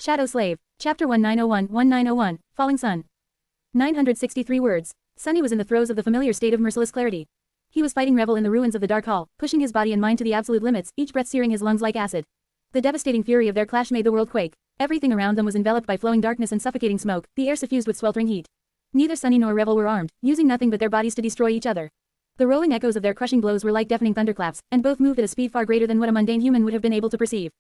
Shadow Slave, Chapter 1901-1901, Falling Sun. 963 words. Sunny was in the throes of the familiar state of merciless clarity. He was fighting Revel in the ruins of the Dark Hall, pushing his body and mind to the absolute limits, each breath searing his lungs like acid. The devastating fury of their clash made the world quake. Everything around them was enveloped by flowing darkness and suffocating smoke, the air suffused with sweltering heat. Neither Sunny nor Revel were armed, using nothing but their bodies to destroy each other. The rolling echoes of their crushing blows were like deafening thunderclaps, and both moved at a speed far greater than what a mundane human would have been able to perceive.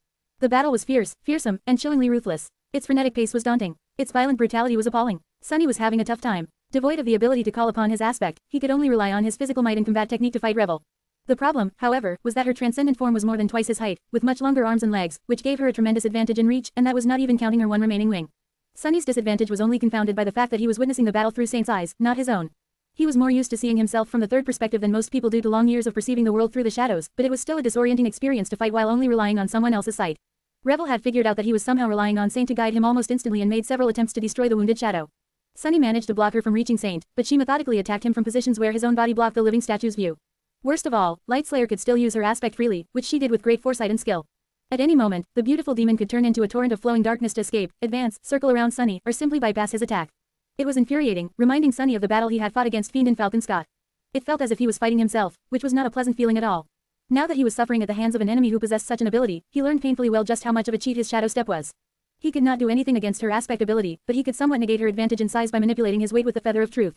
The battle was fierce, fearsome, and chillingly ruthless. Its frenetic pace was daunting. Its violent brutality was appalling. Sunny was having a tough time. Devoid of the ability to call upon his aspect, he could only rely on his physical might and combat technique to fight Revel. The problem, however, was that her transcendent form was more than twice his height, with much longer arms and legs, which gave her a tremendous advantage in reach, and that was not even counting her one remaining wing. Sunny's disadvantage was only confounded by the fact that he was witnessing the battle through Saint's eyes, not his own. He was more used to seeing himself from the third perspective than most people due to long years of perceiving the world through the shadows, but it was still a disorienting experience to fight while only relying on someone else's sight. Revel had figured out that he was somehow relying on Saint to guide him almost instantly and made several attempts to destroy the wounded shadow. Sunny managed to block her from reaching Saint, but she methodically attacked him from positions where his own body blocked the living statue's view. Worst of all, Lightslayer could still use her aspect freely, which she did with great foresight and skill. At any moment, the beautiful demon could turn into a torrent of flowing darkness to escape, advance, circle around Sunny, or simply bypass his attack. It was infuriating, reminding Sunny of the battle he had fought against Fiend and Falcon Scott. It felt as if he was fighting himself, which was not a pleasant feeling at all. Now that he was suffering at the hands of an enemy who possessed such an ability, he learned painfully well just how much of a cheat his shadow step was. He could not do anything against her aspect ability, but he could somewhat negate her advantage in size by manipulating his weight with the feather of truth.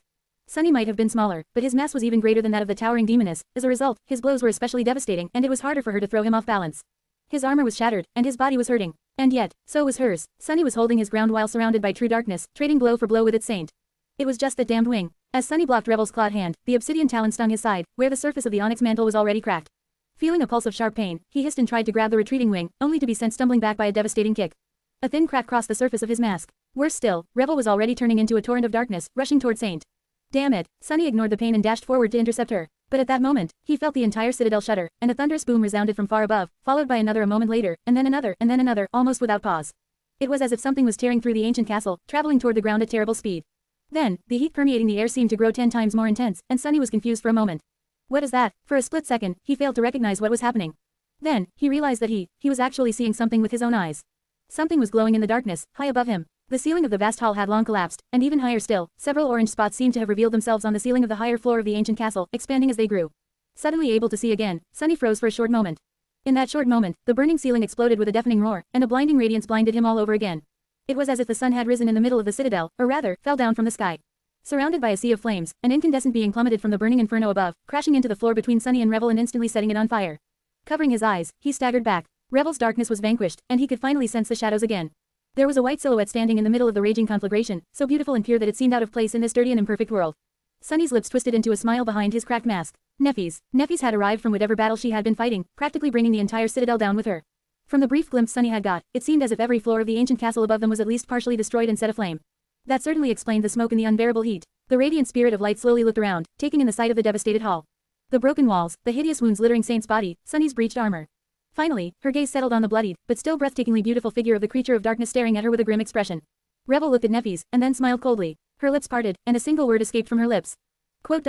Sunny might have been smaller, but his mass was even greater than that of the towering demoness. As a result, his blows were especially devastating, and it was harder for her to throw him off balance. His armor was shattered, and his body was hurting. And yet, so was hers. Sunny was holding his ground while surrounded by true darkness, trading blow for blow with its Saint. It was just that damned wing. As Sunny blocked Revel's clawed hand, the obsidian talon stung his side, where the surface of the onyx mantle was already cracked. Feeling a pulse of sharp pain, he hissed and tried to grab the retreating wing, only to be sent stumbling back by a devastating kick. A thin crack crossed the surface of his mask. Worse still, Revel was already turning into a torrent of darkness, rushing toward Saint. Damn it, Sunny ignored the pain and dashed forward to intercept her. But at that moment, he felt the entire citadel shudder, and a thunderous boom resounded from far above, followed by another a moment later, and then another, almost without pause. It was as if something was tearing through the ancient castle, traveling toward the ground at terrible speed. Then, the heat permeating the air seemed to grow 10 times more intense, and Sunny was confused for a moment. What is that? For a split second, he failed to recognize what was happening. Then, he realized that he was actually seeing something with his own eyes. Something was glowing in the darkness, high above him. The ceiling of the vast hall had long collapsed, and even higher still, several orange spots seemed to have revealed themselves on the ceiling of the higher floor of the ancient castle, expanding as they grew. Suddenly able to see again, Sunny froze for a short moment. In that short moment, the burning ceiling exploded with a deafening roar, and a blinding radiance blinded him all over again. It was as if the sun had risen in the middle of the citadel, or rather, fell down from the sky. Surrounded by a sea of flames, an incandescent being plummeted from the burning inferno above, crashing into the floor between Sunny and Revel and instantly setting it on fire. Covering his eyes, he staggered back. Revel's darkness was vanquished, and he could finally sense the shadows again. There was a white silhouette standing in the middle of the raging conflagration, so beautiful and pure that it seemed out of place in this dirty and imperfect world. Sunny's lips twisted into a smile behind his cracked mask. Neffys had arrived from whatever battle she had been fighting, practically bringing the entire citadel down with her. From the brief glimpse Sunny had got, it seemed as if every floor of the ancient castle above them was at least partially destroyed and set aflame. That certainly explained the smoke and the unbearable heat. The radiant spirit of light slowly looked around, taking in the sight of the devastated hall. The broken walls, the hideous wounds littering Saint's body, Sunny's breached armor. Finally, her gaze settled on the bloodied, but still breathtakingly beautiful figure of the creature of darkness staring at her with a grim expression. Revel looked at Neffys, and then smiled coldly. Her lips parted, and a single word escaped from her lips. Quote.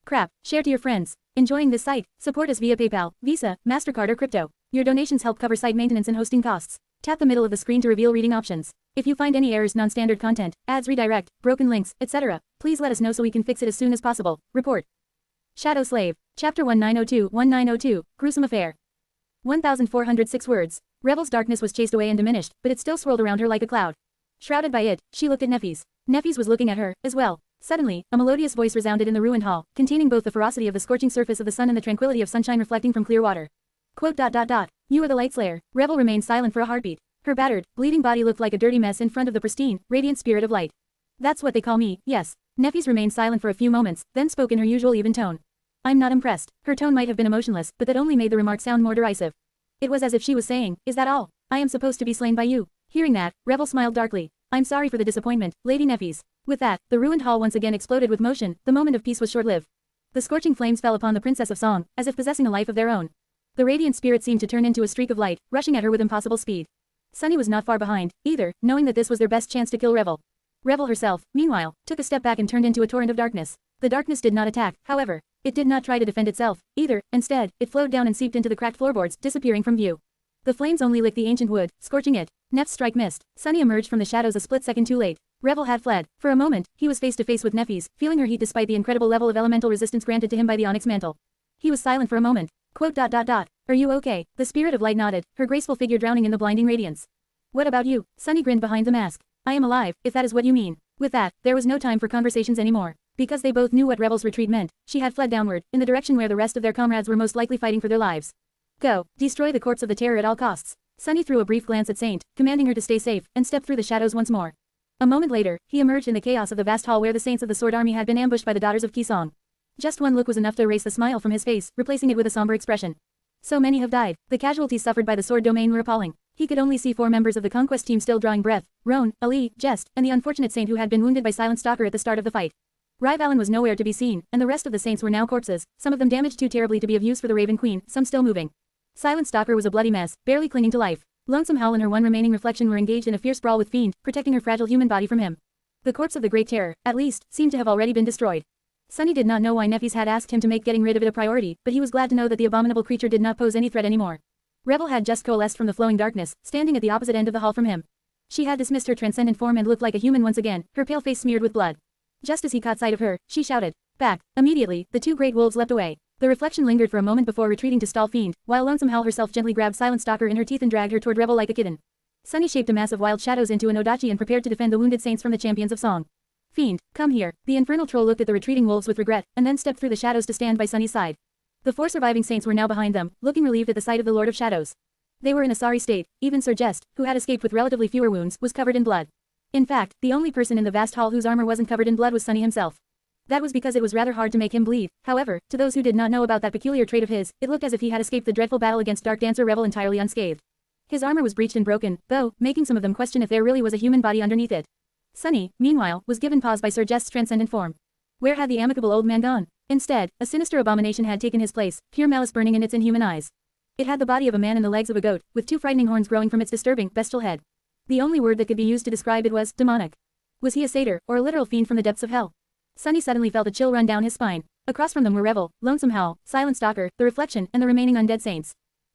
Crap, share to your friends. Enjoying this site? Support us via PayPal, Visa, MasterCard or crypto. Your donations help cover site maintenance and hosting costs. Tap the middle of the screen to reveal reading options. If you find any errors, non-standard content, ads redirect, broken links, etc., please let us know so we can fix it as soon as possible. Report. Shadow Slave, Chapter 1902-1902, Gruesome Affair. 1,406 words. Revel's darkness was chased away and diminished, but it still swirled around her like a cloud. Shrouded by it, she looked at Neffys. Neffys was looking at her, as well. Suddenly, a melodious voice resounded in the ruined hall, containing both the ferocity of the scorching surface of the sun and the tranquility of sunshine reflecting from clear water. Quote. You are the Lightslayer. Revel remained silent for a heartbeat. Her battered, bleeding body looked like a dirty mess in front of the pristine, radiant spirit of light. That's what they call me, yes. Neffys remained silent for a few moments, then spoke in her usual even tone. I'm not impressed. Her tone might have been emotionless, but that only made the remark sound more derisive. It was as if she was saying, is that all? I am supposed to be slain by you. Hearing that, Revel smiled darkly. I'm sorry for the disappointment, Lady Neffys. With that, the ruined hall once again exploded with motion. The moment of peace was short-lived. The scorching flames fell upon the Princess of Song, as if possessing a life of their own. The radiant spirit seemed to turn into a streak of light, rushing at her with impossible speed. Sunny was not far behind, either, knowing that this was their best chance to kill Revel. Revel herself, meanwhile, took a step back and turned into a torrent of darkness. The darkness did not attack, however. It did not try to defend itself, either. Instead, it flowed down and seeped into the cracked floorboards, disappearing from view. The flames only licked the ancient wood, scorching it. Neff's strike missed. Sunny emerged from the shadows a split second too late. Revel had fled. For a moment, he was face to face with Neffis, feeling her heat despite the incredible level of elemental resistance granted to him by the onyx mantle. He was silent for a moment. Quote. Are you okay? The spirit of light nodded, her graceful figure drowning in the blinding radiance. What about you? Sunny grinned behind the mask. I am alive, if that is what you mean. With that, there was no time for conversations anymore. Because they both knew what Revel's retreat meant, she had fled downward, in the direction where the rest of their comrades were most likely fighting for their lives. Go, destroy the corpse of the terror at all costs. Sunny threw a brief glance at Saint, commanding her to stay safe, and stepped through the shadows once more. A moment later, he emerged in the chaos of the vast hall where the saints of the Sword Army had been ambushed by the daughters of Kisong. Just one look was enough to erase the smile from his face, replacing it with a somber expression. So many have died. The casualties suffered by the sword domain were appalling. He could only see 4 members of the conquest team still drawing breath: Roan, Ali, Jest, and the unfortunate saint who had been wounded by Silent Stalker at the start of the fight. Rivalan was nowhere to be seen, and the rest of the saints were now corpses, some of them damaged too terribly to be of use for the Raven Queen, some still moving. Silent Stalker was a bloody mess, barely clinging to life. Lonesome Howl and her one remaining reflection were engaged in a fierce brawl with Fiend, protecting her fragile human body from him. The corpse of the Great Terror, at least, seemed to have already been destroyed. Sunny did not know why Neffis had asked him to make getting rid of it a priority, but he was glad to know that the abominable creature did not pose any threat anymore. Revel had just coalesced from the flowing darkness, standing at the opposite end of the hall from him. She had dismissed her transcendent form and looked like a human once again, her pale face smeared with blood. Just as he caught sight of her, she shouted, "Back!" Immediately, the 2 great wolves leapt away. The reflection lingered for a moment before retreating to stall Fiend, while Lonesome Howl herself gently grabbed Silent Stalker in her teeth and dragged her toward Revel like a kitten. Sunny shaped a mass of wild shadows into an odachi and prepared to defend the wounded saints from the champions of song. Fiend, come here. The infernal troll looked at the retreating wolves with regret, and then stepped through the shadows to stand by Sunny's side. The 4 surviving saints were now behind them, looking relieved at the sight of the Lord of Shadows. They were in a sorry state. Even Sir Jest, who had escaped with relatively fewer wounds, was covered in blood. In fact, the only person in the vast hall whose armor wasn't covered in blood was Sunny himself. That was because it was rather hard to make him bleed. However, to those who did not know about that peculiar trait of his, it looked as if he had escaped the dreadful battle against Dark Dancer Revel entirely unscathed. His armor was breached and broken, though, making some of them question if there really was a human body underneath it. Sunny, meanwhile, was given pause by Sir Jest's transcendent form. Where had the amicable old man gone? Instead, a sinister abomination had taken his place, pure malice burning in its inhuman eyes. It had the body of a man and the legs of a goat, with 2 frightening horns growing from its disturbing, bestial head. The only word that could be used to describe it was demonic. Was he a satyr, or a literal fiend from the depths of hell? Sunny suddenly felt a chill run down his spine. Across from them were Revel, Lonesome Howl, Silent Stalker, the Reflection, and the remaining undead saints.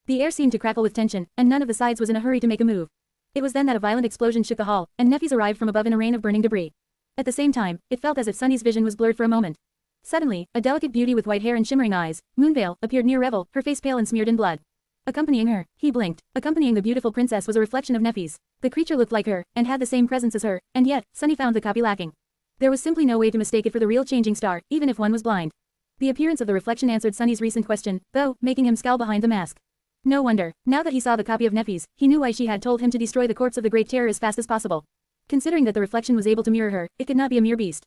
The air seemed to crackle with tension, and none of the sides was in a hurry to make a move. It was then that a violent explosion shook the hall, and Neffis arrived from above in a rain of burning debris. At the same time, it felt as if Sunny's vision was blurred for a moment. Suddenly, a delicate beauty with white hair and shimmering eyes, Moonveil, appeared near Revel, her face pale and smeared in blood. Accompanying her, he blinked. Accompanying the beautiful princess was a reflection of Neffis. The creature looked like her, and had the same presence as her, and yet, Sunny found the copy lacking. There was simply no way to mistake it for the real changing star, even if one was blind. The appearance of the reflection answered Sunny's recent question, though, making him scowl behind the mask. No wonder, now that he saw the copy of Neffis, he knew why she had told him to destroy the corpse of the Great Terror as fast as possible. Considering that the reflection was able to mirror her, it could not be a mere beast.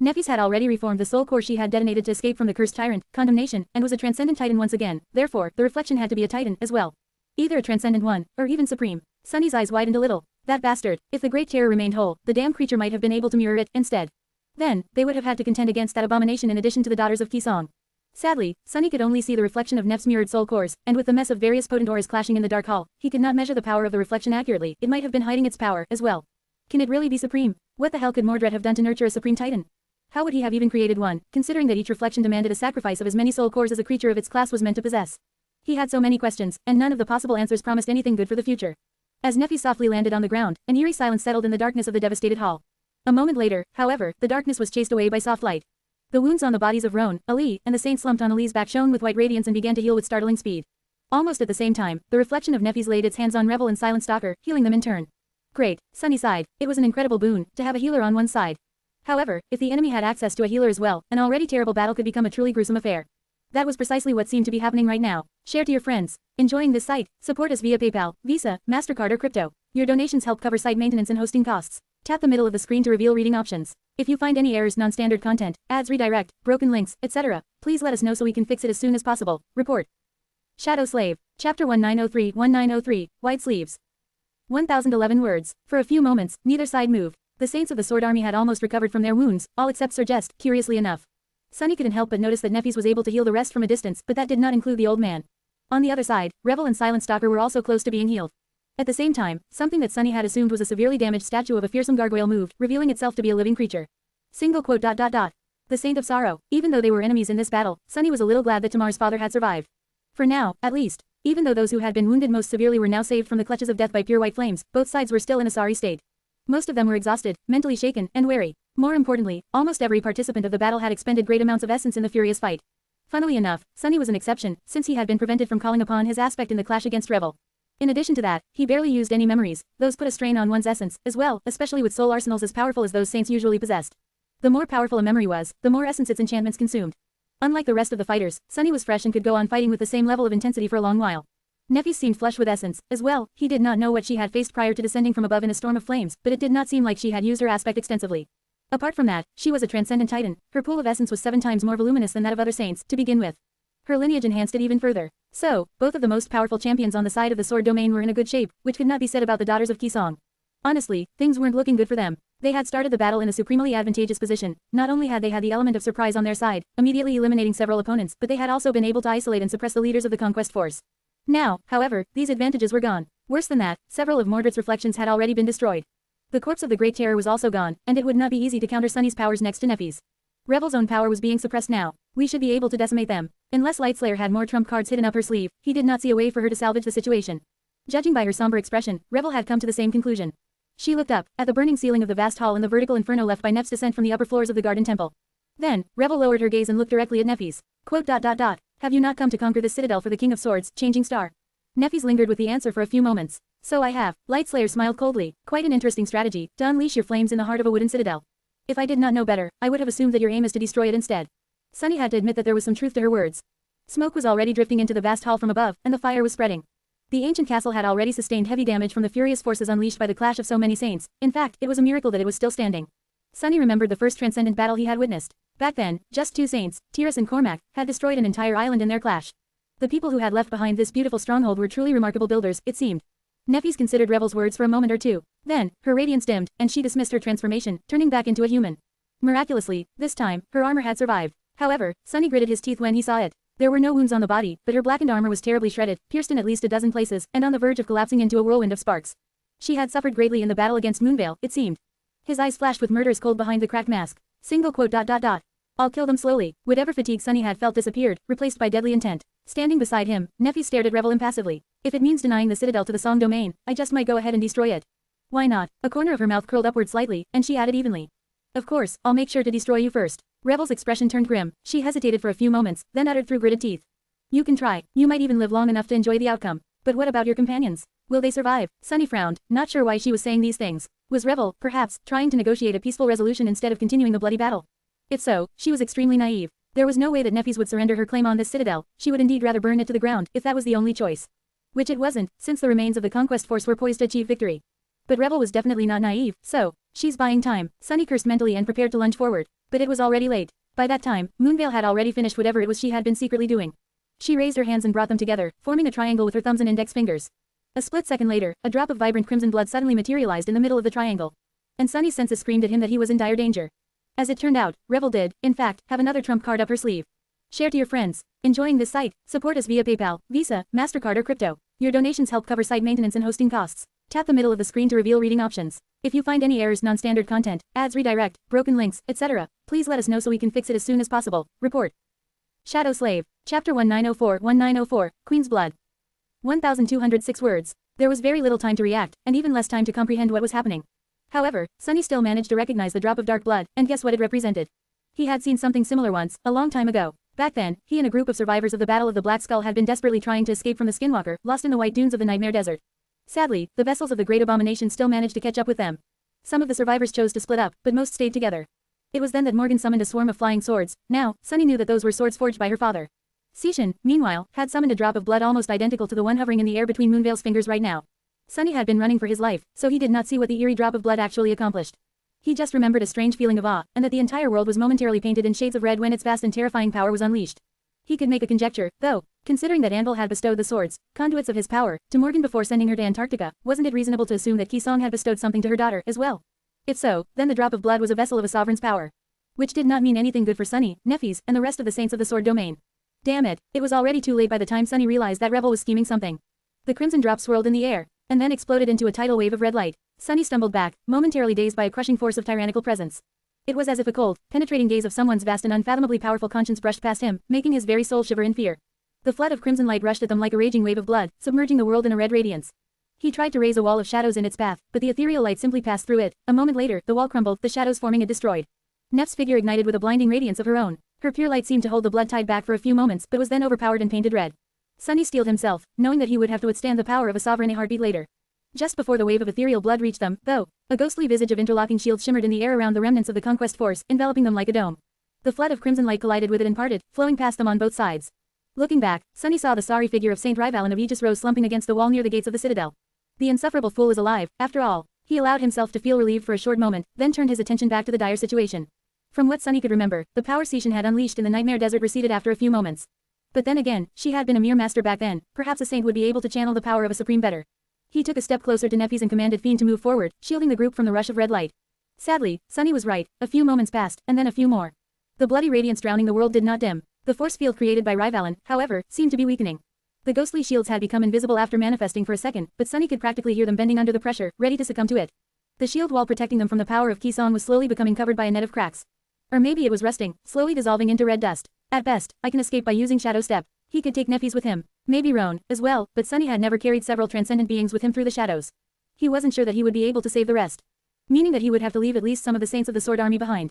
Neffis had already reformed the soul core she had detonated to escape from the cursed tyrant, condemnation, and was a transcendent titan once again, therefore, the reflection had to be a titan, as well. Either a transcendent one, or even supreme. Sunny's eyes widened a little. That bastard, if the Great Terror remained whole, the damn creature might have been able to mirror it, instead. Then, they would have had to contend against that abomination in addition to the daughters of Kisong. Sadly, Sunny could only see the reflection of Neff's mirrored soul cores, and with the mess of various potent auras clashing in the dark hall, he could not measure the power of the reflection accurately. It might have been hiding its power, as well. Can it really be supreme? What the hell could Mordred have done to nurture a supreme titan? How would he have even created one, considering that each reflection demanded a sacrifice of as many soul cores as a creature of its class was meant to possess? He had so many questions, and none of the possible answers promised anything good for the future. As Neffis softly landed on the ground, an eerie silence settled in the darkness of the devastated hall. A moment later, however, the darkness was chased away by soft light. The wounds on the bodies of Roan, Ali, and the saint slumped on Ali's back shone with white radiance and began to heal with startling speed. Almost at the same time, the reflection of Neffis laid its hands on Revel and Silent Stalker, healing them in turn. Great, Sunny sighed. It was an incredible boon, to have a healer on one side. However, if the enemy had access to a healer as well, an already terrible battle could become a truly gruesome affair. That was precisely what seemed to be happening right now. Share to your friends. Enjoying this site? Support us via PayPal, Visa, MasterCard or crypto. Your donations help cover site maintenance and hosting costs. Tap the middle of the screen to reveal reading options. If you find any errors, non-standard content, ads redirect, broken links, etc., please let us know so we can fix it as soon as possible. Report. Shadow Slave. Chapter 1903 Wide Sleeves. 1011 words. For a few moments, neither side moved. The saints of the Sword Army had almost recovered from their wounds, all except Sir Jest, curiously enough. Sunny couldn't help but notice that Neffis was able to heal the rest from a distance, but that did not include the old man. On the other side, Revel and Silent Stalker were also close to being healed. At the same time, something that Sunny had assumed was a severely damaged statue of a fearsome gargoyle moved, revealing itself to be a living creature. Single quote. The Saint of Sorrow. Even though they were enemies in this battle, Sunny was a little glad that Tamar's father had survived. For now, at least. Even though those who had been wounded most severely were now saved from the clutches of death by pure white flames, both sides were still in a sorry state. Most of them were exhausted, mentally shaken, and wary. More importantly, almost every participant of the battle had expended great amounts of essence in the furious fight. Funnily enough, Sunny was an exception, since he had been prevented from calling upon his aspect in the clash against Revel. In addition to that, he barely used any memories, those put a strain on one's essence, as well, especially with soul arsenals as powerful as those saints usually possessed. The more powerful a memory was, the more essence its enchantments consumed. Unlike the rest of the fighters, Sunny was fresh and could go on fighting with the same level of intensity for a long while. Neffy seemed flush with essence, as well. He did not know what she had faced prior to descending from above in a storm of flames, but it did not seem like she had used her aspect extensively. Apart from that, she was a transcendent titan. Her pool of essence was 7 times more voluminous than that of other saints, to begin with. Her lineage enhanced it even further. So, both of the most powerful champions on the side of the sword domain were in a good shape, which could not be said about the daughters of Kisong. Honestly, things weren't looking good for them. They had started the battle in a supremely advantageous position. Not only had they had the element of surprise on their side, immediately eliminating several opponents, but they had also been able to isolate and suppress the leaders of the conquest force. Now, however, these advantages were gone. Worse than that, several of Mordred's reflections had already been destroyed. The corpse of the Great Terror was also gone, and it would not be easy to counter Sunny's powers next to Neffy's. Revel's own power was being suppressed now. We should be able to decimate them. Unless Lightslayer had more trump cards hidden up her sleeve, he did not see a way for her to salvage the situation. Judging by her somber expression, Revel had come to the same conclusion. She looked up, at the burning ceiling of the vast hall and the vertical inferno left by Neff's descent from the upper floors of the Garden Temple. Then, Revel lowered her gaze and looked directly at Neffy's. Quote. Have you not come to conquer this citadel for the King of Swords, Changing Star? Neffy's lingered with the answer for a few moments. So I have. Lightslayer smiled coldly. Quite an interesting strategy, to unleash your flames in the heart of a wooden citadel. If I did not know better, I would have assumed that your aim is to destroy it instead. Sunny had to admit that there was some truth to her words. Smoke was already drifting into the vast hall from above, and the fire was spreading. The ancient castle had already sustained heavy damage from the furious forces unleashed by the clash of so many saints. In fact, it was a miracle that it was still standing. Sunny remembered the first transcendent battle he had witnessed. Back then, just 2 saints, Tiras and Cormac, had destroyed an entire island in their clash. The people who had left behind this beautiful stronghold were truly remarkable builders, it seemed. Neffys considered Revel's words for a moment or two. Then, her radiance dimmed, and she dismissed her transformation, turning back into a human. Miraculously, this time, her armor had survived. However, Sunny gritted his teeth when he saw it. There were no wounds on the body, but her blackened armor was terribly shredded, pierced in at least a dozen places, and on the verge of collapsing into a whirlwind of sparks. She had suffered greatly in the battle against Moonveil, it seemed. His eyes flashed with murderous cold behind the cracked mask. Single quote. I'll kill them slowly. Whatever fatigue Sunny had felt disappeared, replaced by deadly intent. Standing beside him, Neffy stared at Revel impassively. If it means denying the citadel to the Song domain, I just might go ahead and destroy it. Why not? A corner of her mouth curled upward slightly, and she added evenly. Of course, I'll make sure to destroy you first. Revel's expression turned grim. She hesitated for a few moments, then uttered through gritted teeth. You can try. You might even live long enough to enjoy the outcome. But what about your companions? Will they survive? Sunny frowned, not sure why she was saying these things. Was Revel, perhaps, trying to negotiate a peaceful resolution instead of continuing the bloody battle? If so, she was extremely naive. There was no way that Neffys would surrender her claim on this citadel. She would indeed rather burn it to the ground, if that was the only choice. Which it wasn't, since the remains of the conquest force were poised to achieve victory. But Revel was definitely not naive, so, she's buying time. Sunny cursed mentally and prepared to lunge forward. But it was already late. By that time, Moonveil had already finished whatever it was she had been secretly doing. She raised her hands and brought them together, forming a triangle with her thumbs and index fingers. A split second later, a drop of vibrant crimson blood suddenly materialized in the middle of the triangle. And Sunny's senses screamed at him that he was in dire danger. As it turned out, Revel did, in fact, have another trump card up her sleeve. Share to your friends. Enjoying this site? Support us via PayPal, Visa, MasterCard or crypto. Your donations help cover site maintenance and hosting costs. Tap the middle of the screen to reveal reading options. If you find any errors, non-standard content, ads redirect, broken links, etc., please let us know so we can fix it as soon as possible. Report. Shadow Slave. Chapter 1904 Queen's Blood. 1,206 words. There was very little time to react, and even less time to comprehend what was happening. However, Sunny still managed to recognize the drop of dark blood, and guess what it represented. He had seen something similar once, a long time ago. Back then, he and a group of survivors of the Battle of the Black Skull had been desperately trying to escape from the Skinwalker, lost in the white dunes of the Nightmare Desert. Sadly, the vessels of the Great Abomination still managed to catch up with them. Some of the survivors chose to split up, but most stayed together. It was then that Morgan summoned a swarm of flying swords. Now, Sunny knew that those were swords forged by her father. Sishin, meanwhile, had summoned a drop of blood almost identical to the one hovering in the air between Moonveil's fingers right now. Sunny had been running for his life, so he did not see what the eerie drop of blood actually accomplished. He just remembered a strange feeling of awe, and that the entire world was momentarily painted in shades of red when its vast and terrifying power was unleashed. He could make a conjecture, though, considering that Anvil had bestowed the swords, conduits of his power, to Morgan before sending her to Antarctica, wasn't it reasonable to assume that Kisong had bestowed something to her daughter, as well? If so, then the drop of blood was a vessel of a sovereign's power. Which did not mean anything good for Sunny, Neffys, and the rest of the saints of the sword domain. Damn it, it was already too late by the time Sunny realized that Revel was scheming something. The crimson drop swirled in the air, and then exploded into a tidal wave of red light. Sunny stumbled back, momentarily dazed by a crushing force of tyrannical presence. It was as if a cold, penetrating gaze of someone's vast and unfathomably powerful conscience brushed past him, making his very soul shiver in fear. The flood of crimson light rushed at them like a raging wave of blood, submerging the world in a red radiance. He tried to raise a wall of shadows in its path, but the ethereal light simply passed through it. A moment later, the wall crumbled, the shadows forming it destroyed. Neff's figure ignited with a blinding radiance of her own. Her pure light seemed to hold the blood tide back for a few moments, but was then overpowered and painted red. Sunny steeled himself, knowing that he would have to withstand the power of a sovereign a heartbeat later. Just before the wave of ethereal blood reached them, though, a ghostly visage of interlocking shields shimmered in the air around the remnants of the conquest force, enveloping them like a dome. The flood of crimson light collided with it and parted, flowing past them on both sides. Looking back, Sunny saw the sorry figure of Saint Rivalan of Aegis Rose slumping against the wall near the gates of the citadel. The insufferable fool is alive, after all. He allowed himself to feel relieved for a short moment, then turned his attention back to the dire situation. From what Sunny could remember, the power Seishan had unleashed in the Nightmare Desert receded after a few moments. But then again, she had been a mere master back then, perhaps a saint would be able to channel the power of a supreme better. He took a step closer to Neffes and commanded Fiend to move forward, shielding the group from the rush of red light. Sadly, Sunny was right, a few moments passed, and then a few more. The bloody radiance drowning the world did not dim. The force field created by Rivalan, however, seemed to be weakening. The ghostly shields had become invisible after manifesting for a second, but Sunny could practically hear them bending under the pressure, ready to succumb to it. The shield wall protecting them from the power of Kisan was slowly becoming covered by a net of cracks. Or maybe it was rusting, slowly dissolving into red dust. At best, I can escape by using Shadow Step. He could take Neffes with him. Maybe Roan, as well, but Sunny had never carried several transcendent beings with him through the shadows. He wasn't sure that he would be able to save the rest. Meaning that he would have to leave at least some of the saints of the Sword Army behind.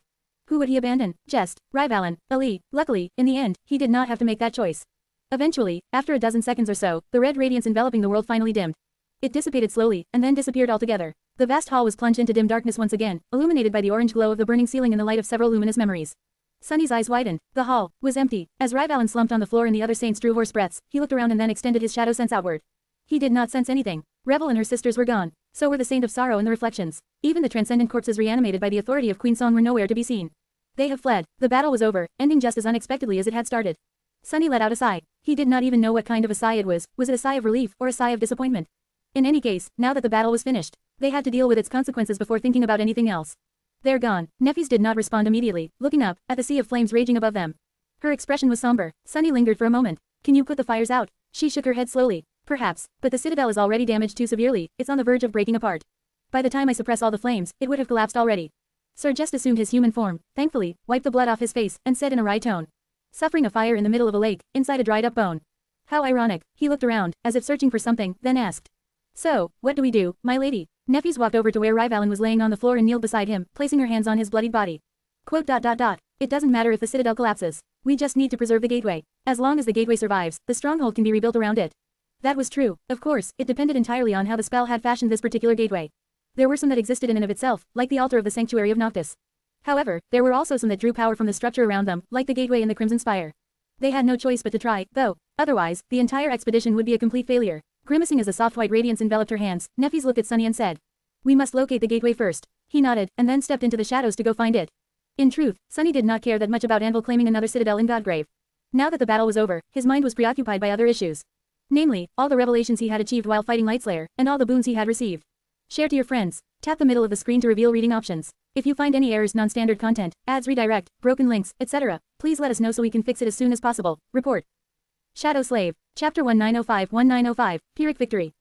Who would he abandon? Jest, Rivalan, Ali. Luckily, in the end, he did not have to make that choice. Eventually, after a dozen seconds or so, the red radiance enveloping the world finally dimmed. It dissipated slowly, and then disappeared altogether. The vast hall was plunged into dim darkness once again, illuminated by the orange glow of the burning ceiling and the light of several luminous memories. Sunny's eyes widened. The hall was empty. As Rivalan slumped on the floor and the other saints drew hoarse breaths, he looked around and then extended his shadow sense outward. He did not sense anything. Revel and her sisters were gone. So were the Saint of Sorrow and the reflections. Even the transcendent corpses reanimated by the authority of Queen Song were nowhere to be seen. They have fled. The battle was over, ending just as unexpectedly as it had started. Sunny let out a sigh. He did not even know what kind of a sigh it was. Was it a sigh of relief or a sigh of disappointment? In any case, now that the battle was finished, they had to deal with its consequences before thinking about anything else. They're gone. Neffes did not respond immediately, looking up at the sea of flames raging above them. Her expression was somber. Sunny lingered for a moment. Can you put the fires out? She shook her head slowly. Perhaps, but the citadel is already damaged too severely. It's on the verge of breaking apart. By the time I suppress all the flames, it would have collapsed already. Sir just assumed his human form, thankfully, wiped the blood off his face, and said in a wry tone. Suffering a fire in the middle of a lake, inside a dried up bone. How ironic. He looked around, as if searching for something, then asked. So, what do we do, my lady? Neffes walked over to where Rivalan was laying on the floor and kneeled beside him, placing her hands on his bloodied body. Quote. It doesn't matter if the citadel collapses. We just need to preserve the gateway. As long as the gateway survives, the stronghold can be rebuilt around it. That was true. Of course, it depended entirely on how the spell had fashioned this particular gateway. There were some that existed in and of itself, like the altar of the sanctuary of Noctis. However, there were also some that drew power from the structure around them, like the gateway in the Crimson Spire. They had no choice but to try, though. Otherwise, the entire expedition would be a complete failure. Grimacing as a soft white radiance enveloped her hands, Neffes looked at Sunny and said. We must locate the gateway first. He nodded, and then stepped into the shadows to go find it. In truth, Sunny did not care that much about Anvil claiming another citadel in Godgrave. Now that the battle was over, his mind was preoccupied by other issues. Namely, all the revelations he had achieved while fighting Lightslayer, and all the boons he had received. Share to your friends. Tap the middle of the screen to reveal reading options. If you find any errors, non-standard content, ads redirect, broken links, etc., please let us know so we can fix it as soon as possible. Report. Shadow Slave. Chapter 1905 Pyrrhic Victory.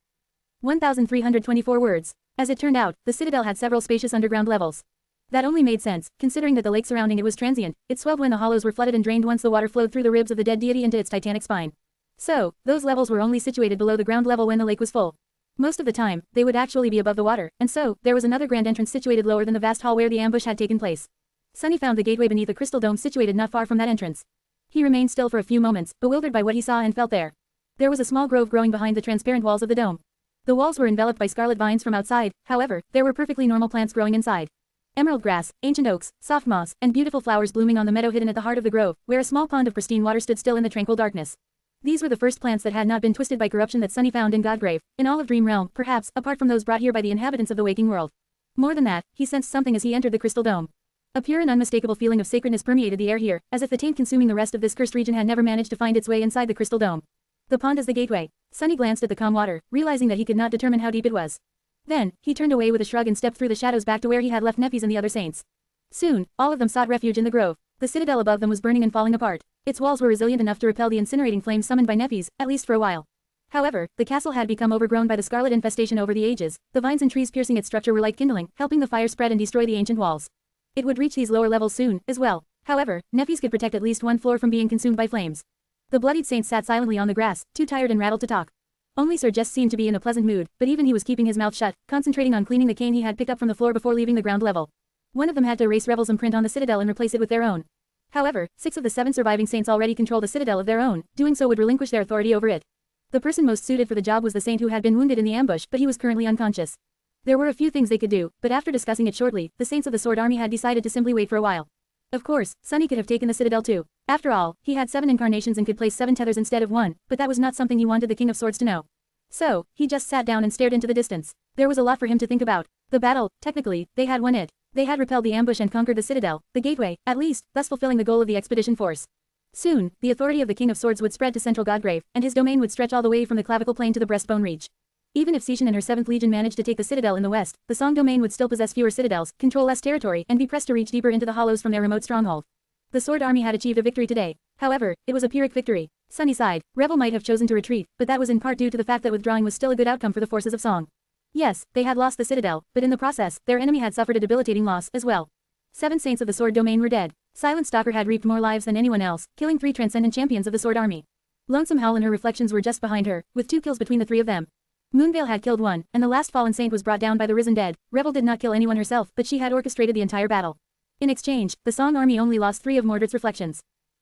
1,324 words. As it turned out, the citadel had several spacious underground levels. That only made sense, considering that the lake surrounding it was transient. It swelled when the hollows were flooded and drained once the water flowed through the ribs of the dead deity into its titanic spine. So, those levels were only situated below the ground level when the lake was full. Most of the time, they would actually be above the water, and so, there was another grand entrance situated lower than the vast hall where the ambush had taken place. Sunny found the gateway beneath a crystal dome situated not far from that entrance. He remained still for a few moments, bewildered by what he saw and felt there. There was a small grove growing behind the transparent walls of the dome. The walls were enveloped by scarlet vines from outside, however, there were perfectly normal plants growing inside. Emerald grass, ancient oaks, soft moss, and beautiful flowers blooming on the meadow hidden at the heart of the grove, where a small pond of pristine water stood still in the tranquil darkness. These were the first plants that had not been twisted by corruption that Sunny found in Godgrave, in all of Dream Realm, perhaps, apart from those brought here by the inhabitants of the waking world. More than that, he sensed something as he entered the crystal dome. A pure and unmistakable feeling of sacredness permeated the air here, as if the taint consuming the rest of this cursed region had never managed to find its way inside the crystal dome. The pond is the gateway. Sunny glanced at the calm water, realizing that he could not determine how deep it was. Then, he turned away with a shrug and stepped through the shadows back to where he had left Neffes and the other saints. Soon, all of them sought refuge in the grove. The citadel above them was burning and falling apart. Its walls were resilient enough to repel the incinerating flames summoned by Neffes, at least for a while. However, the castle had become overgrown by the scarlet infestation over the ages. The vines and trees piercing its structure were like kindling, helping the fire spread and destroy the ancient walls. It would reach these lower levels soon, as well. However, Neffes could protect at least one floor from being consumed by flames. The bloodied saint sat silently on the grass, too tired and rattled to talk. Only Sir Jess seemed to be in a pleasant mood, but even he was keeping his mouth shut, concentrating on cleaning the cane he had picked up from the floor before leaving the ground level. One of them had to erase Revel's imprint on the citadel and replace it with their own. However, 6 of the 7 surviving saints already controlled a citadel of their own, doing so would relinquish their authority over it. The person most suited for the job was the saint who had been wounded in the ambush, but he was currently unconscious. There were a few things they could do, but after discussing it shortly, the saints of the Sword Army had decided to simply wait for a while. Of course, Sunny could have taken the citadel too. After all, he had 7 incarnations and could place 7 tethers instead of 1, but that was not something he wanted the King of Swords to know. So, he just sat down and stared into the distance. There was a lot for him to think about. The battle, technically, they had won it. They had repelled the ambush and conquered the citadel, the gateway, at least, thus fulfilling the goal of the expedition force. Soon, the authority of the King of Swords would spread to Central Godgrave, and his domain would stretch all the way from the clavicle plain to the breastbone reach. Even if Sishan and her 7th Legion managed to take the citadel in the west, the Song domain would still possess fewer citadels, control less territory, and be pressed to reach deeper into the hollows from their remote stronghold. The Sword Army had achieved a victory today. However, it was a Pyrrhic victory. Sunny sighed. Revel might have chosen to retreat, but that was in part due to the fact that withdrawing was still a good outcome for the forces of Song. Yes, they had lost the citadel, but in the process, their enemy had suffered a debilitating loss as well. 7 saints of the Sword domain were dead. Silent Stalker had reaped more lives than anyone else, killing 3 transcendent champions of the Sword Army. Lonesome Howl and her reflections were just behind her, with 2 kills between the 3 of them. Moonveil had killed 1, and the last fallen saint was brought down by the risen dead. Revel did not kill anyone herself, but she had orchestrated the entire battle. In exchange, the Song army only lost 3 of Mordred's reflections.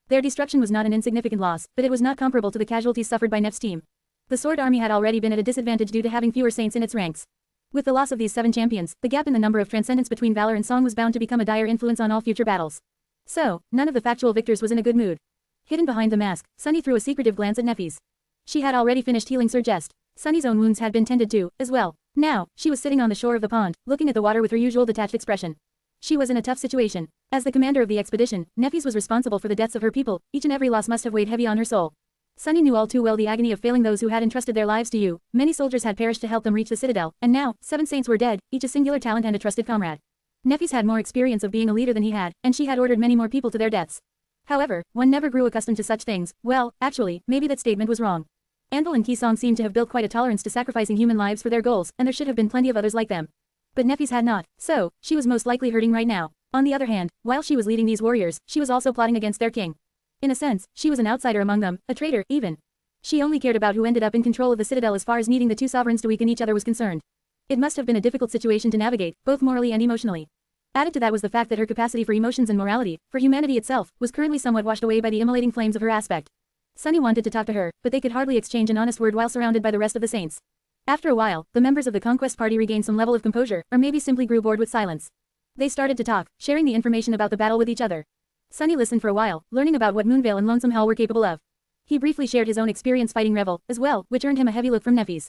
Their destruction was not an insignificant loss, but it was not comparable to the casualties suffered by Nef's team. The Sword Army had already been at a disadvantage due to having fewer saints in its ranks. With the loss of these 7 champions, the gap in the number of transcendents between Valor and Song was bound to become a dire influence on all future battles. So, none of the factual victors was in a good mood. Hidden behind the mask, Sunny threw a secretive glance at Neffy's. She had already finished healing Sir Jest. Sunny's own wounds had been tended to, as well. Now, she was sitting on the shore of the pond, looking at the water with her usual detached expression. She was in a tough situation. As the commander of the expedition, Neffys was responsible for the deaths of her people. Each and every loss must have weighed heavy on her soul. Sunny knew all too well the agony of failing those who had entrusted their lives to you. Many soldiers had perished to help them reach the citadel, and now, 7 saints were dead, each a singular talent and a trusted comrade. Neffys had more experience of being a leader than he had, and she had ordered many more people to their deaths. However, one never grew accustomed to such things. Well, actually, maybe that statement was wrong. Anvil and Kisong seemed to have built quite a tolerance to sacrificing human lives for their goals, and there should have been plenty of others like them. But Neffys had not, so, she was most likely hurting right now. On the other hand, while she was leading these warriors, she was also plotting against their king. In a sense, she was an outsider among them, a traitor, even. She only cared about who ended up in control of the citadel as far as needing the 2 sovereigns to weaken each other was concerned. It must have been a difficult situation to navigate, both morally and emotionally. Added to that was the fact that her capacity for emotions and morality, for humanity itself, was currently somewhat washed away by the immolating flames of her aspect. Sunny wanted to talk to her, but they could hardly exchange an honest word while surrounded by the rest of the saints. After a while, the members of the conquest party regained some level of composure, or maybe simply grew bored with silence. They started to talk, sharing the information about the battle with each other. Sunny listened for a while, learning about what Moonveil and Lonesome Howl were capable of. He briefly shared his own experience fighting Revel, as well, which earned him a heavy look from Neffys.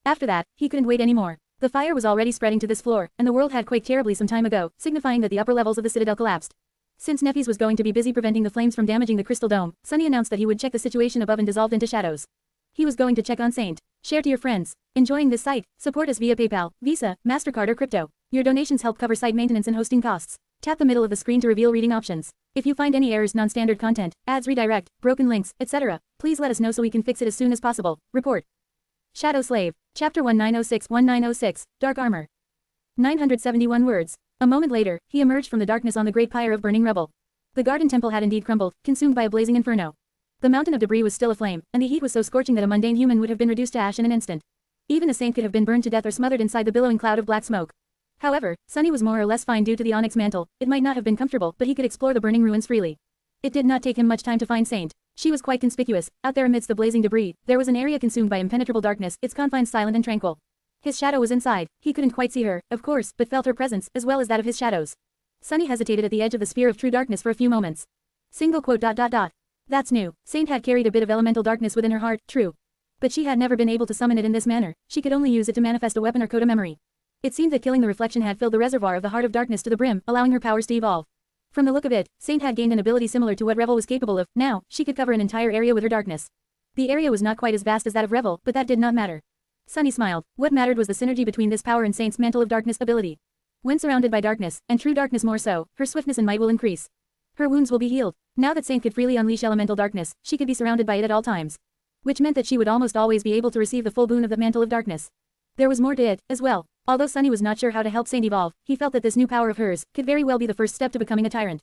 After that, he couldn't wait anymore. The fire was already spreading to this floor, and the world had quaked terribly some time ago, signifying that the upper levels of the citadel collapsed. Since Neffys was going to be busy preventing the flames from damaging the crystal dome, Sunny announced that he would check the situation above and dissolved into shadows. He was going to check on Saint. Share to your friends. Enjoying this site? Support us via PayPal, Visa, MasterCard or crypto. Your donations help cover site maintenance and hosting costs. Tap the middle of the screen to reveal reading options. If you find any errors, non-standard content, ads redirect, broken links, etc., please let us know so we can fix it as soon as possible. Report. Shadow Slave. Chapter 1906-1906, Dark Armor. 971 words. A moment later, he emerged from the darkness on the great pyre of burning rubble. The garden temple had indeed crumbled, consumed by a blazing inferno. The mountain of debris was still aflame, and the heat was so scorching that a mundane human would have been reduced to ash in an instant. Even a saint could have been burned to death or smothered inside the billowing cloud of black smoke. However, Sunny was more or less fine due to the onyx mantle. It might not have been comfortable, but he could explore the burning ruins freely. It did not take him much time to find Saint. She was quite conspicuous. Out there amidst the blazing debris, there was an area consumed by impenetrable darkness, its confines silent and tranquil. His shadow was inside. He couldn't quite see her, of course, but felt her presence, as well as that of his shadows. Sunny hesitated at the edge of the sphere of true darkness for a few moments. Single quote ... That's new. Saint had carried a bit of elemental darkness within her heart, true. But she had never been able to summon it in this manner. She could only use it to manifest a weapon or code a memory. It seemed that killing the reflection had filled the reservoir of the heart of darkness to the brim, allowing her powers to evolve. From the look of it, Saint had gained an ability similar to what Revel was capable of. Now, she could cover an entire area with her darkness. The area was not quite as vast as that of Revel, but that did not matter. Sunny smiled. What mattered was the synergy between this power and Saint's mantle of darkness ability. When surrounded by darkness, and true darkness more so, her swiftness and might will increase. Her wounds will be healed. Now that Saint could freely unleash elemental darkness, she could be surrounded by it at all times. Which meant that she would almost always be able to receive the full boon of the mantle of darkness. There was more to it, as well. Although Sunny was not sure how to help Saint evolve, he felt that this new power of hers could very well be the first step to becoming a tyrant.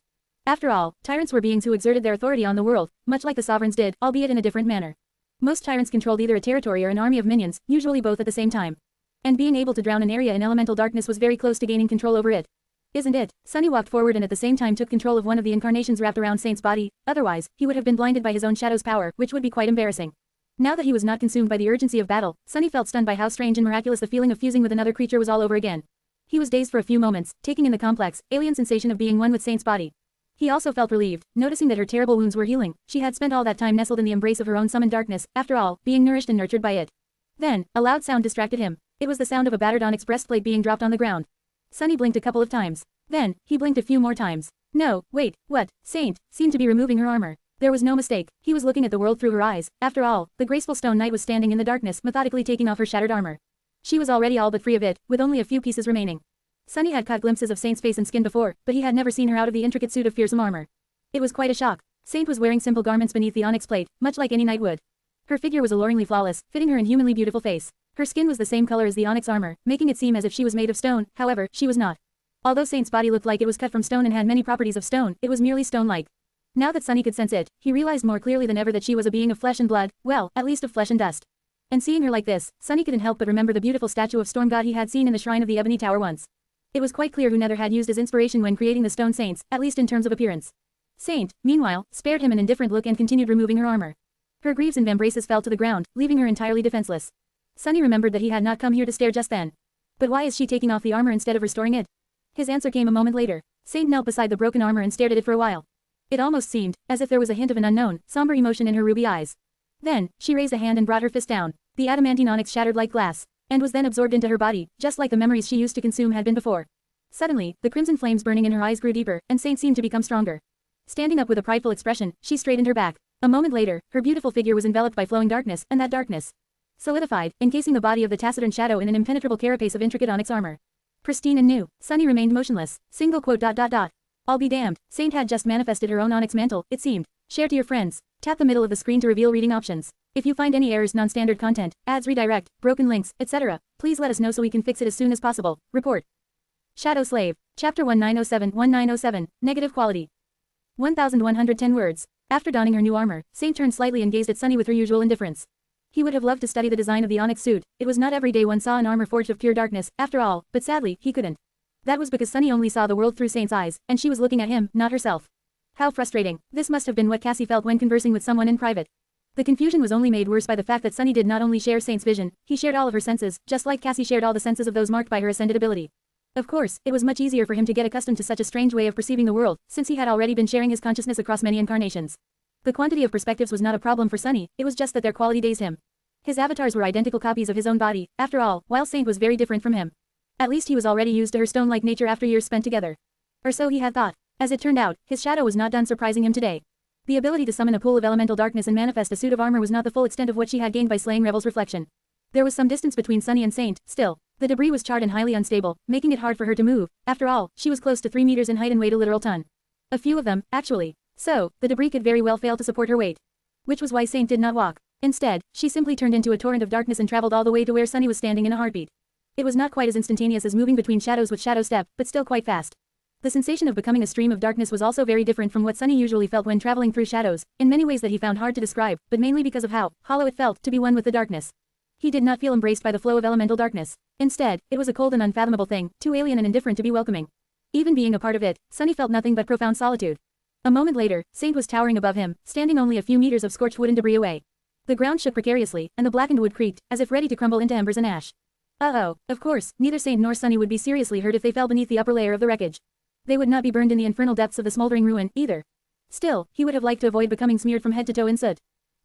After all, tyrants were beings who exerted their authority on the world, much like the sovereigns did, albeit in a different manner. Most tyrants controlled either a territory or an army of minions, usually both at the same time. And being able to drown an area in elemental darkness was very close to gaining control over it. Isn't it? Sunny walked forward and at the same time took control of one of the incarnations wrapped around Saint's body, otherwise, he would have been blinded by his own shadow's power, which would be quite embarrassing. Now that he was not consumed by the urgency of battle, Sunny felt stunned by how strange and miraculous the feeling of fusing with another creature was all over again. He was dazed for a few moments, taking in the complex, alien sensation of being one with Saint's body. He also felt relieved, noticing that her terrible wounds were healing. She had spent all that time nestled in the embrace of her own summoned darkness, after all, being nourished and nurtured by it. Then, a loud sound distracted him. It was the sound of a battered onyx breastplate being dropped on the ground. Sunny blinked a couple of times. Then, he blinked a few more times. No, wait, what? Saint seemed to be removing her armor. There was no mistake, he was looking at the world through her eyes. After all, the graceful stone knight was standing in the darkness, methodically taking off her shattered armor. She was already all but free of it, with only a few pieces remaining. Sunny had caught glimpses of Saint's face and skin before, but he had never seen her out of the intricate suit of fearsome armor. It was quite a shock. Saint was wearing simple garments beneath the onyx plate, much like any knight would. Her figure was alluringly flawless, fitting her inhumanly beautiful face. Her skin was the same color as the onyx armor, making it seem as if she was made of stone. However, she was not. Although Saint's body looked like it was cut from stone and had many properties of stone, it was merely stone-like. Now that Sunny could sense it, he realized more clearly than ever that she was a being of flesh and blood, well, at least of flesh and dust. And seeing her like this, Sunny couldn't help but remember the beautiful statue of Storm God he had seen in the shrine of the Ebony Tower once. It was quite clear who Nether had used as inspiration when creating the stone saints, at least in terms of appearance. Saint, meanwhile, spared him an indifferent look and continued removing her armor. Her greaves and vambraces fell to the ground, leaving her entirely defenseless. Sunny remembered that he had not come here to stare just then. But why is she taking off the armor instead of restoring it? His answer came a moment later. Saint knelt beside the broken armor and stared at it for a while. It almost seemed as if there was a hint of an unknown, somber emotion in her ruby eyes. Then, she raised a hand and brought her fist down. The adamantine onyx shattered like glass, and was then absorbed into her body, just like the memories she used to consume had been before. Suddenly, the crimson flames burning in her eyes grew deeper, and Saint seemed to become stronger. Standing up with a prideful expression, she straightened her back. A moment later, her beautiful figure was enveloped by flowing darkness, and that darkness solidified, encasing the body of the taciturn shadow in an impenetrable carapace of intricate onyx armor. Pristine and new, Sunny remained motionless. I'll be damned, Saint had just manifested her own onyx mantle, it seemed. Share to your friends. Tap the middle of the screen to reveal reading options. If you find any errors, non-standard content, ads, redirect, broken links, etc., please let us know so we can fix it as soon as possible. Report. Shadow Slave. Chapter 1907 Negative Quality. 1110 words. After donning her new armor, Saint turned slightly and gazed at Sunny with her usual indifference. He would have loved to study the design of the onyx suit. It was not every day one saw an armor forged of pure darkness, after all, but sadly, he couldn't. That was because Sunny only saw the world through Saint's eyes, and she was looking at him, not herself. How frustrating. This must have been what Cassie felt when conversing with someone in private. The confusion was only made worse by the fact that Sunny did not only share Saint's vision, he shared all of her senses, just like Cassie shared all the senses of those marked by her ascended ability. Of course, it was much easier for him to get accustomed to such a strange way of perceiving the world, since he had already been sharing his consciousness across many incarnations. The quantity of perspectives was not a problem for Sunny, it was just that their quality dazed him. His avatars were identical copies of his own body, after all, while Saint was very different from him. At least he was already used to her stone-like nature after years spent together. Or so he had thought. As it turned out, his shadow was not done surprising him today. The ability to summon a pool of elemental darkness and manifest a suit of armor was not the full extent of what she had gained by slaying Revel's reflection. There was some distance between Sunny and Saint, still. The debris was charred and highly unstable, making it hard for her to move. After all, she was close to 3 meters in height and weighed a literal ton. A few of them, actually. So, the debris could very well fail to support her weight. Which was why Saint did not walk. Instead, she simply turned into a torrent of darkness and traveled all the way to where Sunny was standing in a heartbeat. It was not quite as instantaneous as moving between shadows with Shadow Step, but still quite fast. The sensation of becoming a stream of darkness was also very different from what Sunny usually felt when traveling through shadows, in many ways that he found hard to describe, but mainly because of how hollow it felt to be one with the darkness. He did not feel embraced by the flow of elemental darkness. Instead, it was a cold and unfathomable thing, too alien and indifferent to be welcoming. Even being a part of it, Sunny felt nothing but profound solitude. A moment later, Saint was towering above him, standing only a few meters of scorched wood and debris away. The ground shook precariously, and the blackened wood creaked, as if ready to crumble into embers and ash. Of course, neither Saint nor Sunny would be seriously hurt if they fell beneath the upper layer of the wreckage. They would not be burned in the infernal depths of the smoldering ruin, either. Still, he would have liked to avoid becoming smeared from head to toe in soot.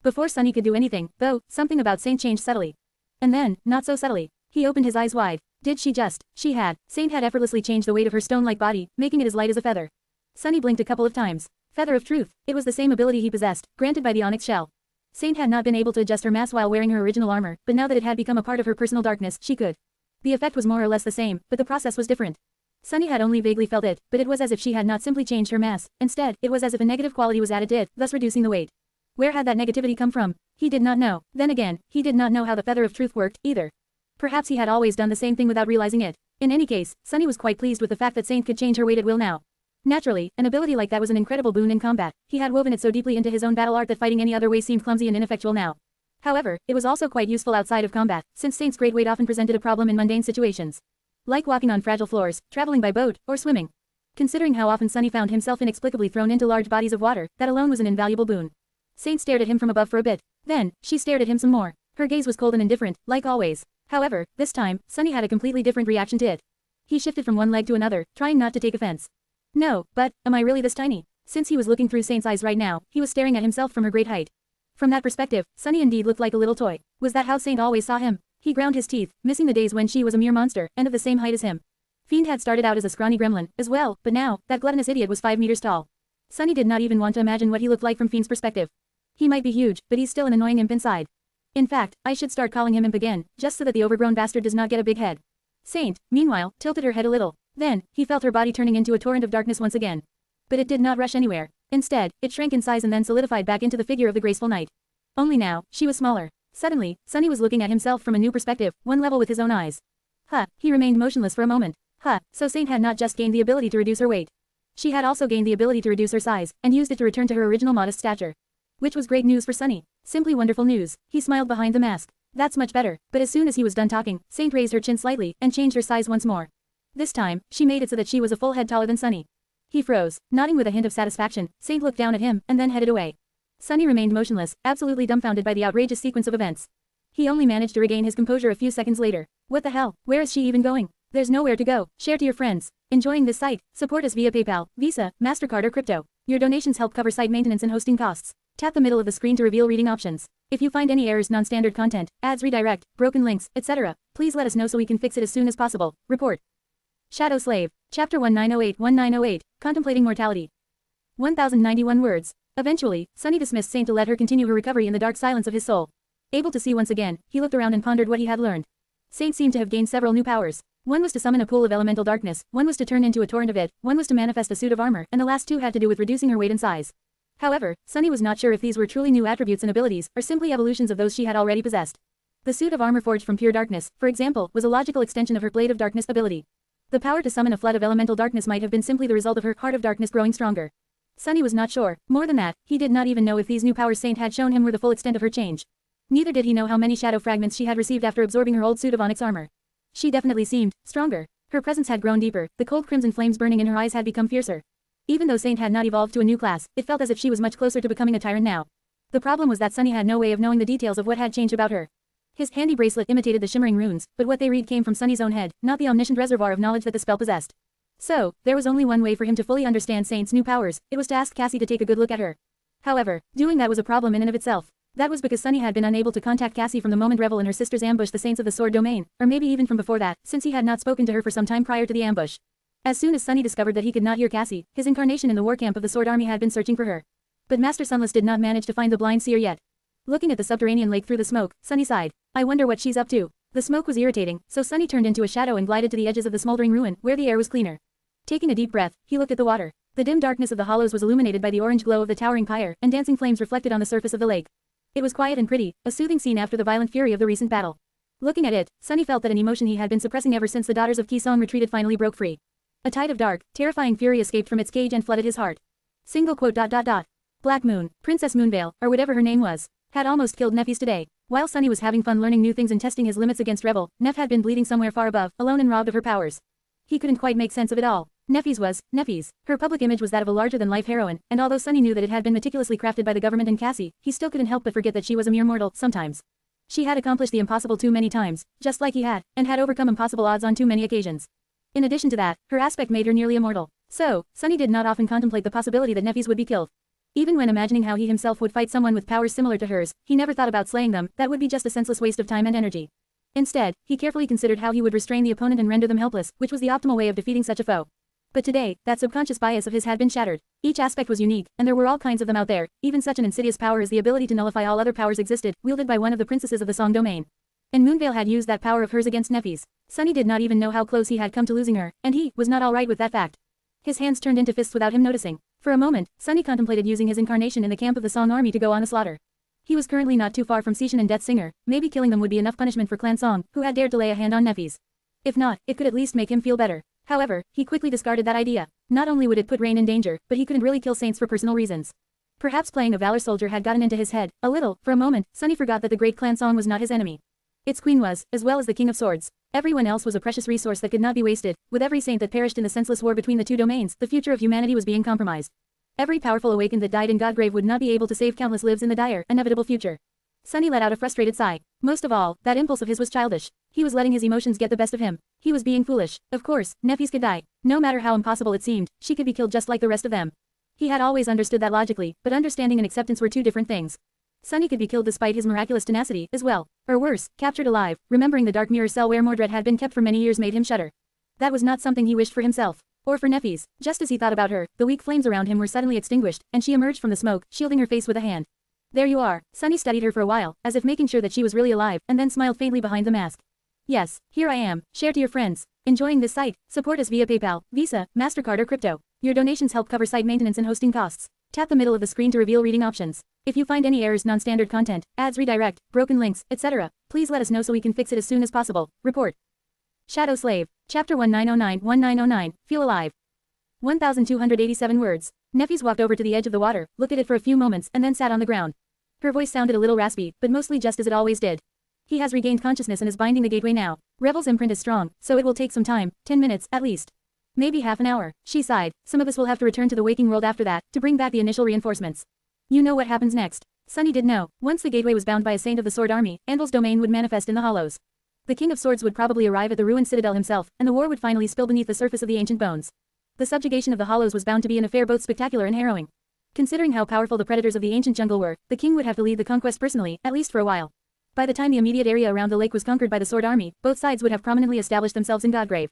Before Sunny could do anything, though, something about Saint changed subtly. And then, not so subtly, he opened his eyes wide. Did she just? She had. Saint had effortlessly changed the weight of her stone-like body, making it as light as a feather. Sunny blinked a couple of times. Feather of Truth. It was the same ability he possessed, granted by the onyx shell. Saint had not been able to adjust her mass while wearing her original armor, but now that it had become a part of her personal darkness, she could. The effect was more or less the same, but the process was different. Sunny had only vaguely felt it, but it was as if she had not simply changed her mass. Instead, it was as if a negative quality was added to it, thus reducing the weight. Where had that negativity come from? He did not know. Then again, he did not know how the Feather of Truth worked, either. Perhaps he had always done the same thing without realizing it. In any case, Sunny was quite pleased with the fact that Saint could change her weight at will now. Naturally, an ability like that was an incredible boon in combat. He had woven it so deeply into his own battle art that fighting any other way seemed clumsy and ineffectual now. However, it was also quite useful outside of combat, since Saint's great weight often presented a problem in mundane situations. Like walking on fragile floors, traveling by boat, or swimming. Considering how often Sunny found himself inexplicably thrown into large bodies of water, that alone was an invaluable boon. Saint stared at him from above for a bit. Then, she stared at him some more. Her gaze was cold and indifferent, like always. However, this time, Sunny had a completely different reaction to it. He shifted from one leg to another, trying not to take offense. No, but, am I really this tiny? Since he was looking through Saint's eyes right now, he was staring at himself from her great height. From that perspective, Sunny indeed looked like a little toy. Was that how Saint always saw him? He ground his teeth, missing the days when she was a mere monster, and of the same height as him. Fiend had started out as a scrawny gremlin, as well, but now, that gluttonous idiot was 5 meters tall. Sunny did not even want to imagine what he looked like from Fiend's perspective. He might be huge, but he's still an annoying imp inside. In fact, I should start calling him imp again, just so that the overgrown bastard does not get a big head. Saint, meanwhile, tilted her head a little. Then, he felt her body turning into a torrent of darkness once again. But it did not rush anywhere. Instead, it shrank in size and then solidified back into the figure of the graceful knight. Only now, she was smaller. Suddenly, Sunny was looking at himself from a new perspective, one level with his own eyes. He remained motionless for a moment. So Saint had not just gained the ability to reduce her weight. She had also gained the ability to reduce her size, and used it to return to her original modest stature. Which was great news for Sunny. Simply wonderful news. He smiled behind the mask. That's much better. But as soon as he was done talking, Saint raised her chin slightly, and changed her size once more. This time, she made it so that she was a full head taller than Sunny. He froze, nodding with a hint of satisfaction. Saint looked down at him, and then headed away. Sunny remained motionless, absolutely dumbfounded by the outrageous sequence of events. He only managed to regain his composure a few seconds later. What the hell? Where is she even going? There's nowhere to go. Share to your friends. Enjoying this site? Support us via PayPal, Visa, MasterCard or crypto. Your donations help cover site maintenance and hosting costs. Tap the middle of the screen to reveal reading options. If you find any errors, non-standard content, ads redirect, broken links, etc., please let us know so we can fix it as soon as possible. Report. Shadow Slave. Chapter 1908 Contemplating Mortality. 1091 words. Eventually, Sunny dismissed Saint to let her continue her recovery in the dark silence of his soul. Able to see once again, he looked around and pondered what he had learned. Saint seemed to have gained several new powers. One was to summon a pool of elemental darkness, one was to turn into a torrent of it, one was to manifest a suit of armor, and the last two had to do with reducing her weight and size. However, Sunny was not sure if these were truly new attributes and abilities, or simply evolutions of those she had already possessed. The suit of armor forged from pure darkness, for example, was a logical extension of her Blade of Darkness ability. The power to summon a flood of elemental darkness might have been simply the result of her Heart of Darkness growing stronger. Sunny was not sure. More than that, he did not even know if these new powers Saint had shown him were the full extent of her change. Neither did he know how many shadow fragments she had received after absorbing her old suit of onyx armor. She definitely seemed stronger. Her presence had grown deeper, the cold crimson flames burning in her eyes had become fiercer. Even though Saint had not evolved to a new class, it felt as if she was much closer to becoming a tyrant now. The problem was that Sunny had no way of knowing the details of what had changed about her. His handy bracelet imitated the shimmering runes, but what they read came from Sunny's own head, not the omniscient reservoir of knowledge that the spell possessed. So, there was only one way for him to fully understand Saint's new powers, it was to ask Cassie to take a good look at her. However, doing that was a problem in and of itself. That was because Sunny had been unable to contact Cassie from the moment Revel and her sisters ambushed the Saints of the Sword Domain, or maybe even from before that, since he had not spoken to her for some time prior to the ambush. As soon as Sunny discovered that he could not hear Cassie, his incarnation in the war camp of the Sword Army had been searching for her. But Master Sunless did not manage to find the blind seer yet. Looking at the subterranean lake through the smoke, Sunny sighed. I wonder what she's up to. The smoke was irritating, so Sunny turned into a shadow and glided to the edges of the smoldering ruin, where the air was cleaner. Taking a deep breath, he looked at the water. The dim darkness of the hollows was illuminated by the orange glow of the towering pyre, and dancing flames reflected on the surface of the lake. It was quiet and pretty, a soothing scene after the violent fury of the recent battle. Looking at it, Sunny felt that an emotion he had been suppressing ever since the daughters of Kisong retreated finally broke free. A tide of dark, terrifying fury escaped from its cage and flooded his heart. Black Moon, Princess Moonveil, or whatever her name was, had almost killed Neffys today. While Sunny was having fun learning new things and testing his limits against Revel, Neff had been bleeding somewhere far above, alone and robbed of her powers. He couldn't quite make sense of it all. Neffys. Her public image was that of a larger-than-life heroine, and although Sunny knew that it had been meticulously crafted by the government and Cassie, he still couldn't help but forget that she was a mere mortal, sometimes. She had accomplished the impossible too many times, just like he had, and had overcome impossible odds on too many occasions. In addition to that, her aspect made her nearly immortal. So, Sunny did not often contemplate the possibility that Neffys would be killed. Even when imagining how he himself would fight someone with powers similar to hers, he never thought about slaying them, that would be just a senseless waste of time and energy. Instead, he carefully considered how he would restrain the opponent and render them helpless, which was the optimal way of defeating such a foe. But today, that subconscious bias of his had been shattered. Each aspect was unique, and there were all kinds of them out there. Even such an insidious power as the ability to nullify all other powers existed, wielded by one of the princesses of the Song Domain. And Moonveil had used that power of hers against Neffys. Sunny did not even know how close he had come to losing her, and he was not alright with that fact. His hands turned into fists without him noticing. For a moment, Sunny contemplated using his incarnation in the camp of the Song army to go on a slaughter. He was currently not too far from Seishan and Death Singer, maybe killing them would be enough punishment for Clan Song, who had dared to lay a hand on Neffys. If not, it could at least make him feel better. However, he quickly discarded that idea. Not only would it put Rain in danger, but he couldn't really kill saints for personal reasons. Perhaps playing a valor soldier had gotten into his head, a little. For a moment, Sunny forgot that the great clan song was not his enemy. Its queen was, as well as the king of swords. Everyone else was a precious resource that could not be wasted. With every saint that perished in the senseless war between the two domains, the future of humanity was being compromised. Every powerful awakened that died in Godgrave would not be able to save countless lives in the dire, inevitable future. Sunny let out a frustrated sigh. Most of all, that impulse of his was childish. He was letting his emotions get the best of him. He was being foolish. Of course, Neffys could die. No matter how impossible it seemed, she could be killed just like the rest of them. He had always understood that logically, but understanding and acceptance were two different things. Sunny could be killed despite his miraculous tenacity, as well. Or worse, captured alive. Remembering the dark mirror cell where Mordred had been kept for many years made him shudder. That was not something he wished for himself. Or for Neffys. Just as he thought about her, the weak flames around him were suddenly extinguished, and she emerged from the smoke, shielding her face with a hand. There you are. Sunny studied her for a while, as if making sure that she was really alive, and then smiled faintly behind the mask. Yes, here I am. Share to your friends. Enjoying this site? Support us via PayPal, Visa, MasterCard or crypto. Your donations help cover site maintenance and hosting costs. Tap the middle of the screen to reveal reading options. If you find any errors, non-standard content, ads redirect, broken links, etc., please let us know so we can fix it as soon as possible. Report. Shadow Slave. Chapter 1909-1909, Feel Alive. 1,287 words. Neffys walked over to the edge of the water, looked at it for a few moments and then sat on the ground. Her voice sounded a little raspy, but mostly just as it always did. He has regained consciousness and is binding the gateway now. Revel's imprint is strong, so it will take some time, 10 minutes, at least. Maybe half an hour. She sighed. Some of us will have to return to the waking world after that, to bring back the initial reinforcements. You know what happens next. Sunny did know. Once the gateway was bound by a saint of the Sword Army, Anvil's domain would manifest in the hollows. The King of Swords would probably arrive at the ruined citadel himself, and the war would finally spill beneath the surface of the ancient bones. The subjugation of the hollows was bound to be an affair both spectacular and harrowing. Considering how powerful the predators of the ancient jungle were, the king would have to lead the conquest personally, at least for a while. By the time the immediate area around the lake was conquered by the Sword Army, both sides would have prominently established themselves in Godgrave.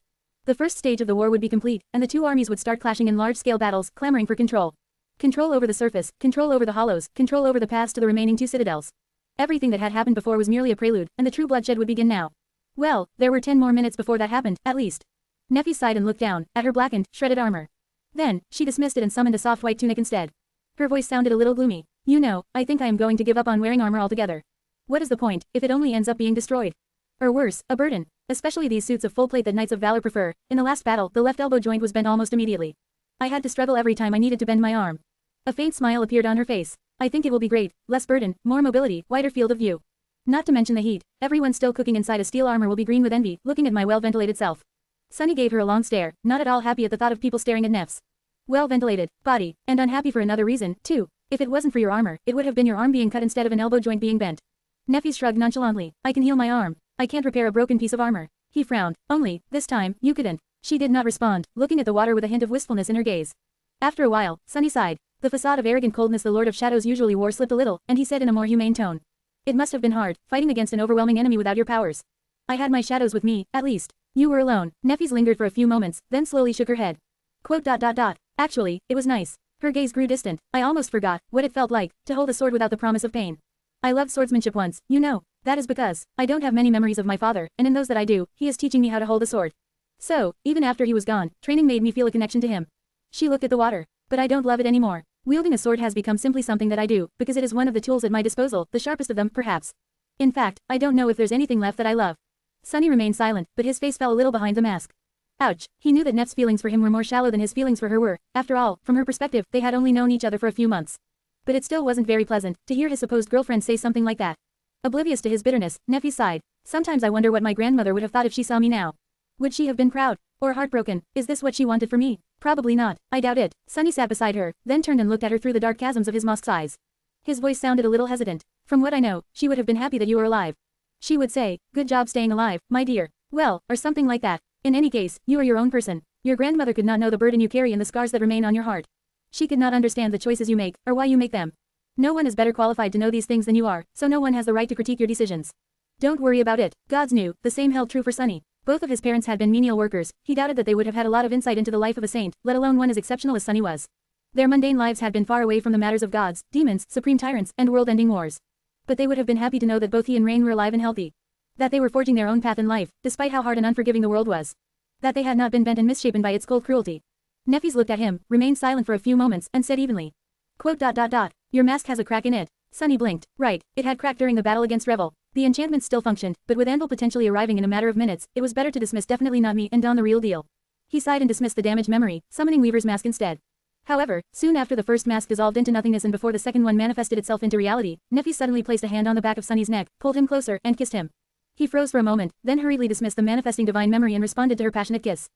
The first stage of the war would be complete, and the two armies would start clashing in large-scale battles, clamoring for control. Control over the surface, control over the hollows, control over the paths to the remaining two citadels. Everything that had happened before was merely a prelude, and the true bloodshed would begin now. Well, there were 10 more minutes before that happened, at least. Neffy sighed and looked down, at her blackened, shredded armor. Then, she dismissed it and summoned a soft white tunic instead. Her voice sounded a little gloomy. You know, I think I am going to give up on wearing armor altogether. What is the point, if it only ends up being destroyed? Or worse, a burden. Especially these suits of full plate that Knights of Valor prefer. In the last battle, the left elbow joint was bent almost immediately. I had to struggle every time I needed to bend my arm. A faint smile appeared on her face. I think it will be great, less burden, more mobility, wider field of view. Not to mention the heat. Everyone still cooking inside a steel armor will be green with envy, looking at my well-ventilated self. Sunny gave her a long stare, not at all happy at the thought of people staring at Neff's well-ventilated body, and unhappy for another reason, too. If it wasn't for your armor, it would have been your arm being cut instead of an elbow joint being bent. Neffy shrugged nonchalantly. I can heal my arm. I can't repair a broken piece of armor. He frowned. Only, this time, you couldn't. She did not respond, looking at the water with a hint of wistfulness in her gaze. After a while, Sunny sighed. The facade of arrogant coldness the Lord of Shadows usually wore slipped a little, and he said in a more humane tone. It must have been hard, fighting against an overwhelming enemy without your powers. I had my shadows with me, at least. You were alone. Neffys lingered for a few moments, then slowly shook her head. Quote. Actually, it was nice. Her gaze grew distant. I almost forgot what it felt like to hold a sword without the promise of pain. I loved swordsmanship once, you know. That is because I don't have many memories of my father, and in those that I do, he is teaching me how to hold a sword. So, even after he was gone, training made me feel a connection to him. She looked at the water. But I don't love it anymore. Wielding a sword has become simply something that I do, because it is one of the tools at my disposal, the sharpest of them, perhaps. In fact, I don't know if there's anything left that I love. Sunny remained silent, but his face fell a little behind the mask. Ouch. He knew that Neff's feelings for him were more shallow than his feelings for her were. After all, from her perspective, they had only known each other for a few months. But it still wasn't very pleasant to hear his supposed girlfriend say something like that. Oblivious to his bitterness, Neffy sighed. Sometimes I wonder what my grandmother would have thought if she saw me now. Would she have been proud? Or heartbroken? Is this what she wanted for me? Probably not. I doubt it. Sunny sat beside her, then turned and looked at her through the dark chasms of his mosque's eyes. His voice sounded a little hesitant. From what I know, she would have been happy that you were alive. She would say, good job staying alive, my dear. Well, or something like that. In any case, you are your own person. Your grandmother could not know the burden you carry and the scars that remain on your heart. She could not understand the choices you make, or why you make them. No one is better qualified to know these things than you are, so no one has the right to critique your decisions. Don't worry about it. Gods knew, the same held true for Sunny. Both of his parents had been menial workers. He doubted that they would have had a lot of insight into the life of a saint, let alone one as exceptional as Sunny was. Their mundane lives had been far away from the matters of gods, demons, supreme tyrants, and world-ending wars. But they would have been happy to know that both he and Rain were alive and healthy. That they were forging their own path in life, despite how hard and unforgiving the world was. That they had not been bent and misshapen by its cold cruelty. Neffys looked at him, remained silent for a few moments, and said evenly. Quote. Your mask has a crack in it. Sunny blinked. Right, it had cracked during the battle against Revel. The enchantment still functioned, but with Anvil potentially arriving in a matter of minutes, it was better to dismiss definitely not me and don the real deal. He sighed and dismissed the damaged memory, summoning Weaver's mask instead. However, soon after the first mask dissolved into nothingness and before the second one manifested itself into reality, Nephi suddenly placed a hand on the back of Sunny's neck, pulled him closer, and kissed him. He froze for a moment, then hurriedly dismissed the manifesting divine memory and responded to her passionate kiss.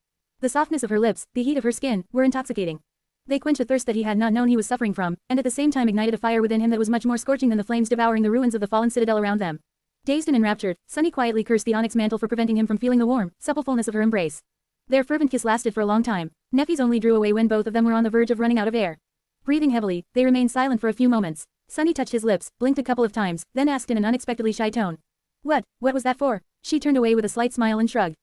The softness of her lips, the heat of her skin, were intoxicating. They quenched a thirst that he had not known he was suffering from, and at the same time ignited a fire within him that was much more scorching than the flames devouring the ruins of the fallen citadel around them. Dazed and enraptured, Sunny quietly cursed the onyx mantle for preventing him from feeling the warm, supple fullness of her embrace. Their fervent kiss lasted for a long time. Nephi's only drew away when both of them were on the verge of running out of air. Breathing heavily, they remained silent for a few moments. Sunny touched his lips, blinked a couple of times, then asked in an unexpectedly shy tone. What was that for? She turned away with a slight smile and shrugged.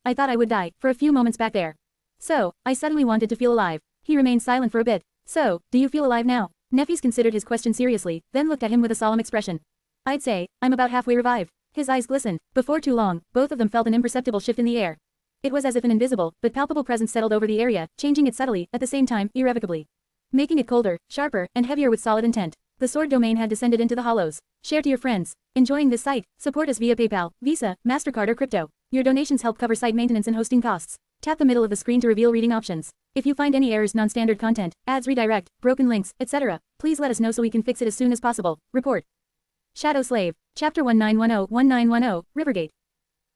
I thought I would die, for a few moments back there. So, I suddenly wanted to feel alive. He remained silent for a bit. So, do you feel alive now? Nephi considered his question seriously, then looked at him with a solemn expression. I'd say, I'm about halfway revived. His eyes glistened. Before too long, both of them felt an imperceptible shift in the air. It was as if an invisible, but palpable presence settled over the area, changing it subtly, at the same time, irrevocably. Making it colder, sharper, and heavier with solid intent. The sword domain had descended into the hollows. Share to your friends. Enjoying this site? Support us via PayPal, Visa, MasterCard or crypto. Your donations help cover site maintenance and hosting costs. Tap the middle of the screen to reveal reading options. If you find any errors, non-standard content, ads redirect, broken links, etc., please let us know so we can fix it as soon as possible. Report. Shadow Slave. Chapter 1910-1910, Rivergate.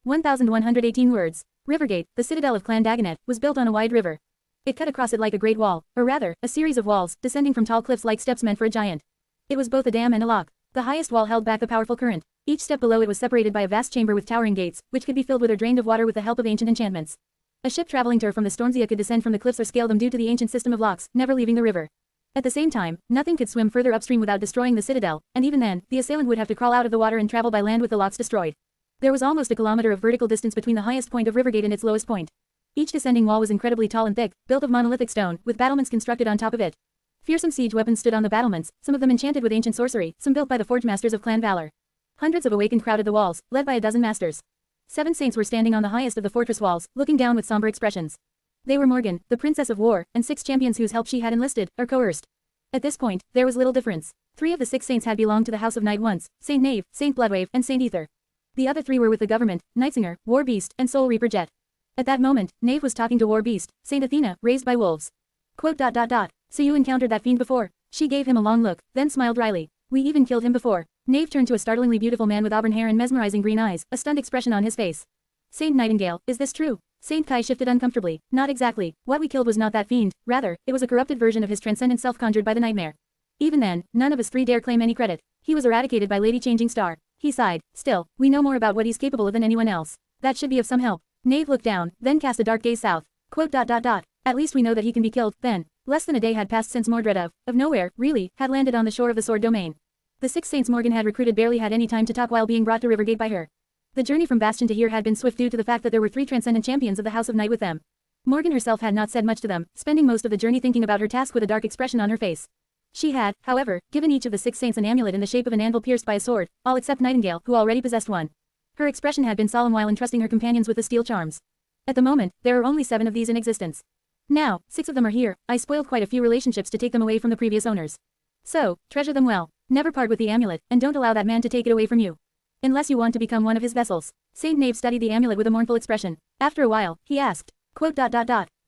1118 words. Rivergate, the citadel of Clan Dagonet, was built on a wide river. It cut across it like a great wall, or rather, a series of walls, descending from tall cliffs like steps meant for a giant. It was both a dam and a lock. The highest wall held back the powerful current. Each step below it was separated by a vast chamber with towering gates, which could be filled with or drained of water with the help of ancient enchantments. A ship traveling to or from the Stormzia could descend from the cliffs or scale them due to the ancient system of locks, never leaving the river. At the same time, nothing could swim further upstream without destroying the citadel, and even then, the assailant would have to crawl out of the water and travel by land with the locks destroyed. There was almost a kilometer of vertical distance between the highest point of Rivergate and its lowest point. Each descending wall was incredibly tall and thick, built of monolithic stone, with battlements constructed on top of it. Fearsome siege weapons stood on the battlements, some of them enchanted with ancient sorcery, some built by the forge masters of Clan Valor. Hundreds of awakened crowded the walls, led by a dozen masters. 7 saints were standing on the highest of the fortress walls, looking down with somber expressions. They were Morgan, the Princess of War, and 6 champions whose help she had enlisted, or coerced. At this point, there was little difference. 3 of the 6 saints had belonged to the House of Night once, Saint Knave, Saint Bloodwave, and Saint Ether. The other 3 were with the government, Nightsinger, War Beast, and Soul Reaper Jet. At that moment, Knave was talking to War Beast, Saint Athena, raised by wolves. Quote. So you encountered that fiend before? She gave him a long look, then smiled wryly. We even killed him before. Knave turned to a startlingly beautiful man with auburn hair and mesmerizing green eyes, a stunned expression on his face. Saint Nightingale, is this true? Saint Kai shifted uncomfortably. Not exactly. What we killed was not that fiend, rather, it was a corrupted version of his transcendent self conjured by the nightmare. Even then, none of us 3 dare claim any credit. He was eradicated by Lady Changing Star. He sighed. Still, we know more about what he's capable of than anyone else. That should be of some help. Knave looked down, then cast a dark gaze south. Quote. At least we know that he can be killed, then. Less than a day had passed since Mordred of nowhere, really, had landed on the shore of the Sword Domain. The 6 saints Morgan had recruited barely had any time to talk while being brought to Rivergate by her. The journey from Bastion to here had been swift due to the fact that there were 3 transcendent champions of the House of Night with them. Morgan herself had not said much to them, spending most of the journey thinking about her task with a dark expression on her face. She had, however, given each of the 6 saints an amulet in the shape of an anvil pierced by a sword, all except Nightingale, who already possessed one. Her expression had been solemn while entrusting her companions with the steel charms. At the moment, there are only 7 of these in existence. Now, 6 of them are here. I spoiled quite a few relationships to take them away from the previous owners. So, treasure them well. Never part with the amulet, and don't allow that man to take it away from you. Unless you want to become one of his vessels. Saint Knave studied the amulet with a mournful expression. After a while, he asked, quote.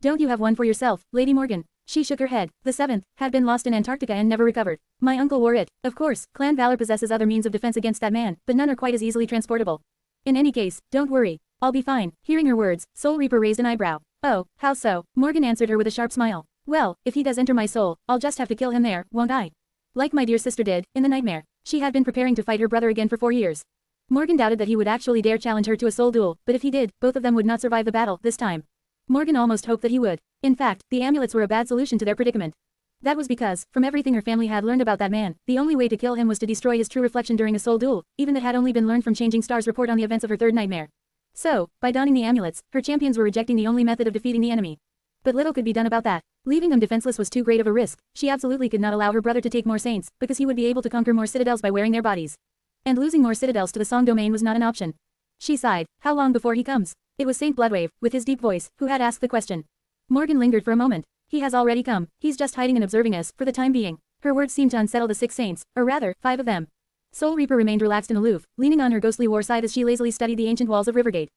Don't you have one for yourself, Lady Morgan? She shook her head. The 7th had been lost in Antarctica and never recovered. My uncle wore it. Of course, Clan Valor possesses other means of defense against that man, but none are quite as easily transportable. In any case, don't worry. I'll be fine. Hearing her words, Soul Reaper raised an eyebrow. Oh, how so? Morgan answered her with a sharp smile. Well, if he does enter my soul, I'll just have to kill him there, won't I? Like my dear sister did, in the nightmare. She had been preparing to fight her brother again for 4 years. Morgan doubted that he would actually dare challenge her to a soul duel, but if he did, both of them would not survive the battle, this time. Morgan almost hoped that he would. In fact, the amulets were a bad solution to their predicament. That was because, from everything her family had learned about that man, the only way to kill him was to destroy his true reflection during a soul duel, even that had only been learned from Changing Star's report on the events of her 3rd nightmare. So, by donning the amulets, her champions were rejecting the only method of defeating the enemy. But little could be done about that. Leaving them defenseless was too great of a risk. She absolutely could not allow her brother to take more saints, because he would be able to conquer more citadels by wearing their bodies. And losing more citadels to the Song Domain was not an option. She sighed. How long before he comes? It was Saint Bloodwave, with his deep voice, who had asked the question. Morgan lingered for a moment. He has already come. He's just hiding and observing us, for the time being. Her words seemed to unsettle the 6 saints, or rather, 5 of them. Soul Reaper remained relaxed and aloof, leaning on her ghostly war scythe as she lazily studied the ancient walls of Rivergate.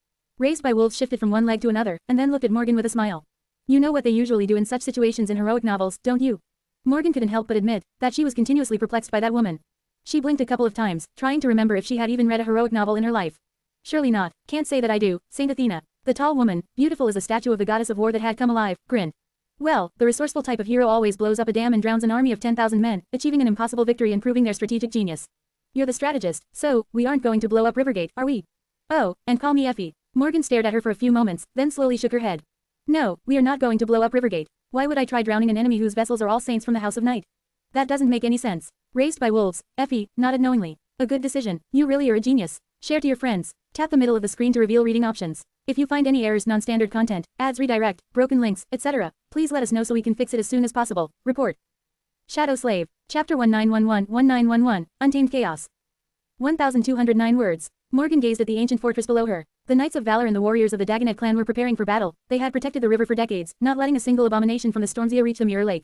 Raised by wolves shifted from one leg to another, and then looked at Morgan with a smile. You know what they usually do in such situations in heroic novels, don't you? Morgan couldn't help but admit that she was continuously perplexed by that woman. She blinked a couple of times, trying to remember if she had even read a heroic novel in her life. Surely not, can't say that I do, Saint Athena. The tall woman, beautiful as a statue of the goddess of war that had come alive, grinned. Well, the resourceful type of hero always blows up a dam and drowns an army of 10,000 men, achieving an impossible victory and proving their strategic genius. You're the strategist, so we aren't going to blow up Rivergate, are we? Oh, and call me Effie. Morgan stared at her for a few moments, then slowly shook her head. No, we are not going to blow up Rivergate. Why would I try drowning an enemy whose vessels are all saints from the House of Night? That doesn't make any sense. Raised by wolves, Effie nodded knowingly. A good decision. You really are a genius. Share to your friends. Tap the middle of the screen to reveal reading options. If you find any errors, non-standard content, ads redirect, broken links, etc., please let us know so we can fix it as soon as possible. Report. Shadow Slave. Chapter 1911-1911, Untamed Chaos. 1,209 words. Morgan gazed at the ancient fortress below her. The Knights of Valor and the warriors of the Dagonet clan were preparing for battle. They had protected the river for decades, not letting a single abomination from the Stormzea reach the Mirror Lake.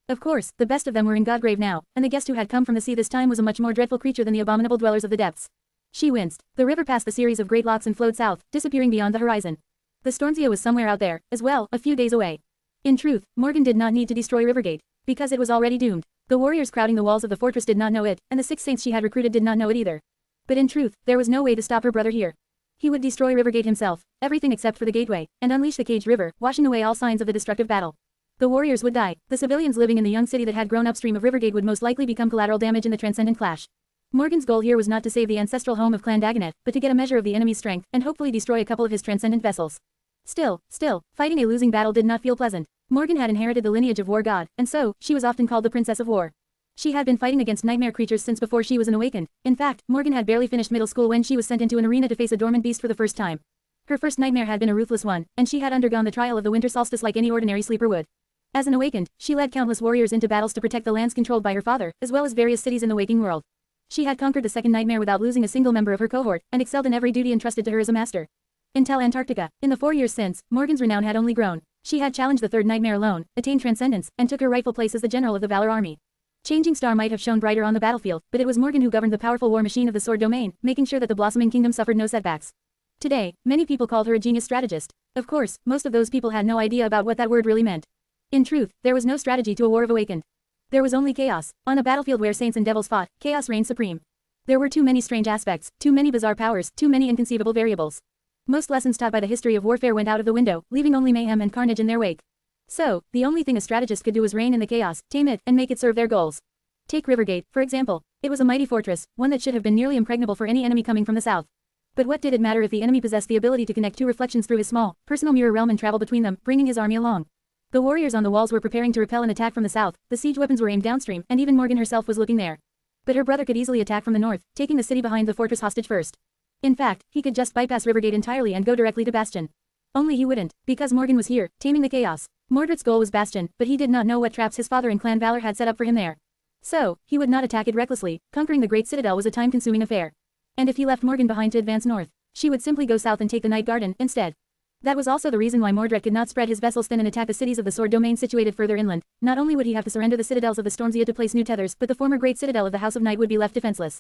Of course, the best of them were in Godgrave now, and the guest who had come from the sea this time was a much more dreadful creature than the abominable dwellers of the depths. She winced. The river passed the series of great locks and flowed south, disappearing beyond the horizon. The Stormzea was somewhere out there, as well, a few days away. In truth, Morgan did not need to destroy Rivergate, because it was already doomed. The warriors crowding the walls of the fortress did not know it, and the 6 saints she had recruited did not know it either. But in truth, there was no way to stop her brother here. He would destroy Rivergate himself, everything except for the gateway, and unleash the caged river, washing away all signs of the destructive battle. The warriors would die. The civilians living in the young city that had grown upstream of Rivergate would most likely become collateral damage in the transcendent clash. Morgan's goal here was not to save the ancestral home of Clan Dagonet, but to get a measure of the enemy's strength and hopefully destroy a couple of his transcendent vessels. Still, fighting a losing battle did not feel pleasant. Morgan had inherited the lineage of War God, and so, she was often called the Princess of War. She had been fighting against nightmare creatures since before she was an awakened. In fact, Morgan had barely finished middle school when she was sent into an arena to face a dormant beast for the first time. Her first nightmare had been a ruthless one, and she had undergone the trial of the winter solstice like any ordinary sleeper would. As an awakened, she led countless warriors into battles to protect the lands controlled by her father, as well as various cities in the waking world. She had conquered the second nightmare without losing a single member of her cohort, and excelled in every duty entrusted to her as a master. Until Antarctica, in the 4 years since, Morgan's renown had only grown. She had challenged the third nightmare alone, attained transcendence, and took her rightful place as the general of the Valor Army. Changing Star might have shone brighter on the battlefield, but it was Morgan who governed the powerful war machine of the Sword Domain, making sure that the blossoming kingdom suffered no setbacks. Today, many people called her a genius strategist. Of course, most of those people had no idea about what that word really meant. In truth, there was no strategy to a war of awakened. There was only chaos. On a battlefield where saints and devils fought, chaos reigned supreme. There were too many strange aspects, too many bizarre powers, too many inconceivable variables. Most lessons taught by the history of warfare went out of the window, leaving only mayhem and carnage in their wake. So, the only thing a strategist could do was reign in the chaos, tame it, and make it serve their goals. Take Rivergate, for example. It was a mighty fortress, one that should have been nearly impregnable for any enemy coming from the south. But what did it matter if the enemy possessed the ability to connect 2 reflections through his small, personal mirror realm and travel between them, bringing his army along? The warriors on the walls were preparing to repel an attack from the south, the siege weapons were aimed downstream, and even Morgan herself was looking there. But her brother could easily attack from the north, taking the city behind the fortress hostage first. In fact, he could just bypass Rivergate entirely and go directly to Bastion. Only he wouldn't, because Morgan was here, taming the chaos. Mordred's goal was Bastion, but he did not know what traps his father and Clan Valor had set up for him there. So, he would not attack it recklessly. Conquering the Great Citadel was a time-consuming affair. And if he left Morgan behind to advance north, she would simply go south and take the Night Garden, instead. That was also the reason why Mordred could not spread his vessels thin and attack the cities of the Sword Domain situated further inland. Not only would he have to surrender the citadels of the Stormzea to place new tethers, but the former Great Citadel of the House of Night would be left defenseless.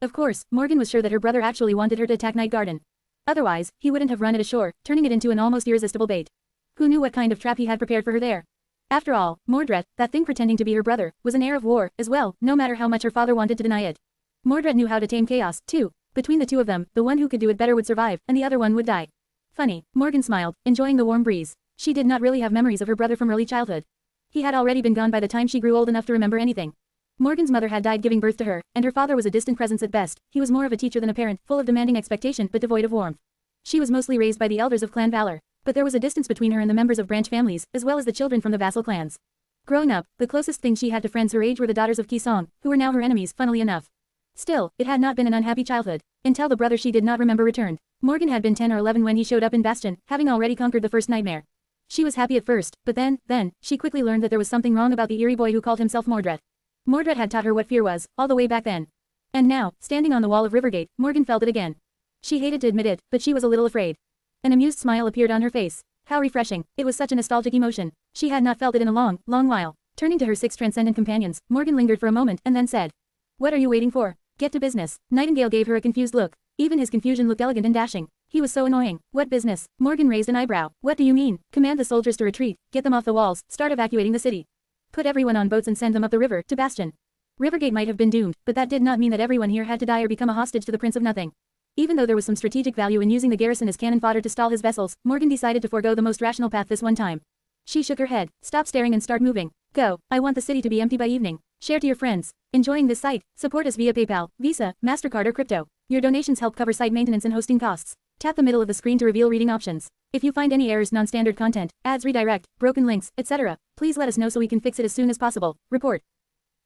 Of course, Morgan was sure that her brother actually wanted her to attack Night Garden. Otherwise, he wouldn't have run it ashore, turning it into an almost irresistible bait. Who knew what kind of trap he had prepared for her there? After all, Mordred, that thing pretending to be her brother, was an heir of war, as well, no matter how much her father wanted to deny it. Mordred knew how to tame chaos, too. Between the two of them, the one who could do it better would survive, and the other one would die. Funny, Morgan smiled, enjoying the warm breeze. She did not really have memories of her brother from early childhood. He had already been gone by the time she grew old enough to remember anything. Morgan's mother had died giving birth to her, and her father was a distant presence at best. He was more of a teacher than a parent, full of demanding expectation but devoid of warmth. She was mostly raised by the elders of Clan Valor, but there was a distance between her and the members of branch families, as well as the children from the vassal clans. Growing up, the closest thing she had to friends her age were the daughters of Kisong, who were now her enemies, funnily enough. Still, it had not been an unhappy childhood, until the brother she did not remember returned. Morgan had been 10 or 11 when he showed up in Bastion, having already conquered the first nightmare. She was happy at first, but then, she quickly learned that there was something wrong about the eerie boy who called himself Mordred. Mordred had taught her what fear was, all the way back then. And now, standing on the wall of Rivergate, Morgan felt it again. She hated to admit it, but she was a little afraid. An amused smile appeared on her face. How refreshing, it was such a nostalgic emotion. She had not felt it in a long, long while. Turning to her 6 transcendent companions, Morgan lingered for a moment and then said, "What are you waiting for? Get to business." Nightingale gave her a confused look. Even his confusion looked elegant and dashing. He was so annoying. What business? Morgan raised an eyebrow. What do you mean? Command the soldiers to retreat, get them off the walls, start evacuating the city. Put everyone on boats and send them up the river, to Bastion. Rivergate might have been doomed, but that did not mean that everyone here had to die or become a hostage to the Prince of Nothing. Even though there was some strategic value in using the garrison as cannon fodder to stall his vessels, Morgan decided to forego the most rational path this one time. She shook her head. Stop staring and start moving. Go. I want the city to be empty by evening. Share to your friends. Enjoying this site? Support us via PayPal, Visa, MasterCard or crypto. Your donations help cover site maintenance and hosting costs. Tap the middle of the screen to reveal reading options. If you find any errors, non-standard content, ads redirect, broken links, etc., please let us know so we can fix it as soon as possible. Report.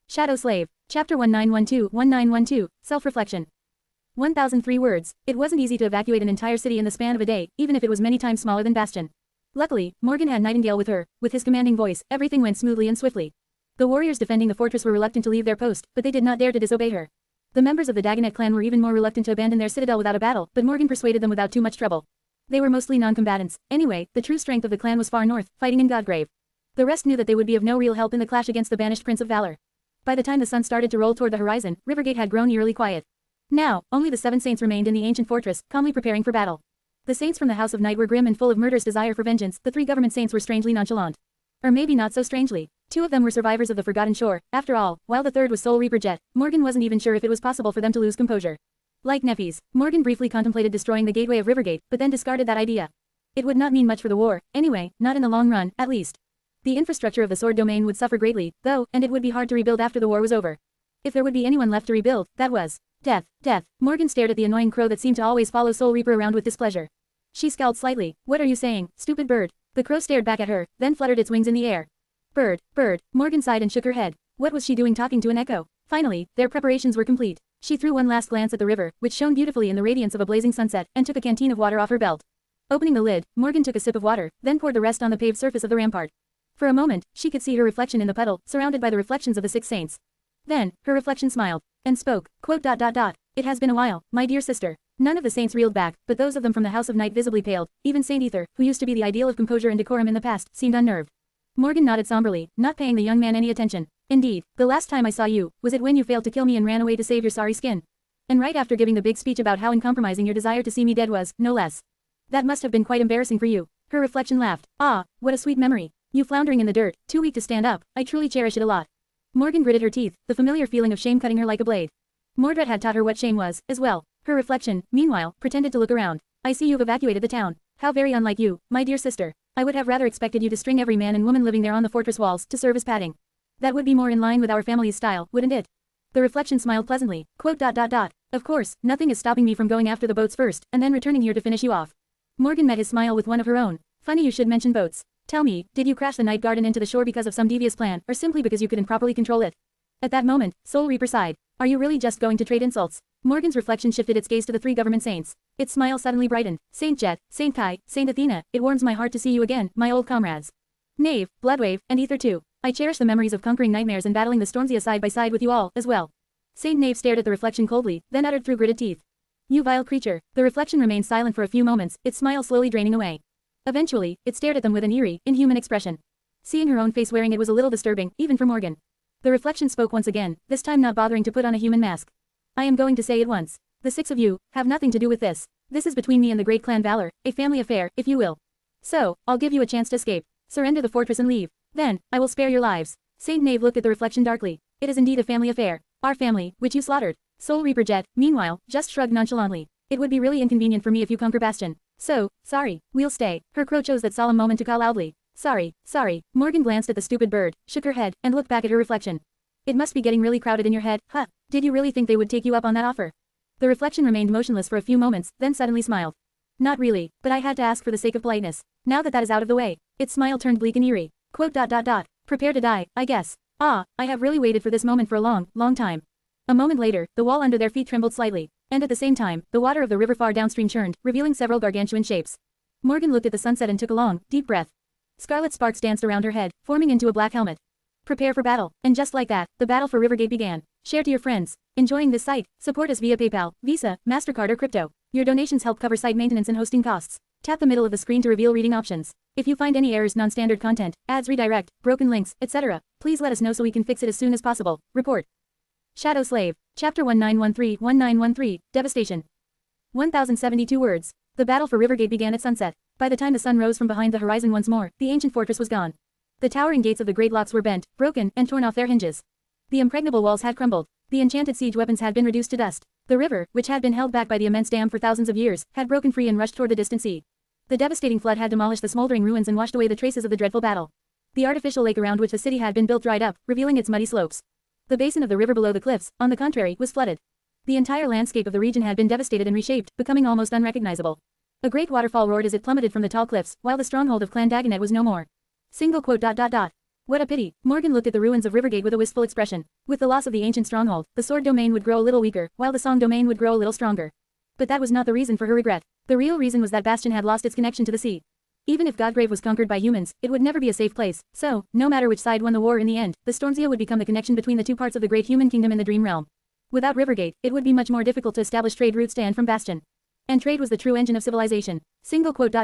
Shadow Slave. Chapter 1912 Self-Reflection. 1003 words. It wasn't easy to evacuate an entire city in the span of a day, even if it was many times smaller than Bastion. Luckily, Morgan had Nightingale with her. With his commanding voice, everything went smoothly and swiftly. The warriors defending the fortress were reluctant to leave their post, but they did not dare to disobey her. The members of the Dagonet clan were even more reluctant to abandon their citadel without a battle, but Morgan persuaded them without too much trouble. They were mostly non-combatants. Anyway, the true strength of the clan was far north, fighting in Godgrave. The rest knew that they would be of no real help in the clash against the banished Prince of Valor. By the time the sun started to roll toward the horizon, Rivergate had grown eerily quiet. Now, only the 7 saints remained in the ancient fortress, calmly preparing for battle. The saints from the House of Night were grim and full of murderous desire for vengeance. The 3 government saints were strangely nonchalant. Or maybe not so strangely. 2 of them were survivors of the Forgotten Shore, after all, while the 3rd was Soul Reaper Jet. Morgan wasn't even sure if it was possible for them to lose composure. Like Nephi's, Morgan briefly contemplated destroying the gateway of Rivergate, but then discarded that idea. It would not mean much for the war, anyway, not in the long run, at least. The infrastructure of the sword domain would suffer greatly, though, and it would be hard to rebuild after the war was over. If there would be anyone left to rebuild, that was death. Death. Morgan stared at the annoying crow that seemed to always follow Soul Reaper around with displeasure. She scowled slightly. What are you saying, stupid bird? The crow stared back at her, then fluttered its wings in the air. Bird, bird. Morgan sighed and shook her head. What was she doing talking to an echo? Finally, their preparations were complete. She threw one last glance at the river, which shone beautifully in the radiance of a blazing sunset, and took a canteen of water off her belt. Opening the lid, Morgan took a sip of water, then poured the rest on the paved surface of the rampart. For a moment, she could see her reflection in the puddle, surrounded by the reflections of the 6 saints. Then, her reflection smiled, and spoke, quote, It has been a while, my dear sister. None of the saints reeled back, but those of them from the House of Night visibly paled. Even Saint Ether, who used to be the ideal of composure and decorum in the past, seemed unnerved. Morgan nodded somberly, not paying the young man any attention. Indeed, the last time I saw you, was it when you failed to kill me and ran away to save your sorry skin? And right after giving the big speech about how uncompromising your desire to see me dead was, no less. That must have been quite embarrassing for you. Her reflection laughed. Ah, what a sweet memory. You floundering in the dirt, too weak to stand up, I truly cherish it a lot. Morgan gritted her teeth, the familiar feeling of shame cutting her like a blade. Mordred had taught her what shame was, as well. Her reflection, meanwhile, pretended to look around. I see you've evacuated the town. How very unlike you, my dear sister. I would have rather expected you to string every man and woman living there on the fortress walls to serve as padding. That would be more in line with our family's style, wouldn't it? The reflection smiled pleasantly. Quote, Of course, nothing is stopping me from going after the boats first, and then returning here to finish you off. Morgan met his smile with one of her own. Funny you should mention boats. Tell me, did you crash the night garden into the shore because of some devious plan, or simply because you couldn't properly control it? At that moment, Soul Reaper sighed. Are you really just going to trade insults? Morgan's reflection shifted its gaze to the 3 government saints. Its smile suddenly brightened. Saint Jet, Saint Kai, Saint Athena, it warms my heart to see you again, my old comrades. Knave, Bloodwave, and Ether too. I cherish the memories of conquering nightmares and battling the Stormsia side by side with you all, as well. Saint Knave stared at the reflection coldly, then uttered through gritted teeth. You vile creature. The reflection remained silent for a few moments, its smile slowly draining away. Eventually, it stared at them with an eerie, inhuman expression. Seeing her own face wearing it was a little disturbing, even for Morgan. The reflection spoke once again, this time not bothering to put on a human mask. I am going to say it once. The 6 of you have nothing to do with this. This is between me and the great clan Valor, a family affair, if you will. So, I'll give you a chance to escape. Surrender the fortress and leave. Then, I will spare your lives. Saint Knave looked at the reflection darkly. It is indeed a family affair. Our family, which you slaughtered. Soul Reaper Jet, meanwhile, just shrugged nonchalantly. It would be really inconvenient for me if you conquer Bastion. So, sorry, we'll stay. Her crow chose that solemn moment to call loudly. Sorry. Morgan glanced at the stupid bird, shook her head, and looked back at her reflection. It must be getting really crowded in your head, huh? Did you really think they would take you up on that offer? The reflection remained motionless for a few moments, then suddenly smiled. Not really, but I had to ask for the sake of politeness. Now that is out of the way. Its smile turned bleak and eerie. Quote, Prepare to die, I guess. Ah, I have really waited for this moment for a long, long time. A moment later, the wall under their feet trembled slightly, and at the same time, the water of the river far downstream churned, revealing several gargantuan shapes. Morgan looked at the sunset and took a long, deep breath. Scarlet sparks danced around her head, forming into a black helmet. Prepare for battle, and just like that, the battle for Rivergate began. Share to your friends. Enjoying this site? Support us via PayPal, Visa, MasterCard or crypto. Your donations help cover site maintenance and hosting costs. Tap the middle of the screen to reveal reading options. If you find any errors, non-standard content, ads redirect, broken links, etc., please let us know so we can fix it as soon as possible. Report. Shadow Slave. Chapter 1913 Devastation. 1072 words. The battle for Rivergate began at sunset. By the time the sun rose from behind the horizon once more, the ancient fortress was gone. The towering gates of the great locks were bent, broken, and torn off their hinges. The impregnable walls had crumbled. The enchanted siege weapons had been reduced to dust. The river, which had been held back by the immense dam for thousands of years, had broken free and rushed toward the distant sea. The devastating flood had demolished the smoldering ruins and washed away the traces of the dreadful battle. The artificial lake around which the city had been built dried up, revealing its muddy slopes. The basin of the river below the cliffs, on the contrary, was flooded. The entire landscape of the region had been devastated and reshaped, becoming almost unrecognizable. A great waterfall roared as it plummeted from the tall cliffs, while the stronghold of Clan Dagonet was no more. Single quote. What a pity. Morgan looked at the ruins of Rivergate with a wistful expression. With the loss of the ancient stronghold, the sword domain would grow a little weaker, while the song domain would grow a little stronger. But that was not the reason for her regret. The real reason was that Bastion had lost its connection to the sea. Even if Godgrave was conquered by humans, it would never be a safe place, so, no matter which side won the war in the end, the Stormzia would become the connection between the two parts of the great human kingdom in the Dream Realm. Without Rivergate, it would be much more difficult to establish trade routes to and from Bastion. And trade was the true engine of civilization. Single quote.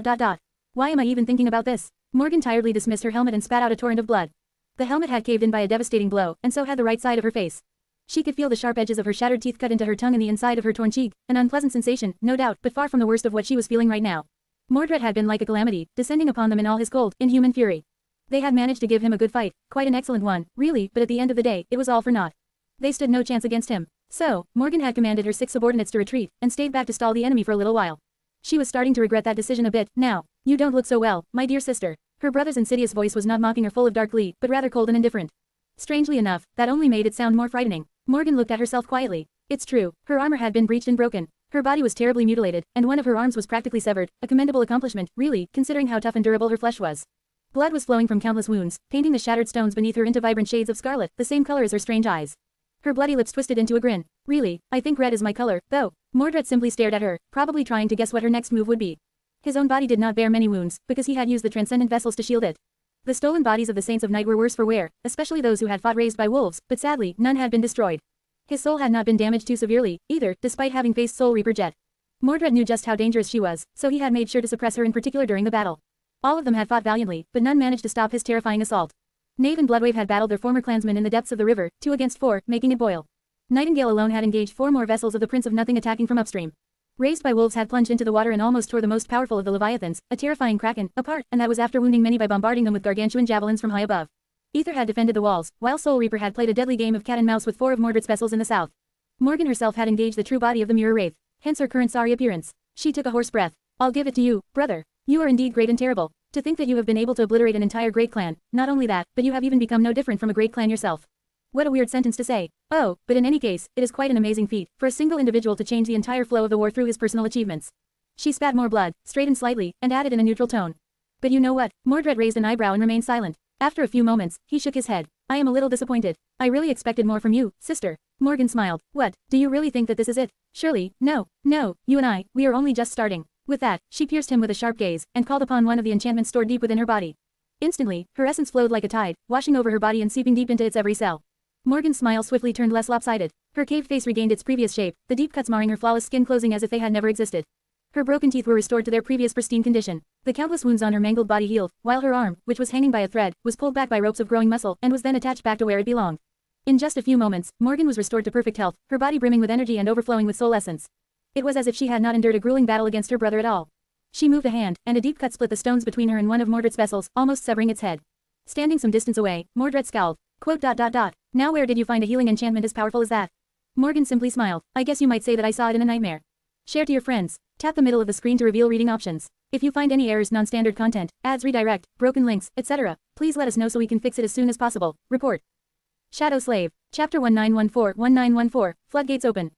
Why am I even thinking about this? Morgan tiredly dismissed her helmet and spat out a torrent of blood. The helmet had caved in by a devastating blow, and so had the right side of her face. She could feel the sharp edges of her shattered teeth cut into her tongue and the inside of her torn cheek, an unpleasant sensation, no doubt, but far from the worst of what she was feeling right now. Mordred had been like a calamity, descending upon them in all his cold, inhuman fury. They had managed to give him a good fight, quite an excellent one, really, but at the end of the day, it was all for naught. They stood no chance against him. So, Morgan had commanded her 6 subordinates to retreat, and stayed back to stall the enemy for a little while. She was starting to regret that decision a bit, now. You don't look so well, my dear sister. Her brother's insidious voice was not mocking or full of dark glee, but rather cold and indifferent. Strangely enough, that only made it sound more frightening. Morgan looked at herself quietly. It's true, her armor had been breached and broken. Her body was terribly mutilated, and one of her arms was practically severed, a commendable accomplishment, really, considering how tough and durable her flesh was. Blood was flowing from countless wounds, painting the shattered stones beneath her into vibrant shades of scarlet, the same color as her strange eyes. Her bloody lips twisted into a grin. Really, I think red is my color, though. Mordred simply stared at her, probably trying to guess what her next move would be. His own body did not bear many wounds, because he had used the transcendent vessels to shield it. The stolen bodies of the Saints of Night were worse for wear, especially those who had fought raised by wolves, but sadly, none had been destroyed. His soul had not been damaged too severely, either, despite having faced Soul Reaper Jet. Mordred knew just how dangerous she was, so he had made sure to suppress her in particular during the battle. All of them had fought valiantly, but none managed to stop his terrifying assault. Knave and Bloodwave had battled their former clansmen in the depths of the river, 2 against 4, making it boil. Nightingale alone had engaged 4 more vessels of the Prince of Nothing attacking from upstream. Raised by wolves had plunged into the water and almost tore the most powerful of the Leviathans, a terrifying kraken, apart, and that was after wounding many by bombarding them with gargantuan javelins from high above. Ether had defended the walls, while Soul Reaper had played a deadly game of cat and mouse with 4 of Mordred's vessels in the south. Morgan herself had engaged the true body of the Mirror Wraith, hence her current sorry appearance. She took a hoarse breath. I'll give it to you, brother. You are indeed great and terrible. To think that you have been able to obliterate an entire great clan, not only that, but you have even become no different from a great clan yourself. What a weird sentence to say. Oh, but in any case, it is quite an amazing feat, for a single individual to change the entire flow of the war through his personal achievements. She spat more blood, straightened slightly, and added in a neutral tone. But you know what? Mordred raised an eyebrow and remained silent. After a few moments, he shook his head. I am a little disappointed. I really expected more from you, sister. Morgan smiled. What, do you really think that this is it? Surely, no, you and I, we are only just starting. With that, she pierced him with a sharp gaze, and called upon one of the enchantments stored deep within her body. Instantly, her essence flowed like a tide, washing over her body and seeping deep into its every cell. Morgan's smile swiftly turned less lopsided. Her caved face regained its previous shape, the deep cuts marring her flawless skin closing as if they had never existed. Her broken teeth were restored to their previous pristine condition. The countless wounds on her mangled body healed, while her arm, which was hanging by a thread, was pulled back by ropes of growing muscle and was then attached back to where it belonged. In just a few moments, Morgan was restored to perfect health, her body brimming with energy and overflowing with soul essence. It was as if she had not endured a grueling battle against her brother at all. She moved a hand, and a deep cut split the stones between her and one of Mordred's vessels, almost severing its head. Standing some distance away, Mordred scowled. Quote. Now where did you find a healing enchantment as powerful as that? Morgan simply smiled. I guess you might say that I saw it in a nightmare. Share to your friends. Tap the middle of the screen to reveal reading options. If you find any errors, non-standard content, ads redirect, broken links, etc., please let us know so we can fix it as soon as possible. Report. Shadow Slave. Chapter 1914 Floodgates Open.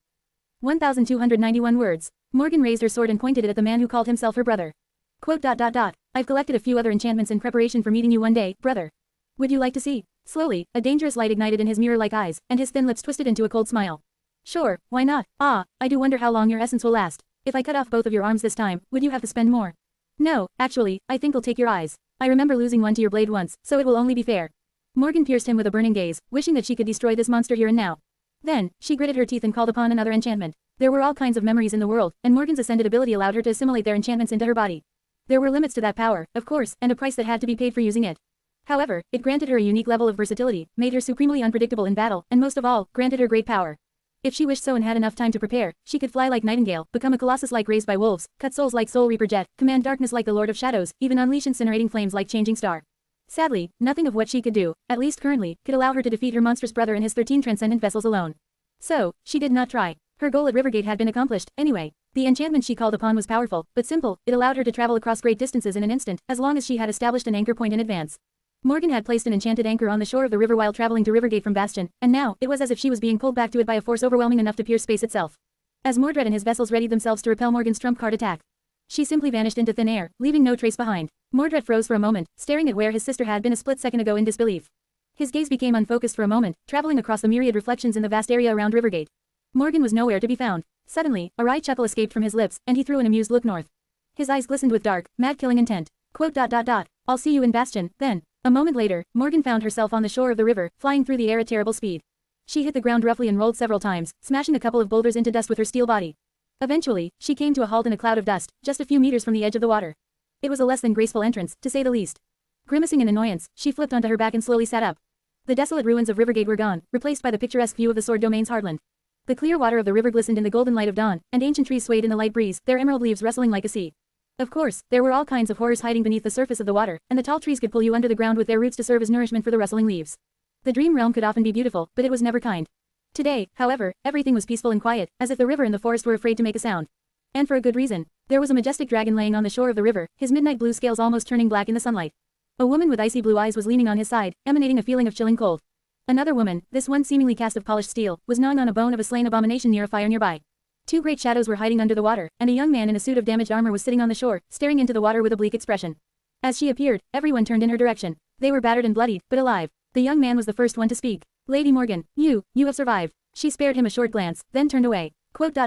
1291 words. Morgan raised her sword and pointed it at the man who called himself her brother. Quote. I've collected a few other enchantments in preparation for meeting you one day, brother. Would you like to see? Slowly, a dangerous light ignited in his mirror-like eyes, and his thin lips twisted into a cold smile. Sure, why not? Ah, I do wonder how long your essence will last. If I cut off both of your arms this time, would you have to spend more? No, actually, I think I'll take your eyes. I remember losing one to your blade once, so it will only be fair. Morgan pierced him with a burning gaze, wishing that she could destroy this monster here and now. Then, she gritted her teeth and called upon another enchantment. There were all kinds of memories in the world, and Morgan's ascended ability allowed her to assimilate their enchantments into her body. There were limits to that power, of course, and a price that had to be paid for using it. However, it granted her a unique level of versatility, made her supremely unpredictable in battle, and most of all, granted her great power. If she wished so and had enough time to prepare, she could fly like nightingale, become a colossus like raised by wolves, cut souls like soul reaper jet, command darkness like the lord of shadows, even unleash incinerating flames like changing star. Sadly, nothing of what she could do, at least currently, could allow her to defeat her monstrous brother and his 13 transcendent vessels alone. So, she did not try. Her goal at Rivergate had been accomplished, anyway. The enchantment she called upon was powerful, but simple. It allowed her to travel across great distances in an instant, as long as she had established an anchor point in advance. Morgan had placed an enchanted anchor on the shore of the river while traveling to Rivergate from Bastion, and now, it was as if she was being pulled back to it by a force overwhelming enough to pierce space itself. As Mordred and his vessels readied themselves to repel Morgan's trump card attack, she simply vanished into thin air, leaving no trace behind. Mordred froze for a moment, staring at where his sister had been a split second ago in disbelief. His gaze became unfocused for a moment, traveling across the myriad reflections in the vast area around Rivergate. Morgan was nowhere to be found. Suddenly, a wry chuckle escaped from his lips, and he threw an amused look north. His eyes glistened with dark, mad-killing intent. Quote, I'll see you in Bastion, then. A moment later, Morgan found herself on the shore of the river, flying through the air at terrible speed. She hit the ground roughly and rolled several times, smashing a couple of boulders into dust with her steel body. Eventually, she came to a halt in a cloud of dust, just a few meters from the edge of the water. It was a less than graceful entrance, to say the least. Grimacing in annoyance, she flipped onto her back and slowly sat up. The desolate ruins of Rivergate were gone, replaced by the picturesque view of the Sword Domain's heartland. The clear water of the river glistened in the golden light of dawn, and ancient trees swayed in the light breeze, their emerald leaves rustling like a sea. Of course, there were all kinds of horrors hiding beneath the surface of the water, and the tall trees could pull you under the ground with their roots to serve as nourishment for the rustling leaves. The dream realm could often be beautiful, but it was never kind. Today, however, everything was peaceful and quiet, as if the river and the forest were afraid to make a sound. And for a good reason. There was a majestic dragon laying on the shore of the river, his midnight blue scales almost turning black in the sunlight. A woman with icy blue eyes was leaning on his side, emanating a feeling of chilling cold. Another woman, this one seemingly cast of polished steel, was gnawing on a bone of a slain abomination near a fire nearby. Two great shadows were hiding under the water, and a young man in a suit of damaged armor was sitting on the shore, staring into the water with a bleak expression. As she appeared, everyone turned in her direction. They were battered and bloodied, but alive. The young man was the first one to speak. Lady Morgan, you have survived. She spared him a short glance, then turned away. Quote,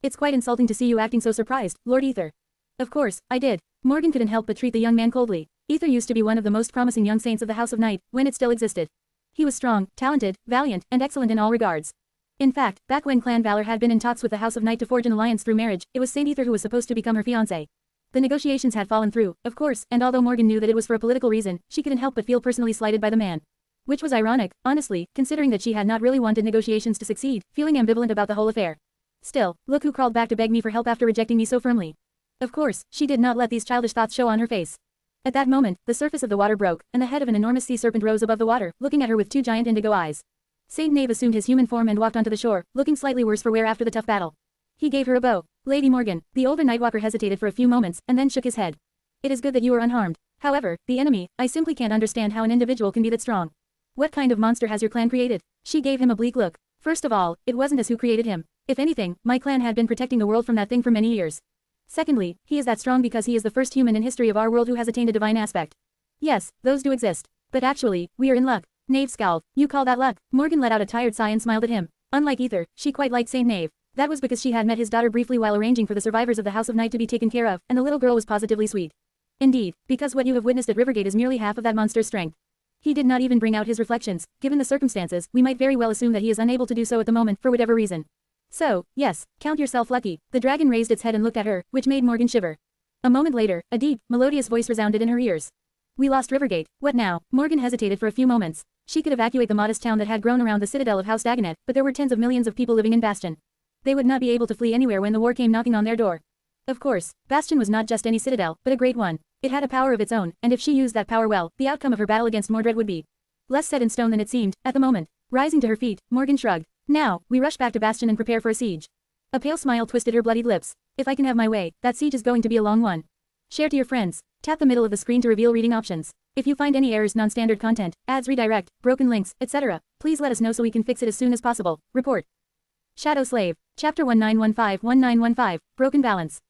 It's quite insulting to see you acting so surprised, Lord Ether. Of course, I did. Morgan couldn't help but treat the young man coldly. Ether used to be one of the most promising young saints of the House of Night, when it still existed. He was strong, talented, valiant, and excellent in all regards. In fact, back when Clan Valor had been in talks with the House of Night to forge an alliance through marriage, it was Saint Ether who was supposed to become her fiancé. The negotiations had fallen through, of course, and although Morgan knew that it was for a political reason, she couldn't help but feel personally slighted by the man. Which was ironic, honestly, considering that she had not really wanted negotiations to succeed, feeling ambivalent about the whole affair. Still, look who crawled back to beg me for help after rejecting me so firmly. Of course, she did not let these childish thoughts show on her face. At that moment, the surface of the water broke, and the head of an enormous sea serpent rose above the water, looking at her with two giant indigo eyes. Saint Knave assumed his human form and walked onto the shore, looking slightly worse for wear after the tough battle. He gave her a bow. Lady Morgan, the older Nightwalker hesitated for a few moments, and then shook his head. It is good that you are unharmed. However, the enemy, I simply can't understand how an individual can be that strong. What kind of monster has your clan created? She gave him a bleak look. First of all, it wasn't us who created him. If anything, my clan had been protecting the world from that thing for many years. Secondly, he is that strong because he is the first human in history of our world who has attained a divine aspect. Yes, those do exist. But actually, we are in luck. Knave scowled. You call that luck? Morgan let out a tired sigh and smiled at him. Unlike Ether, she quite liked Saint Knave. That was because she had met his daughter briefly while arranging for the survivors of the House of Night to be taken care of, and the little girl was positively sweet. Indeed, because what you have witnessed at Rivergate is merely half of that monster's strength. He did not even bring out his reflections. Given the circumstances, we might very well assume that he is unable to do so at the moment for whatever reason. So, yes, count yourself lucky. The dragon raised its head and looked at her, which made Morgan shiver. A moment later, a deep, melodious voice resounded in her ears. We lost Rivergate. What now? Morgan hesitated for a few moments. She could evacuate the modest town that had grown around the citadel of House Dagonet, but there were tens of millions of people living in Bastion. They would not be able to flee anywhere when the war came knocking on their door. Of course, Bastion was not just any citadel, but a great one. It had a power of its own, and if she used that power well, the outcome of her battle against Mordred would be less set in stone than it seemed, at the moment. Rising to her feet, Morgan shrugged. Now, we rush back to Bastion and prepare for a siege. A pale smile twisted her bloodied lips. If I can have my way, that siege is going to be a long one. Share to your friends. Tap the middle of the screen to reveal reading options. If you find any errors, non-standard content, ads redirect, broken links, etc., please let us know so we can fix it as soon as possible. Report. Shadow Slave. Chapter 1915-1915, Broken Balance.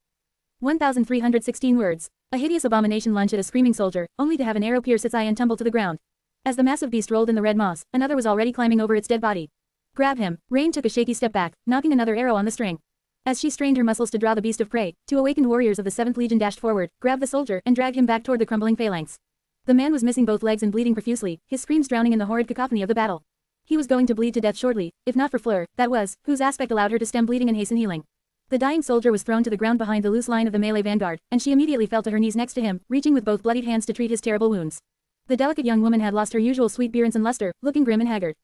1,316 words. A hideous abomination lunged at a screaming soldier, only to have an arrow pierce its eye and tumble to the ground. As the massive beast rolled in the red moss, another was already climbing over its dead body. Grab him. Rain took a shaky step back, knocking another arrow on the string. As she strained her muscles to draw the beast of prey, two awakened warriors of the 7th Legion dashed forward, grabbed the soldier, and dragged him back toward the crumbling phalanx. The man was missing both legs and bleeding profusely, his screams drowning in the horrid cacophony of the battle. He was going to bleed to death shortly, if not for Fleur, that was, whose aspect allowed her to stem bleeding and hasten healing. The dying soldier was thrown to the ground behind the loose line of the melee vanguard, and she immediately fell to her knees next to him, reaching with both bloodied hands to treat his terrible wounds. The delicate young woman had lost her usual sweet appearance and luster, looking grim and haggard.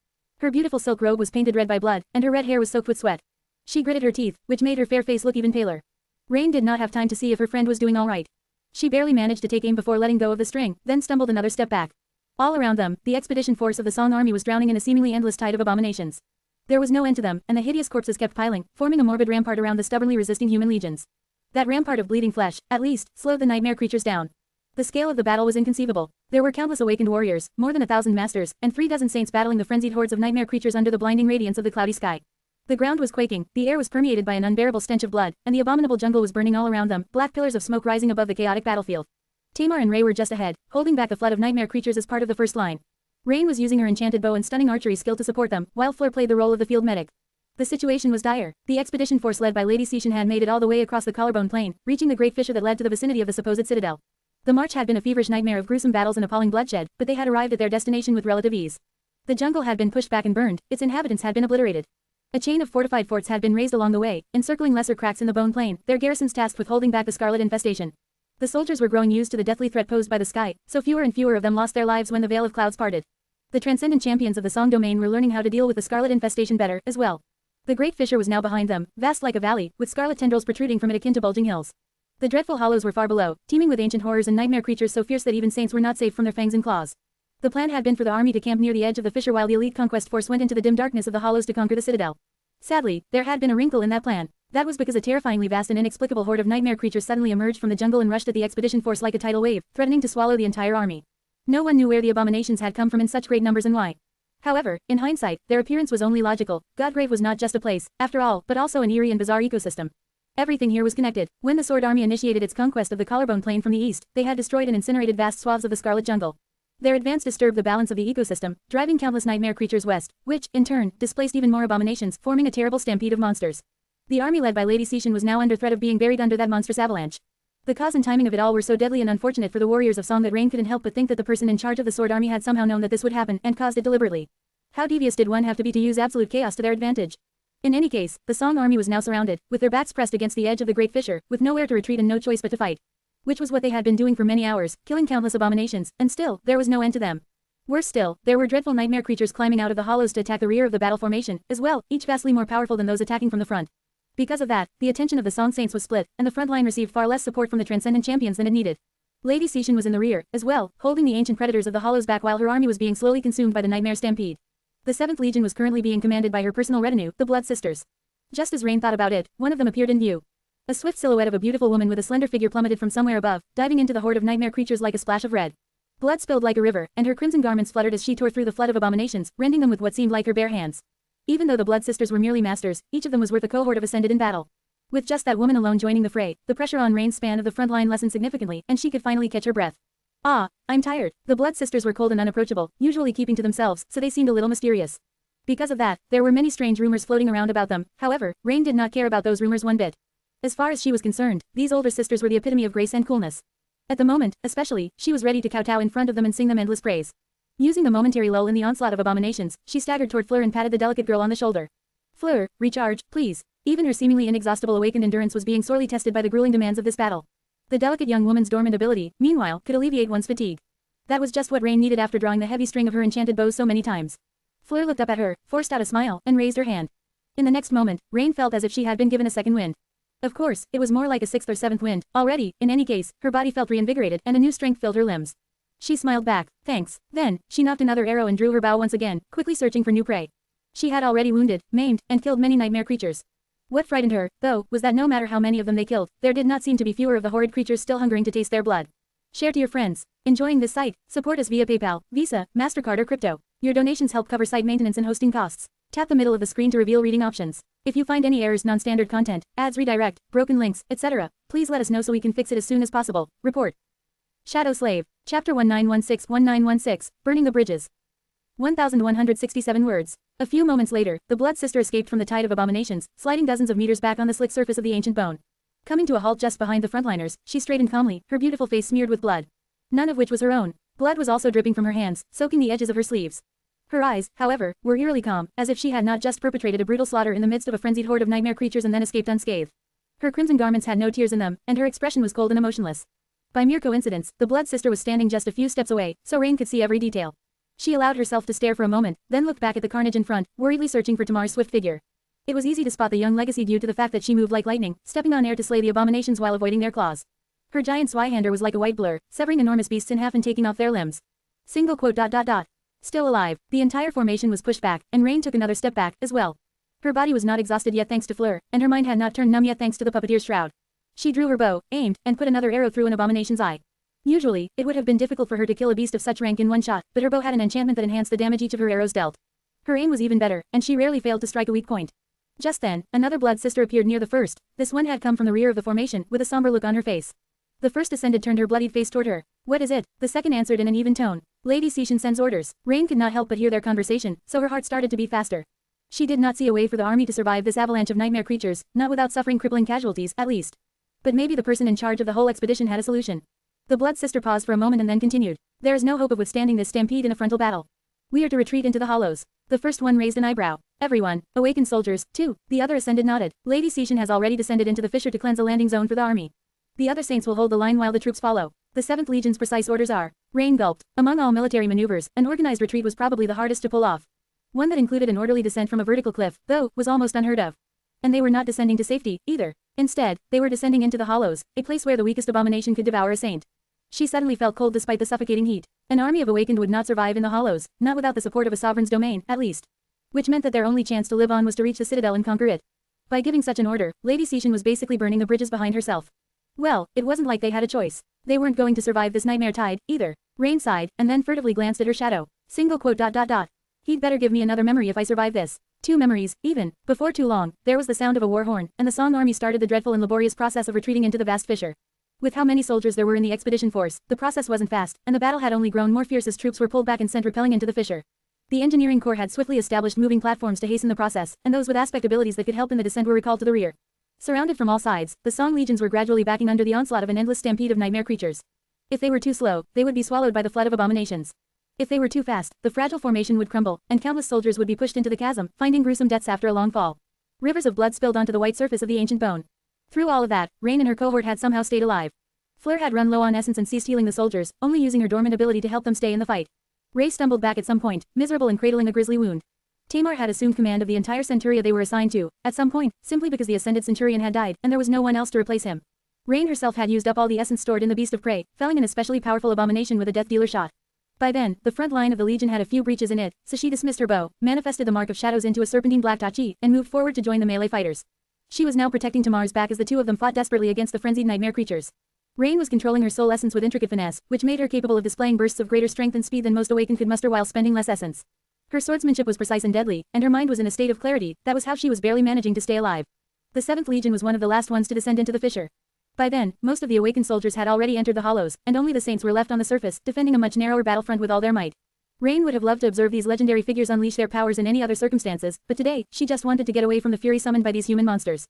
Her beautiful silk robe was painted red by blood, and her red hair was soaked with sweat. She gritted her teeth, which made her fair face look even paler. Rain did not have time to see if her friend was doing all right. She barely managed to take aim before letting go of the string, then stumbled another step back. All around them, the expedition force of the Song army was drowning in a seemingly endless tide of abominations. There was no end to them, and the hideous corpses kept piling, forming a morbid rampart around the stubbornly resisting human legions. That rampart of bleeding flesh, at least, slowed the nightmare creatures down. The scale of the battle was inconceivable. There were countless awakened warriors, more than 1,000 masters, and 3 dozen saints battling the frenzied hordes of nightmare creatures under the blinding radiance of the cloudy sky. The ground was quaking, the air was permeated by an unbearable stench of blood, and the abominable jungle was burning all around them, black pillars of smoke rising above the chaotic battlefield. Tamar and Ray were just ahead, holding back the flood of nightmare creatures as part of the first line. Rain was using her enchanted bow and stunning archery skill to support them, while Fleur played the role of the field medic. The situation was dire. The expedition force led by Lady Cetian had made it all the way across the collarbone plain, reaching the great fissure that led to the vicinity of the supposed citadel. The march had been a feverish nightmare of gruesome battles and appalling bloodshed, but they had arrived at their destination with relative ease. The jungle had been pushed back and burned, its inhabitants had been obliterated. A chain of fortified forts had been raised along the way, encircling lesser cracks in the bone plain, their garrisons tasked with holding back the scarlet infestation. The soldiers were growing used to the deathly threat posed by the sky, so fewer and fewer of them lost their lives when the veil of clouds parted. The transcendent champions of the Song domain were learning how to deal with the scarlet infestation better, as well. The great fissure was now behind them, vast like a valley, with scarlet tendrils protruding from it akin to bulging hills. The dreadful hollows were far below, teeming with ancient horrors and nightmare creatures so fierce that even saints were not safe from their fangs and claws. The plan had been for the army to camp near the edge of the fissure while the elite conquest force went into the dim darkness of the hollows to conquer the citadel. Sadly, there had been a wrinkle in that plan. That was because a terrifyingly vast and inexplicable horde of nightmare creatures suddenly emerged from the jungle and rushed at the expedition force like a tidal wave, threatening to swallow the entire army. No one knew where the abominations had come from in such great numbers and why. However, in hindsight, their appearance was only logical. Godgrave was not just a place, after all, but also an eerie and bizarre ecosystem. Everything here was connected. When the Sword Army initiated its conquest of the Collarbone Plain from the east, they had destroyed and incinerated vast swaths of the Scarlet Jungle. Their advance disturbed the balance of the ecosystem, driving countless nightmare creatures west, which, in turn, displaced even more abominations, forming a terrible stampede of monsters. The army led by Lady Cetian was now under threat of being buried under that monstrous avalanche. The cause and timing of it all were so deadly and unfortunate for the warriors of Song that Rain couldn't help but think that the person in charge of the Sword Army had somehow known that this would happen and caused it deliberately. How devious did one have to be to use absolute chaos to their advantage? In any case, the Song army was now surrounded, with their backs pressed against the edge of the great fissure, with nowhere to retreat and no choice but to fight. Which was what they had been doing for many hours, killing countless abominations, and still, there was no end to them. Worse still, there were dreadful nightmare creatures climbing out of the hollows to attack the rear of the battle formation, as well, each vastly more powerful than those attacking from the front. Because of that, the attention of the Song Saints was split, and the front line received far less support from the transcendent champions than it needed. Lady Cetian was in the rear, as well, holding the ancient predators of the hollows back while her army was being slowly consumed by the nightmare stampede. The 7th Legion was currently being commanded by her personal retinue, the Blood Sisters. Just as Rain thought about it, one of them appeared in view. A swift silhouette of a beautiful woman with a slender figure plummeted from somewhere above, diving into the horde of nightmare creatures like a splash of red. Blood spilled like a river, and her crimson garments fluttered as she tore through the flood of abominations, rending them with what seemed like her bare hands. Even though the Blood Sisters were merely masters, each of them was worth a cohort of ascended in battle. With just that woman alone joining the fray, the pressure on Rain's span of the front line lessened significantly, and she could finally catch her breath. Ah, I'm tired. The Blood Sisters were cold and unapproachable, usually keeping to themselves, so they seemed a little mysterious. Because of that, there were many strange rumors floating around about them. However, Rain did not care about those rumors one bit. As far as she was concerned, these older sisters were the epitome of grace and coolness. At the moment, especially, she was ready to kowtow in front of them and sing them endless praise. Using the momentary lull in the onslaught of abominations, she staggered toward Fleur and patted the delicate girl on the shoulder. Fleur, recharge, please. Even her seemingly inexhaustible awakened endurance was being sorely tested by the grueling demands of this battle. The delicate young woman's dormant ability, meanwhile, could alleviate one's fatigue. That was just what Rain needed after drawing the heavy string of her enchanted bow so many times. Fleur looked up at her, forced out a smile, and raised her hand. In the next moment, Rain felt as if she had been given a second wind. Of course, it was more like a 6th or 7th wind. Already, in any case, her body felt reinvigorated and a new strength filled her limbs. She smiled back, thanks. Then, she nocked another arrow and drew her bow once again, quickly searching for new prey. She had already wounded, maimed, and killed many nightmare creatures. What frightened her, though, was that no matter how many of them they killed, there did not seem to be fewer of the horrid creatures still hungering to taste their blood. Share to your friends. Enjoying this site? Support us via PayPal, Visa, MasterCard or crypto. Your donations help cover site maintenance and hosting costs. Tap the middle of the screen to reveal reading options. If you find any errors, non-standard content, ads redirect, broken links, etc., please let us know so we can fix it as soon as possible. Report. Shadow Slave. Chapter 1916-1916, Burning the Bridges. 1,167 words. A few moments later, the Blood Sister escaped from the tide of abominations, sliding dozens of meters back on the slick surface of the ancient bone. Coming to a halt just behind the frontliners, she straightened calmly, her beautiful face smeared with blood. None of which was her own. Blood was also dripping from her hands, soaking the edges of her sleeves. Her eyes, however, were eerily calm, as if she had not just perpetrated a brutal slaughter in the midst of a frenzied horde of nightmare creatures and then escaped unscathed. Her crimson garments had no tears in them, and her expression was cold and emotionless. By mere coincidence, the Blood Sister was standing just a few steps away, so Rain could see every detail. She allowed herself to stare for a moment, then looked back at the carnage in front, worriedly searching for Tamar's swift figure. It was easy to spot the young legacy due to the fact that she moved like lightning, stepping on air to slay the abominations while avoiding their claws. Her giant Zweihander was like a white blur, severing enormous beasts in half and taking off their limbs. Single quote. Still alive, the entire formation was pushed back, and Rain took another step back, as well. Her body was not exhausted yet thanks to Fleur, and her mind had not turned numb yet thanks to the puppeteer's shroud. She drew her bow, aimed, and put another arrow through an abomination's eye. Usually, it would have been difficult for her to kill a beast of such rank in one shot, but her bow had an enchantment that enhanced the damage each of her arrows dealt. Her aim was even better, and she rarely failed to strike a weak point. Just then, another blood sister appeared near the first. This one had come from the rear of the formation, with a somber look on her face. The first ascended turned her bloodied face toward her. What is it? The second answered in an even tone. Lady Seishan sends orders. Rain could not help but hear their conversation, so her heart started to beat faster. She did not see a way for the army to survive this avalanche of nightmare creatures, not without suffering crippling casualties, at least. But maybe the person in charge of the whole expedition had a solution. The blood sister paused for a moment and then continued. There is no hope of withstanding this stampede in a frontal battle. We are to retreat into the hollows. The first one raised an eyebrow. Everyone, awakened soldiers, too. The other ascended nodded. Lady Seishan has already descended into the fissure to cleanse a landing zone for the army. The other saints will hold the line while the troops follow. The 7th Legion's precise orders are. Rain gulped. Among all military maneuvers, an organized retreat was probably the hardest to pull off. One that included an orderly descent from a vertical cliff, though, was almost unheard of. And they were not descending to safety, either. Instead, they were descending into the hollows, a place where the weakest abomination could devour a saint. She suddenly felt cold despite the suffocating heat. An army of awakened would not survive in the hollows, not without the support of a sovereign's domain, at least. Which meant that their only chance to live on was to reach the citadel and conquer it. By giving such an order, Lady Seishan was basically burning the bridges behind herself. Well, it wasn't like they had a choice. They weren't going to survive this nightmare tide, either. Rain sighed, and then furtively glanced at her shadow. Single quote. He'd better give me another memory if I survive this. 2 memories, even. Before too long, there was the sound of a war horn, and the Song army started the dreadful and laborious process of retreating into the vast fissure. With how many soldiers there were in the expedition force, the process wasn't fast, and the battle had only grown more fierce as troops were pulled back and sent repelling into the fissure. The engineering corps had swiftly established moving platforms to hasten the process, and those with aspect abilities that could help in the descent were recalled to the rear. Surrounded from all sides, the Song legions were gradually backing under the onslaught of an endless stampede of nightmare creatures. If they were too slow, they would be swallowed by the flood of abominations. If they were too fast, the fragile formation would crumble, and countless soldiers would be pushed into the chasm, finding gruesome deaths after a long fall. Rivers of blood spilled onto the white surface of the ancient bone. Through all of that, Rain and her cohort had somehow stayed alive. Fleur had run low on essence and ceased healing the soldiers, only using her dormant ability to help them stay in the fight. Ray stumbled back at some point, miserable and cradling a grisly wound. Tamar had assumed command of the entire centuria they were assigned to, at some point, simply because the ascended centurion had died, and there was no one else to replace him. Rain herself had used up all the essence stored in the beast of prey, felling an especially powerful abomination with a death dealer shot. By then, the front line of the legion had a few breaches in it, so she dismissed her bow, manifested the mark of shadows into a serpentine black tachi, and moved forward to join the melee fighters. She was now protecting Tamar's back as the two of them fought desperately against the frenzied nightmare creatures. Rain was controlling her soul essence with intricate finesse, which made her capable of displaying bursts of greater strength and speed than most awakened could muster while spending less essence. Her swordsmanship was precise and deadly, and her mind was in a state of clarity. That was how she was barely managing to stay alive. The 7th Legion was one of the last ones to descend into the fissure. By then, most of the awakened soldiers had already entered the hollows, and only the saints were left on the surface, defending a much narrower battlefront with all their might. Rain would have loved to observe these legendary figures unleash their powers in any other circumstances, but today, she just wanted to get away from the fury summoned by these human monsters.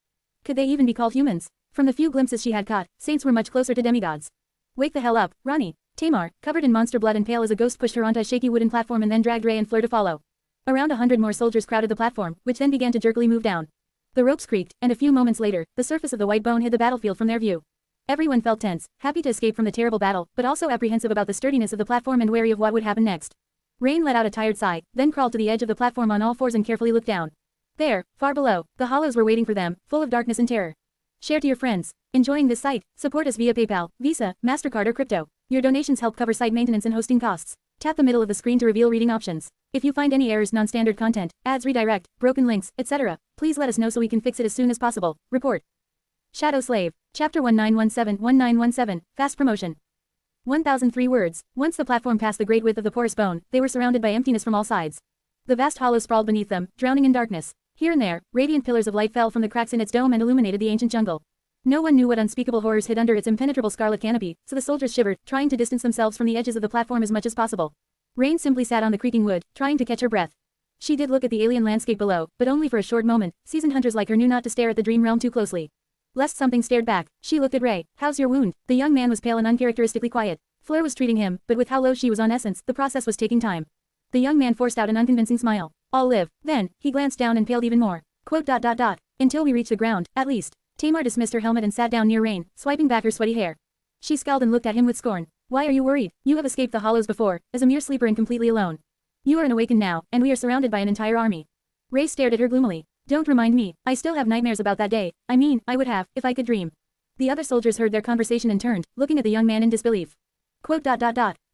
Could they even be called humans? From the few glimpses she had caught, saints were much closer to demigods. Wake the hell up, Ronnie. Tamar, covered in monster blood and pale as a ghost, pushed her onto a shaky wooden platform and then dragged Ray and Fleur to follow. Around 100 more soldiers crowded the platform, which then began to jerkily move down. The ropes creaked, and a few moments later, the surface of the white bone hid the battlefield from their view. Everyone felt tense, happy to escape from the terrible battle, but also apprehensive about the sturdiness of the platform and wary of what would happen next. Rain let out a tired sigh, then crawled to the edge of the platform on all fours and carefully looked down. There, far below, the hollows were waiting for them, full of darkness and terror. Share to your friends. Enjoying this site? Support us via PayPal, Visa, MasterCard or crypto. Your donations help cover site maintenance and hosting costs. Tap the middle of the screen to reveal reading options. If you find any errors, non-standard content, ads, redirect, broken links, etc., please let us know so we can fix it as soon as possible. Report. Shadow Slave. Chapter 1917 Fast Promotion. 1003 words. Once the platform passed the great width of the porous bone, they were surrounded by emptiness from all sides. The vast hollow sprawled beneath them, drowning in darkness. Here and there, radiant pillars of light fell from the cracks in its dome and illuminated the ancient jungle. No one knew what unspeakable horrors hid under its impenetrable scarlet canopy, so the soldiers shivered, trying to distance themselves from the edges of the platform as much as possible. Rain simply sat on the creaking wood, trying to catch her breath. She did look at the alien landscape below, but only for a short moment. Seasoned hunters like her knew not to stare at the dream realm too closely. Lest something stared back, she looked at Ray. How's your wound? The young man was pale and uncharacteristically quiet. Fleur was treating him, but with how low she was on essence, the process was taking time. The young man forced out an unconvincing smile. I'll live. Then, he glanced down and paled even more. Quote. Until we reach the ground, at least. Tamar dismissed her helmet and sat down near Rain, swiping back her sweaty hair. She scowled and looked at him with scorn. Why are you worried? You have escaped the hollows before, as a mere sleeper and completely alone. You are an awakened now, and we are surrounded by an entire army. Ray stared at her gloomily. Don't remind me, I still have nightmares about that day. I mean, I would have, if I could dream. The other soldiers heard their conversation and turned, looking at the young man in disbelief. Quote.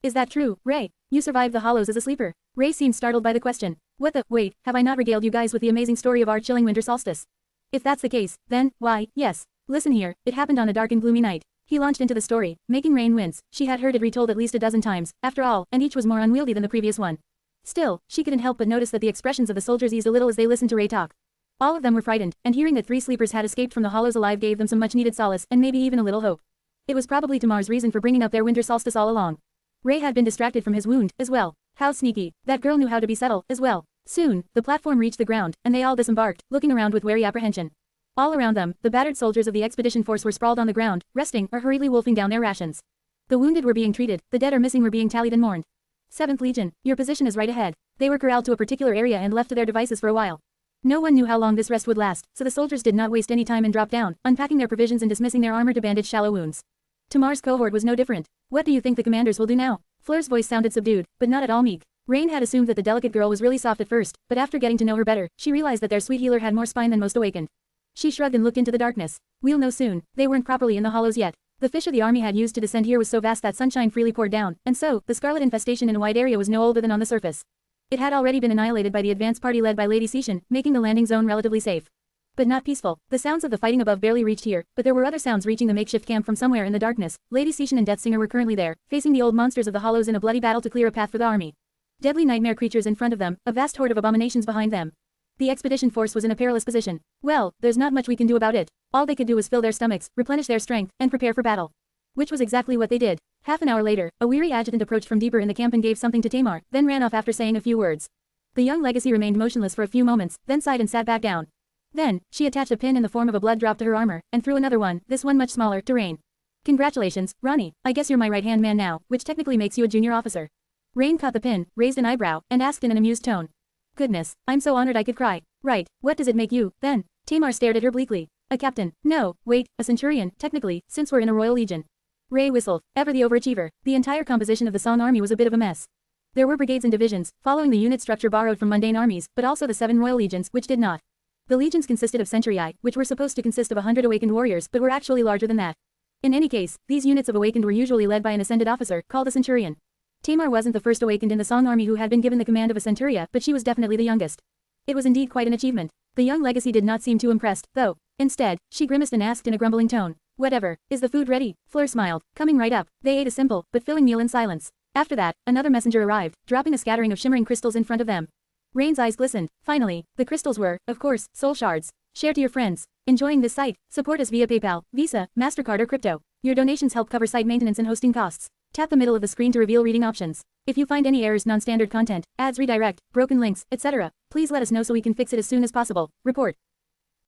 Is that true, Ray? You survived the hollows as a sleeper? Ray seemed startled by the question. Wait, have I not regaled you guys with the amazing story of our chilling winter solstice? If that's the case, then, why, yes. Listen here, it happened on a dark and gloomy night. He launched into the story, making Rain wince. She had heard it retold at least a dozen times, after all, and each was more unwieldy than the previous one. Still, she couldn't help but notice that the expressions of the soldiers eased a little as they listened to Ray talk. All of them were frightened, and hearing that 3 sleepers had escaped from the hollows alive gave them some much-needed solace and maybe even a little hope. It was probably Tamar's reason for bringing up their winter solstice all along. Ray had been distracted from his wound, as well. How sneaky, that girl knew how to be subtle, as well. Soon, the platform reached the ground, and they all disembarked, looking around with wary apprehension. All around them, the battered soldiers of the expedition force were sprawled on the ground, resting or hurriedly wolfing down their rations. The wounded were being treated, the dead or missing were being tallied and mourned. 7th Legion, your position is right ahead. They were corralled to a particular area and left to their devices for a while. No one knew how long this rest would last, so the soldiers did not waste any time and dropped down, unpacking their provisions and dismissing their armor to bandage shallow wounds. Tamar's cohort was no different. What do you think the commanders will do now? Fleur's voice sounded subdued, but not at all meek. Rain had assumed that the delicate girl was really soft at first, but after getting to know her better, she realized that their sweet healer had more spine than most awakened. She shrugged and looked into the darkness. We'll know soon, they weren't properly in the hollows yet. The fissure the army had used to descend here was so vast that sunshine freely poured down, and so, the scarlet infestation in a wide area was no older than on the surface. It had already been annihilated by the advance party led by Lady Cetian, making the landing zone relatively safe. But not peaceful. The sounds of the fighting above barely reached here, but there were other sounds reaching the makeshift camp from somewhere in the darkness. Lady Cetian and Deathsinger were currently there, facing the old monsters of the hollows in a bloody battle to clear a path for the army. Deadly nightmare creatures in front of them, a vast horde of abominations behind them. The expedition force was in a perilous position. Well, there's not much we can do about it. All they could do was fill their stomachs, replenish their strength, and prepare for battle. Which was exactly what they did. Half an hour later, a weary adjutant approached from deeper in the camp and gave something to Tamar, then ran off after saying a few words. The young legacy remained motionless for a few moments, then sighed and sat back down. Then, she attached a pin in the form of a blood drop to her armor, and threw another one, this one much smaller, to Rain. Congratulations, Ronnie, I guess you're my right-hand man now, which technically makes you a junior officer. Rain caught the pin, raised an eyebrow, and asked in an amused tone. Goodness, I'm so honored I could cry. Right, what does it make you, then? Tamar stared at her bleakly. A captain. No, wait, a centurion, technically, since we're in a royal legion. Ray whistled, ever the overachiever. The entire composition of the Song army was a bit of a mess. There were brigades and divisions, following the unit structure borrowed from mundane armies, but also the 7 royal legions, which did not. The legions consisted of centurii, which were supposed to consist of 100 awakened warriors, but were actually larger than that. In any case, these units of awakened were usually led by an ascended officer, called a centurion. Tamar wasn't the first awakened in the Song army who had been given the command of a centuria, but she was definitely the youngest. It was indeed quite an achievement. The young legacy did not seem too impressed, though. Instead, she grimaced and asked in a grumbling tone. Whatever, is the food ready? Fleur smiled, coming right up. They ate a simple, but filling meal in silence. After that, another messenger arrived, dropping a scattering of shimmering crystals in front of them. Rain's eyes glistened. Finally, the crystals were, of course, soul shards. Share to your friends. Enjoying this site? Support us via PayPal, Visa, MasterCard or crypto. Your donations help cover site maintenance and hosting costs. Tap the middle of the screen to reveal reading options. If you find any errors, non-standard content, ads redirect, broken links, etc., please let us know so we can fix it as soon as possible. Report.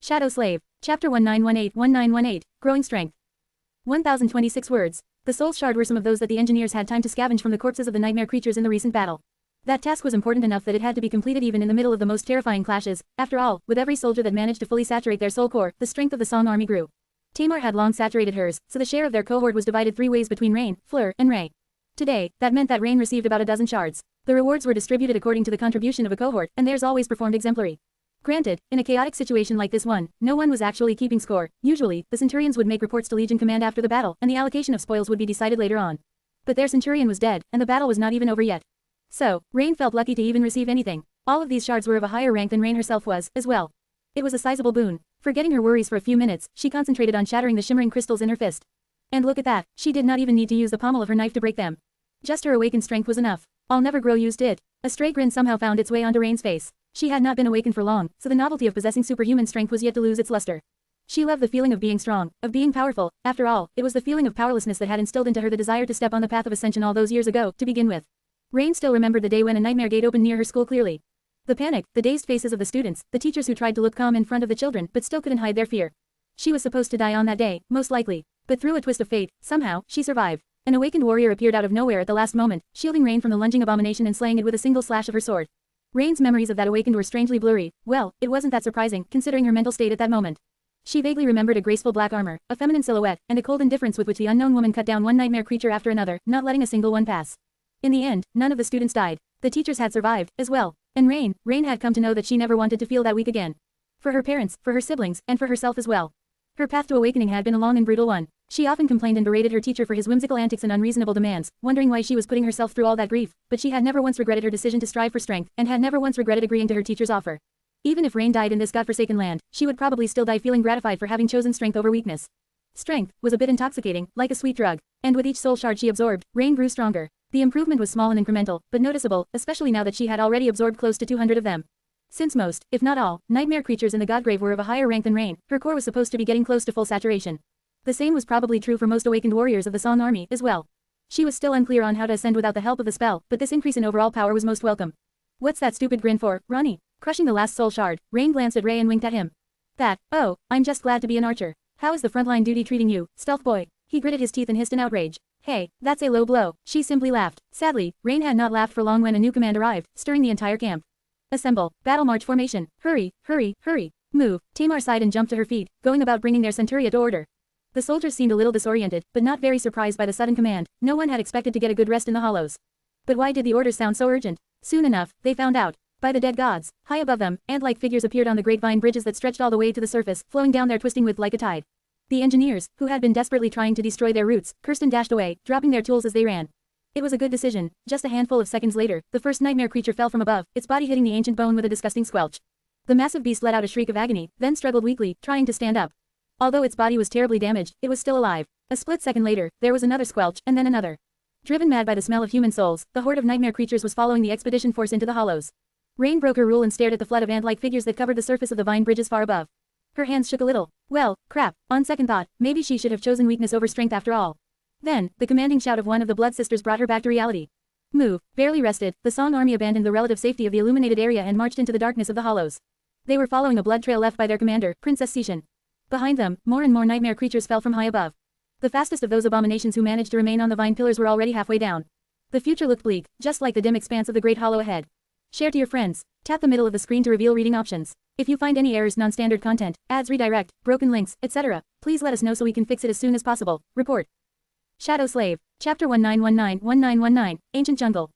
Shadow Slave. Chapter 1918-1918, Growing Strength. 1026 words. The soul shard were some of those that the engineers had time to scavenge from the corpses of the nightmare creatures in the recent battle. That task was important enough that it had to be completed even in the middle of the most terrifying clashes. After all, with every soldier that managed to fully saturate their soul core, the strength of the Song army grew. Tamar had long saturated hers, so the share of their cohort was divided 3 ways between Rain, Fleur, and Ray. Today, that meant that Rain received about a dozen shards. The rewards were distributed according to the contribution of a cohort, and theirs always performed exemplary. Granted, in a chaotic situation like this one, no one was actually keeping score. Usually, the centurions would make reports to Legion Command after the battle, and the allocation of spoils would be decided later on. But their centurion was dead, and the battle was not even over yet. So, Rain felt lucky to even receive anything. All of these shards were of a higher rank than Rain herself was, as well. It was a sizable boon. Forgetting her worries for a few minutes, she concentrated on shattering the shimmering crystals in her fist. And look at that, she did not even need to use the pommel of her knife to break them. Just her awakened strength was enough. I'll never grow used it. A stray grin somehow found its way onto Rain's face. She had not been awakened for long, so the novelty of possessing superhuman strength was yet to lose its luster. She loved the feeling of being strong, of being powerful. After all, it was the feeling of powerlessness that had instilled into her the desire to step on the path of ascension all those years ago, to begin with. Rain still remembered the day when a nightmare gate opened near her school clearly. The panic, the dazed faces of the students, the teachers who tried to look calm in front of the children but still couldn't hide their fear. She was supposed to die on that day, most likely. But through a twist of fate, somehow, she survived. An awakened warrior appeared out of nowhere at the last moment, shielding Rain from the lunging abomination and slaying it with a single slash of her sword. Rain's memories of that awakened were strangely blurry. Well, it wasn't that surprising, considering her mental state at that moment. She vaguely remembered a graceful black armor, a feminine silhouette, and a cold indifference with which the unknown woman cut down one nightmare creature after another, not letting a single one pass. In the end, none of the students died. The teachers had survived, as well. And Rain had come to know that she never wanted to feel that weak again. For her parents, for her siblings, and for herself as well. Her path to awakening had been a long and brutal one. She often complained and berated her teacher for his whimsical antics and unreasonable demands, wondering why she was putting herself through all that grief, but she had never once regretted her decision to strive for strength, and had never once regretted agreeing to her teacher's offer. Even if Rain died in this godforsaken land, she would probably still die feeling gratified for having chosen strength over weakness. Strength was a bit intoxicating, like a sweet drug, and with each soul shard she absorbed, Rain grew stronger. The improvement was small and incremental, but noticeable, especially now that she had already absorbed close to 200 of them. Since most, if not all, nightmare creatures in the Godgrave were of a higher rank than Rain, her core was supposed to be getting close to full saturation. The same was probably true for most awakened warriors of the Song army, as well. She was still unclear on how to ascend without the help of the spell, but this increase in overall power was most welcome. What's that stupid grin for, Ronnie? Crushing the last soul shard, Rain glanced at Ray and winked at him. Oh, I'm just glad to be an archer. How is the frontline duty treating you, stealth boy? He gritted his teeth and hissed in outrage. Hey, that's a low blow. She simply laughed. Sadly, Rain had not laughed for long when a new command arrived, stirring the entire camp. Assemble. Battle march formation. Hurry, hurry, hurry. Move. Tamar sighed and jumped to her feet, going about bringing their centuria to order. The soldiers seemed a little disoriented, but not very surprised by the sudden command. No one had expected to get a good rest in the hollows. But why did the orders sound so urgent? Soon enough, they found out. By the dead gods, high above them, ant-like figures appeared on the great vine bridges that stretched all the way to the surface, flowing down their twisting width like a tide. The engineers, who had been desperately trying to destroy their roots, cursed and dashed away, dropping their tools as they ran. It was a good decision. Just a handful of seconds later, the first nightmare creature fell from above, its body hitting the ancient bone with a disgusting squelch. The massive beast let out a shriek of agony, then struggled weakly, trying to stand up. Although its body was terribly damaged, it was still alive. A split second later, there was another squelch, and then another. Driven mad by the smell of human souls, the horde of nightmare creatures was following the expedition force into the hollows. Rain broke her rule and stared at the flood of ant-like figures that covered the surface of the vine bridges far above. Her hands shook a little. Well, crap, on second thought, maybe she should have chosen weakness over strength after all. Then, the commanding shout of one of the Blood Sisters brought her back to reality. Move. Barely rested, the Song army abandoned the relative safety of the illuminated area and marched into the darkness of the hollows. They were following a blood trail left by their commander, Princess Sishan. Behind them, more and more nightmare creatures fell from high above. The fastest of those abominations who managed to remain on the vine pillars were already halfway down. The future looked bleak, just like the dim expanse of the great hollow ahead. Share to your friends. Tap the middle of the screen to reveal reading options. If you find any errors, non-standard content, ads redirect, broken links, etc., please let us know so we can fix it as soon as possible. Report. Shadow Slave. Chapter 1919-1919, Ancient Jungle.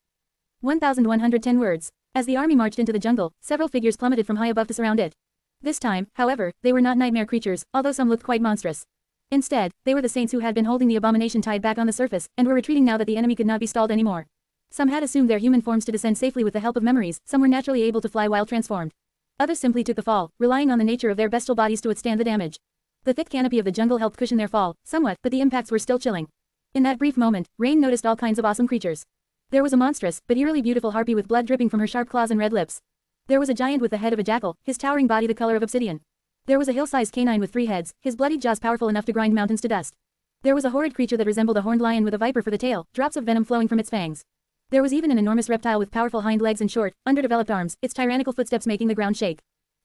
1110 words. As the army marched into the jungle, several figures plummeted from high above to surround it. This time, however, they were not nightmare creatures, although some looked quite monstrous. Instead, they were the saints who had been holding the abomination tied back on the surface, and were retreating now that the enemy could not be stalled anymore. Some had assumed their human forms to descend safely with the help of memories, some were naturally able to fly while transformed. Others simply took the fall, relying on the nature of their bestial bodies to withstand the damage. The thick canopy of the jungle helped cushion their fall, somewhat, but the impacts were still chilling. In that brief moment, Rain noticed all kinds of awesome creatures. There was a monstrous, but eerily beautiful harpy with blood dripping from her sharp claws and red lips. There was a giant with the head of a jackal, his towering body the color of obsidian. There was a hill-sized canine with 3 heads, his bloodied jaws powerful enough to grind mountains to dust. There was a horrid creature that resembled a horned lion with a viper for the tail, drops of venom flowing from its fangs. There was even an enormous reptile with powerful hind legs and short, underdeveloped arms, its tyrannical footsteps making the ground shake.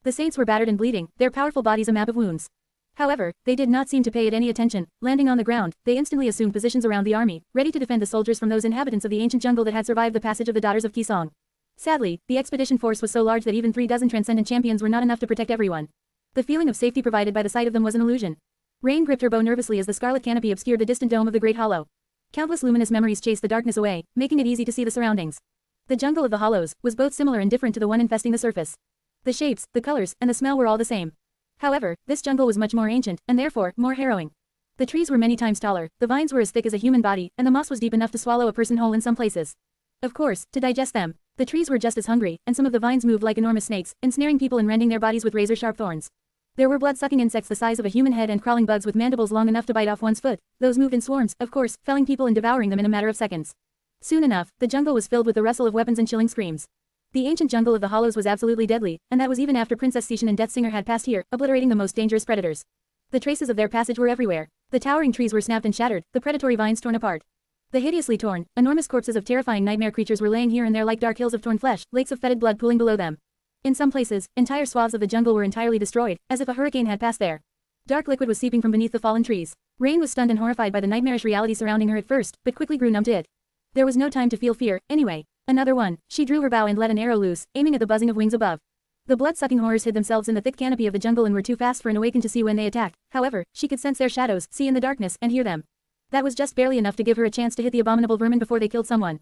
The saints were battered and bleeding, their powerful bodies a map of wounds. However, they did not seem to pay it any attention. Landing on the ground, they instantly assumed positions around the army, ready to defend the soldiers from those inhabitants of the ancient jungle that had survived the passage of the daughters of Kisong. Sadly, the expedition force was so large that even 36 transcendent champions were not enough to protect everyone. The feeling of safety provided by the sight of them was an illusion. Rain gripped her bow nervously as the scarlet canopy obscured the distant dome of the great hollow. Countless luminous memories chased the darkness away, making it easy to see the surroundings. The jungle of the hollows was both similar and different to the one infesting the surface. The shapes, the colors, and the smell were all the same. However, this jungle was much more ancient, and therefore, more harrowing. The trees were many times taller, the vines were as thick as a human body, and the moss was deep enough to swallow a person whole in some places. Of course, to digest them. The trees were just as hungry, and some of the vines moved like enormous snakes, ensnaring people and rending their bodies with razor-sharp thorns. There were blood-sucking insects the size of a human head and crawling bugs with mandibles long enough to bite off one's foot. Those moved in swarms, of course, felling people and devouring them in a matter of seconds. Soon enough, the jungle was filled with the rustle of weapons and chilling screams. The ancient jungle of the hollows was absolutely deadly, and that was even after Princess Sishan and Deathsinger had passed here, obliterating the most dangerous predators. The traces of their passage were everywhere. The towering trees were snapped and shattered, the predatory vines torn apart. The hideously torn, enormous corpses of terrifying nightmare creatures were laying here and there like dark hills of torn flesh, lakes of fetid blood pooling below them. In some places, entire swaths of the jungle were entirely destroyed, as if a hurricane had passed there. Dark liquid was seeping from beneath the fallen trees. Rain was stunned and horrified by the nightmarish reality surrounding her at first, but quickly grew numb to it. There was no time to feel fear, anyway. Another one. She drew her bow and let an arrow loose, aiming at the buzzing of wings above. The blood-sucking horrors hid themselves in the thick canopy of the jungle and were too fast for an awakened to see when they attacked. However, she could sense their shadows, see in the darkness, and hear them. That was just barely enough to give her a chance to hit the abominable vermin before they killed someone.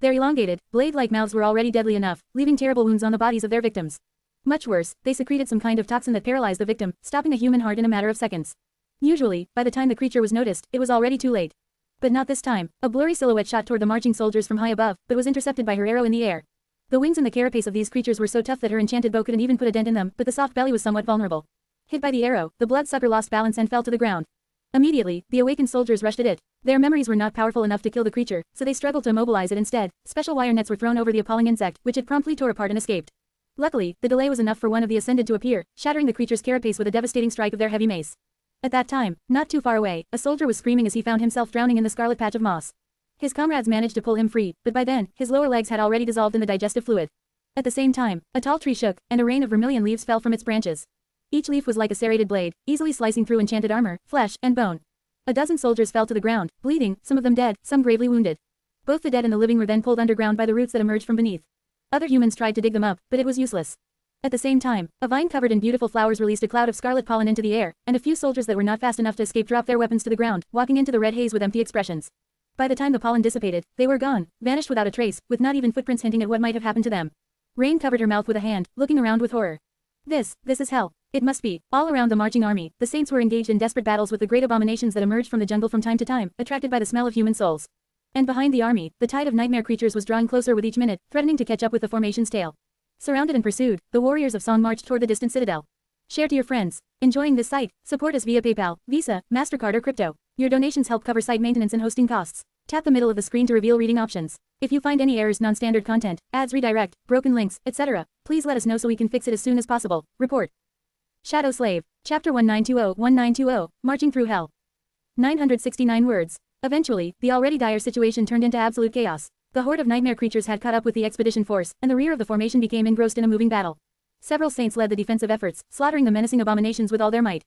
Their elongated, blade-like mouths were already deadly enough, leaving terrible wounds on the bodies of their victims. Much worse, they secreted some kind of toxin that paralyzed the victim, stopping a human heart in a matter of seconds. Usually, by the time the creature was noticed, it was already too late. But not this time. A blurry silhouette shot toward the marching soldiers from high above, but was intercepted by her arrow in the air. The wings and the carapace of these creatures were so tough that her enchanted bow couldn't even put a dent in them, but the soft belly was somewhat vulnerable. Hit by the arrow, the bloodsucker lost balance and fell to the ground. Immediately, the awakened soldiers rushed at it. Their memories were not powerful enough to kill the creature, so they struggled to immobilize it instead. Special wire nets were thrown over the appalling insect, which it promptly tore apart and escaped. Luckily, the delay was enough for one of the ascended to appear, shattering the creature's carapace with a devastating strike of their heavy mace. At that time, not too far away, a soldier was screaming as he found himself drowning in the scarlet patch of moss. His comrades managed to pull him free, but by then, his lower legs had already dissolved in the digestive fluid. At the same time, a tall tree shook, and a rain of vermilion leaves fell from its branches. Each leaf was like a serrated blade, easily slicing through enchanted armor, flesh, and bone. A dozen soldiers fell to the ground, bleeding, some of them dead, some gravely wounded. Both the dead and the living were then pulled underground by the roots that emerged from beneath. Other humans tried to dig them up, but it was useless. At the same time, a vine covered in beautiful flowers released a cloud of scarlet pollen into the air, and a few soldiers that were not fast enough to escape dropped their weapons to the ground, walking into the red haze with empty expressions. By the time the pollen dissipated, they were gone, vanished without a trace, with not even footprints hinting at what might have happened to them. Rain covered her mouth with a hand, looking around with horror. This is hell. It must be. All around the marching army, the saints were engaged in desperate battles with the great abominations that emerged from the jungle from time to time, attracted by the smell of human souls. And behind the army, the tide of nightmare creatures was drawing closer with each minute, threatening to catch up with the formation's tail. Surrounded and pursued, the warriors of Song marched toward the distant citadel. Share to your friends. Enjoying this site? Support us via PayPal, Visa, MasterCard or crypto. Your donations help cover site maintenance and hosting costs. Tap the middle of the screen to reveal reading options. If you find any errors, non-standard content, ads redirect, broken links, etc., please let us know so we can fix it as soon as possible. Report. Shadow Slave. Chapter 1920-1920, Marching Through Hell. 969 words. Eventually, the already dire situation turned into absolute chaos. The horde of nightmare creatures had caught up with the expedition force, and the rear of the formation became engrossed in a moving battle. Several saints led the defensive efforts, slaughtering the menacing abominations with all their might.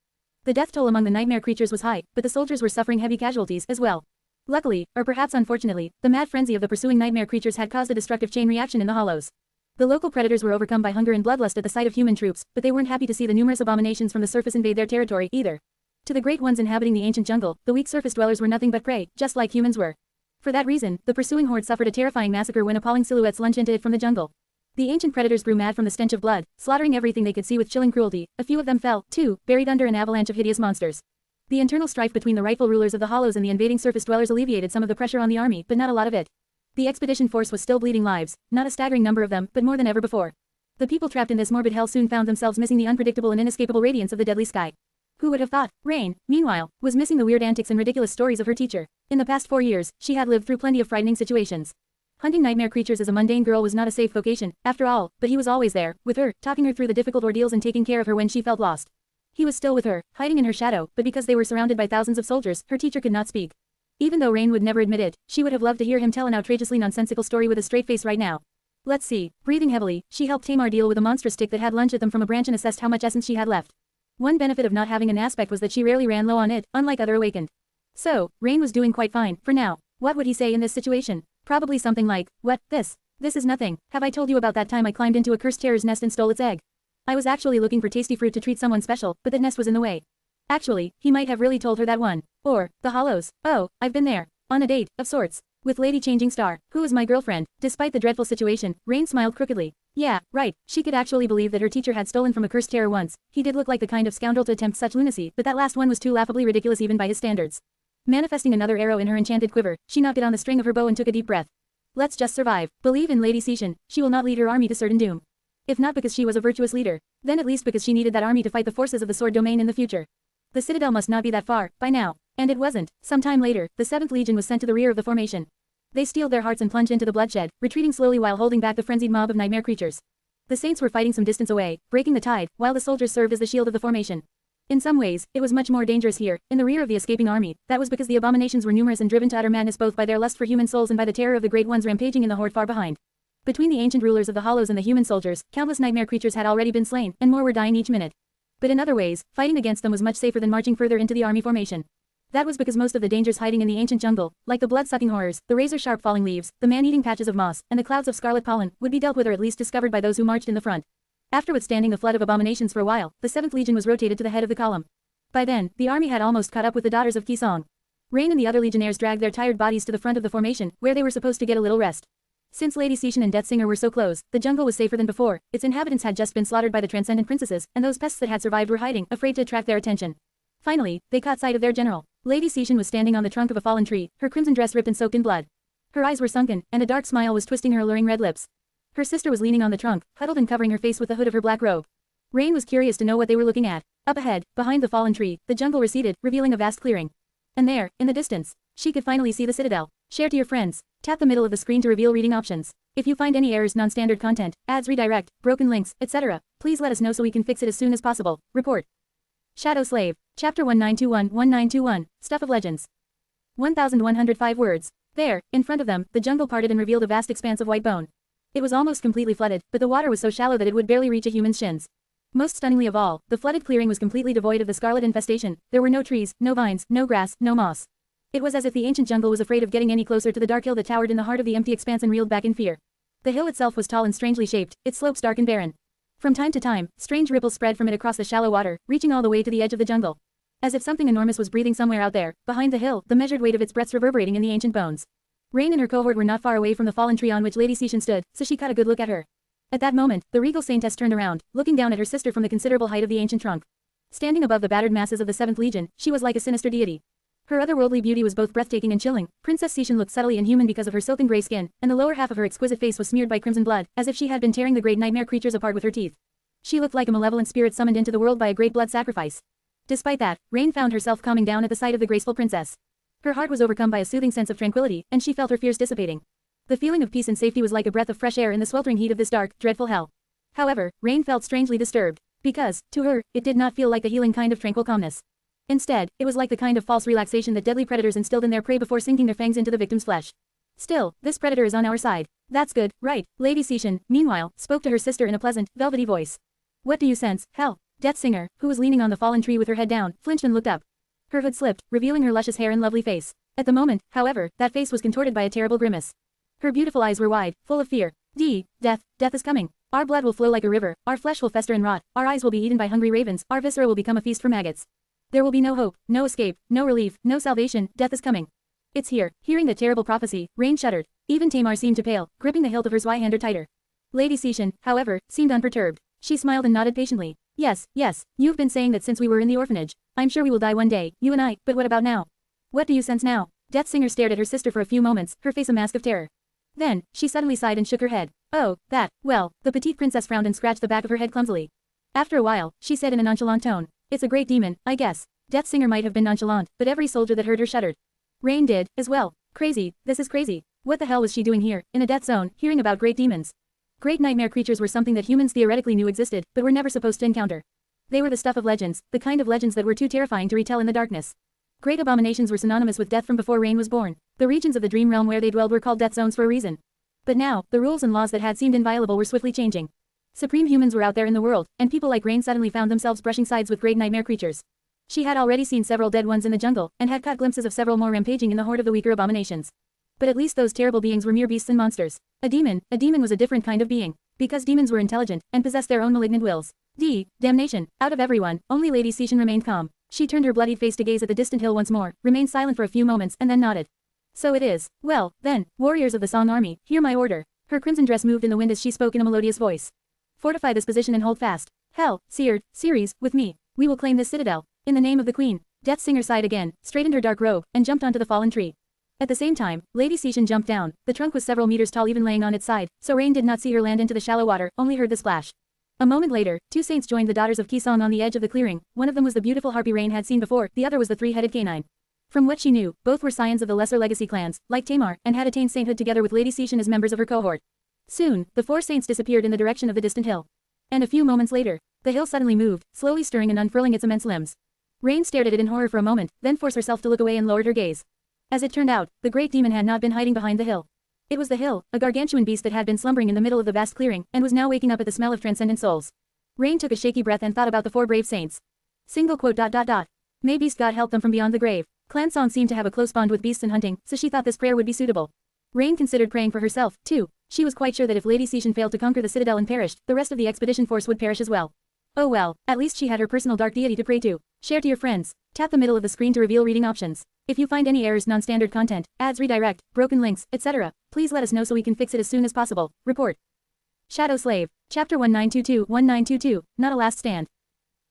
The death toll among the nightmare creatures was high, but the soldiers were suffering heavy casualties as well. Luckily, or perhaps unfortunately, the mad frenzy of the pursuing nightmare creatures had caused a destructive chain reaction in the hollows. The local predators were overcome by hunger and bloodlust at the sight of human troops, but they weren't happy to see the numerous abominations from the surface invade their territory either. To the great ones inhabiting the ancient jungle, the weak surface dwellers were nothing but prey, just like humans were. For that reason, the pursuing horde suffered a terrifying massacre when appalling silhouettes lunged into it from the jungle. The ancient predators grew mad from the stench of blood, slaughtering everything they could see with chilling cruelty. A few of them fell, too, buried under an avalanche of hideous monsters. The internal strife between the rightful rulers of the hollows and the invading surface dwellers alleviated some of the pressure on the army, but not a lot of it. The expedition force was still bleeding lives, not a staggering number of them, but more than ever before. The people trapped in this morbid hell soon found themselves missing the unpredictable and inescapable radiance of the deadly sky. Who would have thought? Rain, meanwhile, was missing the weird antics and ridiculous stories of her teacher. In the past 4 years, she had lived through plenty of frightening situations. Hunting nightmare creatures as a mundane girl was not a safe vocation, after all, but he was always there, with her, talking her through the difficult ordeals and taking care of her when she felt lost. He was still with her, hiding in her shadow, but because they were surrounded by thousands of soldiers, her teacher could not speak. Even though Rain would never admit it, she would have loved to hear him tell an outrageously nonsensical story with a straight face right now. Let's see. Breathing heavily, she helped Tamar deal with a monstrous stick that had lunged at them from a branch and assessed how much essence she had left. One benefit of not having an aspect was that she rarely ran low on it, unlike other awakened. So, Rain was doing quite fine, for now. What would he say in this situation? Probably something like, "What, this? This is nothing. Have I told you about that time I climbed into a cursed terror's nest and stole its egg? I was actually looking for tasty fruit to treat someone special, but that nest was in the way." Actually, he might have really told her that one. Or, the hollows. Oh, I've been there. On a date, of sorts. With Lady Changing Star, who was my girlfriend. Despite the dreadful situation, Rain smiled crookedly. Yeah, right, she could actually believe that her teacher had stolen from a cursed terror once. He did look like the kind of scoundrel to attempt such lunacy, but that last one was too laughably ridiculous even by his standards. Manifesting another arrow in her enchanted quiver, she knocked it on the string of her bow and took a deep breath. Let's just survive. Believe in Lady Cetian, she will not lead her army to certain doom. If not because she was a virtuous leader, then at least because she needed that army to fight the forces of the sword domain in the future. The citadel must not be that far, by now. And it wasn't. Some time later, the 7th Legion was sent to the rear of the formation. They steeled their hearts and plunged into the bloodshed, retreating slowly while holding back the frenzied mob of nightmare creatures. The saints were fighting some distance away, breaking the tide, while the soldiers served as the shield of the formation. In some ways, it was much more dangerous here, in the rear of the escaping army. That was because the abominations were numerous and driven to utter madness both by their lust for human souls and by the terror of the great ones rampaging in the horde far behind. Between the ancient rulers of the hollows and the human soldiers, countless nightmare creatures had already been slain, and more were dying each minute. But in other ways, fighting against them was much safer than marching further into the army formation. That was because most of the dangers hiding in the ancient jungle, like the blood-sucking horrors, the razor-sharp falling leaves, the man-eating patches of moss, and the clouds of scarlet pollen, would be dealt with or at least discovered by those who marched in the front. After withstanding the flood of abominations for a while, the 7th Legion was rotated to the head of the column. By then, the army had almost caught up with the daughters of Kisong. Rain and the other legionnaires dragged their tired bodies to the front of the formation, where they were supposed to get a little rest. Since Lady Cetian and Death Singer were so close, the jungle was safer than before. Its inhabitants had just been slaughtered by the transcendent princesses, and those pests that had survived were hiding, afraid to attract their attention. Finally, they caught sight of their general. Lady Cetian was standing on the trunk of a fallen tree, her crimson dress ripped and soaked in blood. Her eyes were sunken, and a dark smile was twisting her alluring red lips. Her sister was leaning on the trunk, huddled and covering her face with the hood of her black robe. Rain was curious to know what they were looking at. Up ahead, behind the fallen tree, the jungle receded, revealing a vast clearing. And there, in the distance, she could finally see the citadel. Share to your friends. Tap the middle of the screen to reveal reading options. If you find any errors, non-standard content, ads, redirect, broken links, etc., please let us know so we can fix it as soon as possible. Report. Shadow Slave. Chapter 1921-1921, Stuff of Legends. 1,105 words. There, in front of them, the jungle parted and revealed a vast expanse of white bone. It was almost completely flooded, but the water was so shallow that it would barely reach a human's shins. Most stunningly of all, the flooded clearing was completely devoid of the scarlet infestation. There were no trees, no vines, no grass, no moss. It was as if the ancient jungle was afraid of getting any closer to the dark hill that towered in the heart of the empty expanse and reeled back in fear. The hill itself was tall and strangely shaped, its slopes dark and barren. From time to time, strange ripples spread from it across the shallow water, reaching all the way to the edge of the jungle. As if something enormous was breathing somewhere out there, behind the hill, the measured weight of its breaths reverberating in the ancient bones. Rain and her cohort were not far away from the fallen tree on which Lady Cetian stood, so she caught a good look at her. At that moment, the regal saintess turned around, looking down at her sister from the considerable height of the ancient trunk. Standing above the battered masses of the 7th Legion, she was like a sinister deity. Her otherworldly beauty was both breathtaking and chilling. Princess Cetian looked subtly inhuman because of her silken gray skin, and the lower half of her exquisite face was smeared by crimson blood, as if she had been tearing the great nightmare creatures apart with her teeth. She looked like a malevolent spirit summoned into the world by a great blood sacrifice. Despite that, Rain found herself calming down at the sight of the graceful princess. Her heart was overcome by a soothing sense of tranquility, and she felt her fears dissipating. The feeling of peace and safety was like a breath of fresh air in the sweltering heat of this dark, dreadful hell. However, Rain felt strangely disturbed, because, to her, it did not feel like a healing kind of tranquil calmness. Instead, it was like the kind of false relaxation that deadly predators instilled in their prey before sinking their fangs into the victim's flesh. Still, this predator is on our side. That's good, right? Lady Cetian, meanwhile, spoke to her sister in a pleasant, velvety voice. What do you sense, hell? Death Singer, who was leaning on the fallen tree with her head down, flinched and looked up. Her hood slipped, revealing her luscious hair and lovely face. At the moment, however, that face was contorted by a terrible grimace. Her beautiful eyes were wide, full of fear. Death is coming. Our blood will flow like a river, our flesh will fester and rot, our eyes will be eaten by hungry ravens, our viscera will become a feast for maggots. There will be no hope, no escape, no relief, no salvation, death is coming. It's here. Hearing the terrible prophecy, Rain shuddered. Even Tamar seemed to pale, gripping the hilt of her Zweihander tighter. Lady Cetian, however, seemed unperturbed. She smiled and nodded patiently. Yes, you've been saying that since we were in the orphanage. I'm sure we will die one day, you and I, but what about now? What do you sense now? Death Singer stared at her sister for a few moments, her face a mask of terror. Then, she suddenly sighed and shook her head. Oh, that, well, the petite princess frowned and scratched the back of her head clumsily. After a while, she said in a nonchalant tone, it's a great demon, I guess. Death Singer might have been nonchalant, but every soldier that heard her shuddered. Rain did, as well. Crazy, this is crazy. What the hell was she doing here, in a death zone, hearing about great demons? Great nightmare creatures were something that humans theoretically knew existed, but were never supposed to encounter. They were the stuff of legends, the kind of legends that were too terrifying to retell in the darkness. Great abominations were synonymous with death from before Rain was born. The regions of the dream realm where they dwelled were called death zones for a reason. But now, the rules and laws that had seemed inviolable were swiftly changing. Supreme humans were out there in the world, and people like Rain suddenly found themselves brushing sides with great nightmare creatures. She had already seen several dead ones in the jungle, and had caught glimpses of several more rampaging in the horde of the weaker abominations. But at least those terrible beings were mere beasts and monsters. A demon was a different kind of being. Because demons were intelligent, and possessed their own malignant wills. Damnation. Out of everyone, only Lady Cetian remained calm. She turned her bloodied face to gaze at the distant hill once more, remained silent for a few moments, and then nodded. So it is. Well, then, warriors of the Song Army, hear my order. Her crimson dress moved in the wind as she spoke in a melodious voice. Fortify this position and hold fast. Hell, Ceres, with me. We will claim this citadel. In the name of the Queen. Death Singer sighed again, straightened her dark robe, and jumped onto the fallen tree. At the same time, Lady Cetian jumped down. The trunk was several meters tall, even laying on its side, so Rain did not see her land into the shallow water, only heard the splash. A moment later, two saints joined the daughters of Kisong on the edge of the clearing. One of them was the beautiful harpy Rain had seen before, the other was the three-headed canine. From what she knew, both were scions of the lesser legacy clans, like Tamar, and had attained sainthood together with Lady Cetian as members of her cohort. Soon, the four saints disappeared in the direction of the distant hill. And a few moments later, the hill suddenly moved, slowly stirring and unfurling its immense limbs. Rain stared at it in horror for a moment, then forced herself to look away and lowered her gaze. As it turned out, the great demon had not been hiding behind the hill. It was the hill, a gargantuan beast that had been slumbering in the middle of the vast clearing, and was now waking up at the smell of transcendent souls. Rain took a shaky breath and thought about the four brave saints. May beast God help them from beyond the grave. Clan Song seemed to have a close bond with beasts and hunting, so she thought this prayer would be suitable. Rain considered praying for herself, too. She was quite sure that if Lady Cetian failed to conquer the citadel and perished, the rest of the expedition force would perish as well. Oh well, at least she had her personal dark deity to pray to. Share to your friends. Tap the middle of the screen to reveal reading options. If you find any errors, non-standard content, ads, redirect, broken links, etc., please let us know so we can fix it as soon as possible. Report. Shadow Slave. Chapter 1922, Not a Last Stand.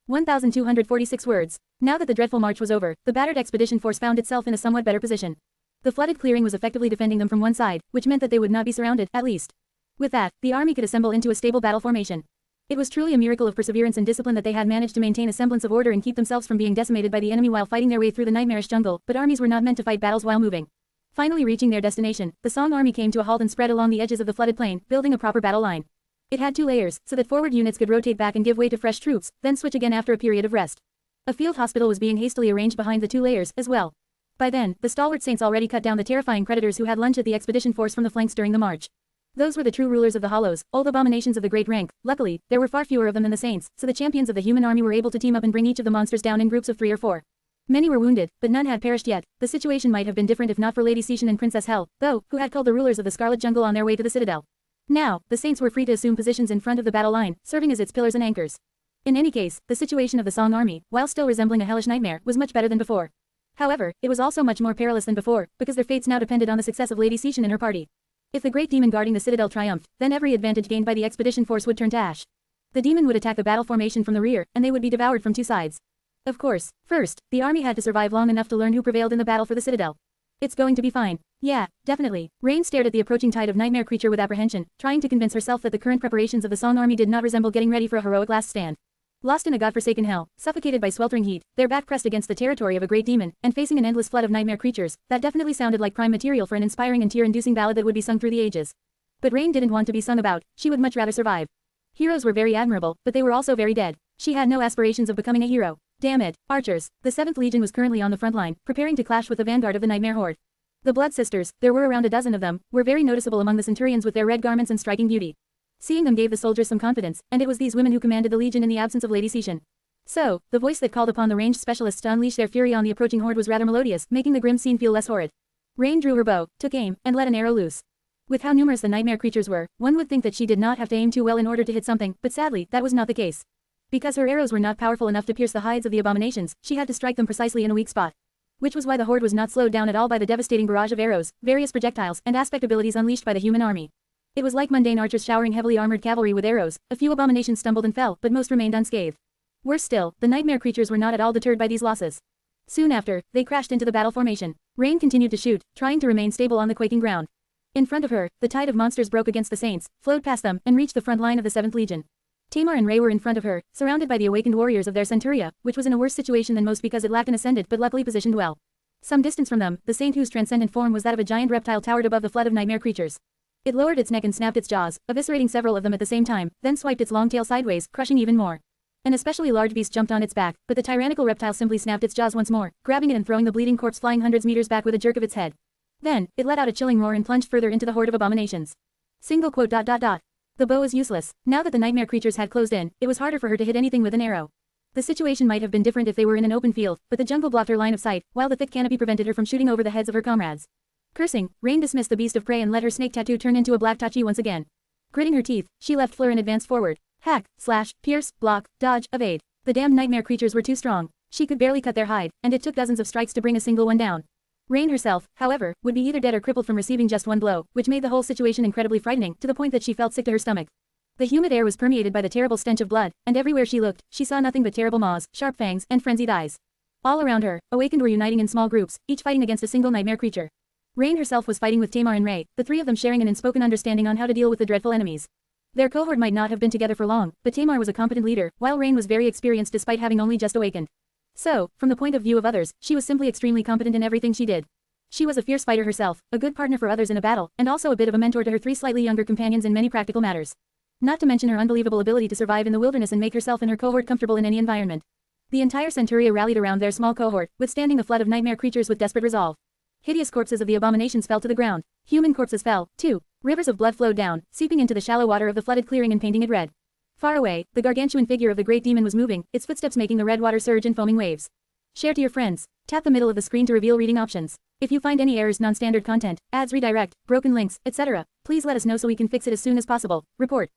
1,246 words. Now that the dreadful march was over, the battered expedition force found itself in a somewhat better position. The flooded clearing was effectively defending them from one side, which meant that they would not be surrounded, at least. With that, the army could assemble into a stable battle formation. It was truly a miracle of perseverance and discipline that they had managed to maintain a semblance of order and keep themselves from being decimated by the enemy while fighting their way through the nightmarish jungle, but armies were not meant to fight battles while moving. Finally reaching their destination, the Song army came to a halt and spread along the edges of the flooded plain, building a proper battle line. It had 2 layers, so that forward units could rotate back and give way to fresh troops, then switch again after a period of rest. A field hospital was being hastily arranged behind the 2 layers, as well. By then, the stalwart saints already cut down the terrifying predators who had lunged at the expedition force from the flanks during the march. Those were the true rulers of the hollows, old abominations of the great rank. Luckily, there were far fewer of them than the saints, so the champions of the human army were able to team up and bring each of the monsters down in groups of 3 or 4. Many were wounded, but none had perished yet. The situation might have been different if not for Lady Cetian and Princess Hel, though, who had culled the rulers of the Scarlet Jungle on their way to the citadel. Now, the saints were free to assume positions in front of the battle line, serving as its pillars and anchors. In any case, the situation of the Song army, while still resembling a hellish nightmare, was much better than before. However, it was also much more perilous than before, because their fates now depended on the success of Lady Cetian and her party. If the great demon guarding the citadel triumphed, then every advantage gained by the expedition force would turn to ash. The demon would attack the battle formation from the rear, and they would be devoured from 2 sides. Of course, first, the army had to survive long enough to learn who prevailed in the battle for the citadel. It's going to be fine. Yeah, definitely. Rain stared at the approaching tide of nightmare creature with apprehension, trying to convince herself that the current preparations of the Song army did not resemble getting ready for a heroic last stand. Lost in a godforsaken hell, suffocated by sweltering heat, their back pressed against the territory of a great demon, and facing an endless flood of nightmare creatures, that definitely sounded like prime material for an inspiring and tear-inducing ballad that would be sung through the ages. But Rain didn't want to be sung about, she would much rather survive. Heroes were very admirable, but they were also very dead. She had no aspirations of becoming a hero. Damn it, archers. The 7th Legion was currently on the front line, preparing to clash with the vanguard of the Nightmare Horde. The Blood Sisters, there were around a dozen of them, were very noticeable among the centurions with their red garments and striking beauty. Seeing them gave the soldiers some confidence, and it was these women who commanded the Legion in the absence of Lady Cetian. So, the voice that called upon the ranged specialists to unleash their fury on the approaching horde was rather melodious, making the grim scene feel less horrid. Rain drew her bow, took aim, and let an arrow loose. With how numerous the nightmare creatures were, one would think that she did not have to aim too well in order to hit something, but sadly, that was not the case. Because her arrows were not powerful enough to pierce the hides of the abominations, she had to strike them precisely in a weak spot. Which was why the horde was not slowed down at all by the devastating barrage of arrows, various projectiles, and aspect abilities unleashed by the human army. It was like mundane archers showering heavily armored cavalry with arrows. A few abominations stumbled and fell, but most remained unscathed. Worse still, the nightmare creatures were not at all deterred by these losses. Soon after, they crashed into the battle formation. Rain continued to shoot, trying to remain stable on the quaking ground. In front of her, the tide of monsters broke against the saints, flowed past them, and reached the front line of the 7th Legion. Tamar and Ray were in front of her, surrounded by the awakened warriors of their centuria, which was in a worse situation than most because it lacked an ascendant but luckily positioned well. Some distance from them, the saint whose transcendent form was that of a giant reptile towered above the flood of nightmare creatures. It lowered its neck and snapped its jaws, eviscerating several of them at the same time, then swiped its long tail sideways, crushing even more. An especially large beast jumped on its back, but the tyrannical reptile simply snapped its jaws once more, grabbing it and throwing the bleeding corpse flying hundreds meters back with a jerk of its head. Then, it let out a chilling roar and plunged further into the horde of abominations. Single quote. The bow is useless. Now that the nightmare creatures had closed in, it was harder for her to hit anything with an arrow. The situation might have been different if they were in an open field, but the jungle blocked her line of sight, while the thick canopy prevented her from shooting over the heads of her comrades. Cursing, Rain dismissed the beast of prey and let her snake tattoo turn into a black tachi once again. Gritting her teeth, she left Fleur and advanced forward. Hack, slash, pierce, block, dodge, evade. The damned nightmare creatures were too strong. She could barely cut their hide, and it took dozens of strikes to bring a single one down. Rain herself, however, would be either dead or crippled from receiving just one blow, which made the whole situation incredibly frightening, to the point that she felt sick to her stomach. The humid air was permeated by the terrible stench of blood, and everywhere she looked, she saw nothing but terrible maws, sharp fangs, and frenzied eyes. All around her, awakened were uniting in small groups, each fighting against a single nightmare creature. Rain herself was fighting with Tamar and Ray, the 3 of them sharing an unspoken understanding on how to deal with the dreadful enemies. Their cohort might not have been together for long, but Tamar was a competent leader, while Rain was very experienced despite having only just awakened. So, from the point of view of others, she was simply extremely competent in everything she did. She was a fierce fighter herself, a good partner for others in a battle, and also a bit of a mentor to her 3 slightly younger companions in many practical matters. Not to mention her unbelievable ability to survive in the wilderness and make herself and her cohort comfortable in any environment. The entire centuria rallied around their small cohort, withstanding the flood of nightmare creatures with desperate resolve. Hideous corpses of the abominations fell to the ground. Human corpses fell, too. Rivers of blood flowed down, seeping into the shallow water of the flooded clearing and painting it red. Far away, the gargantuan figure of the great demon was moving, its footsteps making the red water surge in foaming waves. Share to your friends. Tap the middle of the screen to reveal reading options. If you find any errors, non-standard content, ads, redirect, broken links, etc., please let us know so we can fix it as soon as possible. Report.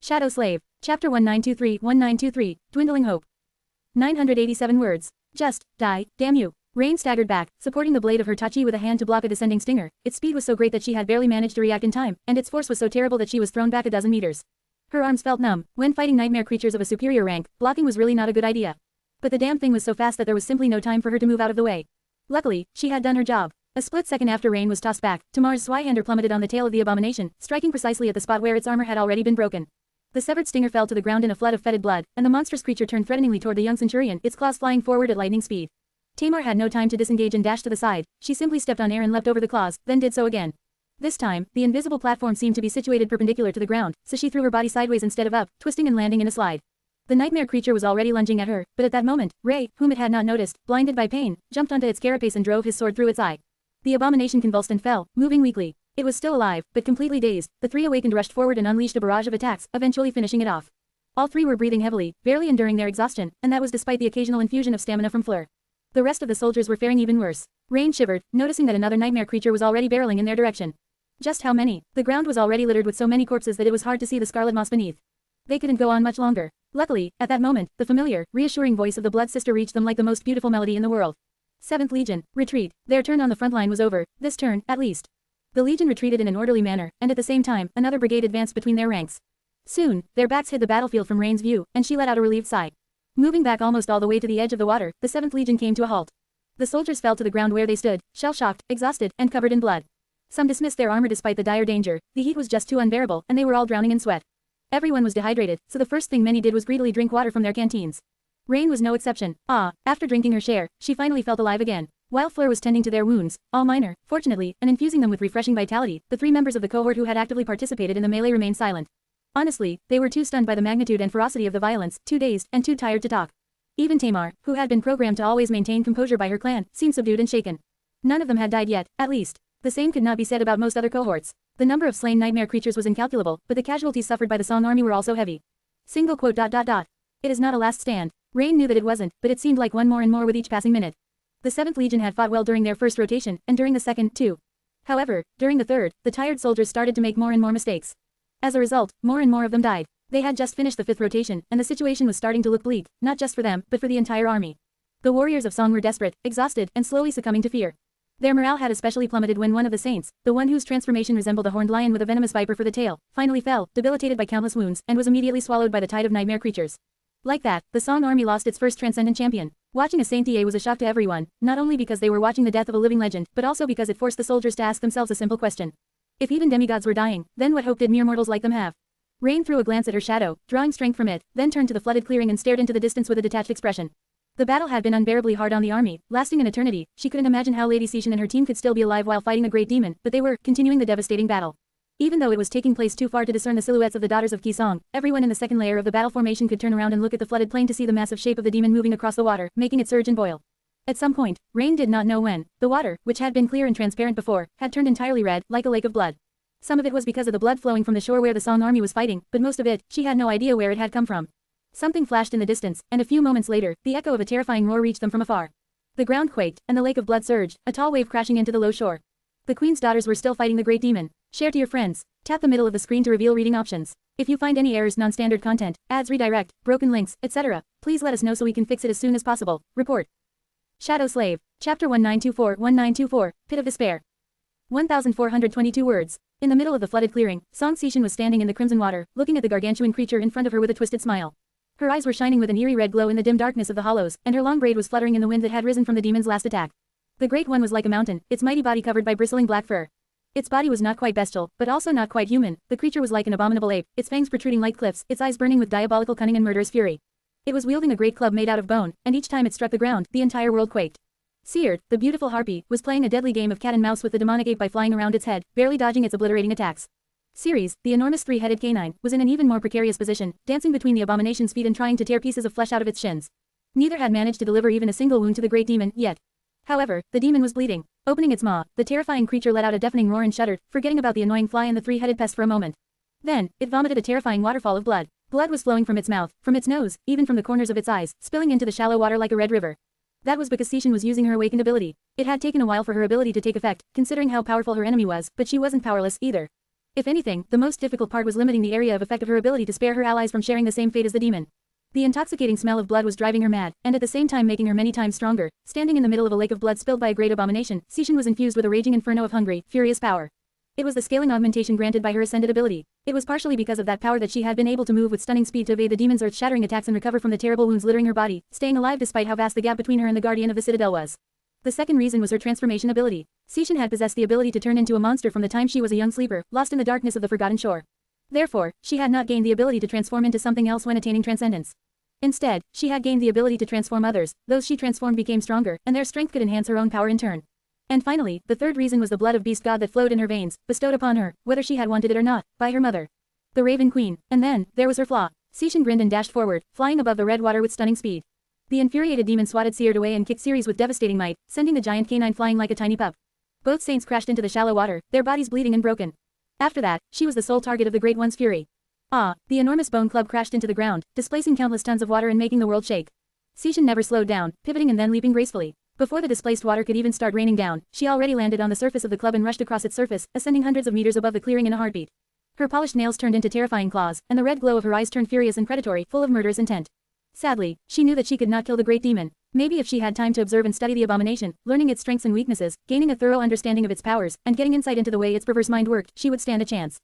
Shadow Slave. Chapter 1923, Dwindling Hope. 987 words. Just, die, damn you. Rain staggered back, supporting the blade of her tachi with a hand to block a descending stinger. Its speed was so great that she had barely managed to react in time, and its force was so terrible that she was thrown back a dozen meters. Her arms felt numb. When fighting nightmare creatures of a superior rank, blocking was really not a good idea. But the damn thing was so fast that there was simply no time for her to move out of the way. Luckily, she had done her job. A split second after Rain was tossed back, Tamar's Swyhander plummeted on the tail of the abomination, striking precisely at the spot where its armor had already been broken. The severed stinger fell to the ground in a flood of fetid blood, and the monstrous creature turned threateningly toward the young centurion, its claws flying forward at lightning speed. Tamar had no time to disengage and dash to the side. She simply stepped on air and leapt over the claws, then did so again. This time, the invisible platform seemed to be situated perpendicular to the ground, so she threw her body sideways instead of up, twisting and landing in a slide. The nightmare creature was already lunging at her, but at that moment, Ray, whom it had not noticed, blinded by pain, jumped onto its carapace and drove his sword through its eye. The abomination convulsed and fell, moving weakly. It was still alive, but completely dazed. The three awakened rushed forward and unleashed a barrage of attacks, eventually finishing it off. All three were breathing heavily, barely enduring their exhaustion, and that was despite the occasional infusion of stamina from Fleur. The rest of the soldiers were faring even worse. Rain shivered, noticing that another nightmare creature was already barreling in their direction. Just how many? The ground was already littered with so many corpses that it was hard to see the scarlet moss beneath. They couldn't go on much longer. Luckily, at that moment, the familiar, reassuring voice of the Blood Sister reached them like the most beautiful melody in the world. 7th Legion, retreat. Their turn on the front line was over, this turn, at least. The Legion retreated in an orderly manner, and at the same time, another brigade advanced between their ranks. Soon, their backs hid the battlefield from Rain's view, and she let out a relieved sigh. Moving back almost all the way to the edge of the water, the 7th Legion came to a halt. The soldiers fell to the ground where they stood, shell-shocked, exhausted, and covered in blood. Some dismissed their armor despite the dire danger. The heat was just too unbearable, and they were all drowning in sweat. Everyone was dehydrated, so the first thing many did was greedily drink water from their canteens. Rain was no exception. After drinking her share, she finally felt alive again. While Fleur was tending to their wounds, all minor, fortunately, and infusing them with refreshing vitality, the three members of the cohort who had actively participated in the melee remained silent. Honestly, they were too stunned by the magnitude and ferocity of the violence, too dazed, and too tired to talk. Even Tamar, who had been programmed to always maintain composure by her clan, seemed subdued and shaken. None of them had died yet, at least. The same could not be said about most other cohorts. The number of slain nightmare creatures was incalculable, but the casualties suffered by the Song army were also heavy. Single quote. It is not a last stand. Rain knew that it wasn't, but it seemed like one more and more with each passing minute. The 7th Legion had fought well during their first rotation, and during the second, too. However, during the third, the tired soldiers started to make more and more mistakes. As a result, more and more of them died. They had just finished the 5th rotation, and the situation was starting to look bleak, not just for them, but for the entire army. The warriors of Song were desperate, exhausted, and slowly succumbing to fear. Their morale had especially plummeted when one of the saints, the one whose transformation resembled a horned lion with a venomous viper for the tail, finally fell, debilitated by countless wounds, and was immediately swallowed by the tide of nightmare creatures. Like that, the Song army lost its first transcendent champion. Watching a Saint was a shock to everyone, not only because they were watching the death of a living legend, but also because it forced the soldiers to ask themselves a simple question. If even demigods were dying, then what hope did mere mortals like them have? Rain threw a glance at her shadow, drawing strength from it, then turned to the flooded clearing and stared into the distance with a detached expression. The battle had been unbearably hard on the army, lasting an eternity. She couldn't imagine how Lady Cetian and her team could still be alive while fighting a great demon, but they were, continuing the devastating battle. Even though it was taking place too far to discern the silhouettes of the daughters of Ki Song, everyone in the second layer of the battle formation could turn around and look at the flooded plain to see the massive shape of the demon moving across the water, making it surge and boil. At some point, Rain did not know when, the water, which had been clear and transparent before, had turned entirely red, like a lake of blood. Some of it was because of the blood flowing from the shore where the Song army was fighting, but most of it, she had no idea where it had come from. Something flashed in the distance, and a few moments later, the echo of a terrifying roar reached them from afar. The ground quaked, and the lake of blood surged, a tall wave crashing into the low shore. The Queen's daughters were still fighting the great demon. Share to your friends. Tap the middle of the screen to reveal reading options. If you find any errors, non-standard content, ads, redirect, broken links, etc., please let us know so we can fix it as soon as possible. Report. Shadow Slave. Chapter 1924, Pit of Despair. 1,422 words. In the middle of the flooded clearing, Song Cetian was standing in the crimson water, looking at the gargantuan creature in front of her with a twisted smile. Her eyes were shining with an eerie red glow in the dim darkness of the hollows, and her long braid was fluttering in the wind that had risen from the demon's last attack. The Great One was like a mountain, its mighty body covered by bristling black fur. Its body was not quite bestial, but also not quite human. The creature was like an abominable ape, its fangs protruding like cliffs, its eyes burning with diabolical cunning and murderous fury. It was wielding a great club made out of bone, and each time it struck the ground, the entire world quaked. Seared, the beautiful harpy, was playing a deadly game of cat and mouse with the demonic ape by flying around its head, barely dodging its obliterating attacks. Ceres, the enormous three-headed canine, was in an even more precarious position, dancing between the abomination's feet and trying to tear pieces of flesh out of its shins. Neither had managed to deliver even a single wound to the great demon, yet. However, the demon was bleeding. Opening its maw, the terrifying creature let out a deafening roar and shuddered, forgetting about the annoying fly and the three-headed pest for a moment. Then, it vomited a terrifying waterfall of blood. Blood was flowing from its mouth, from its nose, even from the corners of its eyes, spilling into the shallow water like a red river. That was because Cetian was using her awakened ability. It had taken a while for her ability to take effect, considering how powerful her enemy was, but she wasn't powerless either. If anything, the most difficult part was limiting the area of effect of her ability to spare her allies from sharing the same fate as the demon. The intoxicating smell of blood was driving her mad, and at the same time making her many times stronger. Standing in the middle of a lake of blood spilled by a great abomination, Sishin was infused with a raging inferno of hungry, furious power. It was the scaling augmentation granted by her ascended ability. It was partially because of that power that she had been able to move with stunning speed to evade the demon's earth-shattering attacks and recover from the terrible wounds littering her body, staying alive despite how vast the gap between her and the guardian of the citadel was. The second reason was her transformation ability. Sishin had possessed the ability to turn into a monster from the time she was a young sleeper, lost in the darkness of the Forgotten Shore. Therefore, she had not gained the ability to transform into something else when attaining transcendence. Instead, she had gained the ability to transform others. Those she transformed became stronger, and their strength could enhance her own power in turn. And finally, the third reason was the blood of beast god that flowed in her veins, bestowed upon her, whether she had wanted it or not, by her mother. The Raven Queen. And then, there was her flaw. Sishin grinned and dashed forward, flying above the red water with stunning speed. The infuriated demon swatted Seared away and kicked Ceres with devastating might, sending the giant canine flying like a tiny pup. Both saints crashed into the shallow water, their bodies bleeding and broken. After that, she was the sole target of the Great One's fury. The enormous bone club crashed into the ground, displacing countless tons of water and making the world shake. Sishin never slowed down, pivoting and then leaping gracefully. Before the displaced water could even start raining down, she already landed on the surface of the club and rushed across its surface, ascending hundreds of meters above the clearing in a heartbeat. Her polished nails turned into terrifying claws, and the red glow of her eyes turned furious and predatory, full of murderous intent. Sadly, she knew that she could not kill the great demon. Maybe if she had time to observe and study the abomination, learning its strengths and weaknesses, gaining a thorough understanding of its powers, and getting insight into the way its perverse mind worked, she would stand a chance.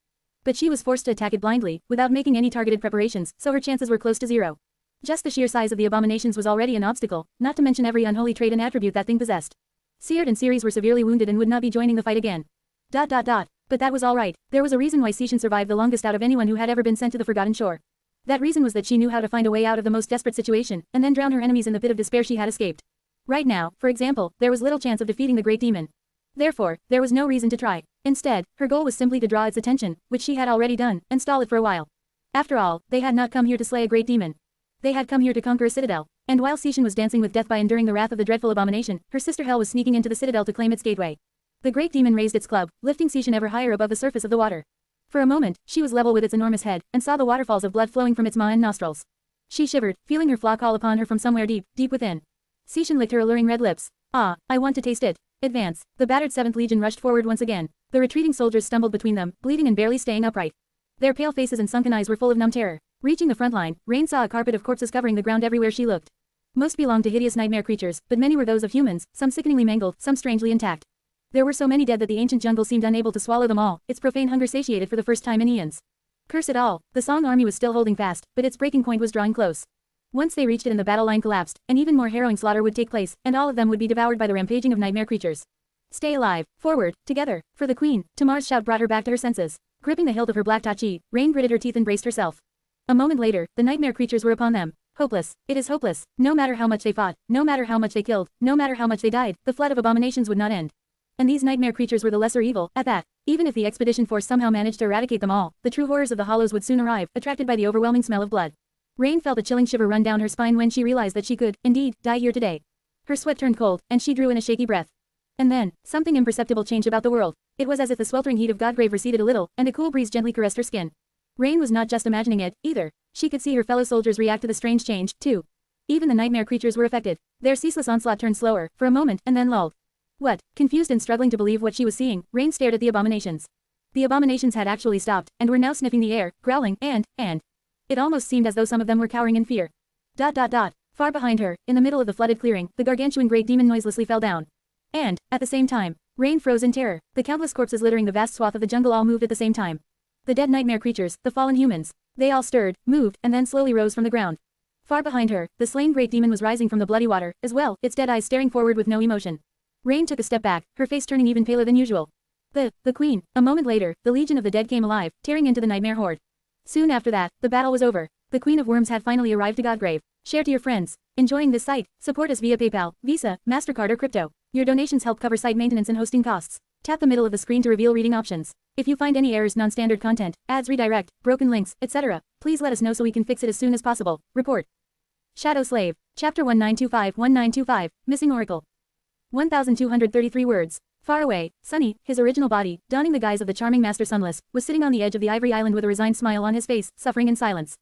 But she was forced to attack it blindly, without making any targeted preparations, so her chances were close to zero. Just the sheer size of the abominations was already an obstacle, not to mention every unholy trait and attribute that thing possessed. Seared and Ceres were severely wounded and would not be joining the fight again. But that was alright. There was a reason why Sishin survived the longest out of anyone who had ever been sent to the Forgotten Shore. That reason was that she knew how to find a way out of the most desperate situation, and then drown her enemies in the pit of despair she had escaped. Right now, for example, there was little chance of defeating the great demon. Therefore, there was no reason to try. Instead, her goal was simply to draw its attention, which she had already done, and stall it for a while. After all, they had not come here to slay a great demon. They had come here to conquer a citadel. And while Sishin was dancing with death by enduring the wrath of the dreadful abomination, her sister Hel was sneaking into the citadel to claim its gateway. The great demon raised its club, lifting Sishin ever higher above the surface of the water. For a moment, she was level with its enormous head, and saw the waterfalls of blood flowing from its maw and nostrils. She shivered, feeling her flaw call upon her from somewhere deep, deep within. Sishin licked her alluring red lips. I want to taste it. Advance. The battered 7th Legion rushed forward once again. The retreating soldiers stumbled between them, bleeding and barely staying upright. Their pale faces and sunken eyes were full of numb terror. Reaching the front line, Rain saw a carpet of corpses covering the ground everywhere she looked. Most belonged to hideous nightmare creatures, but many were those of humans, some sickeningly mangled, some strangely intact. There were so many dead that the ancient jungle seemed unable to swallow them all, its profane hunger satiated for the first time in eons. Curse it all, the Song army was still holding fast, but its breaking point was drawing close. Once they reached it and the battle line collapsed, an even more harrowing slaughter would take place, and all of them would be devoured by the rampaging of nightmare creatures. Stay alive, forward, together, for the queen. Tamar's shout brought her back to her senses. Gripping the hilt of her black tachi, Rain gritted her teeth and braced herself. A moment later, the nightmare creatures were upon them. Hopeless. It is hopeless. No matter how much they fought, no matter how much they killed, no matter how much they died, the flood of abominations would not end. And these nightmare creatures were the lesser evil, at that. Even if the expedition force somehow managed to eradicate them all, the true horrors of the hollows would soon arrive, attracted by the overwhelming smell of blood. Rain felt a chilling shiver run down her spine when she realized that she could, indeed, die here today. Her sweat turned cold, and she drew in a shaky breath. And then, something imperceptible changed about the world. It was as if the sweltering heat of Godgrave receded a little, and a cool breeze gently caressed her skin. Rain was not just imagining it, either. She could see her fellow soldiers react to the strange change, too. Even the nightmare creatures were affected. Their ceaseless onslaught turned slower, for a moment, and then lulled. What? Confused and struggling to believe what she was seeing, Rain stared at the abominations. The abominations had actually stopped, and were now sniffing the air, growling, and it almost seemed as though some of them were cowering in fear. Far behind her, in the middle of the flooded clearing, the gargantuan great demon noiselessly fell down. And, at the same time, Rain froze in terror. The countless corpses littering the vast swath of the jungle all moved at the same time. The dead nightmare creatures, the fallen humans. They all stirred, moved, and then slowly rose from the ground. Far behind her, the slain great demon was rising from the bloody water, as well, its dead eyes staring forward with no emotion. Rain took a step back, her face turning even paler than usual. The queen. A moment later, the legion of the dead came alive, tearing into the nightmare horde. Soon after that, the battle was over. The Queen of Worms had finally arrived to Godgrave. Share to your friends. Enjoying this site? Support us via PayPal, Visa, MasterCard or crypto. Your donations help cover site maintenance and hosting costs. Tap the middle of the screen to reveal reading options. If you find any errors, non-standard content, ads redirect, broken links, etc., please let us know so we can fix it as soon as possible. Report. Shadow Slave. Chapter 1925-1925, Missing Oracle. 1,233 words. Far away, Sunny, his original body, donning the guise of the charming Master Sunless, was sitting on the edge of the ivory island with a resigned smile on his face, suffering in silence.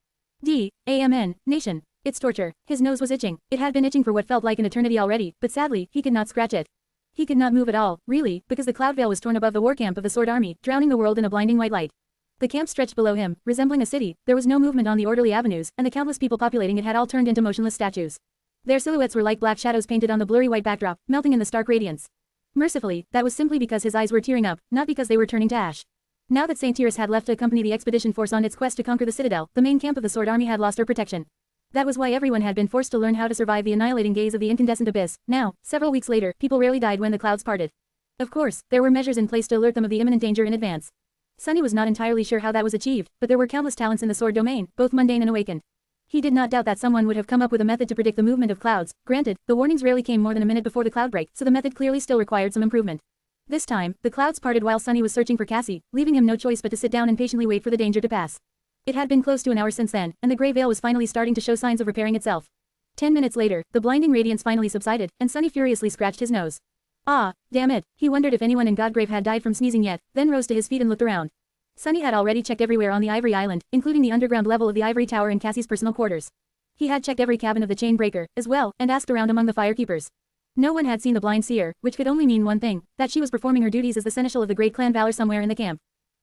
Nation. It's torture. His nose was itching. It had been itching for what felt like an eternity already, but sadly, he could not scratch it. He could not move at all, really, because the cloud veil was torn above the war camp of the Sword Army, drowning the world in a blinding white light. The camp stretched below him, resembling a city. There was no movement on the orderly avenues, and the countless people populating it had all turned into motionless statues. Their silhouettes were like black shadows painted on the blurry white backdrop, melting in the stark radiance. Mercifully, that was simply because his eyes were tearing up, not because they were turning to ash. Now that Saint Tyrus had left to accompany the expedition force on its quest to conquer the citadel, the main camp of the Sword Army had lost her protection. That was why everyone had been forced to learn how to survive the annihilating gaze of the incandescent abyss. Now, several weeks later, people rarely died when the clouds parted. Of course, there were measures in place to alert them of the imminent danger in advance. Sunny was not entirely sure how that was achieved, but there were countless talents in the sword domain, both mundane and awakened. He did not doubt that someone would have come up with a method to predict the movement of clouds. Granted, the warnings rarely came more than a minute before the cloud break, so the method clearly still required some improvement. This time, the clouds parted while Sunny was searching for Cassie, leaving him no choice but to sit down and patiently wait for the danger to pass. It had been close to an hour since then, and the gray veil was finally starting to show signs of repairing itself. 10 minutes later, the blinding radiance finally subsided, and Sunny furiously scratched his nose. Ah, damn it, he wondered if anyone in Godgrave had died from sneezing yet, then rose to his feet and looked around. Sunny had already checked everywhere on the Ivory Island, including the underground level of the Ivory Tower and Cassie's personal quarters. He had checked every cabin of the chain breaker, as well, and asked around among the firekeepers. No one had seen the blind seer, which could only mean one thing, that she was performing her duties as the seneschal of the great clan Valor somewhere in the camp.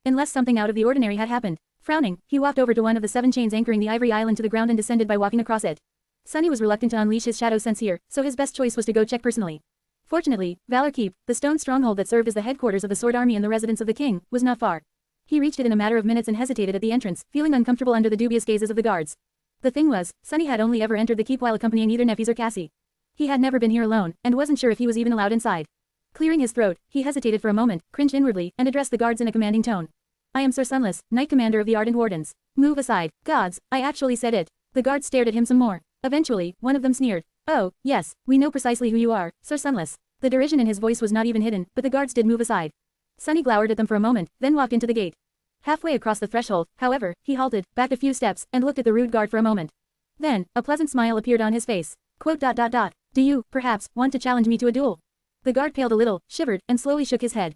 Unless something out of the ordinary had happened. Frowning, he walked over to one of the 7 chains anchoring the Ivory Island to the ground and descended by walking across it. Sunny was reluctant to unleash his shadow sense here, so his best choice was to go check personally. Fortunately, Valor Keep, the stone stronghold that served as the headquarters of the Sword Army and the residence of the king, was not far. He reached it in a matter of minutes and hesitated at the entrance, feeling uncomfortable under the dubious gazes of the guards. The thing was, Sunny had only ever entered the keep while accompanying either Neffys or Cassie. He had never been here alone, and wasn't sure if he was even allowed inside. Clearing his throat, he hesitated for a moment, cringed inwardly, and addressed the guards in a commanding tone. I am Sir Sunless, Knight Commander of the Ardent Wardens. Move aside. Gods, I actually said it. The guards stared at him some more. Eventually, one of them sneered. Oh, yes, we know precisely who you are, Sir Sunless. The derision in his voice was not even hidden, but the guards did move aside. Sunny glowered at them for a moment, then walked into the gate. Halfway across the threshold, however, he halted, backed a few steps, and looked at the rude guard for a moment. Then, a pleasant smile appeared on his face. Do you, perhaps, want to challenge me to a duel? The guard paled a little, shivered, and slowly shook his head.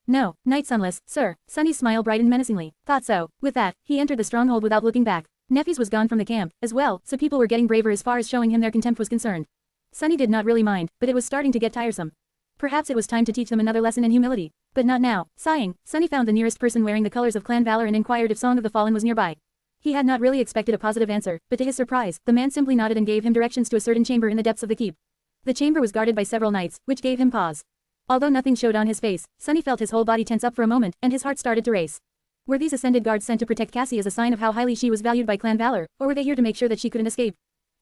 No, Knight Sunless, sir. Sunny's smile brightened menacingly. Thought so. With that, he entered the stronghold without looking back. Neffys was gone from the camp, as well, so people were getting braver as far as showing him their contempt was concerned. Sunny did not really mind, but it was starting to get tiresome. Perhaps it was time to teach them another lesson in humility. But not now. Sighing, Sunny found the nearest person wearing the colors of Clan Valor and inquired if Song of the Fallen was nearby. He had not really expected a positive answer, but to his surprise, the man simply nodded and gave him directions to a certain chamber in the depths of the keep. The chamber was guarded by several knights, which gave him pause. Although nothing showed on his face, Sunny felt his whole body tense up for a moment, and his heart started to race. Were these ascended guards sent to protect Cassie as a sign of how highly she was valued by Clan Valor, or were they here to make sure that she couldn't escape?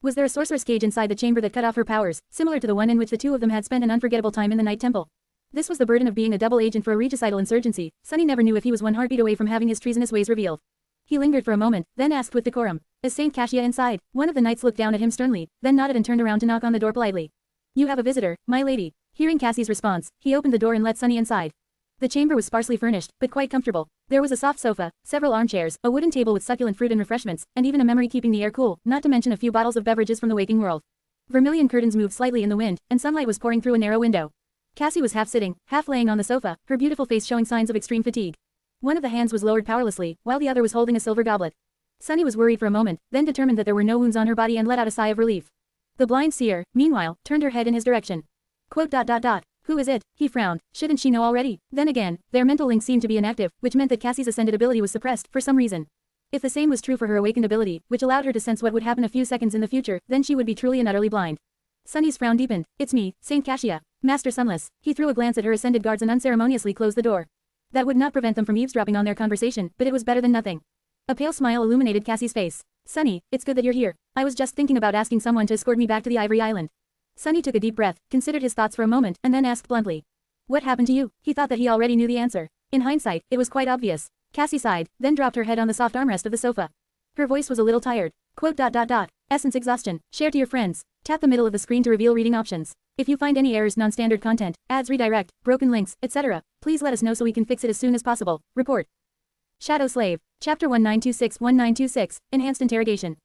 Was there a sorceress cage inside the chamber that cut off her powers, similar to the one in which the two of them had spent an unforgettable time in the Night Temple? This was the burden of being a double agent for a regicidal insurgency. Sunny never knew if he was one heartbeat away from having his treasonous ways revealed. He lingered for a moment, then asked with decorum, "Is Saint Cassia inside?" One of the knights looked down at him sternly, then nodded and turned around to knock on the door politely. "You have a visitor, my lady." Hearing Cassie's response, he opened the door and let Sunny inside. The chamber was sparsely furnished, but quite comfortable. There was a soft sofa, several armchairs, a wooden table with succulent fruit and refreshments, and even a memory keeping the air cool, not to mention a few bottles of beverages from the waking world. Vermilion curtains moved slightly in the wind, and sunlight was pouring through a narrow window. Cassie was half sitting, half laying on the sofa, her beautiful face showing signs of extreme fatigue. One of the hands was lowered powerlessly, while the other was holding a silver goblet. Sunny was worried for a moment, then determined that there were no wounds on her body and let out a sigh of relief. The blind seer, meanwhile, turned her head in his direction. Who is it? He frowned. Shouldn't she know already? Then again, their mental link seemed to be inactive, which meant that Cassie's ascended ability was suppressed, for some reason. If the same was true for her awakened ability, which allowed her to sense what would happen a few seconds in the future, then she would be truly and utterly blind. Sunny's frown deepened. It's me, Saint Cassia. Master Sunless. He threw a glance at her ascended guards and unceremoniously closed the door. That would not prevent them from eavesdropping on their conversation, but it was better than nothing. A pale smile illuminated Cassie's face. Sunny, it's good that you're here. I was just thinking about asking someone to escort me back to the Ivory Island. Sunny took a deep breath, considered his thoughts for a moment, and then asked bluntly. What happened to you? He thought that he already knew the answer. In hindsight, it was quite obvious. Cassie sighed, then dropped her head on the soft armrest of the sofa. Her voice was a little tired. Essence exhaustion. Share to your friends. Tap the middle of the screen to reveal reading options. If you find any errors, non-standard content, ads redirect, broken links, etc., please let us know so we can fix it as soon as possible. Report. Shadow Slave. Chapter 1926-1926, Enhanced Interrogation.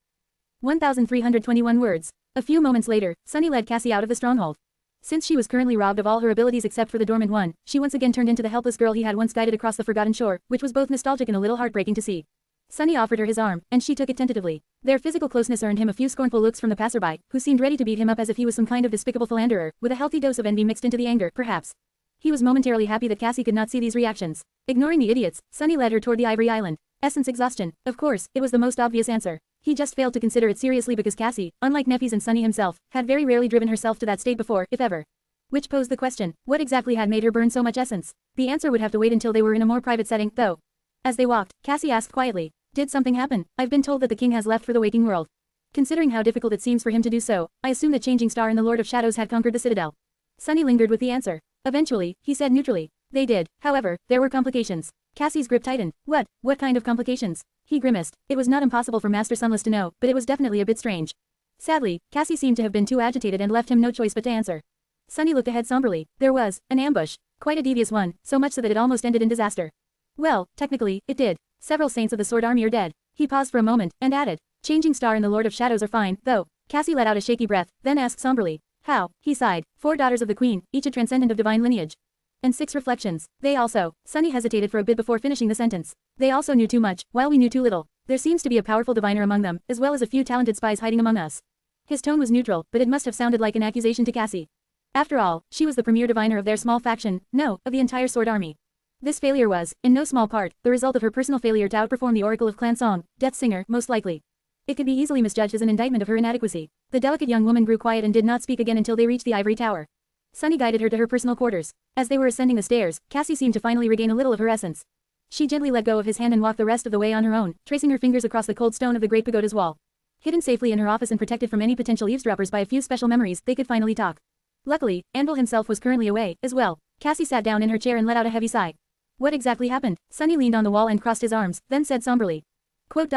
1,321 words. A few moments later, Sunny led Cassie out of the stronghold. Since she was currently robbed of all her abilities except for the dormant one, she once again turned into the helpless girl he had once guided across the forgotten shore, which was both nostalgic and a little heartbreaking to see. Sunny offered her his arm, and she took it tentatively. Their physical closeness earned him a few scornful looks from the passerby, who seemed ready to beat him up as if he was some kind of despicable philanderer, with a healthy dose of envy mixed into the anger, perhaps. He was momentarily happy that Cassie could not see these reactions. Ignoring the idiots, Sunny led her toward the ivory island. Essence exhaustion. Of course, it was the most obvious answer. He just failed to consider it seriously because Cassie, unlike Neffys and Sunny himself, had very rarely driven herself to that state before, if ever. Which posed the question, what exactly had made her burn so much essence? The answer would have to wait until they were in a more private setting, though. As they walked, Cassie asked quietly, did something happen? I've been told that the king has left for the waking world. Considering how difficult it seems for him to do so, I assume the changing star and the Lord of Shadows had conquered the citadel. Sunny lingered with the answer. Eventually, he said neutrally. They did. However, there were complications. Cassie's grip tightened. What kind of complications? He grimaced. It was not impossible for Master Sunless to know, but it was definitely a bit strange. Sadly, Cassie seemed to have been too agitated and left him no choice but to answer. Sunny looked ahead somberly. There was an ambush. Quite a devious one, so much so that it almost ended in disaster. Well, technically, it did. Several saints of the Sword Army are dead. He paused for a moment, and added, Changing Star and the Lord of Shadows are fine, though. Cassie let out a shaky breath, then asked somberly, how? He sighed. 4 daughters of the Queen, each a transcendent of divine lineage. And 6 reflections. They also. Sunny hesitated for a bit before finishing the sentence. They also knew too much, while we knew too little. There seems to be a powerful diviner among them, as well as a few talented spies hiding among us. His tone was neutral, but it must have sounded like an accusation to Cassie. After all, she was the premier diviner of their small faction, no, of the entire Sword Army. This failure was, in no small part, the result of her personal failure to outperform the Oracle of Clan Song, Death Singer, most likely. It could be easily misjudged as an indictment of her inadequacy. The delicate young woman grew quiet and did not speak again until they reached the ivory tower. Sunny guided her to her personal quarters. As they were ascending the stairs, Cassie seemed to finally regain a little of her essence. She gently let go of his hand and walked the rest of the way on her own, tracing her fingers across the cold stone of the great pagoda's wall. Hidden safely in her office and protected from any potential eavesdroppers by a few special memories, they could finally talk. Luckily, Anvil himself was currently away, as well. Cassie sat down in her chair and let out a heavy sigh. What exactly happened? Sunny leaned on the wall and crossed his arms, then said somberly. Quote.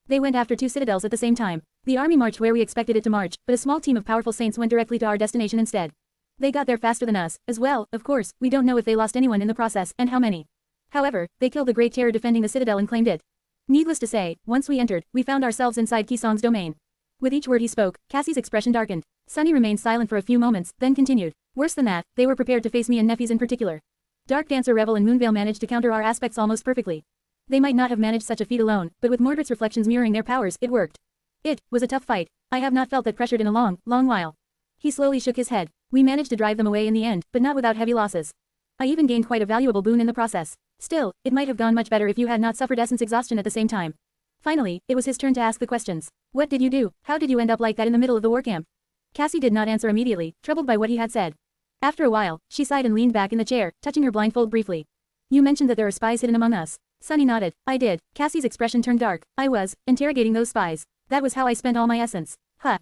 They went after 2 citadels at the same time. The army marched where we expected it to march, but a small team of powerful saints went directly to our destination instead. They got there faster than us, as well, of course, we don't know if they lost anyone in the process, and how many. However, they killed the Great Terror defending the citadel and claimed it. Needless to say, once we entered, we found ourselves inside Kisong's domain. With each word he spoke, Cassie's expression darkened. Sunny remained silent for a few moments, then continued. Worse than that, they were prepared to face me and Neffys in particular. Dark Dancer Revel and Moonveil managed to counter our aspects almost perfectly. They might not have managed such a feat alone, but with Mordred's reflections mirroring their powers, it worked. It was a tough fight. I have not felt that pressured in a long while. He slowly shook his head. We managed to drive them away in the end, but not without heavy losses. I even gained quite a valuable boon in the process. Still, it might have gone much better if you had not suffered essence exhaustion at the same time. Finally, it was his turn to ask the questions. What did you do? How did you end up like that in the middle of the war camp? Cassie did not answer immediately, troubled by what he had said. After a while, she sighed and leaned back in the chair, touching her blindfold briefly. You mentioned that there are spies hidden among us. Sunny nodded. I did. Cassie's expression turned dark. I was interrogating those spies. That was how I spent all my essence.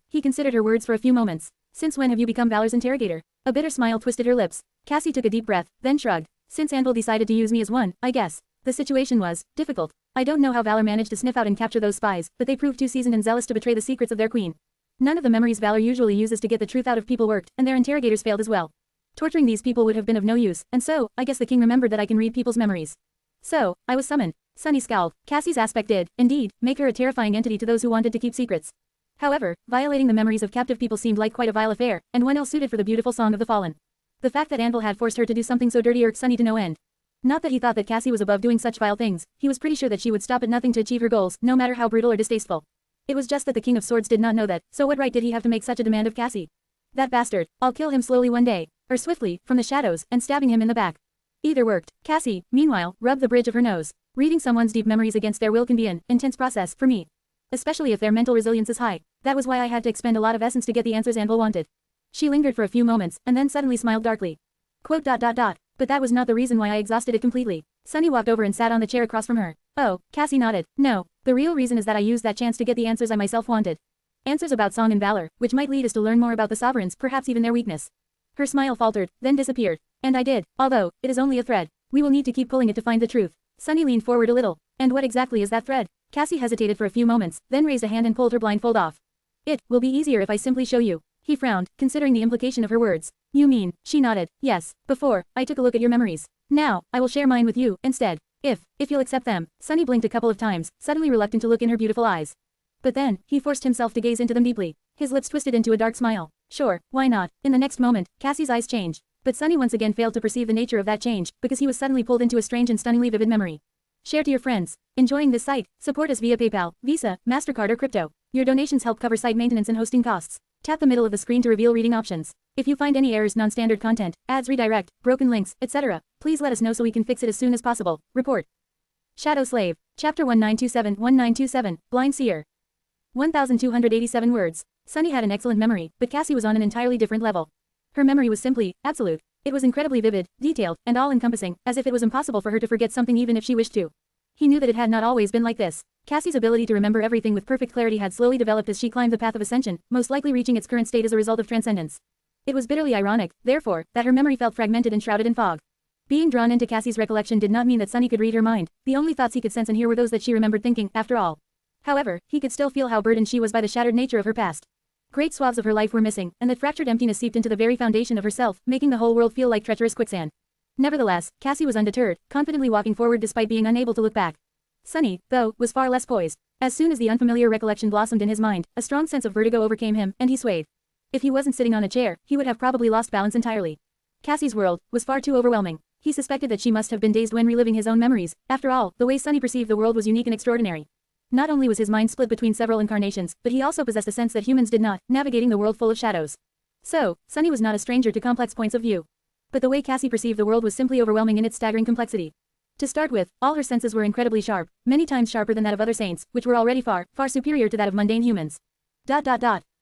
He considered her words for a few moments. Since when have you become Valor's interrogator? A bitter smile twisted her lips. Cassie took a deep breath, then shrugged. Since Anvil decided to use me as one, I guess. The situation was difficult. I don't know how Valor managed to sniff out and capture those spies, but they proved too seasoned and zealous to betray the secrets of their queen. None of the memories Valor usually uses to get the truth out of people worked, and their interrogators failed as well. Torturing these people would have been of no use, and so, I guess the king remembered that I can read people's memories. So, I was summoned. Sunny scowled. Cassie's aspect did, indeed, make her a terrifying entity to those who wanted to keep secrets. However, violating the memories of captive people seemed like quite a vile affair, and one ill suited for the beautiful song of the fallen. The fact that Anvil had forced her to do something so dirty irked Sunny to no end. Not that he thought that Cassie was above doing such vile things, he was pretty sure that she would stop at nothing to achieve her goals, no matter how brutal or distasteful. It was just that the King of Swords did not know that, so what right did he have to make such a demand of Cassie? That bastard, I'll kill him slowly one day, or swiftly, from the shadows, and stabbing him in the back. Either worked. Cassie, meanwhile, rubbed the bridge of her nose. Reading someone's deep memories against their will can be an intense process, for me. Especially if their mental resilience is high. That was why I had to expend a lot of essence to get the answers Anvil wanted. She lingered for a few moments, and then suddenly smiled darkly. Quote. But that was not the reason why I exhausted it completely. Sunny walked over and sat on the chair across from her. Oh, Cassie nodded. No, the real reason is that I used that chance to get the answers I myself wanted. Answers about song and valor, which might lead us to learn more about the sovereigns, perhaps even their weakness. Her smile faltered, then disappeared. And I did, although, it is only a thread. We will need to keep pulling it to find the truth. Sunny leaned forward a little. And what exactly is that thread? Cassie hesitated for a few moments, then raised a hand and pulled her blindfold off. It will be easier if I simply show you. He frowned, considering the implication of her words. You mean, she nodded. Yes, before, I took a look at your memories. Now, I will share mine with you, instead. If you'll accept them. Sunny blinked a couple of times, suddenly reluctant to look in her beautiful eyes. But then, he forced himself to gaze into them deeply. His lips twisted into a dark smile. Sure, why not? In the next moment, Cassie's eyes changed. But Sunny once again failed to perceive the nature of that change, because he was suddenly pulled into a strange and stunningly vivid memory. Share to your friends. Enjoying this site? Support us via PayPal, Visa, MasterCard or crypto. Your donations help cover site maintenance and hosting costs. Tap the middle of the screen to reveal reading options. If you find any errors, non-standard content, ads redirect, broken links, etc., please let us know so we can fix it as soon as possible. Report. Shadow Slave. Chapter 1927, Blind Seer. 1,287 words. Sunny had an excellent memory, but Cassie was on an entirely different level. Her memory was simply absolute. It was incredibly vivid, detailed, and all-encompassing, as if it was impossible for her to forget something even if she wished to. He knew that it had not always been like this. Cassie's ability to remember everything with perfect clarity had slowly developed as she climbed the path of ascension, most likely reaching its current state as a result of transcendence. It was bitterly ironic, therefore, that her memory felt fragmented and shrouded in fog. Being drawn into Cassie's recollection did not mean that Sunny could read her mind. The only thoughts he could sense and hear were those that she remembered thinking, after all. However, he could still feel how burdened she was by the shattered nature of her past. Great swaths of her life were missing, and that fractured emptiness seeped into the very foundation of herself, making the whole world feel like treacherous quicksand. Nevertheless, Cassie was undeterred, confidently walking forward despite being unable to look back. Sunny, though, was far less poised. As soon as the unfamiliar recollection blossomed in his mind, a strong sense of vertigo overcame him, and he swayed. If he wasn't sitting on a chair, he would have probably lost balance entirely. Cassie's world was far too overwhelming. He suspected that she must have been dazed when reliving his own memories. After all, the way Sunny perceived the world was unique and extraordinary. Not only was his mind split between several incarnations, but he also possessed a sense that humans did not, navigating the world full of shadows. So, Sunny was not a stranger to complex points of view. But the way Cassie perceived the world was simply overwhelming in its staggering complexity. To start with, all her senses were incredibly sharp, many times sharper than that of other saints, which were already far, far superior to that of mundane humans.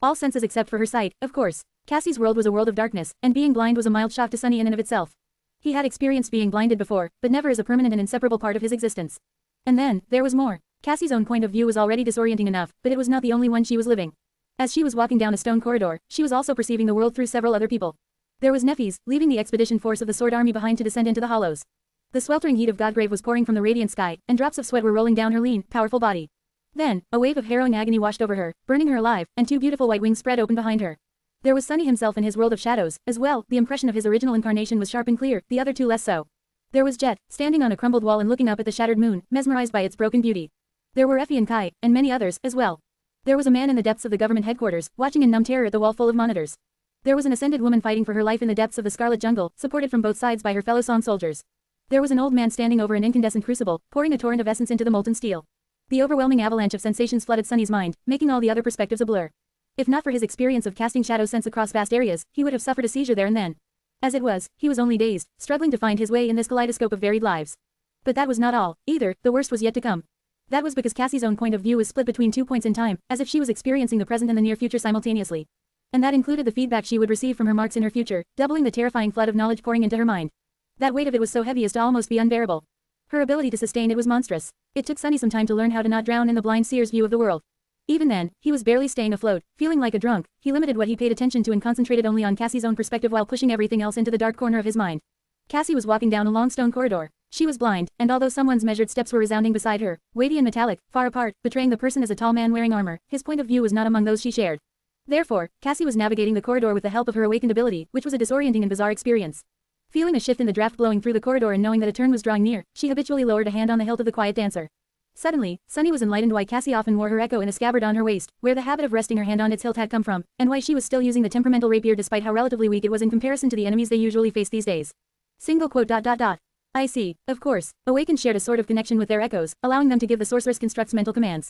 All senses except for her sight, of course. Cassie's world was a world of darkness, and being blind was a mild shock to Sunny in and of itself. He had experienced being blinded before, but never as a permanent and inseparable part of his existence. And then, there was more. Cassie's own point of view was already disorienting enough, but it was not the only one she was living. As she was walking down a stone corridor, she was also perceiving the world through several other people. There was Nephis, leaving the expedition force of the Sword Army behind to descend into the hollows. The sweltering heat of Godgrave was pouring from the radiant sky, and drops of sweat were rolling down her lean, powerful body. Then, a wave of harrowing agony washed over her, burning her alive, and two beautiful white wings spread open behind her. There was Sunny himself in his world of shadows, as well. The impression of his original incarnation was sharp and clear, the other two less so. There was Jet, standing on a crumbled wall and looking up at the shattered moon, mesmerized by its broken beauty. There were Effie and Kai, and many others, as well. There was a man in the depths of the government headquarters, watching in numb terror at the wall full of monitors. There was an ascended woman fighting for her life in the depths of the Scarlet Jungle, supported from both sides by her fellow Song soldiers. There was an old man standing over an incandescent crucible, pouring a torrent of essence into the molten steel. The overwhelming avalanche of sensations flooded Sunny's mind, making all the other perspectives a blur. If not for his experience of casting shadow sense across vast areas, he would have suffered a seizure there and then. As it was, he was only dazed, struggling to find his way in this kaleidoscope of varied lives. But that was not all, either. The worst was yet to come. That was because Cassie's own point of view was split between 2 points in time, as if she was experiencing the present and the near future simultaneously. And that included the feedback she would receive from her marks in her future, doubling the terrifying flood of knowledge pouring into her mind. That weight of it was so heavy as to almost be unbearable. Her ability to sustain it was monstrous. It took Sunny some time to learn how to not drown in the blind seer's view of the world. Even then, he was barely staying afloat, feeling like a drunk. He limited what he paid attention to and concentrated only on Cassie's own perspective while pushing everything else into the dark corner of his mind. Cassie was walking down a long stone corridor. She was blind, and although someone's measured steps were resounding beside her, weighty and metallic, far apart, betraying the person as a tall man wearing armor, his point of view was not among those she shared. Therefore, Cassie was navigating the corridor with the help of her awakened ability, which was a disorienting and bizarre experience. Feeling a shift in the draft blowing through the corridor and knowing that a turn was drawing near, she habitually lowered a hand on the hilt of the quiet dancer. Suddenly, Sunny was enlightened why Cassie often wore her echo in a scabbard on her waist, where the habit of resting her hand on its hilt had come from, and why she was still using the temperamental rapier despite how relatively weak it was in comparison to the enemies they usually face these days. Single quote. I see, of course. Awakened shared a sort of connection with their echoes, allowing them to give the sorceress constructs mental commands.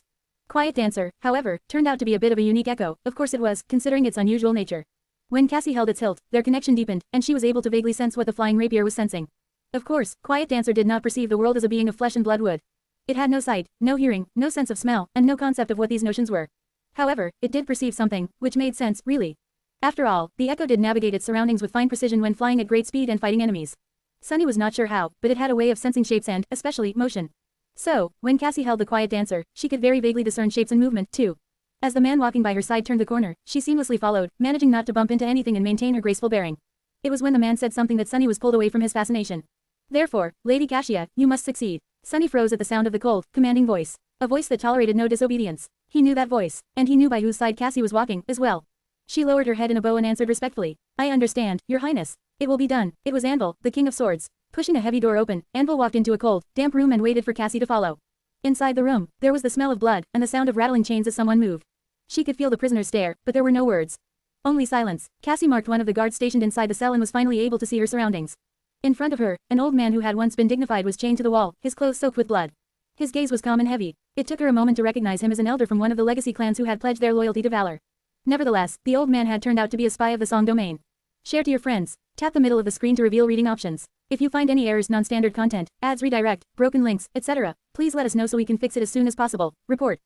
Quiet Dancer, however, turned out to be a bit of a unique echo. Of course it was, considering its unusual nature. When Cassie held its hilt, their connection deepened, and she was able to vaguely sense what the flying rapier was sensing. Of course, Quiet Dancer did not perceive the world as a being of flesh and blood would. It had no sight, no hearing, no sense of smell, and no concept of what these notions were. However, it did perceive something, which made sense, really. After all, the echo did navigate its surroundings with fine precision when flying at great speed and fighting enemies. Sunny was not sure how, but it had a way of sensing shapes and, especially, motion. So, when Cassie held the Quiet Dancer, she could very vaguely discern shapes and movement, too. As the man walking by her side turned the corner, she seamlessly followed, managing not to bump into anything and maintain her graceful bearing. It was when the man said something that Sunny was pulled away from his fascination. Therefore, Lady Cassia, you must succeed. Sunny froze at the sound of the cold, commanding voice. A voice that tolerated no disobedience. He knew that voice, and he knew by whose side Cassie was walking, as well. She lowered her head in a bow and answered respectfully. I understand, Your Highness. It will be done. It was Anvil, the King of Swords. Pushing a heavy door open, Anvil walked into a cold, damp room and waited for Cassie to follow. Inside the room, there was the smell of blood, and the sound of rattling chains as someone moved. She could feel the prisoner's stare, but there were no words. Only silence. Cassie marked one of the guards stationed inside the cell and was finally able to see her surroundings. In front of her, an old man who had once been dignified was chained to the wall, his clothes soaked with blood. His gaze was calm and heavy. It took her a moment to recognize him as an elder from one of the legacy clans who had pledged their loyalty to valor. Nevertheless, the old man had turned out to be a spy of the Song domain. Share to your friends. Tap the middle of the screen to reveal reading options. If you find any errors, non-standard content, ads redirect, broken links, etc., please let us know so we can fix it as soon as possible. Report.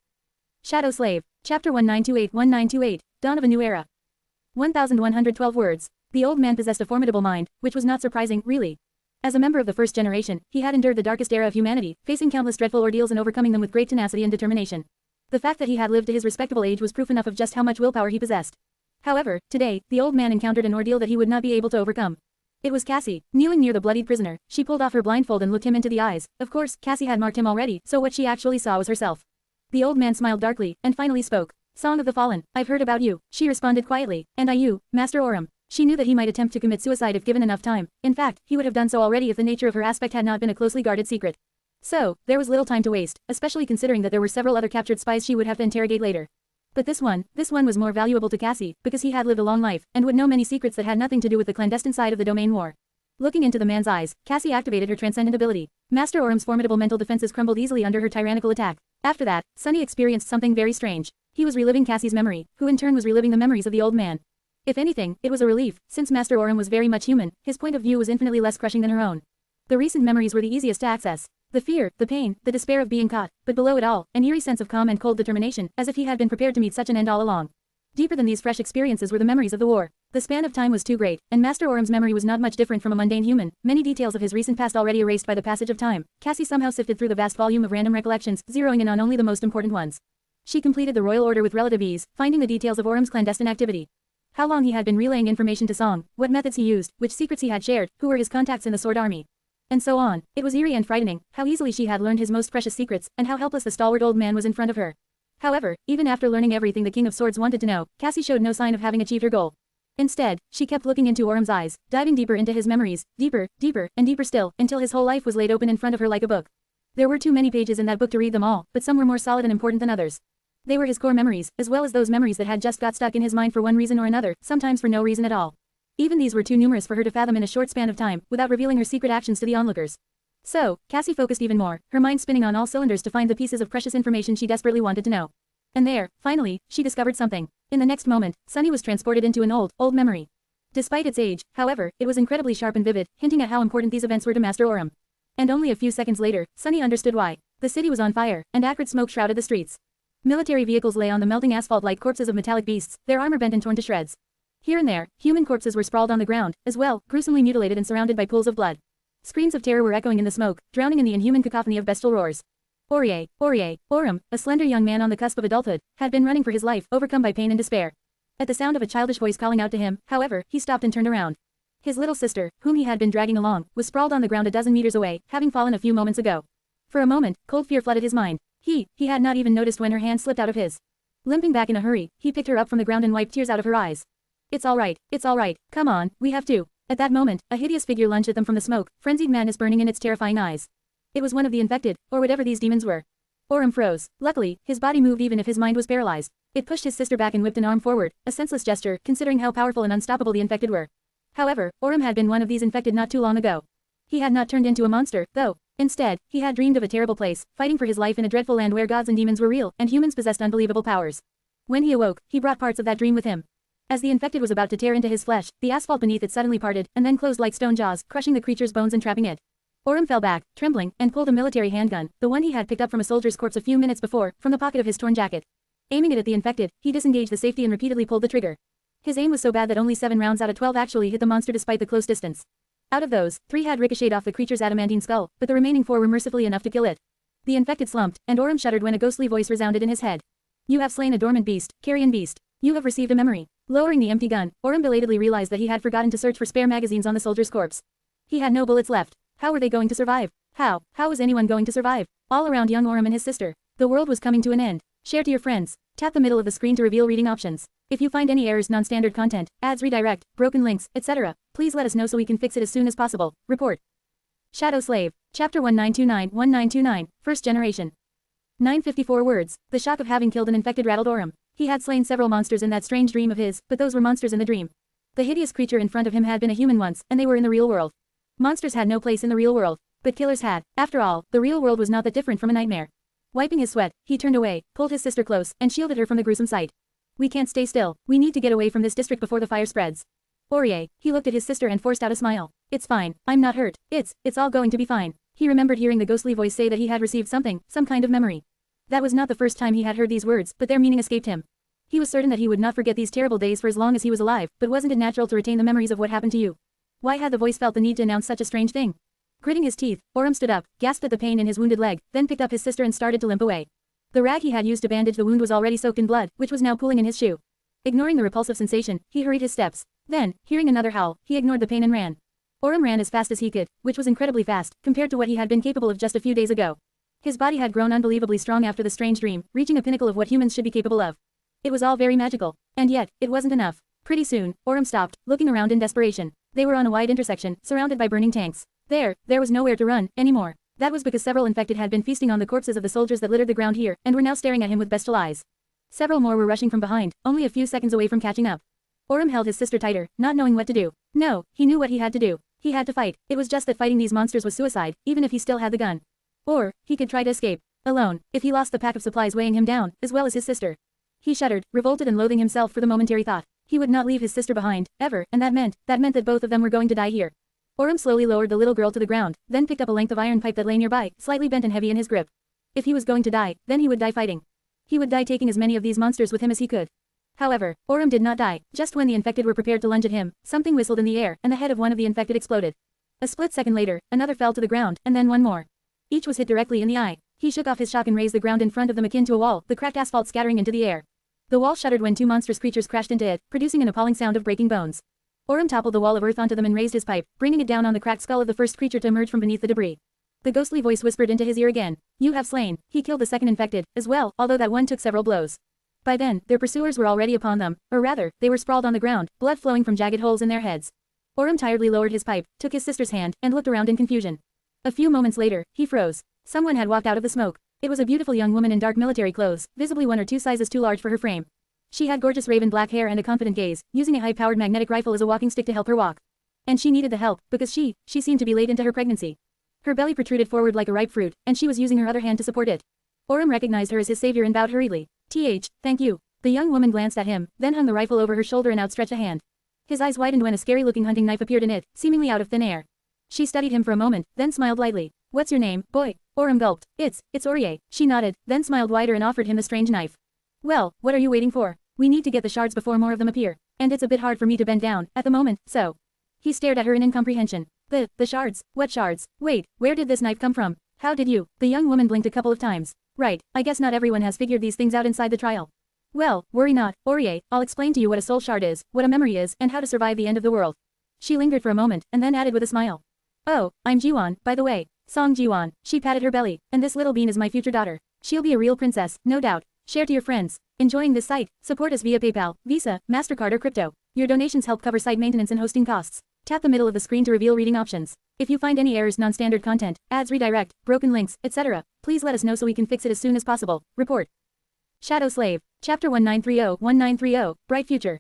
Shadow Slave. Chapter 1928-1928, Dawn of a New Era. 1112 words. The old man possessed a formidable mind, which was not surprising, really. As a member of the first generation, he had endured the darkest era of humanity, facing countless dreadful ordeals and overcoming them with great tenacity and determination. The fact that he had lived to his respectable age was proof enough of just how much willpower he possessed. However, today, the old man encountered an ordeal that he would not be able to overcome. It was Cassie, kneeling near the bloodied prisoner. She pulled off her blindfold and looked him into the eyes. Of course, Cassie had marked him already, so what she actually saw was herself. The old man smiled darkly, and finally spoke. Song of the Fallen, I've heard about you, she responded quietly, and you, Master Orim. She knew that he might attempt to commit suicide if given enough time. In fact, he would have done so already if the nature of her aspect had not been a closely guarded secret. So, there was little time to waste, especially considering that there were several other captured spies she would have to interrogate later. But this one was more valuable to Cassie, because he had lived a long life, and would know many secrets that had nothing to do with the clandestine side of the domain war. Looking into the man's eyes, Cassie activated her transcendent ability. Master Orim's formidable mental defenses crumbled easily under her tyrannical attack. After that, Sunny experienced something very strange. He was reliving Cassie's memory, who in turn was reliving the memories of the old man. If anything, it was a relief, since Master Orim was very much human, his point of view was infinitely less crushing than her own. The recent memories were the easiest to access. The fear, the pain, the despair of being caught, but below it all, an eerie sense of calm and cold determination, as if he had been prepared to meet such an end all along. Deeper than these fresh experiences were the memories of the war. The span of time was too great, and Master Orim's memory was not much different from a mundane human, many details of his recent past already erased by the passage of time. Cassie somehow sifted through the vast volume of random recollections, zeroing in on only the most important ones. She completed the royal order with relative ease, finding the details of Orim's clandestine activity. How long he had been relaying information to Song, what methods he used, which secrets he had shared, who were his contacts in the Sword Army. And so on. It was eerie and frightening, how easily she had learned his most precious secrets, and how helpless the stalwart old man was in front of her. However, even after learning everything the King of Swords wanted to know, Cassie showed no sign of having achieved her goal. Instead, she kept looking into Orim's eyes, diving deeper into his memories, deeper, and deeper still, until his whole life was laid open in front of her like a book. There were too many pages in that book to read them all, but some were more solid and important than others. They were his core memories, as well as those memories that had just got stuck in his mind for one reason or another, sometimes for no reason at all. Even these were too numerous for her to fathom in a short span of time, without revealing her secret actions to the onlookers. So, Cassie focused even more, her mind spinning on all cylinders to find the pieces of precious information she desperately wanted to know. And there, finally, she discovered something. In the next moment, Sunny was transported into an old memory. Despite its age, however, it was incredibly sharp and vivid, hinting at how important these events were to Master Orim. And only a few seconds later, Sunny understood why. The city was on fire, and acrid smoke shrouded the streets. Military vehicles lay on the melting asphalt like corpses of metallic beasts, their armor bent and torn to shreds. Here and there, human corpses were sprawled on the ground, as well, gruesomely mutilated and surrounded by pools of blood. Screams of terror were echoing in the smoke, drowning in the inhuman cacophony of bestial roars. Orim, a slender young man on the cusp of adulthood, had been running for his life, overcome by pain and despair. At the sound of a childish voice calling out to him, however, he stopped and turned around. His little sister, whom he had been dragging along, was sprawled on the ground a dozen meters away, having fallen a few moments ago. For a moment, cold fear flooded his mind. He had not even noticed when her hand slipped out of his. Limping back in a hurry, he picked her up from the ground and wiped tears out of her eyes. It's all right, come on, we have to. At that moment, a hideous figure lunged at them from the smoke, frenzied madness burning in its terrifying eyes. It was one of the infected, or whatever these demons were. Orim froze. Luckily, his body moved even if his mind was paralyzed. It pushed his sister back and whipped an arm forward, a senseless gesture, considering how powerful and unstoppable the infected were. However, Orim had been one of these infected not too long ago. He had not turned into a monster, though. Instead, he had dreamed of a terrible place, fighting for his life in a dreadful land where gods and demons were real, and humans possessed unbelievable powers. When he awoke, he brought parts of that dream with him. As the infected was about to tear into his flesh, the asphalt beneath it suddenly parted, and then closed like stone jaws, crushing the creature's bones and trapping it. Orim fell back, trembling, and pulled a military handgun, the one he had picked up from a soldier's corpse a few minutes before, from the pocket of his torn jacket. Aiming it at the infected, he disengaged the safety and repeatedly pulled the trigger. His aim was so bad that only 7 rounds out of 12 actually hit the monster despite the close distance. Out of those, 3 had ricocheted off the creature's adamantine skull, but the remaining 4 were mercifully enough to kill it. The infected slumped, and Orim shuddered when a ghostly voice resounded in his head. You have slain a dormant beast, carrion beast. You have received a memory. Lowering the empty gun, Orim belatedly realized that he had forgotten to search for spare magazines on the soldier's corpse. He had no bullets left. How were they going to survive? How was anyone going to survive? All around young Orim and his sister. The world was coming to an end. Share to your friends. Tap the middle of the screen to reveal reading options. If you find any errors, non-standard content, ads redirect, broken links, etc., please let us know so we can fix it as soon as possible. Report. Shadow Slave. Chapter 1929-1929, First Generation. 954 words. The shock of having killed an infected rattled Orim. He had slain several monsters in that strange dream of his, but those were monsters in the dream. The hideous creature in front of him had been a human once, and they were in the real world. Monsters had no place in the real world, but killers had. After all, the real world was not that different from a nightmare. Wiping his sweat, he turned away, pulled his sister close, and shielded her from the gruesome sight. We can't stay still. We need to get away from this district before the fire spreads. Aurier, he looked at his sister and forced out a smile. It's fine. I'm not hurt. It's all going to be fine. He remembered hearing the ghostly voice say that he had received something, some kind of memory. That was not the first time he had heard these words, but their meaning escaped him. He was certain that he would not forget these terrible days for as long as he was alive, but wasn't it natural to retain the memories of what happened to you? Why had the voice felt the need to announce such a strange thing? Gritting his teeth, Aurum stood up, gasped at the pain in his wounded leg, then picked up his sister and started to limp away. The rag he had used to bandage the wound was already soaked in blood, which was now pooling in his shoe. Ignoring the repulsive sensation, he hurried his steps. Then, hearing another howl, he ignored the pain and ran. Aurum ran as fast as he could, which was incredibly fast, compared to what he had been capable of just a few days ago. His body had grown unbelievably strong after the strange dream, reaching a pinnacle of what humans should be capable of. It was all very magical. And yet, it wasn't enough. Pretty soon, Aurum stopped, looking around in desperation. They were on a wide intersection, surrounded by burning tanks. There was nowhere to run, anymore. That was because several infected had been feasting on the corpses of the soldiers that littered the ground here, and were now staring at him with bestial eyes. Several more were rushing from behind, only a few seconds away from catching up. Aurum held his sister tighter, not knowing what to do. No, he knew what he had to do. He had to fight. It was just that fighting these monsters was suicide, even if he still had the gun. Or, he could try to escape. Alone, if he lost the pack of supplies weighing him down, as well as his sister. He shuddered, revolted and loathing himself for the momentary thought. He would not leave his sister behind, ever, and that meant that both of them were going to die here. Aurum slowly lowered the little girl to the ground, then picked up a length of iron pipe that lay nearby, slightly bent and heavy in his grip. If he was going to die, then he would die fighting. He would die taking as many of these monsters with him as he could. However, Aurum did not die. Just when the infected were prepared to lunge at him, something whistled in the air, and the head of one of the infected exploded. A split second later, another fell to the ground, and then one more. Each was hit directly in the eye. He shook off his shock and raised the ground in front of them akin to a wall, the cracked asphalt scattering into the air. The wall shuddered when two monstrous creatures crashed into it, producing an appalling sound of breaking bones. Aurum toppled the wall of earth onto them and raised his pipe, bringing it down on the cracked skull of the first creature to emerge from beneath the debris. The ghostly voice whispered into his ear again. You have slain. He killed the second infected, as well, although that one took several blows. By then, their pursuers were already upon them, or rather, they were sprawled on the ground, blood flowing from jagged holes in their heads. Aurum tiredly lowered his pipe, took his sister's hand, and looked around in confusion. A few moments later, he froze. Someone had walked out of the smoke. It was a beautiful young woman in dark military clothes, visibly 1 or 2 sizes too large for her frame. She had gorgeous raven black hair and a confident gaze, using a high-powered magnetic rifle as a walking stick to help her walk. And she needed the help, because she seemed to be late into her pregnancy. Her belly protruded forward like a ripe fruit, and she was using her other hand to support it. Aurum recognized her as his savior and bowed hurriedly. Thank you. The young woman glanced at him, then hung the rifle over her shoulder and outstretched a hand. His eyes widened when a scary-looking hunting knife appeared in it, seemingly out of thin air. She studied him for a moment, then smiled lightly. What's your name, boy? Aurum gulped. It's Aurier. She nodded, then smiled wider and offered him the strange knife. Well, what are you waiting for? We need to get the shards before more of them appear. And it's a bit hard for me to bend down, at the moment, so. He stared at her in incomprehension. The shards? What shards? Wait, where did this knife come from? How did you? The young woman blinked a couple of times. Right, I guess not everyone has figured these things out inside the trial. Well, worry not, Aurier, I'll explain to you what a soul shard is, what a memory is, and how to survive the end of the world. She lingered for a moment, and then added with a smile. Oh, I'm Jiwan, by the way. Song Jiwan. She patted her belly, and this little bean is my future daughter. She'll be a real princess, no doubt. Share to your friends. Enjoying this site? Support us via PayPal, Visa, MasterCard or crypto. Your donations help cover site maintenance and hosting costs. Tap the middle of the screen to reveal reading options. If you find any errors, non-standard content, ads redirect, broken links, etc., please let us know so we can fix it as soon as possible. Report. Shadow Slave. Chapter 1930-1930, Bright Future.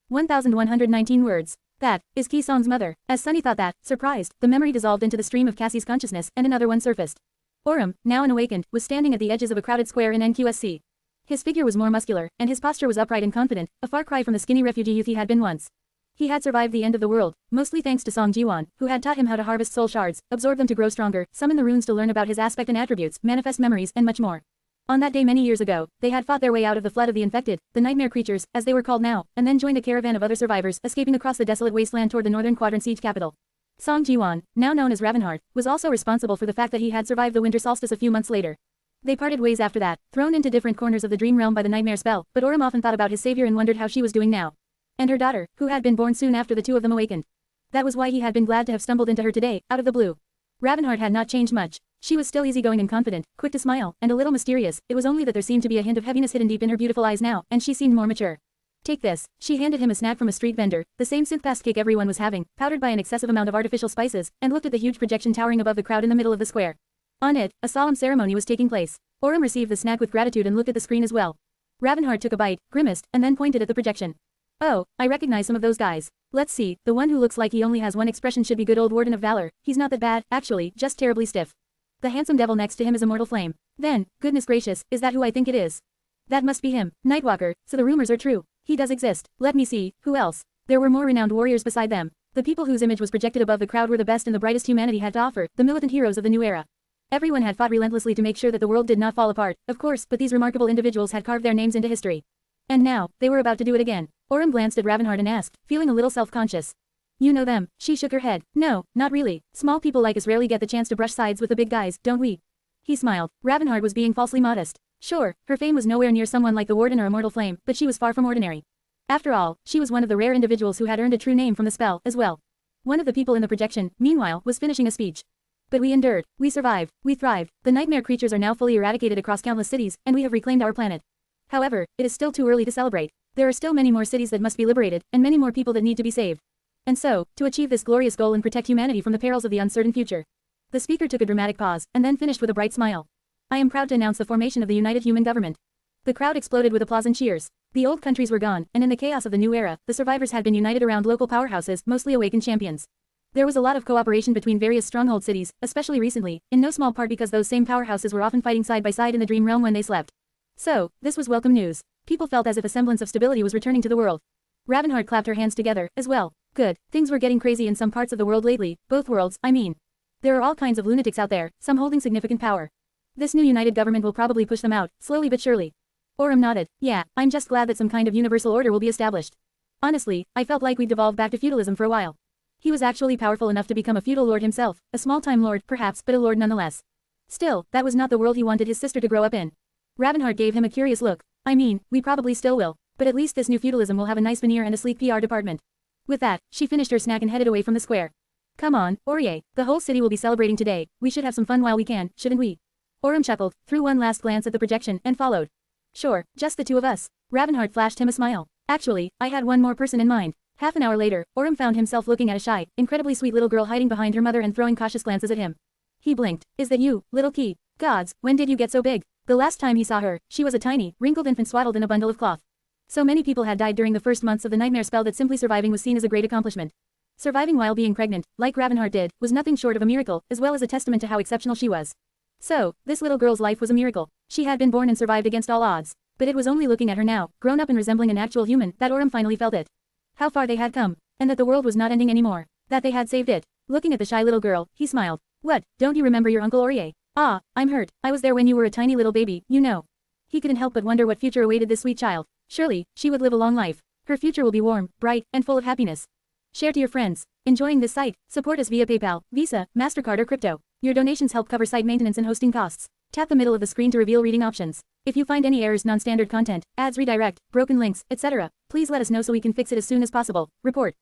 1119 words. That is Ki-song's mother. As Sunny thought that, surprised, the memory dissolved into the stream of Cassie's consciousness and another one surfaced. Aurum, now unawakened, was standing at the edges of a crowded square in NQSC. His figure was more muscular, and his posture was upright and confident, a far cry from the skinny refugee youth he had been once. He had survived the end of the world, mostly thanks to Song Jiwan, who had taught him how to harvest soul shards, absorb them to grow stronger, summon the runes to learn about his aspect and attributes, manifest memories, and much more. On that day many years ago, they had fought their way out of the flood of the infected, the nightmare creatures, as they were called now, and then joined a caravan of other survivors, escaping across the desolate wasteland toward the northern quadrant siege capital. Song Jiwan, now known as Ravenheart, was also responsible for the fact that he had survived the winter solstice a few months later. They parted ways after that, thrown into different corners of the dream realm by the nightmare spell, but Aurum often thought about his savior and wondered how she was doing now. And her daughter, who had been born soon after the two of them awakened. That was why he had been glad to have stumbled into her today, out of the blue. Ravenheart had not changed much. She was still easygoing and confident, quick to smile, and a little mysterious. It was only that there seemed to be a hint of heaviness hidden deep in her beautiful eyes now, and she seemed more mature. Take this. She handed him a snack from a street vendor, the same synth-past cake everyone was having, powdered by an excessive amount of artificial spices, and looked at the huge projection towering above the crowd in the middle of the square. On it, a solemn ceremony was taking place. Aurum received the snack with gratitude and looked at the screen as well. Ravenheart took a bite, grimaced, and then pointed at the projection. Oh, I recognize some of those guys. Let's see, the one who looks like he only has one expression should be good old Warden of Valor. He's not that bad, actually, just terribly stiff. The handsome devil next to him is Immortal Flame. Then, goodness gracious, is that who I think it is? That must be him, Nightwalker, so the rumors are true. He does exist. Let me see, who else? There were more renowned warriors beside them. The people whose image was projected above the crowd were the best and the brightest humanity had to offer, the militant heroes of the new era. Everyone had fought relentlessly to make sure that the world did not fall apart, of course, but these remarkable individuals had carved their names into history. And now, they were about to do it again. Orym glanced at Ravenheart and asked, feeling a little self-conscious. You know them? She shook her head. No, not really. Small people like us rarely get the chance to brush sides with the big guys, don't we? He smiled. Ravenheart was being falsely modest. Sure, her fame was nowhere near someone like the Warden or Immortal Flame, but she was far from ordinary. After all, she was one of the rare individuals who had earned a true name from the spell, as well. One of the people in the projection, meanwhile, was finishing a speech. But we endured, we survived, we thrived, the nightmare creatures are now fully eradicated across countless cities, and we have reclaimed our planet. However, it is still too early to celebrate. There are still many more cities that must be liberated, and many more people that need to be saved. And so, to achieve this glorious goal and protect humanity from the perils of the uncertain future. The speaker took a dramatic pause, and then finished with a bright smile. I am proud to announce the formation of the United Human Government. The crowd exploded with applause and cheers. The old countries were gone, and in the chaos of the new era, the survivors had been united around local powerhouses, mostly awakened champions. There was a lot of cooperation between various stronghold cities, especially recently, in no small part because those same powerhouses were often fighting side by side in the dream realm when they slept. So, this was welcome news. People felt as if a semblance of stability was returning to the world. Ravenheart clapped her hands together, as well. Good, things were getting crazy in some parts of the world lately, both worlds, I mean. There are all kinds of lunatics out there, some holding significant power. This new united government will probably push them out, slowly but surely. Orym nodded. Yeah, I'm just glad that some kind of universal order will be established. Honestly, I felt like we'd devolved back to feudalism for a while. He was actually powerful enough to become a feudal lord himself, a small-time lord, perhaps, but a lord nonetheless. Still, that was not the world he wanted his sister to grow up in. Ravenheart gave him a curious look. I mean, we probably still will, but at least this new feudalism will have a nice veneer and a sleek PR department. With that, she finished her snack and headed away from the square. Come on, Aurier, the whole city will be celebrating today, we should have some fun while we can, shouldn't we? Orym chuckled, threw one last glance at the projection, and followed. Sure, just the two of us. Ravenheart flashed him a smile. Actually, I had one more person in mind. Half an hour later, Orym found himself looking at a shy, incredibly sweet little girl hiding behind her mother and throwing cautious glances at him. He blinked. Is that you, little Key? Gods, when did you get so big? The last time he saw her, she was a tiny, wrinkled infant swaddled in a bundle of cloth. So many people had died during the first months of the nightmare spell that simply surviving was seen as a great accomplishment. Surviving while being pregnant, like Ravenheart did, was nothing short of a miracle, as well as a testament to how exceptional she was. So, this little girl's life was a miracle. She had been born and survived against all odds. But it was only looking at her now, grown up and resembling an actual human, that Orym finally felt it. How far they had come. And that the world was not ending anymore. That they had saved it. Looking at the shy little girl, he smiled. What, don't you remember your Uncle Aurier? Ah, I'm hurt. I was there when you were a tiny little baby, you know. He couldn't help but wonder what future awaited this sweet child. Surely, she would live a long life. Her future will be warm, bright, and full of happiness. Share to your friends. Enjoying this site? Support us via PayPal, Visa, MasterCard or crypto. Your donations help cover site maintenance and hosting costs. Tap the middle of the screen to reveal reading options. If you find any errors, non-standard content, ads redirect, broken links, etc., please let us know so we can fix it as soon as possible. Report.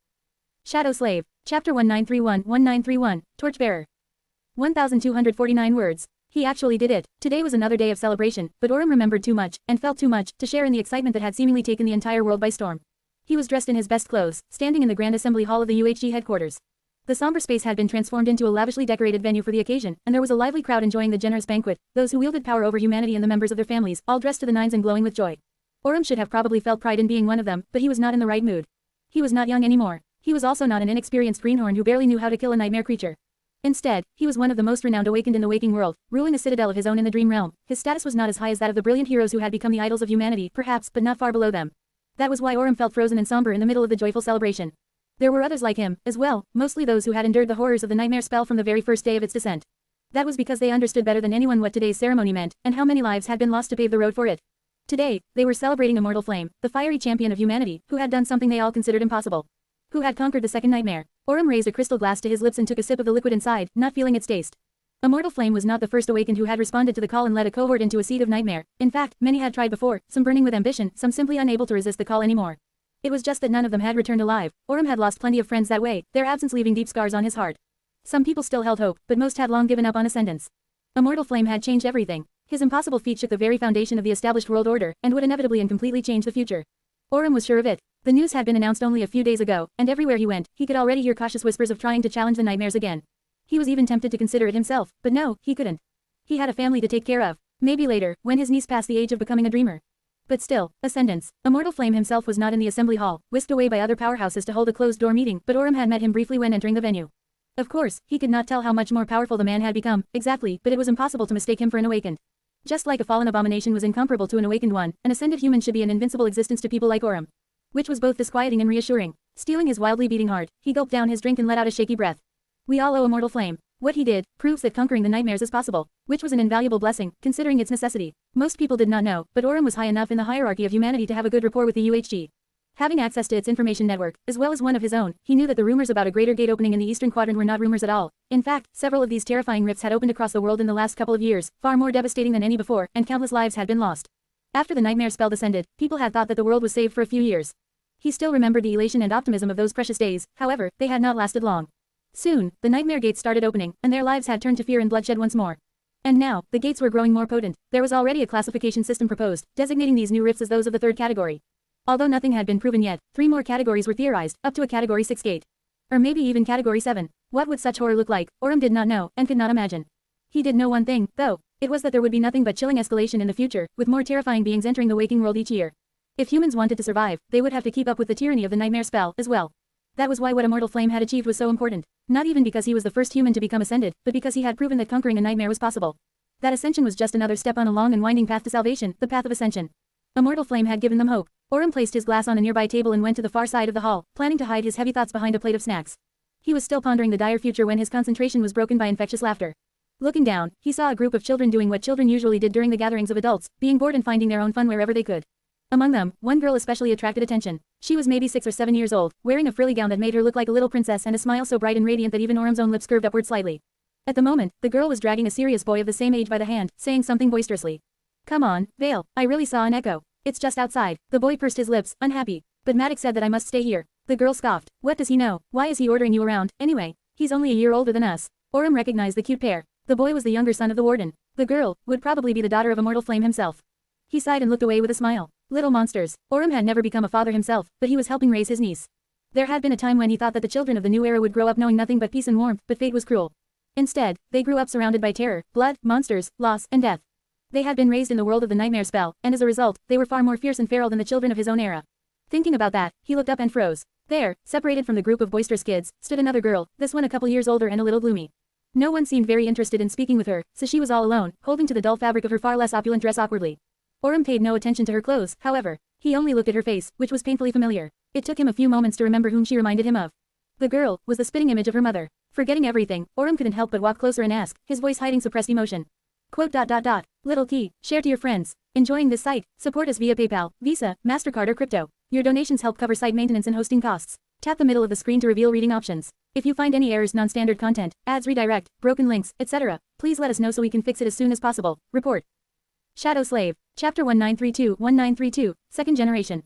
Shadow Slave. Chapter 1931-1931, Torchbearer. 1,249 words. He actually did it. Today was another day of celebration, but Orym remembered too much, and felt too much, to share in the excitement that had seemingly taken the entire world by storm. He was dressed in his best clothes, standing in the Grand Assembly Hall of the UHG headquarters. The somber space had been transformed into a lavishly decorated venue for the occasion, and there was a lively crowd enjoying the generous banquet, those who wielded power over humanity and the members of their families, all dressed to the nines and glowing with joy. Orym should have probably felt pride in being one of them, but he was not in the right mood. He was not young anymore. He was also not an inexperienced greenhorn who barely knew how to kill a nightmare creature. Instead, he was one of the most renowned awakened in the waking world, ruling a citadel of his own in the dream realm. His status was not as high as that of the brilliant heroes who had become the idols of humanity, perhaps, but not far below them. That was why Orym felt frozen and somber in the middle of the joyful celebration. There were others like him, as well, mostly those who had endured the horrors of the nightmare spell from the very first day of its descent. That was because they understood better than anyone what today's ceremony meant, and how many lives had been lost to pave the road for it. Today, they were celebrating Immortal Flame, the fiery champion of humanity, who had done something they all considered impossible. Who had conquered the second nightmare. Orym raised a crystal glass to his lips and took a sip of the liquid inside, not feeling its taste. Immortal Flame was not the first awakened who had responded to the call and led a cohort into a seed of nightmare. In fact, many had tried before, some burning with ambition, some simply unable to resist the call anymore. It was just that none of them had returned alive. Orym had lost plenty of friends that way, their absence leaving deep scars on his heart. Some people still held hope, but most had long given up on ascendance. Immortal Flame had changed everything. His impossible feat shook the very foundation of the established world order, and would inevitably and completely change the future. Orym was sure of it. The news had been announced only a few days ago, and everywhere he went, he could already hear cautious whispers of trying to challenge the nightmares again. He was even tempted to consider it himself, but no, he couldn't. He had a family to take care of. Maybe later, when his niece passed the age of becoming a dreamer. But still, ascendance. Immortal Flame himself was not in the assembly hall, whisked away by other powerhouses to hold a closed-door meeting, but Aurum had met him briefly when entering the venue. Of course, he could not tell how much more powerful the man had become, exactly, but it was impossible to mistake him for an awakened. Just like a fallen abomination was incomparable to an awakened one, an ascended human should be an invincible existence to people like Aurum. Which was both disquieting and reassuring. Steeling his wildly beating heart, he gulped down his drink and let out a shaky breath. We all owe Immortal Flame. What he did proves that conquering the nightmares is possible, which was an invaluable blessing, considering its necessity. Most people did not know, but Aurum was high enough in the hierarchy of humanity to have a good rapport with the UHG. Having access to its information network, as well as one of his own, he knew that the rumors about a greater gate opening in the eastern quadrant were not rumors at all. In fact, several of these terrifying rifts had opened across the world in the last couple of years, far more devastating than any before, and countless lives had been lost. After the nightmare spell descended, people had thought that the world was saved for a few years. He still remembered the elation and optimism of those precious days, however, they had not lasted long. Soon, the nightmare gates started opening, and their lives had turned to fear and bloodshed once more. And now, the gates were growing more potent. There was already a classification system proposed, designating these new rifts as those of the third category. Although nothing had been proven yet, 3 more categories were theorized, up to a category 6 gate. Or maybe even category 7. What would such horror look like? Aurum did not know, and could not imagine. He did know one thing, though. It was that there would be nothing but chilling escalation in the future, with more terrifying beings entering the waking world each year. If humans wanted to survive, they would have to keep up with the tyranny of the nightmare spell, as well. That was why what Immortal Flame had achieved was so important. Not even because he was the first human to become ascended, but because he had proven that conquering a nightmare was possible. That ascension was just another step on a long and winding path to salvation, the path of ascension. Immortal Flame had given them hope. Aurum placed his glass on a nearby table and went to the far side of the hall, planning to hide his heavy thoughts behind a plate of snacks. He was still pondering the dire future when his concentration was broken by infectious laughter. Looking down, he saw a group of children doing what children usually did during the gatherings of adults, being bored and finding their own fun wherever they could. Among them, one girl especially attracted attention. She was maybe 6 or 7 years old, wearing a frilly gown that made her look like a little princess and a smile so bright and radiant that even Aurum's own lips curved upward slightly. At the moment, the girl was dragging a serious boy of the same age by the hand, saying something boisterously. Come on, Vale, I really saw an echo. It's just outside. The boy pursed his lips, unhappy. But Maddox said that I must stay here. The girl scoffed. What does he know? Why is he ordering you around, anyway? He's only a year older than us. Aurum recognized the cute pair. The boy was the younger son of the warden. The girl would probably be the daughter of Immortal Flame himself. He sighed and looked away with a smile. Little monsters. Aurum had never become a father himself, but he was helping raise his niece. There had been a time when he thought that the children of the new era would grow up knowing nothing but peace and warmth, but fate was cruel. Instead, they grew up surrounded by terror, blood, monsters, loss, and death. They had been raised in the world of the nightmare spell, and as a result, they were far more fierce and feral than the children of his own era. Thinking about that, he looked up and froze. There, separated from the group of boisterous kids, stood another girl, this one a couple years older and a little gloomy. No one seemed very interested in speaking with her, so she was all alone, holding to the dull fabric of her far less opulent dress awkwardly. Aurum paid no attention to her clothes, however. He only looked at her face, which was painfully familiar. It took him a few moments to remember whom she reminded him of. The girl was the spitting image of her mother. Forgetting everything, Aurum couldn't help but walk closer and ask, his voice hiding suppressed emotion. Quote. Little key, share to your friends. Enjoying this site? Support us via PayPal, Visa, MasterCard or crypto. Your donations help cover site maintenance and hosting costs. Tap the middle of the screen to reveal reading options. If you find any errors, non-standard content, ads redirect, broken links, etc., please let us know so we can fix it as soon as possible. Report. Shadow Slave. Chapter 1932, Second Generation.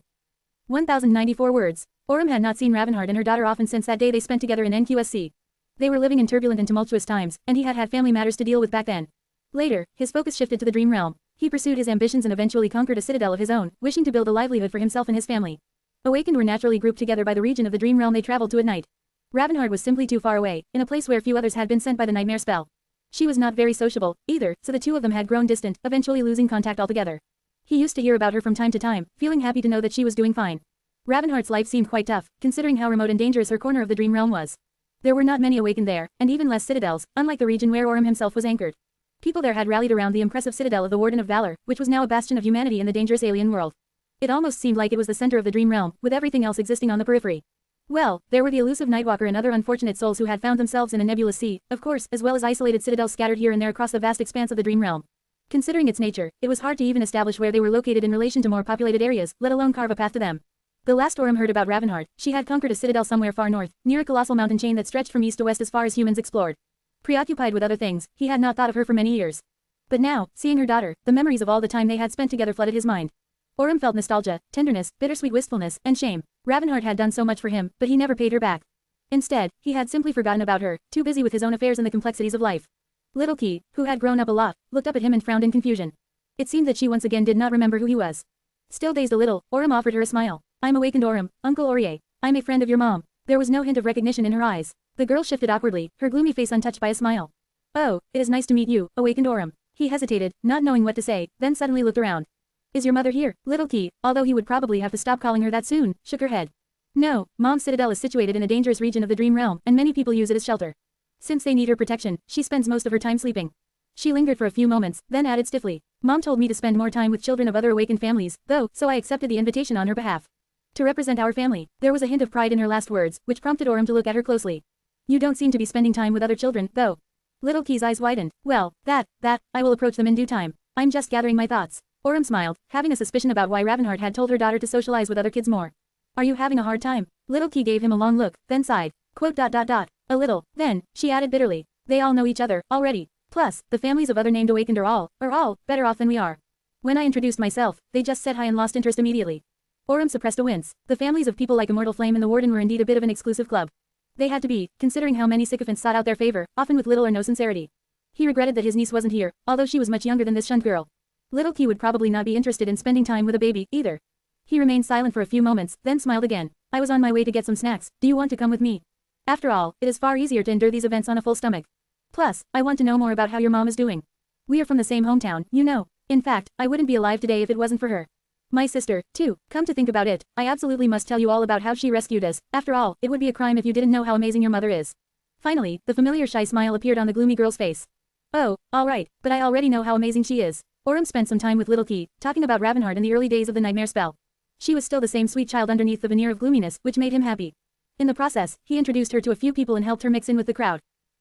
1094 words. Aurum had not seen Ravenheart and her daughter often since that day they spent together in NQSC. They were living in turbulent and tumultuous times, and he had had family matters to deal with back then. Later, his focus shifted to the dream realm. He pursued his ambitions and eventually conquered a citadel of his own, wishing to build a livelihood for himself and his family. Awakened were naturally grouped together by the region of the dream realm they traveled to at night. Ravenheart was simply too far away, in a place where few others had been sent by the nightmare spell. She was not very sociable, either, so the two of them had grown distant, eventually losing contact altogether. He used to hear about her from time to time, feeling happy to know that she was doing fine. Ravenheart's life seemed quite tough, considering how remote and dangerous her corner of the dream realm was. There were not many awakened there, and even less citadels, unlike the region where Aurum himself was anchored. People there had rallied around the impressive citadel of the Warden of Valor, which was now a bastion of humanity in the dangerous alien world. It almost seemed like it was the center of the dream realm, with everything else existing on the periphery. Well, there were the elusive Nightwalker and other unfortunate souls who had found themselves in a nebulous sea, of course, as well as isolated citadels scattered here and there across the vast expanse of the dream realm. Considering its nature, it was hard to even establish where they were located in relation to more populated areas, let alone carve a path to them. The last Aurum heard about Ravenheart, she had conquered a citadel somewhere far north, near a colossal mountain chain that stretched from east to west as far as humans explored. Preoccupied with other things, he had not thought of her for many years. But now, seeing her daughter, the memories of all the time they had spent together flooded his mind. Aurum felt nostalgia, tenderness, bittersweet wistfulness, and shame. Ravenheart had done so much for him, but he never paid her back. Instead, he had simply forgotten about her, too busy with his own affairs and the complexities of life. Little Key, who had grown up a lot, looked up at him and frowned in confusion. It seemed that she once again did not remember who he was. Still dazed a little, Aurum offered her a smile. I'm awakened Aurum, Uncle Aurier. I'm a friend of your mom. There was no hint of recognition in her eyes. The girl shifted awkwardly, her gloomy face untouched by a smile. Oh, it is nice to meet you, awakened Aurum. He hesitated, not knowing what to say, then suddenly looked around. Is your mother here? Little Key, although he would probably have to stop calling her that soon, shook her head. No, Mom's citadel is situated in a dangerous region of the dream realm, and many people use it as shelter. Since they need her protection, she spends most of her time sleeping. She lingered for a few moments, then added stiffly. Mom told me to spend more time with children of other awakened families, though, so I accepted the invitation on her behalf. To represent our family. There was a hint of pride in her last words, which prompted Orem to look at her closely. You don't seem to be spending time with other children, though. Little Key's eyes widened. Well, I will approach them in due time. I'm just gathering my thoughts. Orem smiled, having a suspicion about why Ravenheart had told her daughter to socialize with other kids more. Are you having a hard time? Little Key gave him a long look, then sighed. Quote. A little. Then, she added bitterly. They all know each other, already. Plus, the families of other named awakened are all, better off than we are. When I introduced myself, they just said hi and lost interest immediately. Orem suppressed a wince. The families of people like Immortal Flame and the Warden were indeed a bit of an exclusive club. They had to be, considering how many sycophants sought out their favor, often with little or no sincerity. He regretted that his niece wasn't here, although she was much younger than this shunned girl. Little Key would probably not be interested in spending time with a baby, either. He remained silent for a few moments, then smiled again. I was on my way to get some snacks. Do you want to come with me? After all, it is far easier to endure these events on a full stomach. Plus, I want to know more about how your mom is doing. We are from the same hometown, you know. In fact, I wouldn't be alive today if it wasn't for her. My sister, too. Come to think about it, I absolutely must tell you all about how she rescued us. After all, it would be a crime if you didn't know how amazing your mother is. Finally, the familiar shy smile appeared on the gloomy girl's face. Oh, alright, but I already know how amazing she is. Orem spent some time with Little Key, talking about Ravenheart in the early days of the nightmare spell. She was still the same sweet child underneath the veneer of gloominess, which made him happy. In the process, he introduced her to a few people and helped her mix in with the crowd.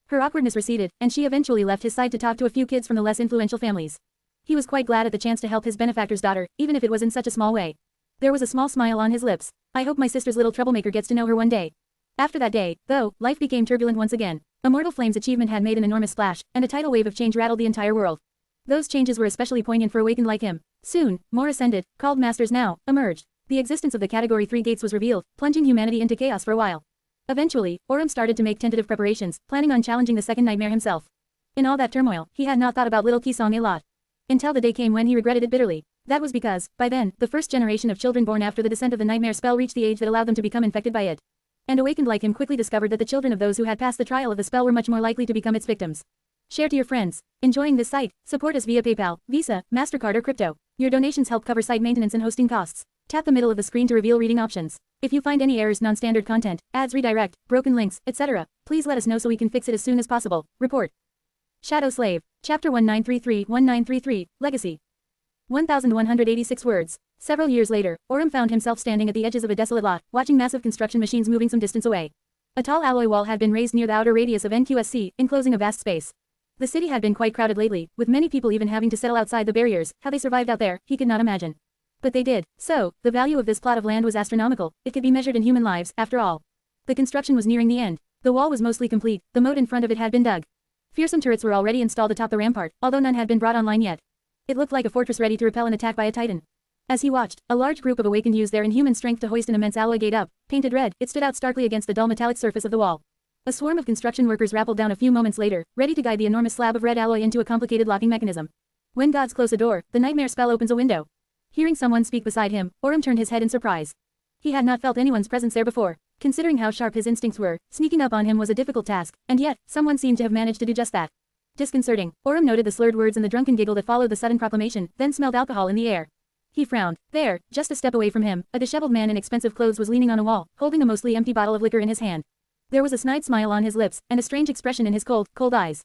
Her awkwardness receded, and she eventually left his side to talk to a few kids from the less influential families. He was quite glad at the chance to help his benefactor's daughter, even if it was in such a small way. There was a small smile on his lips. I hope my sister's little troublemaker gets to know her one day. After that day, though, life became turbulent once again. Immortal Flame's achievement had made an enormous splash, and a tidal wave of change rattled the entire world. Those changes were especially poignant for awakened like him. Soon, more ascended, called masters now, emerged. The existence of the Category 3 gates was revealed, plunging humanity into chaos for a while. Eventually, Orem started to make tentative preparations, planning on challenging the second nightmare himself. In all that turmoil, he had not thought about Little Kisong a lot. Until the day came when he regretted it bitterly. That was because, by then, the first generation of children born after the descent of the nightmare spell reached the age that allowed them to become infected by it. And awakened like him quickly discovered that the children of those who had passed the trial of the spell were much more likely to become its victims. Share to your friends. Enjoying this site? Support us via PayPal, Visa, MasterCard or crypto. Your donations help cover site maintenance and hosting costs. Tap the middle of the screen to reveal reading options. If you find any errors, non-standard content, ads redirect, broken links, etc., please let us know so we can fix it as soon as possible. Report. Shadow Slave. Chapter 1933-1933, Legacy. 1,186 words. Several years later, Orem found himself standing at the edges of a desolate lot, watching massive construction machines moving some distance away. A tall alloy wall had been raised near the outer radius of NQSC, enclosing a vast space. The city had been quite crowded lately, with many people even having to settle outside the barriers. How they survived out there, he could not imagine. But they did. So, the value of this plot of land was astronomical. It could be measured in human lives, after all. The construction was nearing the end. The wall was mostly complete, the moat in front of it had been dug. Fearsome turrets were already installed atop the rampart, although none had been brought online yet. It looked like a fortress ready to repel an attack by a titan. As he watched, a large group of awakened used their inhuman strength to hoist an immense alloy gate up. Painted red, it stood out starkly against the dull metallic surface of the wall. A swarm of construction workers rappelled down a few moments later, ready to guide the enormous slab of red alloy into a complicated locking mechanism. When gods close a door, the nightmare spell opens a window. Hearing someone speak beside him, Orem turned his head in surprise. He had not felt anyone's presence there before. Considering how sharp his instincts were, sneaking up on him was a difficult task, and yet, someone seemed to have managed to do just that. Disconcerting, Orem noted the slurred words and the drunken giggle that followed the sudden proclamation, then smelled alcohol in the air. He frowned. There, just a step away from him, a disheveled man in expensive clothes was leaning on a wall, holding a mostly empty bottle of liquor in his hand. There was a snide smile on his lips, and a strange expression in his cold eyes.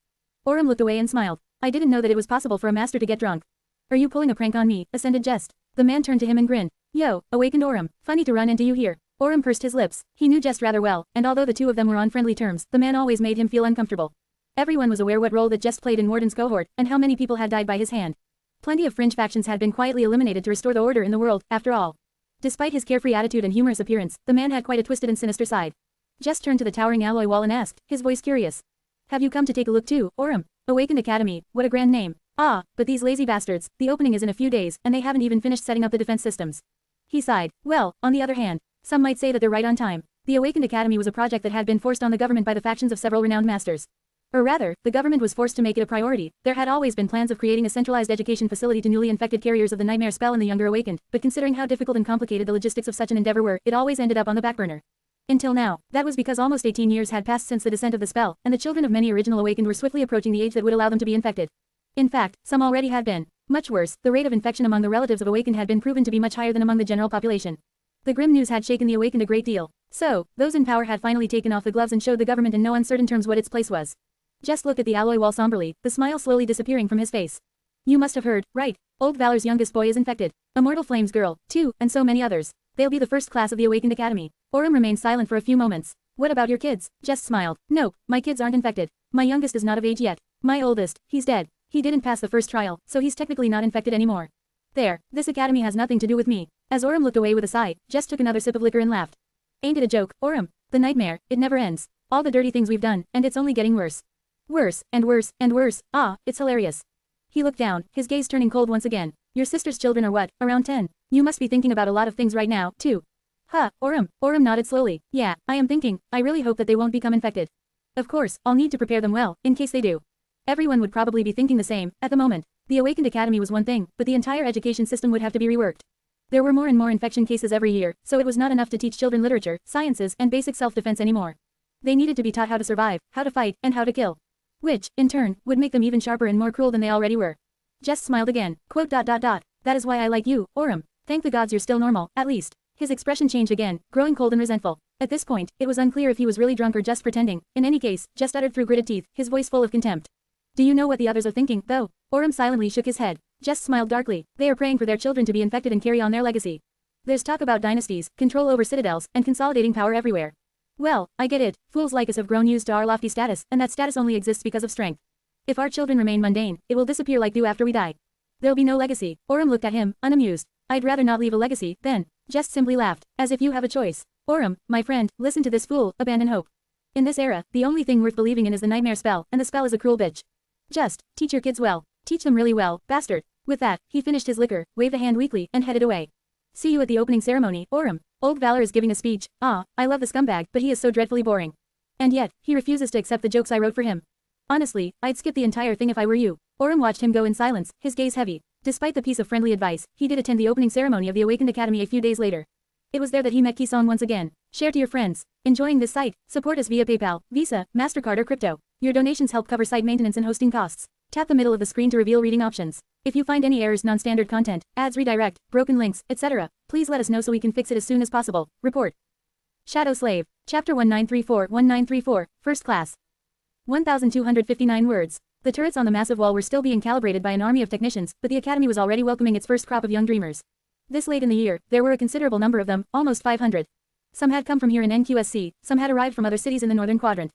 Orem looked away and smiled. I didn't know that it was possible for a master to get drunk. Are you pulling a prank on me? Ascended Jest. The man turned to him and grinned. Yo, awakened Orem. Funny to run into you here. Orem pursed his lips. He knew Jest rather well, and although the two of them were on friendly terms, the man always made him feel uncomfortable. Everyone was aware what role that Jest played in Warden's cohort, and how many people had died by his hand. Plenty of fringe factions had been quietly eliminated to restore the order in the world, after all. Despite his carefree attitude and humorous appearance, the man had quite a twisted and sinister side. Jest turned to the towering alloy wall and asked, his voice curious. Have you come to take a look too, Orem? Awakened Academy, what a grand name. Ah, but these lazy bastards, the opening is in a few days, and they haven't even finished setting up the defense systems. He sighed. Well, on the other hand, some might say that they're right on time. The Awakened Academy was a project that had been forced on the government by the factions of several renowned masters. Or rather, the government was forced to make it a priority. There had always been plans of creating a centralized education facility to newly infected carriers of the nightmare spell and the younger awakened, but considering how difficult and complicated the logistics of such an endeavor were, it always ended up on the back burner. Until now, that was because almost 18 years had passed since the descent of the spell, and the children of many original awakened were swiftly approaching the age that would allow them to be infected. In fact, some already had been. Much worse, the rate of infection among the relatives of awakened had been proven to be much higher than among the general population. The grim news had shaken the awakened a great deal. So, those in power had finally taken off the gloves and showed the government in no uncertain terms what its place was. Just looked at the alloy wall somberly, the smile slowly disappearing from his face. You must have heard, right? Old Valor's youngest boy is infected. Immortal Flame's girl, too, and so many others. They'll be the first class of the Awakened Academy. Aurum remained silent for a few moments. What about your kids? Jess smiled. Nope, my kids aren't infected. My youngest is not of age yet. My oldest, he's dead. He didn't pass the first trial, so he's technically not infected anymore. There, this academy has nothing to do with me. As Aurum looked away with a sigh, Jess took another sip of liquor and laughed. Ain't it a joke, Aurum? The nightmare, it never ends. All the dirty things we've done, and it's only getting worse. Worse, and worse, and worse. Ah, it's hilarious. He looked down, his gaze turning cold once again. Your sister's children are what, around 10? You must be thinking about a lot of things right now, too. Huh, Aurum. Aurum nodded slowly. Yeah, I am thinking, I really hope that they won't become infected. Of course, I'll need to prepare them well, in case they do. Everyone would probably be thinking the same, at the moment. The Awakened Academy was one thing, but the entire education system would have to be reworked. There were more and more infection cases every year, so it was not enough to teach children literature, sciences, and basic self-defense anymore. They needed to be taught how to survive, how to fight, and how to kill. Which, in turn, would make them even sharper and more cruel than they already were. Jess smiled again. Quote. That is why I like you, Aurum. Thank the gods you're still normal, at least. His expression changed again, growing cold and resentful. At this point, it was unclear if he was really drunk or just pretending. In any case, Jess uttered through gritted teeth, his voice full of contempt. Do you know what the others are thinking, though? Aurum silently shook his head. Jess smiled darkly. They are praying for their children to be infected and carry on their legacy. There's talk about dynasties, control over citadels, and consolidating power everywhere. Well, I get it. Fools like us have grown used to our lofty status, and that status only exists because of strength. If our children remain mundane, it will disappear like dew after we die. There'll be no legacy. Aurum looked at him, unamused. I'd rather not leave a legacy, then. Jess simply laughed, as if you have a choice. Aurum, my friend, listen to this fool, abandon hope. In this era, the only thing worth believing in is the nightmare spell, and the spell is a cruel bitch. Just, teach your kids well. Teach them really well, bastard. With that, he finished his liquor, waved a hand weakly, and headed away. See you at the opening ceremony, Aurum. Old Valor is giving a speech. Ah, I love the scumbag, but he is so dreadfully boring. And yet, he refuses to accept the jokes I wrote for him. Honestly, I'd skip the entire thing if I were you. Aurum watched him go in silence, his gaze heavy. Despite the piece of friendly advice, he did attend the opening ceremony of the Awakened Academy a few days later. It was there that he met Kisong once again. Share to your friends. Enjoying this site? Support us via PayPal, Visa, MasterCard or crypto. Your donations help cover site maintenance and hosting costs. Tap the middle of the screen to reveal reading options. If you find any errors, non-standard content, ads redirect, broken links, etc., please let us know so we can fix it as soon as possible. Report. Shadow Slave. Chapter 1934, First Class. 1,259 words. The turrets on the massive wall were still being calibrated by an army of technicians, but the academy was already welcoming its first crop of young dreamers. This late in the year, there were a considerable number of them, almost 500. Some had come from here in NQSC, some had arrived from other cities in the northern quadrant.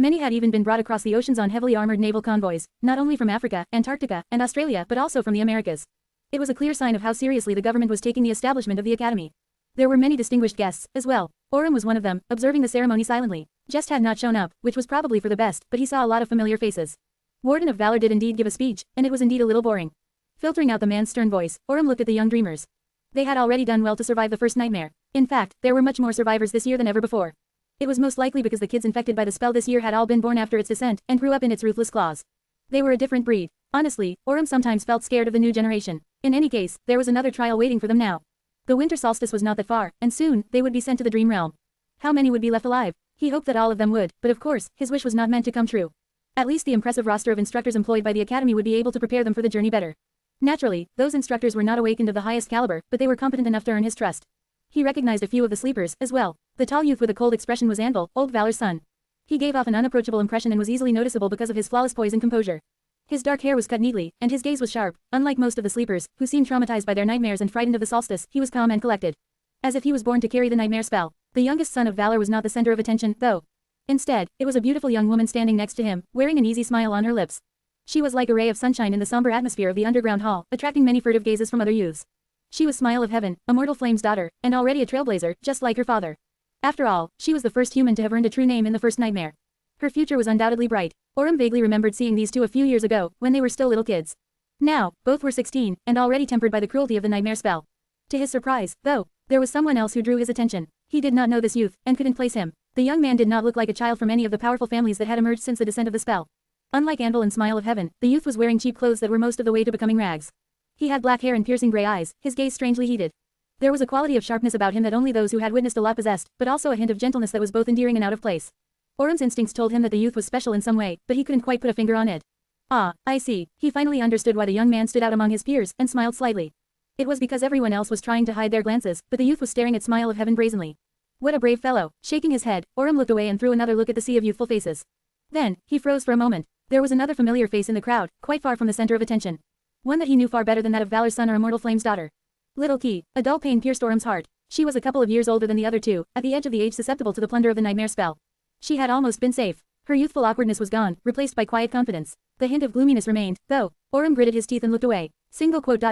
Many had even been brought across the oceans on heavily armored naval convoys, not only from Africa, Antarctica, and Australia but also from the Americas. It was a clear sign of how seriously the government was taking the establishment of the academy. There were many distinguished guests, as well. Aurum was one of them, observing the ceremony silently. Just had not shown up, which was probably for the best, but he saw a lot of familiar faces. Warden of Valor did indeed give a speech, and it was indeed a little boring. Filtering out the man's stern voice, Aurum looked at the young dreamers. They had already done well to survive the first nightmare. In fact, there were much more survivors this year than ever before. It was most likely because the kids infected by the spell this year had all been born after its descent, and grew up in its ruthless claws. They were a different breed. Honestly, Aurum sometimes felt scared of the new generation. In any case, there was another trial waiting for them now. The winter solstice was not that far, and soon, they would be sent to the dream realm. How many would be left alive? He hoped that all of them would, but of course, his wish was not meant to come true. At least the impressive roster of instructors employed by the academy would be able to prepare them for the journey better. Naturally, those instructors were not awakened of the highest caliber, but they were competent enough to earn his trust. He recognized a few of the sleepers, as well. The tall youth with a cold expression was Anvil, Old Valor's son. He gave off an unapproachable impression and was easily noticeable because of his flawless poise and composure. His dark hair was cut neatly, and his gaze was sharp. Unlike most of the sleepers, who seemed traumatized by their nightmares and frightened of the solstice, he was calm and collected. As if he was born to carry the nightmare spell. The youngest son of Valor was not the center of attention, though. Instead, it was a beautiful young woman standing next to him, wearing an easy smile on her lips. She was like a ray of sunshine in the somber atmosphere of the underground hall, attracting many furtive gazes from other youths. She was Smile of Heaven, Immortal Flame's daughter, and already a trailblazer, just like her father. After all, she was the first human to have earned a true name in the first nightmare. Her future was undoubtedly bright. Aurum vaguely remembered seeing these two a few years ago, when they were still little kids. Now, both were 16, and already tempered by the cruelty of the nightmare spell. To his surprise, though, there was someone else who drew his attention. He did not know this youth, and couldn't place him. The young man did not look like a child from any of the powerful families that had emerged since the descent of the spell. Unlike Anvil and Smile of Heaven, the youth was wearing cheap clothes that were most of the way to becoming rags. He had black hair and piercing gray eyes, his gaze strangely heated. There was a quality of sharpness about him that only those who had witnessed a lot possessed, but also a hint of gentleness that was both endearing and out of place. Aurum's instincts told him that the youth was special in some way, but he couldn't quite put a finger on it. Ah, I see. He finally understood why the young man stood out among his peers, and smiled slightly. It was because everyone else was trying to hide their glances, but the youth was staring at Smile of Heaven brazenly. What a brave fellow. Shaking his head, Orem looked away and threw another look at the sea of youthful faces. Then, he froze for a moment. There was another familiar face in the crowd, quite far from the center of attention. One that he knew far better than that of Valor's son or Immortal Flame's daughter. Little Key. A dull pain pierced Orem's heart. She was a couple of years older than the other two, at the edge of the age susceptible to the plunder of the nightmare spell. She had almost been safe. Her youthful awkwardness was gone, replaced by quiet confidence. The hint of gloominess remained, though. Orem gritted his teeth and looked away. Single quote.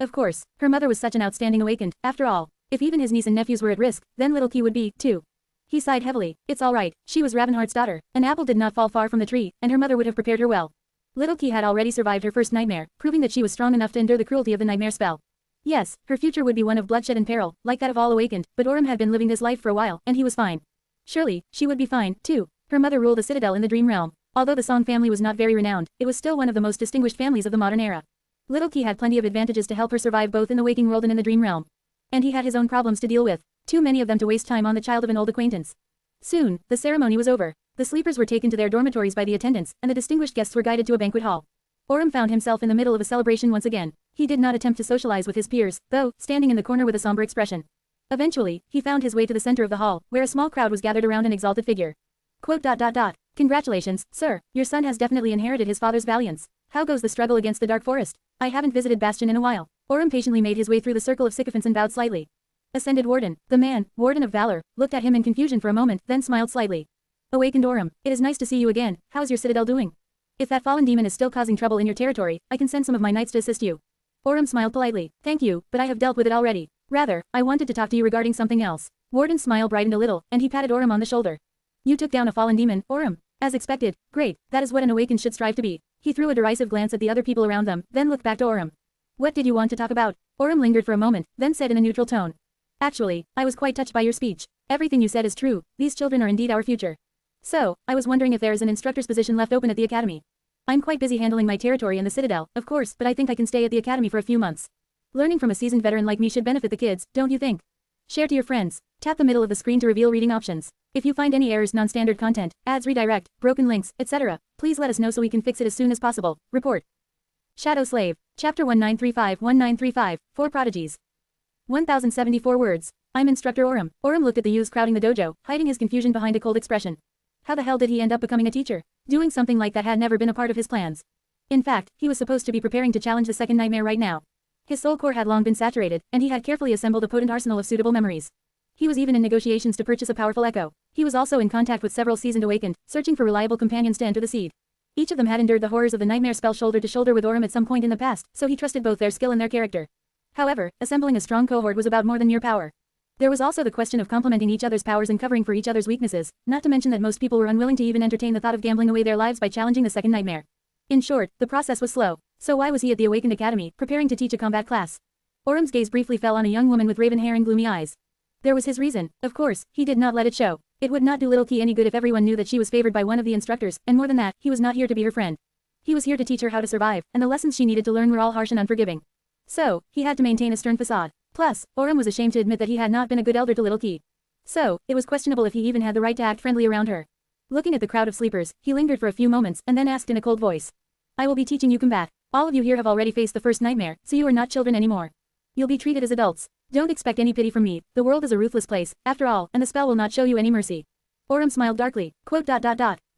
Of course, her mother was such an outstanding awakened, after all. If even his niece and nephews were at risk, then Little Key would be, too. He sighed heavily. It's all right. She was Ravenheart's daughter. An apple did not fall far from the tree, and her mother would have prepared her well. Little Key had already survived her first nightmare, proving that she was strong enough to endure the cruelty of the nightmare spell. Yes, her future would be one of bloodshed and peril, like that of all awakened, but Orem had been living this life for a while, and he was fine. Surely, she would be fine, too. Her mother ruled a citadel in the dream realm. Although the Song family was not very renowned, it was still one of the most distinguished families of the modern era. Little Key had plenty of advantages to help her survive both in the waking world and in the dream realm. And he had his own problems to deal with, too many of them to waste time on the child of an old acquaintance. Soon, the ceremony was over. The sleepers were taken to their dormitories by the attendants, and the distinguished guests were guided to a banquet hall. Orem found himself in the middle of a celebration once again. He did not attempt to socialize with his peers, though, standing in the corner with a somber expression. Eventually, he found his way to the center of the hall, where a small crowd was gathered around an exalted figure. Quote. Congratulations, sir. Your son has definitely inherited his father's valiance. How goes the struggle against the Dark Forest? I haven't visited Bastion in a while. Orem patiently made his way through the circle of sycophants and bowed slightly. Ascended Warden, the man, Warden of Valor, looked at him in confusion for a moment, then smiled slightly. Awakened Orem, it is nice to see you again. How's your citadel doing? If that fallen demon is still causing trouble in your territory, I can send some of my knights to assist you. Orem smiled politely. Thank you, but I have dealt with it already. Rather, I wanted to talk to you regarding something else. Warden's smile brightened a little, and he patted Orem on the shoulder. You took down a fallen demon, Orem. As expected. Great, that is what an awakened should strive to be. He threw a derisive glance at the other people around them, then looked back to Orem. What did you want to talk about? Orem lingered for a moment, then said in a neutral tone. Actually, I was quite touched by your speech. Everything you said is true. These children are indeed our future. So, I was wondering if there is an instructor's position left open at the academy. I'm quite busy handling my territory in the citadel, of course, but I think I can stay at the academy for a few months. Learning from a seasoned veteran like me should benefit the kids, don't you think? Share to your friends. Tap the middle of the screen to reveal reading options. If you find any errors, non-standard content, ads redirect, broken links, etc., please let us know so we can fix it as soon as possible. Report. Shadow Slave. Chapter 1935-1935, 4 Prodigies. 1074 words. I'm Instructor Orem. Orem looked at the youths crowding the dojo, hiding his confusion behind a cold expression. How the hell did he end up becoming a teacher? Doing something like that had never been a part of his plans. In fact, he was supposed to be preparing to challenge the second nightmare right now. His soul core had long been saturated, and he had carefully assembled a potent arsenal of suitable memories. He was even in negotiations to purchase a powerful echo. He was also in contact with several seasoned awakened, searching for reliable companions to enter the seed. Each of them had endured the horrors of the nightmare spell shoulder to shoulder with Orem at some point in the past, so he trusted both their skill and their character. However, assembling a strong cohort was about more than mere power. There was also the question of complementing each other's powers and covering for each other's weaknesses, not to mention that most people were unwilling to even entertain the thought of gambling away their lives by challenging the second nightmare. In short, the process was slow. So why was he at the Awakened Academy, preparing to teach a combat class? Orem's gaze briefly fell on a young woman with raven hair and gloomy eyes. There was his reason. Of course, he did not let it show. It would not do Little Key any good if everyone knew that she was favored by one of the instructors, and more than that, he was not here to be her friend. He was here to teach her how to survive, and the lessons she needed to learn were all harsh and unforgiving. So, he had to maintain a stern facade. Plus, Orem was ashamed to admit that he had not been a good elder to Little Key. So, it was questionable if he even had the right to act friendly around her. Looking at the crowd of sleepers, he lingered for a few moments and then asked in a cold voice. I will be teaching you combat. All of you here have already faced the first nightmare, so you are not children anymore. You'll be treated as adults. Don't expect any pity from me. The world is a ruthless place, after all, and the spell will not show you any mercy. Orem smiled darkly. Quote.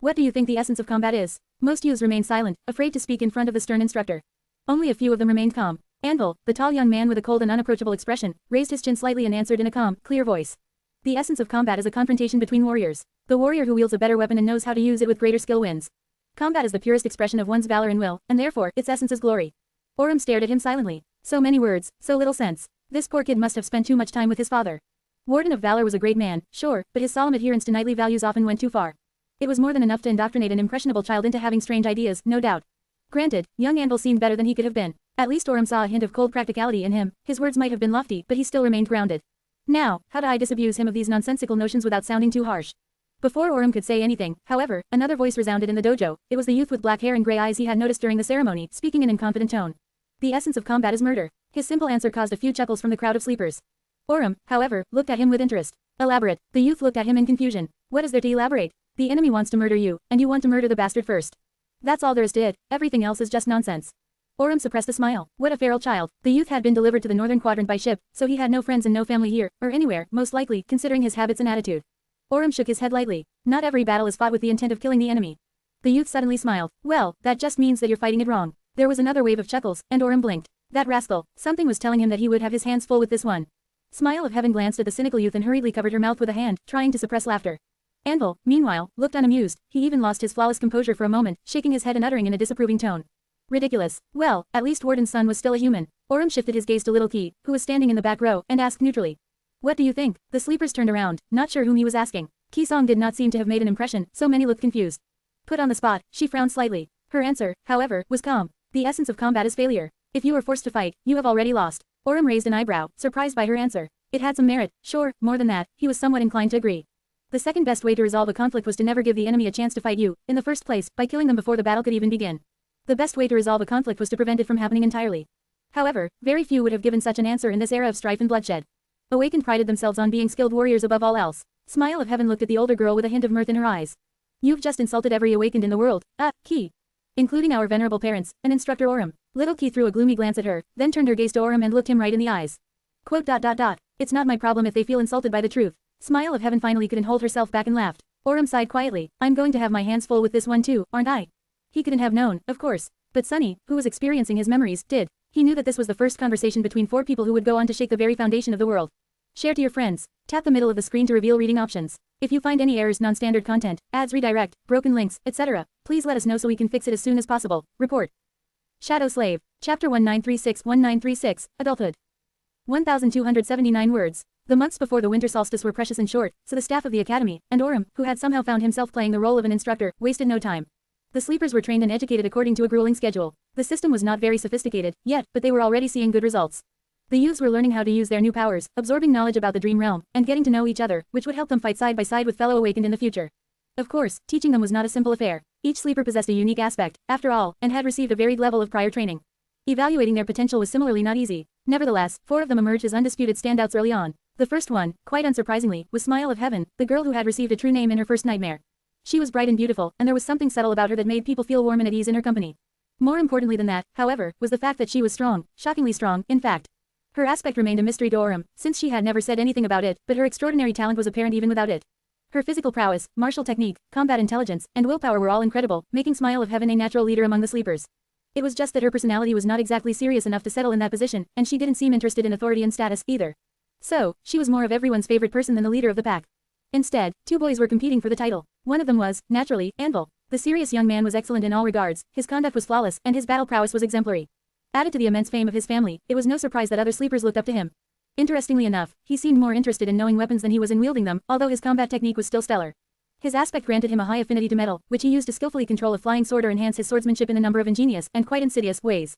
What do you think the essence of combat is? Most youths remained silent, afraid to speak in front of the stern instructor. Only a few of them remained calm. Anvil, the tall young man with a cold and unapproachable expression, raised his chin slightly and answered in a calm, clear voice. The essence of combat is a confrontation between warriors. The warrior who wields a better weapon and knows how to use it with greater skill wins. Combat is the purest expression of one's valor and will, and therefore, its essence is glory. Orem stared at him silently. So many words, so little sense. This poor kid must have spent too much time with his father. Warden of Valor was a great man, sure, but his solemn adherence to knightly values often went too far. It was more than enough to indoctrinate an impressionable child into having strange ideas, no doubt. Granted, young Anvil seemed better than he could have been. At least Orem saw a hint of cold practicality in him. His words might have been lofty, but he still remained grounded. Now, how do I disabuse him of these nonsensical notions without sounding too harsh? Before Orem could say anything, however, another voice resounded in the dojo. It was the youth with black hair and gray eyes he had noticed during the ceremony, speaking in an confident tone. The essence of combat is murder. His simple answer caused a few chuckles from the crowd of sleepers. Orem, however, looked at him with interest. Elaborate. The youth looked at him in confusion. What is there to elaborate? The enemy wants to murder you, and you want to murder the bastard first. That's all there is to it, everything else is just nonsense. Orem suppressed a smile. What a feral child. The youth had been delivered to the northern quadrant by ship, so he had no friends and no family here, or anywhere, most likely, considering his habits and attitude. Orem shook his head lightly. Not every battle is fought with the intent of killing the enemy. The youth suddenly smiled. Well, that just means that you're fighting it wrong. There was another wave of chuckles, and Orem blinked. That rascal, something was telling him that he would have his hands full with this one. Smile of Heaven glanced at the cynical youth and hurriedly covered her mouth with a hand, trying to suppress laughter. Anvil, meanwhile, looked unamused. He even lost his flawless composure for a moment, shaking his head and uttering in a disapproving tone. Ridiculous. Well, at least Warden's son was still a human. Orem shifted his gaze to Little Key, who was standing in the back row, and asked neutrally. What do you think? The sleepers turned around, not sure whom he was asking. Ki-song did not seem to have made an impression, so many looked confused. Put on the spot, she frowned slightly. Her answer, however, was calm. The essence of combat is failure. If you are forced to fight, you have already lost. Orem raised an eyebrow, surprised by her answer. It had some merit, sure, more than that, he was somewhat inclined to agree. The second best way to resolve a conflict was to never give the enemy a chance to fight you, in the first place, by killing them before the battle could even begin. The best way to resolve a conflict was to prevent it from happening entirely. However, very few would have given such an answer in this era of strife and bloodshed. Awakened prided themselves on being skilled warriors above all else. Smile of Heaven looked at the older girl with a hint of mirth in her eyes. You've just insulted every awakened in the world, Ki. Including our venerable parents, and Instructor Orem. Little Key threw a gloomy glance at her, then turned her gaze to Orem and looked him right in the eyes. Quote. It's not my problem if they feel insulted by the truth. Smile of Heaven finally couldn't hold herself back and laughed. Orem sighed quietly. I'm going to have my hands full with this one too, aren't I? He couldn't have known, of course. But Sunny, who was experiencing his memories, did. He knew that this was the first conversation between four people who would go on to shake the very foundation of the world. Share to your friends. Tap the middle of the screen to reveal reading options. If you find any errors, non-standard content, ads redirect, broken links, etc., please let us know so we can fix it as soon as possible. Report. Shadow Slave. Chapter 1936 Adulthood. 1,279 words. The months before the winter solstice were precious and short, so the staff of the academy, and Orem, who had somehow found himself playing the role of an instructor, wasted no time. The sleepers were trained and educated according to a grueling schedule. The system was not very sophisticated, yet, but they were already seeing good results. The youths were learning how to use their new powers, absorbing knowledge about the dream realm, and getting to know each other, which would help them fight side by side with fellow awakened in the future. Of course, teaching them was not a simple affair. Each sleeper possessed a unique aspect, after all, and had received a varied level of prior training. Evaluating their potential was similarly not easy. Nevertheless, 4 of them emerged as undisputed standouts early on. The first one, quite unsurprisingly, was Smile of Heaven, the girl who had received a true name in her first nightmare. She was bright and beautiful, and there was something subtle about her that made people feel warm and at ease in her company. More importantly than that, however, was the fact that she was strong, shockingly strong, in fact. Her aspect remained a mystery to Orem, since she had never said anything about it, but her extraordinary talent was apparent even without it. Her physical prowess, martial technique, combat intelligence, and willpower were all incredible, making Smile of Heaven a natural leader among the sleepers. It was just that her personality was not exactly serious enough to settle in that position, and she didn't seem interested in authority and status, either. So, she was more of everyone's favorite person than the leader of the pack. Instead, 2 boys were competing for the title. One of them was, naturally, Anvil. The serious young man was excellent in all regards, his conduct was flawless, and his battle prowess was exemplary. Added to the immense fame of his family, it was no surprise that other sleepers looked up to him. Interestingly enough, he seemed more interested in knowing weapons than he was in wielding them, although his combat technique was still stellar. His aspect granted him a high affinity to metal, which he used to skillfully control a flying sword or enhance his swordsmanship in a number of ingenious, and quite insidious, ways.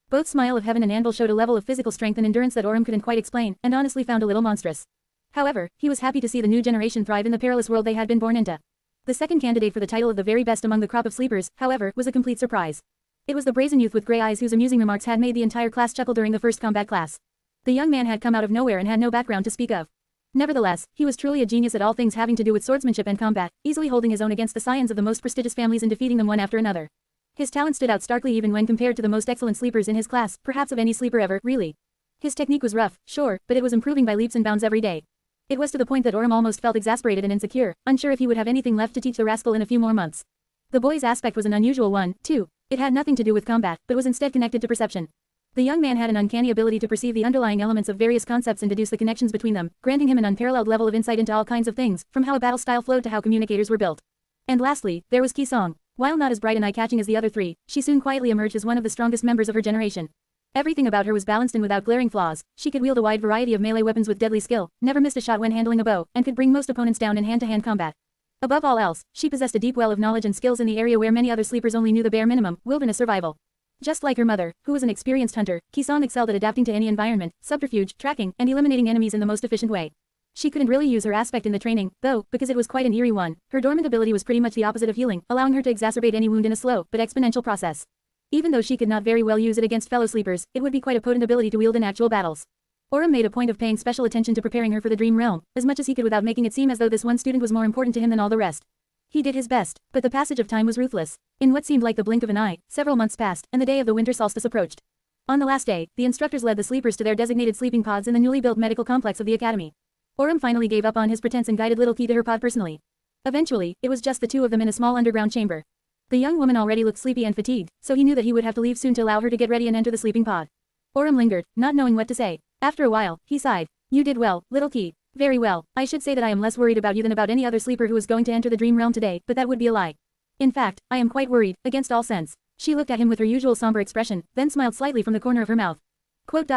Both Smile of Heaven and Anvil showed a level of physical strength and endurance that Orem couldn't quite explain, and honestly found a little monstrous. However, he was happy to see the new generation thrive in the perilous world they had been born into. The second candidate for the title of the very best among the crop of sleepers, however, was a complete surprise. It was the brazen youth with gray eyes whose amusing remarks had made the entire class chuckle during the first combat class. The young man had come out of nowhere and had no background to speak of. Nevertheless, he was truly a genius at all things having to do with swordsmanship and combat, easily holding his own against the scions of the most prestigious families and defeating them one after another. His talent stood out starkly even when compared to the most excellent sleepers in his class, perhaps of any sleeper ever, really. His technique was rough, sure, but it was improving by leaps and bounds every day. It was to the point that Orem almost felt exasperated and insecure, unsure if he would have anything left to teach the rascal in a few more months. The boy's aspect was an unusual one, too. It had nothing to do with combat, but was instead connected to perception. The young man had an uncanny ability to perceive the underlying elements of various concepts and deduce the connections between them, granting him an unparalleled level of insight into all kinds of things, from how a battle style flowed to how communicators were built. And lastly, there was Ki-song. While not as bright and eye-catching as the other 3, she soon quietly emerged as one of the strongest members of her generation. Everything about her was balanced and without glaring flaws. She could wield a wide variety of melee weapons with deadly skill, never missed a shot when handling a bow, and could bring most opponents down in hand-to-hand combat. Above all else, she possessed a deep well of knowledge and skills in the area where many other sleepers only knew the bare minimum, wilderness survival. Just like her mother, who was an experienced hunter, Ki-song excelled at adapting to any environment, subterfuge, tracking, and eliminating enemies in the most efficient way. She couldn't really use her aspect in the training, though, because it was quite an eerie one. Her dormant ability was pretty much the opposite of healing, allowing her to exacerbate any wound in a slow, but exponential process. Even though she could not very well use it against fellow sleepers, it would be quite a potent ability to wield in actual battles. Orem made a point of paying special attention to preparing her for the dream realm, as much as he could without making it seem as though this one student was more important to him than all the rest. He did his best, but the passage of time was ruthless. In what seemed like the blink of an eye, several months passed, and the day of the winter solstice approached. On the last day, the instructors led the sleepers to their designated sleeping pods in the newly built medical complex of the academy. Orem finally gave up on his pretense and guided little Key to her pod personally. Eventually, it was just the two of them in a small underground chamber. The young woman already looked sleepy and fatigued, so he knew that he would have to leave soon to allow her to get ready and enter the sleeping pod. Orem lingered, not knowing what to say. After a while, he sighed. You did well, little Key. Very well. I should say that I am less worried about you than about any other sleeper who is going to enter the dream realm today, but that would be a lie. In fact, I am quite worried, against all sense. She looked at him with her usual somber expression, then smiled slightly from the corner of her mouth. Quote.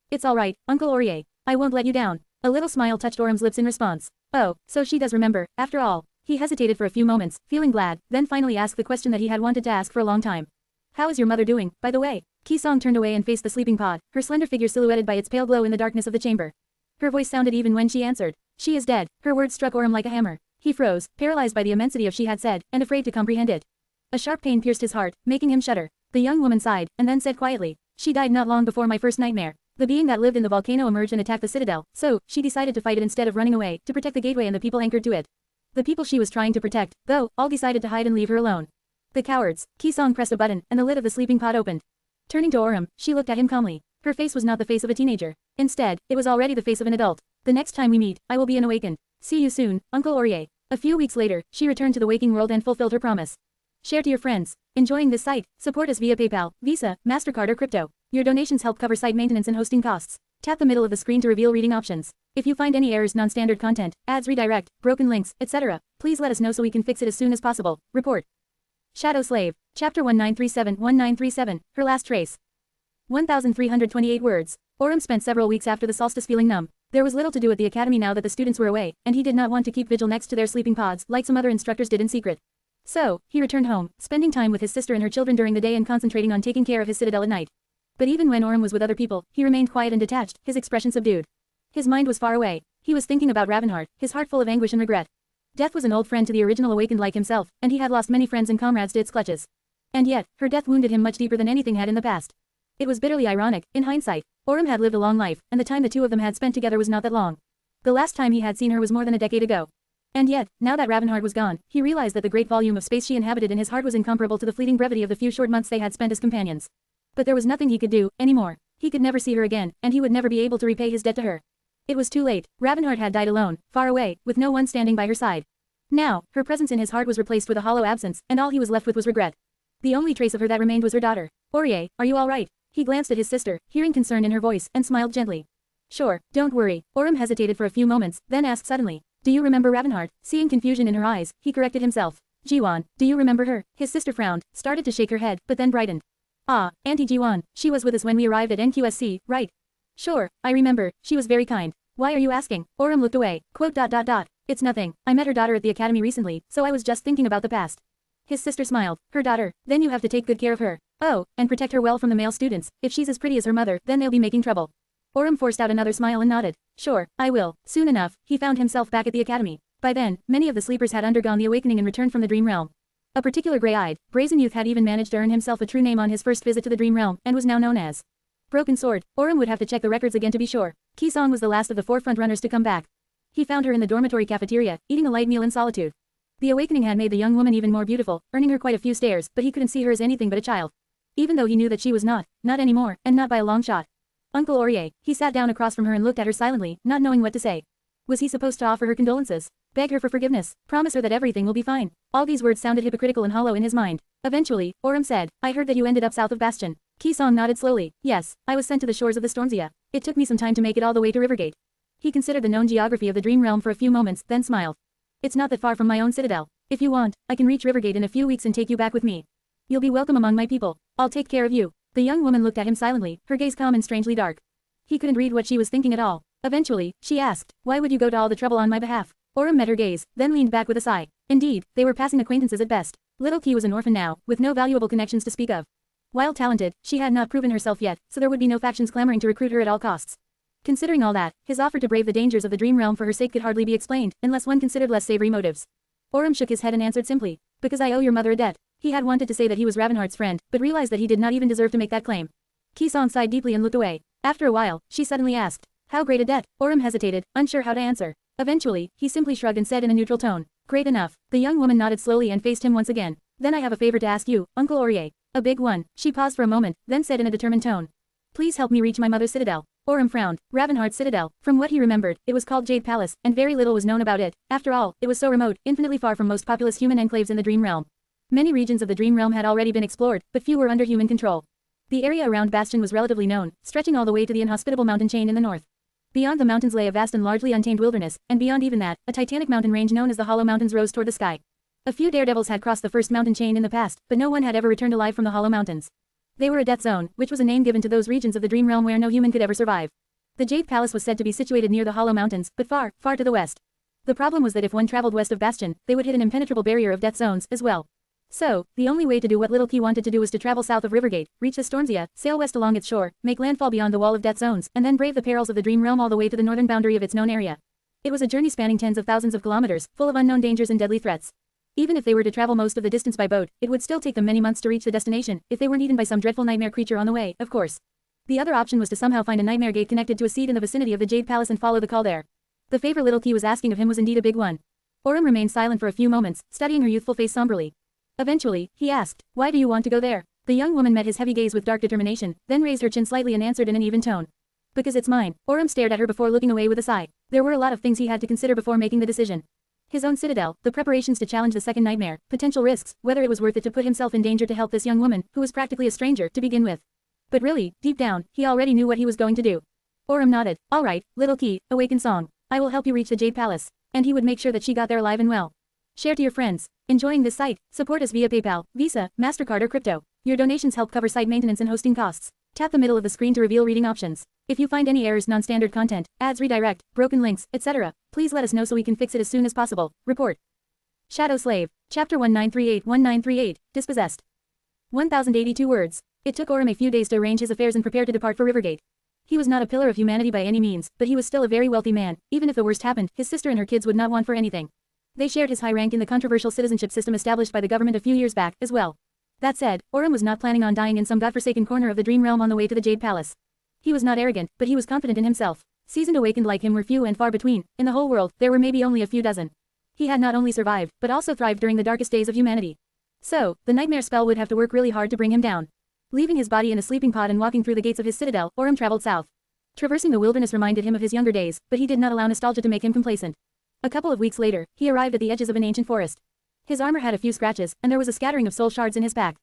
It's all right, Uncle Aurier. I won't let you down. A little smile touched Orem's lips in response. Oh, so she does remember, after all. He hesitated for a few moments, feeling glad, then finally asked the question that he had wanted to ask for a long time. How is your mother doing, by the way? Ki-song turned away and faced the sleeping pod, her slender figure silhouetted by its pale glow in the darkness of the chamber. Her voice sounded even when she answered. She is dead. Her words struck Orem like a hammer. He froze, paralyzed by the immensity of she had said, and afraid to comprehend it. A sharp pain pierced his heart, making him shudder. The young woman sighed, and then said quietly, she died not long before my first nightmare. The being that lived in the volcano emerged and attacked the citadel, so, she decided to fight it instead of running away, to protect the gateway and the people anchored to it. The people she was trying to protect, though, all decided to hide and leave her alone. The cowards. Ki-song pressed a button, and the lid of the sleeping pod opened. Turning to Orem, she looked at him calmly. Her face was not the face of a teenager. Instead, it was already the face of an adult. The next time we meet, I will be an awakened. See you soon, Uncle Aurier. A few weeks later, she returned to the waking world and fulfilled her promise. Share to your friends. Enjoying this site? Support us via PayPal, Visa, MasterCard or crypto. Your donations help cover site maintenance and hosting costs. Tap the middle of the screen to reveal reading options. If you find any errors, non-standard content, ads redirect, broken links, etc., please let us know so we can fix it as soon as possible. Report. Shadow Slave. Chapter 1937. Her last trace. 1,328 words. Orem spent several weeks after the solstice feeling numb. There was little to do at the academy now that the students were away, and he did not want to keep vigil next to their sleeping pods like some other instructors did in secret. So, he returned home, spending time with his sister and her children during the day and concentrating on taking care of his citadel at night. But even when Orem was with other people, he remained quiet and detached, his expression subdued. His mind was far away. He was thinking about Ravenheart, his heart full of anguish and regret. Death was an old friend to the original awakened like himself, and he had lost many friends and comrades to its clutches. And yet, her death wounded him much deeper than anything had in the past. It was bitterly ironic, in hindsight. Orem had lived a long life, and the time the two of them had spent together was not that long. The last time he had seen her was more than a decade ago. And yet, now that Ravenheart was gone, he realized that the great volume of space she inhabited in his heart was incomparable to the fleeting brevity of the few short months they had spent as companions. But there was nothing he could do, anymore. He could never see her again, and he would never be able to repay his debt to her. It was too late. Ravenheart had died alone, far away, with no one standing by her side. Now, her presence in his heart was replaced with a hollow absence, and all he was left with was regret. The only trace of her that remained was her daughter. Aurier, are you all right? He glanced at his sister, hearing concern in her voice, and smiled gently. Sure, don't worry. Orem hesitated for a few moments, then asked suddenly. Do you remember Ravenheart? Seeing confusion in her eyes, he corrected himself. Jiwan, do you remember her? His sister frowned, started to shake her head, but then brightened. Ah, Auntie Jiwan, she was with us when we arrived at NQSC, right? Sure, I remember, she was very kind. Why are you asking? Orem looked away. Quote. It's nothing. I met her daughter at the academy recently, so I was just thinking about the past. His sister smiled. Her daughter, then you have to take good care of her. Oh, and protect her well from the male students. If she's as pretty as her mother, then they'll be making trouble. Orem forced out another smile and nodded. Sure, I will. Soon enough, he found himself back at the academy. By then, many of the sleepers had undergone the awakening and returned from the dream realm. A particular gray-eyed, brazen youth had even managed to earn himself a true name on his first visit to the dream realm, and was now known as Broken Sword. Orem would have to check the records again to be sure. Ki-song was the last of the four front runners to come back. He found her in the dormitory cafeteria, eating a light meal in solitude. The awakening had made the young woman even more beautiful, earning her quite a few stares, but he couldn't see her as anything but a child. Even though he knew that she was not anymore, and not by a long shot. Uncle Aurier, he sat down across from her and looked at her silently, not knowing what to say. Was he supposed to offer her condolences? Beg her for forgiveness? Promise her that everything will be fine? All these words sounded hypocritical and hollow in his mind. Eventually, Orem said, I heard that you ended up south of Bastion. Ki-song nodded slowly. Yes, I was sent to the shores of the Stormzia. It took me some time to make it all the way to Rivergate. He considered the known geography of the dream realm for a few moments, then smiled. It's not that far from my own citadel. If you want, I can reach Rivergate in a few weeks and take you back with me. You'll be welcome among my people. I'll take care of you. The young woman looked at him silently, her gaze calm and strangely dark. He couldn't read what she was thinking at all. Eventually, she asked, why would you go to all the trouble on my behalf? Orem met her gaze, then leaned back with a sigh. Indeed, they were passing acquaintances at best. Little Key was an orphan now, with no valuable connections to speak of. While talented, she had not proven herself yet, so there would be no factions clamoring to recruit her at all costs. Considering all that, his offer to brave the dangers of the dream realm for her sake could hardly be explained, unless one considered less savory motives. Orem shook his head and answered simply, because I owe your mother a debt. He had wanted to say that he was Ravenheart's friend, but realized that he did not even deserve to make that claim. Ki-song sighed deeply and looked away. After a while, she suddenly asked, how great a debt? Orem hesitated, unsure how to answer. Eventually, he simply shrugged and said in a neutral tone, Great enough. The young woman nodded slowly and faced him once again. Then I have a favor to ask you, Uncle Aurier. A big one. She paused for a moment, then said in a determined tone. Please help me reach my mother's citadel. Orem frowned. Ravenheart's citadel. From what he remembered, it was called Jade Palace, and very little was known about it. After all, it was so remote, infinitely far from most populous human enclaves in the Dream Realm. Many regions of the Dream Realm had already been explored, but few were under human control. The area around Bastion was relatively known, stretching all the way to the inhospitable mountain chain in the north. Beyond the mountains lay a vast and largely untamed wilderness, and beyond even that, a titanic mountain range known as the Hollow Mountains rose toward the sky. A few daredevils had crossed the first mountain chain in the past, but no one had ever returned alive from the Hollow Mountains. They were a death zone, which was a name given to those regions of the Dream Realm where no human could ever survive. The Jade Palace was said to be situated near the Hollow Mountains, but far, far to the west. The problem was that if one traveled west of Bastion, they would hit an impenetrable barrier of death zones as well. So, the only way to do what Little Key wanted to do was to travel south of Rivergate, reach the Stormsia, sail west along its shore, make landfall beyond the wall of death zones, and then brave the perils of the Dream Realm all the way to the northern boundary of its known area. It was a journey spanning tens of thousands of kilometers, full of unknown dangers and deadly threats. Even if they were to travel most of the distance by boat, it would still take them many months to reach the destination, if they weren't eaten by some dreadful nightmare creature on the way, of course. The other option was to somehow find a nightmare gate connected to a seat in the vicinity of the Jade Palace and follow the call there. The favor Little Key was asking of him was indeed a big one. Orem remained silent for a few moments, studying her youthful face somberly. Eventually, he asked, "Why do you want to go there?" The young woman met his heavy gaze with dark determination, then raised her chin slightly and answered in an even tone. "Because it's mine." Orem stared at her before looking away with a sigh. There were a lot of things he had to consider before making the decision. His own citadel, the preparations to challenge the second nightmare, potential risks, whether it was worth it to put himself in danger to help this young woman, who was practically a stranger, to begin with. But really, deep down, he already knew what he was going to do. Orem nodded. "All right, Little Key, awaken song. I will help you reach the Jade Palace." And he would make sure that she got there alive and well. Share to your friends. Enjoying this site? Support us via PayPal, Visa, MasterCard or crypto. Your donations help cover site maintenance and hosting costs. Tap the middle of the screen to reveal reading options. If you find any errors, non-standard content, ads redirect, broken links, etc., please let us know so we can fix it as soon as possible. Report. Shadow Slave. Chapter 1938 Dispossessed. 1082 words. It took Orem a few days to arrange his affairs and prepare to depart for Rivergate. He was not a pillar of humanity by any means, but he was still a very wealthy man. Even if the worst happened, his sister and her kids would not want for anything. They shared his high rank in the controversial citizenship system established by the government a few years back, as well. That said, Orem was not planning on dying in some godforsaken corner of the Dream Realm on the way to the Jade Palace. He was not arrogant, but he was confident in himself. Seasoned awakened like him were few and far between. In the whole world, there were maybe only a few dozen. He had not only survived, but also thrived during the darkest days of humanity. So, the nightmare spell would have to work really hard to bring him down. Leaving his body in a sleeping pod and walking through the gates of his citadel, Orem traveled south. Traversing the wilderness reminded him of his younger days, but he did not allow nostalgia to make him complacent. A couple of weeks later, he arrived at the edges of an ancient forest. His armor had a few scratches, and there was a scattering of soul shards in his back.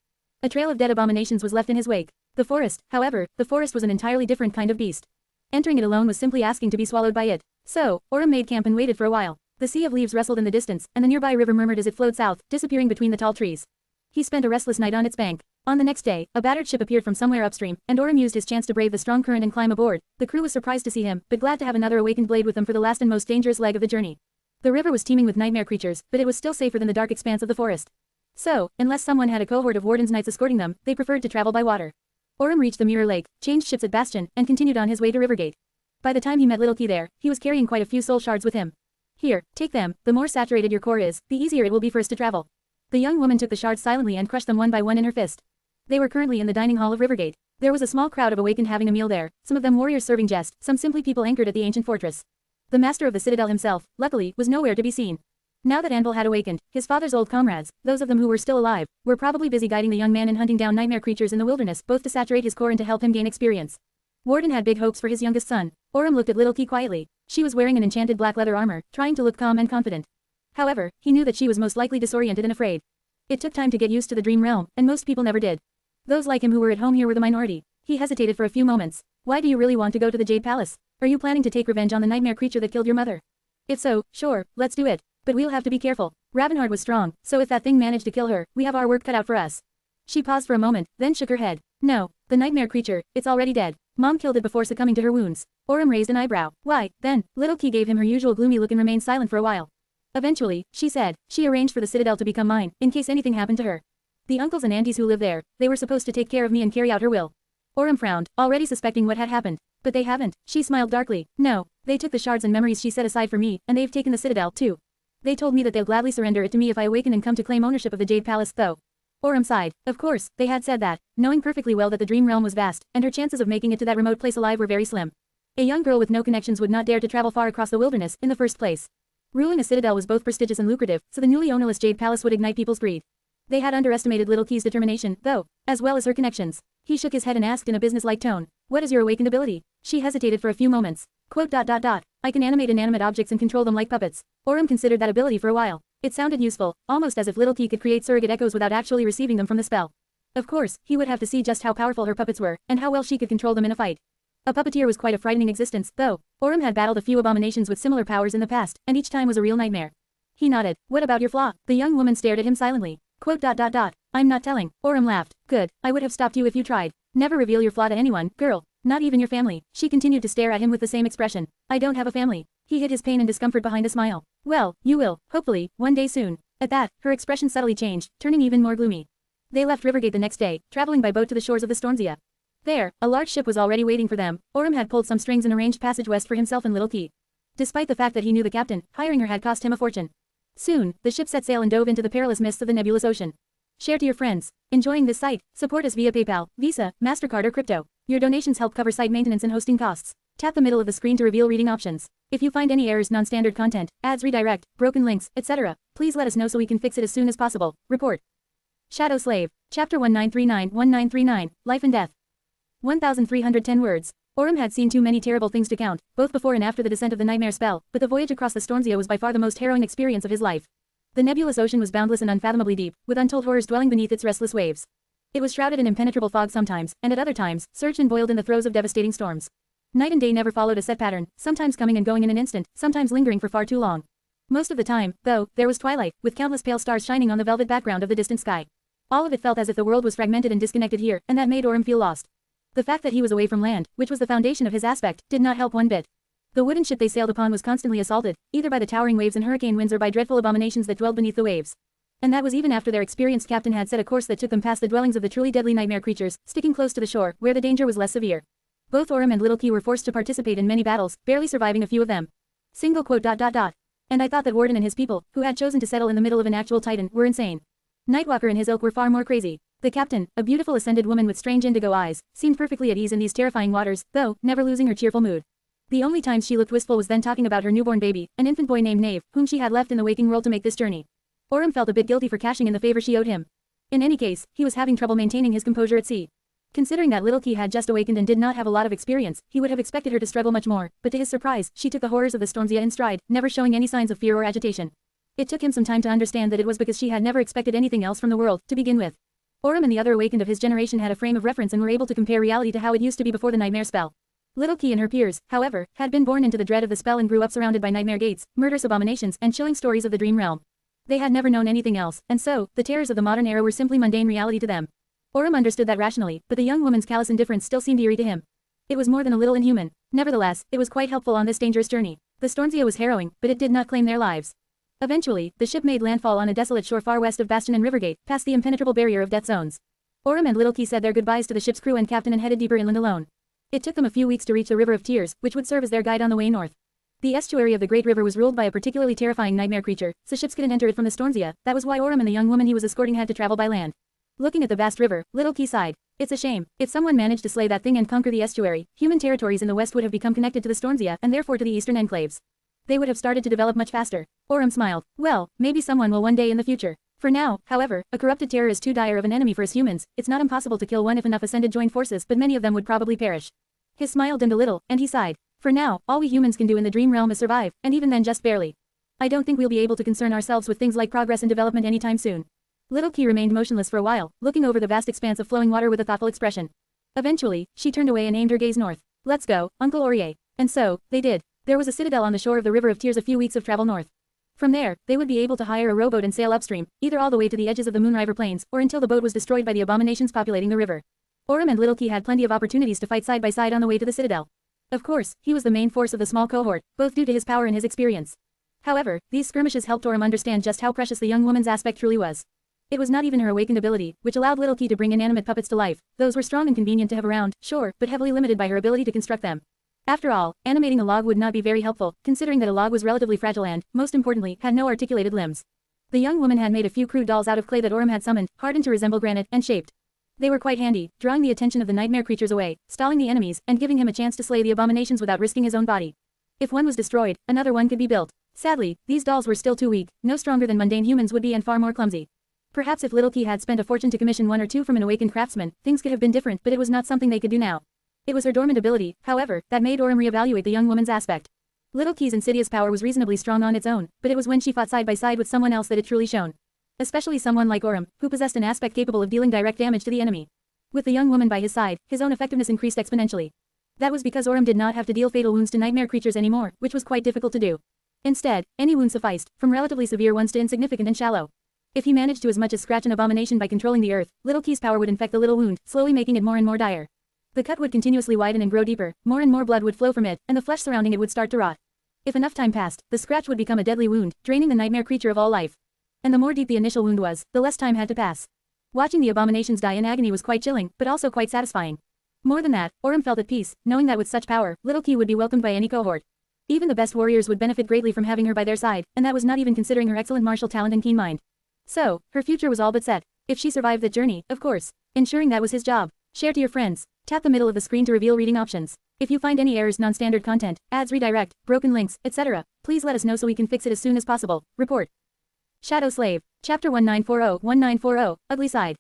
A trail of dead abominations was left in his wake. The forest was an entirely different kind of beast. Entering it alone was simply asking to be swallowed by it. So, Orem made camp and waited for a while. The sea of leaves rustled in the distance, and the nearby river murmured as it flowed south, disappearing between the tall trees. He spent a restless night on its bank. On the next day, a battered ship appeared from somewhere upstream, and Orem used his chance to brave the strong current and climb aboard. The crew was surprised to see him, but glad to have another awakened blade with them for the last and most dangerous leg of the journey. The river was teeming with nightmare creatures, but it was still safer than the dark expanse of the forest. So, unless someone had a cohort of Warden's knights escorting them, they preferred to travel by water. Orem reached the Mirror Lake, changed ships at Bastion, and continued on his way to Rivergate. By the time he met Little Key there, he was carrying quite a few soul shards with him. "Here, take them. The more saturated your core is, the easier it will be for us to travel." The young woman took the shards silently and crushed them one by one in her fist. They were currently in the dining hall of Rivergate. There was a small crowd of awakened having a meal there, some of them warriors serving jest, some simply people anchored at the ancient fortress. The master of the citadel himself, luckily, was nowhere to be seen. Now that Anvil had awakened, his father's old comrades, those of them who were still alive, were probably busy guiding the young man in hunting down nightmare creatures in the wilderness, both to saturate his core and to help him gain experience. Warden had big hopes for his youngest son. Orem looked at Little Key quietly. She was wearing an enchanted black leather armor, trying to look calm and confident. However, he knew that she was most likely disoriented and afraid. It took time to get used to the Dream Realm, and most people never did. Those like him who were at home here were the minority. He hesitated for a few moments. "Why do you really want to go to the Jade Palace? Are you planning to take revenge on the nightmare creature that killed your mother? If so, sure, let's do it. But we'll have to be careful. Ravenheart was strong, so if that thing managed to kill her, we have our work cut out for us." She paused for a moment, then shook her head. "No, the nightmare creature, it's already dead. Mom killed it before succumbing to her wounds." Orem raised an eyebrow. "Why, then?" Little Key gave him her usual gloomy look and remained silent for a while. Eventually, she said, "She arranged for the citadel to become mine, in case anything happened to her. The uncles and aunties who live there, they were supposed to take care of me and carry out her will." Orem frowned, already suspecting what had happened. "But they haven't." She smiled darkly. "No, they took the shards and memories she set aside for me, and they've taken the citadel, too. They told me that they'll gladly surrender it to me if I awaken and come to claim ownership of the Jade Palace, though." Orem sighed. Of course, they had said that, knowing perfectly well that the Dream Realm was vast, and her chances of making it to that remote place alive were very slim. A young girl with no connections would not dare to travel far across the wilderness, in the first place. Ruling a citadel was both prestigious and lucrative, so the newly ownerless Jade Palace would ignite people's greed. They had underestimated Little Key's determination, though, as well as her connections. He shook his head and asked in a business-like tone, "What is your awakened ability?" She hesitated for a few moments. Quote, "I can animate inanimate objects and control them like puppets." Aurum considered that ability for a while. It sounded useful, almost as if Little Key could create surrogate echoes without actually receiving them from the spell. Of course, he would have to see just how powerful her puppets were, and how well she could control them in a fight. A puppeteer was quite a frightening existence, though. Aurum had battled a few abominations with similar powers in the past, and each time was a real nightmare. He nodded. "What about your flaw?" The young woman stared at him silently. Quote, "I'm not telling." Aurum laughed. "Good, I would have stopped you if you tried. Never reveal your flaw to anyone, girl. Not even your family." She continued to stare at him with the same expression. "I don't have a family." He hid his pain and discomfort behind a smile. "Well, you will, hopefully, one day soon." At that, her expression subtly changed, turning even more gloomy. They left Rivergate the next day, traveling by boat to the shores of the Stormzia. There, a large ship was already waiting for them. Aurum had pulled some strings and arranged passage west for himself and Little Key. Despite the fact that he knew the captain, hiring her had cost him a fortune. Soon, the ship set sail and dove into the perilous mists of the nebulous ocean. Share to your friends. Enjoying this site? Support us via PayPal, Visa, MasterCard or crypto. Your donations help cover site maintenance and hosting costs. Tap the middle of the screen to reveal reading options. If you find any errors, non-standard content, ads redirect, broken links, etc., please let us know so we can fix it as soon as possible. Report. Shadow Slave. Chapter 1939-1939, Life and Death. 1,310 words. Aurum had seen too many terrible things to count, both before and after the descent of the nightmare spell, but the voyage across the Stormzia was by far the most harrowing experience of his life. The nebulous ocean was boundless and unfathomably deep, with untold horrors dwelling beneath its restless waves. It was shrouded in impenetrable fog sometimes, and at other times, surged and boiled in the throes of devastating storms. Night and day never followed a set pattern, sometimes coming and going in an instant, sometimes lingering for far too long. Most of the time, though, there was twilight, with countless pale stars shining on the velvet background of the distant sky. All of it felt as if the world was fragmented and disconnected here, and that made Aurum feel lost. The fact that he was away from land, which was the foundation of his aspect, did not help one bit. The wooden ship they sailed upon was constantly assaulted, either by the towering waves and hurricane winds or by dreadful abominations that dwelled beneath the waves. And that was even after their experienced captain had set a course that took them past the dwellings of the truly deadly nightmare creatures, sticking close to the shore, where the danger was less severe. Both Aurum and Little Key were forced to participate in many battles, barely surviving a few of them. Single quote. And I thought that Warden and his people, who had chosen to settle in the middle of an actual titan, were insane. Nightwalker and his ilk were far more crazy. The captain, a beautiful ascended woman with strange indigo eyes, seemed perfectly at ease in these terrifying waters, though, never losing her cheerful mood. The only times she looked wistful was then talking about her newborn baby, an infant boy named Knave, whom she had left in the waking world to make this journey. Aurum felt a bit guilty for cashing in the favor she owed him. In any case, he was having trouble maintaining his composure at sea. Considering that Little Key had just awakened and did not have a lot of experience, he would have expected her to struggle much more, but to his surprise, she took the horrors of the Stormzia in stride, never showing any signs of fear or agitation. It took him some time to understand that it was because she had never expected anything else from the world, to begin with. Aurum and the other awakened of his generation had a frame of reference and were able to compare reality to how it used to be before the nightmare spell. Little Key and her peers, however, had been born into the dread of the spell and grew up surrounded by nightmare gates, murderous abominations, and chilling stories of the dream realm. They had never known anything else, and so, the terrors of the modern era were simply mundane reality to them. Aurum understood that rationally, but the young woman's callous indifference still seemed eerie to him. It was more than a little inhuman. Nevertheless, it was quite helpful on this dangerous journey. The Stormzia was harrowing, but it did not claim their lives. Eventually, the ship made landfall on a desolate shore far west of Bastion and Rivergate, past the impenetrable barrier of death zones. Aurum and Little Key said their goodbyes to the ship's crew and captain and headed deeper inland alone. It took them a few weeks to reach the River of Tears, which would serve as their guide on the way north. The estuary of the Great River was ruled by a particularly terrifying nightmare creature, so ships couldn't enter it from the Stormzia. That was why Aurum and the young woman he was escorting had to travel by land. Looking at the vast river, Little Key sighed. It's a shame. If someone managed to slay that thing and conquer the estuary, human territories in the west would have become connected to the Stormzia and therefore to the eastern enclaves. They would have started to develop much faster. Aurum smiled. Well, maybe someone will one day in the future. For now, however, a corrupted terror is too dire of an enemy for us humans. It's not impossible to kill one if enough ascended join forces, but many of them would probably perish. His smile dimmed a little, and he sighed. For now, all we humans can do in the dream realm is survive, and even then just barely. I don't think we'll be able to concern ourselves with things like progress and development anytime soon. Little Key remained motionless for a while, looking over the vast expanse of flowing water with a thoughtful expression. Eventually, she turned away and aimed her gaze north. Let's go, Uncle Aurier. And so, they did. There was a citadel on the shore of the River of Tears a few weeks of travel north. From there, they would be able to hire a rowboat and sail upstream, either all the way to the edges of the Moonriver Plains, or until the boat was destroyed by the abominations populating the river. Aurum and Little Key had plenty of opportunities to fight side by side on the way to the citadel. Of course, he was the main force of the small cohort, both due to his power and his experience. However, these skirmishes helped Aurum understand just how precious the young woman's aspect truly was. It was not even her awakened ability, which allowed Little Key to bring inanimate puppets to life. Those were strong and convenient to have around, sure, but heavily limited by her ability to construct them. After all, animating a log would not be very helpful, considering that a log was relatively fragile and, most importantly, had no articulated limbs. The young woman had made a few crude dolls out of clay that Aurum had summoned, hardened to resemble granite, and shaped. They were quite handy, drawing the attention of the nightmare creatures away, stalling the enemies, and giving him a chance to slay the abominations without risking his own body. If one was destroyed, another one could be built. Sadly, these dolls were still too weak, no stronger than mundane humans would be and far more clumsy. Perhaps if Little Key had spent a fortune to commission one or two from an awakened craftsman, things could have been different, but it was not something they could do now. It was her dormant ability, however, that made Aurum reevaluate the young woman's aspect. Little Key's insidious power was reasonably strong on its own, but it was when she fought side by side with someone else that it truly shone. Especially someone like Aurum, who possessed an aspect capable of dealing direct damage to the enemy. With the young woman by his side, his own effectiveness increased exponentially. That was because Aurum did not have to deal fatal wounds to nightmare creatures anymore, which was quite difficult to do. Instead, any wound sufficed, from relatively severe ones to insignificant and shallow. If he managed to as much as scratch an abomination by controlling the earth, Little Key's power would infect the little wound, slowly making it more and more dire. The cut would continuously widen and grow deeper, more and more blood would flow from it, and the flesh surrounding it would start to rot. If enough time passed, the scratch would become a deadly wound, draining the nightmare creature of all life. And the more deep the initial wound was, the less time had to pass. Watching the abominations die in agony was quite chilling, but also quite satisfying. More than that, Aurum felt at peace, knowing that with such power, Little Key would be welcomed by any cohort. Even the best warriors would benefit greatly from having her by their side, and that was not even considering her excellent martial talent and keen mind. So, her future was all but set. If she survived that journey, of course. Ensuring that was his job. Share to your friends. Tap the middle of the screen to reveal reading options. If you find any errors, non-standard content, ads redirect, broken links, etc., please let us know so we can fix it as soon as possible. Report. Shadow Slave. Chapter 1940-1940, Ugly Side.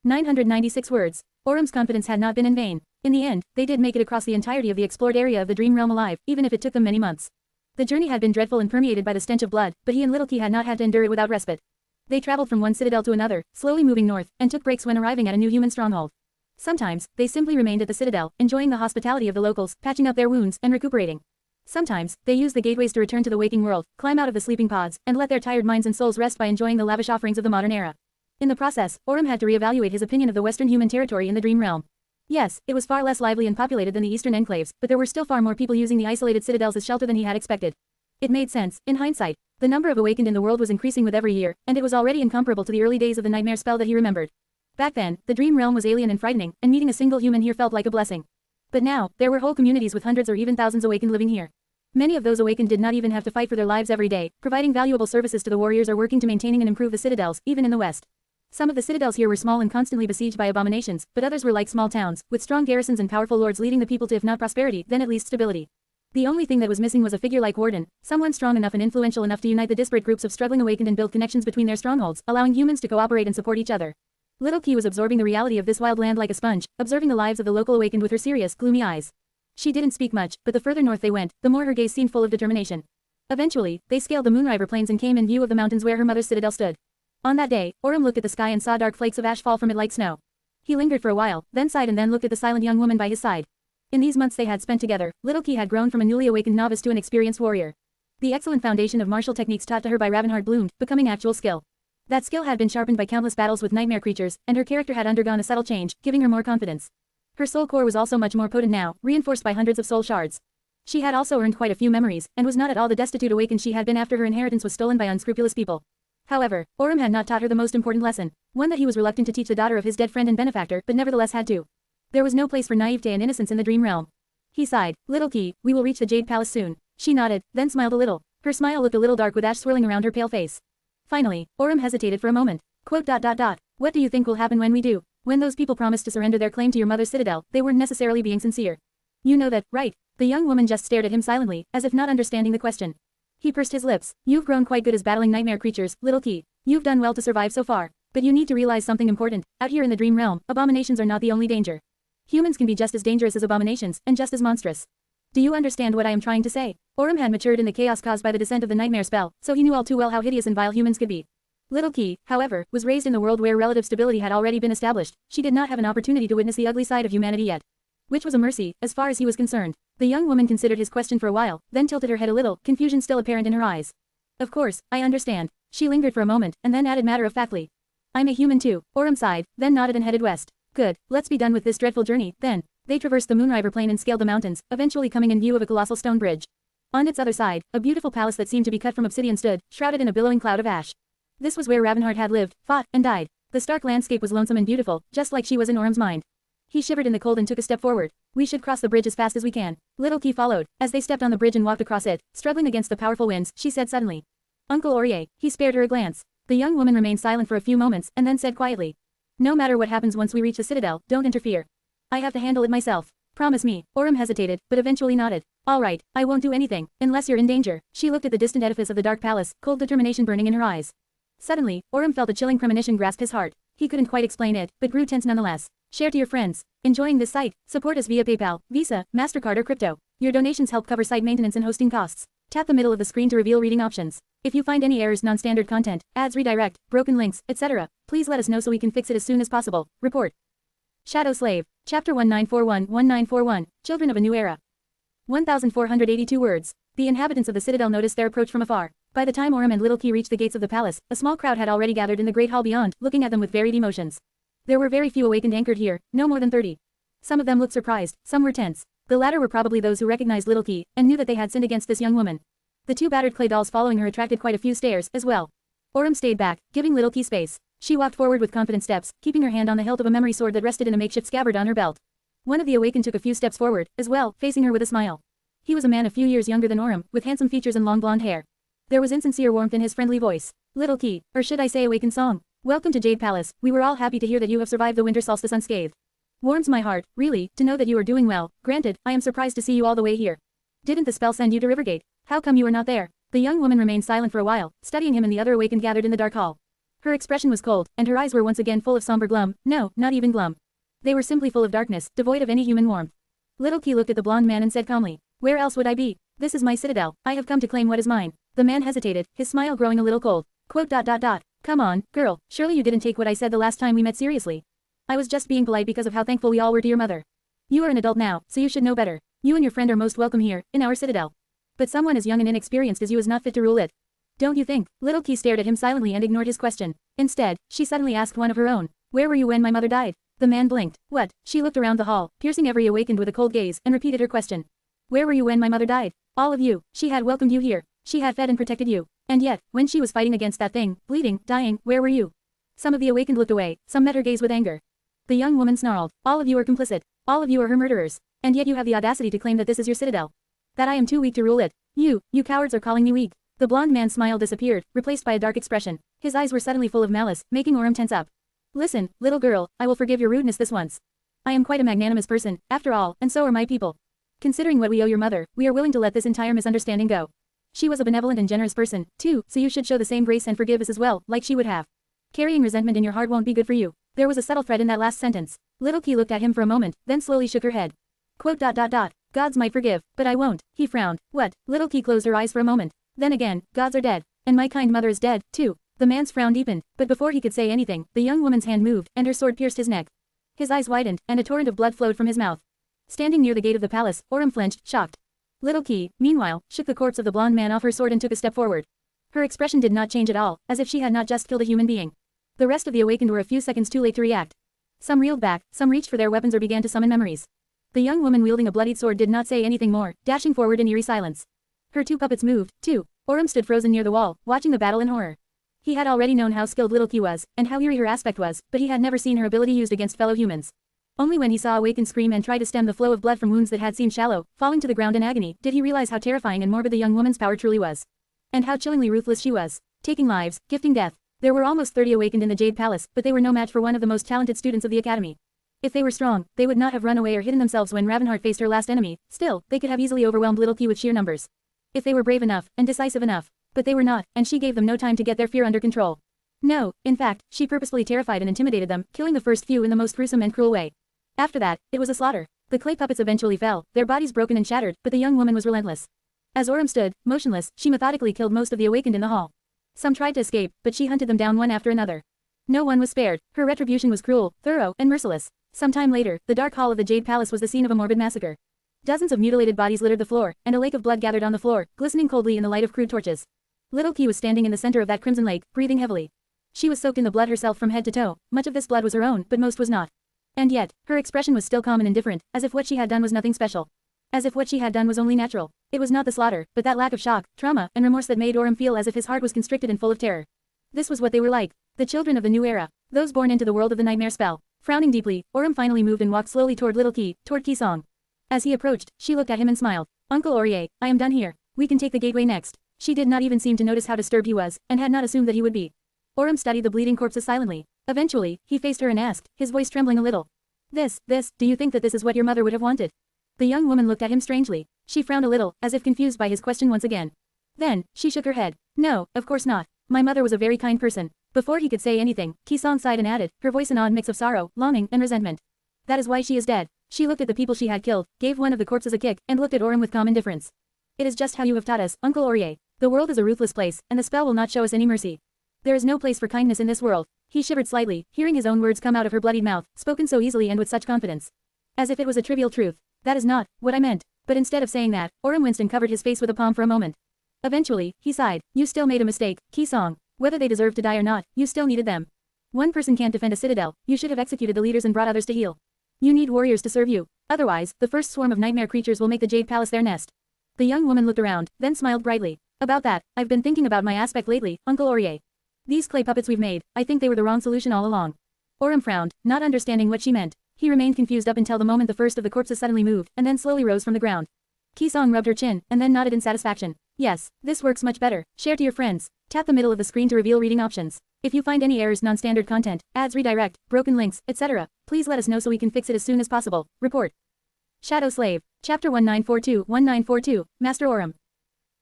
996 words. Aurum's confidence had not been in vain. In the end, they did make it across the entirety of the explored area of the Dream Realm alive, even if it took them many months. The journey had been dreadful and permeated by the stench of blood, but he and Little Key had not had to endure it without respite. They traveled from one citadel to another, slowly moving north, and took breaks when arriving at a new human stronghold. Sometimes, they simply remained at the citadel, enjoying the hospitality of the locals, patching up their wounds, and recuperating. Sometimes, they used the gateways to return to the waking world, climb out of the sleeping pods, and let their tired minds and souls rest by enjoying the lavish offerings of the modern era. In the process, Aurum had to reevaluate his opinion of the Western human territory in the Dream Realm. Yes, it was far less lively and populated than the Eastern enclaves, but there were still far more people using the isolated citadels as shelter than he had expected. It made sense, in hindsight. The number of awakened in the world was increasing with every year, and it was already incomparable to the early days of the nightmare spell that he remembered. Back then, the Dream Realm was alien and frightening, and meeting a single human here felt like a blessing. But now, there were whole communities with hundreds or even thousands awakened living here. Many of those awakened did not even have to fight for their lives every day, providing valuable services to the warriors or working to maintaining and improve the citadels, even in the West. Some of the citadels here were small and constantly besieged by abominations, but others were like small towns, with strong garrisons and powerful lords leading the people to if not prosperity, then at least stability. The only thing that was missing was a figure like Warden, someone strong enough and influential enough to unite the disparate groups of struggling awakened and build connections between their strongholds, allowing humans to cooperate and support each other. Little Key was absorbing the reality of this wild land like a sponge, observing the lives of the local awakened with her serious, gloomy eyes. She didn't speak much, but the further north they went, the more her gaze seemed full of determination. Eventually, they scaled the Moonriver Plains and came in view of the mountains where her mother's citadel stood. On that day, Aurum looked at the sky and saw dark flakes of ash fall from it like snow. He lingered for a while, then sighed and then looked at the silent young woman by his side. In these months they had spent together, Little Key had grown from a newly awakened novice to an experienced warrior. The excellent foundation of martial techniques taught to her by Ravenheart bloomed, becoming actual skill. That skill had been sharpened by countless battles with nightmare creatures, and her character had undergone a subtle change, giving her more confidence. Her soul core was also much more potent now, reinforced by hundreds of soul shards. She had also earned quite a few memories, and was not at all the destitute awakened she had been after her inheritance was stolen by unscrupulous people. However, Aurum had not taught her the most important lesson, one that he was reluctant to teach the daughter of his dead friend and benefactor, but nevertheless had to. There was no place for naivete and innocence in the Dream Realm. He sighed. Little Key, we will reach the Jade Palace soon. She nodded, then smiled a little. Her smile looked a little dark with ash swirling around her pale face. Finally, Aurum hesitated for a moment. Quote. What do you think will happen when we do? When those people promised to surrender their claim to your mother's citadel, they weren't necessarily being sincere. You know that, right? The young woman just stared at him silently, as if not understanding the question. He pursed his lips. You've grown quite good as battling nightmare creatures, Little Key. You've done well to survive so far. But you need to realize something important. Out here in the Dream Realm, abominations are not the only danger. Humans can be just as dangerous as abominations, and just as monstrous. Do you understand what I am trying to say? Aurum had matured in the chaos caused by the descent of the nightmare spell, so he knew all too well how hideous and vile humans could be. Little Key, however, was raised in the world where relative stability had already been established. She did not have an opportunity to witness the ugly side of humanity yet. Which was a mercy, as far as he was concerned. The young woman considered his question for a while, then tilted her head a little, confusion still apparent in her eyes. Of course, I understand. She lingered for a moment, and then added matter-of-factly. I'm a human too. Aurum sighed, then nodded and headed west. Good, let's be done with this dreadful journey, then. They traversed the Moonriver Plain and scaled the mountains, eventually coming in view of a colossal stone bridge. On its other side, a beautiful palace that seemed to be cut from obsidian stood, shrouded in a billowing cloud of ash. This was where Ravenheart had lived, fought, and died. The stark landscape was lonesome and beautiful, just like she was in Aurum's mind. He shivered in the cold and took a step forward. We should cross the bridge as fast as we can. Little Key followed. As they stepped on the bridge and walked across it, struggling against the powerful winds, she said suddenly. Uncle Aurier. He spared her a glance. The young woman remained silent for a few moments, and then said quietly. No matter what happens once we reach the citadel, don't interfere. I have to handle it myself. Promise me. Orem hesitated, but eventually nodded. All right, I won't do anything, unless you're in danger. She looked at the distant edifice of the dark palace, cold determination burning in her eyes. Suddenly, Orem felt a chilling premonition grasp his heart. He couldn't quite explain it, but grew tense nonetheless. Share to your friends. Enjoying this site? Support us via PayPal, Visa, MasterCard or crypto. Your donations help cover site maintenance and hosting costs. Tap the middle of the screen to reveal reading options. If you find any errors, non-standard content, ads redirect, broken links, etc., please let us know so we can fix it as soon as possible. Report. Shadow Slave. Chapter 1941-1941, Children of a New Era. 1,482 words. The inhabitants of the citadel noticed their approach from afar. By the time Orem and Little Key reached the gates of the palace, a small crowd had already gathered in the great hall beyond, looking at them with varied emotions. There were very few awakened anchored here, no more than 30. Some of them looked surprised, some were tense. The latter were probably those who recognized Little Key, and knew that they had sinned against this young woman. The two battered clay dolls following her attracted quite a few stares, as well. Orem stayed back, giving Little Key space. She walked forward with confident steps, keeping her hand on the hilt of a memory sword that rested in a makeshift scabbard on her belt. One of the awakened took a few steps forward, as well, facing her with a smile. He was a man a few years younger than Orem, with handsome features and long blonde hair. There was insincere warmth in his friendly voice. Little Key, or should I say awakened song. Welcome to Jade Palace. We were all happy to hear that you have survived the winter solstice unscathed. Warms my heart, really, to know that you are doing well. Granted, I am surprised to see you all the way here. Didn't the spell send you to Rivergate? How come you were not there? The young woman remained silent for a while, studying him and the other awakened gathered in the dark hall. Her expression was cold, and her eyes were once again full of somber glum. No, not even glum. They were simply full of darkness, devoid of any human warmth. Little Key looked at the blonde man and said calmly, "Where else would I be? This is my citadel. I have come to claim what is mine." The man hesitated, his smile growing a little cold. Come on, girl, surely you didn't take what I said the last time we met seriously. I was just being polite because of how thankful we all were to your mother. You are an adult now, so you should know better. You and your friend are most welcome here, in our citadel. But someone as young and inexperienced as you is not fit to rule it. Don't you think? Little Key stared at him silently and ignored his question. Instead, she suddenly asked one of her own. Where were you when my mother died? The man blinked. What? She looked around the hall, piercing every awakened with a cold gaze, and repeated her question. Where were you when my mother died? All of you. She had welcomed you here. She had fed and protected you. And yet, when she was fighting against that thing, bleeding, dying, where were you? Some of the awakened looked away, some met her gaze with anger. The young woman snarled. All of you are complicit. All of you are her murderers. And yet you have the audacity to claim that this is your citadel. That I am too weak to rule it. You cowards are calling me weak. The blonde man's smile disappeared, replaced by a dark expression. His eyes were suddenly full of malice, making Orem tense up. Listen, little girl, I will forgive your rudeness this once. I am quite a magnanimous person, after all, and so are my people. Considering what we owe your mother, we are willing to let this entire misunderstanding go. She was a benevolent and generous person, too, so you should show the same grace and forgive us as well, like she would have. Carrying resentment in your heart won't be good for you. There was a subtle threat in that last sentence. Little Key looked at him for a moment, then slowly shook her head. Gods might forgive, but I won't. He frowned. What? Little Key closed her eyes for a moment. Then again, gods are dead. And my kind mother is dead, too. The man's frown deepened, but before he could say anything, the young woman's hand moved, and her sword pierced his neck. His eyes widened, and a torrent of blood flowed from his mouth. Standing near the gate of the palace, Orem flinched, shocked. Little Key, meanwhile, shook the corpse of the blonde man off her sword and took a step forward. Her expression did not change at all, as if she had not just killed a human being. The rest of the awakened were a few seconds too late to react. Some reeled back, some reached for their weapons or began to summon memories. The young woman wielding a bloodied sword did not say anything more, dashing forward in eerie silence. Her two puppets moved, too. Orem stood frozen near the wall, watching the battle in horror. He had already known how skilled Little Key was, and how eerie her aspect was, but he had never seen her ability used against fellow humans. Only when he saw Awakened scream and try to stem the flow of blood from wounds that had seemed shallow, falling to the ground in agony, did he realize how terrifying and morbid the young woman's power truly was. And how chillingly ruthless she was. Taking lives, gifting death. There were almost 30 awakened in the Jade Palace, but they were no match for one of the most talented students of the academy. If they were strong, they would not have run away or hidden themselves when Ravenheart faced her last enemy. Still, they could have easily overwhelmed Little Key with sheer numbers. If they were brave enough, and decisive enough. But they were not, and she gave them no time to get their fear under control. No, in fact, she purposefully terrified and intimidated them, killing the first few in the most gruesome and cruel way. After that, it was a slaughter. The clay puppets eventually fell, their bodies broken and shattered, but the young woman was relentless. As Orem stood, motionless, she methodically killed most of the awakened in the hall. Some tried to escape, but she hunted them down one after another. No one was spared. Her retribution was cruel, thorough, and merciless. Some time later, the dark hall of the Jade Palace was the scene of a morbid massacre. Dozens of mutilated bodies littered the floor, and a lake of blood gathered on the floor, glistening coldly in the light of crude torches. Little Key was standing in the center of that crimson lake, breathing heavily. She was soaked in the blood herself from head to toe. Much of this blood was her own, but most was not. And yet, her expression was still calm and indifferent, as if what she had done was nothing special. As if what she had done was only natural. It was not the slaughter, but that lack of shock, trauma, and remorse that made Orem feel as if his heart was constricted and full of terror. This was what they were like. The children of the new era. Those born into the world of the nightmare spell. Frowning deeply, Orem finally moved and walked slowly toward Little Key, toward Key Song. As he approached, she looked at him and smiled. Uncle Aurier, I am done here. We can take the gateway next. She did not even seem to notice how disturbed he was, and had not assumed that he would be. Orem studied the bleeding corpses silently. Eventually, he faced her and asked, his voice trembling a little. Do you think that this is what your mother would have wanted? The young woman looked at him strangely. She frowned a little, as if confused by his question once again. Then, she shook her head. No, of course not. My mother was a very kind person. Before he could say anything, Ki-song sighed and added, her voice an odd mix of sorrow, longing, and resentment. That is why she is dead. She looked at the people she had killed, gave one of the corpses a kick, and looked at Orem with calm indifference. It is just how you have taught us, Uncle Aurier. The world is a ruthless place, and the spell will not show us any mercy. There is no place for kindness in this world. He shivered slightly, hearing his own words come out of her bloodied mouth, spoken so easily and with such confidence. As if it was a trivial truth. That is not what I meant. But instead of saying that, Orem winced and covered his face with a palm for a moment. Eventually, he sighed. You still made a mistake, Ki-song. Whether they deserved to die or not, you still needed them. One person can't defend a citadel. You should have executed the leaders and brought others to heal. You need warriors to serve you. Otherwise, the first swarm of nightmare creatures will make the Jade Palace their nest. The young woman looked around, then smiled brightly. About that, I've been thinking about my aspect lately, Uncle Aurier. These clay puppets we've made, I think they were the wrong solution all along. Orem frowned, not understanding what she meant. He remained confused up until the moment the first of the corpses suddenly moved, and then slowly rose from the ground. Ki-song rubbed her chin, and then nodded in satisfaction. Yes, this works much better. Share to your friends. Tap the middle of the screen to reveal reading options. If you find any errors, non-standard content, ads redirect, broken links, etc., please let us know so we can fix it as soon as possible. Report. Shadow Slave. Chapter 1942 Master Orem.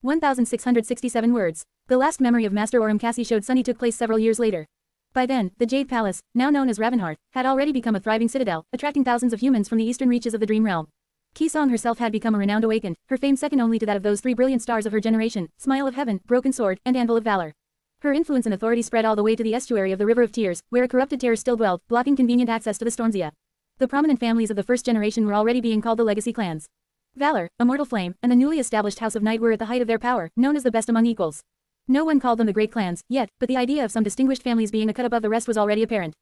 1,667 words. The last memory of Master Orem Cassie showed Sunny took place several years later. By then, the Jade Palace, now known as Ravenheart, had already become a thriving citadel, attracting thousands of humans from the eastern reaches of the Dream Realm. Ki-song herself had become a renowned awakened, her fame second only to that of those three brilliant stars of her generation, Smile of Heaven, Broken Sword, and Anvil of Valor. Her influence and authority spread all the way to the estuary of the River of Tears, where a corrupted terror still dwelled, blocking convenient access to the Stormzia. The prominent families of the first generation were already being called the legacy clans. Valor, Immortal Flame, and the newly established House of Night were at the height of their power, known as the best among equals. No one called them the great clans, yet, but the idea of some distinguished families being a cut above the rest was already apparent.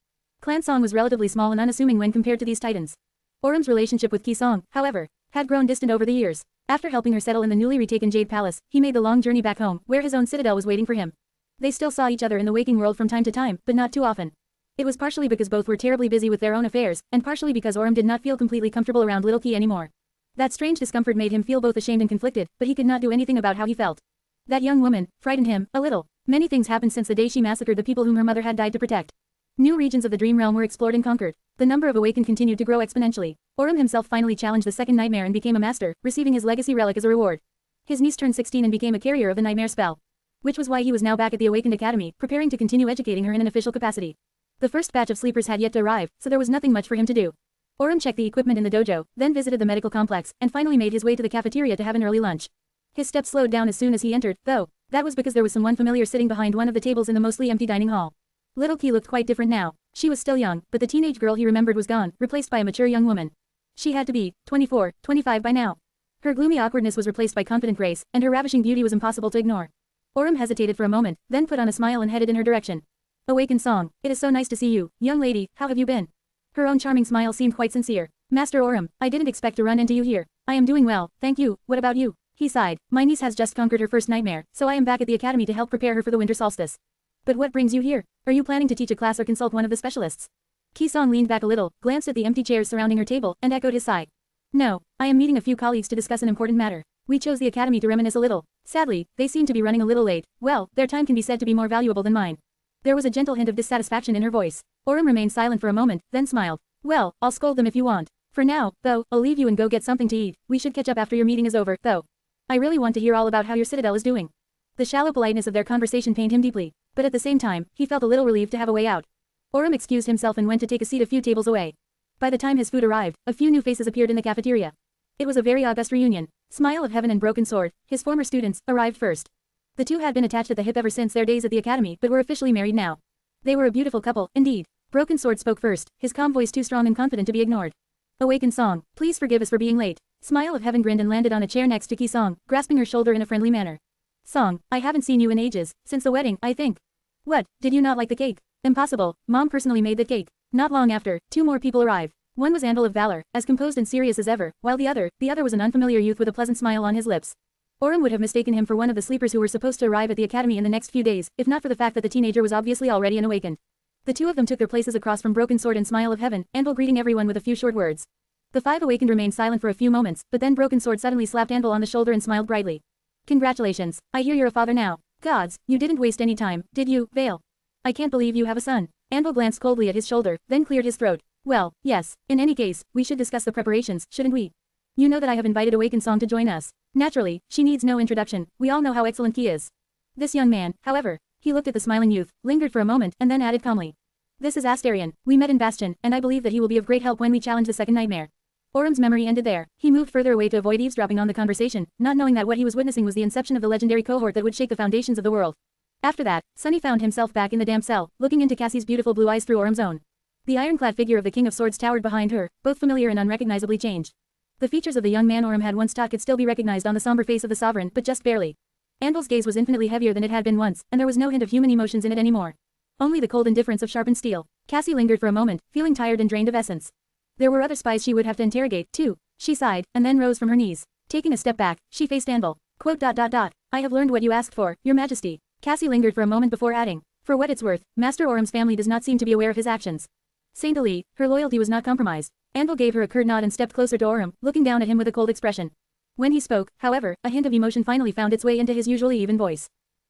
Clan Song was relatively small and unassuming when compared to these titans. Orem's relationship with Ki-song, however, had grown distant over the years. After helping her settle in the newly retaken Jade Palace, he made the long journey back home, where his own citadel was waiting for him. They still saw each other in the waking world from time to time, but not too often. It was partially because both were terribly busy with their own affairs, and partially because Orem did not feel completely comfortable around little Ki anymore. That strange discomfort made him feel both ashamed and conflicted, but he could not do anything about how he felt. That young woman frightened him a little. Many things happened since the day she massacred the people whom her mother had died to protect. New regions of the Dream Realm were explored and conquered. The number of awakened continued to grow exponentially. Orem himself finally challenged the second nightmare and became a master, receiving his legacy relic as a reward. His niece turned 16 and became a carrier of the nightmare spell. Which was why he was now back at the Awakened Academy, preparing to continue educating her in an official capacity. The first batch of sleepers had yet to arrive, so there was nothing much for him to do. Orem checked the equipment in the dojo, then visited the medical complex, and finally made his way to the cafeteria to have an early lunch. His steps slowed down as soon as he entered, though. That was because there was someone familiar sitting behind one of the tables in the mostly empty dining hall. Little Ki looked quite different now. She was still young, but the teenage girl he remembered was gone, replaced by a mature young woman. She had to be 24, 25 by now. Her gloomy awkwardness was replaced by confident grace, and her ravishing beauty was impossible to ignore. Orem hesitated for a moment, then put on a smile and headed in her direction. Awakened Song, it is so nice to see you, young lady, how have you been? Her own charming smile seemed quite sincere. Master Orem, I didn't expect to run into you here. I am doing well, thank you, what about you? He sighed. My niece has just conquered her first nightmare, so I am back at the academy to help prepare her for the winter solstice. But what brings you here? Are you planning to teach a class or consult one of the specialists? Ki-song leaned back a little, glanced at the empty chairs surrounding her table, and echoed his sigh. No, I am meeting a few colleagues to discuss an important matter. We chose the academy to reminisce a little. Sadly, they seem to be running a little late. Well, their time can be said to be more valuable than mine. There was a gentle hint of dissatisfaction in her voice. Orem remained silent for a moment, then smiled. Well, I'll scold them if you want. For now, though, I'll leave you and go get something to eat. We should catch up after your meeting is over, though. I really want to hear all about how your citadel is doing. The shallow politeness of their conversation pained him deeply, but at the same time, he felt a little relieved to have a way out. Orem excused himself and went to take a seat a few tables away. By the time his food arrived, a few new faces appeared in the cafeteria. It was a very august reunion. Smile of Heaven and Broken Sword, his former students, arrived first. The two had been attached at the hip ever since their days at the academy but were officially married now. They were a beautiful couple, indeed. Broken Sword spoke first, his calm voice too strong and confident to be ignored. Awakened Song, please forgive us for being late. Smile of Heaven grinned and landed on a chair next to Ki-song, grasping her shoulder in a friendly manner. Song, I haven't seen you in ages, since the wedding, I think. What, did you not like the cake? Impossible, Mom personally made the cake. Not long after, two more people arrived. One was Anvil of Valor, as composed and serious as ever, while the other was an unfamiliar youth with a pleasant smile on his lips. Orem would have mistaken him for one of the sleepers who were supposed to arrive at the academy in the next few days, if not for the fact that the teenager was obviously already unawakened. The two of them took their places across from Broken Sword and Smile of Heaven, Anvil greeting everyone with a few short words. The five awakened remained silent for a few moments, but then Broken Sword suddenly slapped Anvil on the shoulder and smiled brightly. Congratulations, I hear you're a father now. Gods, you didn't waste any time, did you, Vale? I can't believe you have a son. Anvil glanced coldly at his shoulder, then cleared his throat. Well, yes, in any case, we should discuss the preparations, shouldn't we? You know that I have invited Awakened Song to join us. Naturally, she needs no introduction, we all know how excellent he is. This young man, however, he looked at the smiling youth, lingered for a moment and then added calmly. This is Astarion, we met in Bastion, and I believe that he will be of great help when we challenge the second nightmare. Orum's memory ended there. He moved further away to avoid eavesdropping on the conversation, not knowing that what he was witnessing was the inception of the legendary cohort that would shake the foundations of the world. After that, Sunny found himself back in the damp cell, looking into Cassie's beautiful blue eyes through Orum's own. The ironclad figure of the King of Swords towered behind her, both familiar and unrecognizably changed. The features of the young man Orum had once taught could still be recognized on the somber face of the sovereign, but just barely. Anvil's gaze was infinitely heavier than it had been once, and there was no hint of human emotions in it anymore. Only the cold indifference of sharpened steel. Cassie lingered for a moment, feeling tired and drained of essence. There were other spies she would have to interrogate, too. She sighed, and then rose from her knees. Taking a step back, she faced Anvil. I have learned what you asked for, your majesty. Cassie lingered for a moment before adding. For what it's worth, Master Orum's family does not seem to be aware of his actions. Saint Ali, her loyalty was not compromised. Anvil gave her a curt nod and stepped closer to Orum, looking down at him with a cold expression. When he spoke, however, a hint of emotion finally found its way into his usually even voice.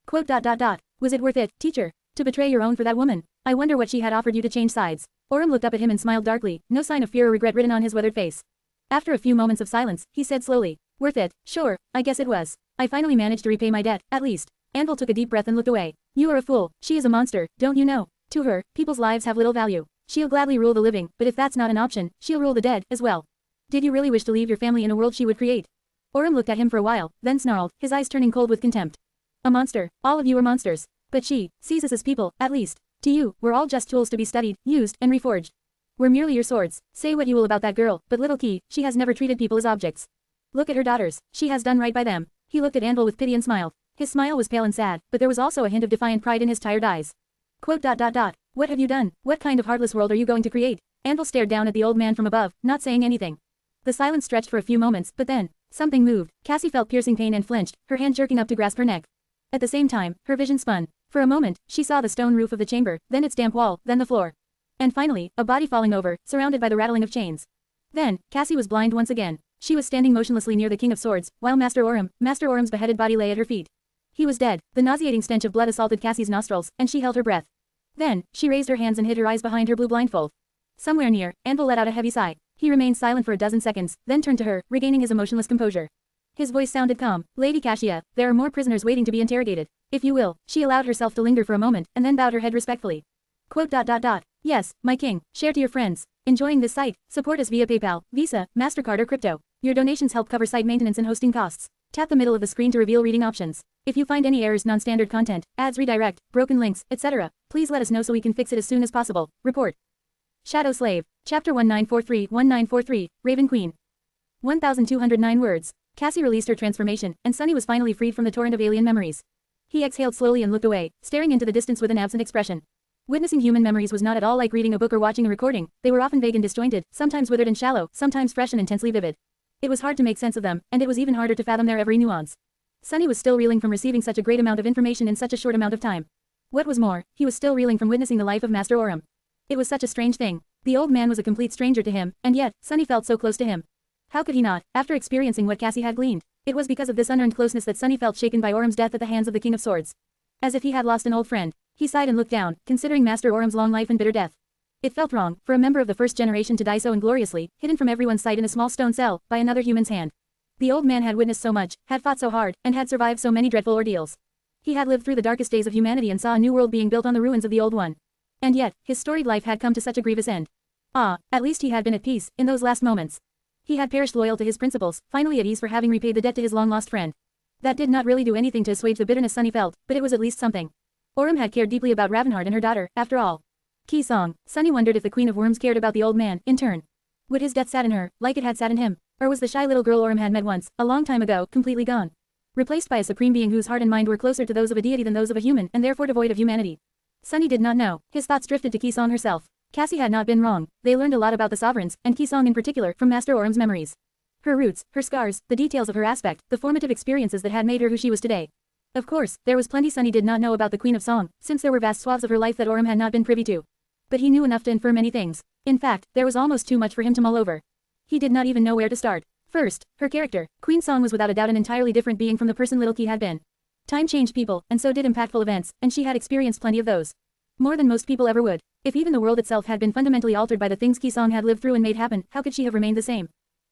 Was it worth it, teacher? To betray your own for that woman? I wonder what she had offered you to change sides. Orum looked up at him and smiled darkly, no sign of fear or regret written on his weathered face. After a few moments of silence, he said slowly, worth it, sure, I guess it was. I finally managed to repay my debt, at least. Anvil took a deep breath and looked away. You are a fool, she is a monster, don't you know? To her, people's lives have little value. She'll gladly rule the living, but if that's not an option, she'll rule the dead, as well. Did you really wish to leave your family in a world she would create? Orum looked at him for a while, then snarled, his eyes turning cold with contempt. A monster, all of you are monsters. But she sees us as people, at least. To you, we're all just tools to be studied, used, and reforged. We're merely your swords. Say what you will about that girl, but little Key, she has never treated people as objects. Look at her daughters, she has done right by them. He looked at Anvil with pity and smiled. His smile was pale and sad, but there was also a hint of defiant pride in his tired eyes. What have you done? What kind of heartless world are you going to create? Anvil stared down at the old man from above, not saying anything. The silence stretched for a few moments, but then, something moved. Cassie felt piercing pain and flinched, her hand jerking up to grasp her neck. At the same time, her vision spun. For a moment, she saw the stone roof of the chamber, then its damp wall, then the floor. And finally, a body falling over, surrounded by the rattling of chains. Then, Cassie was blind once again. She was standing motionlessly near the King of Swords, while Master Orum's beheaded body lay at her feet. He was dead. The nauseating stench of blood assaulted Cassie's nostrils, and she held her breath. Then, she raised her hands and hid her eyes behind her blue blindfold. Somewhere near, Anvil let out a heavy sigh. He remained silent for a dozen seconds, then turned to her, regaining his emotionless composure. His voice sounded calm. Lady Cassia, there are more prisoners waiting to be interrogated. If you will. She allowed herself to linger for a moment, and then bowed her head respectfully. Yes, my king, share to your friends. Enjoying this site? Support us via PayPal, Visa, MasterCard or crypto. Your donations help cover site maintenance and hosting costs. Tap the middle of the screen to reveal reading options. If you find any errors, non-standard content, ads redirect, broken links, etc., please let us know so we can fix it as soon as possible. Report. Shadow Slave. Chapter 1943 Raven Queen. 1,209 words. Cassie released her transformation, and Sunny was finally freed from the torrent of alien memories. He exhaled slowly and looked away, staring into the distance with an absent expression. Witnessing human memories was not at all like reading a book or watching a recording. They were often vague and disjointed, sometimes withered and shallow, sometimes fresh and intensely vivid. It was hard to make sense of them, and it was even harder to fathom their every nuance. Sunny was still reeling from receiving such a great amount of information in such a short amount of time. What was more, he was still reeling from witnessing the life of Master Orum. It was such a strange thing. The old man was a complete stranger to him, and yet, Sunny felt so close to him. How could he not, after experiencing what Cassie had gleaned? It was because of this unearned closeness that Sunny felt shaken by Orum's death at the hands of the King of Swords. As if he had lost an old friend. He sighed and looked down, considering Master Orum's long life and bitter death. It felt wrong, for a member of the first generation to die so ingloriously, hidden from everyone's sight in a small stone cell, by another human's hand. The old man had witnessed so much, had fought so hard, and had survived so many dreadful ordeals. He had lived through the darkest days of humanity and saw a new world being built on the ruins of the old one. And yet, his storied life had come to such a grievous end. At least he had been at peace, in those last moments. He had perished loyal to his principles, finally at ease for having repaid the debt to his long-lost friend. That did not really do anything to assuage the bitterness Sunny felt, but it was at least something. Orum had cared deeply about Ravenheart and her daughter, after all. Key Song. Sunny wondered if the Queen of Worms cared about the old man, in turn. Would his death sadden her, like it had saddened him? Or was the shy little girl Orum had met once, a long time ago, completely gone? Replaced by a supreme being whose heart and mind were closer to those of a deity than those of a human, and therefore devoid of humanity. Sunny did not know. His thoughts drifted to Key Song herself. Cassie had not been wrong. They learned a lot about the sovereigns, and Key Song in particular, from Master Orum's memories. Her roots, her scars, the details of her aspect, the formative experiences that had made her who she was today. Of course, there was plenty Sunny did not know about the Queen of Song, since there were vast swaths of her life that Orum had not been privy to. But he knew enough to infer many things. In fact, there was almost too much for him to mull over. He did not even know where to start. First, her character. Queen Song was without a doubt an entirely different being from the person Little Key had been. Time changed people, and so did impactful events, and she had experienced plenty of those. More than most people ever would. If even the world itself had been fundamentally altered by the things Key Song had lived through and made happen, how could she have remained the same?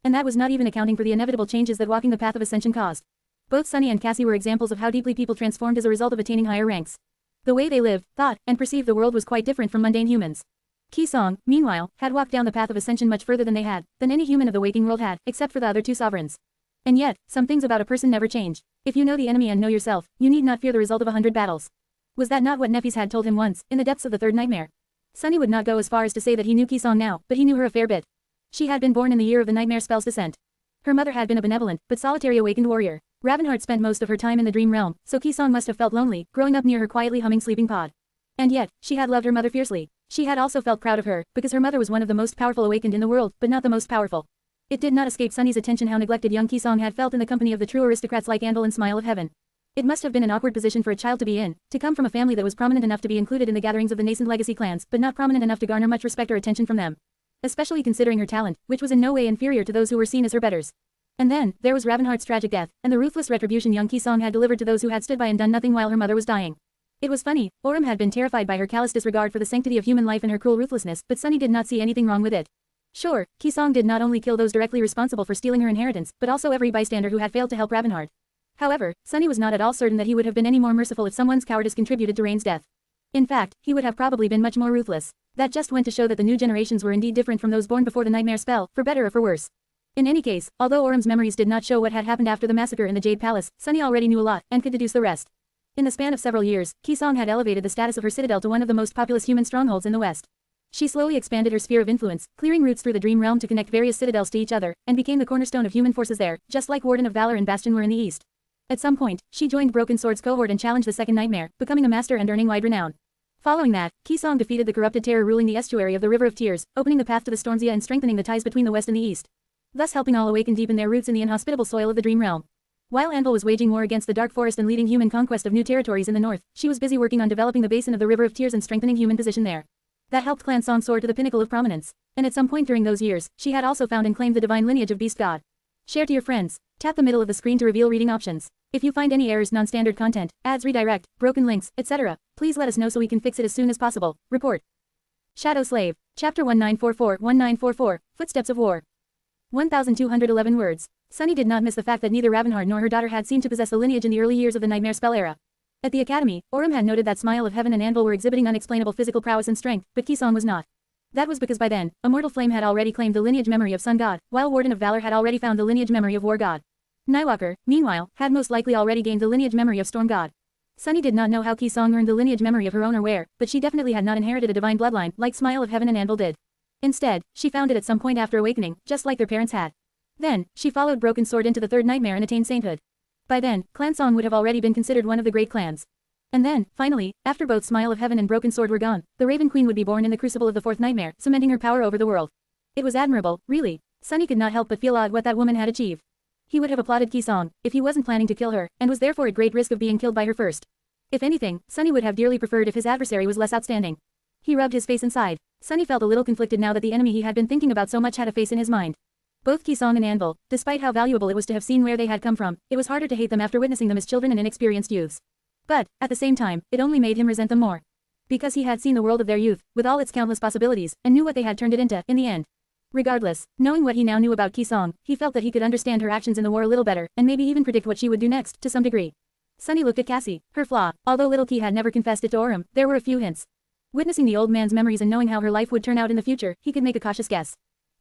And that was not even accounting for the inevitable changes that walking the path of ascension caused. Both Sunny and Cassie were examples of how deeply people transformed as a result of attaining higher ranks. The way they lived, thought, and perceived the world was quite different from mundane humans. Ki-song, meanwhile, had walked down the path of ascension much further than any human of the waking world had, except for the other two sovereigns. And yet, some things about a person never change. If you know the enemy and know yourself, you need not fear the result of 100 battles. Was that not what Nefis had told him once, in the depths of the third nightmare? Sunny would not go as far as to say that he knew Ki-song now, but he knew her a fair bit. She had been born in the year of the nightmare spell's descent. Her mother had been a benevolent, but solitary awakened warrior. Ravenheart spent most of her time in the dream realm, so Ki-song must have felt lonely, growing up near her quietly humming sleeping pod. And yet, she had loved her mother fiercely. She had also felt proud of her, because her mother was one of the most powerful awakened in the world, but not the most powerful. It did not escape Sunny's attention how neglected young Ki-song had felt in the company of the true aristocrats like Anvil and Smile of Heaven. It must have been an awkward position for a child to be in, to come from a family that was prominent enough to be included in the gatherings of the nascent legacy clans, but not prominent enough to garner much respect or attention from them. Especially considering her talent, which was in no way inferior to those who were seen as her betters. And then, there was Ravenheart's tragic death, and the ruthless retribution young Ki-song had delivered to those who had stood by and done nothing while her mother was dying. It was funny, Aurum had been terrified by her callous disregard for the sanctity of human life and her cruel ruthlessness, but Sunny did not see anything wrong with it. Sure, Ki-song did not only kill those directly responsible for stealing her inheritance, but also every bystander who had failed to help Ravenheart. However, Sunny was not at all certain that he would have been any more merciful if someone's cowardice contributed to Rain's death. In fact, he would have probably been much more ruthless. That just went to show that the new generations were indeed different from those born before the nightmare spell, for better or for worse. In any case, although Aurum's memories did not show what had happened after the massacre in the Jade Palace, Sunny already knew a lot, and could deduce the rest. In the span of several years, Ki-song had elevated the status of her citadel to one of the most populous human strongholds in the West. She slowly expanded her sphere of influence, clearing routes through the dream realm to connect various citadels to each other, and became the cornerstone of human forces there, just like Warden of Valor and Bastion were in the East. At some point, she joined Broken Sword's cohort and challenged the Second Nightmare, becoming a master and earning wide renown. Following that, Ki-song defeated the corrupted terror ruling the estuary of the River of Tears, opening the path to the Stormzia and strengthening the ties between the West and the East. Thus helping all awaken deepen their roots in the inhospitable soil of the Dream Realm. While Anvil was waging war against the Dark Forest and leading human conquest of new territories in the north, she was busy working on developing the basin of the River of Tears and strengthening human position there. That helped Clan Song soar to the pinnacle of prominence. And at some point during those years, she had also found and claimed the divine lineage of Beast God. Share to your friends. Tap the middle of the screen to reveal reading options. If you find any errors, non-standard content, ads redirect, broken links, etc., please let us know so we can fix it as soon as possible. Report. Shadow Slave. Chapter 1944-1944, Footsteps of War. 1,211 words. Sunny did not miss the fact that neither Ravenheart nor her daughter had seemed to possess the lineage in the early years of the Nightmare Spell era. At the academy, Aurum had noted that Smile of Heaven and Anvil were exhibiting unexplainable physical prowess and strength, but Ki-song was not. That was because by then, Immortal Flame had already claimed the lineage memory of Sun God, while Warden of Valor had already found the lineage memory of War God. Nightwalker, meanwhile, had most likely already gained the lineage memory of Storm God. Sunny did not know how Ki-song earned the lineage memory of her own or where, but she definitely had not inherited a divine bloodline like Smile of Heaven and Anvil did. Instead, she found it at some point after awakening, just like their parents had. Then, she followed Broken Sword into the third nightmare and attained sainthood. By then, Clan Song would have already been considered one of the great clans. And then, finally, after both Smile of Heaven and Broken Sword were gone, the Raven Queen would be born in the crucible of the fourth nightmare, cementing her power over the world. It was admirable, really. Sunny could not help but feel odd what that woman had achieved. He would have applauded Ki-song, if he wasn't planning to kill her, and was therefore at great risk of being killed by her first. If anything, Sunny would have dearly preferred if his adversary was less outstanding. He rubbed his face and sighed. Sunny felt a little conflicted now that the enemy he had been thinking about so much had a face in his mind. Both Ki-song and Anvil, despite how valuable it was to have seen where they had come from, it was harder to hate them after witnessing them as children and inexperienced youths. But, at the same time, it only made him resent them more. Because he had seen the world of their youth, with all its countless possibilities, and knew what they had turned it into, in the end. Regardless, knowing what he now knew about Ki-song, he felt that he could understand her actions in the war a little better, and maybe even predict what she would do next, to some degree. Sunny looked at Cassie. Her flaw, although little Ki had never confessed it to Aurum, there were a few hints. Witnessing the old man's memories and knowing how her life would turn out in the future, he could make a cautious guess.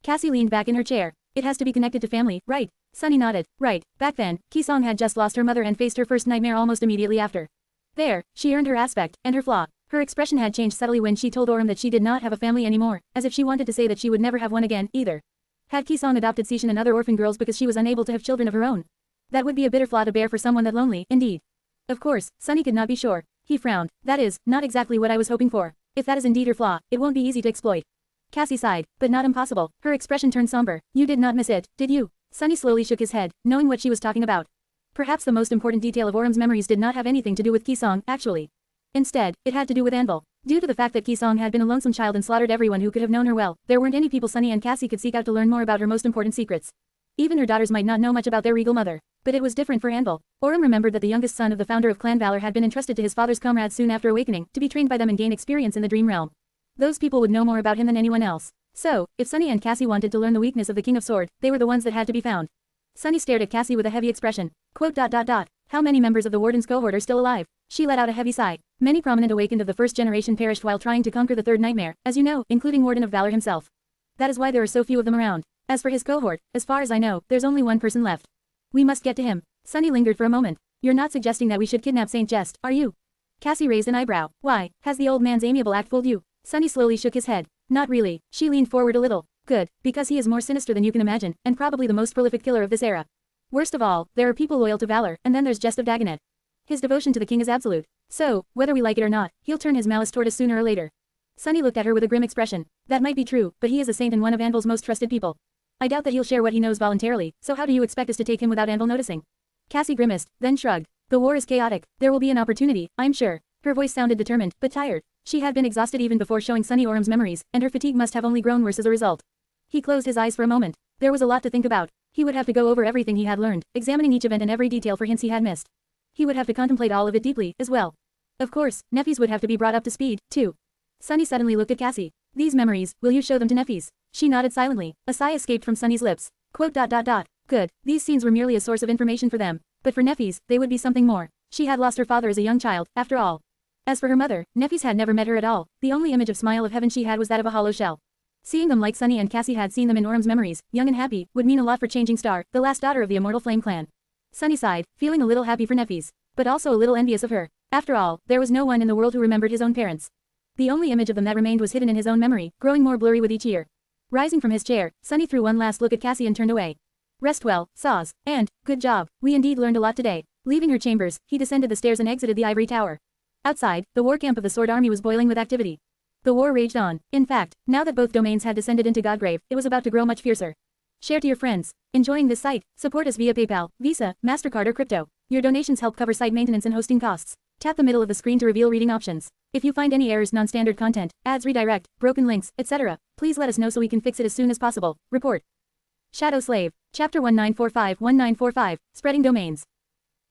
Cassie leaned back in her chair. It has to be connected to family, right? Sunny nodded. Right. Back then, Ki-song had just lost her mother and faced her first nightmare almost immediately after. There, she earned her aspect, and her flaw. Her expression had changed subtly when she told Aurum that she did not have a family anymore, as if she wanted to say that she would never have one again, either. Had Ki-song adopted Seishin and other orphan girls because she was unable to have children of her own? That would be a bitter flaw to bear for someone that lonely, indeed. Of course, Sunny could not be sure. He frowned. That is, not exactly what I was hoping for. If that is indeed her flaw, it won't be easy to exploit. Cassie sighed, but not impossible. Her expression turned somber. You did not miss it, did you? Sunny slowly shook his head, knowing what she was talking about. Perhaps the most important detail of Aurum's memories did not have anything to do with Ki-song, actually. Instead, it had to do with Anvil. Due to the fact that Ki-song had been a lonesome child and slaughtered everyone who could have known her well, there weren't any people Sunny and Cassie could seek out to learn more about her most important secrets. Even her daughters might not know much about their regal mother. But it was different for Anvil. Aurum remembered that the youngest son of the founder of Clan Valor had been entrusted to his father's comrades soon after awakening, to be trained by them and gain experience in the dream realm. Those people would know more about him than anyone else. So, if Sunny and Cassie wanted to learn the weakness of the King of Sword, they were the ones that had to be found. Sunny stared at Cassie with a heavy expression. Quote. How many members of the Warden's cohort are still alive? She let out a heavy sigh. Many prominent awakened of the first generation perished while trying to conquer the third nightmare, as you know, including Warden of Valor himself. That is why there are so few of them around. As for his cohort, as far as I know, there's only one person left. We must get to him. Sunny lingered for a moment. You're not suggesting that we should kidnap Saint Jest, are you? Cassie raised an eyebrow. Why, has the old man's amiable act fooled you? Sunny slowly shook his head. Not really. She leaned forward a little. Good, because he is more sinister than you can imagine, and probably the most prolific killer of this era. Worst of all, there are people loyal to Valor, and then there's Jest of Dagonet. His devotion to the king is absolute. So, whether we like it or not, he'll turn his malice toward us sooner or later. Sunny looked at her with a grim expression. That might be true, but he is a saint and one of Anvil's most trusted people. I doubt that he'll share what he knows voluntarily, so how do you expect us to take him without Anvil noticing? Cassie grimaced, then shrugged. The war is chaotic. There will be an opportunity, I'm sure. Her voice sounded determined, but tired. She had been exhausted even before showing Sunny Orum's memories, and her fatigue must have only grown worse as a result. He closed his eyes for a moment. There was a lot to think about. He would have to go over everything he had learned, examining each event and every detail for hints he had missed. He would have to contemplate all of it deeply, as well. Of course, Neffys would have to be brought up to speed, too. Sunny suddenly looked at Cassie. These memories, will you show them to Neffys? She nodded silently. A sigh escaped from Sunny's lips. Quote. Good, these scenes were merely a source of information for them, but for Neffys, they would be something more. She had lost her father as a young child, after all. As for her mother, Neffys had never met her at all. The only image of smile of heaven she had was that of a hollow shell. Seeing them like Sunny and Cassie had seen them in Orum's memories, young and happy, would mean a lot for Changing Star, the last daughter of the immortal Flame clan. Sunny sighed, feeling a little happy for Neffys, but also a little envious of her. After all, there was no one in the world who remembered his own parents. The only image of them that remained was hidden in his own memory, growing more blurry with each year. Rising from his chair, Sunny threw one last look at Cassie and turned away. Rest well, Saz, and, good job, we indeed learned a lot today. Leaving her chambers, he descended the stairs and exited the ivory tower. Outside, the war camp of the Sword Army was boiling with activity. The war raged on. In fact, now that both domains had descended into Godgrave, it was about to grow much fiercer. Share to your friends. Enjoying this site? Support us via PayPal, Visa, MasterCard or crypto. Your donations help cover site maintenance and hosting costs. Tap the middle of the screen to reveal reading options. If you find any errors, non-standard content, ads redirect, broken links, etc., please let us know so we can fix it as soon as possible. Report. Shadow Slave. Chapter 1945-1945, Spreading Domains.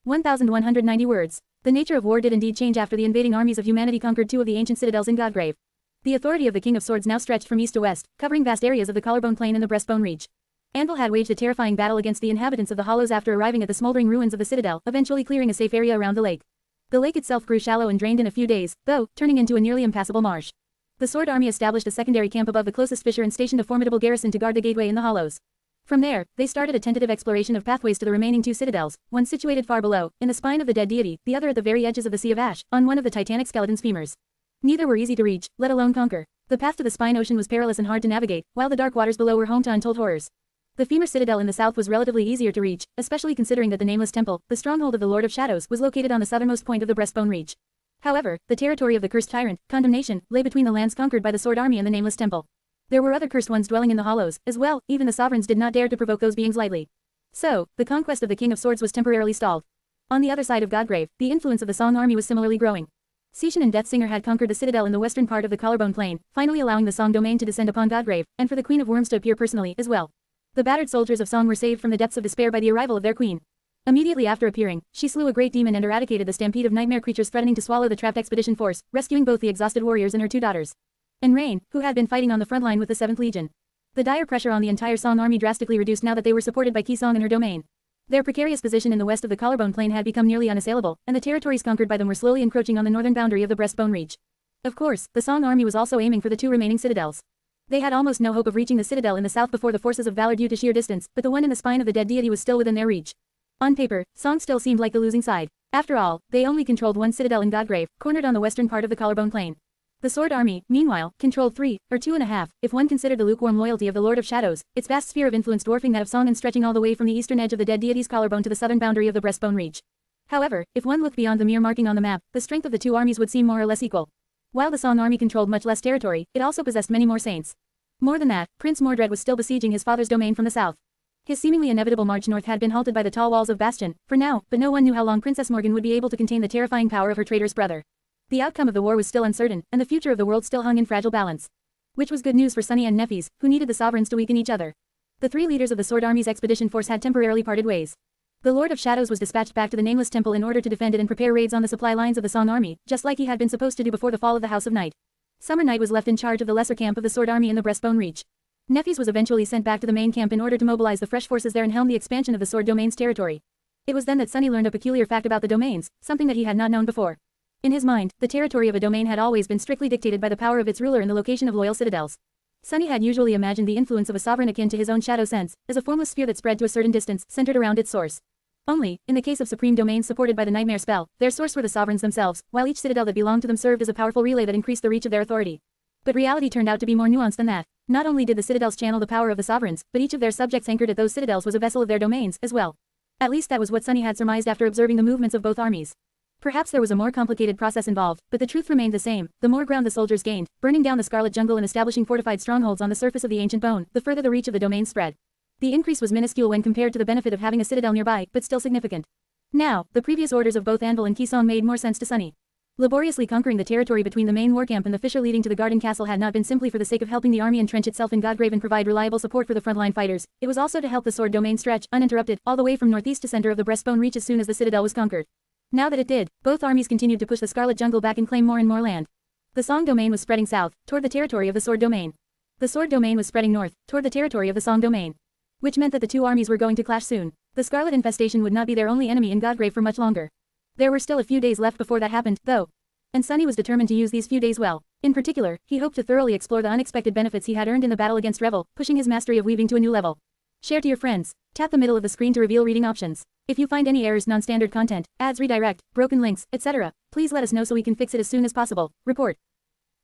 1,190 words. The nature of war did indeed change after the invading armies of humanity conquered two of the ancient citadels in Godgrave. The authority of the King of Swords now stretched from east to west, covering vast areas of the Collarbone Plain and the Breastbone Reach. Anvil had waged a terrifying battle against the inhabitants of the Hollows after arriving at the smoldering ruins of the citadel, eventually clearing a safe area around the lake. The lake itself grew shallow and drained in a few days, though, turning into a nearly impassable marsh. The Sword Army established a secondary camp above the closest fissure and stationed a formidable garrison to guard the gateway in the Hollows. From there, they started a tentative exploration of pathways to the remaining two citadels, one situated far below, in the spine of the dead deity, the other at the very edges of the Sea of Ash, on one of the titanic skeleton's femurs. Neither were easy to reach, let alone conquer. The path to the spine ocean was perilous and hard to navigate, while the dark waters below were home to untold horrors. The femur citadel in the south was relatively easier to reach, especially considering that the Nameless Temple, the stronghold of the Lord of Shadows, was located on the southernmost point of the Breastbone Reach. However, the territory of the cursed tyrant, Condemnation, lay between the lands conquered by the Sword Army and the Nameless Temple. There were other cursed ones dwelling in the Hollows, as well, even the sovereigns did not dare to provoke those beings lightly. So, the conquest of the King of Swords was temporarily stalled. On the other side of Godgrave, the influence of the Song Army was similarly growing. Seishan and Deathsinger had conquered the citadel in the western part of the Collarbone Plain, finally allowing the Song domain to descend upon Godgrave, and for the Queen of Worms to appear personally, as well. The battered soldiers of Song were saved from the depths of despair by the arrival of their queen. Immediately after appearing, she slew a great demon and eradicated the stampede of nightmare creatures threatening to swallow the trapped expedition force, rescuing both the exhausted warriors and her two daughters. And Rain, who had been fighting on the front line with the 7th Legion. The dire pressure on the entire Song army drastically reduced now that they were supported by Ki Song and her domain. Their precarious position in the west of the Collarbone Plain had become nearly unassailable, and the territories conquered by them were slowly encroaching on the northern boundary of the Breastbone Reach. Of course, the Song army was also aiming for the two remaining citadels. They had almost no hope of reaching the citadel in the south before the forces of valor due to sheer distance, but the one in the spine of the dead deity was still within their reach. On paper, Song still seemed like the losing side. After all, they only controlled one citadel in Godgrave, cornered on the western part of the Collarbone Plain. The Sword Army, meanwhile, controlled 3, or 2.5, if one considered the lukewarm loyalty of the Lord of Shadows, its vast sphere of influence dwarfing that of Song and stretching all the way from the eastern edge of the dead deity's collarbone to the southern boundary of the Breastbone Reach. However, if one looked beyond the mere marking on the map, the strength of the two armies would seem more or less equal. While the Song army controlled much less territory, it also possessed many more saints. More than that, Prince Mordred was still besieging his father's domain from the south. His seemingly inevitable march north had been halted by the tall walls of Bastion, for now, but no one knew how long Princess Morgan would be able to contain the terrifying power of her traitorous brother. The outcome of the war was still uncertain, and the future of the world still hung in fragile balance. Which was good news for Sunny and Neffys, who needed the sovereigns to weaken each other. The 3 leaders of the Sword Army's expedition force had temporarily parted ways. The Lord of Shadows was dispatched back to the Nameless Temple in order to defend it and prepare raids on the supply lines of the Song Army, just like he had been supposed to do before the fall of the House of Night. Summer Night was left in charge of the lesser camp of the Sword Army in the Breastbone Reach. Nephis was eventually sent back to the main camp in order to mobilize the fresh forces there and helm the expansion of the Sword Domain's territory. It was then that Sunny learned a peculiar fact about the domains, something that he had not known before. In his mind, the territory of a domain had always been strictly dictated by the power of its ruler and the location of loyal citadels. Sunny had usually imagined the influence of a sovereign akin to his own shadow sense, as a formless sphere that spread to a certain distance, centered around its source. Only, in the case of supreme domains supported by the nightmare spell, their source were the sovereigns themselves, while each citadel that belonged to them served as a powerful relay that increased the reach of their authority. But reality turned out to be more nuanced than that. Not only did the citadels channel the power of the sovereigns, but each of their subjects anchored at those citadels was a vessel of their domains, as well. At least that was what Sunny had surmised after observing the movements of both armies. Perhaps there was a more complicated process involved, but the truth remained the same. The more ground the soldiers gained, burning down the Scarlet Jungle and establishing fortified strongholds on the surface of the ancient bone, the further the reach of the domain spread. The increase was minuscule when compared to the benefit of having a citadel nearby, but still significant. Now, the previous orders of both Anvil and Kisong made more sense to Sunny. Laboriously conquering the territory between the main war camp and the fissure leading to the garden castle had not been simply for the sake of helping the army entrench itself in Godgrave and provide reliable support for the frontline fighters, it was also to help the sword domain stretch, uninterrupted, all the way from northeast to center of the breastbone reach as soon as the citadel was conquered. Now that it did, both armies continued to push the Scarlet Jungle back and claim more and more land. The Song domain was spreading south, toward the territory of the sword domain. The sword domain was spreading north, toward the territory of the Song domain. Which meant that the two armies were going to clash soon. The Scarlet infestation would not be their only enemy in Godgrave for much longer. There were still a few days left before that happened, though. And Sunny was determined to use these few days well. In particular, he hoped to thoroughly explore the unexpected benefits he had earned in the battle against Revel, pushing his mastery of weaving to a new level. Share to your friends. Tap the middle of the screen to reveal reading options. If you find any errors, non-standard content, ads redirect, broken links, etc., please let us know so we can fix it as soon as possible. Report.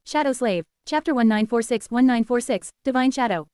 Shadow Slave. Chapter 1946 Divine Shadow.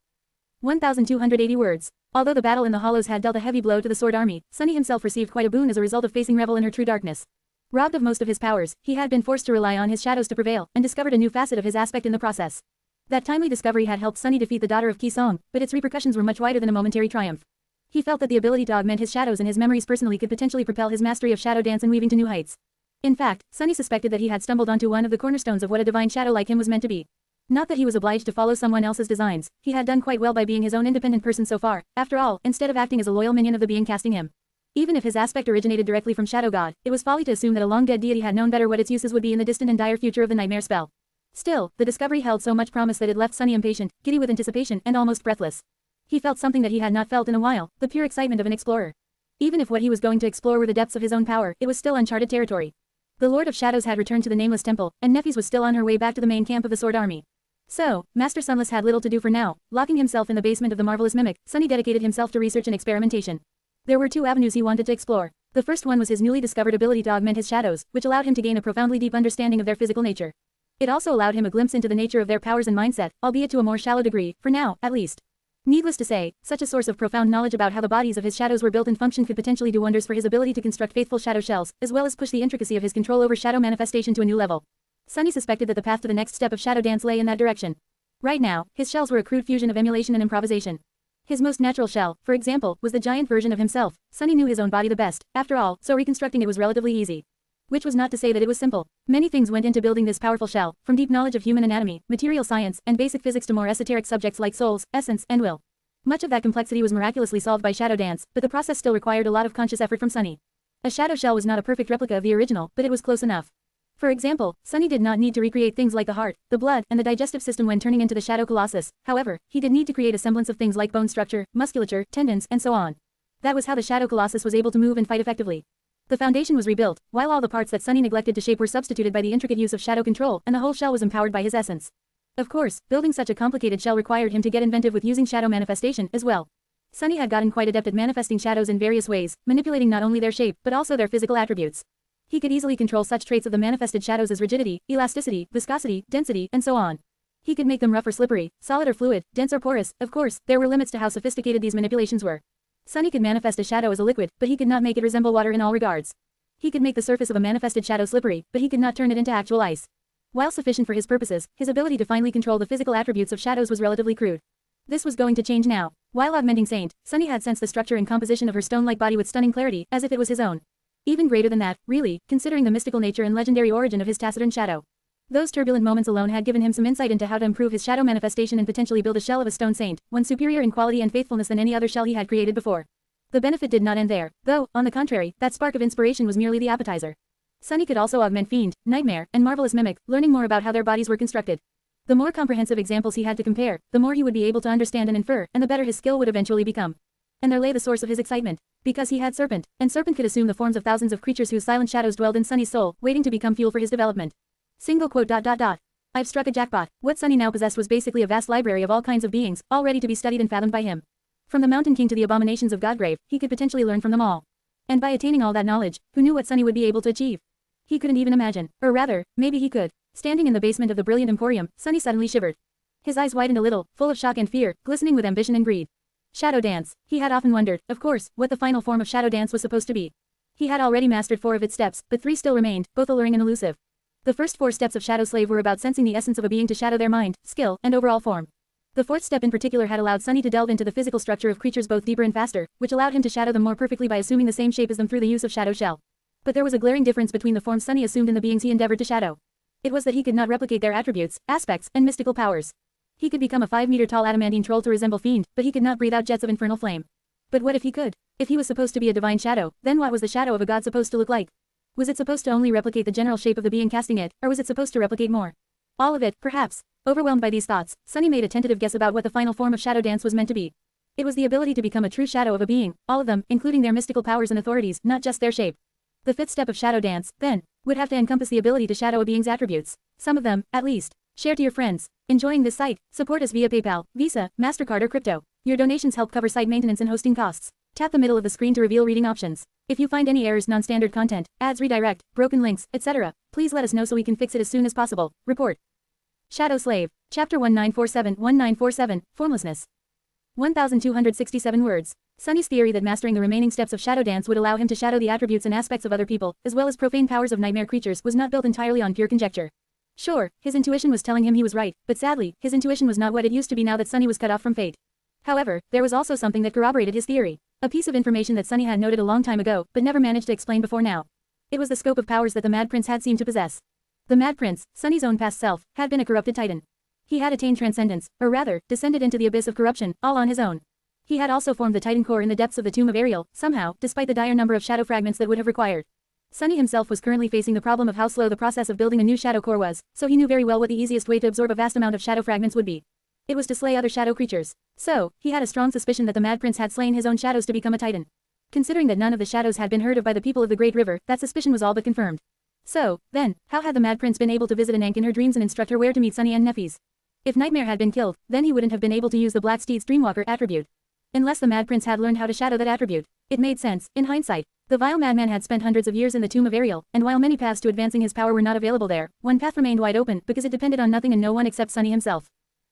1,280 words. Although the battle in the Hollows had dealt a heavy blow to the Sword Army, Sunny himself received quite a boon as a result of facing Revel in her true darkness. Robbed of most of his powers, he had been forced to rely on his shadows to prevail, and discovered a new facet of his aspect in the process. That timely discovery had helped Sunny defeat the daughter of Kisong, but its repercussions were much wider than a momentary triumph. He felt that the ability to augment his shadows and his memories personally could potentially propel his mastery of shadow dance and weaving to new heights. In fact, Sunny suspected that he had stumbled onto one of the cornerstones of what a divine shadow like him was meant to be. Not that he was obliged to follow someone else's designs, he had done quite well by being his own independent person so far, after all, instead of acting as a loyal minion of the being casting him. Even if his aspect originated directly from Shadow God, it was folly to assume that a long-dead deity had known better what its uses would be in the distant and dire future of the nightmare spell. Still, the discovery held so much promise that it left Sunny impatient, giddy with anticipation, and almost breathless. He felt something that he had not felt in a while, the pure excitement of an explorer. Even if what he was going to explore were the depths of his own power, it was still uncharted territory. The Lord of Shadows had returned to the Nameless Temple, and Nephis was still on her way back to the main camp of the Sword Army. So, Master Sunless had little to do for now. Locking himself in the basement of the marvelous mimic, Sunny dedicated himself to research and experimentation. There were two avenues he wanted to explore. The first one was his newly discovered ability to augment his shadows, which allowed him to gain a profoundly deep understanding of their physical nature. It also allowed him a glimpse into the nature of their powers and mindset, albeit to a more shallow degree, for now, at least. Needless to say, such a source of profound knowledge about how the bodies of his shadows were built and functioned could potentially do wonders for his ability to construct faithful shadow shells, as well as push the intricacy of his control over shadow manifestation to a new level. Sunny suspected that the path to the next step of shadow dance lay in that direction. Right now, his shells were a crude fusion of emulation and improvisation. His most natural shell, for example, was the giant version of himself. Sunny knew his own body the best, after all, so reconstructing it was relatively easy. Which was not to say that it was simple. Many things went into building this powerful shell, from deep knowledge of human anatomy, material science, and basic physics to more esoteric subjects like souls, essence, and will. Much of that complexity was miraculously solved by shadow dance, but the process still required a lot of conscious effort from Sunny. A shadow shell was not a perfect replica of the original, but it was close enough. For example, Sunny did not need to recreate things like the heart, the blood, and the digestive system when turning into the Shadow Colossus. However, he did need to create a semblance of things like bone structure, musculature, tendons, and so on. That was how the Shadow Colossus was able to move and fight effectively. The foundation was rebuilt, while all the parts that Sunny neglected to shape were substituted by the intricate use of shadow control, and the whole shell was empowered by his essence. Of course, building such a complicated shell required him to get inventive with using shadow manifestation as well. Sunny had gotten quite adept at manifesting shadows in various ways, manipulating not only their shape, but also their physical attributes. He could easily control such traits of the manifested shadows as rigidity, elasticity, viscosity, density, and so on. He could make them rough or slippery, solid or fluid, dense or porous. Of course, there were limits to how sophisticated these manipulations were. Sunny could manifest a shadow as a liquid, but he could not make it resemble water in all regards. He could make the surface of a manifested shadow slippery, but he could not turn it into actual ice. While sufficient for his purposes, his ability to finely control the physical attributes of shadows was relatively crude. This was going to change now. While augmenting Saint, Sunny had sensed the structure and composition of her stone-like body with stunning clarity, as if it was his own. Even greater than that, really, considering the mystical nature and legendary origin of his taciturn shadow. Those turbulent moments alone had given him some insight into how to improve his shadow manifestation and potentially build a shell of a stone saint, one superior in quality and faithfulness than any other shell he had created before. The benefit did not end there, though, on the contrary, that spark of inspiration was merely the appetizer. Sunny could also augment Fiend, Nightmare, and Marvelous Mimic, learning more about how their bodies were constructed. The more comprehensive examples he had to compare, the more he would be able to understand and infer, and the better his skill would eventually become. And there lay the source of his excitement. Because he had Serpent, and Serpent could assume the forms of thousands of creatures whose silent shadows dwelled in Sunny's soul, waiting to become fuel for his development. Single quote. I've struck a jackpot. What Sunny now possessed was basically a vast library of all kinds of beings, all ready to be studied and fathomed by him. From the Mountain King to the abominations of Godgrave, he could potentially learn from them all. And by attaining all that knowledge, who knew what Sunny would be able to achieve? He couldn't even imagine. Or rather, maybe he could. Standing in the basement of the brilliant emporium, Sunny suddenly shivered. His eyes widened a little, full of shock and fear, glistening with ambition and greed. Shadow Dance. He had often wondered, of course, what the final form of Shadow Dance was supposed to be. He had already mastered 4 of its steps, but 3 still remained, both alluring and elusive. The first 4 steps of Shadow Slave were about sensing the essence of a being to shadow their mind, skill, and overall form. The 4th step in particular had allowed Sunny to delve into the physical structure of creatures both deeper and faster, which allowed him to shadow them more perfectly by assuming the same shape as them through the use of Shadow Shell. But there was a glaring difference between the forms Sunny assumed and the beings he endeavored to shadow. It was that he could not replicate their attributes, aspects, and mystical powers. He could become a 5-meter-tall adamantine troll to resemble Fiend, but he could not breathe out jets of infernal flame. But what if he could? If he was supposed to be a divine shadow, then what was the shadow of a god supposed to look like? Was it supposed to only replicate the general shape of the being casting it, or was it supposed to replicate more? All of it, perhaps. Overwhelmed by these thoughts, Sunny made a tentative guess about what the final form of Shadow Dance was meant to be. It was the ability to become a true shadow of a being, all of them, including their mystical powers and authorities, not just their shape. The 5th step of Shadow Dance, then, would have to encompass the ability to shadow a being's attributes. Some of them, at least. Share to your friends. Enjoying this site? Support us via PayPal, Visa, MasterCard or crypto. Your donations help cover site maintenance and hosting costs. Tap the middle of the screen to reveal reading options. If you find any errors, non-standard content, ads, redirect, broken links, etc., please let us know so we can fix it as soon as possible. Report. Shadow Slave. Chapter 1947 Formlessness. 1267 words. Sunny's theory that mastering the remaining steps of Shadow Dance would allow him to shadow the attributes and aspects of other people, as well as profane powers of nightmare creatures, was not built entirely on pure conjecture. Sure, his intuition was telling him he was right, but sadly, his intuition was not what it used to be now that Sunny was cut off from fate. However, there was also something that corroborated his theory. A piece of information that Sunny had noted a long time ago, but never managed to explain before now. It was the scope of powers that the Mad Prince had seemed to possess. The Mad Prince, Sunny's own past self, had been a corrupted titan. He had attained transcendence, or rather, descended into the abyss of corruption, all on his own. He had also formed the Titan core in the depths of the tomb of Ariel, somehow, despite the dire number of shadow fragments that would have required. Sunny himself was currently facing the problem of how slow the process of building a new shadow core was, so he knew very well what the easiest way to absorb a vast amount of shadow fragments would be. It was to slay other shadow creatures. So, he had a strong suspicion that the Mad Prince had slain his own shadows to become a titan. Considering that none of the shadows had been heard of by the people of the Great River, that suspicion was all but confirmed. So, then, how had the Mad Prince been able to visit Anank in her dreams and instruct her where to meet Sunny and Nefis? If Nightmare had been killed, then he wouldn't have been able to use the Black Steed's Dreamwalker attribute. Unless the Mad Prince had learned how to shadow that attribute. It made sense, in hindsight. The vile madman had spent hundreds of years in the tomb of Ariel, and while many paths to advancing his power were not available there, one path remained wide open because it depended on nothing and no one except Sunny himself.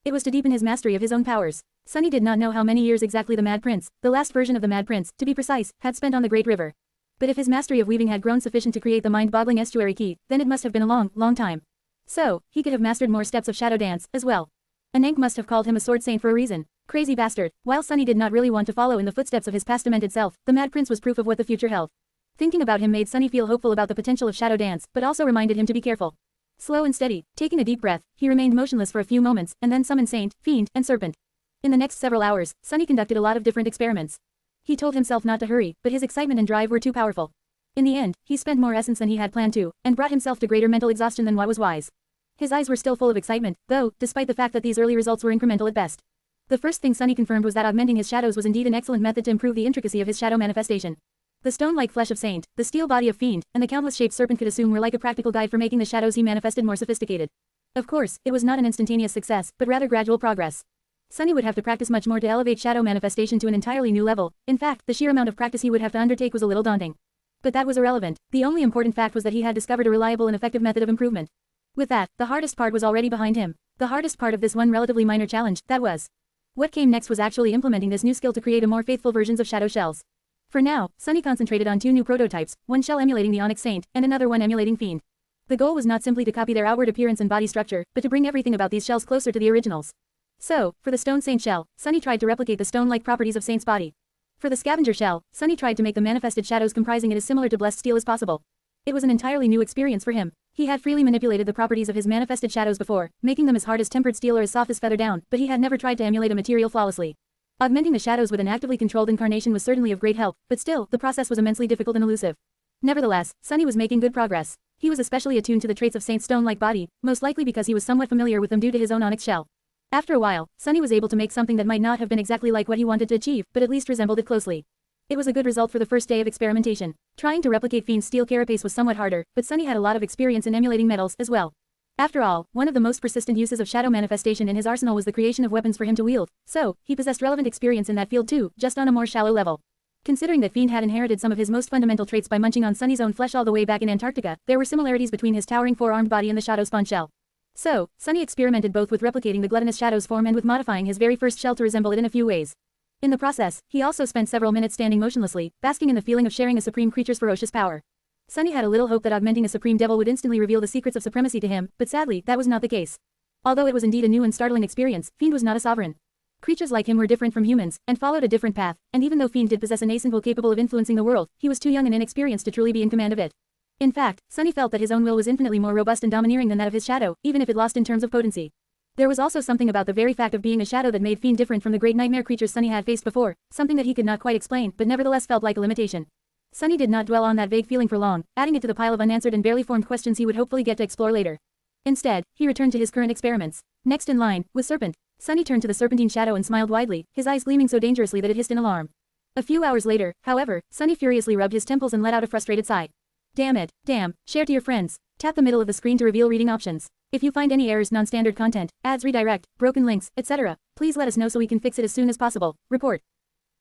It was to deepen his mastery of his own powers. Sunny did not know how many years exactly the Mad Prince, the last version of the Mad Prince, to be precise, had spent on the Great River. But if his mastery of weaving had grown sufficient to create the mind-boggling estuary key, then it must have been a long, long time. So, he could have mastered more steps of Shadow Dance, as well. Anank must have called him a sword saint for a reason. Crazy bastard. While Sunny did not really want to follow in the footsteps of his past demented self, the Mad Prince was proof of what the future held. Thinking about him made Sunny feel hopeful about the potential of Shadow Dance, but also reminded him to be careful. Slow and steady, taking a deep breath, he remained motionless for a few moments, and then summoned Saint, Fiend, and Serpent. In the next several hours, Sunny conducted a lot of different experiments. He told himself not to hurry, but his excitement and drive were too powerful. In the end, he spent more essence than he had planned to, and brought himself to greater mental exhaustion than what was wise. His eyes were still full of excitement, though, despite the fact that these early results were incremental at best. The first thing Sunny confirmed was that augmenting his shadows was indeed an excellent method to improve the intricacy of his shadow manifestation. The stone-like flesh of Saint, the steel body of Fiend, and the countless shapes Serpent could assume were like a practical guide for making the shadows he manifested more sophisticated. Of course, it was not an instantaneous success, but rather gradual progress. Sunny would have to practice much more to elevate shadow manifestation to an entirely new level. In fact, the sheer amount of practice he would have to undertake was a little daunting. But that was irrelevant. The only important fact was that he had discovered a reliable and effective method of improvement. With that, the hardest part was already behind him. The hardest part of this one relatively minor challenge, that was. What came next was actually implementing this new skill to create a more faithful versions of shadow shells. For now, Sunny concentrated on 2 new prototypes, one shell emulating the Onyx Saint, and another one emulating Fiend. The goal was not simply to copy their outward appearance and body structure, but to bring everything about these shells closer to the originals. So, for the Stone Saint shell, Sunny tried to replicate the stone-like properties of Saint's body. For the Scavenger shell, Sunny tried to make the manifested shadows comprising it as similar to blessed steel as possible. It was an entirely new experience for him. He had freely manipulated the properties of his manifested shadows before, making them as hard as tempered steel or as soft as feather down, but he had never tried to emulate a material flawlessly. Augmenting the shadows with an actively controlled incarnation was certainly of great help, but still, the process was immensely difficult and elusive. Nevertheless, Sunny was making good progress. He was especially attuned to the traits of Saint's stone-like body, most likely because he was somewhat familiar with them due to his own onyx shell. After a while, Sunny was able to make something that might not have been exactly like what he wanted to achieve, but at least resembled it closely. It was a good result for the first day of experimentation. Trying to replicate Fiend's steel carapace was somewhat harder, but Sunny had a lot of experience in emulating metals as well. After all, one of the most persistent uses of shadow manifestation in his arsenal was the creation of weapons for him to wield, so, he possessed relevant experience in that field too, just on a more shallow level. Considering that Fiend had inherited some of his most fundamental traits by munching on Sunny's own flesh all the way back in Antarctica, there were similarities between his towering four-armed body and the shadow spawn shell. So, Sunny experimented both with replicating the gluttonous shadow's form and with modifying his very first shell to resemble it in a few ways. In the process, he also spent several minutes standing motionlessly, basking in the feeling of sharing a supreme creature's ferocious power. Sunny had a little hope that augmenting a supreme devil would instantly reveal the secrets of supremacy to him, but sadly, that was not the case. Although it was indeed a new and startling experience, Fiend was not a sovereign. Creatures like him were different from humans, and followed a different path, and even though Fiend did possess a nascent will capable of influencing the world, he was too young and inexperienced to truly be in command of it. In fact, Sunny felt that his own will was infinitely more robust and domineering than that of his shadow, even if it lost in terms of potency. There was also something about the very fact of being a shadow that made Fiend different from the great nightmare creatures Sunny had faced before, something that he could not quite explain, but nevertheless felt like a limitation. Sunny did not dwell on that vague feeling for long, adding it to the pile of unanswered and barely formed questions he would hopefully get to explore later. Instead, he returned to his current experiments. Next in line was Serpent. Sunny turned to the serpentine shadow and smiled widely, his eyes gleaming so dangerously that it hissed in alarm. A few hours later, however, Sunny furiously rubbed his temples and let out a frustrated sigh. Damn it, damn, share to your friends. Tap the middle of the screen to reveal reading options. If you find any errors, non-standard content, ads redirect, broken links, etc., please let us know so we can fix it as soon as possible. Report.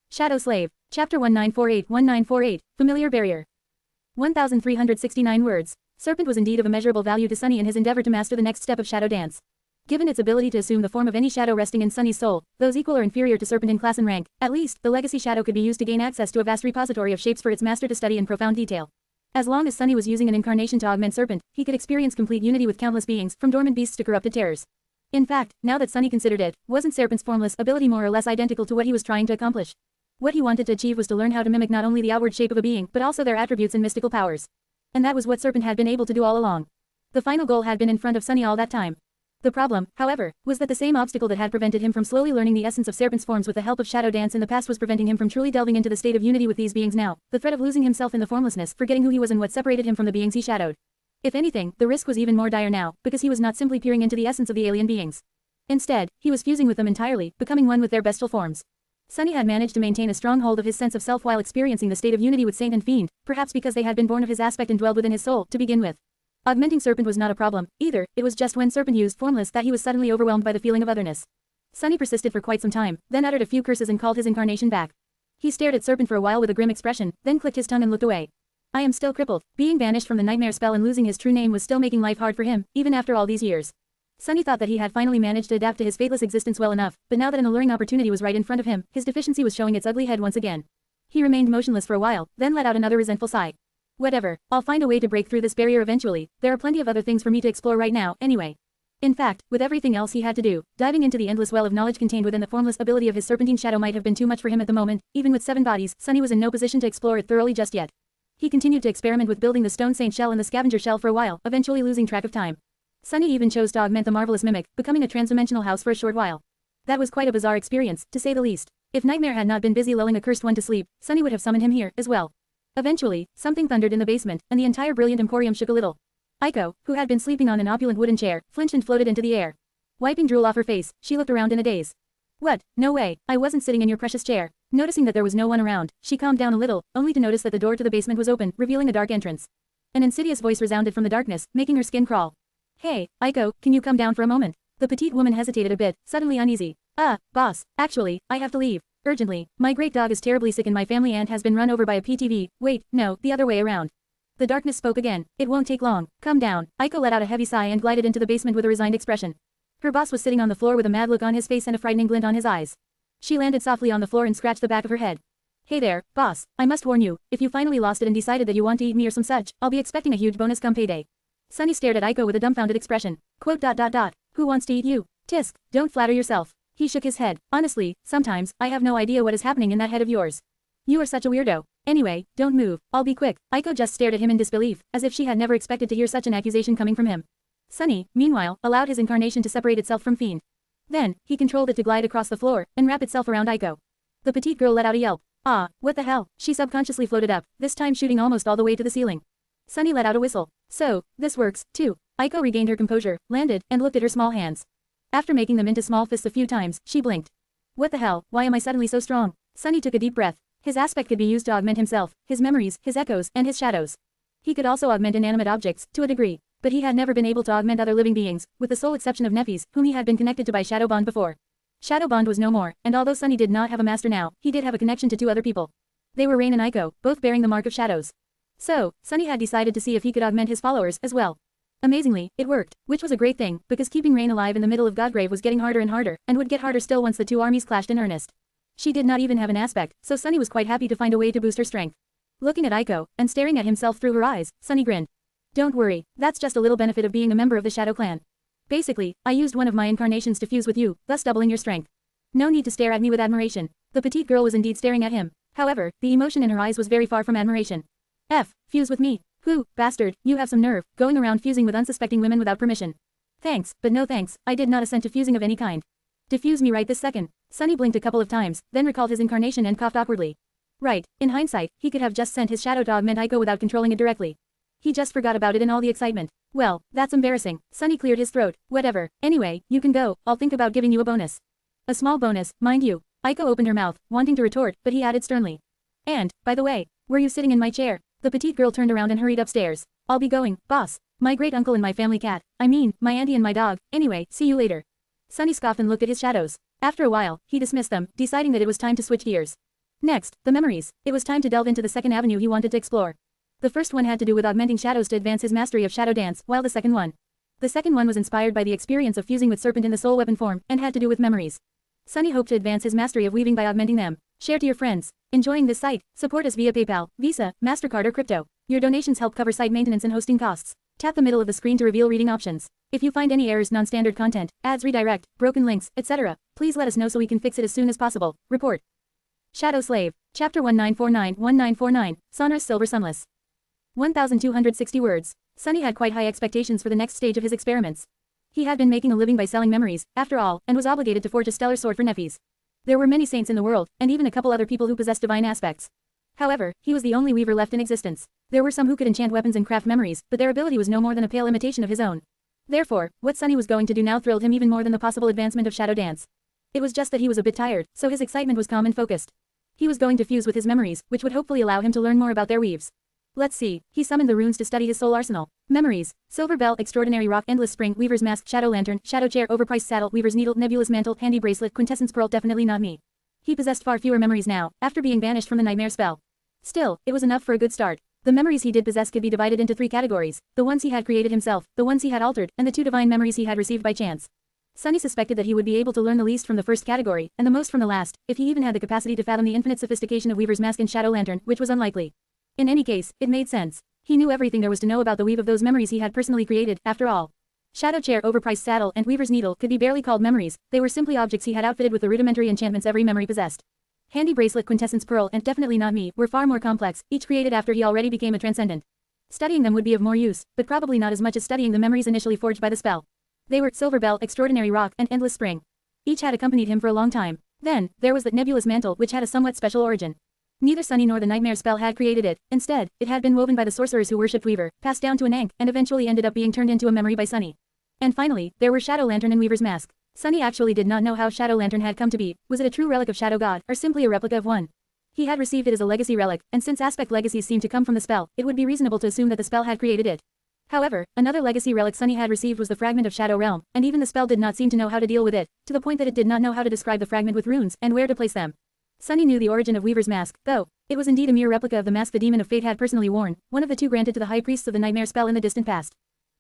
Shadow Slave, Chapter 1948-1948, Familiar Barrier. 1,369 words. Serpent was indeed of immeasurable value to Sunny in his endeavor to master the next step of shadow dance. Given its ability to assume the form of any shadow resting in Sunny's soul, those equal or inferior to Serpent in class and rank, at least, the legacy shadow could be used to gain access to a vast repository of shapes for its master to study in profound detail. As long as Sunny was using an incarnation to augment Serpent, he could experience complete unity with countless beings, from dormant beasts to corrupted terrors. In fact, now that Sunny considered it, wasn't Serpent's formless ability more or less identical to what he was trying to accomplish? What he wanted to achieve was to learn how to mimic not only the outward shape of a being, but also their attributes and mystical powers. And that was what Serpent had been able to do all along. The final goal had been in front of Sunny all that time. The problem, however, was that the same obstacle that had prevented him from slowly learning the essence of Serpent's forms with the help of shadow dance in the past was preventing him from truly delving into the state of unity with these beings now, the threat of losing himself in the formlessness, forgetting who he was and what separated him from the beings he shadowed. If anything, the risk was even more dire now, because he was not simply peering into the essence of the alien beings. Instead, he was fusing with them entirely, becoming one with their bestial forms. Sunny had managed to maintain a strong hold of his sense of self while experiencing the state of unity with Saint and Fiend, perhaps because they had been born of his aspect and dwelled within his soul, to begin with. Augmenting Serpent was not a problem, either, it was just when Serpent used formless that he was suddenly overwhelmed by the feeling of otherness. Sunny persisted for quite some time, then uttered a few curses and called his incarnation back. He stared at Serpent for a while with a grim expression, then clicked his tongue and looked away. I am still crippled. Being banished from the nightmare spell and losing his true name was still making life hard for him, even after all these years. Sunny thought that he had finally managed to adapt to his fateless existence well enough, but now that an alluring opportunity was right in front of him, his deficiency was showing its ugly head once again. He remained motionless for a while, then let out another resentful sigh. Whatever, I'll find a way to break through this barrier eventually. There are plenty of other things for me to explore right now, anyway. In fact, with everything else he had to do, diving into the endless well of knowledge contained within the formless ability of his serpentine shadow might have been too much for him at the moment. Even with 7 bodies, Sunny was in no position to explore it thoroughly just yet. He continued to experiment with building the stone saint shell and the scavenger shell for a while, eventually losing track of time. Sunny even chose to augment the marvelous mimic, becoming a transdimensional house for a short while. That was quite a bizarre experience, to say the least. If Nightmare had not been busy lulling a cursed one to sleep, Sunny would have summoned him here, as well. Eventually, something thundered in the basement, and the entire brilliant emporium shook a little. Aiko, who had been sleeping on an opulent wooden chair, flinched and floated into the air. Wiping drool off her face, she looked around in a daze. What? No way, I wasn't sitting in your precious chair. Noticing that there was no one around, she calmed down a little, only to notice that the door to the basement was open, revealing a dark entrance. An insidious voice resounded from the darkness, making her skin crawl. Hey, Aiko, can you come down for a moment? The petite woman hesitated a bit, suddenly uneasy. Boss, actually, I have to leave. Urgently, my great dog is terribly sick and my family aunt has been run over by a PTV. Wait, no, the other way around. The darkness spoke again. It won't take long. Come down. Aiko let out a heavy sigh and glided into the basement with a resigned expression. Her boss was sitting on the floor with a mad look on his face and a frightening glint on his eyes. She landed softly on the floor and scratched the back of her head. Hey there, boss, I must warn you, if you finally lost it and decided that you want to eat me or some such, I'll be expecting a huge bonus come payday. Sunny stared at Aiko with a dumbfounded expression. Quote. Who wants to eat you? Tisk, don't flatter yourself. He shook his head. Honestly, sometimes, I have no idea what is happening in that head of yours. You are such a weirdo. Anyway, don't move, I'll be quick. Aiko just stared at him in disbelief, as if she had never expected to hear such an accusation coming from him. Sunny, meanwhile, allowed his incarnation to separate itself from Fiend. Then, he controlled it to glide across the floor, and wrap itself around Aiko. The petite girl let out a yelp. Ah, what the hell? She subconsciously floated up, this time shooting almost all the way to the ceiling. Sunny let out a whistle. So, this works, too. Aiko regained her composure, landed, and looked at her small hands. After making them into small fists a few times, she blinked. What the hell, why am I suddenly so strong? Sunny took a deep breath. His aspect could be used to augment himself, his memories, his echoes, and his shadows. He could also augment inanimate objects, to a degree. But he had never been able to augment other living beings, with the sole exception of Neffis, whom he had been connected to by Shadow Bond before. Shadow Bond was no more, and although Sunny did not have a master now, he did have a connection to two other people. They were Rain and Aiko, both bearing the mark of shadows. So, Sunny had decided to see if he could augment his followers as well. Amazingly, it worked, which was a great thing, because keeping Rain alive in the middle of Godgrave was getting harder and harder, and would get harder still once the two armies clashed in earnest. She did not even have an aspect, so Sunny was quite happy to find a way to boost her strength. Looking at Aiko, and staring at himself through her eyes, Sunny grinned. Don't worry, that's just a little benefit of being a member of the Shadow Clan. Basically, I used one of my incarnations to fuse with you, thus doubling your strength. No need to stare at me with admiration. The petite girl was indeed staring at him. However, the emotion in her eyes was very far from admiration. Fuse with me. Who, bastard, you have some nerve, going around fusing with unsuspecting women without permission. Thanks, but no thanks, I did not assent to fusing of any kind. Defuse me right this second. Sunny blinked a couple of times, then recalled his incarnation and coughed awkwardly. Right, in hindsight, he could have just sent his shadow to augment Aiko without controlling it directly. He just forgot about it in all the excitement. Well, that's embarrassing. Sunny cleared his throat. Whatever. Anyway, you can go, I'll think about giving you a bonus. A small bonus, mind you. Aiko opened her mouth, wanting to retort, but he added sternly. And, by the way, were you sitting in my chair? The petite girl turned around and hurried upstairs. I'll be going, boss. My great uncle and my family cat. I mean, my auntie and my dog. Anyway, see you later. Sunny scoffed and looked at his shadows. After a while, he dismissed them, deciding that it was time to switch gears. Next, the memories. It was time to delve into the second avenue he wanted to explore. The first one had to do with augmenting shadows to advance his mastery of shadow dance, while the second one was inspired by the experience of fusing with Serpent in the soul weapon form, and had to do with memories. Sunny hoped to advance his mastery of weaving by augmenting them. Share to your friends. Enjoying this site? Support us via PayPal, Visa, MasterCard or crypto. Your donations help cover site maintenance and hosting costs. Tap the middle of the screen to reveal reading options. If you find any errors, non-standard content, ads redirect, broken links, etc., please let us know so we can fix it as soon as possible. Report. Shadow Slave. Chapter 1949-1949, Sonorous Silver Sunless. 1,260 words. Sunny had quite high expectations for the next stage of his experiments. He had been making a living by selling memories, after all, and was obligated to forge a stellar sword for Neffis. There were many saints in the world, and even a couple other people who possessed divine aspects. However, he was the only weaver left in existence. There were some who could enchant weapons and craft memories, but their ability was no more than a pale imitation of his own. Therefore, what Sunny was going to do now thrilled him even more than the possible advancement of shadow dance. It was just that he was a bit tired, so his excitement was calm and focused. He was going to fuse with his memories, which would hopefully allow him to learn more about their weaves. Let's see, he summoned the runes to study his soul arsenal. Memories, Silver Bell, Extraordinary Rock, Endless Spring, Weaver's Mask, Shadow Lantern, Shadow Chair, Overpriced Saddle, Weaver's Needle, Nebulous Mantle, Handy Bracelet, Quintessence Pearl. Definitely not me. He possessed far fewer memories now, after being banished from the nightmare spell. Still, it was enough for a good start. The memories he did possess could be divided into three categories: the ones he had created himself, the ones he had altered, and the two divine memories he had received by chance. Sunny suspected that he would be able to learn the least from the first category, and the most from the last, if he even had the capacity to fathom the infinite sophistication of Weaver's Mask and Shadow Lantern, which was unlikely. In any case, it made sense. He knew everything there was to know about the weave of those memories he had personally created, after all. Shadow Chair, Overpriced Saddle, and Weaver's Needle could be barely called memories, they were simply objects he had outfitted with the rudimentary enchantments every memory possessed. Handy Bracelet, Quintessence Pearl, and Definitely Not Me were far more complex, each created after he already became a transcendent. Studying them would be of more use, but probably not as much as studying the memories initially forged by the spell. They were Silver Bell, Extraordinary Rock, and Endless Spring. Each had accompanied him for a long time. Then, there was that nebulous mantle which had a somewhat special origin. Neither Sunny nor the nightmare spell had created it. Instead, it had been woven by the sorcerers who worshipped Weaver, passed down to an Ankh, and eventually ended up being turned into a memory by Sunny. And finally, there were Shadow Lantern and Weaver's Mask. Sunny actually did not know how Shadow Lantern had come to be. Was it a true relic of Shadow God, or simply a replica of one? He had received it as a legacy relic, and since aspect legacies seemed to come from the spell, it would be reasonable to assume that the spell had created it. However, another legacy relic Sunny had received was the fragment of Shadow Realm, and even the spell did not seem to know how to deal with it, to the point that it did not know how to describe the fragment with runes, and where to place them. Sunny knew the origin of Weaver's Mask, though. It was indeed a mere replica of the mask the Demon of Fate had personally worn, one of the two granted to the high priests of the nightmare spell in the distant past.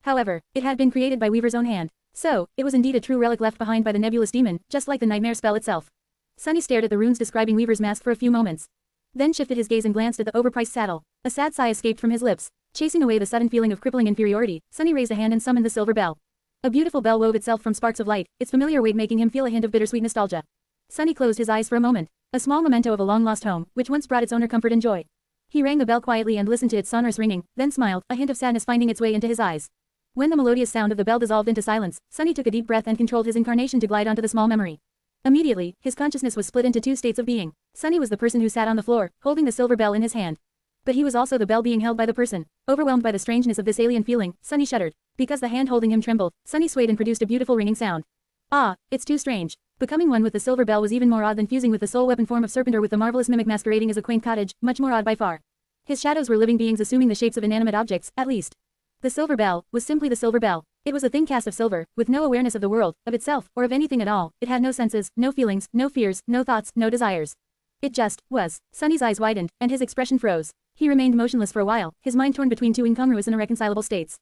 However, it had been created by Weaver's own hand. So, it was indeed a true relic left behind by the nebulous demon, just like the nightmare spell itself. Sunny stared at the runes describing Weaver's Mask for a few moments. Then shifted his gaze and glanced at the overpriced saddle. A sad sigh escaped from his lips. Chasing away the sudden feeling of crippling inferiority, Sunny raised a hand and summoned the silver bell. A beautiful bell wove itself from sparks of light, its familiar weight making him feel a hint of bittersweet nostalgia. Sunny closed his eyes for a moment. A small memento of a long-lost home, which once brought its owner comfort and joy. He rang the bell quietly and listened to its sonorous ringing, then smiled, a hint of sadness finding its way into his eyes. When the melodious sound of the bell dissolved into silence, Sunny took a deep breath and controlled his incarnation to glide onto the small memory. Immediately, his consciousness was split into two states of being. Sunny was the person who sat on the floor, holding the silver bell in his hand. But he was also the bell being held by the person. Overwhelmed by the strangeness of this alien feeling, Sunny shuddered. Because the hand holding him trembled, Sunny swayed and produced a beautiful ringing sound. Ah, it's too strange. Becoming one with the silver bell was even more odd than fusing with the soul weapon form of serpent or with the marvelous mimic masquerading as a quaint cottage, much more odd by far. His shadows were living beings assuming the shapes of inanimate objects, at least. The silver bell was simply the silver bell. It was a thing cast of silver, with no awareness of the world, of itself, or of anything at all. It had no senses, no feelings, no fears, no thoughts, no desires. It just was. Sunny's eyes widened, and his expression froze. He remained motionless for a while, his mind torn between two incongruous and irreconcilable states.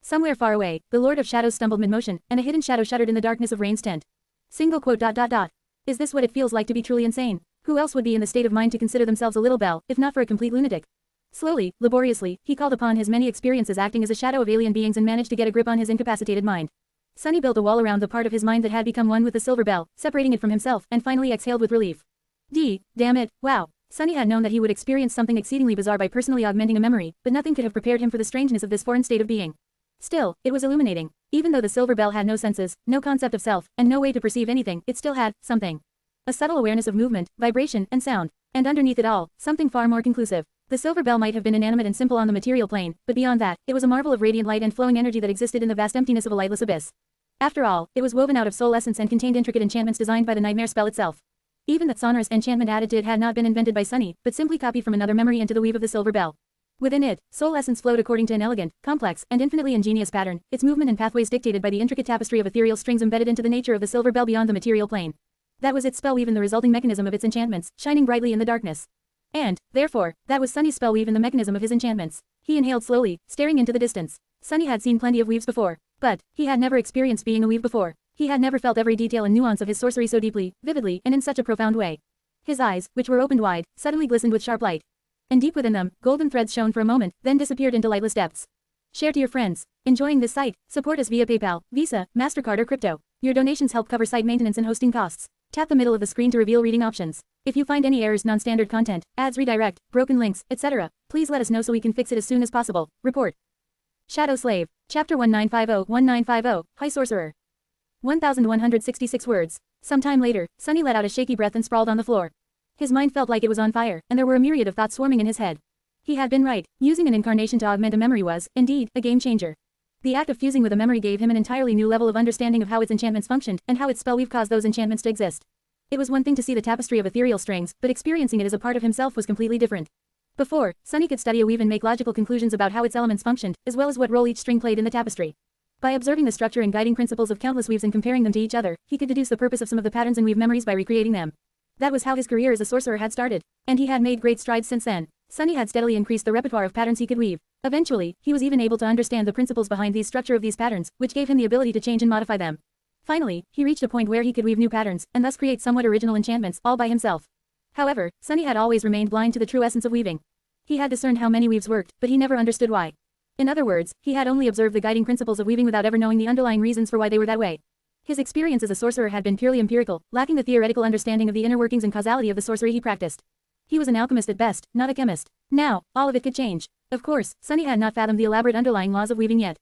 Somewhere far away, the Lord of Shadows stumbled mid-motion, and a hidden shadow shuddered in the darkness of Rain's tent. Single quote. Is this what it feels like to be truly insane? Who else would be in the state of mind to consider themselves a little bell, if not for a complete lunatic? Slowly, laboriously, he called upon his many experiences acting as a shadow of alien beings and managed to get a grip on his incapacitated mind. Sunny built a wall around the part of his mind that had become one with the silver bell, separating it from himself, and finally exhaled with relief. Damn it, wow. Sunny had known that he would experience something exceedingly bizarre by personally augmenting a memory, but nothing could have prepared him for the strangeness of this foreign state of being. Still, it was illuminating. Even though the silver bell had no senses, no concept of self, and no way to perceive anything, it still had something. A subtle awareness of movement, vibration, and sound. And underneath it all, something far more conclusive. The silver bell might have been inanimate and simple on the material plane, but beyond that, it was a marvel of radiant light and flowing energy that existed in the vast emptiness of a lightless abyss. After all, it was woven out of soul essence and contained intricate enchantments designed by the nightmare spell itself. Even that sonorous enchantment added to it had not been invented by Sunny, but simply copied from another memory into the weave of the silver bell. Within it, soul essence flowed according to an elegant, complex, and infinitely ingenious pattern, its movement and pathways dictated by the intricate tapestry of ethereal strings embedded into the nature of the silver bell beyond the material plane. That was its spell weave and the resulting mechanism of its enchantments, shining brightly in the darkness. And, therefore, that was Sunny's spell weave and the mechanism of his enchantments. He inhaled slowly, staring into the distance. Sunny had seen plenty of weaves before, but he had never experienced being a weave before. He had never felt every detail and nuance of his sorcery so deeply, vividly, and in such a profound way. His eyes, which were opened wide, suddenly glistened with sharp light. And deep within them, golden threads shone for a moment, then disappeared into lightless depths. Share to your friends. Enjoying this site? Support us via PayPal, Visa, MasterCard or crypto. Your donations help cover site maintenance and hosting costs. Tap the middle of the screen to reveal reading options. If you find any errors, non-standard content, ads redirect, broken links, etc., please let us know so we can fix it as soon as possible. Report. Shadow Slave. Chapter 1950-1950, High Sorcerer. 1,166 words. Some time later, Sunny let out a shaky breath and sprawled on the floor. His mind felt like it was on fire, and there were a myriad of thoughts swarming in his head. He had been right. Using an incarnation to augment a memory was, indeed, a game changer. The act of fusing with a memory gave him an entirely new level of understanding of how its enchantments functioned, and how its spellweave caused those enchantments to exist. It was one thing to see the tapestry of ethereal strings, but experiencing it as a part of himself was completely different. Before, Sunny could study a weave and make logical conclusions about how its elements functioned, as well as what role each string played in the tapestry. By observing the structure and guiding principles of countless weaves and comparing them to each other, he could deduce the purpose of some of the patterns in weave memories by recreating them. That was how his career as a sorcerer had started, and he had made great strides since then. Sunny had steadily increased the repertoire of patterns he could weave. Eventually, he was even able to understand the principles behind the structure of these patterns, which gave him the ability to change and modify them. Finally, he reached a point where he could weave new patterns, and thus create somewhat original enchantments, all by himself. However, Sunny had always remained blind to the true essence of weaving. He had discerned how many weaves worked, but he never understood why. In other words, he had only observed the guiding principles of weaving without ever knowing the underlying reasons for why they were that way. His experience as a sorcerer had been purely empirical, lacking the theoretical understanding of the inner workings and causality of the sorcery he practiced. He was an alchemist at best, not a chemist. Now, all of it could change. Of course, Sunny had not fathomed the elaborate underlying laws of weaving yet.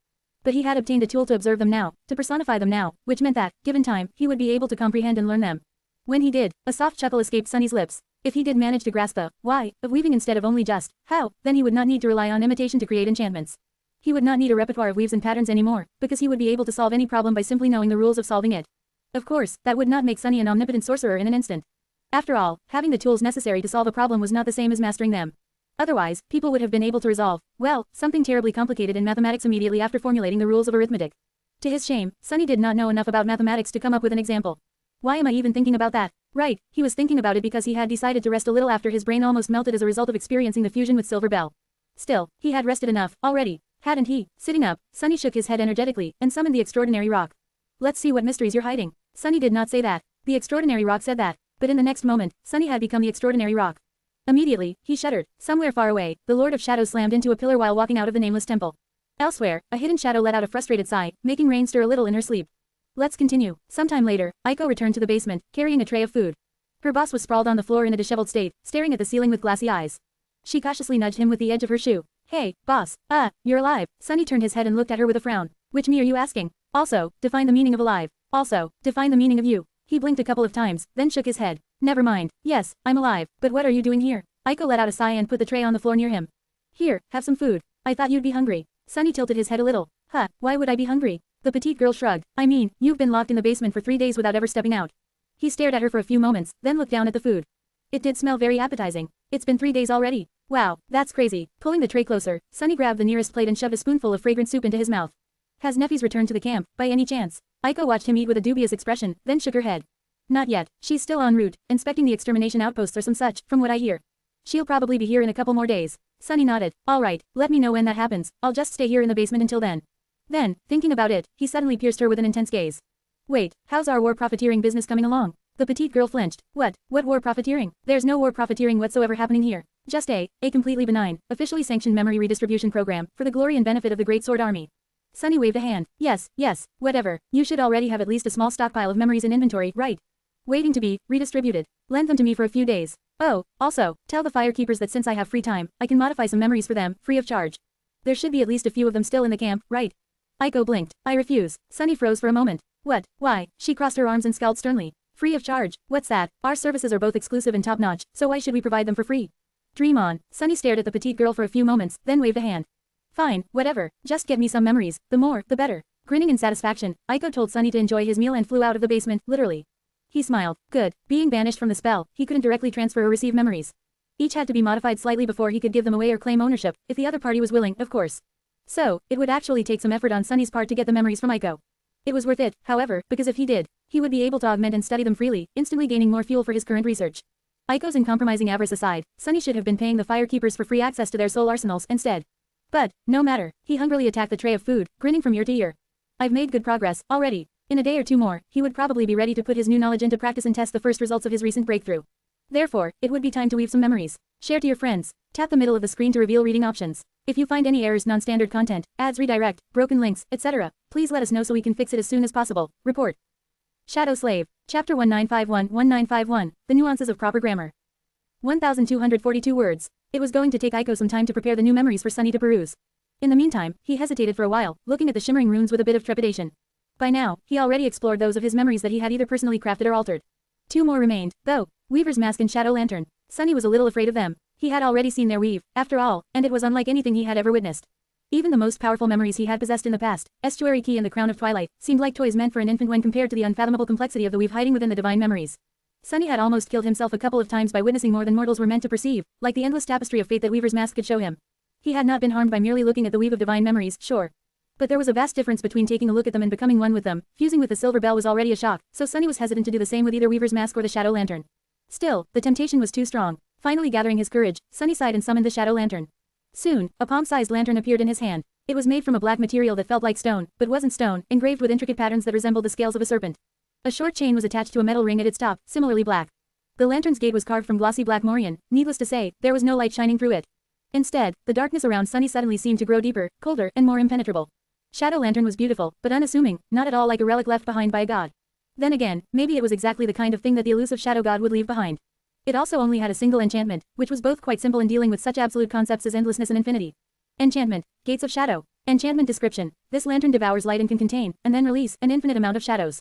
But he had obtained a tool to observe them now, to personify them now, which meant that, given time, he would be able to comprehend and learn them. When he did, a soft chuckle escaped Sunny's lips. If he did manage to grasp the why of weaving instead of only just how, then he would not need to rely on imitation to create enchantments. He would not need a repertoire of weaves and patterns anymore, because he would be able to solve any problem by simply knowing the rules of solving it. Of course, that would not make Sunny an omnipotent sorcerer in an instant. After all, having the tools necessary to solve a problem was not the same as mastering them. Otherwise, people would have been able to resolve, well, something terribly complicated in mathematics immediately after formulating the rules of arithmetic. To his shame, Sunny did not know enough about mathematics to come up with an example. Why am I even thinking about that? Right, he was thinking about it because he had decided to rest a little after his brain almost melted as a result of experiencing the fusion with Silver Bell. Still, he had rested enough, already. Hadn't he? Sitting up, Sunny shook his head energetically, and summoned the extraordinary rock. Let's see what mysteries you're hiding. Sunny did not say that. The extraordinary rock said that. But in the next moment, Sunny had become the extraordinary rock. Immediately, he shuddered. Somewhere far away, the Lord of Shadows slammed into a pillar while walking out of the nameless temple. Elsewhere, a hidden shadow let out a frustrated sigh, making Rain stir a little in her sleep. Let's continue. Sometime later, Aiko returned to the basement, carrying a tray of food. Her boss was sprawled on the floor in a disheveled state, staring at the ceiling with glassy eyes. She cautiously nudged him with the edge of her shoe. Hey, boss. You're alive. Sunny turned his head and looked at her with a frown. Which me are you asking? Also, define the meaning of alive. Also, define the meaning of you. He blinked a couple of times, then shook his head. Never mind. Yes, I'm alive. But what are you doing here? Aiko let out a sigh and put the tray on the floor near him. Here, have some food. I thought you'd be hungry. Sunny tilted his head a little. Huh, why would I be hungry? The petite girl shrugged. I mean, you've been locked in the basement for 3 days without ever stepping out. He stared at her for a few moments, then looked down at the food. It did smell very appetizing. It's been 3 days already. Wow, that's crazy. Pulling the tray closer, Sunny grabbed the nearest plate and shoved a spoonful of fragrant soup into his mouth. Has Neffy's returned to the camp, by any chance? Aiko watched him eat with a dubious expression, then shook her head. Not yet, she's still en route, inspecting the extermination outposts or some such, from what I hear. She'll probably be here in a couple more days. Sunny nodded. Alright, let me know when that happens, I'll just stay here in the basement until then. Then, thinking about it, he suddenly pierced her with an intense gaze. Wait, how's our war profiteering business coming along? The petite girl flinched. What war profiteering? There's no war profiteering whatsoever happening here. Just a completely benign, officially sanctioned memory redistribution program, for the glory and benefit of the Great Sword Army. Sunny waved a hand. Yes, whatever. You should already have at least a small stockpile of memories in inventory, right? Waiting to be redistributed. Lend them to me for a few days. Oh, also, tell the firekeepers that since I have free time, I can modify some memories for them, free of charge. There should be at least a few of them still in the camp, right? Aiko blinked. I refuse. Sunny froze for a moment. What? Why? She crossed her arms and scowled sternly. Free of charge? What's that? Our services are both exclusive and top-notch, so why should we provide them for free? Dream on. Sunny stared at the petite girl for a few moments, then waved a hand. Fine, whatever. Just get me some memories. The more, the better. Grinning in satisfaction, Aiko told Sunny to enjoy his meal and flew out of the basement, literally. He smiled. Good. Being banished from the spell, he couldn't directly transfer or receive memories. Each had to be modified slightly before he could give them away or claim ownership, if the other party was willing, of course. So, it would actually take some effort on Sunny's part to get the memories from Aiko. It was worth it, however, because if he did, he would be able to augment and study them freely, instantly gaining more fuel for his current research. Aiko's uncompromising avarice aside, Sunny should have been paying the firekeepers for free access to their soul arsenals instead. But, no matter, he hungrily attacked the tray of food, grinning from ear to ear. I've made good progress, already. In a day or two more, he would probably be ready to put his new knowledge into practice and test the first results of his recent breakthrough. Therefore, it would be time to weave some memories. Share to your friends. Tap the middle of the screen to reveal reading options. If you find any errors, non-standard content, ads redirect, broken links, etc., please let us know so we can fix it as soon as possible. Report. Shadow Slave. Chapter 1951-1951, The Nuances of Proper Grammar. 1,242 words. It was going to take Aiko some time to prepare the new memories for Sunny to peruse. In the meantime, he hesitated for a while, looking at the shimmering runes with a bit of trepidation. By now, he already explored those of his memories that he had either personally crafted or altered. 2 more remained, though. Weaver's Mask and Shadow Lantern. Sunny was a little afraid of them. He had already seen their weave, after all, and it was unlike anything he had ever witnessed. Even the most powerful memories he had possessed in the past, Estuary Key and the Crown of Twilight, seemed like toys meant for an infant when compared to the unfathomable complexity of the weave hiding within the divine memories. Sunny had almost killed himself a couple of times by witnessing more than mortals were meant to perceive, like the endless tapestry of fate that Weaver's Mask could show him. He had not been harmed by merely looking at the weave of divine memories, sure. But there was a vast difference between taking a look at them and becoming one with them. Fusing with the silver bell was already a shock, so Sunny was hesitant to do the same with either Weaver's Mask or the Shadow Lantern. Still, the temptation was too strong. Finally gathering his courage, Sunny sighed and summoned the Shadow Lantern. Soon, a palm-sized lantern appeared in his hand. It was made from a black material that felt like stone, but wasn't stone, engraved with intricate patterns that resembled the scales of a serpent. A short chain was attached to a metal ring at its top, similarly black. The lantern's gate was carved from glossy black morion. Needless to say, there was no light shining through it. Instead, the darkness around Sunny suddenly seemed to grow deeper, colder, and more impenetrable. Shadow Lantern was beautiful, but unassuming, not at all like a relic left behind by a god. Then again, maybe it was exactly the kind of thing that the elusive shadow god would leave behind. It also only had a single enchantment, which was both quite simple in dealing with such absolute concepts as endlessness and infinity. Enchantment. Gates of Shadow. Enchantment description. This lantern devours light and can contain, and then release, an infinite amount of shadows.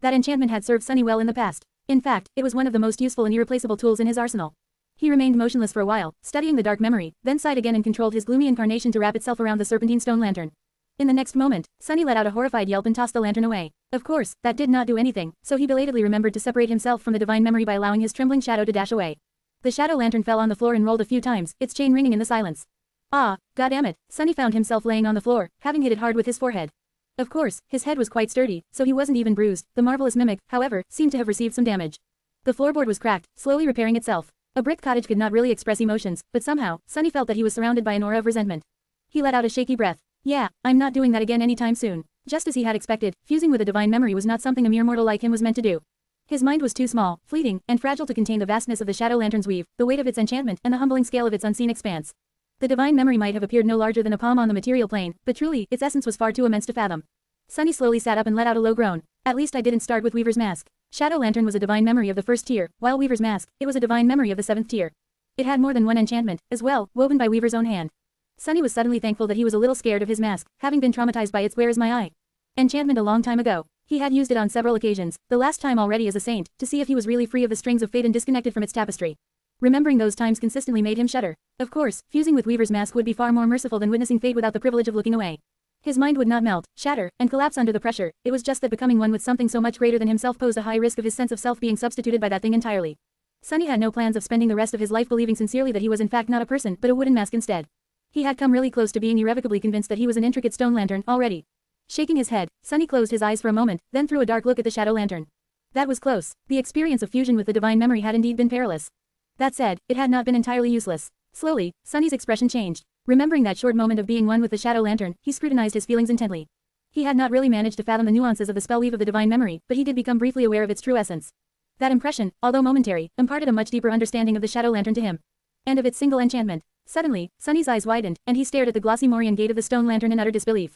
That enchantment had served Sunny well in the past. In fact, it was one of the most useful and irreplaceable tools in his arsenal. He remained motionless for a while, studying the dark memory, then sighed again and controlled his gloomy incarnation to wrap itself around the serpentine stone lantern. In the next moment, Sunny let out a horrified yelp and tossed the lantern away. Of course, that did not do anything, so he belatedly remembered to separate himself from the divine memory by allowing his trembling shadow to dash away. The shadow lantern fell on the floor and rolled a few times, its chain ringing in the silence. Ah, goddammit, Sunny found himself laying on the floor, having hit it hard with his forehead. Of course, his head was quite sturdy, so he wasn't even bruised. The marvelous mimic, however, seemed to have received some damage. The floorboard was cracked, slowly repairing itself. A brick cottage could not really express emotions, but somehow, Sunny felt that he was surrounded by an aura of resentment. He let out a shaky breath. Yeah, I'm not doing that again anytime soon. Just as he had expected, fusing with a divine memory was not something a mere mortal like him was meant to do. His mind was too small, fleeting, and fragile to contain the vastness of the Shadow Lantern's weave, the weight of its enchantment, and the humbling scale of its unseen expanse. The divine memory might have appeared no larger than a palm on the material plane, but truly, its essence was far too immense to fathom. Sunny slowly sat up and let out a low groan. At least I didn't start with Weaver's Mask. Shadow Lantern was a divine memory of the 1st tier, while Weaver's Mask, it was a divine memory of the 7th tier. It had more than one enchantment, as well, woven by Weaver's own hand. Sunny was suddenly thankful that he was a little scared of his mask, having been traumatized by its "Where is my eye?" enchantment a long time ago. He had used it on several occasions, the last time already as a saint, to see if he was really free of the strings of fate and disconnected from its tapestry. Remembering those times consistently made him shudder. Of course, fusing with Weaver's mask would be far more merciful than witnessing fate without the privilege of looking away. His mind would not melt, shatter, and collapse under the pressure. It was just that becoming one with something so much greater than himself posed a high risk of his sense of self being substituted by that thing entirely. Sunny had no plans of spending the rest of his life believing sincerely that he was in fact not a person, but a wooden mask instead. He had come really close to being irrevocably convinced that he was an intricate stone lantern already. Shaking his head, Sunny closed his eyes for a moment, then threw a dark look at the shadow lantern. That was close. The experience of fusion with the divine memory had indeed been perilous. That said, it had not been entirely useless. Slowly, Sunny's expression changed. Remembering that short moment of being one with the shadow lantern, he scrutinized his feelings intently. He had not really managed to fathom the nuances of the spell weave of the divine memory, but he did become briefly aware of its true essence. That impression, although momentary, imparted a much deeper understanding of the shadow lantern to him. And of its single enchantment. Suddenly, Sunny's eyes widened, and he stared at the glossy Morian gate of the stone lantern in utter disbelief.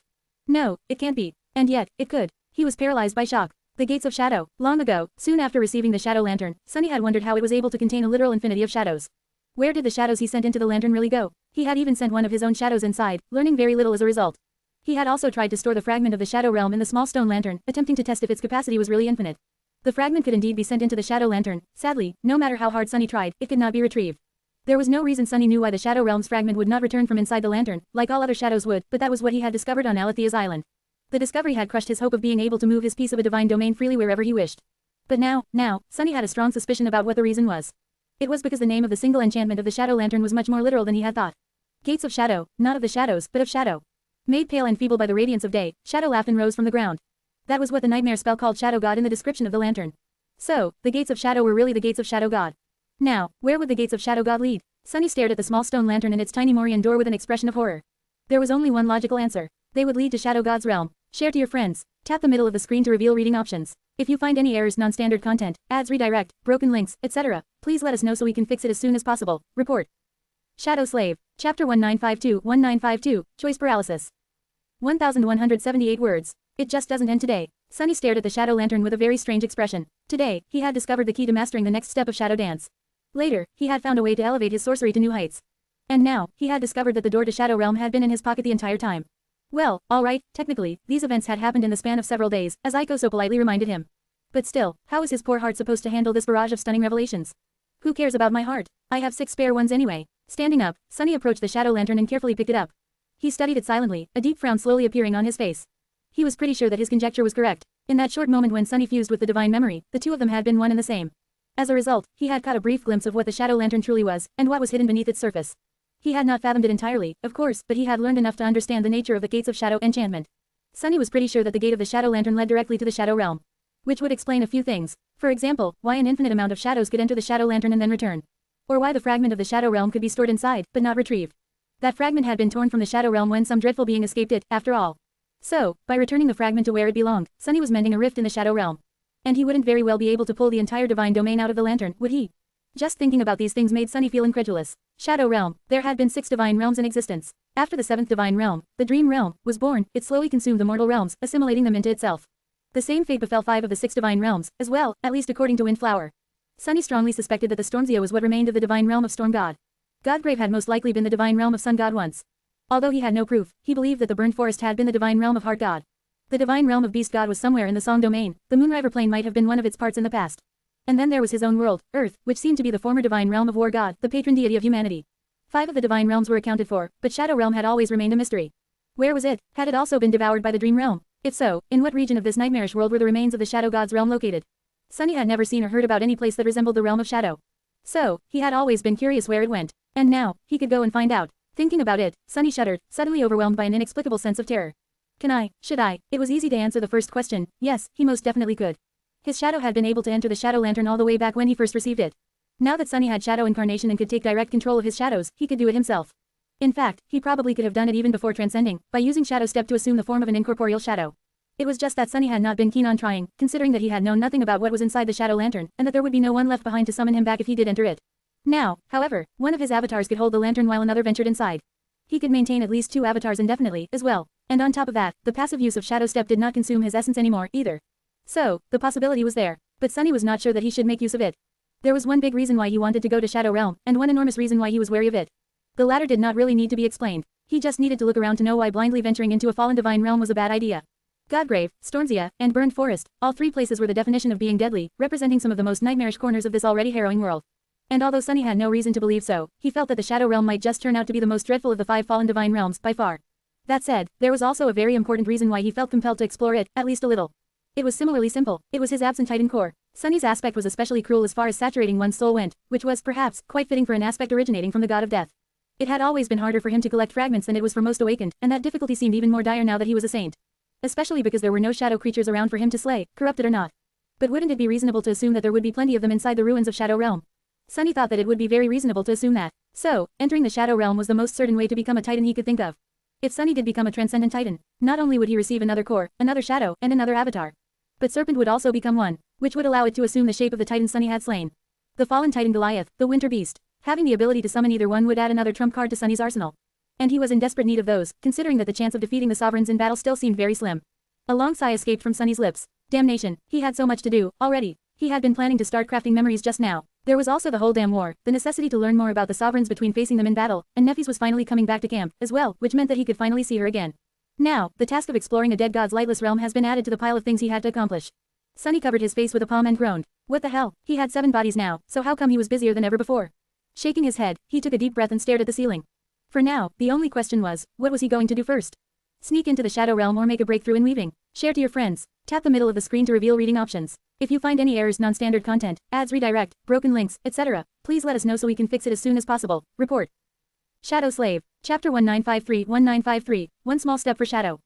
No, it can't be. And yet, it could. He was paralyzed by shock. The gates of shadow. Long ago, soon after receiving the shadow lantern, Sunny had wondered how it was able to contain a literal infinity of shadows. Where did the shadows he sent into the lantern really go? He had even sent one of his own shadows inside, learning very little as a result. He had also tried to store the fragment of the shadow realm in the small stone lantern, attempting to test if its capacity was really infinite. The fragment could indeed be sent into the shadow lantern. Sadly, no matter how hard Sunny tried, it could not be retrieved. There was no reason Sunny knew why the shadow realm's fragment would not return from inside the lantern, like all other shadows would, but that was what he had discovered on Alethea's island. The discovery had crushed his hope of being able to move his piece of a divine domain freely wherever he wished. But now, Sunny had a strong suspicion about what the reason was. It was because the name of the single enchantment of the shadow lantern was much more literal than he had thought. Gates of shadow, not of the shadows, but of shadow. Made pale and feeble by the radiance of day, Shadow laughed and rose from the ground. That was what the nightmare spell called Shadow God in the description of the lantern. So, the gates of shadow were really the gates of Shadow God. Now, where would the gates of Shadow God lead? Sunny stared at the small stone lantern and its tiny Morian door with an expression of horror. There was only one logical answer. They would lead to Shadow God's realm. Share to your friends. Tap the middle of the screen to reveal reading options. If you find any errors, non-standard content, ads redirect, broken links, etc., please let us know so we can fix it as soon as possible. Report. Shadow Slave. Chapter 1952, Choice Paralysis. 1,178 words. It just doesn't end today. Sunny stared at the shadow lantern with a very strange expression. Today, he had discovered the key to mastering the next step of shadow dance. Later, he had found a way to elevate his sorcery to new heights. And now, he had discovered that the door to Shadow Realm had been in his pocket the entire time. Well, alright, technically, these events had happened in the span of several days, as Aiko so politely reminded him. But still, how is his poor heart supposed to handle this barrage of stunning revelations? Who cares about my heart? I have 6 spare ones anyway. Standing up, Sunny approached the shadow lantern and carefully picked it up. He studied it silently, a deep frown slowly appearing on his face. He was pretty sure that his conjecture was correct. In that short moment when Sunny fused with the divine memory, the two of them had been one and the same. As a result, he had caught a brief glimpse of what the shadow lantern truly was, and what was hidden beneath its surface. He had not fathomed it entirely, of course, but he had learned enough to understand the nature of the gates of shadow enchantment. Sunny was pretty sure that the gate of the shadow lantern led directly to the shadow realm. Which would explain a few things. For example, why an infinite amount of shadows could enter the shadow lantern and then return. Or why the fragment of the shadow realm could be stored inside, but not retrieved. That fragment had been torn from the shadow realm when some dreadful being escaped it, after all. So, by returning the fragment to where it belonged, Sunny was mending a rift in the shadow realm. And he wouldn't very well be able to pull the entire divine domain out of the lantern, would he? Just thinking about these things made Sunny feel incredulous. Shadow Realm. There had been 6 divine realms in existence. After the 7th divine realm, the Dream Realm, was born, it slowly consumed the mortal realms, assimilating them into itself. The same fate befell 5 of the 6 divine realms, as well, at least according to Windflower. Sunny strongly suspected that the Stormzeo was what remained of the divine realm of Storm God. Godgrave had most likely been the divine realm of Sun God once. Although he had no proof, he believed that the Burned Forest had been the divine realm of Heart God. The divine realm of Beast God was somewhere in the Song domain. The Moonriver Plain might have been one of its parts in the past. And then there was his own world, Earth, which seemed to be the former divine realm of War God, the patron deity of humanity. 5 of the divine realms were accounted for, but Shadow Realm had always remained a mystery. Where was it? Had it also been devoured by the Dream Realm? If so, in what region of this nightmarish world were the remains of the Shadow God's realm located? Sunny had never seen or heard about any place that resembled the realm of Shadow. So, he had always been curious where it went. And now, he could go and find out. Thinking about it, Sunny shuddered, suddenly overwhelmed by an inexplicable sense of terror. Should I? It was easy to answer the first question. Yes, he most definitely could. His shadow had been able to enter the shadow lantern all the way back when he first received it. Now that Sunny had shadow incarnation and could take direct control of his shadows, he could do it himself. In fact, he probably could have done it even before transcending, by using Shadow Step to assume the form of an incorporeal shadow. It was just that Sunny had not been keen on trying, considering that he had known nothing about what was inside the shadow lantern, and that there would be no one left behind to summon him back if he did enter it. Now, however, one of his avatars could hold the lantern while another ventured inside. He could maintain at least 2 avatars indefinitely, as well. And on top of that, the passive use of Shadow Step did not consume his essence anymore, either. So, the possibility was there. But Sunny was not sure that he should make use of it. There was one big reason why he wanted to go to Shadow Realm, and one enormous reason why he was wary of it. The latter did not really need to be explained. He just needed to look around to know why blindly venturing into a fallen divine realm was a bad idea. Godgrave, Stormzea, and Burned Forest, all 3 places were the definition of being deadly, representing some of the most nightmarish corners of this already harrowing world. And although Sunny had no reason to believe so, he felt that the Shadow Realm might just turn out to be the most dreadful of the 5 fallen divine realms, by far. That said, there was also a very important reason why he felt compelled to explore it, at least a little. It was similarly simple. It was his absent Titan core. Sunny's aspect was especially cruel as far as saturating one's soul went, which was, perhaps, quite fitting for an aspect originating from the god of death. It had always been harder for him to collect fragments than it was for most awakened, and that difficulty seemed even more dire now that he was a saint. Especially because there were no shadow creatures around for him to slay, corrupted or not. But wouldn't it be reasonable to assume that there would be plenty of them inside the ruins of Shadow Realm? Sunny thought that it would be very reasonable to assume that. So, entering the Shadow Realm was the most certain way to become a Titan he could think of. If Sunny did become a transcendent Titan, not only would he receive another core, another shadow, and another avatar, but Serpent would also become one, which would allow it to assume the shape of the Titan Sunny had slain. The fallen Titan Goliath, the Winter Beast. Having the ability to summon either one would add another trump card to Sunny's arsenal. And he was in desperate need of those, considering that the chance of defeating the sovereigns in battle still seemed very slim. A long sigh escaped from Sunny's lips. Damnation, he had so much to do, already. He had been planning to start crafting memories just now. There was also the whole damn war, the necessity to learn more about the sovereigns between facing them in battle, and Nephis was finally coming back to camp, as well, which meant that he could finally see her again. Now, the task of exploring a dead god's lightless realm has been added to the pile of things he had to accomplish. Sunny covered his face with a palm and groaned. What the hell? He had 7 bodies now, so how come he was busier than ever before? Shaking his head, he took a deep breath and stared at the ceiling. For now, the only question was, what was he going to do first? Sneak into the Shadow Realm or make a breakthrough in weaving? Share to your friends. Tap the middle of the screen to reveal reading options. If you find any errors, non-standard content, ads redirect, broken links, etc., please let us know so we can fix it as soon as possible. Report. Shadow Slave. Chapter 1953. One small step for Shadow.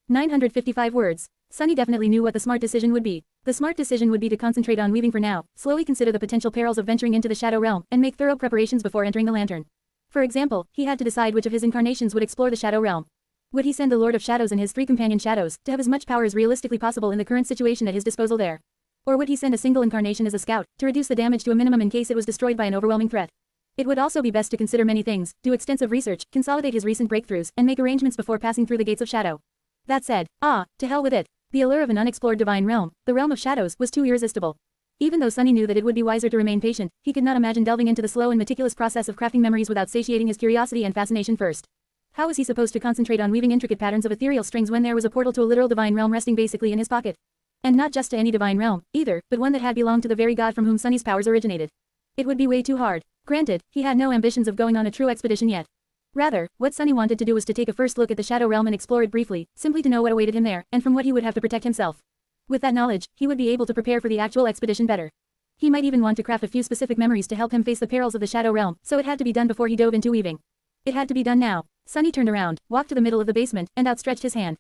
955 words. Sunny definitely knew what the smart decision would be. The smart decision would be to concentrate on weaving for now, slowly consider the potential perils of venturing into the Shadow Realm, and make thorough preparations before entering the Lantern. For example, he had to decide which of his incarnations would explore the Shadow Realm. Would he send the Lord of Shadows and his 3 companion shadows, to have as much power as realistically possible in the current situation at his disposal there? Or would he send a single incarnation as a scout, to reduce the damage to a minimum in case it was destroyed by an overwhelming threat? It would also be best to consider many things, do extensive research, consolidate his recent breakthroughs, and make arrangements before passing through the gates of Shadow. That said, to hell with it. The allure of an unexplored divine realm, the realm of shadows, was too irresistible. Even though Sunny knew that it would be wiser to remain patient, he could not imagine delving into the slow and meticulous process of crafting memories without satiating his curiosity and fascination first. How was he supposed to concentrate on weaving intricate patterns of ethereal strings when there was a portal to a literal divine realm resting basically in his pocket? And not just to any divine realm, either, but one that had belonged to the very god from whom Sunny's powers originated. It would be way too hard. Granted, he had no ambitions of going on a true expedition yet. Rather, what Sunny wanted to do was to take a first look at the Shadow Realm and explore it briefly, simply to know what awaited him there, and from what he would have to protect himself. With that knowledge, he would be able to prepare for the actual expedition better. He might even want to craft a few specific memories to help him face the perils of the Shadow Realm, so it had to be done before he dove into weaving. It had to be done now. Sunny turned around, walked to the middle of the basement, and outstretched his hand.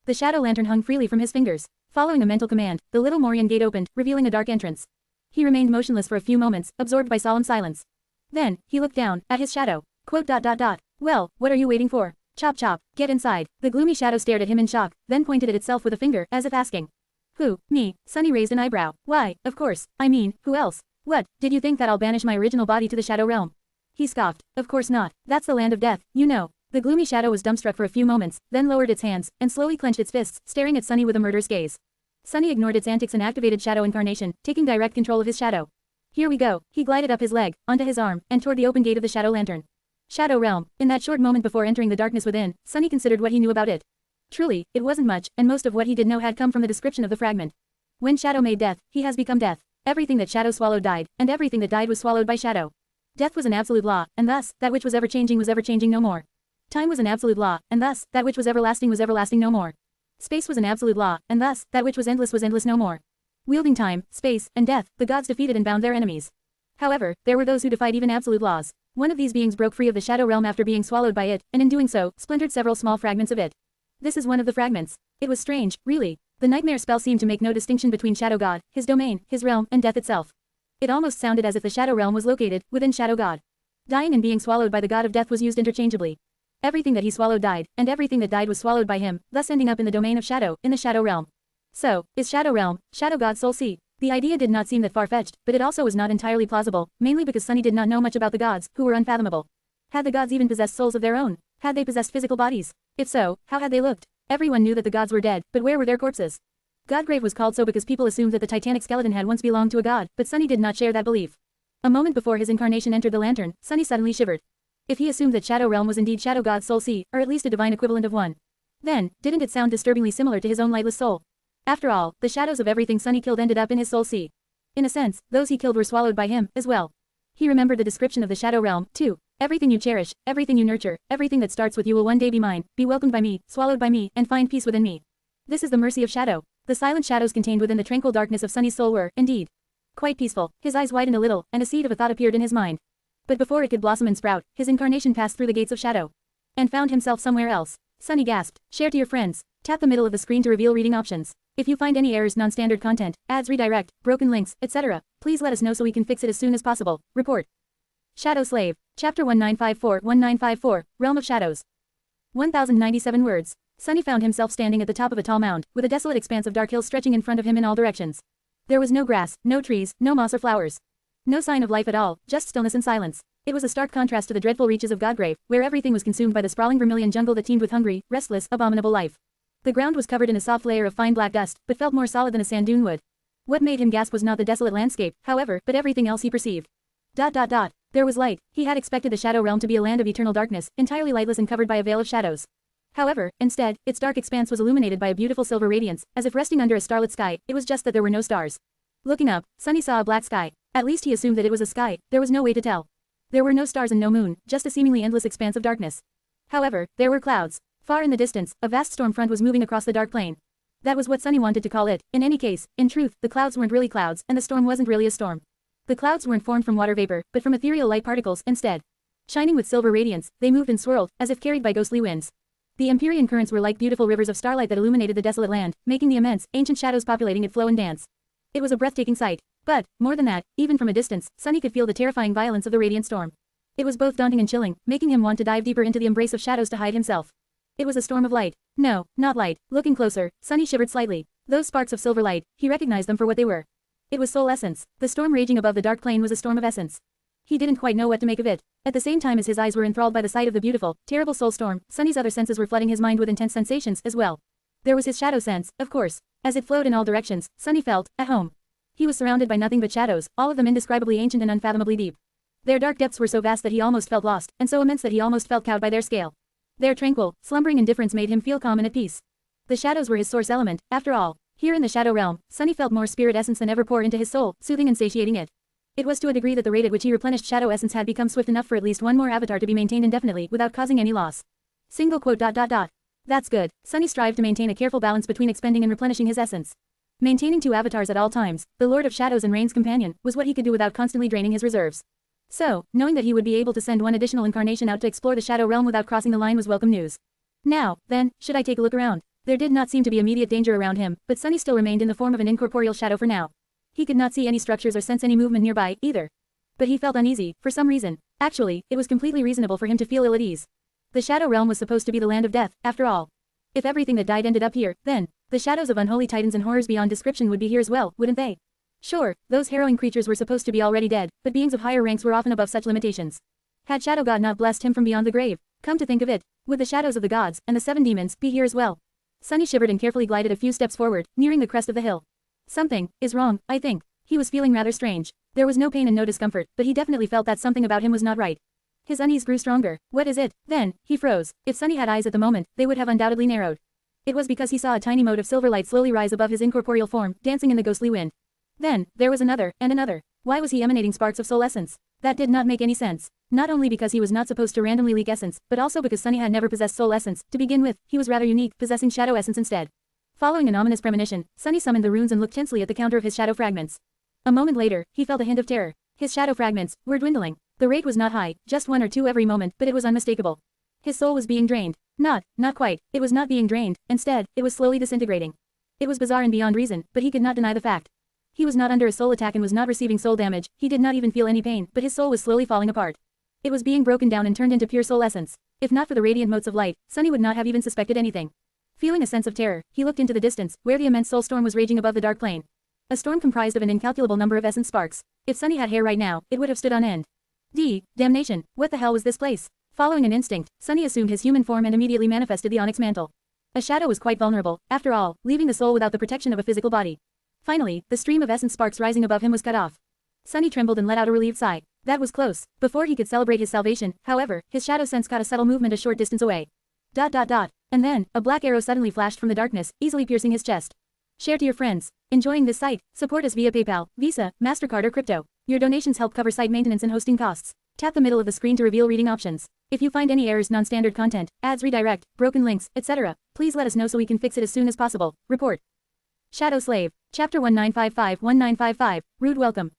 The shadow lantern hung freely from his fingers. Following a mental command, the little Morian gate opened, revealing a dark entrance. He remained motionless for a few moments, absorbed by solemn silence. Then, he looked down, at his shadow. Quote. Well, what are you waiting for? Chop chop, get inside. The gloomy shadow stared at him in shock, then pointed at itself with a finger, as if asking. Who, me? Sunny raised an eyebrow. Why, of course, I mean, who else? What, did you think that I'll banish my original body to the Shadow Realm? He scoffed. Of course not. That's the land of death, you know. The gloomy shadow was dumbstruck for a few moments, then lowered its hands, and slowly clenched its fists, staring at Sunny with a murderous gaze. Sunny ignored its antics and activated Shadow Incarnation, taking direct control of his shadow. Here we go. He glided up his leg, onto his arm, and toward the open gate of the Shadow Lantern. Shadow Realm. In that short moment before entering the darkness within, Sunny considered what he knew about it. Truly, it wasn't much, and most of what he did know had come from the description of the fragment. When Shadow made death, he has become death. Everything that Shadow swallowed died, and everything that died was swallowed by Shadow. Death was an absolute law, and thus, that which was ever changing no more. Time was an absolute law, and thus, that which was everlasting no more. Space was an absolute law, and thus, that which was endless no more. Wielding time, space, and death, the gods defeated and bound their enemies. However, there were those who defied even absolute laws. One of these beings broke free of the Shadow Realm after being swallowed by it, and in doing so, splintered several small fragments of it. This is one of the fragments. It was strange, really. The nightmare spell seemed to make no distinction between Shadow God, his domain, his realm, and death itself. It almost sounded as if the Shadow Realm was located within Shadow God. Dying and being swallowed by the god of death was used interchangeably. Everything that he swallowed died, and everything that died was swallowed by him, thus ending up in the domain of Shadow, in the Shadow Realm. So, is Shadow Realm, Shadow God's Soul Sea? The idea did not seem that far-fetched, but it also was not entirely plausible, mainly because Sunny did not know much about the gods, who were unfathomable. Had the gods even possessed souls of their own? Had they possessed physical bodies? If so, how had they looked? Everyone knew that the gods were dead, but where were their corpses? Godgrave was called so because people assumed that the titanic skeleton had once belonged to a god, but Sunny did not share that belief. A moment before his incarnation entered the lantern, Sunny suddenly shivered. If he assumed that Shadow Realm was indeed Shadow God's Soul Sea, or at least a divine equivalent of one, then, didn't it sound disturbingly similar to his own lightless soul? After all, the shadows of everything Sunny killed ended up in his Soul Sea. In a sense, those he killed were swallowed by him, as well. He remembered the description of the shadow realm, too. Everything you cherish, everything you nurture, everything that starts with you will one day be mine, be welcomed by me, swallowed by me, and find peace within me. This is the mercy of shadow. The silent shadows contained within the tranquil darkness of Sunny's soul were, indeed, quite peaceful. His eyes widened a little, and a seed of a thought appeared in his mind. But before it could blossom and sprout, his incarnation passed through the gates of shadow and found himself somewhere else. Sunny gasped. Share to your friends. Tap the middle of the screen to reveal reading options. If you find any errors, non-standard content, ads, redirect, broken links, etc., please let us know so we can fix it as soon as possible. Report. Shadow Slave. Chapter 1954-1954, Realm of Shadows. 1097 words. Sunny found himself standing at the top of a tall mound, with a desolate expanse of dark hills stretching in front of him in all directions. There was no grass, no trees, no moss or flowers. No sign of life at all, just stillness and silence. It was a stark contrast to the dreadful reaches of Godgrave, where everything was consumed by the sprawling vermilion jungle that teemed with hungry, restless, abominable life. The ground was covered in a soft layer of fine black dust, but felt more solid than a sand dune would. What made him gasp was not the desolate landscape, however, but everything else he perceived. There was light. He had expected the shadow realm to be a land of eternal darkness, entirely lightless and covered by a veil of shadows. However, instead, its dark expanse was illuminated by a beautiful silver radiance, as if resting under a starlit sky. It was just that there were no stars. Looking up, Sunny saw a black sky. At least he assumed that it was a sky. There was no way to tell. There were no stars and no moon, just a seemingly endless expanse of darkness. However, there were clouds. Far in the distance, a vast storm front was moving across the dark plain. That was what Sunny wanted to call it. In any case, in truth, the clouds weren't really clouds, and the storm wasn't really a storm. The clouds weren't formed from water vapor, but from ethereal light particles instead. Shining with silver radiance, they moved and swirled, as if carried by ghostly winds. The Empyrean currents were like beautiful rivers of starlight that illuminated the desolate land, making the immense, ancient shadows populating it flow and dance. It was a breathtaking sight. But, more than that, even from a distance, Sunny could feel the terrifying violence of the radiant storm. It was both daunting and chilling, making him want to dive deeper into the embrace of shadows to hide himself. It was a storm of light. No, not light. Looking closer, Sunny shivered slightly. Those sparks of silver light, he recognized them for what they were. It was soul essence. The storm raging above the dark plain was a storm of essence. He didn't quite know what to make of it. At the same time as his eyes were enthralled by the sight of the beautiful, terrible soul storm, Sunny's other senses were flooding his mind with intense sensations as well. There was his shadow sense, of course. As it flowed in all directions, Sunny felt at home. He was surrounded by nothing but shadows, all of them indescribably ancient and unfathomably deep. Their dark depths were so vast that he almost felt lost, and so immense that he almost felt cowed by their scale. Their tranquil, slumbering indifference made him feel calm and at peace. The shadows were his source element, after all. Here in the shadow realm, Sunny felt more spirit essence than ever pour into his soul, soothing and satiating it. It was to a degree that the rate at which he replenished shadow essence had become swift enough for at least one more avatar to be maintained indefinitely without causing any loss. Single quote. That's good. Sunny strived to maintain a careful balance between expending and replenishing his essence. Maintaining 2 avatars at all times, the Lord of Shadows and Rain's companion, was what he could do without constantly draining his reserves. So, knowing that he would be able to send one additional incarnation out to explore the shadow realm without crossing the line was welcome news. Now, then, should I take a look around? There did not seem to be immediate danger around him, but Sunny still remained in the form of an incorporeal shadow for now. He could not see any structures or sense any movement nearby, either. But he felt uneasy, for some reason. Actually, it was completely reasonable for him to feel ill at ease. The shadow realm was supposed to be the land of death, after all. If everything that died ended up here, then, the shadows of unholy titans and horrors beyond description would be here as well, wouldn't they? Sure, those harrowing creatures were supposed to be already dead, but beings of higher ranks were often above such limitations. Had Shadow God not blessed him from beyond the grave? Come to think of it, would the shadows of the gods, and the 7 demons, be here as well? Sunny shivered and carefully glided a few steps forward, nearing the crest of the hill. Something is wrong, I think. He was feeling rather strange. There was no pain and no discomfort, but he definitely felt that something about him was not right. His unease grew stronger. What is it? Then, he froze. If Sunny had eyes at the moment, they would have undoubtedly narrowed. It was because he saw a tiny mote of silver light slowly rise above his incorporeal form, dancing in the ghostly wind. Then, there was another, and another. Why was he emanating sparks of soul essence? That did not make any sense. Not only because he was not supposed to randomly leak essence, but also because Sunny had never possessed soul essence. To begin with, he was rather unique, possessing shadow essence instead. Following an ominous premonition, Sunny summoned the runes and looked tensely at the counter of his shadow fragments. A moment later, he felt a hint of terror. His shadow fragments were dwindling. The rate was not high, just 1 or 2 every moment, but it was unmistakable. His soul was being drained. Not quite. It was not being drained. Instead, it was slowly disintegrating. It was bizarre and beyond reason, but he could not deny the fact. He was not under a soul attack and was not receiving soul damage. He did not even feel any pain, but his soul was slowly falling apart. It was being broken down and turned into pure soul essence. If not for the radiant motes of light, Sunny would not have even suspected anything. Feeling a sense of terror, he looked into the distance, where the immense soul storm was raging above the dark plain. A storm comprised of an incalculable number of essence sparks. If Sunny had hair right now, it would have stood on end. Damnation, what the hell was this place? Following an instinct, Sunny assumed his human form and immediately manifested the onyx mantle. A shadow was quite vulnerable, after all, leaving the soul without the protection of a physical body. Finally, the stream of essence sparks rising above him was cut off. Sunny trembled and let out a relieved sigh. That was close. Before he could celebrate his salvation, however, his shadow sense caught a subtle movement a short distance away. And then, a black arrow suddenly flashed from the darkness, easily piercing his chest. Share to your friends. Enjoying this site? Support us via PayPal, Visa, MasterCard or crypto. Your donations help cover site maintenance and hosting costs. Tap the middle of the screen to reveal reading options. If you find any errors, non-standard content, ads, redirect, broken links, etc., please let us know so we can fix it as soon as possible. Report. Shadow Slave. Chapter 1955-1955, Rude Welcome.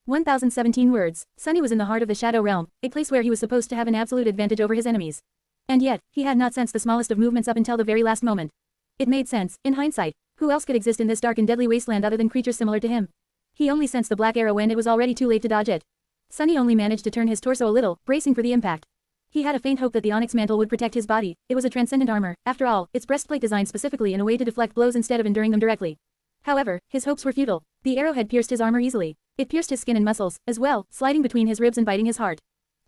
1017 words. Sunny was in the heart of the Shadow Realm, a place where he was supposed to have an absolute advantage over his enemies. And yet, he had not sensed the smallest of movements up until the very last moment. It made sense, in hindsight. Who else could exist in this dark and deadly wasteland other than creatures similar to him? He only sensed the black arrow when it was already too late to dodge it. Sunny only managed to turn his torso a little, bracing for the impact. He had a faint hope that the onyx mantle would protect his body. It was a transcendent armor, after all, its breastplate designed specifically in a way to deflect blows instead of enduring them directly. However, his hopes were futile. The arrow had pierced his armor easily. It pierced his skin and muscles, as well, sliding between his ribs and biting his heart.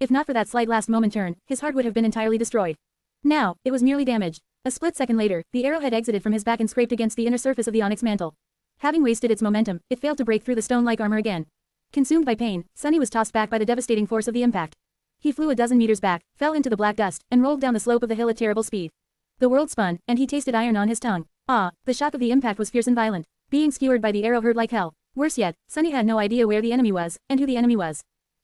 If not for that slight last moment turn, his heart would have been entirely destroyed. Now, it was merely damaged. A split second later, the arrow had exited from his back and scraped against the inner surface of the onyx mantle. Having wasted its momentum, it failed to break through the stone-like armor again. Consumed by pain, Sunny was tossed back by the devastating force of the impact. He flew a dozen meters back, fell into the black dust, and rolled down the slope of the hill at terrible speed. The world spun, and he tasted iron on his tongue. The shock of the impact was fierce and violent. Being skewered by the arrow hurt like hell. Worse yet, Sunny had no idea where the enemy was, and who the enemy was.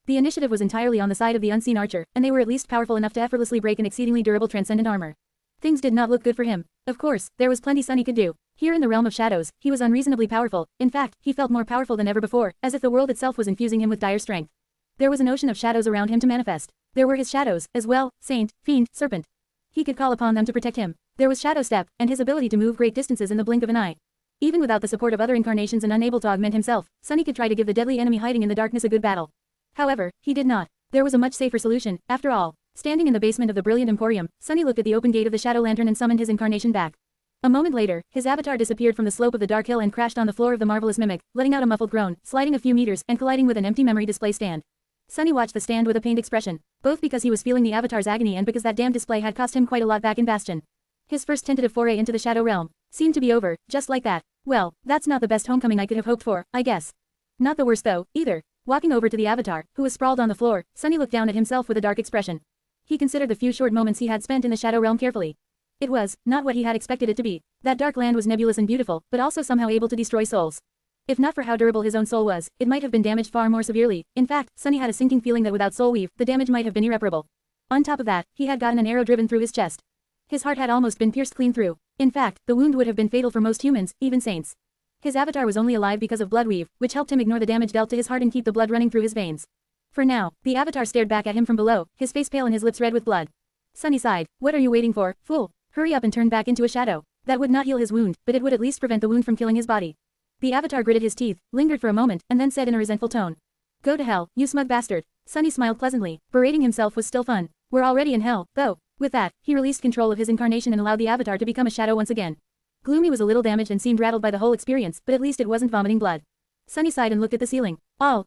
The initiative was entirely on the side of the unseen archer, and they were at least powerful enough to effortlessly break an exceedingly durable transcendent armor. Things did not look good for him. Of course, there was plenty Sunny could do. Here in the realm of shadows, he was unreasonably powerful. In fact, he felt more powerful than ever before, as if the world itself was infusing him with dire strength. There was an ocean of shadows around him to manifest. There were his shadows, as well, saint, fiend, serpent. He could call upon them to protect him. There was Shadow Step, and his ability to move great distances in the blink of an eye. Even without the support of other incarnations and unable to augment himself, Sunny could try to give the deadly enemy hiding in the darkness a good battle. However, he did not. There was a much safer solution, after all. Standing in the basement of the Brilliant Emporium, Sunny looked at the open gate of the Shadow Lantern and summoned his incarnation back. A moment later, his avatar disappeared from the slope of the dark hill and crashed on the floor of the marvelous mimic, letting out a muffled groan, sliding a few meters, and colliding with an empty memory display stand. Sunny watched the stand with a pained expression, both because he was feeling the avatar's agony and because that damned display had cost him quite a lot back in Bastion. His first tentative foray into the Shadow Realm seemed to be over, just like that. Well, that's not the best homecoming I could have hoped for, I guess. Not the worst though, either. Walking over to the avatar, who was sprawled on the floor, Sunny looked down at himself with a dark expression. He considered the few short moments he had spent in the Shadow Realm carefully. It was not what he had expected it to be. That dark land was nebulous and beautiful, but also somehow able to destroy souls. If not for how durable his own soul was, it might have been damaged far more severely. In fact, Sunny had a sinking feeling that without Soul Weave, the damage might have been irreparable. On top of that, he had gotten an arrow driven through his chest. His heart had almost been pierced clean through. In fact, the wound would have been fatal for most humans, even saints. His avatar was only alive because of blood weave, which helped him ignore the damage dealt to his heart and keep the blood running through his veins. For now, the avatar stared back at him from below, his face pale and his lips red with blood. Sunny sighed. What are you waiting for, fool? Hurry up and turn back into a shadow. That would not heal his wound, but it would at least prevent the wound from killing his body. The avatar gritted his teeth, lingered for a moment, and then said in a resentful tone. Go to hell, you smug bastard. Sunny smiled pleasantly. Berating himself was still fun. We're already in hell, though. With that, he released control of his incarnation and allowed the avatar to become a shadow once again. Gloomy was a little damaged and seemed rattled by the whole experience, but at least it wasn't vomiting blood. Sunny sighed and looked at the ceiling.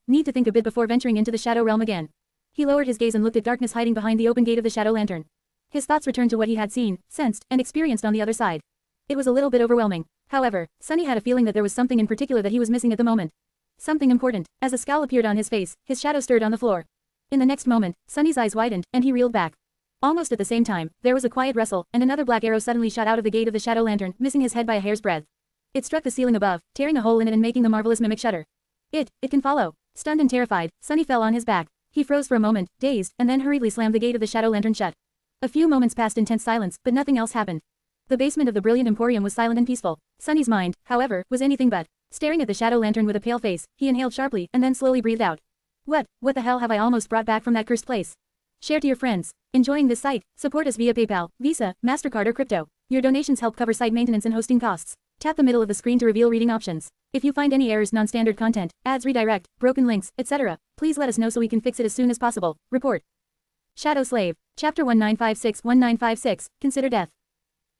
Need to think a bit before venturing into the Shadow Realm again. He lowered his gaze and looked at darkness hiding behind the open gate of the Shadow Lantern. His thoughts returned to what he had seen, sensed, and experienced on the other side. It was a little bit overwhelming. However, Sunny had a feeling that there was something in particular that he was missing at the moment. Something important. As a scowl appeared on his face, his shadow stirred on the floor. In the next moment, Sunny's eyes widened, and he reeled back. Almost at the same time, there was a quiet rustle, and another black arrow suddenly shot out of the gate of the Shadow Lantern, missing his head by a hair's breadth. It struck the ceiling above, tearing a hole in it and making the marvelous mimic shudder. It can follow. Stunned and terrified, Sunny fell on his back. He froze for a moment, dazed, and then hurriedly slammed the gate of the Shadow Lantern shut. A few moments passed in tense silence, but nothing else happened. The basement of the Brilliant Emporium was silent and peaceful. Sunny's mind, however, was anything but. Staring at the Shadow Lantern with a pale face, he inhaled sharply and then slowly breathed out. What the hell have I almost brought back from that cursed place? Share to your friends. Enjoying this site? Support us via PayPal, Visa, MasterCard or crypto. Your donations help cover site maintenance and hosting costs. Tap the middle of the screen to reveal reading options. If you find any errors, non-standard content, ads, redirect, broken links, etc., please let us know so we can fix it as soon as possible. Report. Shadow Slave. Chapter 1956-1956, Consider Death.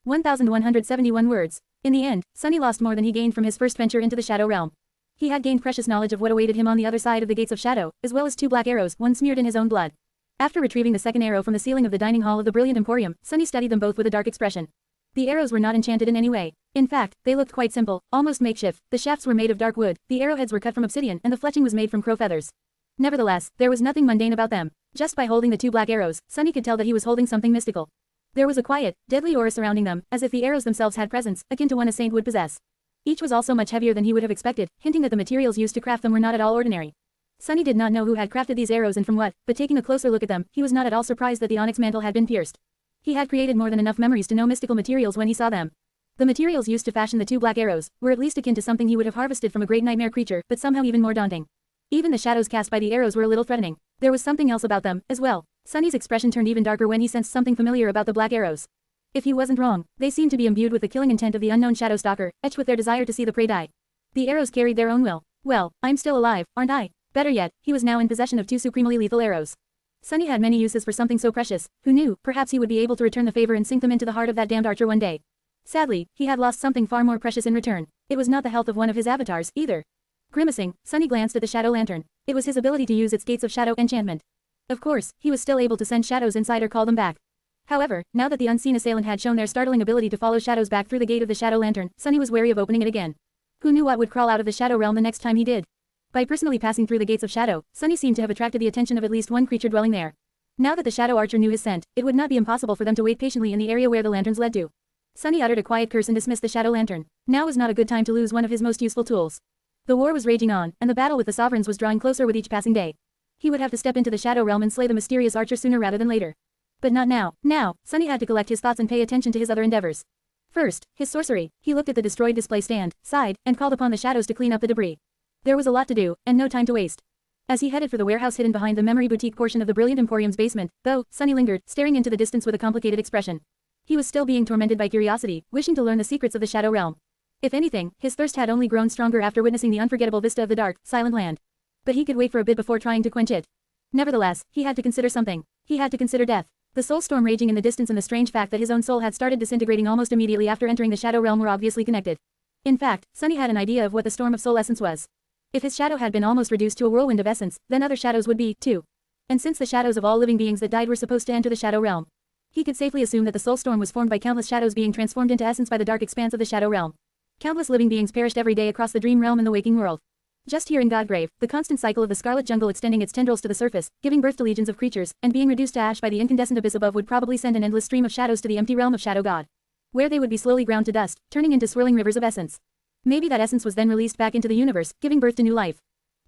1171 words. In the end, Sunny lost more than he gained from his first venture into the Shadow Realm. He had gained precious knowledge of what awaited him on the other side of the Gates of Shadow, as well as 2 black arrows, one smeared in his own blood. After retrieving the second arrow from the ceiling of the dining hall of the Brilliant Emporium, Sunny studied them both with a dark expression. The arrows were not enchanted in any way. In fact, they looked quite simple, almost makeshift. The shafts were made of dark wood, the arrowheads were cut from obsidian, and the fletching was made from crow feathers. Nevertheless, there was nothing mundane about them. Just by holding the 2 black arrows, Sunny could tell that he was holding something mystical. There was a quiet, deadly aura surrounding them, as if the arrows themselves had presence, akin to one a saint would possess. Each was also much heavier than he would have expected, hinting that the materials used to craft them were not at all ordinary. Sunny did not know who had crafted these arrows and from what, but taking a closer look at them, he was not at all surprised that the onyx mantle had been pierced. He had created more than enough memories to know mystical materials when he saw them. The materials used to fashion the 2 black arrows were at least akin to something he would have harvested from a great nightmare creature, but somehow even more daunting. Even the shadows cast by the arrows were a little threatening. There was something else about them, as well. Sunny's expression turned even darker when he sensed something familiar about the black arrows. If he wasn't wrong, they seemed to be imbued with the killing intent of the unknown shadow stalker, etched with their desire to see the prey die. The arrows carried their own will. Well, I'm still alive, aren't I? Better yet, he was now in possession of 2 supremely lethal arrows. Sunny had many uses for something so precious. Who knew, perhaps he would be able to return the favor and sink them into the heart of that damned archer one day. Sadly, he had lost something far more precious in return. It was not the health of one of his avatars, either. Grimacing, Sunny glanced at the shadow lantern. It was his ability to use its gates of shadow enchantment. Of course, he was still able to send shadows inside or call them back. However, now that the unseen assailant had shown their startling ability to follow shadows back through the gate of the shadow lantern, Sunny was wary of opening it again. Who knew what would crawl out of the shadow realm the next time he did? By personally passing through the gates of shadow, Sunny seemed to have attracted the attention of at least one creature dwelling there. Now that the shadow archer knew his scent, it would not be impossible for them to wait patiently in the area where the lanterns led to. Sunny uttered a quiet curse and dismissed the shadow lantern. Now was not a good time to lose one of his most useful tools. The war was raging on, and the battle with the sovereigns was drawing closer with each passing day. He would have to step into the shadow realm and slay the mysterious archer sooner rather than later. But not now. Now, Sunny had to collect his thoughts and pay attention to his other endeavors. First, his sorcery. He looked at the destroyed display stand, sighed, and called upon the shadows to clean up the debris. There was a lot to do, and no time to waste. As he headed for the warehouse hidden behind the memory boutique portion of the Brilliant Emporium's basement, though, Sunny lingered, staring into the distance with a complicated expression. He was still being tormented by curiosity, wishing to learn the secrets of the shadow realm. If anything, his thirst had only grown stronger after witnessing the unforgettable vista of the dark, silent land. But he could wait for a bit before trying to quench it. Nevertheless, he had to consider something. He had to consider death. The soul storm raging in the distance and the strange fact that his own soul had started disintegrating almost immediately after entering the shadow realm were obviously connected. In fact, Sunny had an idea of what the storm of soul essence was. If his shadow had been almost reduced to a whirlwind of essence, then other shadows would be, too. And since the shadows of all living beings that died were supposed to enter the shadow realm, he could safely assume that the soul storm was formed by countless shadows being transformed into essence by the dark expanse of the shadow realm. Countless living beings perished every day across the dream realm and the waking world. Just here in Godgrave, the constant cycle of the scarlet jungle extending its tendrils to the surface, giving birth to legions of creatures, and being reduced to ash by the incandescent abyss above would probably send an endless stream of shadows to the empty realm of Shadow God, where they would be slowly ground to dust, turning into swirling rivers of essence. Maybe that essence was then released back into the universe, giving birth to new life.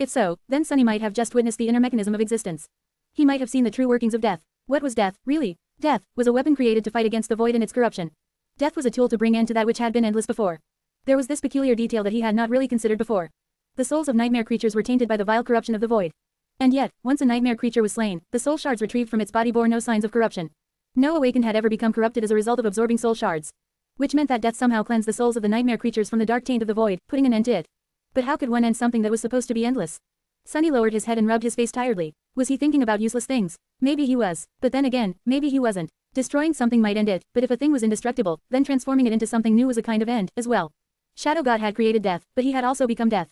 If so, then Sunny might have just witnessed the inner mechanism of existence. He might have seen the true workings of death. What was death, really? Death was a weapon created to fight against the void and its corruption. Death was a tool to bring end to that which had been endless before. There was this peculiar detail that he had not really considered before. The souls of nightmare creatures were tainted by the vile corruption of the void. And yet, once a nightmare creature was slain, the soul shards retrieved from its body bore no signs of corruption. No awakened had ever become corrupted as a result of absorbing soul shards. Which meant that death somehow cleansed the souls of the nightmare creatures from the dark taint of the void, putting an end to it. But how could one end something that was supposed to be endless? Sunny lowered his head and rubbed his face tiredly. Was he thinking about useless things? Maybe he was, but then again, maybe he wasn't. Destroying something might end it, but if a thing was indestructible, then transforming it into something new was a kind of end, as well. Shadow God had created death, but he had also become death.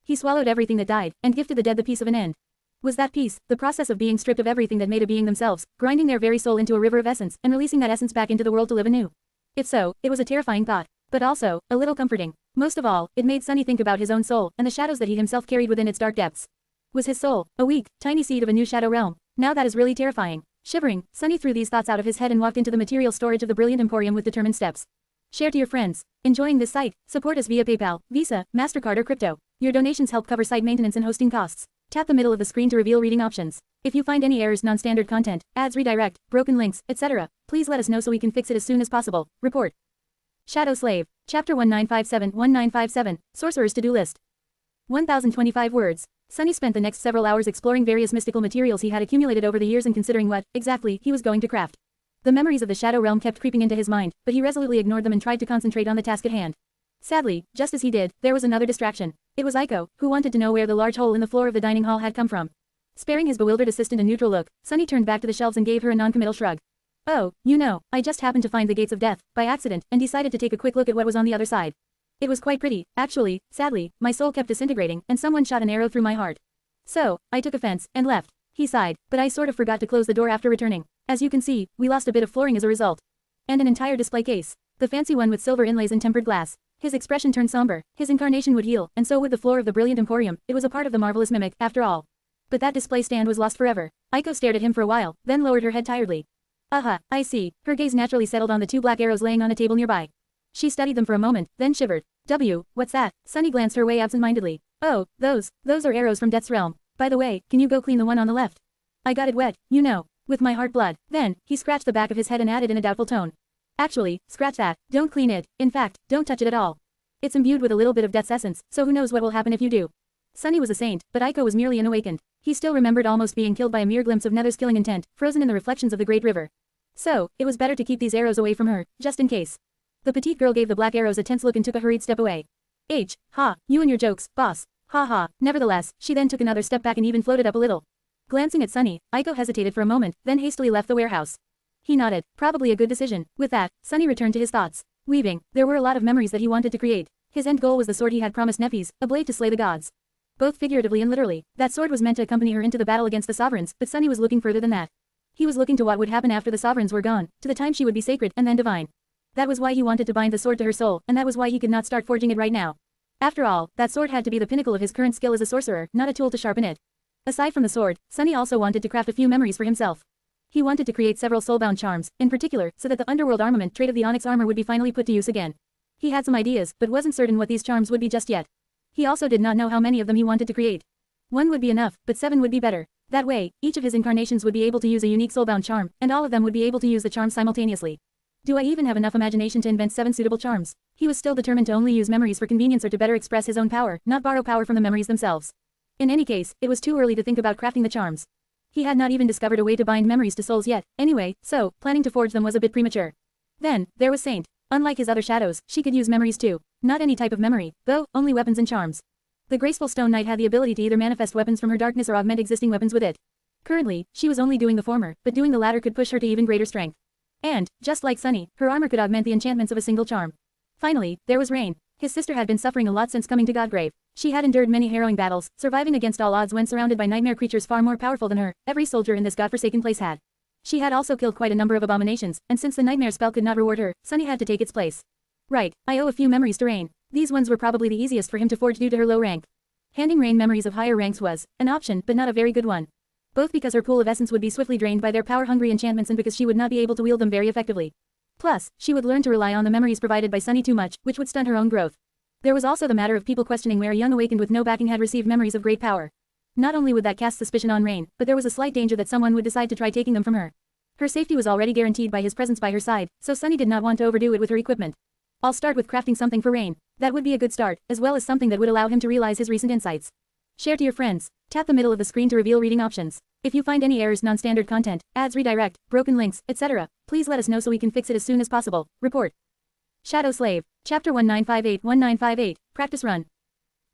He swallowed everything that died, and gifted the dead the peace of an end. Was that peace, the process of being stripped of everything that made a being themselves, grinding their very soul into a river of essence, and releasing that essence back into the world to live anew? If so, it was a terrifying thought, but also, a little comforting. Most of all, it made Sunny think about his own soul, and the shadows that he himself carried within its dark depths. Was his soul, a weak, tiny seed of a new shadow realm? Now that is really terrifying. Shivering, Sunny threw these thoughts out of his head and walked into the material storage of the Brilliant Emporium with determined steps. Share to your friends. Enjoying this site? Support us via PayPal, Visa, MasterCard or crypto. Your donations help cover site maintenance and hosting costs. Tap the middle of the screen to reveal reading options. If you find any errors, non-standard content, ads redirect, broken links, etc., please let us know so we can fix it as soon as possible. Report. Shadow Slave. Chapter 1957 Sorcerer's To-Do List. 1025 words. Sunny spent the next several hours exploring various mystical materials he had accumulated over the years and considering what, exactly, he was going to craft. The memories of the shadow realm kept creeping into his mind, but he resolutely ignored them and tried to concentrate on the task at hand. Sadly, just as he did, there was another distraction. It was Aiko, who wanted to know where the large hole in the floor of the dining hall had come from. Sparing his bewildered assistant a neutral look, Sunny turned back to the shelves and gave her a non-committal shrug. Oh, you know, I just happened to find the gates of death, by accident, and decided to take a quick look at what was on the other side. It was quite pretty, actually. Sadly, my soul kept disintegrating, and someone shot an arrow through my heart. So, I took offense, and left. He sighed, but I sort of forgot to close the door after returning. As you can see, we lost a bit of flooring as a result. And an entire display case. The fancy one with silver inlays and tempered glass. His expression turned somber. His incarnation would heal, and so would the floor of the Brilliant Emporium. It was a part of the marvelous mimic, after all. But that display stand was lost forever. Aiko stared at him for a while, then lowered her head tiredly. Aha, I see. Her gaze naturally settled on the two black arrows laying on a table nearby. She studied them for a moment, then shivered. What's that? Sunny glanced her way absent-mindedly. Oh, those are arrows from Death's realm. By the way, can you go clean the one on the left? I got it wet, you know. With my heart blood. Then, he scratched the back of his head and added in a doubtful tone. Actually, scratch that, don't clean it, in fact, don't touch it at all. It's imbued with a little bit of death's essence, so who knows what will happen if you do. Sunny was a saint, but Aiko was merely unawakened. He still remembered almost being killed by a mere glimpse of Nether's killing intent, frozen in the reflections of the great river. So, it was better to keep these arrows away from her, just in case. The petite girl gave the black arrows a tense look and took a hurried step away. Ha, you and your jokes, boss. Ha ha. Nevertheless, she then took another step back and even floated up a little. Glancing at Sunny, Aiko hesitated for a moment, then hastily left the warehouse. He nodded, probably a good decision. With that, Sunny returned to his thoughts. Weaving, there were a lot of memories that he wanted to create. His end goal was the sword he had promised Nefis, a blade to slay the gods. Both figuratively and literally, that sword was meant to accompany her into the battle against the sovereigns, but Sunny was looking further than that. He was looking to what would happen after the sovereigns were gone, to the time she would be sacred and then divine. That was why he wanted to bind the sword to her soul, and that was why he could not start forging it right now. After all, that sword had to be the pinnacle of his current skill as a sorcerer, not a tool to sharpen it. Aside from the sword, Sunny also wanted to craft a few memories for himself. He wanted to create several soulbound charms, in particular, so that the underworld armament trait of the onyx armor would be finally put to use again. He had some ideas, but wasn't certain what these charms would be just yet. He also did not know how many of them he wanted to create. 1 would be enough, but 7 would be better. That way, each of his incarnations would be able to use a unique soulbound charm, and all of them would be able to use the charm simultaneously. Do I even have enough imagination to invent 7 suitable charms? He was still determined to only use memories for convenience or to better express his own power, not borrow power from the memories themselves. In any case, it was too early to think about crafting the charms. He had not even discovered a way to bind memories to souls yet, anyway, so, planning to forge them was a bit premature. Then, there was Saint. Unlike his other shadows, she could use memories too. Not any type of memory, though, only weapons and charms. The graceful Stone Knight had the ability to either manifest weapons from her darkness or augment existing weapons with it. Currently, she was only doing the former, but doing the latter could push her to even greater strength. And, just like Sunny, her armor could augment the enchantments of a single charm. Finally, there was Rain. His sister had been suffering a lot since coming to Godgrave. She had endured many harrowing battles, surviving against all odds when surrounded by nightmare creatures far more powerful than her, every soldier in this godforsaken place had. She had also killed quite a number of abominations, and since the nightmare spell could not reward her, Sunny had to take its place. Right, I owe a few memories to Rain. These ones were probably the easiest for him to forge due to her low rank. Handing Rain memories of higher ranks was an option, but not a very good one. Both because her pool of essence would be swiftly drained by their power-hungry enchantments and because she would not be able to wield them very effectively. Plus, she would learn to rely on the memories provided by Sunny too much, which would stunt her own growth. There was also the matter of people questioning where a young awakened with no backing had received memories of great power. Not only would that cast suspicion on Rain, but there was a slight danger that someone would decide to try taking them from her. Her safety was already guaranteed by his presence by her side, so Sunny did not want to overdo it with her equipment. I'll start with crafting something for Rain. That would be a good start, as well as something that would allow him to realize his recent insights. Share to your friends. Tap the middle of the screen to reveal reading options. If you find any errors, non-standard content, ads redirect, broken links, etc., please let us know so we can fix it as soon as possible. Report. Shadow Slave. Chapter 1958-1958, Practice Run.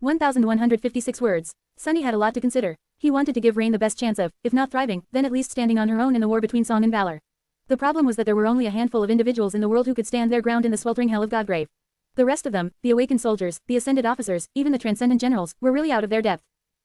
1,156 words. Sunny had a lot to consider. He wanted to give Rain the best chance of, if not thriving, then at least standing on her own in the war between song and valor. The problem was that there were only a handful of individuals in the world who could stand their ground in the sweltering hell of Godgrave. The rest of them, the awakened soldiers, the ascended officers, even the transcendent generals, were really out of their depth.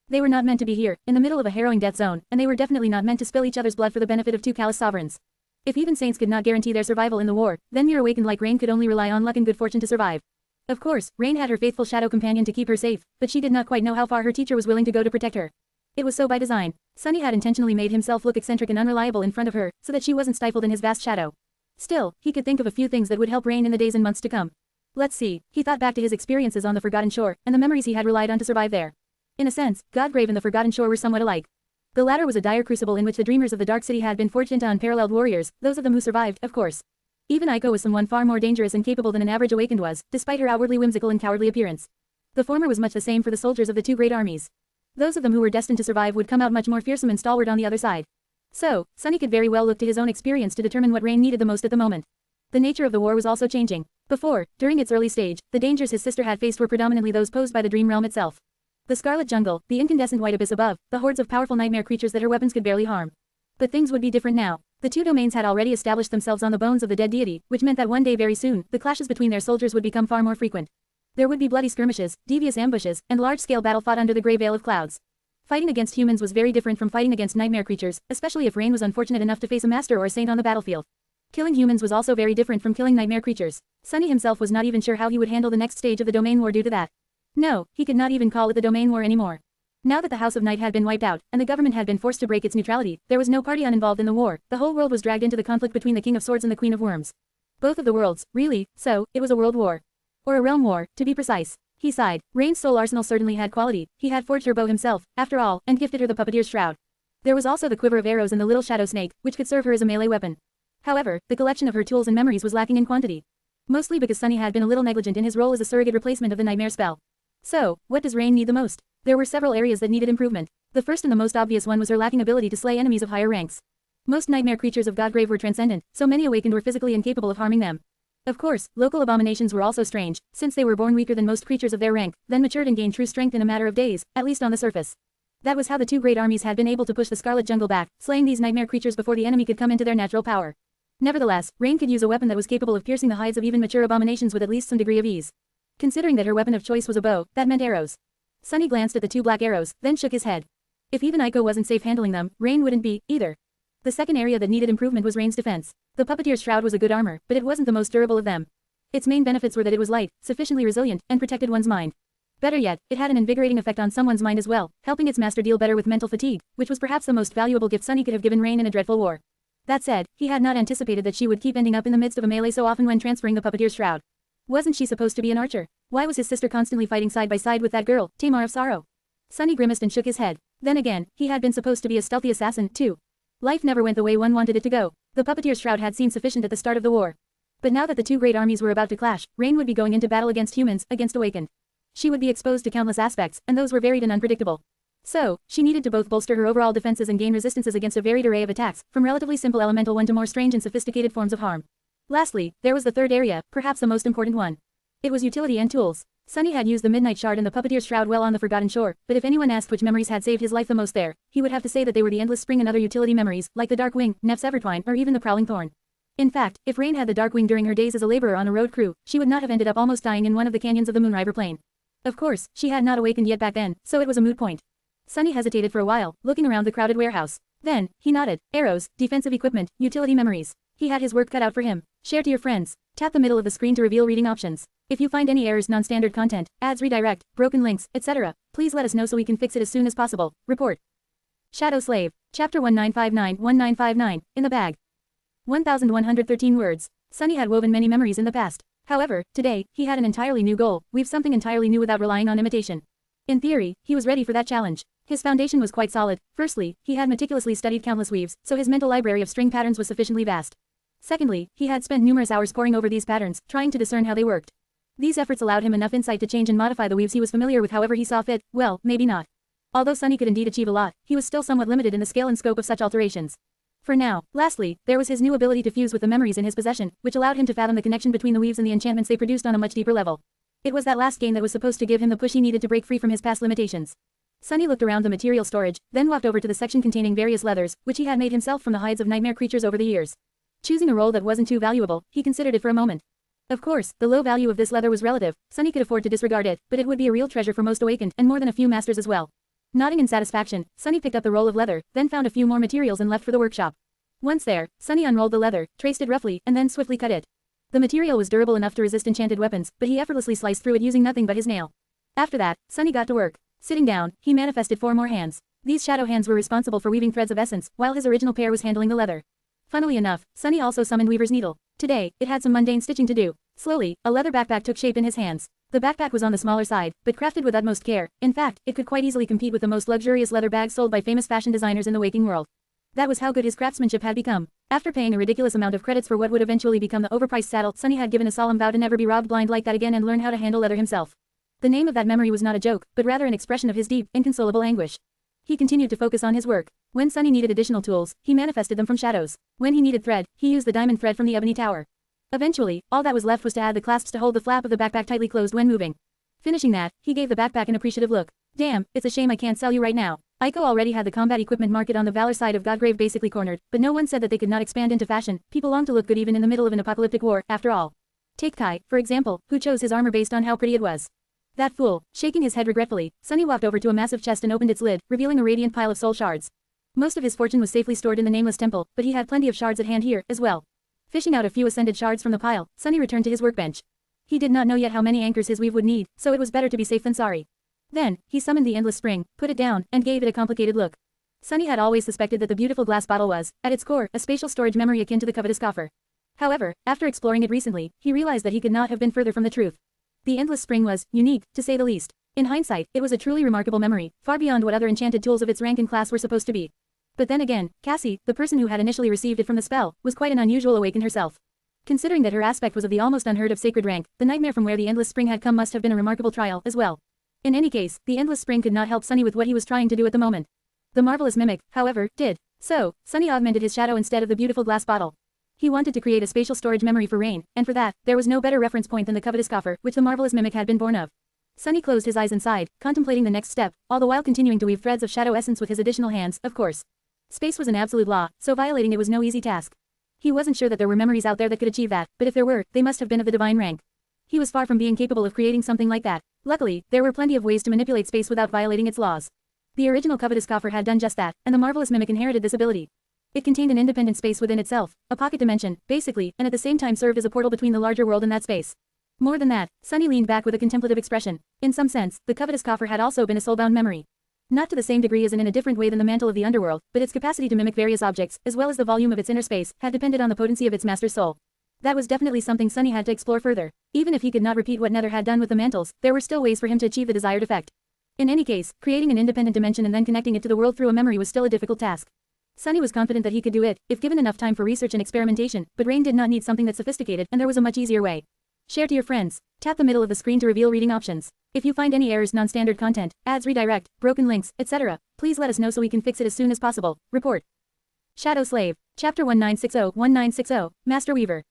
They were not meant to be here, in the middle of a harrowing death zone, and they were definitely not meant to spill each other's blood for the benefit of 2 callous sovereigns. If even saints could not guarantee their survival in the war, then mere awakened like Rain could only rely on luck and good fortune to survive. Of course, Rain had her faithful shadow companion to keep her safe, but she did not quite know how far her teacher was willing to go to protect her. It was so by design. Sunny had intentionally made himself look eccentric and unreliable in front of her, so that she wasn't stifled in his vast shadow. Still, he could think of a few things that would help Rain in the days and months to come. Let's see, he thought back to his experiences on the Forgotten Shore, and the memories he had relied on to survive there. In a sense, Godgrave and the Forgotten Shore were somewhat alike. The latter was a dire crucible in which the dreamers of the Dark City had been forged into unparalleled warriors, those of them who survived, of course. Even Aiko was someone far more dangerous and capable than an average awakened was, despite her outwardly whimsical and cowardly appearance. The former was much the same for the soldiers of the 2 great armies. Those of them who were destined to survive would come out much more fearsome and stalwart on the other side. So, Sunny could very well look to his own experience to determine what Rain needed the most at the moment. The nature of the war was also changing. Before, during its early stage, the dangers his sister had faced were predominantly those posed by the dream realm itself. The Scarlet Jungle, the incandescent white abyss above, the hordes of powerful nightmare creatures that her weapons could barely harm. But things would be different now. The 2 domains had already established themselves on the bones of the dead deity, which meant that one day very soon, the clashes between their soldiers would become far more frequent. There would be bloody skirmishes, devious ambushes, and large-scale battle fought under the grey veil of clouds. Fighting against humans was very different from fighting against nightmare creatures, especially if Rain was unfortunate enough to face a master or a saint on the battlefield. Killing humans was also very different from killing nightmare creatures. Sunny himself was not even sure how he would handle the next stage of the domain war due to that. No, he could not even call it the domain war anymore. Now that the House of Night had been wiped out, and the government had been forced to break its neutrality, there was no party uninvolved in the war, the whole world was dragged into the conflict between the King of Swords and the Queen of Worms. Both of the worlds, really, so, it was a world war. Or a realm war, to be precise. He sighed. Rain's soul arsenal certainly had quality. He had forged her bow himself, after all, and gifted her the puppeteer's shroud. There was also the quiver of arrows and the little shadow snake, which could serve her as a melee weapon. However, the collection of her tools and memories was lacking in quantity. Mostly because Sunny had been a little negligent in his role as a surrogate replacement of the nightmare spell. So, what does Rain need the most? There were several areas that needed improvement. The first and the most obvious one was her lacking ability to slay enemies of higher ranks. Most nightmare creatures of Godgrave were transcendent, so many awakened were physically incapable of harming them. Of course, local abominations were also strange, since they were born weaker than most creatures of their rank, then matured and gained true strength in a matter of days, at least on the surface. That was how the two great armies had been able to push the Scarlet Jungle back, slaying these nightmare creatures before the enemy could come into their natural power. Nevertheless, Rain could use a weapon that was capable of piercing the hides of even mature abominations with at least some degree of ease. Considering that her weapon of choice was a bow, that meant arrows. Sunny glanced at the two black arrows, then shook his head. If even Aiko wasn't safe handling them, Rain wouldn't be, either. The second area that needed improvement was Rain's defense. The puppeteer's shroud was a good armor, but it wasn't the most durable of them. Its main benefits were that it was light, sufficiently resilient, and protected one's mind. Better yet, it had an invigorating effect on someone's mind as well, helping its master deal better with mental fatigue, which was perhaps the most valuable gift Sunny could have given Rain in a dreadful war. That said, he had not anticipated that she would keep ending up in the midst of a melee so often when transferring the puppeteer's shroud. Wasn't she supposed to be an archer? Why was his sister constantly fighting side by side with that girl, Tamar of Sorrow? Sunny grimaced and shook his head. Then again, he had been supposed to be a stealthy assassin, too. Life never went the way one wanted it to go. The puppeteer's shroud had seemed sufficient at the start of the war. But now that the two great armies were about to clash, Rain would be going into battle against humans, against Awakened. She would be exposed to countless aspects, and those were varied and unpredictable. So, she needed to both bolster her overall defenses and gain resistances against a varied array of attacks, from relatively simple elemental one to more strange and sophisticated forms of harm. Lastly, there was the third area, perhaps the most important one. It was utility and tools. Sunny had used the Midnight Shard and the puppeteer's shroud well on the Forgotten Shore, but if anyone asked which memories had saved his life the most there, he would have to say that they were the Endless Spring and other utility memories, like the Dark Wing, Neff's Evertwine, or even the Prowling Thorn. In fact, if Rain had the Dark Wing during her days as a laborer on a road crew, she would not have ended up almost dying in one of the canyons of the Moonriver Plain. Of course, she had not awakened yet back then, so it was a moot point. Sunny hesitated for a while, looking around the crowded warehouse. Then, he nodded. Arrows, defensive equipment, utility memories. He had his work cut out for him. Share to your friends. Tap the middle of the screen to reveal reading options. If you find any errors, non-standard content, ads redirect, broken links, etc., please let us know so we can fix it as soon as possible. Report. Shadow Slave. Chapter 1959-1959, in the bag. 1,113 words. Sunny had woven many memories in the past. However, today, he had an entirely new goal, weave something entirely new without relying on imitation. In theory, he was ready for that challenge. His foundation was quite solid. Firstly, he had meticulously studied countless weaves, so his mental library of string patterns was sufficiently vast. Secondly, he had spent numerous hours poring over these patterns, trying to discern how they worked. These efforts allowed him enough insight to change and modify the weaves he was familiar with however he saw fit. Well, maybe not. Although Sunny could indeed achieve a lot, he was still somewhat limited in the scale and scope of such alterations. For now, lastly, there was his new ability to fuse with the memories in his possession, which allowed him to fathom the connection between the weaves and the enchantments they produced on a much deeper level. It was that last gain that was supposed to give him the push he needed to break free from his past limitations. Sunny looked around the material storage, then walked over to the section containing various leathers, which he had made himself from the hides of nightmare creatures over the years. Choosing a roll that wasn't too valuable, he considered it for a moment. Of course, the low value of this leather was relative. Sunny could afford to disregard it, but it would be a real treasure for most Awakened and more than a few masters as well. Nodding in satisfaction, Sunny picked up the roll of leather, then found a few more materials and left for the workshop. Once there, Sunny unrolled the leather, traced it roughly, and then swiftly cut it. The material was durable enough to resist enchanted weapons, but he effortlessly sliced through it using nothing but his nail. After that, Sunny got to work. Sitting down, he manifested 4 more hands. These shadow hands were responsible for weaving threads of essence, while his original pair was handling the leather. Funnily enough, Sunny also summoned Weaver's Needle. Today, it had some mundane stitching to do. Slowly, a leather backpack took shape in his hands. The backpack was on the smaller side, but crafted with utmost care. In fact, it could quite easily compete with the most luxurious leather bags sold by famous fashion designers in the waking world. That was how good his craftsmanship had become. After paying a ridiculous amount of credits for what would eventually become the overpriced saddle, Sunny had given a solemn vow to never be robbed blind like that again and learn how to handle leather himself. The name of that memory was not a joke, but rather an expression of his deep, inconsolable anguish. He continued to focus on his work. When Sunny needed additional tools, he manifested them from shadows. When he needed thread, he used the diamond thread from the ebony tower. Eventually, all that was left was to add the clasps to hold the flap of the backpack tightly closed when moving. Finishing that, he gave the backpack an appreciative look. Damn, it's a shame I can't sell you right now. Aiko already had the combat equipment market on the Valor side of Godgrave basically cornered, but no one said that they could not expand into fashion. People long to look good even in the middle of an apocalyptic war, after all. Take Kai, for example, who chose his armor based on how pretty it was. That fool. Shaking his head regretfully, Sunny walked over to a massive chest and opened its lid, revealing a radiant pile of soul shards. Most of his fortune was safely stored in the Nameless Temple, but he had plenty of shards at hand here, as well. Fishing out a few ascended shards from the pile, Sunny returned to his workbench. He did not know yet how many anchors his weave would need, so it was better to be safe than sorry. Then, he summoned the Endless Spring, put it down, and gave it a complicated look. Sunny had always suspected that the beautiful glass bottle was, at its core, a spatial storage memory akin to the covetous coffer. However, after exploring it recently, he realized that he could not have been further from the truth. The endless spring was unique, to say the least. In hindsight, it was a truly remarkable memory, far beyond what other enchanted tools of its rank and class were supposed to be. But then again, Cassie, the person who had initially received it from the spell, was quite an unusual awakened herself. Considering that her aspect was of the almost unheard of sacred rank, the nightmare from where the endless spring had come must have been a remarkable trial as well. In any case, the endless spring could not help Sunny with what he was trying to do at the moment. The marvelous mimic, however, did. So, Sunny augmented his shadow instead of the beautiful glass bottle. He wanted to create a spatial storage memory for Rain, and for that, there was no better reference point than the covetous coffer, which the marvelous mimic had been born of. Sunny closed his eyes and sighed, contemplating the next step, all the while continuing to weave threads of shadow essence with his additional hands, of course. Space was an absolute law, so violating it was no easy task. He wasn't sure that there were memories out there that could achieve that, but if there were, they must have been of the divine rank. He was far from being capable of creating something like that. Luckily, there were plenty of ways to manipulate space without violating its laws. The original covetous coffer had done just that, and the marvelous mimic inherited this ability. It contained an independent space within itself, a pocket dimension, basically, and at the same time served as a portal between the larger world and that space. More than that, Sunny leaned back with a contemplative expression. In some sense, the covetous coffer had also been a soulbound memory. Not to the same degree as and in a different way than the mantle of the underworld, but its capacity to mimic various objects, as well as the volume of its inner space, had depended on the potency of its master's soul. That was definitely something Sunny had to explore further. Even if he could not repeat what Nether had done with the mantles, there were still ways for him to achieve the desired effect. In any case, creating an independent dimension and then connecting it to the world through a memory was still a difficult task. Sunny was confident that he could do it, if given enough time for research and experimentation, but Rain did not need something that sophisticated, and there was a much easier way. Share to your friends. Tap the middle of the screen to reveal reading options. If you find any errors, non-standard content, ads redirect, broken links, etc., please let us know so we can fix it as soon as possible. Report. Shadow Slave. Chapter 1960-1960, Master Weaver.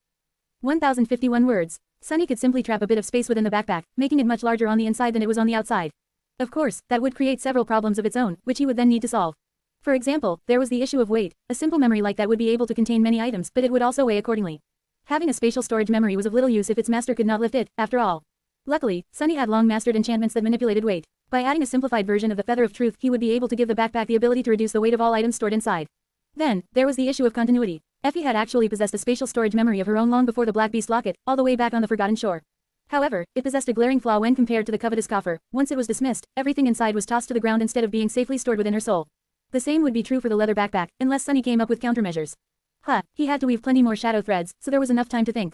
1051 words. Sunny could simply trap a bit of space within the backpack, making it much larger on the inside than it was on the outside. Of course, that would create several problems of its own, which he would then need to solve. For example, there was the issue of weight. A simple memory like that would be able to contain many items, but it would also weigh accordingly. Having a spatial storage memory was of little use if its master could not lift it, after all. Luckily, Sunny had long mastered enchantments that manipulated weight. By adding a simplified version of the Feather of Truth, he would be able to give the backpack the ability to reduce the weight of all items stored inside. Then, there was the issue of continuity. Effie had actually possessed a spatial storage memory of her own long before the Black Beast locket, all the way back on the Forgotten Shore. However, it possessed a glaring flaw when compared to the covetous coffer. Once it was dismissed, everything inside was tossed to the ground instead of being safely stored within her soul. The same would be true for the leather backpack, unless Sunny came up with countermeasures. He had to weave plenty more shadow threads, so there was enough time to think.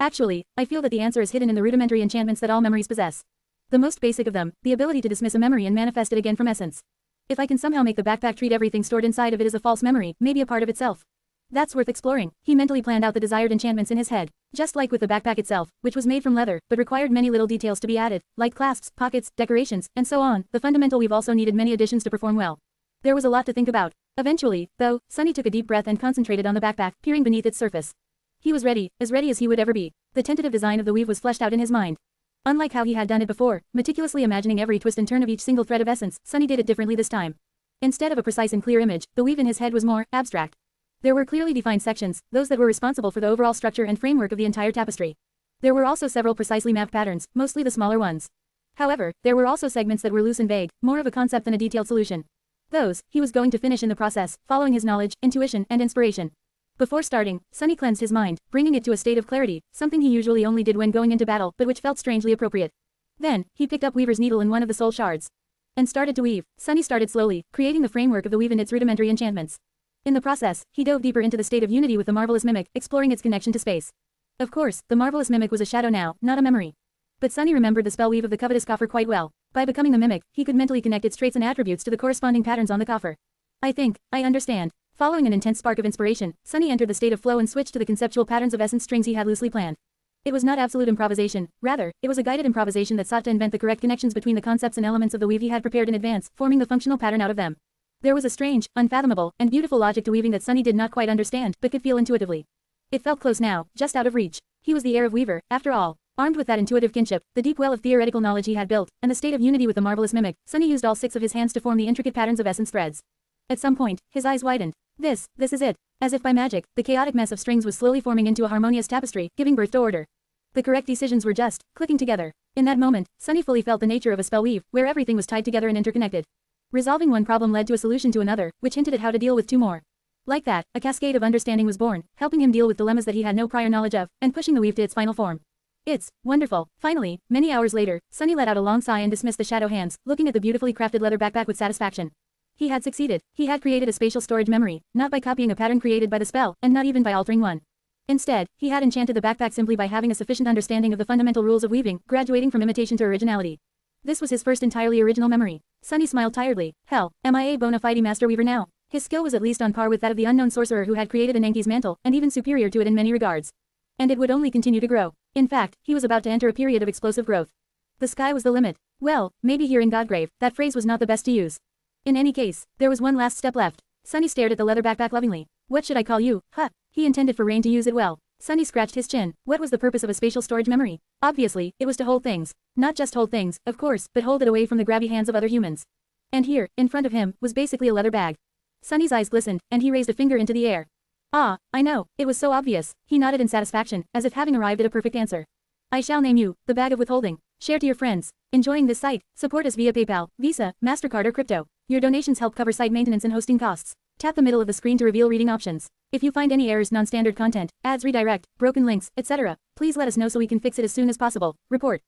Actually, I feel that the answer is hidden in the rudimentary enchantments that all memories possess. The most basic of them, the ability to dismiss a memory and manifest it again from essence. If I can somehow make the backpack treat everything stored inside of it as a false memory, maybe a part of itself. That's worth exploring. He mentally planned out the desired enchantments in his head. Just like with the backpack itself, which was made from leather, but required many little details to be added, like clasps, pockets, decorations, and so on, the fundamental weave also needed many additions to perform well. There was a lot to think about. Eventually, though, Sunny took a deep breath and concentrated on the backpack, peering beneath its surface. He was ready, as ready as he would ever be. The tentative design of the weave was fleshed out in his mind. Unlike how he had done it before, meticulously imagining every twist and turn of each single thread of essence, Sunny did it differently this time. Instead of a precise and clear image, the weave in his head was more abstract. There were clearly defined sections, those that were responsible for the overall structure and framework of the entire tapestry. There were also several precisely mapped patterns, mostly the smaller ones. However, there were also segments that were loose and vague, more of a concept than a detailed solution. Those, he was going to finish in the process, following his knowledge, intuition, and inspiration. Before starting, Sunny cleansed his mind, bringing it to a state of clarity, something he usually only did when going into battle, but which felt strangely appropriate. Then, he picked up Weaver's needle in one of the soul shards. And started to weave. Sunny started slowly, creating the framework of the weave and its rudimentary enchantments. In the process, he dove deeper into the state of unity with the marvelous mimic, exploring its connection to space. Of course, the marvelous mimic was a shadow now, not a memory. But Sunny remembered the spell weave of the covetous coffer quite well. By becoming the mimic, he could mentally connect its traits and attributes to the corresponding patterns on the coffer. I understand. Following an intense spark of inspiration, Sunny entered the state of flow and switched to the conceptual patterns of essence strings he had loosely planned. It was not absolute improvisation, rather, it was a guided improvisation that sought to invent the correct connections between the concepts and elements of the weave he had prepared in advance, forming the functional pattern out of them. There was a strange, unfathomable, and beautiful logic to weaving that Sunny did not quite understand, but could feel intuitively. It felt close now, just out of reach. He was the heir of Weaver, after all. Armed with that intuitive kinship, the deep well of theoretical knowledge he had built, and the state of unity with the marvelous mimic, Sunny used all 6 of his hands to form the intricate patterns of essence threads. At some point, his eyes widened. This is it. As if by magic, the chaotic mess of strings was slowly forming into a harmonious tapestry, giving birth to order. The correct decisions were just clicking together. In that moment, Sunny fully felt the nature of a spell weave, where everything was tied together and interconnected. Resolving one problem led to a solution to another, which hinted at how to deal with 2 more. Like that, a cascade of understanding was born, helping him deal with dilemmas that he had no prior knowledge of, and pushing the weave to its final form. It's wonderful. Finally, many hours later, Sunny let out a long sigh and dismissed the shadow hands, looking at the beautifully crafted leather backpack with satisfaction. He had succeeded. He had created a spatial storage memory, not by copying a pattern created by the spell, and not even by altering one. Instead, he had enchanted the backpack simply by having a sufficient understanding of the fundamental rules of weaving, graduating from imitation to originality. This was his first entirely original memory. Sunny smiled tiredly. Hell, am I a bona fide master weaver now? His skill was at least on par with that of the unknown sorcerer who had created Ananke's mantle, and even superior to it in many regards. And it would only continue to grow. In fact, he was about to enter a period of explosive growth. The sky was the limit. Well, maybe here in Godgrave, that phrase was not the best to use. In any case, there was one last step left. Sunny stared at the leather backpack lovingly. What should I call you? Huh. He intended for Rain to use it well. Sunny scratched his chin. What was the purpose of a spatial storage memory? Obviously, it was to hold things. Not just hold things, of course, but hold it away from the grabby hands of other humans. And here, in front of him, was basically a leather bag. Sunny's eyes glistened, and he raised a finger into the air. Ah, I know, it was so obvious. He nodded in satisfaction, as if having arrived at a perfect answer. I shall name you, the Bag of Withholding. Share to your friends. Enjoying this site? Support us via PayPal, Visa, MasterCard or crypto. Your donations help cover site maintenance and hosting costs. Tap the middle of the screen to reveal reading options. If you find any errors, non-standard content, ads redirect, broken links, etc., please let us know so we can fix it as soon as possible. Report.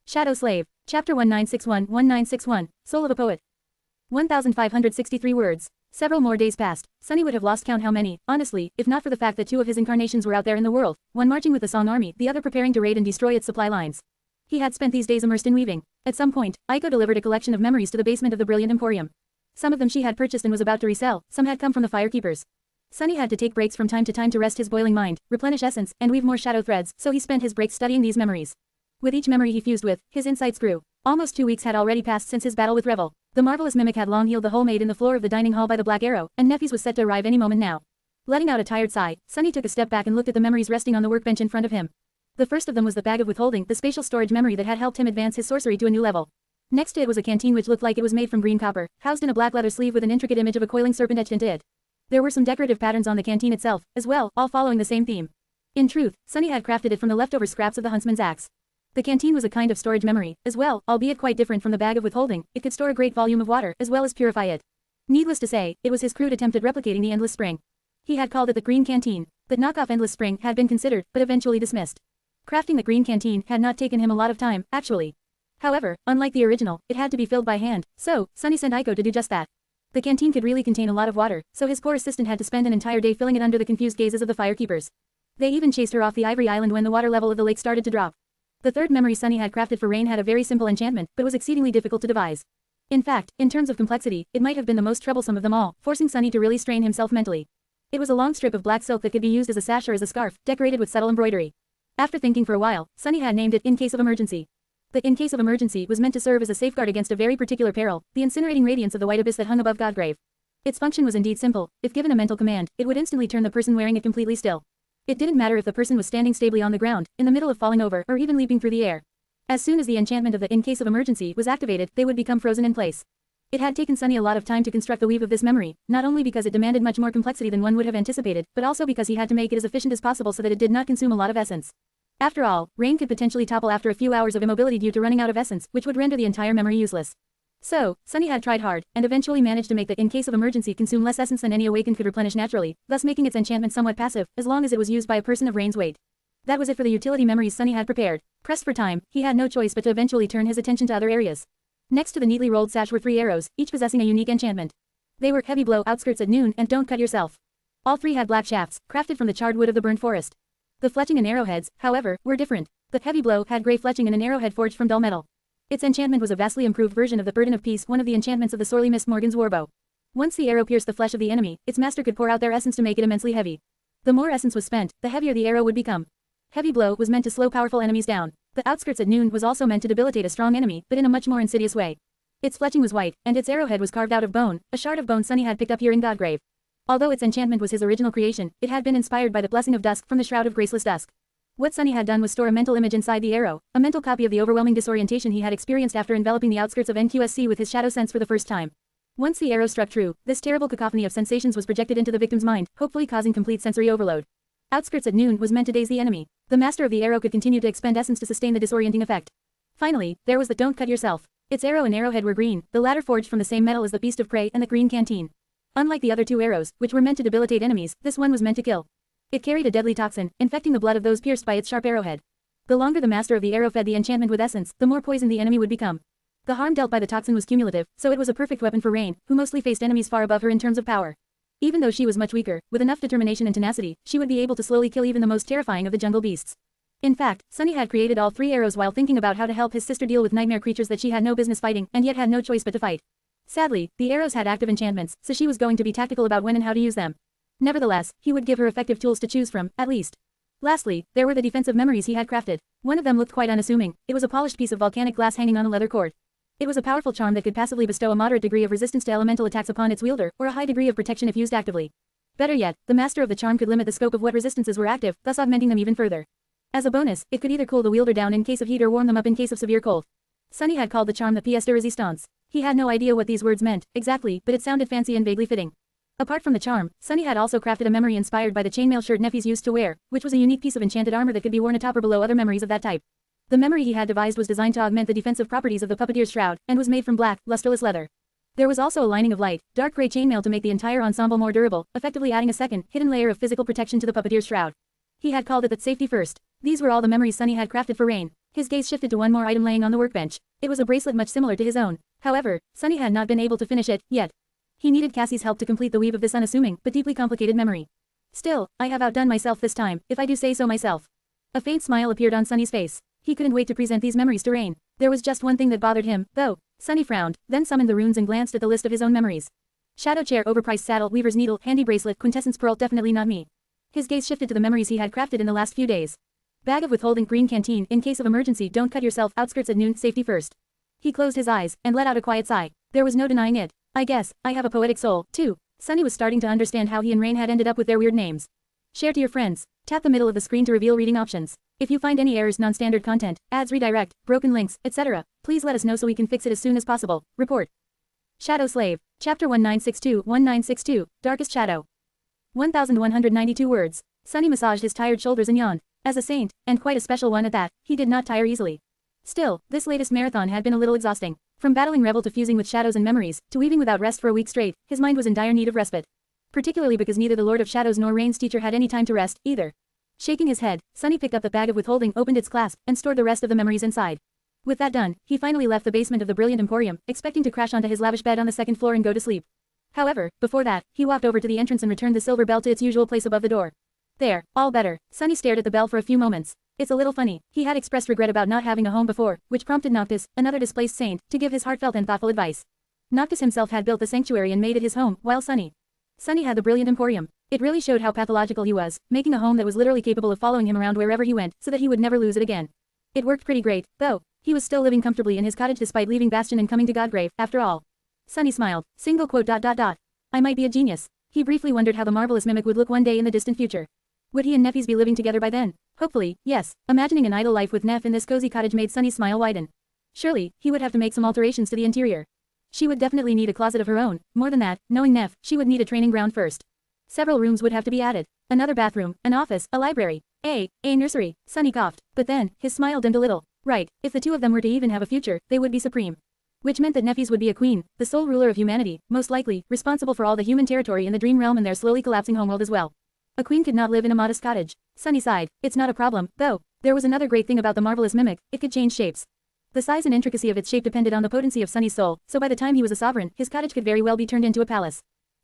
Shadow Slave. Chapter 1961-1961, Soul of a Poet. 1,563 words. Several more days passed. Sunny would have lost count how many, honestly, if not for the fact that two of his incarnations were out there in the world, one marching with the Song army, the other preparing to raid and destroy its supply lines. He had spent these days immersed in weaving. At some point, Aiko delivered a collection of memories to the basement of the Brilliant Emporium. Some of them she had purchased and was about to resell, some had come from the Firekeepers. Sunny had to take breaks from time to time to rest his boiling mind, replenish essence, and weave more shadow threads, so he spent his breaks studying these memories. With each memory he fused with, his insights grew. Almost 2 weeks had already passed since his battle with Revel. The marvelous mimic had long healed the hole made in the floor of the dining hall by the Black Arrow, and Nephis was set to arrive any moment now. Letting out a tired sigh, Sunny took a step back and looked at the memories resting on the workbench in front of him. The first of them was the Bag of Withholding, the spatial storage memory that had helped him advance his sorcery to a new level. Next to it was a canteen which looked like it was made from green copper, housed in a black leather sleeve with an intricate image of a coiling serpent etched into it. There were some decorative patterns on the canteen itself, as well, all following the same theme. In truth, Sunny had crafted it from the leftover scraps of the huntsman's axe. The canteen was a kind of storage memory, as well, albeit quite different from the Bag of Withholding. It could store a great volume of water, as well as purify it. Needless to say, it was his crude attempt at replicating the Endless Spring. He had called it the Green Canteen. The knockoff Endless Spring had been considered, but eventually dismissed. Crafting the Green Canteen had not taken him a lot of time, actually. However, unlike the original, it had to be filled by hand, so, Sunny sent Aiko to do just that. The canteen could really contain a lot of water, so his poor assistant had to spend an entire day filling it under the confused gazes of the Firekeepers. They even chased her off the Ivory Island when the water level of the lake started to drop. The third memory Sunny had crafted for Rain had a very simple enchantment, but was exceedingly difficult to devise. In fact, in terms of complexity, it might have been the most troublesome of them all, forcing Sunny to really strain himself mentally. It was a long strip of black silk that could be used as a sash or as a scarf, decorated with subtle embroidery. After thinking for a while, Sunny had named it In Case of Emergency. The In Case of Emergency was meant to serve as a safeguard against a very particular peril, the incinerating radiance of the white abyss that hung above Godgrave. Its function was indeed simple. If given a mental command, it would instantly turn the person wearing it completely still. It didn't matter if the person was standing stably on the ground, in the middle of falling over, or even leaping through the air. As soon as the enchantment of the In Case of Emergency was activated, they would become frozen in place. It had taken Sunny a lot of time to construct the weave of this memory, not only because it demanded much more complexity than one would have anticipated, but also because he had to make it as efficient as possible so that it did not consume a lot of essence. After all, Rain could potentially topple after a few hours of immobility due to running out of essence, which would render the entire memory useless. So, Sunny had tried hard, and eventually managed to make the In Case of Emergency consume less essence than any awakened could replenish naturally, thus making its enchantment somewhat passive, as long as it was used by a person of Rain's weight. That was it for the utility memories Sunny had prepared. Pressed for time, he had no choice but to eventually turn his attention to other areas. Next to the neatly rolled sash were 3 arrows, each possessing a unique enchantment. They were Heavy Blow, Outskirts at Noon, and Don't Cut Yourself. All 3 had black shafts, crafted from the charred wood of the burned forest. The fletching and arrowheads, however, were different. The Heavy Blow had gray fletching and an arrowhead forged from dull metal. Its enchantment was a vastly improved version of the Burden of Peace, one of the enchantments of the sorely missed Morgan's warbow. Once the arrow pierced the flesh of the enemy, its master could pour out their essence to make it immensely heavy. The more essence was spent, the heavier the arrow would become. Heavy Blow was meant to slow powerful enemies down. The Outskirts at Noon was also meant to debilitate a strong enemy, but in a much more insidious way. Its fletching was white, and its arrowhead was carved out of bone, a shard of bone Sunny had picked up here in Godgrave. Although its enchantment was his original creation, it had been inspired by the Blessing of Dusk from the Shroud of Graceless Dusk. What Sunny had done was store a mental image inside the arrow, a mental copy of the overwhelming disorientation he had experienced after enveloping the outskirts of NQSC with his shadow sense for the first time. Once the arrow struck true, this terrible cacophony of sensations was projected into the victim's mind, hopefully causing complete sensory overload. Outskirts at Noon was meant to daze the enemy. The master of the arrow could continue to expend essence to sustain the disorienting effect. Finally, there was the Don't Cut Yourself. Its arrow and arrowhead were green, the latter forged from the same metal as the Beast of Prey and the Green Canteen. Unlike the other 2 arrows, which were meant to debilitate enemies, this one was meant to kill. It carried a deadly toxin, infecting the blood of those pierced by its sharp arrowhead. The longer the master of the arrow fed the enchantment with essence, the more poisoned the enemy would become. The harm dealt by the toxin was cumulative, so it was a perfect weapon for Rain, who mostly faced enemies far above her in terms of power. Even though she was much weaker, with enough determination and tenacity, she would be able to slowly kill even the most terrifying of the jungle beasts. In fact, Sunny had created all 3 arrows while thinking about how to help his sister deal with nightmare creatures that she had no business fighting and yet had no choice but to fight. Sadly, the arrows had active enchantments, so she was going to be tactical about when and how to use them. Nevertheless, he would give her effective tools to choose from, at least. Lastly, there were the defensive memories he had crafted. One of them looked quite unassuming. It was a polished piece of volcanic glass hanging on a leather cord. It was a powerful charm that could passively bestow a moderate degree of resistance to elemental attacks upon its wielder, or a high degree of protection if used actively. Better yet, the master of the charm could limit the scope of what resistances were active, thus augmenting them even further. As a bonus, it could either cool the wielder down in case of heat or warm them up in case of severe cold. Sunny had called the charm the pièce de résistance. He had no idea what these words meant, exactly, but it sounded fancy and vaguely fitting. Apart from the charm, Sunny had also crafted a memory inspired by the chainmail shirt Neffys used to wear, which was a unique piece of enchanted armor that could be worn atop or below other memories of that type. The memory he had devised was designed to augment the defensive properties of the puppeteer's shroud, and was made from black, lusterless leather. There was also a lining of light, dark gray chainmail to make the entire ensemble more durable, effectively adding a second, hidden layer of physical protection to the puppeteer's shroud. He had called it that safety first. These were all the memories Sunny had crafted for Rain. His gaze shifted to one more item laying on the workbench. It was a bracelet much similar to his own. However, Sunny had not been able to finish it, yet. He needed Cassie's help to complete the weave of this unassuming, but deeply complicated memory. Still, I have outdone myself this time, if I do say so myself. A faint smile appeared on Sunny's face. He couldn't wait to present these memories to Rain. There was just one thing that bothered him, though. Sunny frowned, then summoned the runes and glanced at the list of his own memories. Shadow chair, overpriced saddle, weaver's needle, handy bracelet, quintessence pearl, definitely not me. His gaze shifted to the memories he had crafted in the last few days. Bag of withholding, green canteen, in case of emergency don't cut yourself, outskirts at noon, safety first. He closed his eyes, and let out a quiet sigh. There was no denying it. I guess, I have a poetic soul, too. Sunny was starting to understand how he and Rain had ended up with their weird names. Share to your friends. Tap the middle of the screen to reveal reading options. If you find any errors, non-standard content, ads, redirect, broken links, etc., please let us know so we can fix it as soon as possible. Report. Shadow Slave. Chapter 1962, Darkest Shadow. 1192 words. Sunny massaged his tired shoulders and yawned. As a saint, and quite a special one at that, he did not tire easily. Still, this latest marathon had been a little exhausting. From battling rebel to fusing with shadows and memories, to weaving without rest for a week straight, his mind was in dire need of respite. Particularly because neither the Lord of Shadows nor Rain's teacher had any time to rest, either. Shaking his head, Sunny picked up the bag of withholding, opened its clasp, and stored the rest of the memories inside. With that done, he finally left the basement of the Brilliant Emporium, expecting to crash onto his lavish bed on the second floor and go to sleep. However, before that, he walked over to the entrance and returned the silver bell to its usual place above the door. There, all better. Sunny stared at the bell for a few moments. It's a little funny. He had expressed regret about not having a home before, which prompted Noctis, another displaced saint, to give his heartfelt and thoughtful advice. Noctis himself had built the sanctuary and made it his home, while Sunny had the Brilliant Emporium. It really showed how pathological he was, making a home that was literally capable of following him around wherever he went, so that he would never lose it again. It worked pretty great, though. He was still living comfortably in his cottage despite leaving Bastion and coming to Godgrave, after all. Sunny smiled. Single quote ... I might be a genius. He briefly wondered how the marvelous mimic would look one day in the distant future. Would he and Neffys be living together by then? Hopefully, yes. Imagining an idle life with Neff in this cozy cottage made Sunny's smile widen. Surely, he would have to make some alterations to the interior. She would definitely need a closet of her own. More than that, knowing Neff, she would need a training ground first. Several rooms would have to be added. Another bathroom, an office, a library. A nursery. Sunny coughed. But then, his smile dimmed a little. Right, if the two of them were to even have a future, they would be supreme. Which meant that Neffys would be a queen, the sole ruler of humanity, most likely, responsible for all the human territory in the dream realm and their slowly collapsing homeworld as well. A queen could not live in a modest cottage. Sunny sighed. It's not a problem, though. There was another great thing about the marvelous mimic, it could change shapes. The size and intricacy of its shape depended on the potency of Sunny's soul, so by the time he was a sovereign, his cottage could very well be turned into a palace.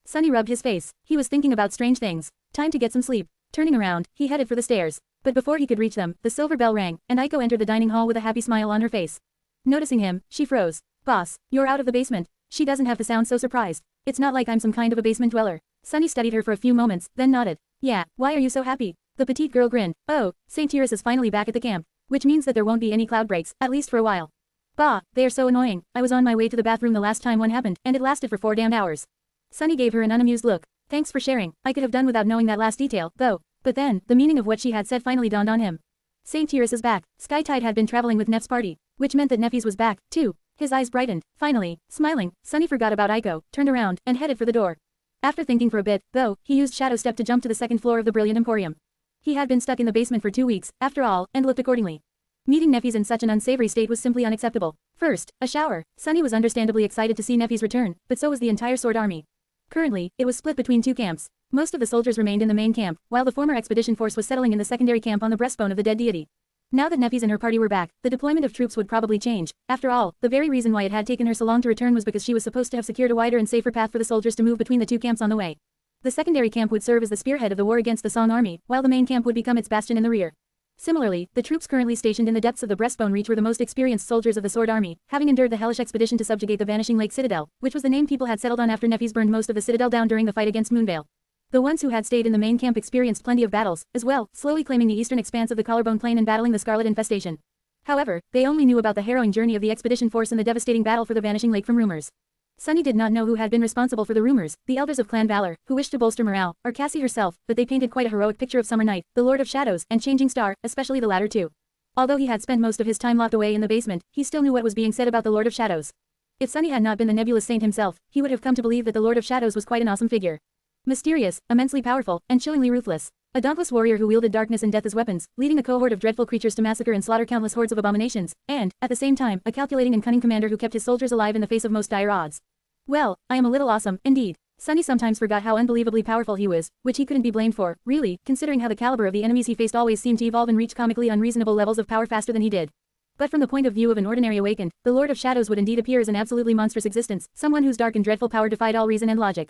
Sunny rubbed his face. He was thinking about strange things. Time to get some sleep. Turning around, he headed for the stairs. But before he could reach them, the silver bell rang, and Aiko entered the dining hall with a happy smile on her face. Noticing him, she froze. Boss, you're out of the basement. She doesn't have to sound so surprised. It's not like I'm some kind of a basement dweller. Sunny studied her for a few moments, then nodded. Yeah, why are you so happy? The petite girl grinned. Oh, St. Tyrus is finally back at the camp. Which means that there won't be any cloud breaks, at least for a while. Bah, they are so annoying. I was on my way to the bathroom the last time one happened, and it lasted for 4 damned hours. Sunny gave her an unamused look. Thanks for sharing. I could have done without knowing that last detail, though. But then, the meaning of what she had said finally dawned on him. St. Tyrus is back. Skytide had been traveling with Neff's party, which meant that Neffys was back, too. His eyes brightened. Finally, smiling, Sunny forgot about Aiko, turned around, and headed for the door. After thinking for a bit, though, he used Shadow Step to jump to the second floor of the Brilliant Emporium. He had been stuck in the basement for 2 weeks, after all, and looked accordingly. Meeting Neffys in such an unsavory state was simply unacceptable. First, a shower. Sunny was understandably excited to see Neffys return, but so was the entire Sword Army. Currently, it was split between 2 camps. Most of the soldiers remained in the main camp, while the former expedition force was settling in the secondary camp on the breastbone of the dead deity. Now that Neffys and her party were back, the deployment of troops would probably change. After all, the very reason why it had taken her so long to return was because she was supposed to have secured a wider and safer path for the soldiers to move between the 2 camps on the way. The secondary camp would serve as the spearhead of the war against the Song army, while the main camp would become its bastion in the rear. Similarly, the troops currently stationed in the depths of the Breastbone Reach were the most experienced soldiers of the Sword Army, having endured the hellish expedition to subjugate the Vanishing Lake Citadel, which was the name people had settled on after Nephis burned most of the citadel down during the fight against Moonvale. The ones who had stayed in the main camp experienced plenty of battles, as well, slowly claiming the eastern expanse of the Collarbone Plain and battling the Scarlet Infestation. However, they only knew about the harrowing journey of the expedition force and the devastating battle for the Vanishing Lake from rumors. Sunny did not know who had been responsible for the rumors, the elders of Clan Valor, who wished to bolster morale, or Cassie herself, but they painted quite a heroic picture of Summer Night, the Lord of Shadows, and Changing Star, especially the latter two. Although he had spent most of his time locked away in the basement, he still knew what was being said about the Lord of Shadows. If Sunny had not been the nebulous saint himself, he would have come to believe that the Lord of Shadows was quite an awesome figure. Mysterious, immensely powerful, and chillingly ruthless. A dauntless warrior who wielded darkness and death as weapons, leading a cohort of dreadful creatures to massacre and slaughter countless hordes of abominations, and, at the same time, a calculating and cunning commander who kept his soldiers alive in the face of most dire odds. Well, I am a little awesome, indeed. Sunny sometimes forgot how unbelievably powerful he was, which he couldn't be blamed for, really, considering how the caliber of the enemies he faced always seemed to evolve and reach comically unreasonable levels of power faster than he did. But from the point of view of an ordinary awakened, the Lord of Shadows would indeed appear as an absolutely monstrous existence, someone whose dark and dreadful power defied all reason and logic.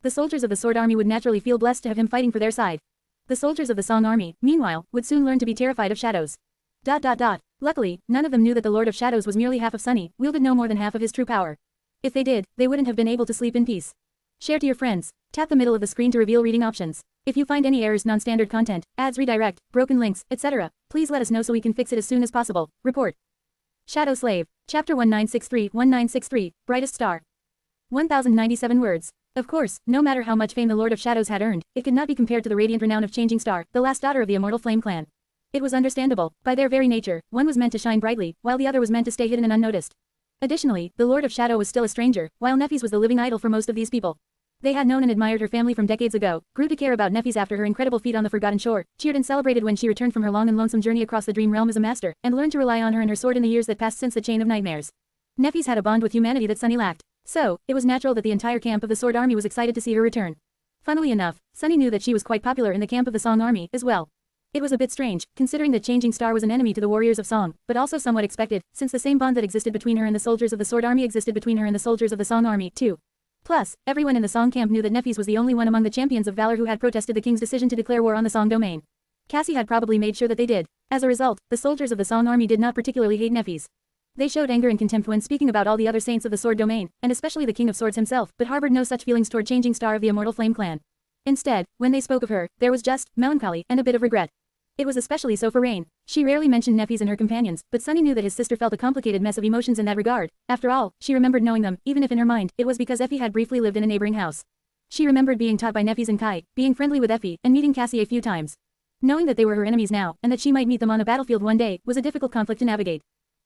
The soldiers of the Sword Army would naturally feel blessed to have him fighting for their side. The soldiers of the Song Army, meanwhile, would soon learn to be terrified of shadows. Luckily, none of them knew that the Lord of Shadows was merely half of Sunny, wielded no more than half of his true power. If they did, they wouldn't have been able to sleep in peace. Share to your friends. Tap the middle of the screen to reveal reading options. If you find any errors, non-standard content, ads, redirect, broken links, etc., please let us know so we can fix it as soon as possible. Report. Shadow Slave. Chapter 1963, Brightest Star. 1097 words. Of course, no matter how much fame the Lord of Shadows had earned, it could not be compared to the radiant renown of Changing Star, the last daughter of the immortal Flame Clan. It was understandable. By their very nature, one was meant to shine brightly, while the other was meant to stay hidden and unnoticed. Additionally, the Lord of Shadow was still a stranger, while Nephis was the living idol for most of these people. They had known and admired her family from decades ago, grew to care about Nephis after her incredible feat on the Forgotten Shore, cheered and celebrated when she returned from her long and lonesome journey across the Dream Realm as a master, and learned to rely on her and her sword in the years that passed since the Chain of Nightmares. Nephis had a bond with humanity that Sunny lacked. So, it was natural that the entire camp of the Sword Army was excited to see her return. Funnily enough, Sunny knew that she was quite popular in the camp of the Song Army, as well. It was a bit strange, considering that Changing Star was an enemy to the warriors of Song, but also somewhat expected, since the same bond that existed between her and the soldiers of the Sword Army existed between her and the soldiers of the Song Army, too. Plus, everyone in the Song camp knew that Nephis was the only one among the champions of valor who had protested the king's decision to declare war on the Song domain. Cassie had probably made sure that they did. As a result, the soldiers of the Song Army did not particularly hate Nephis. They showed anger and contempt when speaking about all the other saints of the Sword domain, and especially the King of Swords himself, but harbored no such feelings toward Changing Star of the Immortal Flame Clan. Instead, when they spoke of her, there was just melancholy and a bit of regret. It was especially so for Rain. She rarely mentioned Nephis and her companions, but Sunny knew that his sister felt a complicated mess of emotions in that regard. After all, she remembered knowing them, even if in her mind, it was because Effie had briefly lived in a neighboring house. She remembered being taught by Nephis and Kai, being friendly with Effie, and meeting Cassie a few times. Knowing that they were her enemies now, and that she might meet them on a battlefield one day, was a difficult conflict to navigate.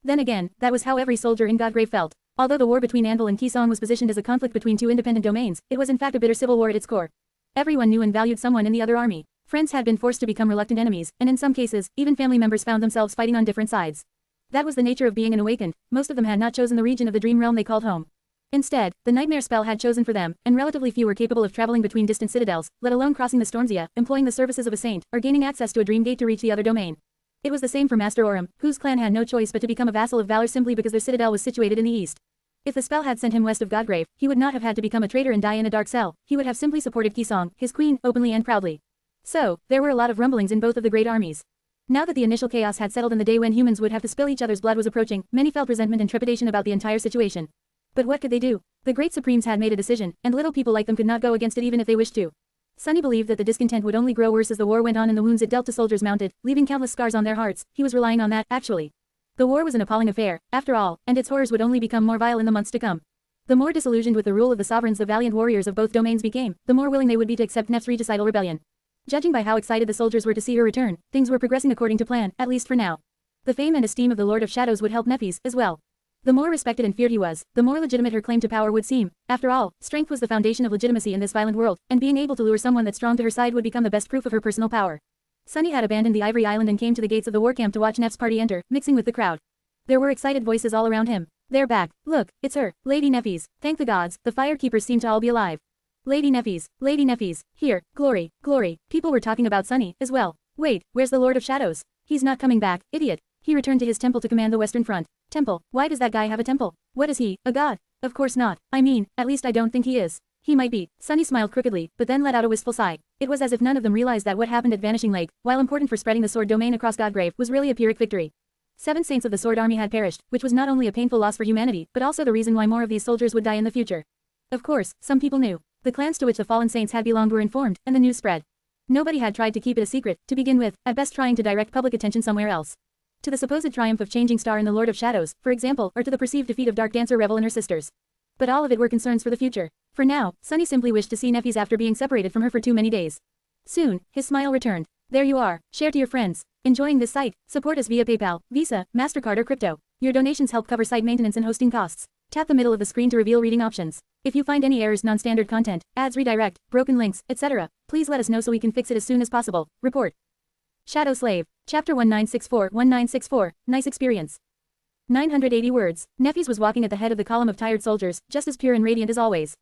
Then again, that was how every soldier in Godgrave felt. Although the war between Anvil and Kisong was positioned as a conflict between two independent domains, it was in fact a bitter civil war at its core. Everyone knew and valued someone in the other army. Friends had been forced to become reluctant enemies, and in some cases, even family members found themselves fighting on different sides. That was the nature of being an awakened. Most of them had not chosen the region of the dream realm they called home. Instead, the nightmare spell had chosen for them, and relatively few were capable of traveling between distant citadels, let alone crossing the Stormzia, employing the services of a saint, or gaining access to a dream gate to reach the other domain. It was the same for Master Orim, whose clan had no choice but to become a vassal of Valor simply because their citadel was situated in the east. If the spell had sent him west of Godgrave, he would not have had to become a traitor and die in a dark cell. He would have simply supported Kisong, his queen, openly and proudly. So, there were a lot of rumblings in both of the great armies. Now that the initial chaos had settled and the day when humans would have to spill each other's blood was approaching, many felt resentment and trepidation about the entire situation. But what could they do? The great supremes had made a decision, and little people like them could not go against it even if they wished to. Sunny believed that the discontent would only grow worse as the war went on and the wounds it dealt to soldiers mounted, leaving countless scars on their hearts. He was relying on that, actually. The war was an appalling affair, after all, and its horrors would only become more vile in the months to come. The more disillusioned with the rule of the sovereigns the valiant warriors of both domains became, the more willing they would be to accept Nef's regicidal rebellion. Judging by how excited the soldiers were to see her return, things were progressing according to plan, at least for now. The fame and esteem of the Lord of Shadows would help Nephis, as well. The more respected and feared he was, the more legitimate her claim to power would seem. After all, strength was the foundation of legitimacy in this violent world, and being able to lure someone that strong to her side would become the best proof of her personal power. Sunny had abandoned the Ivory Island and came to the gates of the war camp to watch Nef's party enter, mixing with the crowd. There were excited voices all around him. They're back. Look, it's her, Lady Nephis. Thank the gods, the firekeepers seem to all be alive. Lady Nephis, here, glory, glory. People were talking about Sunny, as well. Wait, where's the Lord of Shadows? He's not coming back, idiot. He returned to his temple to command the Western Front. Temple? Why does that guy have a temple? What is he, a god? Of course not. I mean, at least I don't think he is. He might be. Sunny smiled crookedly, but then let out a wistful sigh. It was as if none of them realized that what happened at Vanishing Lake, while important for spreading the sword domain across Godgrave, was really a Pyrrhic victory. 7 saints of the Sword Army had perished, which was not only a painful loss for humanity, but also the reason why more of these soldiers would die in the future. Of course, some people knew. The clans to which the fallen saints had belonged were informed, and the news spread. Nobody had tried to keep it a secret, to begin with, at best trying to direct public attention somewhere else. To the supposed triumph of Changing Star and the Lord of Shadows, for example, or to the perceived defeat of Dark Dancer Revel and her sisters. But all of it were concerns for the future. For now, Sunny simply wished to see Neffys after being separated from her for too many days. Soon, his smile returned. There you are, share to your friends. Enjoying this site? Support us via PayPal, Visa, MasterCard or crypto. Your donations help cover site maintenance and hosting costs. Tap the middle of the screen to reveal reading options. If you find any errors, non-standard content, ads redirect, broken links, etc., please let us know so we can fix it as soon as possible. Report. Shadow Slave. Chapter 1964. Nice experience. 980 words. Neffys was walking at the head of the column of tired soldiers, just as pure and radiant as always.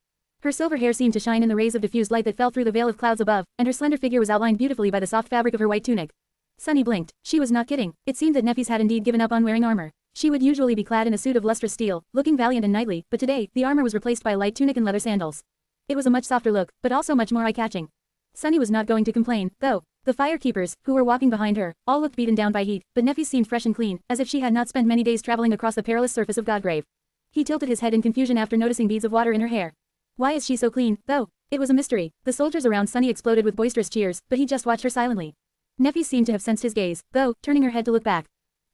Her silver hair seemed to shine in the rays of diffused light that fell through the veil of clouds above, and her slender figure was outlined beautifully by the soft fabric of her white tunic. Sunny blinked. She was not kidding. It seemed that Neffys had indeed given up on wearing armor. She would usually be clad in a suit of lustrous steel, looking valiant and knightly, but today, the armor was replaced by a light tunic and leather sandals. It was a much softer look, but also much more eye-catching. Sunny was not going to complain, though. The firekeepers, who were walking behind her, all looked beaten down by heat, but Neffys seemed fresh and clean, as if she had not spent many days traveling across the perilous surface of Godgrave. He tilted his head in confusion after noticing beads of water in her hair. Why is she so clean, though? It was a mystery. The soldiers around Sunny exploded with boisterous cheers, but he just watched her silently. Neffys seemed to have sensed his gaze, though, turning her head to look back.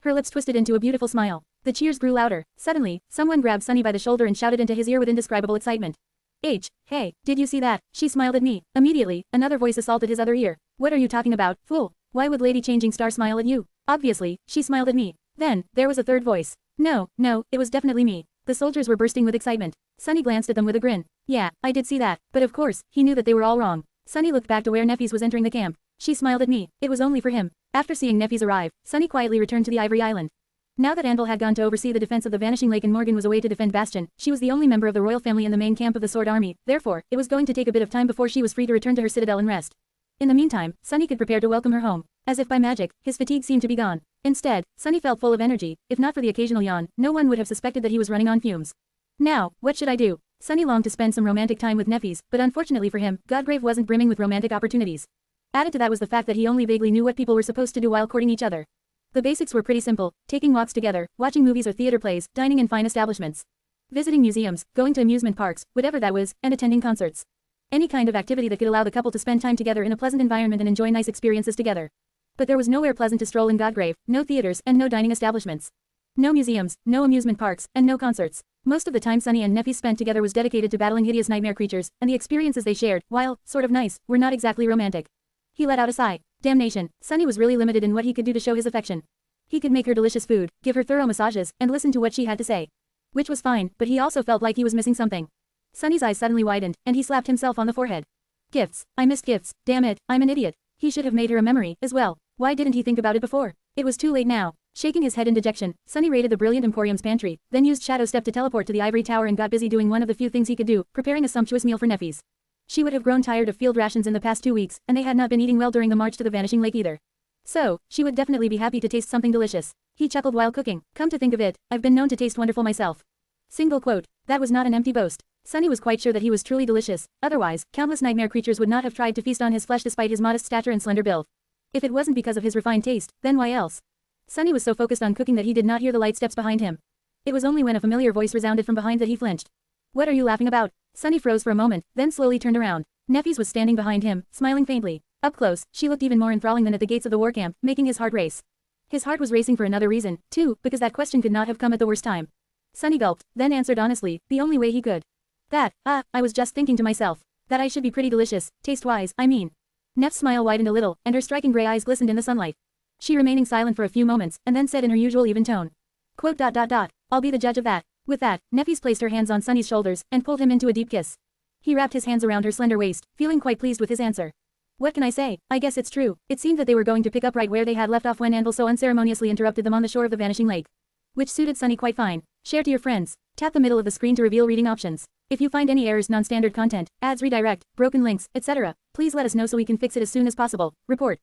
Her lips twisted into a beautiful smile. The cheers grew louder. Suddenly, someone grabbed Sunny by the shoulder and shouted into his ear with indescribable excitement. Hey, did you see that? She smiled at me. Immediately, another voice assaulted his other ear. What are you talking about, fool? Why would Lady Changing Star smile at you? Obviously, she smiled at me. Then, there was a third voice. No, it was definitely me. The soldiers were bursting with excitement. Sunny glanced at them with a grin. Yeah, I did see that, but of course, he knew that they were all wrong. Sunny looked back to where Neffys was entering the camp. She smiled at me. It was only for him. After seeing Neffys arrive, Sunny quietly returned to the Ivory Island. Now that Anvil had gone to oversee the defense of the Vanishing Lake and Morgan was away to defend Bastion, she was the only member of the royal family in the main camp of the Sword Army, therefore, it was going to take a bit of time before she was free to return to her citadel and rest. In the meantime, Sunny could prepare to welcome her home. As if by magic, his fatigue seemed to be gone. Instead, Sunny felt full of energy. If not for the occasional yawn, no one would have suspected that he was running on fumes. Now, what should I do? Sunny longed to spend some romantic time with Neffys, but unfortunately for him, Godgrave wasn't brimming with romantic opportunities. Added to that was the fact that he only vaguely knew what people were supposed to do while courting each other. The basics were pretty simple: taking walks together, watching movies or theater plays, dining in fine establishments, visiting museums, going to amusement parks, whatever that was, and attending concerts. Any kind of activity that could allow the couple to spend time together in a pleasant environment and enjoy nice experiences together. But there was nowhere pleasant to stroll in Godgrave, no theaters and no dining establishments. No museums, no amusement parks, and no concerts. Most of the time Sunny and Neffys spent together was dedicated to battling hideous nightmare creatures, and the experiences they shared, while sort of nice, were not exactly romantic. He let out a sigh. Damnation, Sunny was really limited in what he could do to show his affection. He could make her delicious food, give her thorough massages, and listen to what she had to say. Which was fine, but he also felt like he was missing something. Sunny's eyes suddenly widened, and he slapped himself on the forehead. Gifts. I missed gifts. Damn it, I'm an idiot. He should have made her a memory, as well. Why didn't he think about it before? It was too late now. Shaking his head in dejection, Sunny raided the Brilliant Emporium's pantry, then used Shadow Step to teleport to the Ivory Tower and got busy doing one of the few things he could do, preparing a sumptuous meal for Neffys. She would have grown tired of field rations in the past 2 weeks, and they had not been eating well during the march to the Vanishing Lake either. So, she would definitely be happy to taste something delicious. He chuckled while cooking. Come to think of it, I've been known to taste wonderful myself. Single quote. That was not an empty boast. Sunny was quite sure that he was truly delicious, otherwise, countless nightmare creatures would not have tried to feast on his flesh despite his modest stature and slender build. If it wasn't because of his refined taste, then why else? Sunny was so focused on cooking that he did not hear the light steps behind him. It was only when a familiar voice resounded from behind that he flinched. What are you laughing about? Sunny froze for a moment, then slowly turned around. Neffys was standing behind him, smiling faintly. Up close, she looked even more enthralling than at the gates of the war camp, making his heart race. His heart was racing for another reason, too, because that question could not have come at the worst time. Sunny gulped, then answered honestly, the only way he could. I was just thinking to myself. That I should be pretty delicious, taste-wise, I mean. Neff's smile widened a little, and her striking gray eyes glistened in the sunlight. She remaining silent for a few moments, and then said in her usual even tone. Quote. I'll be the judge of that. With that, Neffys placed her hands on Sunny's shoulders, and pulled him into a deep kiss. He wrapped his hands around her slender waist, feeling quite pleased with his answer. What can I say? I guess it's true. It seemed that they were going to pick up right where they had left off when Anvil so unceremoniously interrupted them on the shore of the Vanishing Lake. Which suited Sunny quite fine. Share to your friends. Tap the middle of the screen to reveal reading options. If you find any errors, non-standard content, ads redirect, broken links, etc., please let us know so we can fix it as soon as possible. Report.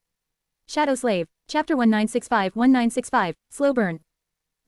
Shadow Slave. Chapter 1965. Slow burn.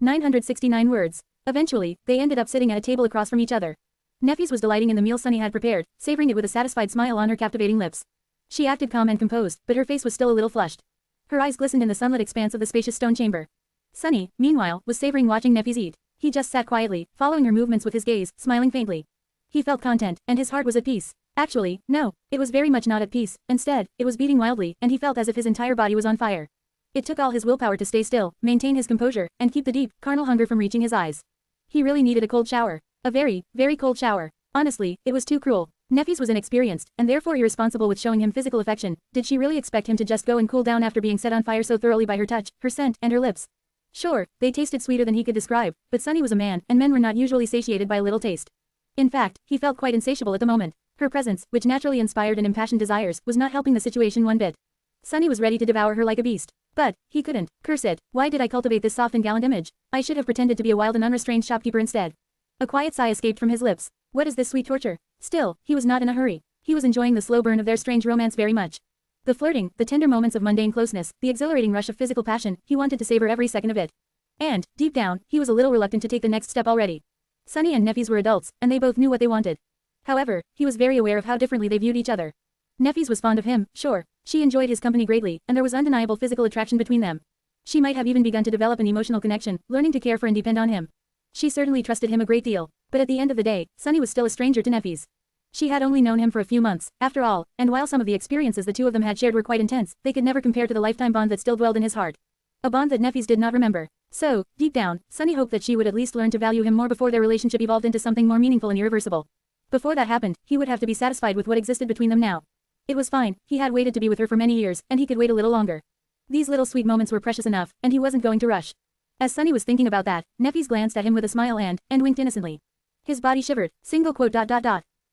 969 words. Eventually, they ended up sitting at a table across from each other. Neffys was delighting in the meal Sunny had prepared, savoring it with a satisfied smile on her captivating lips. She acted calm and composed, but her face was still a little flushed. Her eyes glistened in the sunlit expanse of the spacious stone chamber. Sunny, meanwhile, was savoring watching Neffys eat. He just sat quietly, following her movements with his gaze, smiling faintly. He felt content, and his heart was at peace. Actually, no, it was very much not at peace. Instead, it was beating wildly, and he felt as if his entire body was on fire. It took all his willpower to stay still, maintain his composure, and keep the deep, carnal hunger from reaching his eyes. He really needed a cold shower. A very, very cold shower. Honestly, it was too cruel. Neffys was inexperienced, and therefore irresponsible with showing him physical affection. Did she really expect him to just go and cool down after being set on fire so thoroughly by her touch, her scent, and her lips? Sure, they tasted sweeter than he could describe, but Sunny was a man, and men were not usually satiated by a little taste. In fact, he felt quite insatiable at the moment. Her presence, which naturally inspired and impassioned desires, was not helping the situation one bit. Sunny was ready to devour her like a beast. But, he couldn't. Curse it, why did I cultivate this soft and gallant image? I should have pretended to be a wild and unrestrained shopkeeper instead. A quiet sigh escaped from his lips. What is this sweet torture? Still, he was not in a hurry. He was enjoying the slow burn of their strange romance very much. The flirting, the tender moments of mundane closeness, the exhilarating rush of physical passion, he wanted to savor every second of it. And, deep down, he was a little reluctant to take the next step already. Sunny and Neffys were adults, and they both knew what they wanted. However, he was very aware of how differently they viewed each other. Neffys was fond of him, sure. She enjoyed his company greatly, and there was undeniable physical attraction between them. She might have even begun to develop an emotional connection, learning to care for and depend on him. She certainly trusted him a great deal. But at the end of the day, Sunny was still a stranger to Neffys. She had only known him for a few months, after all, and while some of the experiences the two of them had shared were quite intense, they could never compare to the lifetime bond that still dwelled in his heart. A bond that Neffys did not remember. So, deep down, Sunny hoped that she would at least learn to value him more before their relationship evolved into something more meaningful and irreversible. Before that happened, he would have to be satisfied with what existed between them now. It was fine, he had waited to be with her for many years, and he could wait a little longer. These little sweet moments were precious enough, and he wasn't going to rush. As Sunny was thinking about that, Neffys glanced at him with a smile and winked innocently. His body shivered.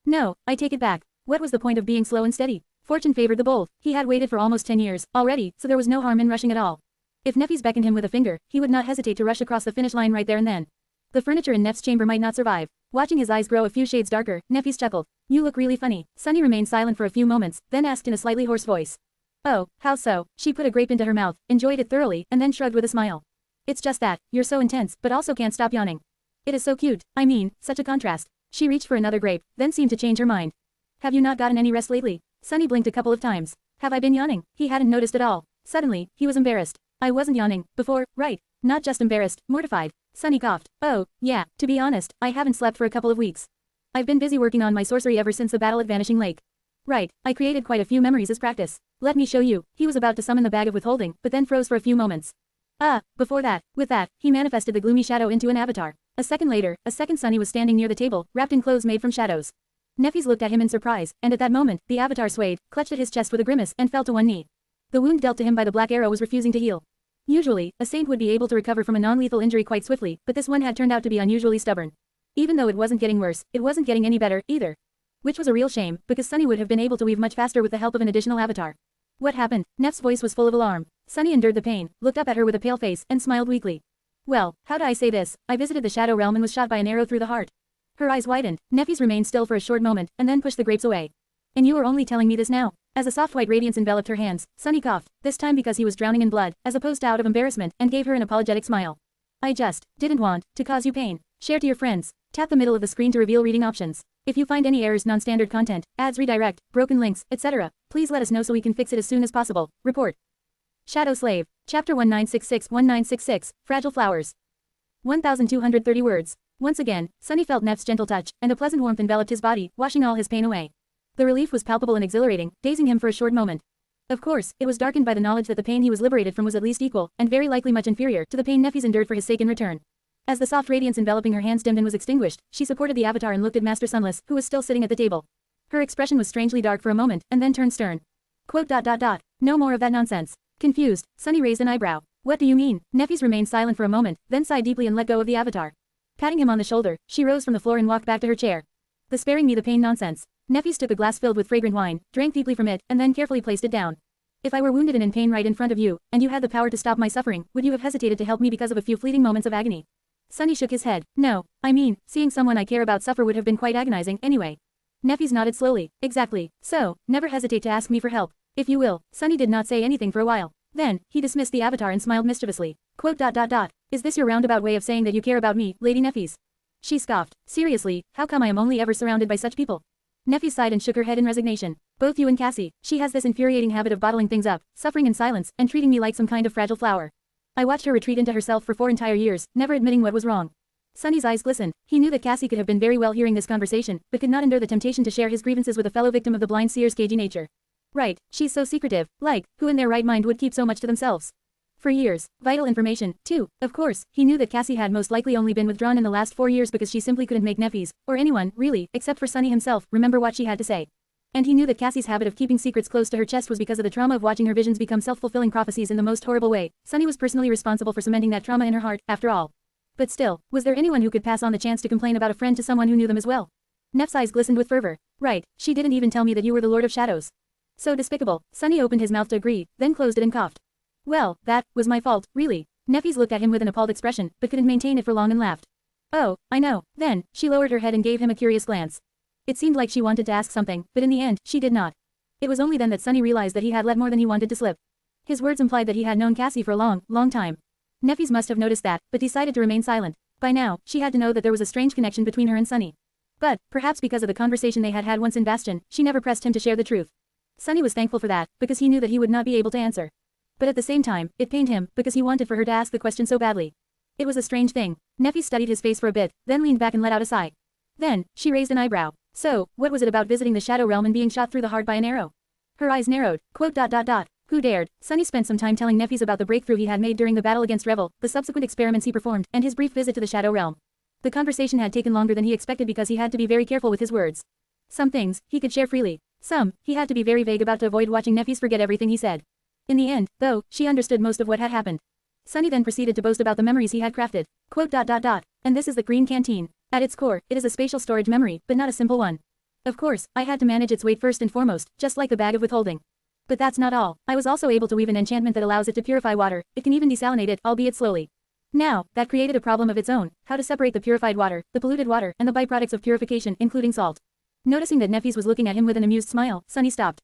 No, I take it back. What was the point of being slow and steady? Fortune favored the bold. He had waited for almost 10 years, already, so there was no harm in rushing at all. If Neffys beckoned him with a finger, he would not hesitate to rush across the finish line right there and then. The furniture in Neff's chamber might not survive. Watching his eyes grow a few shades darker, Neffys chuckled. You look really funny. Sunny remained silent for a few moments, then asked in a slightly hoarse voice. Oh, how so? She put a grape into her mouth, enjoyed it thoroughly, and then shrugged with a smile. It's just that, you're so intense, but also can't stop yawning. It is so cute, I mean, such a contrast. She reached for another grape, then seemed to change her mind. Have you not gotten any rest lately? Sunny blinked a couple of times. Have I been yawning? He hadn't noticed at all. Suddenly, he was embarrassed. I wasn't yawning, before, right? Not just embarrassed, mortified. Sunny coughed. Oh, yeah, to be honest, I haven't slept for a couple of weeks. I've been busy working on my sorcery ever since the battle at Vanishing Lake. Right, I created quite a few memories as practice. Let me show you. He was about to summon the bag of withholding, but then froze for a few moments. Before that, with that, he manifested the gloomy shadow into an avatar. A second later, a second Sunny was standing near the table, wrapped in clothes made from shadows. Neffys looked at him in surprise, and at that moment, the avatar swayed, clutched at his chest with a grimace, and fell to one knee. The wound dealt to him by the black arrow was refusing to heal. Usually, a saint would be able to recover from a non-lethal injury quite swiftly, but this one had turned out to be unusually stubborn. Even though it wasn't getting worse, it wasn't getting any better, either. Which was a real shame, because Sunny would have been able to weave much faster with the help of an additional avatar. What happened? Neff's voice was full of alarm. Sunny endured the pain, looked up at her with a pale face, and smiled weakly. Well, how do I say this? I visited the Shadow Realm and was shot by an arrow through the heart. Her eyes widened. Neffys remained still for a short moment, and then pushed the grapes away. And you are only telling me this now? As a soft white radiance enveloped her hands, Sunny coughed, this time because he was drowning in blood, as opposed to out of embarrassment, and gave her an apologetic smile. I just didn't want to cause you pain. Share to your friends. Tap the middle of the screen to reveal reading options. If you find any errors, non-standard content, ads redirect, broken links, etc., please let us know so we can fix it as soon as possible. Report. Shadow Slave. Chapter 1966-1966, Fragile Flowers. 1,230 words. Once again, Sunny felt Neff's gentle touch, and a pleasant warmth enveloped his body, washing all his pain away. The relief was palpable and exhilarating, dazing him for a short moment. Of course, it was darkened by the knowledge that the pain he was liberated from was at least equal, and very likely much inferior, to the pain Neffys endured for his sake in return. As the soft radiance enveloping her hands dimmed and was extinguished, she supported the avatar and looked at Master Sunless, who was still sitting at the table. Her expression was strangely dark for a moment, and then turned stern. No more of that nonsense. Confused, Sunny raised an eyebrow. What do you mean? Neffys remained silent for a moment, then sighed deeply and let go of the avatar. Patting him on the shoulder, she rose from the floor and walked back to her chair. The sparing me the pain nonsense. Neffys took a glass filled with fragrant wine, drank deeply from it, and then carefully placed it down. If I were wounded and in pain right in front of you, and you had the power to stop my suffering, would you have hesitated to help me because of a few fleeting moments of agony? Sunny shook his head. No, I mean, seeing someone I care about suffer would have been quite agonizing, anyway. Neffys nodded slowly. Exactly. So, never hesitate to ask me for help. If you will. Sunny did not say anything for a while. Then, he dismissed the avatar and smiled mischievously. Is this your roundabout way of saying that you care about me, Lady Neffys? She scoffed. Seriously, how come I am only ever surrounded by such people? Nephi sighed and shook her head in resignation. Both you and Cassie, she has this infuriating habit of bottling things up, suffering in silence, and treating me like some kind of fragile flower. I watched her retreat into herself for 4 entire years, never admitting what was wrong. Sunny's eyes glistened. He knew that Cassie could have been very well hearing this conversation, but could not endure the temptation to share his grievances with a fellow victim of the blind seer's cagey nature. Right, she's so secretive, like, who in their right mind would keep so much to themselves? For years, vital information, too. Of course, he knew that Cassie had most likely only been withdrawn in the last 4 years because she simply couldn't make Nephi's, or anyone, really, except for Sunny himself, remember what she had to say. And he knew that Cassie's habit of keeping secrets close to her chest was because of the trauma of watching her visions become self-fulfilling prophecies in the most horrible way. Sunny was personally responsible for cementing that trauma in her heart, after all. But still, was there anyone who could pass on the chance to complain about a friend to someone who knew them as well? Neph's eyes glistened with fervor. Right, she didn't even tell me that you were the Lord of Shadows. So despicable. Sunny opened his mouth to agree, then closed it and coughed. Well, that was my fault, really. Nephi's looked at him with an appalled expression, but couldn't maintain it for long and laughed. Oh, I know. Then, she lowered her head and gave him a curious glance. It seemed like she wanted to ask something, but in the end, she did not. It was only then that Sunny realized that he had let more than he wanted to slip. His words implied that he had known Cassie for a long, long time. Nephi's must have noticed that, but decided to remain silent. By now, she had to know that there was a strange connection between her and Sunny. But, perhaps because of the conversation they had had once in Bastion, she never pressed him to share the truth. Sunny was thankful for that, because he knew that he would not be able to answer. But at the same time, it pained him, because he wanted for her to ask the question so badly. It was a strange thing. Nephi studied his face for a bit, then leaned back and let out a sigh. Then, she raised an eyebrow. So, what was it about visiting the Shadow Realm and being shot through the heart by an arrow? Her eyes narrowed. Who dared? Sunny spent some time telling Nephis about the breakthrough he had made during the battle against Revel, the subsequent experiments he performed, and his brief visit to the Shadow Realm. The conversation had taken longer than he expected because he had to be very careful with his words. Some things, he could share freely. Some, he had to be very vague about to avoid watching Nephis forget everything he said. In the end, though, she understood most of what had happened. Sunny then proceeded to boast about the memories he had crafted. And this is the Green Canteen. At its core, it is a spatial storage memory, but not a simple one. Of course, I had to manage its weight first and foremost, just like the bag of withholding. But that's not all. I was also able to weave an enchantment that allows it to purify water. It can even desalinate it, albeit slowly. Now, that created a problem of its own, how to separate the purified water, the polluted water, and the byproducts of purification, including salt. Noticing that Nephis was looking at him with an amused smile, Sunny stopped.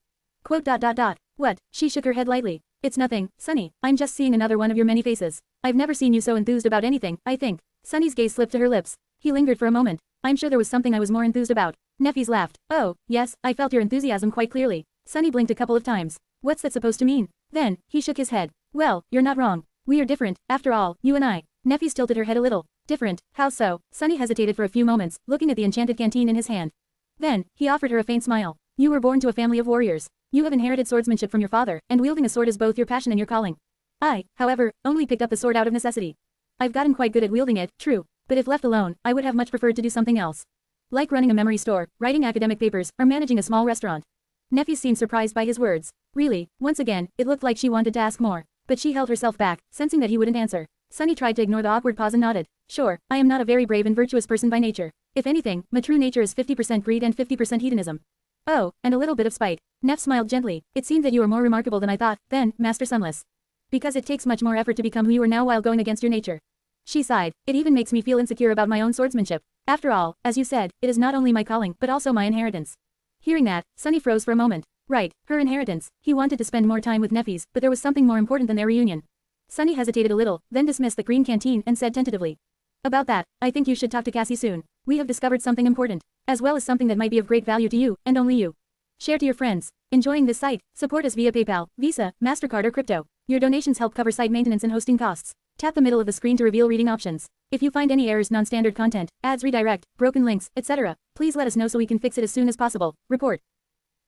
What? She shook her head lightly. It's nothing, Sunny. I'm just seeing another one of your many faces. I've never seen you so enthused about anything, I think. Sunny's gaze slipped to her lips. He lingered for a moment. I'm sure there was something I was more enthused about. Nephis laughed. Oh, yes, I felt your enthusiasm quite clearly. Sunny blinked a couple of times. What's that supposed to mean? Then, he shook his head. Well, you're not wrong. We are different, after all, you and I. Nephis tilted her head a little. Different? How so? Sunny hesitated for a few moments, looking at the enchanted canteen in his hand. Then, he offered her a faint smile. You were born to a family of warriors. You have inherited swordsmanship from your father, and wielding a sword is both your passion and your calling. I, however, only picked up the sword out of necessity. I've gotten quite good at wielding it, true, but if left alone, I would have much preferred to do something else. Like running a memory store, writing academic papers, or managing a small restaurant. Nephis seemed surprised by his words. Really, once again, it looked like she wanted to ask more, but she held herself back, sensing that he wouldn't answer. Sunny tried to ignore the awkward pause and nodded. Sure, I am not a very brave and virtuous person by nature. If anything, my true nature is 50% greed and 50% hedonism. Oh, and a little bit of spite. Neph smiled gently. It seemed that you are more remarkable than I thought, then, Master Sunless. Because it takes much more effort to become who you are now while going against your nature. She sighed. It even makes me feel insecure about my own swordsmanship. After all, as you said, it is not only my calling, but also my inheritance. Hearing that, Sunny froze for a moment. Right, her inheritance. He wanted to spend more time with Nephis, but there was something more important than their reunion. Sunny hesitated a little, then dismissed the green canteen and said tentatively. About that, I think you should talk to Cassie soon. We have discovered something important, as well as something that might be of great value to you, and only you. Share to your friends. Enjoying this site? Support us via PayPal, Visa, MasterCard or crypto. Your donations help cover site maintenance and hosting costs. Tap the middle of the screen to reveal reading options. If you find any errors, non-standard content, ads redirect, broken links, etc., please let us know so we can fix it as soon as possible. Report.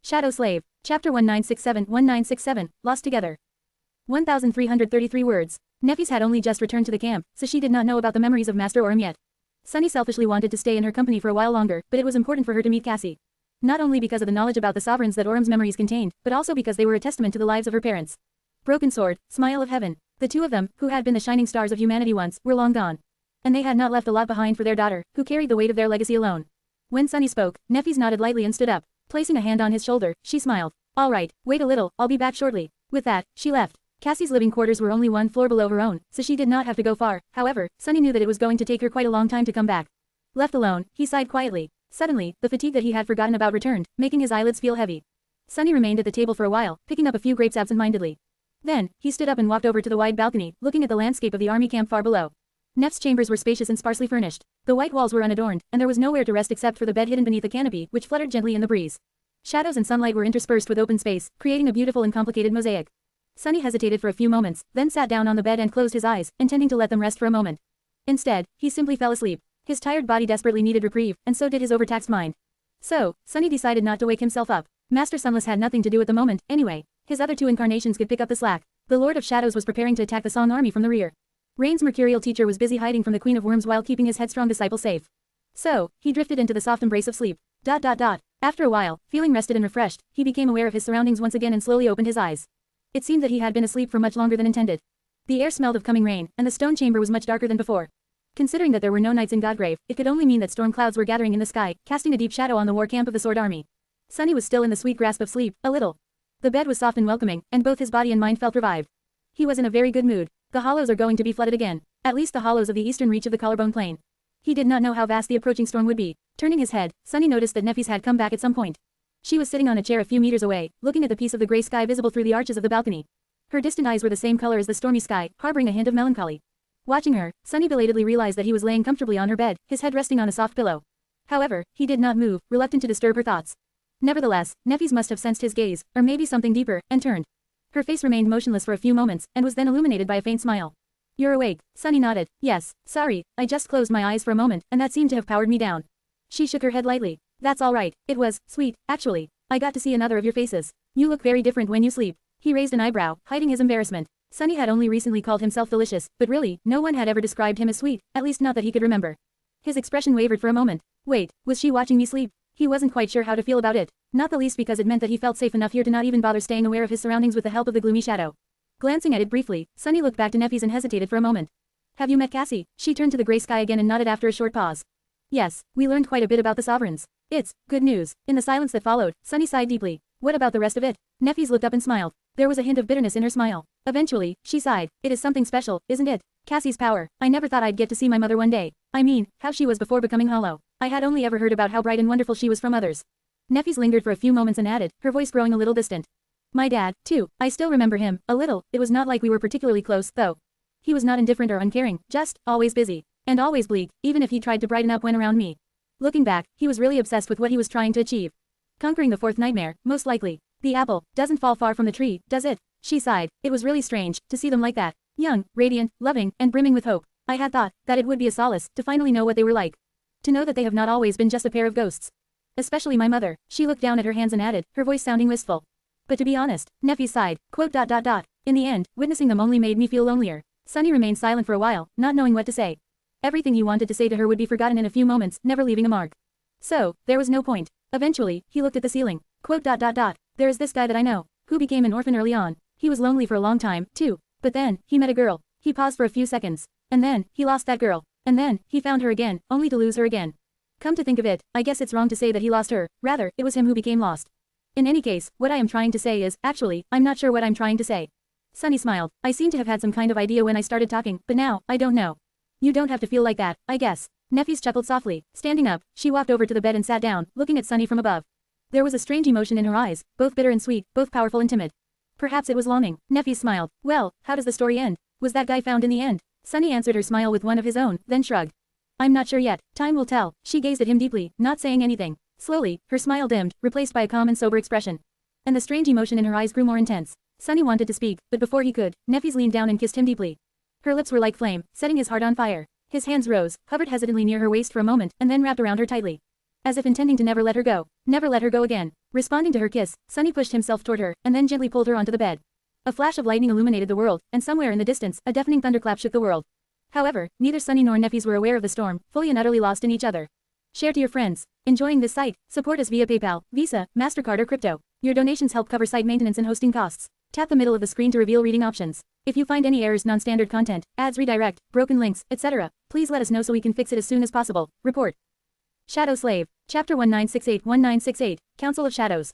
Shadow Slave. Chapter 1967 Lost Together. 1,333 words. Nephis had only just returned to the camp, so she did not know about the memories of Master Orm yet. Sunny selfishly wanted to stay in her company for a while longer, but it was important for her to meet Cassie. Not only because of the knowledge about the sovereigns that Orm's memories contained, but also because they were a testament to the lives of her parents. Broken Sword, Smile of Heaven. The two of them, who had been the shining stars of humanity once, were long gone. And they had not left a lot behind for their daughter, who carried the weight of their legacy alone. When Sunny spoke, Nephis nodded lightly and stood up. Placing a hand on his shoulder, she smiled. All right, wait a little, I'll be back shortly. With that, she left. Cassie's living quarters were only one floor below her own, so she did not have to go far. However, Sunny knew that it was going to take her quite a long time to come back. Left alone, he sighed quietly. Suddenly, the fatigue that he had forgotten about returned, making his eyelids feel heavy. Sunny remained at the table for a while, picking up a few grapes absent-mindedly. Then, he stood up and walked over to the wide balcony, looking at the landscape of the army camp far below. Neff's chambers were spacious and sparsely furnished. The white walls were unadorned, and there was nowhere to rest except for the bed hidden beneath a canopy, which fluttered gently in the breeze. Shadows and sunlight were interspersed with open space, creating a beautiful and complicated mosaic. Sunny hesitated for a few moments, then sat down on the bed and closed his eyes, intending to let them rest for a moment. Instead, he simply fell asleep. His tired body desperately needed reprieve, and so did his overtaxed mind. So, Sunny decided not to wake himself up. Master Sunless had nothing to do at the moment, anyway. His other two incarnations could pick up the slack. The Lord of Shadows was preparing to attack the Song army from the rear. Rain's mercurial teacher was busy hiding from the Queen of Worms while keeping his headstrong disciple safe. So, he drifted into the soft embrace of sleep. After a while, feeling rested and refreshed, he became aware of his surroundings once again and slowly opened his eyes. It seemed that he had been asleep for much longer than intended. The air smelled of coming rain, and the stone chamber was much darker than before. Considering that there were no knights in Godgrave, it could only mean that storm clouds were gathering in the sky, casting a deep shadow on the war camp of the Sword Army. Sunny was still in the sweet grasp of sleep, a little. The bed was soft and welcoming, and both his body and mind felt revived. He was in a very good mood. The hollows are going to be flooded again. At least the hollows of the eastern reach of the Collarbone Plain. He did not know how vast the approaching storm would be. Turning his head, Sunny noticed that Neffis had come back at some point. She was sitting on a chair a few meters away, looking at the piece of the gray sky visible through the arches of the balcony. Her distant eyes were the same color as the stormy sky, harboring a hint of melancholy. Watching her, Sunny belatedly realized that he was laying comfortably on her bed, his head resting on a soft pillow. However, he did not move, reluctant to disturb her thoughts. Nevertheless, Neffis must have sensed his gaze, or maybe something deeper, and turned. Her face remained motionless for a few moments, and was then illuminated by a faint smile. You're awake. Sunny nodded. Yes, sorry, I just closed my eyes for a moment, and that seemed to have powered me down. She shook her head lightly. That's all right. It was sweet, actually. I got to see another of your faces. You look very different when you sleep. He raised an eyebrow, hiding his embarrassment. Sunny had only recently called himself delicious, but really, no one had ever described him as sweet, at least not that he could remember. His expression wavered for a moment. Wait, was she watching me sleep? He wasn't quite sure how to feel about it, not the least because it meant that he felt safe enough here to not even bother staying aware of his surroundings with the help of the gloomy shadow. Glancing at it briefly, Sunny looked back to Neffis and hesitated for a moment. Have you met Cassie? She turned to the gray sky again and nodded after a short pause. Yes, we learned quite a bit about the sovereigns. It's good news. In the silence that followed, Sunny sighed deeply. What about the rest of it? Neffis looked up and smiled. There was a hint of bitterness in her smile. Eventually, she sighed. It is something special, isn't it? Cassie's power. I never thought I'd get to see my mother one day. I mean, how she was before becoming hollow. I had only ever heard about how bright and wonderful she was from others. Neffis lingered for a few moments and added, her voice growing a little distant. My dad, too. I still remember him, a little. It was not like we were particularly close, though. He was not indifferent or uncaring, just, always busy. And always bleak, even if he tried to brighten up when around me. Looking back, he was really obsessed with what he was trying to achieve. Conquering the fourth nightmare, most likely. The apple doesn't fall far from the tree, does it? She sighed. It was really strange to see them like that. Young, radiant, loving, and brimming with hope. I had thought that it would be a solace to finally know what they were like. To know that they have not always been just a pair of ghosts. Especially my mother. She looked down at her hands and added, her voice sounding wistful. But to be honest, Neffis sighed. In the end, witnessing them only made me feel lonelier. Sunny remained silent for a while, not knowing what to say. Everything he wanted to say to her would be forgotten in a few moments, never leaving a mark. So, there was no point. Eventually, he looked at the ceiling. There is this guy that I know, who became an orphan early on. He was lonely for a long time, too. But then, he met a girl. He paused for a few seconds. And then, he lost that girl. And then, he found her again, only to lose her again. Come to think of it, I guess it's wrong to say that he lost her, rather, it was him who became lost. In any case, what I am trying to say is, actually, I'm not sure what I'm trying to say. Sunny smiled. I seem to have had some kind of idea when I started talking, but now, I don't know. You don't have to feel like that, I guess. Neffis chuckled softly. Standing up, she walked over to the bed and sat down, looking at Sunny from above. There was a strange emotion in her eyes, both bitter and sweet, both powerful and timid. Perhaps it was longing. Neffis smiled. Well, how does the story end? Was that guy found in the end? Sunny answered her smile with one of his own, then shrugged. I'm not sure yet. Time will tell. She gazed at him deeply, not saying anything. Slowly, her smile dimmed, replaced by a calm and sober expression. And the strange emotion in her eyes grew more intense. Sunny wanted to speak, but before he could, Neffis leaned down and kissed him deeply. Her lips were like flame, setting his heart on fire. His hands rose, hovered hesitantly near her waist for a moment, and then wrapped around her tightly. As if intending to never let her go. Never let her go again. Responding to her kiss, Sunny pushed himself toward her, and then gently pulled her onto the bed. A flash of lightning illuminated the world, and somewhere in the distance, a deafening thunderclap shook the world. However, neither Sunny nor Neffis were aware of the storm, fully and utterly lost in each other. Share to your friends. Enjoying this site? Support us via PayPal, Visa, MasterCard or crypto. Your donations help cover site maintenance and hosting costs. Tap the middle of the screen to reveal reading options. If you find any errors, non-standard content, ads redirect, broken links, etc., please let us know so we can fix it as soon as possible. Report. Shadow Slave. Chapter 1968-1968, Council of Shadows.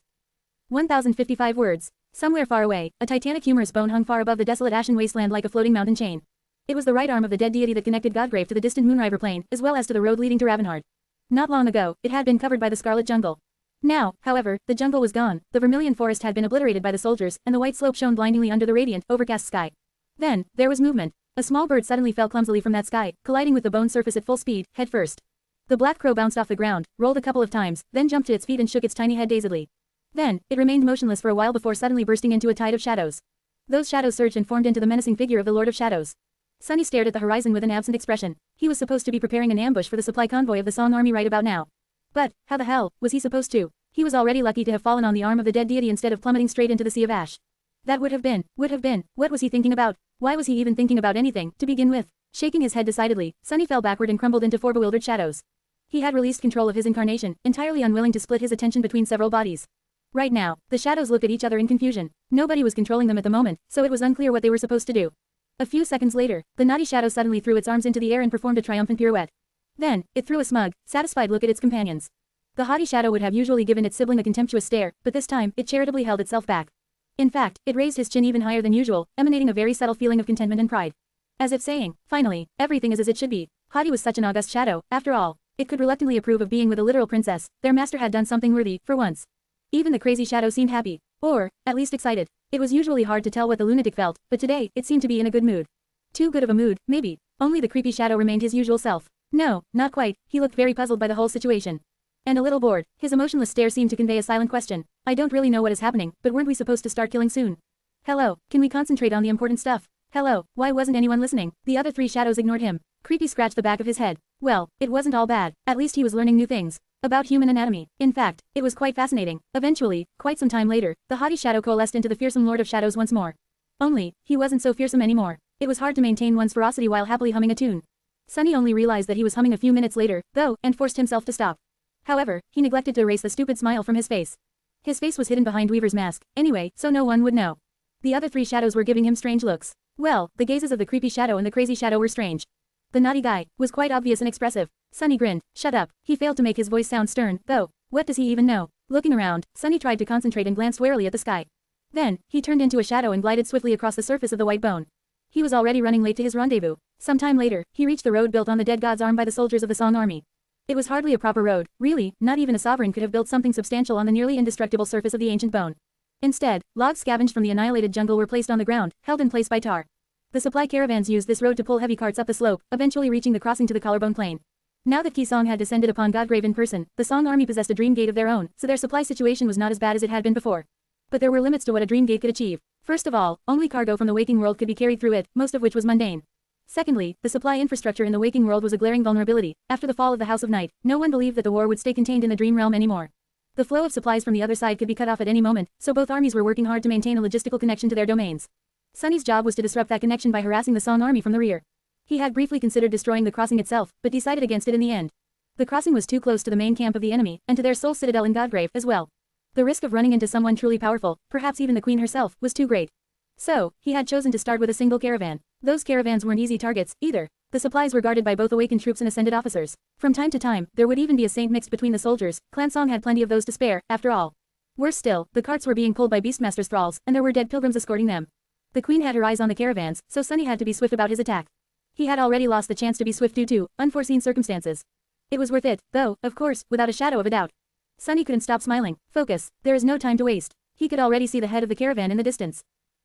1055 words. Somewhere far away, a titanic humorous bone hung far above the desolate ashen wasteland like a floating mountain chain. It was the right arm of the dead deity that connected Godgrave to the distant Moonriver Plain, as well as to the road leading to Ravenhard. Not long ago, it had been covered by the Scarlet Jungle. Now, however, the jungle was gone, the vermilion forest had been obliterated by the soldiers, and the white slope shone blindingly under the radiant, overcast sky. Then, there was movement. A small bird suddenly fell clumsily from that sky, colliding with the bone surface at full speed, head first. The black crow bounced off the ground, rolled a couple of times, then jumped to its feet and shook its tiny head dazedly. Then, it remained motionless for a while before suddenly bursting into a tide of shadows. Those shadows surged and formed into the menacing figure of the Lord of Shadows. Sunny stared at the horizon with an absent expression. He was supposed to be preparing an ambush for the supply convoy of the Song army right about now. But, how the hell, was he supposed to? He was already lucky to have fallen on the arm of the dead deity instead of plummeting straight into the sea of ash. That would have been, what was he thinking about? Why was he even thinking about anything, to begin with? Shaking his head decidedly, Sunny fell backward and crumbled into four bewildered shadows. He had released control of his incarnation, entirely unwilling to split his attention between several bodies. Right now, the shadows looked at each other in confusion. Nobody was controlling them at the moment, so it was unclear what they were supposed to do. A few seconds later, the naughty shadow suddenly threw its arms into the air and performed a triumphant pirouette. Then, it threw a smug, satisfied look at its companions. The haughty shadow would have usually given its sibling a contemptuous stare, but this time, it charitably held itself back. In fact, it raised his chin even higher than usual, emanating a very subtle feeling of contentment and pride. As if saying, finally, everything is as it should be. Haughty was such an august shadow, after all. It could reluctantly approve of being with a literal princess. Their master had done something worthy, for once. Even the crazy shadow seemed happy. Or, at least excited. It was usually hard to tell what the lunatic felt, but today, it seemed to be in a good mood. Too good of a mood, maybe. Only the creepy shadow remained his usual self. No, not quite. He looked very puzzled by the whole situation. And a little bored. His emotionless stare seemed to convey a silent question. I don't really know what is happening, but weren't we supposed to start killing soon? Hello, can we concentrate on the important stuff? Hello, why wasn't anyone listening? The other three shadows ignored him. Creepy scratched the back of his head. Well, it wasn't all bad. At least he was learning new things. About human anatomy. In fact, it was quite fascinating. Eventually, quite some time later, the haughty shadow coalesced into the fearsome Lord of Shadows once more. Only, he wasn't so fearsome anymore. It was hard to maintain one's ferocity while happily humming a tune. Sunny only realized that he was humming a few minutes later, though, and forced himself to stop. However, he neglected to erase the stupid smile from his face. His face was hidden behind Weaver's mask, anyway, so no one would know. The other three shadows were giving him strange looks. Well, the gazes of the creepy shadow and the crazy shadow were strange. The naughty guy was quite obvious and expressive. Sunny grinned. Shut up. He failed to make his voice sound stern, though. What does he even know? Looking around, Sunny tried to concentrate and glanced warily at the sky. Then, he turned into a shadow and glided swiftly across the surface of the white bone. He was already running late to his rendezvous. Some time later, he reached the road built on the dead god's arm by the soldiers of the Song army. It was hardly a proper road, really, not even a sovereign could have built something substantial on the nearly indestructible surface of the ancient bone. Instead, logs scavenged from the annihilated jungle were placed on the ground, held in place by tar. The supply caravans used this road to pull heavy carts up the slope, eventually reaching the crossing to the Collarbone Plain. Now that Ki Song had descended upon Godgrave in person, the Song army possessed a dream gate of their own, so their supply situation was not as bad as it had been before. But there were limits to what a dream gate could achieve. First of all, only cargo from the waking world could be carried through it, most of which was mundane. Secondly, the supply infrastructure in the waking world was a glaring vulnerability. After the fall of the House of Night, no one believed that the war would stay contained in the dream realm anymore. The flow of supplies from the other side could be cut off at any moment, so both armies were working hard to maintain a logistical connection to their domains. Sunny's job was to disrupt that connection by harassing the Song army from the rear. He had briefly considered destroying the crossing itself, but decided against it in the end. The crossing was too close to the main camp of the enemy, and to their sole citadel in Godgrave as well. The risk of running into someone truly powerful, perhaps even the queen herself, was too great. So, he had chosen to start with a single caravan. Those caravans weren't easy targets, either. The supplies were guarded by both awakened troops and ascended officers. From time to time, there would even be a saint mixed between the soldiers. Clan Song had plenty of those to spare, after all. Worse still, the carts were being pulled by Beastmaster's thralls, and there were dead pilgrims escorting them. The queen had her eyes on the caravans, so Sunny had to be swift about his attack. He had already lost the chance to be swift due to unforeseen circumstances. It was worth it, though, of course, without a shadow of a doubt. Sunny couldn't stop smiling. Focus. There is no time to waste. He could already see the head of the caravan in the distance.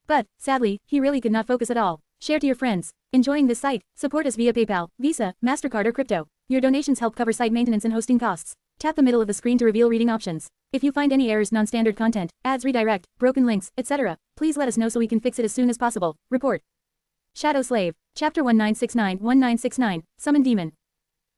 But, sadly, he really could not focus at all. Share to your friends. Enjoying this site? Support us via PayPal, Visa, MasterCard or crypto. Your donations help cover site maintenance and hosting costs. Tap the middle of the screen to reveal reading options. If you find any errors, non-standard content, ads redirect, broken links, etc., please let us know so we can fix it as soon as possible. Report. Shadow Slave. Chapter 1969-1969, Summon Demon.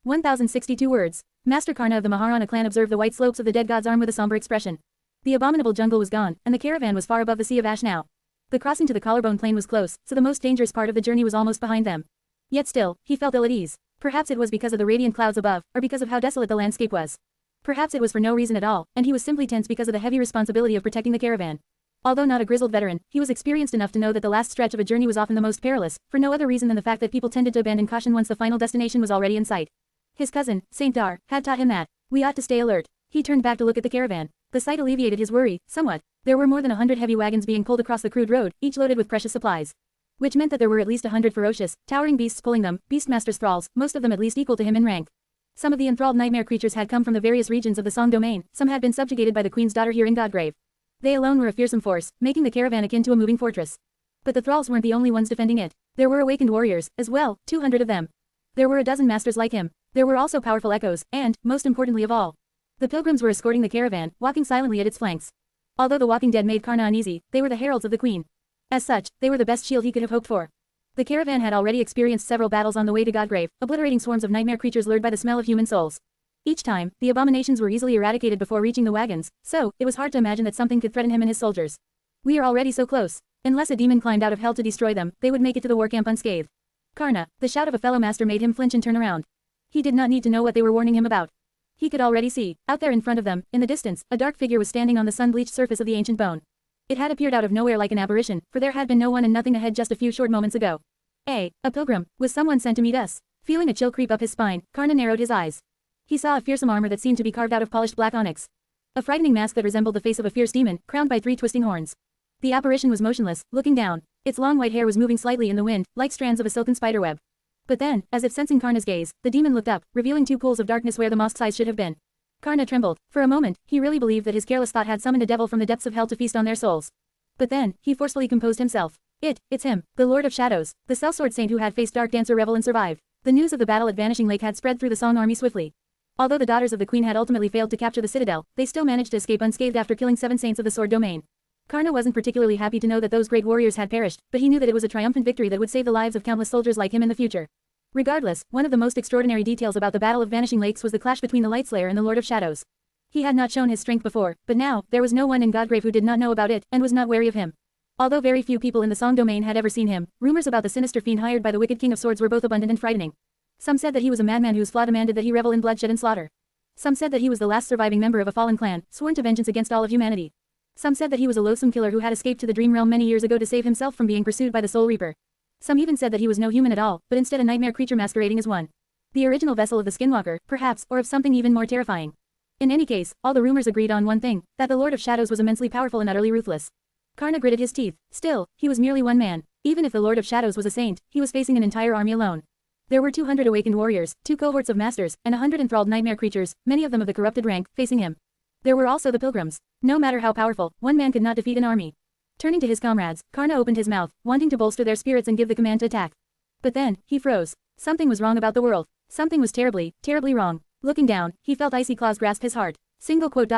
1062 words. Master Karna of the Maharana clan observed the white slopes of the dead god's arm with a somber expression. The abominable jungle was gone, and the caravan was far above the sea of ash now. The crossing to the Collarbone Plain was close, so the most dangerous part of the journey was almost behind them. Yet still, he felt ill at ease. Perhaps it was because of the radiant clouds above, or because of how desolate the landscape was. Perhaps it was for no reason at all, and he was simply tense because of the heavy responsibility of protecting the caravan. Although not a grizzled veteran, he was experienced enough to know that the last stretch of a journey was often the most perilous, for no other reason than the fact that people tended to abandon caution once the final destination was already in sight. His cousin, Saint Dar, had taught him that. We ought to stay alert. He turned back to look at the caravan. The sight alleviated his worry, somewhat. There were more than 100 heavy wagons being pulled across the crude road, each loaded with precious supplies. Which meant that there were at least 100 ferocious, towering beasts pulling them, Beastmaster's thralls, most of them at least equal to him in rank. Some of the enthralled nightmare creatures had come from the various regions of the Song domain, some had been subjugated by the queen's daughter here in Godgrave. They alone were a fearsome force, making the caravan akin to a moving fortress. But the thralls weren't the only ones defending it. There were awakened warriors, as well, 200 of them. There were a dozen masters like him. There were also powerful echoes, and, most importantly of all, the pilgrims were escorting the caravan, walking silently at its flanks. Although the walking dead made Karna uneasy, they were the heralds of the queen. As such, they were the best shield he could have hoped for. The caravan had already experienced several battles on the way to Godgrave, obliterating swarms of nightmare creatures lured by the smell of human souls. Each time, the abominations were easily eradicated before reaching the wagons, so, it was hard to imagine that something could threaten him and his soldiers. We are already so close. Unless a demon climbed out of hell to destroy them, they would make it to the war camp unscathed. Karna, the shout of a fellow master made him flinch and turn around. He did not need to know what they were warning him about. He could already see, out there in front of them, in the distance, a dark figure was standing on the sun-bleached surface of the ancient bone. It had appeared out of nowhere like an apparition, for there had been no one and nothing ahead just a few short moments ago. A pilgrim, was someone sent to meet us? Feeling a chill creep up his spine, Karna narrowed his eyes. He saw a fearsome armor that seemed to be carved out of polished black onyx. A frightening mask that resembled the face of a fierce demon, crowned by 3 twisting horns. The apparition was motionless, looking down. Its long white hair was moving slightly in the wind, like strands of a silken spiderweb. But then, as if sensing Karna's gaze, the demon looked up, revealing 2 pools of darkness where the mosque's eyes should have been. Karna trembled. For a moment, he really believed that his careless thought had summoned a devil from the depths of hell to feast on their souls. But then, he forcefully composed himself. It's him, the Lord of Shadows, the sellsword saint who had faced Dark Dancer Revel and survived. The news of the battle at Vanishing Lake had spread through the Song army swiftly. Although the daughters of the queen had ultimately failed to capture the citadel, they still managed to escape unscathed after killing 7 saints of the sword domain. Karna wasn't particularly happy to know that those great warriors had perished, but he knew that it was a triumphant victory that would save the lives of countless soldiers like him in the future. Regardless, one of the most extraordinary details about the Battle of Vanishing Lakes was the clash between the Lightslayer and the Lord of Shadows. He had not shown his strength before, but now, there was no one in Godgrave who did not know about it, and was not wary of him. Although very few people in the Song domain had ever seen him, rumors about the sinister fiend hired by the wicked King of Swords were both abundant and frightening. Some said that he was a madman whose flaw demanded that he revel in bloodshed and slaughter. Some said that he was the last surviving member of a fallen clan, sworn to vengeance against all of humanity. Some said that he was a loathsome killer who had escaped to the Dream Realm many years ago to save himself from being pursued by the Soul Reaper. Some even said that he was no human at all, but instead a nightmare creature masquerading as one. The original vessel of the Skinwalker, perhaps, or of something even more terrifying. In any case, all the rumors agreed on one thing, that the Lord of Shadows was immensely powerful and utterly ruthless. Karna gritted his teeth. Still, he was merely one man. Even if the Lord of Shadows was a saint, he was facing an entire army alone. There were 200 awakened warriors, 2 cohorts of masters, and 100 enthralled nightmare creatures, many of them of the corrupted rank, facing him. There were also the pilgrims. No matter how powerful, one man could not defeat an army. Turning to his comrades, Karna opened his mouth, wanting to bolster their spirits and give the command to attack. But then, he froze. Something was wrong about the world. Something was terribly, terribly wrong. Looking down, he felt icy claws grasp his heart. Single quote.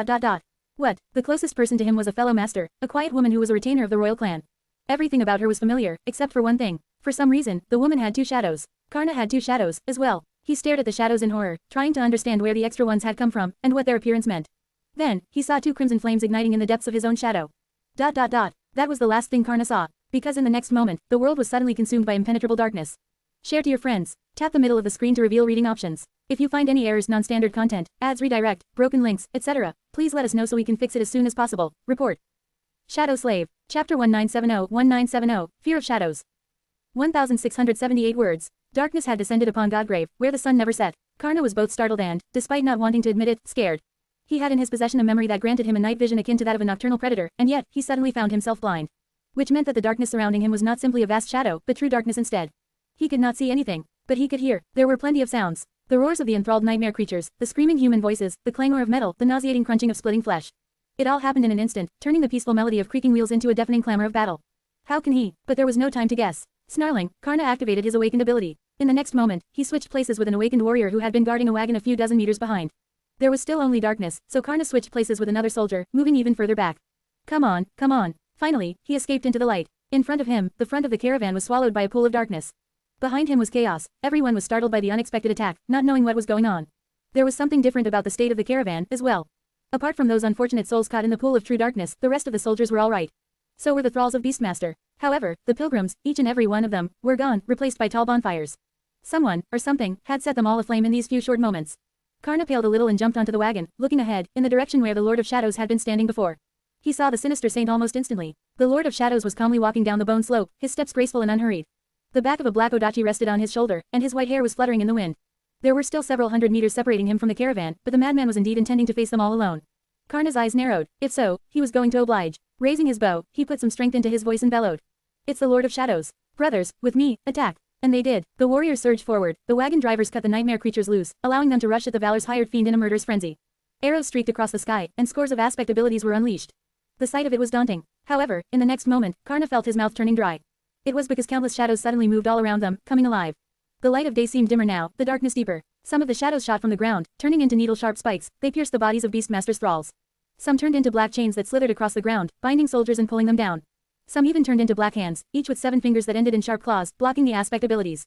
What? The closest person to him was a fellow master, a quiet woman who was a retainer of the royal clan. Everything about her was familiar, except for one thing. For some reason, the woman had 2 shadows. Karna had 2 shadows, as well. He stared at the shadows in horror, trying to understand where the extra ones had come from, and what their appearance meant. Then, he saw 2 crimson flames igniting in the depths of his own shadow. That was the last thing Karna saw, because in the next moment, the world was suddenly consumed by impenetrable darkness. Share to your friends. Tap the middle of the screen to reveal reading options. If you find any errors, non-standard content, ads, redirect, broken links, etc., please let us know so we can fix it as soon as possible. Report. Shadow Slave. Chapter 1970-1970, Fear of Shadows. 1,678 words. Darkness had descended upon Godgrave, where the sun never set. Karna was both startled and, despite not wanting to admit it, scared. He had in his possession a memory that granted him a night vision akin to that of a nocturnal predator, and yet, he suddenly found himself blind. Which meant that the darkness surrounding him was not simply a vast shadow, but true darkness instead. He could not see anything, but he could hear. There were plenty of sounds. The roars of the enthralled nightmare creatures, the screaming human voices, the clangor of metal, the nauseating crunching of splitting flesh. It all happened in an instant, turning the peaceful melody of creaking wheels into a deafening clamor of battle. How can he? But there was no time to guess. Snarling, Karna activated his awakened ability. In the next moment, he switched places with an awakened warrior who had been guarding a wagon a few dozen meters behind. There was still only darkness, so Karna switched places with another soldier, moving even further back. Come on. Finally, he escaped into the light. In front of him, the front of the caravan was swallowed by a pool of darkness. Behind him was chaos. Everyone was startled by the unexpected attack, not knowing what was going on. There was something different about the state of the caravan, as well. Apart from those unfortunate souls caught in the pool of true darkness, the rest of the soldiers were all right. So were the thralls of Beastmaster. However, the pilgrims, each and every one of them, were gone, replaced by tall bonfires. Someone, or something, had set them all aflame in these few short moments. Karna paled a little and jumped onto the wagon, looking ahead, in the direction where the Lord of Shadows had been standing before. He saw the sinister saint almost instantly. The Lord of Shadows was calmly walking down the bone slope, his steps graceful and unhurried. The back of a black odachi rested on his shoulder, and his white hair was fluttering in the wind. There were still several hundred meters separating him from the caravan, but the madman was indeed intending to face them all alone. Karna's eyes narrowed. If so, he was going to oblige. Raising his bow, he put some strength into his voice and bellowed. It's the Lord of Shadows. Brothers, with me, attack. And they did. The warriors surged forward. The wagon drivers cut the nightmare creatures loose, allowing them to rush at the Valor's hired fiend in a murderous frenzy. Arrows streaked across the sky, and scores of aspect abilities were unleashed. The sight of it was daunting. However, in the next moment, Karna felt his mouth turning dry. It was because countless shadows suddenly moved all around them, coming alive. The light of day seemed dimmer now, the darkness deeper. Some of the shadows shot from the ground, turning into needle-sharp spikes. They pierced the bodies of Beastmaster's thralls. Some turned into black chains that slithered across the ground, binding soldiers and pulling them down. Some even turned into black hands, each with 7 fingers that ended in sharp claws, blocking the aspect abilities.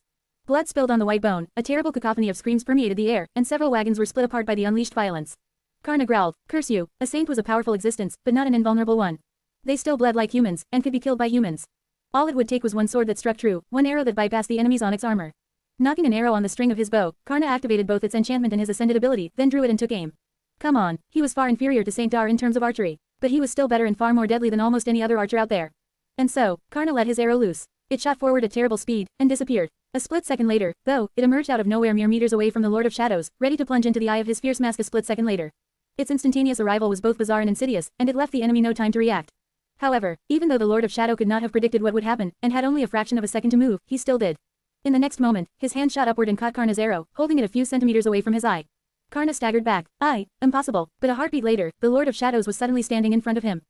Blood spilled on the white bone, a terrible cacophony of screams permeated the air, and several wagons were split apart by the unleashed violence. Karna growled, "Curse you, a saint was a powerful existence, but not an invulnerable one. They still bled like humans, and could be killed by humans. All it would take was one sword that struck true, one arrow that bypassed the enemy's onyx armor." Knocking an arrow on the string of his bow, Karna activated both its enchantment and his ascended ability, then drew it and took aim. Come on, he was far inferior to Saint Dar in terms of archery, but he was still better and far more deadly than almost any other archer out there. And so, Karna let his arrow loose. It shot forward at terrible speed, and disappeared. A split second later, though, it emerged out of nowhere mere meters away from the Lord of Shadows, ready to plunge into the eye of his fierce mask a split second later. Its instantaneous arrival was both bizarre and insidious, and it left the enemy no time to react. However, even though the Lord of Shadow could not have predicted what would happen, and had only a fraction of a second to move, he still did. In the next moment, his hand shot upward and caught Karna's arrow, holding it a few centimeters away from his eye. Karna staggered back. Impossible. But a heartbeat later, the Lord of Shadows was suddenly standing in front of him.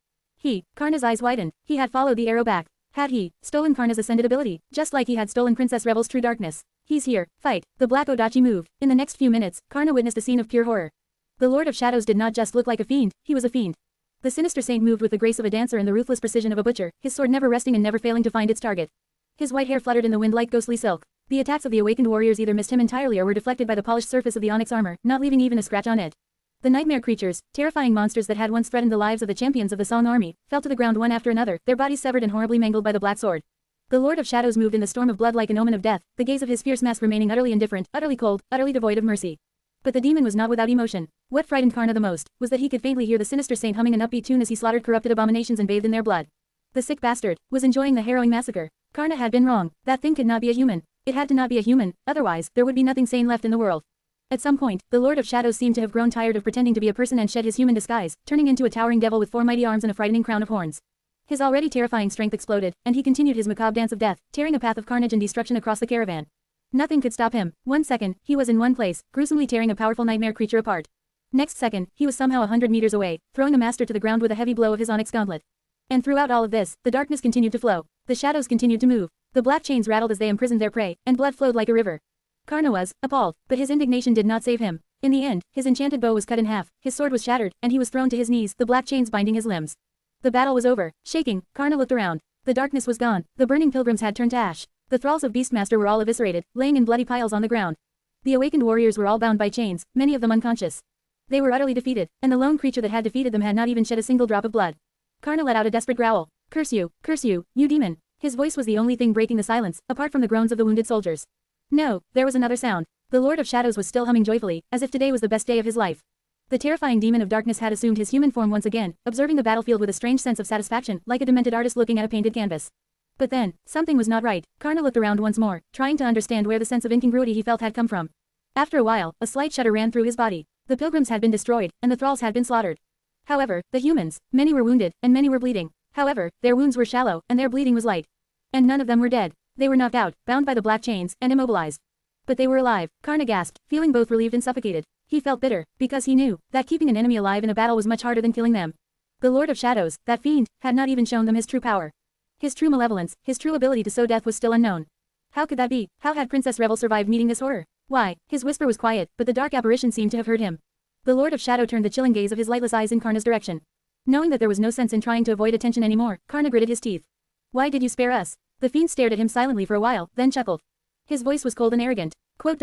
Karna's eyes widened. He had followed the arrow back. Had he stolen Karna's ascended ability, just like he had stolen Princess Rebel's true darkness? He's here. Fight. The black Odachi moved. In the next few minutes, Karna witnessed a scene of pure horror. The Lord of Shadows did not just look like a fiend, he was a fiend. The sinister saint moved with the grace of a dancer and the ruthless precision of a butcher, his sword never resting and never failing to find its target. His white hair fluttered in the wind like ghostly silk. The attacks of the awakened warriors either missed him entirely or were deflected by the polished surface of the onyx armor, not leaving even a scratch on it. The nightmare creatures, terrifying monsters that had once threatened the lives of the champions of the Song army, fell to the ground one after another, their bodies severed and horribly mangled by the black sword. The Lord of Shadows moved in the storm of blood like an omen of death, the gaze of his fierce mask remaining utterly indifferent, utterly cold, utterly devoid of mercy. But the demon was not without emotion. What frightened Karna the most was that he could faintly hear the sinister saint humming an upbeat tune as he slaughtered corrupted abominations and bathed in their blood. The sick bastard was enjoying the harrowing massacre. Karna had been wrong. That thing could not be a human. It had to not be a human, otherwise, there would be nothing sane left in the world. At some point, the Lord of Shadows seemed to have grown tired of pretending to be a person and shed his human disguise, turning into a towering devil with 4 mighty arms and a frightening crown of horns. His already terrifying strength exploded, and he continued his macabre dance of death, tearing a path of carnage and destruction across the caravan. Nothing could stop him. 1 second, he was in one place, gruesomely tearing a powerful nightmare creature apart. Next second, he was somehow 100 meters away, throwing a master to the ground with a heavy blow of his onyx gauntlet. And throughout all of this, the darkness continued to flow. The shadows continued to move. The black chains rattled as they imprisoned their prey, and blood flowed like a river. Karna was appalled, but his indignation did not save him. In the end, his enchanted bow was cut in half, his sword was shattered, and he was thrown to his knees, the black chains binding his limbs. The battle was over. Shaking, Karna looked around. The darkness was gone. The burning pilgrims had turned to ash. The thralls of Beastmaster were all eviscerated, laying in bloody piles on the ground. The awakened warriors were all bound by chains, many of them unconscious. They were utterly defeated, and the lone creature that had defeated them had not even shed a single drop of blood. Karna let out a desperate growl. Curse you, you demon. His voice was the only thing breaking the silence, apart from the groans of the wounded soldiers. No, there was another sound. The Lord of Shadows was still humming joyfully, as if today was the best day of his life. The terrifying demon of darkness had assumed his human form once again, observing the battlefield with a strange sense of satisfaction, like a demented artist looking at a painted canvas. But then, something was not right. Karna looked around once more, trying to understand where the sense of incongruity he felt had come from. After a while, a slight shudder ran through his body. The pilgrims had been destroyed, and the thralls had been slaughtered. However, the humans, many were wounded, and many were bleeding. However, their wounds were shallow, and their bleeding was light. And none of them were dead. They were knocked out, bound by the black chains, and immobilized. But they were alive. Karna gasped, feeling both relieved and suffocated. He felt bitter, because he knew that keeping an enemy alive in a battle was much harder than killing them. The Lord of Shadows, that fiend, had not even shown them his true power. His true malevolence, his true ability to sow death was still unknown. How could that be? How had Princess Rebel survived meeting this horror? Why? His whisper was quiet, but the dark apparition seemed to have heard him. The Lord of Shadow turned the chilling gaze of his lightless eyes in Karna's direction. Knowing that there was no sense in trying to avoid attention anymore, Karna gritted his teeth. Why did you spare us? The fiend stared at him silently for a while, then chuckled. His voice was cold and arrogant. Quote.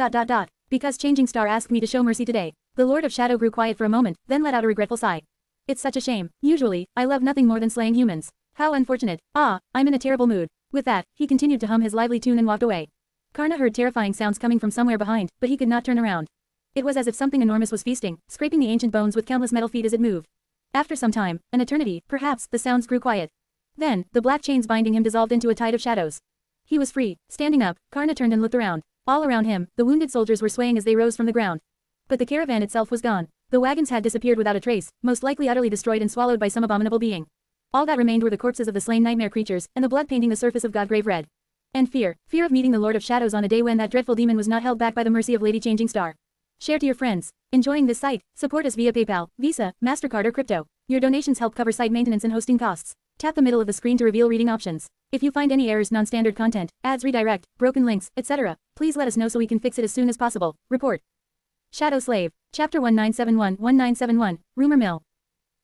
Because Changing Star asked me to show mercy today. The Lord of Shadow grew quiet for a moment, then let out a regretful sigh. It's such a shame. Usually, I love nothing more than slaying humans. How unfortunate. I'm in a terrible mood. With that, he continued to hum his lively tune and walked away. Karna heard terrifying sounds coming from somewhere behind, but he could not turn around. It was as if something enormous was feasting, scraping the ancient bones with countless metal feet as it moved. After some time, an eternity, perhaps, the sounds grew quiet. Then, the black chains binding him dissolved into a tide of shadows. He was free. Standing up, Karna turned and looked around. All around him, the wounded soldiers were swaying as they rose from the ground. But the caravan itself was gone. The wagons had disappeared without a trace, most likely utterly destroyed and swallowed by some abominable being. All that remained were the corpses of the slain nightmare creatures, and the blood painting the surface of Godgrave red. And fear of meeting the Lord of Shadows on a day when that dreadful demon was not held back by the mercy of Lady Changing Star. Share to your friends. Enjoying this site? Support us via PayPal, Visa, MasterCard or crypto. Your donations help cover site maintenance and hosting costs. Tap the middle of the screen to reveal reading options. If you find any errors, non-standard content, ads, redirect, broken links, etc., please let us know so we can fix it as soon as possible. Report. Shadow Slave. Chapter 1971-1971, Rumor Mill.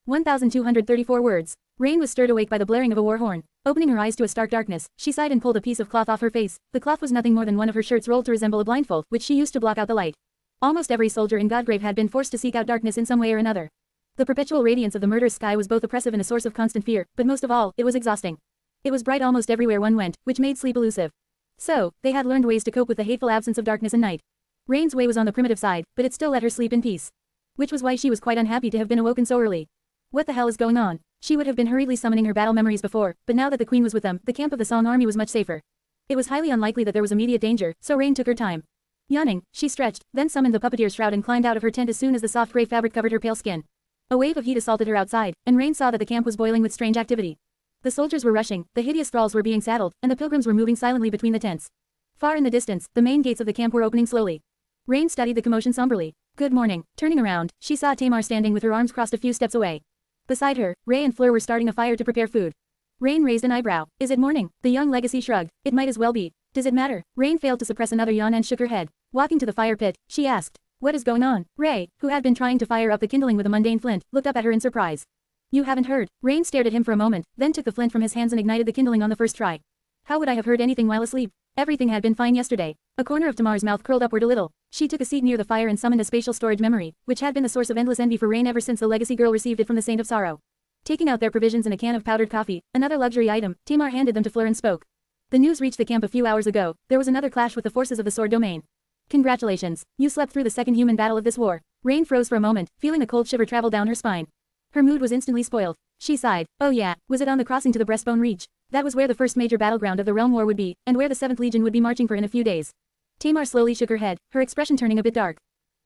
1,234 words. Rain was stirred awake by the blaring of a war horn. Opening her eyes to a stark darkness, she sighed and pulled a piece of cloth off her face. The cloth was nothing more than one of her shirts rolled to resemble a blindfold, which she used to block out the light. Almost every soldier in Godgrave had been forced to seek out darkness in some way or another. The perpetual radiance of the murderous sky was both oppressive and a source of constant fear, but most of all, it was exhausting. It was bright almost everywhere one went, which made sleep elusive. So, they had learned ways to cope with the hateful absence of darkness and night. Rain's way was on the primitive side, but it still let her sleep in peace. Which was why she was quite unhappy to have been awoken so early. What the hell is going on? She would have been hurriedly summoning her battle memories before, but now that the queen was with them, the camp of the Song army was much safer. It was highly unlikely that there was immediate danger, so Rain took her time. Yawning, she stretched, then summoned the puppeteer's shroud and climbed out of her tent as soon as the soft gray fabric covered her pale skin. A wave of heat assaulted her outside, and Rain saw that the camp was boiling with strange activity. The soldiers were rushing, the hideous thralls were being saddled, and the pilgrims were moving silently between the tents. Far in the distance, the main gates of the camp were opening slowly. Rain studied the commotion somberly. Good morning. Turning around, she saw Tamar standing with her arms crossed a few steps away. Beside her, Ray and Fleur were starting a fire to prepare food. Rain raised an eyebrow. Is it morning? The young legacy shrugged. It might as well be. Does it matter? Rain failed to suppress another yawn and shook her head. Walking to the fire pit, she asked, what is going on? Ray, who had been trying to fire up the kindling with a mundane flint, looked up at her in surprise. You haven't heard. Rain stared at him for a moment, then took the flint from his hands and ignited the kindling on the first try. How would I have heard anything while asleep? Everything had been fine yesterday. A corner of Tamar's mouth curled upward a little. She took a seat near the fire and summoned a spatial storage memory, which had been the source of endless envy for Rain ever since the legacy girl received it from the Saint of Sorrow. Taking out their provisions and a can of powdered coffee, another luxury item, Tamar handed them to Fleur and spoke. The news reached the camp a few hours ago. There was another clash with the forces of the Sword Domain. Congratulations, you slept through the second human battle of this war. Rain froze for a moment, feeling a cold shiver travel down her spine. Her mood was instantly spoiled. She sighed. Oh yeah, was it on the crossing to the Breastbone Reach? That was where the first major battleground of the Realm War would be, and where the 7th Legion would be marching for in a few days. Tamar slowly shook her head, her expression turning a bit dark.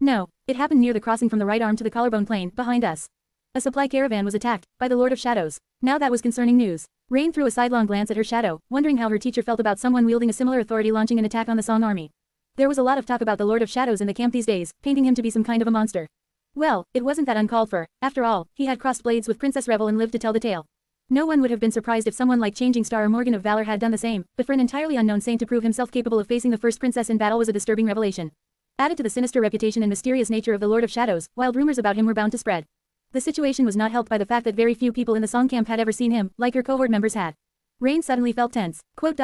No, it happened near the crossing from the right arm to the collarbone plain, behind us. A supply caravan was attacked, by the Lord of Shadows. Now that was concerning news. Rain threw a sidelong glance at her shadow, wondering how her teacher felt about someone wielding a similar authority launching an attack on the Song army. There was a lot of talk about the Lord of Shadows in the camp these days, painting him to be some kind of a monster. Well, it wasn't that uncalled for. After all, he had crossed blades with Princess Revel and lived to tell the tale. No one would have been surprised if someone like Changing Star or Morgan of Valor had done the same, but for an entirely unknown saint to prove himself capable of facing the first princess in battle was a disturbing revelation. Added to the sinister reputation and mysterious nature of the Lord of Shadows, wild rumors about him were bound to spread. The situation was not helped by the fact that very few people in the Song camp had ever seen him, like her cohort members had. Rain suddenly felt tense. Quote.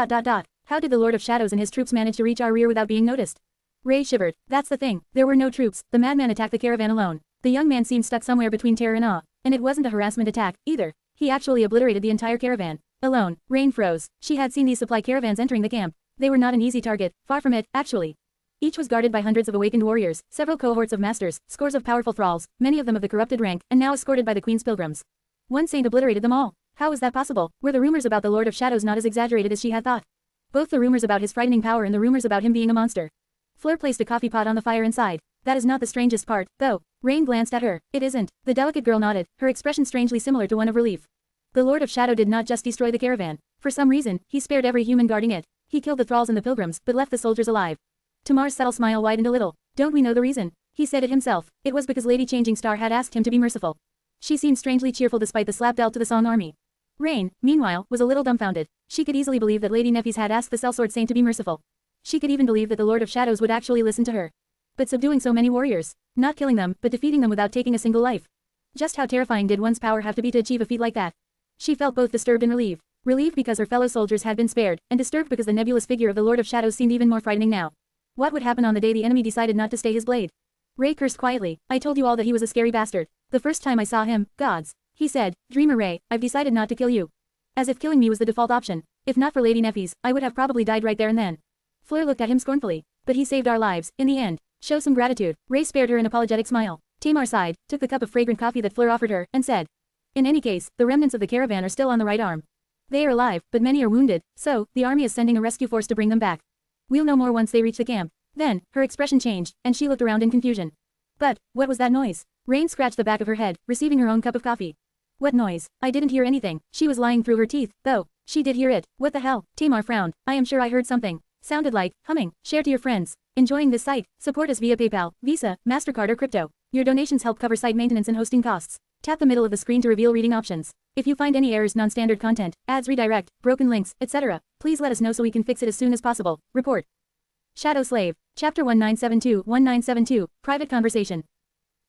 How did the Lord of Shadows and his troops manage to reach our rear without being noticed? Ray shivered. That's the thing. There were no troops. The madman attacked the caravan alone. The young man seemed stuck somewhere between terror and awe. And it wasn't a harassment attack, either. He actually obliterated the entire caravan. Alone. Rain froze. She had seen these supply caravans entering the camp. They were not an easy target. Far from it, actually. Each was guarded by hundreds of awakened warriors, several cohorts of masters, scores of powerful thralls, many of them of the corrupted rank, and now escorted by the Queen's pilgrims. One saint obliterated them all. How was that possible? Were the rumors about the Lord of Shadows not as exaggerated as she had thought? Both the rumors about his frightening power and the rumors about him being a monster. Fleur placed a coffee pot on the fire inside. That is not the strangest part, though. Rain glanced at her. It isn't. The delicate girl nodded, her expression strangely similar to one of relief. The Lord of Shadow did not just destroy the caravan. For some reason, he spared every human guarding it. He killed the thralls and the pilgrims, but left the soldiers alive. Tamar's subtle smile widened a little. Don't we know the reason? He said it himself. It was because Lady Changing Star had asked him to be merciful. She seemed strangely cheerful despite the slap dealt to the Song army. Rain, meanwhile, was a little dumbfounded. She could easily believe that Lady Neffys had asked the Sellsword Saint to be merciful. She could even believe that the Lord of Shadows would actually listen to her. But subduing so many warriors. Not killing them, but defeating them without taking a single life. Just how terrifying did one's power have to be to achieve a feat like that? She felt both disturbed and relieved. Relieved because her fellow soldiers had been spared, and disturbed because the nebulous figure of the Lord of Shadows seemed even more frightening now. What would happen on the day the enemy decided not to stay his blade? Ray cursed quietly. I told you all that he was a scary bastard. The first time I saw him, gods. He said, Dreamer Ray, I've decided not to kill you. As if killing me was the default option. If not for Lady Neffys, I would have probably died right there and then. Fleur looked at him scornfully. But he saved our lives, in the end. Show some gratitude. Ray spared her an apologetic smile. Tamar sighed, took the cup of fragrant coffee that Fleur offered her, and said, in any case, the remnants of the caravan are still on the right arm. They are alive, but many are wounded, so, the army is sending a rescue force to bring them back. We'll know more once they reach the camp. Then, her expression changed, and she looked around in confusion. But, what was that noise? Rain scratched the back of her head, receiving her own cup of coffee. What noise? I didn't hear anything. She was lying through her teeth, though. She did hear it. What the hell? Tamar frowned. I am sure I heard something. Sounded like, humming. Share to your friends. Enjoying this site? Support us via PayPal, Visa, MasterCard or crypto. Your donations help cover site maintenance and hosting costs. Tap the middle of the screen to reveal reading options. If you find any errors, non-standard content, ads, redirect, broken links, etc., please let us know so we can fix it as soon as possible. Report. Shadow Slave. Chapter 1972. Private Conversation.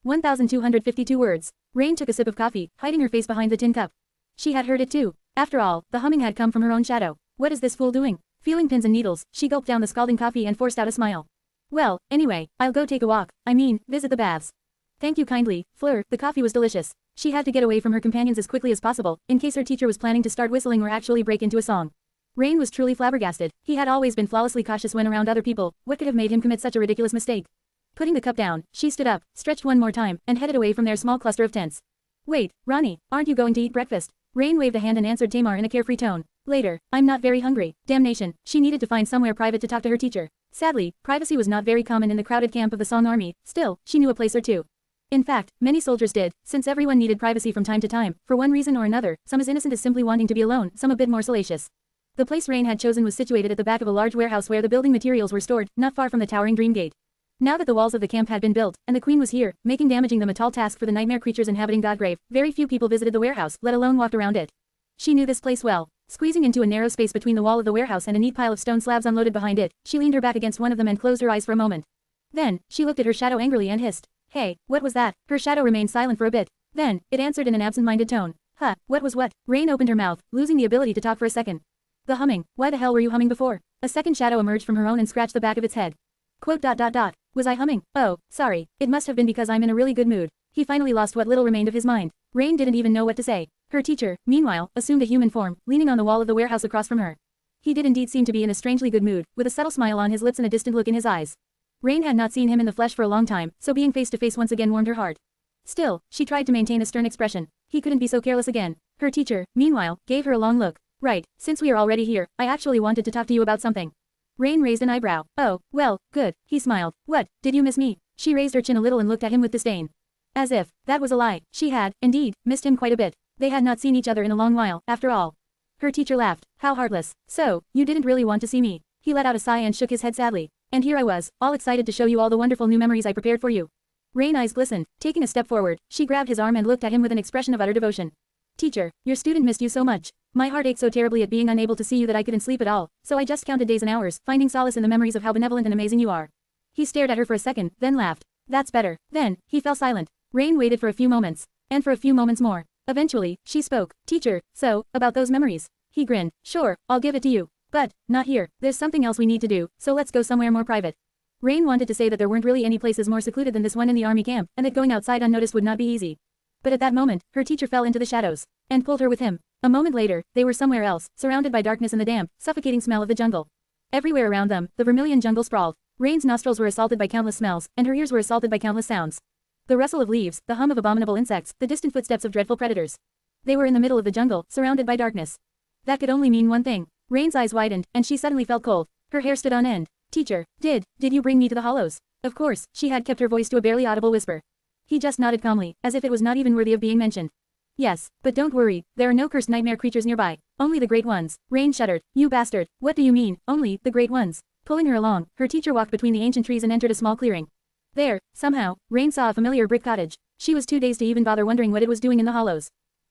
1,252 words. Rain took a sip of coffee, hiding her face behind the tin cup. She had heard it too. After all, the humming had come from her own shadow. What is this fool doing? Feeling pins and needles, she gulped down the scalding coffee and forced out a smile. Well, anyway, I'll go take a walk. Visit the baths. Thank you kindly, Fleur. The coffee was delicious. She had to get away from her companions as quickly as possible, in case her teacher was planning to start whistling or actually break into a song. Rain was truly flabbergasted. He had always been flawlessly cautious when around other people. What could have made him commit such a ridiculous mistake? Putting the cup down, she stood up, stretched one more time, and headed away from their small cluster of tents. Wait, Ronnie, aren't you going to eat breakfast? Rain waved a hand and answered Tamar in a carefree tone. Later, I'm not very hungry. Damnation, she needed to find somewhere private to talk to her teacher. Sadly, privacy was not very common in the crowded camp of the Song Army. Still, she knew a place or two. In fact, many soldiers did, since everyone needed privacy from time to time, for one reason or another, some as innocent as simply wanting to be alone, some a bit more salacious. The place Rain had chosen was situated at the back of a large warehouse where the building materials were stored, not far from the towering Dream Gate. Now that the walls of the camp had been built, and the Queen was here, making damaging them a tall task for the nightmare creatures inhabiting Godgrave, very few people visited the warehouse, let alone walked around it. She knew this place well. Squeezing into a narrow space between the wall of the warehouse and a neat pile of stone slabs unloaded behind it, she leaned her back against one of them and closed her eyes for a moment. Then, she looked at her shadow angrily and hissed. Hey, what was that? Her shadow remained silent for a bit. Then, it answered in an absent-minded tone. Huh, what was what? Rain opened her mouth, losing the ability to talk for a second. The humming. Why the hell were you humming before? A second shadow emerged from her own and scratched the back of its head. Quote. Was I humming? Oh, sorry. It must have been because I'm in a really good mood. He finally lost what little remained of his mind. Rain didn't even know what to say. Her teacher, meanwhile, assumed a human form, leaning on the wall of the warehouse across from her. He did indeed seem to be in a strangely good mood, with a subtle smile on his lips and a distant look in his eyes. Rain had not seen him in the flesh for a long time, so being face to face once again warmed her heart. Still, she tried to maintain a stern expression. He couldn't be so careless again. Her teacher, meanwhile, gave her a long look. Right, since we are already here, I actually wanted to talk to you about something. Rain raised an eyebrow. Oh, well, good, he smiled. What, did you miss me? She raised her chin a little and looked at him with disdain. As if that was a lie. She had, indeed, missed him quite a bit. They had not seen each other in a long while, after all. Her teacher laughed. How heartless. So, you didn't really want to see me. He let out a sigh and shook his head sadly. And here I was, all excited to show you all the wonderful new memories I prepared for you. Rain's eyes glistened. Taking a step forward, she grabbed his arm and looked at him with an expression of utter devotion. Teacher, your student missed you so much. My heart ached so terribly at being unable to see you that I couldn't sleep at all, so I just counted days and hours, finding solace in the memories of how benevolent and amazing you are. He stared at her for a second, then laughed. That's better. Then, he fell silent. Rain waited for a few moments. And for a few moments more. Eventually, she spoke. Teacher, so, about those memories. He grinned. Sure, I'll give it to you. But, not here. There's something else we need to do, so let's go somewhere more private. Rain wanted to say that there weren't really any places more secluded than this one in the army camp, and that going outside unnoticed would not be easy. But at that moment, her teacher fell into the shadows. And pulled her with him. A moment later, they were somewhere else, surrounded by darkness and the damp, suffocating smell of the jungle. Everywhere around them, the vermilion jungle sprawled. Rain's nostrils were assaulted by countless smells, and her ears were assaulted by countless sounds. The rustle of leaves, the hum of abominable insects, the distant footsteps of dreadful predators. They were in the middle of the jungle, surrounded by darkness. That could only mean one thing. Rain's eyes widened, and she suddenly felt cold. Her hair stood on end. Teacher, did you bring me to the hollows? Of course, she had kept her voice to a barely audible whisper. He just nodded calmly, as if it was not even worthy of being mentioned. Yes, but don't worry, there are no cursed nightmare creatures nearby. Only the great ones. Rain shuddered. You bastard, what do you mean, only the great ones? Pulling her along, her teacher walked between the ancient trees and entered a small clearing. There, somehow, Rain saw a familiar brick cottage. She was too dazed to even bother wondering what it was doing in the hollows.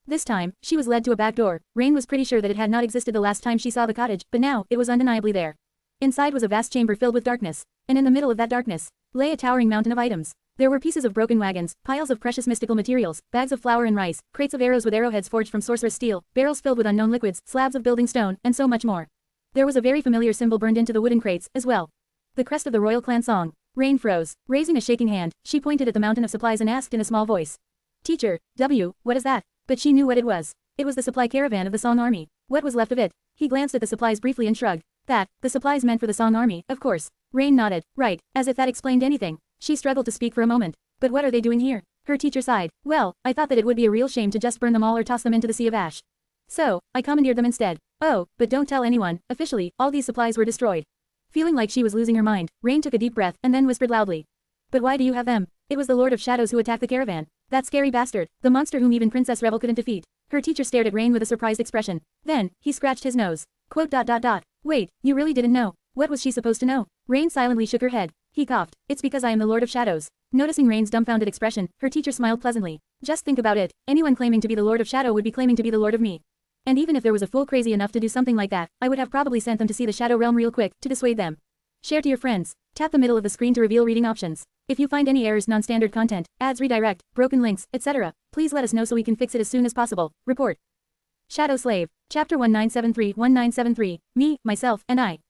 This time, she was led to a back door. Rain was pretty sure that it had not existed the last time she saw the cottage, but now, it was undeniably there. Inside was a vast chamber filled with darkness. And in the middle of that darkness, lay a towering mountain of items. There were pieces of broken wagons, piles of precious mystical materials, bags of flour and rice, crates of arrows with arrowheads forged from sorcerous steel, barrels filled with unknown liquids, slabs of building stone, and so much more. There was a very familiar symbol burned into the wooden crates, as well. The crest of the royal clan song. Rain froze. Raising a shaking hand, she pointed at the mountain of supplies and asked in a small voice. Teacher, what is that? But she knew what it was. It was the supply caravan of the Song Army. What was left of it? He glanced at the supplies briefly and shrugged. That, the supplies meant for the Song Army, of course. Rain nodded. Right, as if that explained anything. She struggled to speak for a moment. But what are they doing here? Her teacher sighed. Well, I thought that it would be a real shame to just burn them all or toss them into the sea of ash. So, I commandeered them instead. Oh, but don't tell anyone. Officially, all these supplies were destroyed. Feeling like she was losing her mind, Rain took a deep breath and then whispered loudly. But why do you have them? It was the Lord of Shadows who attacked the caravan. That scary bastard, the monster whom even Princess Revel couldn't defeat. Her teacher stared at Rain with a surprised expression. Then, he scratched his nose. Quote. Wait, you really didn't know? What was she supposed to know? Rain silently shook her head. He coughed. It's because I am the Lord of Shadows. Noticing Rain's dumbfounded expression, her teacher smiled pleasantly. Just think about it, anyone claiming to be the Lord of Shadow would be claiming to be the Lord of me. And even if there was a fool crazy enough to do something like that, I would have probably sent them to see the Shadow Realm real quick, to dissuade them. Share to your friends. Tap the middle of the screen to reveal reading options. If you find any errors, non-standard content, ads redirect, broken links, etc., please let us know so we can fix it as soon as possible. Report. Shadow Slave. Chapter 1973-1973, Me, Myself, and I.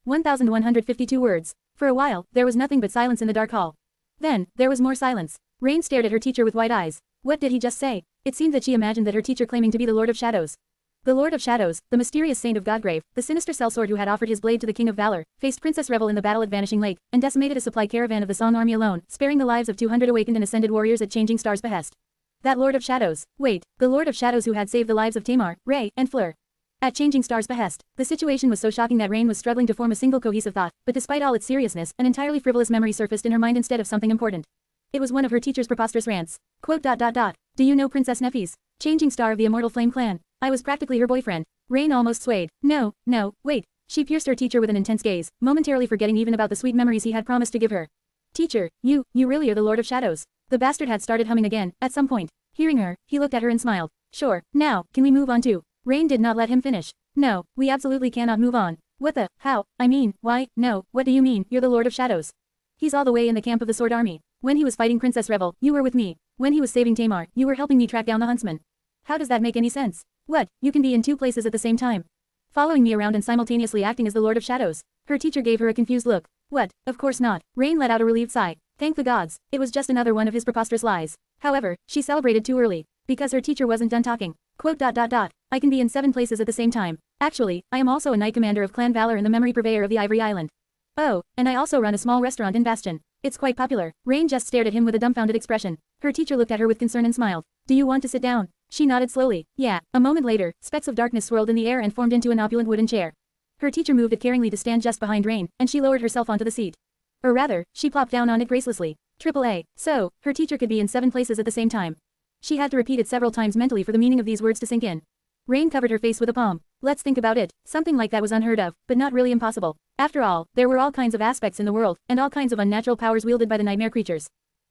1152 words. For a while, there was nothing but silence in the dark hall. Then, there was more silence. Rain stared at her teacher with wide eyes. What did he just say? It seemed that she imagined that her teacher claiming to be the Lord of Shadows. The Lord of Shadows, the mysterious saint of Godgrave, the sinister sellsword who had offered his blade to the King of Valor, faced Princess Revel in the battle at Vanishing Lake, and decimated a supply caravan of the Song army alone, sparing the lives of 200 awakened and ascended warriors at Changing Star's behest. That Lord of Shadows. Wait, the Lord of Shadows who had saved the lives of Tamar, Ray, and Fleur. At Changing Star's behest, the situation was so shocking that Rain was struggling to form a single cohesive thought, but despite all its seriousness, an entirely frivolous memory surfaced in her mind instead of something important. It was one of her teacher's preposterous rants. Quote. Do you know Princess Neffis? Changing Star of the Immortal Flame clan. I was practically her boyfriend. Rain almost swayed. No, wait. She pierced her teacher with an intense gaze, momentarily forgetting even about the sweet memories he had promised to give her. Teacher, you really are the Lord of Shadows. The bastard had started humming again, at some point. Hearing her, he looked at her and smiled. Sure, now, can we move on to? Rain did not let him finish. No, we absolutely cannot move on. What the, how, I mean, why, no, what do you mean, you're the Lord of Shadows? He's all the way in the camp of the Sword Army. When he was fighting Princess Revel, you were with me. When he was saving Tamar, you were helping me track down the huntsman. How does that make any sense? What, you can be in two places at the same time? Following me around and simultaneously acting as the Lord of Shadows. Her teacher gave her a confused look. What, of course not. Rain let out a relieved sigh. Thank the gods, it was just another one of his preposterous lies. However, she celebrated too early. Because her teacher wasn't done talking. Quote. I can be in 7 places at the same time. Actually, I am also a Knight Commander of Clan Valor and the Memory Purveyor of the Ivory Island. Oh, and I also run a small restaurant in Bastion. It's quite popular. Rain just stared at him with a dumbfounded expression. Her teacher looked at her with concern and smiled. Do you want to sit down? She nodded slowly. Yeah. A moment later, specks of darkness swirled in the air and formed into an opulent wooden chair. Her teacher moved it caringly to stand just behind Rain, and she lowered herself onto the seat. Or rather, she plopped down on it gracelessly. AAA. So, her teacher could be in 7 places at the same time. She had to repeat it several times mentally for the meaning of these words to sink in. Rain covered her face with a palm. Let's think about it. Something like that was unheard of, but not really impossible. After all, there were all kinds of aspects in the world, and all kinds of unnatural powers wielded by the nightmare creatures.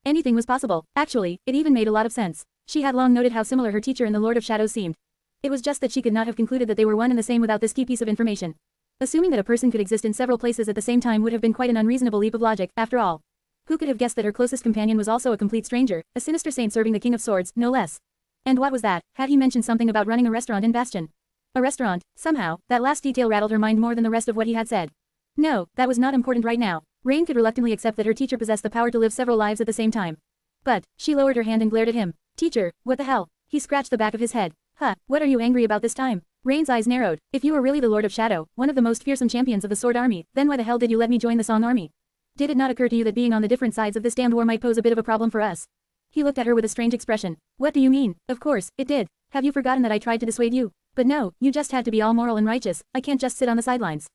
Anything was possible. Actually, it even made a lot of sense. She had long noted how similar her teacher and the Lord of Shadows seemed. It was just that she could not have concluded that they were one and the same without this key piece of information. Assuming that a person could exist in several places at the same time would have been quite an unreasonable leap of logic, after all. Who could have guessed that her closest companion was also a complete stranger, a sinister saint serving the King of Swords, no less? And what was that? Had he mentioned something about running a restaurant in Bastion? A restaurant, somehow, that last detail rattled her mind more than the rest of what he had said. No, that was not important right now. Rain could reluctantly accept that her teacher possessed the power to live several lives at the same time. But, she lowered her hand and glared at him. Teacher, what the hell? He scratched the back of his head. Huh, what are you angry about this time? Rain's eyes narrowed. If you were really the Lord of Shadow, one of the most fearsome champions of the Sword Army, then why the hell did you let me join the Song Army? Did it not occur to you that being on the different sides of this damned war might pose a bit of a problem for us? He looked at her with a strange expression. What do you mean? Of course, it did. Have you forgotten that I tried to dissuade you? But no, you just had to be all moral and righteous. I can't just sit on the sidelines.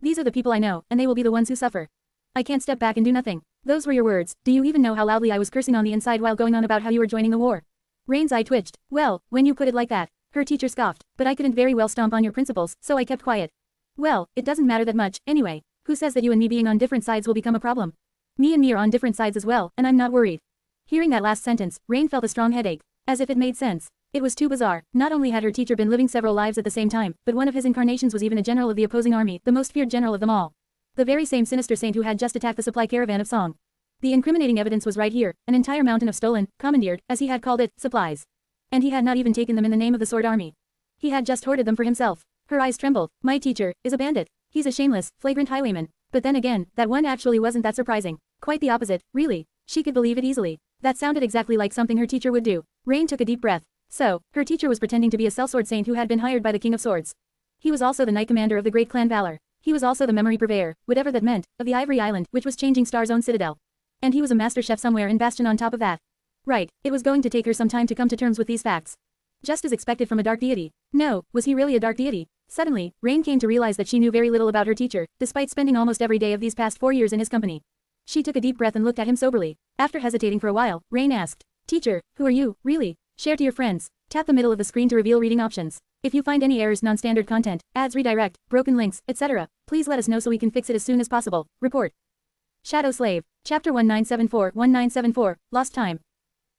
These are the people I know, and they will be the ones who suffer. I can't step back and do nothing. Those were your words. Do you even know how loudly I was cursing on the inside while going on about how you were joining the war? Rain's eye twitched. Well, when you put it like that. Her teacher scoffed. But I couldn't very well stomp on your principles, so I kept quiet. Well, it doesn't matter that much, anyway. Who says that you and me being on different sides will become a problem? Me and me are on different sides as well, and I'm not worried. Hearing that last sentence, Rain felt a strong headache. As if it made sense. It was too bizarre. Not only had her teacher been living several lives at the same time, but one of his incarnations was even a general of the opposing army, the most feared general of them all. The very same sinister saint who had just attacked the supply caravan of Song. The incriminating evidence was right here, an entire mountain of stolen, commandeered, as he had called it, supplies. And he had not even taken them in the name of the Sword Army. He had just hoarded them for himself. Her eyes trembled. My teacher is a bandit. He's a shameless, flagrant highwayman. But then again, that one actually wasn't that surprising. Quite the opposite, really. She could believe it easily. That sounded exactly like something her teacher would do. Rain took a deep breath. So, her teacher was pretending to be a sellsword saint who had been hired by the King of Swords. He was also the Knight Commander of the Great Clan Valor. He was also the Memory Purveyor, whatever that meant, of the Ivory Island, which was Changing Star's own citadel. And he was a master chef somewhere in Bastion on top of that. Right, it was going to take her some time to come to terms with these facts. Just as expected from a dark deity. No, was he really a dark deity? Suddenly, Rain came to realize that she knew very little about her teacher, despite spending almost every day of these past 4 years in his company. She took a deep breath and looked at him soberly. After hesitating for a while, Rain asked, Teacher, who are you, really? Share to your friends. Tap the middle of the screen to reveal reading options. If you find any errors, non-standard content, ads redirect, broken links, etc., please let us know so we can fix it as soon as possible. Report. Shadow Slave. Chapter 1974. Lost Time.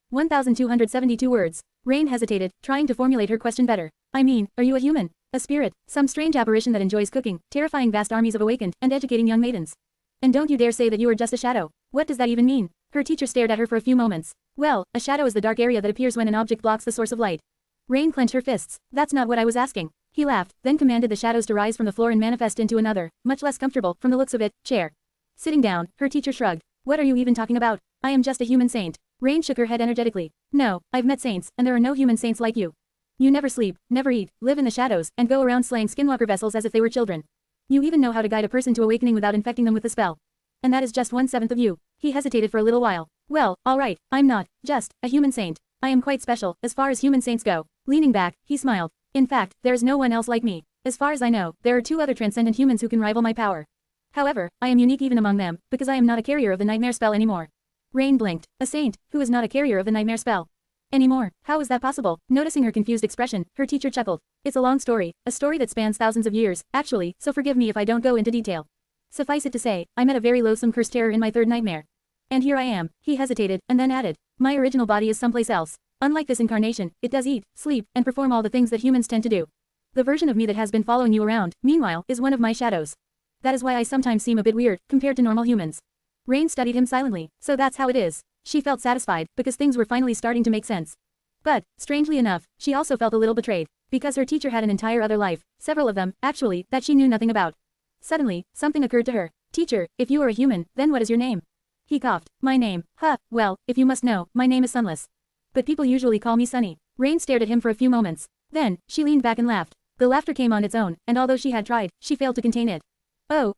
1,272 words. Rain hesitated, trying to formulate her question better. I mean, are you a human? A spirit? Some strange apparition that enjoys cooking, terrifying vast armies of awakened, and educating young maidens? And don't you dare say that you are just a shadow. What does that even mean? Her teacher stared at her for a few moments. Well, a shadow is the dark area that appears when an object blocks the source of light. Rain clenched her fists. That's not what I was asking. He laughed, then commanded the shadows to rise from the floor and manifest into another, much less comfortable, from the looks of it, chair. Sitting down, her teacher shrugged. What are you even talking about? I am just a human saint. Rain shook her head energetically. No, I've met saints, and there are no human saints like you. You never sleep, never eat, live in the shadows, and go around slaying skinwalker vessels as if they were children. You even know how to guide a person to awakening without infecting them with a spell. And that is just 1/7 of you. He hesitated for a little while. Well, alright, I'm not, just, a human saint. I am quite special, as far as human saints go. Leaning back, he smiled. In fact, there is no one else like me. As far as I know, there are 2 other transcendent humans who can rival my power. However, I am unique even among them, because I am not a carrier of the nightmare spell anymore. Rain blinked. A saint, who is not a carrier of the nightmare spell. Anymore? How is that possible? Noticing her confused expression, her teacher chuckled. It's a long story, a story that spans thousands of years, actually, so forgive me if I don't go into detail. Suffice it to say, I met a very loathsome cursed terror in my 3rd nightmare. And here I am. He hesitated, and then added. My original body is someplace else. Unlike this incarnation, it does eat, sleep, and perform all the things that humans tend to do. The version of me that has been following you around, meanwhile, is one of my shadows. That is why I sometimes seem a bit weird, compared to normal humans. Rain studied him silently. So that's how it is. She felt satisfied, because things were finally starting to make sense. But, strangely enough, she also felt a little betrayed, because her teacher had an entire other life, several of them, actually, that she knew nothing about. Suddenly, something occurred to her. Teacher, if you are a human, then what is your name? He coughed. My name. Well, if you must know, my name is Sunless. But people usually call me Sunny. Rain stared at him for a few moments. Then, she leaned back and laughed. The laughter came on its own, and although she had tried, she failed to contain it. Oh,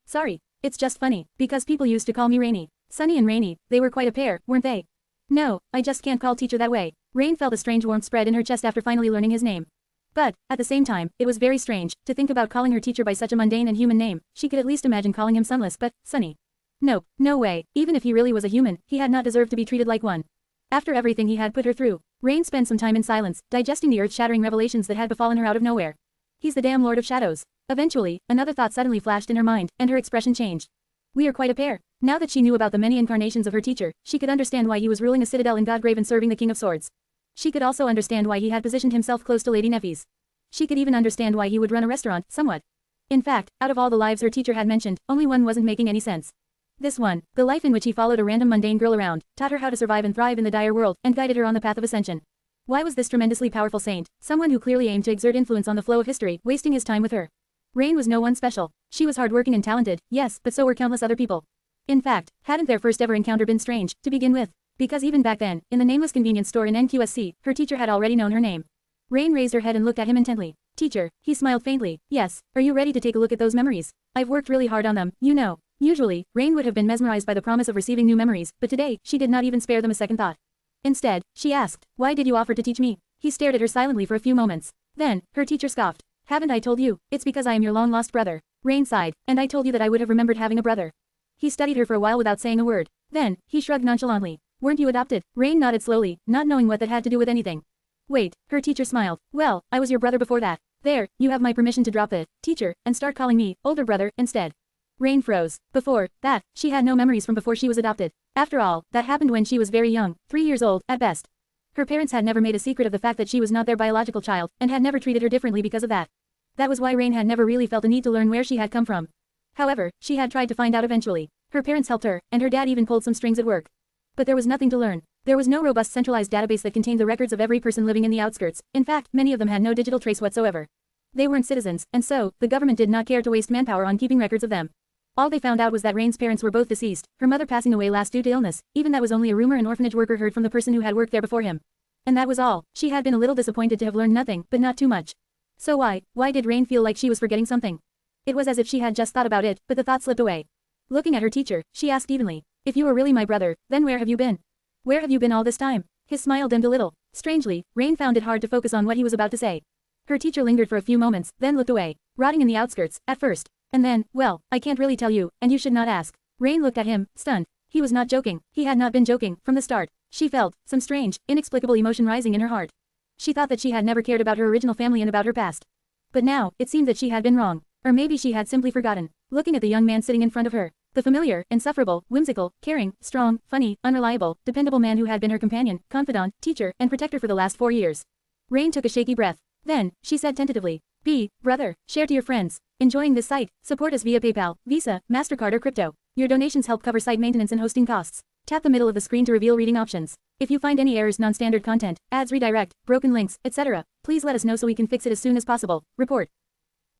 sorry. It's just funny, because people used to call me Rainy. Sunny and Rainy, they were quite a pair, weren't they? No, I just can't call teacher that way. Rain felt a strange warmth spread in her chest after finally learning his name. But, at the same time, it was very strange, to think about calling her teacher by such a mundane and human name. She could at least imagine calling him Sunless, but, Sunny. Nope, no way, even if he really was a human, he had not deserved to be treated like one. After everything he had put her through, Rain spent some time in silence, digesting the earth-shattering revelations that had befallen her out of nowhere. He's the damn Lord of Shadows. Eventually, another thought suddenly flashed in her mind, and her expression changed. We are quite a pair. Now that she knew about the many incarnations of her teacher, she could understand why he was ruling a citadel in Godgrave and serving the King of Swords. She could also understand why he had positioned himself close to Lady Neffy's. She could even understand why he would run a restaurant, somewhat. In fact, out of all the lives her teacher had mentioned, only one wasn't making any sense. This one, the life in which he followed a random mundane girl around, taught her how to survive and thrive in the dire world, and guided her on the path of ascension. Why was this tremendously powerful saint, someone who clearly aimed to exert influence on the flow of history, wasting his time with her? Rain was no one special. She was hardworking and talented, yes, but so were countless other people. In fact, hadn't their first ever encounter been strange, to begin with? Because even back then, in the nameless convenience store in NQSC, her teacher had already known her name. Rain raised her head and looked at him intently. Teacher, he smiled faintly. Yes, are you ready to take a look at those memories? I've worked really hard on them, you know. Usually, Rain would have been mesmerized by the promise of receiving new memories, but today, she did not even spare them a second thought. Instead, she asked, why did you offer to teach me? He stared at her silently for a few moments. Then, her teacher scoffed. Haven't I told you? It's because I am your long-lost brother. Rain sighed. And I told you that I would have remembered having a brother. He studied her for a while without saying a word. Then, he shrugged nonchalantly. Weren't you adopted? Rain nodded slowly, not knowing what that had to do with anything. Wait, her teacher smiled. Well, I was your brother before that. There, you have my permission to drop it, teacher, and start calling me, older brother, instead. Rain froze. Before that, she had no memories from before she was adopted. After all, that happened when she was very young, 3 years old, at best. Her parents had never made a secret of the fact that she was not their biological child, and had never treated her differently because of that. That was why Rain had never really felt a need to learn where she had come from. However, she had tried to find out eventually. Her parents helped her, and her dad even pulled some strings at work. But there was nothing to learn. There was no robust centralized database that contained the records of every person living in the outskirts. In fact, many of them had no digital trace whatsoever. They weren't citizens, and so, the government did not care to waste manpower on keeping records of them. All they found out was that Rain's parents were both deceased, her mother passing away last due to illness. Even that was only a rumor an orphanage worker heard from the person who had worked there before him. And that was all. She had been a little disappointed to have learned nothing, but not too much. So why did Rain feel like she was forgetting something? It was as if she had just thought about it, but the thought slipped away. Looking at her teacher, she asked evenly, if you were really my brother, then where have you been? Where have you been all this time? His smile dimmed a little. Strangely, Rain found it hard to focus on what he was about to say. Her teacher lingered for a few moments, then looked away. Rotting in the outskirts, at first. And then, well, I can't really tell you, and you should not ask. Rain looked at him, stunned. He was not joking. He had not been joking, from the start. She felt some strange, inexplicable emotion rising in her heart. She thought that she had never cared about her original family and about her past. But now, it seemed that she had been wrong. Or maybe she had simply forgotten. Looking at the young man sitting in front of her, the familiar, insufferable, whimsical, caring, strong, funny, unreliable, dependable man who had been her companion, confidant, teacher, and protector for the last 4 years. Rain took a shaky breath. Then, she said tentatively, brother, share to your friends. Enjoying this site? Support us via PayPal, Visa, MasterCard or crypto. Your donations help cover site maintenance and hosting costs. Tap the middle of the screen to reveal reading options. If you find any errors, non-standard content, ads redirect, broken links, etc., please let us know so we can fix it as soon as possible. Report.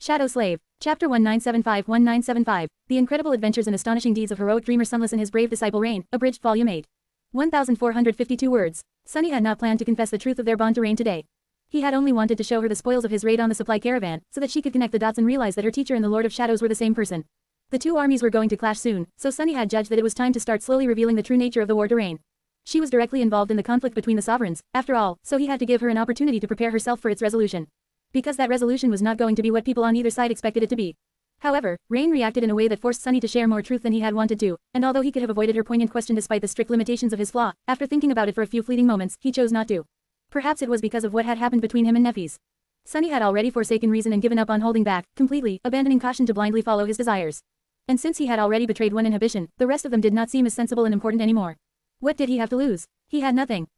Shadow Slave. Chapter 1975-1975, The Incredible Adventures and Astonishing Deeds of Heroic Dreamer Sunless and His Brave Disciple Rain, Abridged Volume 8. 1,452 words. Sunny had not planned to confess the truth of their bond to Rain today. He had only wanted to show her the spoils of his raid on the supply caravan, so that she could connect the dots and realize that her teacher and the Lord of Shadows were the same person. The two armies were going to clash soon, so Sunny had judged that it was time to start slowly revealing the true nature of the war to Rain. She was directly involved in the conflict between the sovereigns, after all, so he had to give her an opportunity to prepare herself for its resolution. Because that resolution was not going to be what people on either side expected it to be. However, Rain reacted in a way that forced Sunny to share more truth than he had wanted to, and although he could have avoided her poignant question despite the strict limitations of his flaw, after thinking about it for a few fleeting moments, he chose not to. Perhaps it was because of what had happened between him and Neffis. Sunny had already forsaken reason and given up on holding back, completely, abandoning caution to blindly follow his desires. And since he had already betrayed one inhibition, the rest of them did not seem as sensible and important anymore. What did he have to lose? He had nothing.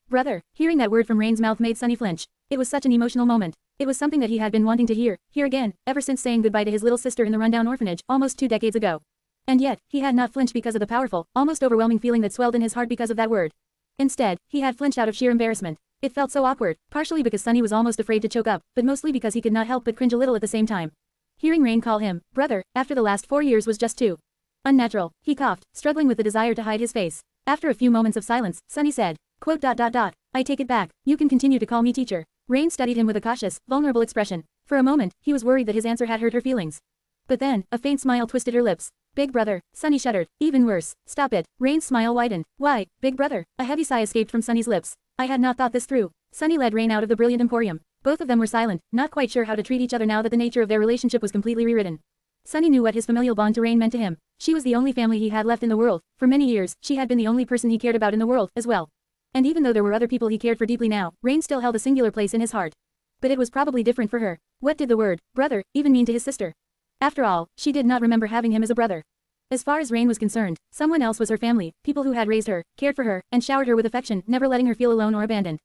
Brother. Hearing that word from Rain's mouth made Sunny flinch. It was such an emotional moment. It was something that he had been wanting to hear again, ever since saying goodbye to his little sister in the rundown orphanage, almost 2 decades ago. And yet, he had not flinched because of the powerful, almost overwhelming feeling that swelled in his heart because of that word. Instead, he had flinched out of sheer embarrassment. It felt so awkward, partially because Sunny was almost afraid to choke up, but mostly because he could not help but cringe a little at the same time. Hearing Rain call him brother after the last 4 years was just too unnatural. He coughed, struggling with the desire to hide his face. After a few moments of silence, Sunny said, I take it back. You can continue to call me teacher. Rain studied him with a cautious, vulnerable expression. For a moment, he was worried that his answer had hurt her feelings. But then, a faint smile twisted her lips. Big brother. Sunny shuddered. Even worse. Stop it. Rain's smile widened. Why, big brother? A heavy sigh escaped from Sunny's lips. I had not thought this through. Sunny led Rain out of the brilliant emporium. Both of them were silent, not quite sure how to treat each other now that the nature of their relationship was completely rewritten. Sunny knew what his familial bond to Rain meant to him. She was the only family he had left in the world. For many years, she had been the only person he cared about in the world, as well. And even though there were other people he cared for deeply now, Rain still held a singular place in his heart. But it was probably different for her. What did the word, brother, even mean to his sister? After all, she did not remember having him as a brother. As far as Rain was concerned, someone else was her family, people who had raised her, cared for her, and showered her with affection, never letting her feel alone or abandoned.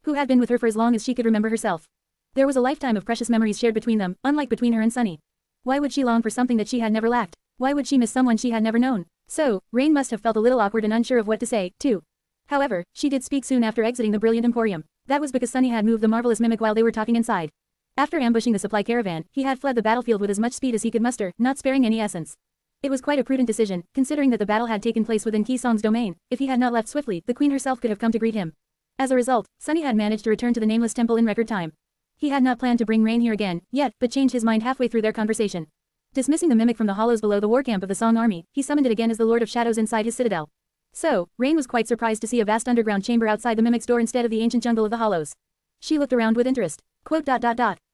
Who had been with her for as long as she could remember herself. There was a lifetime of precious memories shared between them, unlike between her and Sunny. Why would she long for something that she had never lacked? Why would she miss someone she had never known? So, Rain must have felt a little awkward and unsure of what to say, too. However, she did speak soon after exiting the brilliant emporium. That was because Sunny had moved the marvelous mimic while they were talking inside. After ambushing the supply caravan, he had fled the battlefield with as much speed as he could muster, not sparing any essence. It was quite a prudent decision, considering that the battle had taken place within Kisong's domain. If he had not left swiftly, the queen herself could have come to greet him. As a result, Sunny had managed to return to the nameless temple in record time. He had not planned to bring Rain here again, yet, but changed his mind halfway through their conversation. Dismissing the mimic from the hollows below the war camp of the Song army, he summoned it again as the Lord of Shadows inside his citadel. So, Rain was quite surprised to see a vast underground chamber outside the mimic's door instead of the ancient jungle of the hollows. She looked around with interest.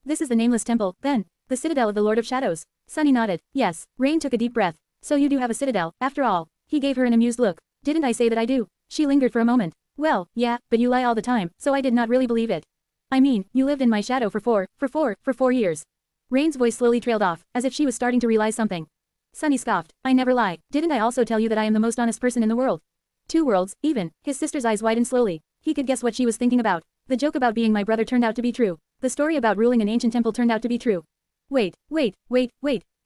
This is the nameless temple, then? The citadel of the Lord of Shadows? Sunny nodded. Yes. Rain took a deep breath. So you do have a citadel, after all. He gave her an amused look. Didn't I say that I do? She lingered for a moment. Well, yeah, but you lie all the time, so I did not really believe it. I mean, you lived in my shadow for 4 years. Rain's voice slowly trailed off, as if she was starting to realize something. Sunny scoffed. I never lie. Didn't I also tell you that I am the most honest person in the world? 2 worlds, even. His sister's eyes widened slowly. He could guess what she was thinking about. The joke about being my brother turned out to be true. The story about ruling an ancient temple turned out to be true. Wait.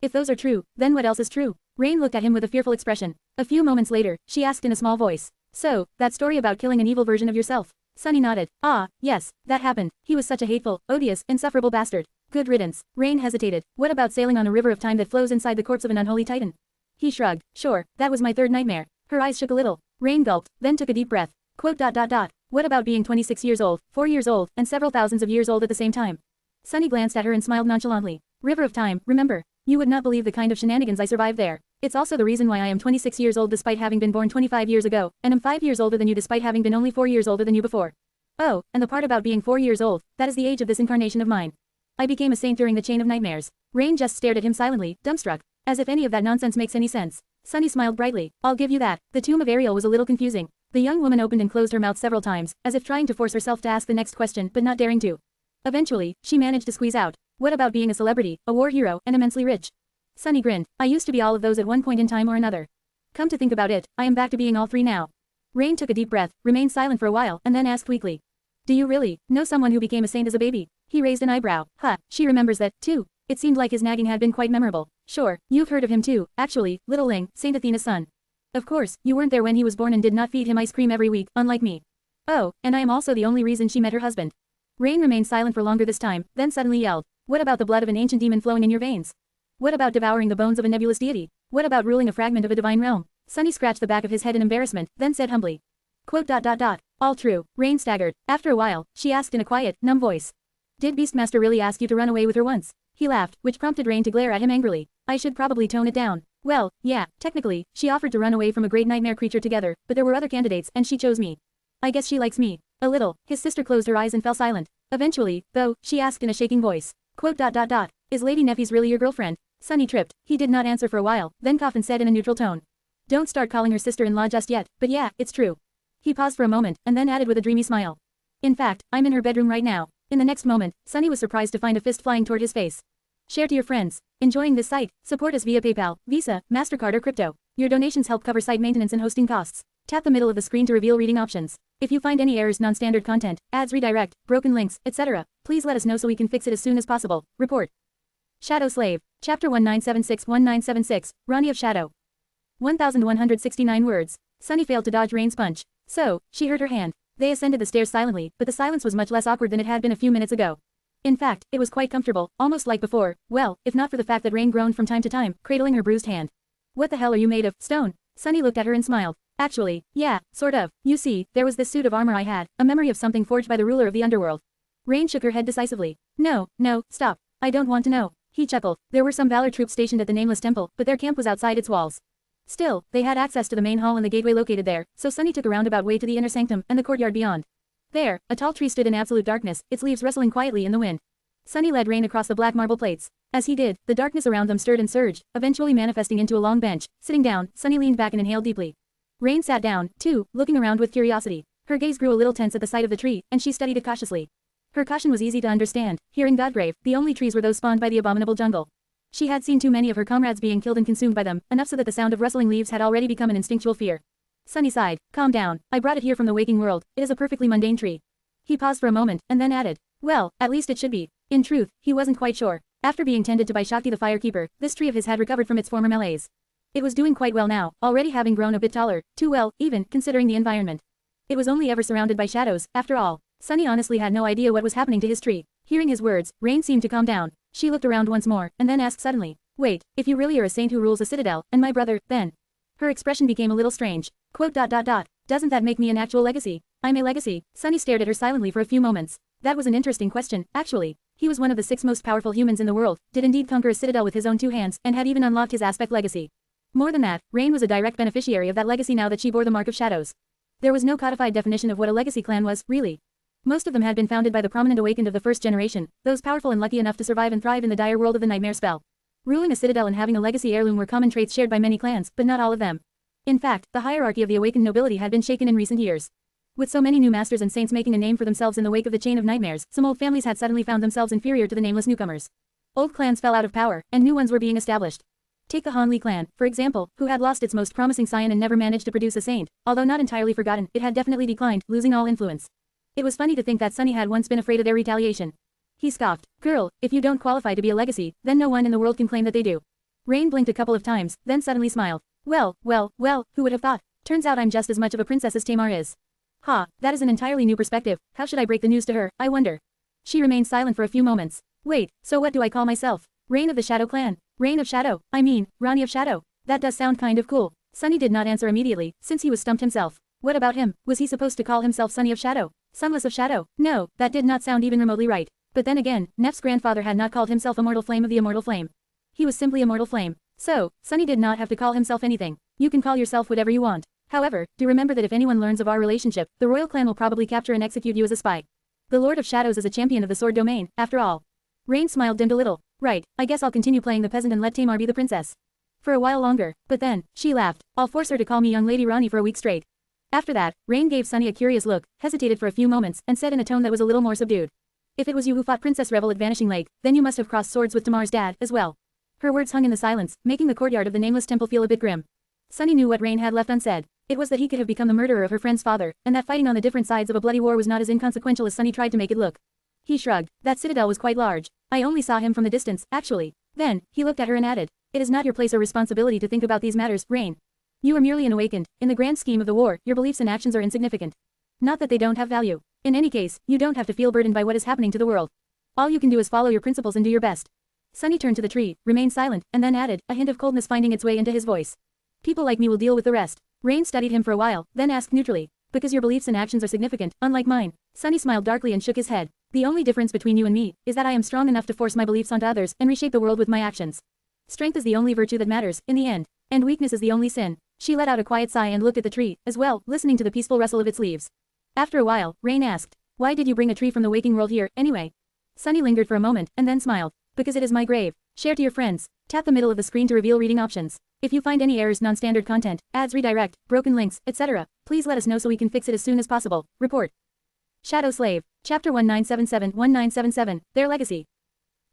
If those are true, then what else is true? Rain looked at him with a fearful expression. A few moments later, she asked in a small voice. So, that story about killing an evil version of yourself. Sunny nodded. Ah, yes, that happened. He was such a hateful, odious, insufferable bastard. Good riddance. Rain hesitated. What about sailing on a river of time that flows inside the corpse of an unholy titan? He shrugged. Sure, that was my 3rd nightmare. Her eyes shook a little. Rain gulped, then took a deep breath. What about being 26 years old, 4 years old, and several thousands of years old at the same time? Sunny glanced at her and smiled nonchalantly. River of time, remember. You would not believe the kind of shenanigans I survived there. It's also the reason why I am 26 years old despite having been born 25 years ago, and am 5 years older than you despite having been only 4 years older than you before. Oh, and the part about being 4 years old, that is the age of this incarnation of mine. I became a saint during the chain of nightmares. Rain just stared at him silently, dumbstruck. As if any of that nonsense makes any sense. Sunny smiled brightly. I'll give you that. The tomb of Ariel was a little confusing. The young woman opened and closed her mouth several times, as if trying to force herself to ask the next question but not daring to. Eventually, she managed to squeeze out. What about being a celebrity, a war hero, and immensely rich? Sunny grinned. I used to be all of those at one point in time or another. Come to think about it, I am back to being all three now. Rain took a deep breath, remained silent for a while, and then asked weakly. Do you really know someone who became a saint as a baby? He raised an eyebrow. Huh, she remembers that, too. It seemed like his nagging had been quite memorable. Sure, you've heard of him too, actually, little Ling, Saint Athena's son. Of course, you weren't there when he was born and did not feed him ice cream every week, unlike me. Oh, and I am also the only reason she met her husband. Rain remained silent for longer this time, then suddenly yelled. What about the blood of an ancient demon flowing in your veins? What about devouring the bones of a nebulous deity? What about ruling a fragment of a divine realm? Sunny scratched the back of his head in embarrassment, then said humbly. Quote. All true. Rain staggered. After a while, she asked in a quiet, numb voice. Did Beastmaster really ask you to run away with her once? He laughed, which prompted Rain to glare at him angrily. I should probably tone it down. Well, yeah, technically, she offered to run away from a great nightmare creature together, but there were other candidates and she chose me. I guess she likes me. A little. His sister closed her eyes and fell silent. Eventually, though, she asked in a shaking voice. Quote. Is Lady Neffy's really your girlfriend? Sunny tripped. He did not answer for a while, then coughed and said in a neutral tone. Don't start calling her sister-in-law just yet, but yeah, it's true. He paused for a moment, and then added with a dreamy smile. In fact, I'm in her bedroom right now. In the next moment, Sunny was surprised to find a fist flying toward his face. Share to your friends. Enjoying this site? Support us via PayPal, Visa, MasterCard or crypto. Your donations help cover site maintenance and hosting costs. Tap the middle of the screen to reveal reading options. If you find any errors, non-standard content, ads redirect, broken links, etc., please let us know so we can fix it as soon as possible. Report. Shadow Slave. Chapter 1976-1976, Rani of Shadow. 1,169 words. Sunny failed to dodge Rain's punch. So, she hurt her hand. They ascended the stairs silently, but the silence was much less awkward than it had been a few minutes ago. In fact, it was quite comfortable, almost like before, well, if not for the fact that Rain groaned from time to time, cradling her bruised hand. What the hell are you made of, stone? Sunny looked at her and smiled. Actually, yeah, sort of. You see, there was this suit of armor I had, a memory of something forged by the ruler of the underworld. Rain shook her head decisively. No, stop. I don't want to know. He chuckled. There were some Valor troops stationed at the Nameless Temple, but their camp was outside its walls. Still, they had access to the main hall and the gateway located there, so Sunny took a roundabout way to the inner sanctum and the courtyard beyond. There, a tall tree stood in absolute darkness, its leaves rustling quietly in the wind. Sunny led Rain across the black marble plates. As he did, the darkness around them stirred and surged, eventually manifesting into a long bench. Sitting down, Sunny leaned back and inhaled deeply. Rain sat down, too, looking around with curiosity. Her gaze grew a little tense at the sight of the tree, and she studied it cautiously. Her caution was easy to understand. Here in Godgrave, the only trees were those spawned by the abominable jungle. She had seen too many of her comrades being killed and consumed by them, enough so that the sound of rustling leaves had already become an instinctual fear. Sunny sighed. Calm down. I brought it here from the waking world. It is a perfectly mundane tree. He paused for a moment, and then added. Well, at least it should be. In truth, he wasn't quite sure. After being tended to by Shakti the firekeeper, this tree of his had recovered from its former malaise. It was doing quite well now, already having grown a bit taller, too well, even, considering the environment. It was only ever surrounded by shadows, after all. Sunny honestly had no idea what was happening to his tree. Hearing his words, Rain seemed to calm down. She looked around once more, and then asked suddenly. Wait, if you really are a saint who rules a citadel, and my brother, then. Her expression became a little strange. Quote. Doesn't that make me an actual legacy? I'm a legacy. Sunny stared at her silently for a few moments. That was an interesting question, actually. He was one of the 6 most powerful humans in the world, did indeed conquer a citadel with his own 2 hands, and had even unlocked his aspect legacy. More than that, Rain was a direct beneficiary of that legacy now that she bore the mark of shadows. There was no codified definition of what a legacy clan was, really. Most of them had been founded by the prominent awakened of the first generation, those powerful and lucky enough to survive and thrive in the dire world of the nightmare spell. Ruling a citadel and having a legacy heirloom were common traits shared by many clans, but not all of them. In fact, the hierarchy of the awakened nobility had been shaken in recent years. With so many new masters and saints making a name for themselves in the wake of the chain of nightmares, some old families had suddenly found themselves inferior to the nameless newcomers. Old clans fell out of power, and new ones were being established. Take the Hanli clan, for example, who had lost its most promising scion and never managed to produce a saint. Although not entirely forgotten, it had definitely declined, losing all influence. It was funny to think that Sunny had once been afraid of their retaliation. He scoffed. Girl, if you don't qualify to be a legacy, then no one in the world can claim that they do. Rain blinked a couple of times, then suddenly smiled. Well, who would have thought? Turns out I'm just as much of a princess as Tamar is. Ha, that is an entirely new perspective. How should I break the news to her, I wonder? She remained silent for a few moments. Wait, so what do I call myself? Rain of the Shadow Clan. Rain of Shadow, I mean, Rani of Shadow. That does sound kind of cool. Sunny did not answer immediately, since he was stumped himself. What about him? Was he supposed to call himself Sunny of Shadow? Sunless of Shadow? No, that did not sound even remotely right. But then again, Neff's grandfather had not called himself Immortal Flame of the Immortal Flame. He was simply Immortal Flame. So, Sunny did not have to call himself anything. You can call yourself whatever you want. However, do remember that if anyone learns of our relationship, the royal clan will probably capture and execute you as a spy. The Lord of Shadows is a champion of the sword domain, after all. Rain smiled dimmed a little. Right, I guess I'll continue playing the peasant and let Tamar be the princess. For a while longer, but then, she laughed. I'll force her to call me young Lady Rani for a week straight. After that, Rain gave Sunny a curious look, hesitated for a few moments, and said in a tone that was a little more subdued. If it was you who fought Princess Revel at Vanishing Lake, then you must have crossed swords with Tamar's dad, as well. Her words hung in the silence, making the courtyard of the nameless temple feel a bit grim. Sunny knew what Rain had left unsaid. It was that he could have become the murderer of her friend's father, and that fighting on the different sides of a bloody war was not as inconsequential as Sunny tried to make it look. He shrugged. That citadel was quite large. I only saw him from the distance, actually. Then, he looked at her and added, "It is not your place or responsibility to think about these matters, Rain. You are merely an awakened. In the grand scheme of the war, your beliefs and actions are insignificant. Not that they don't have value. In any case, you don't have to feel burdened by what is happening to the world. All you can do is follow your principles and do your best." Sunny turned to the tree, remained silent, and then added, a hint of coldness finding its way into his voice. "People like me will deal with the rest." Rain studied him for a while, then asked neutrally, "Because your beliefs and actions are significant, unlike mine." Sunny smiled darkly and shook his head. "The only difference between you and me is that I am strong enough to force my beliefs onto others and reshape the world with my actions. Strength is the only virtue that matters, in the end, and weakness is the only sin." She let out a quiet sigh and looked at the tree, as well, listening to the peaceful rustle of its leaves. After a while, Rain asked, "Why did you bring a tree from the waking world here, anyway?" Sunny lingered for a moment, and then smiled. "Because it is my grave. Share to your friends." Tap the middle of the screen to reveal reading options. If you find any errors, non-standard content, ads redirect, broken links, etc., please let us know so we can fix it as soon as possible. Report. Shadow Slave. Chapter 1977-1977, Their Legacy.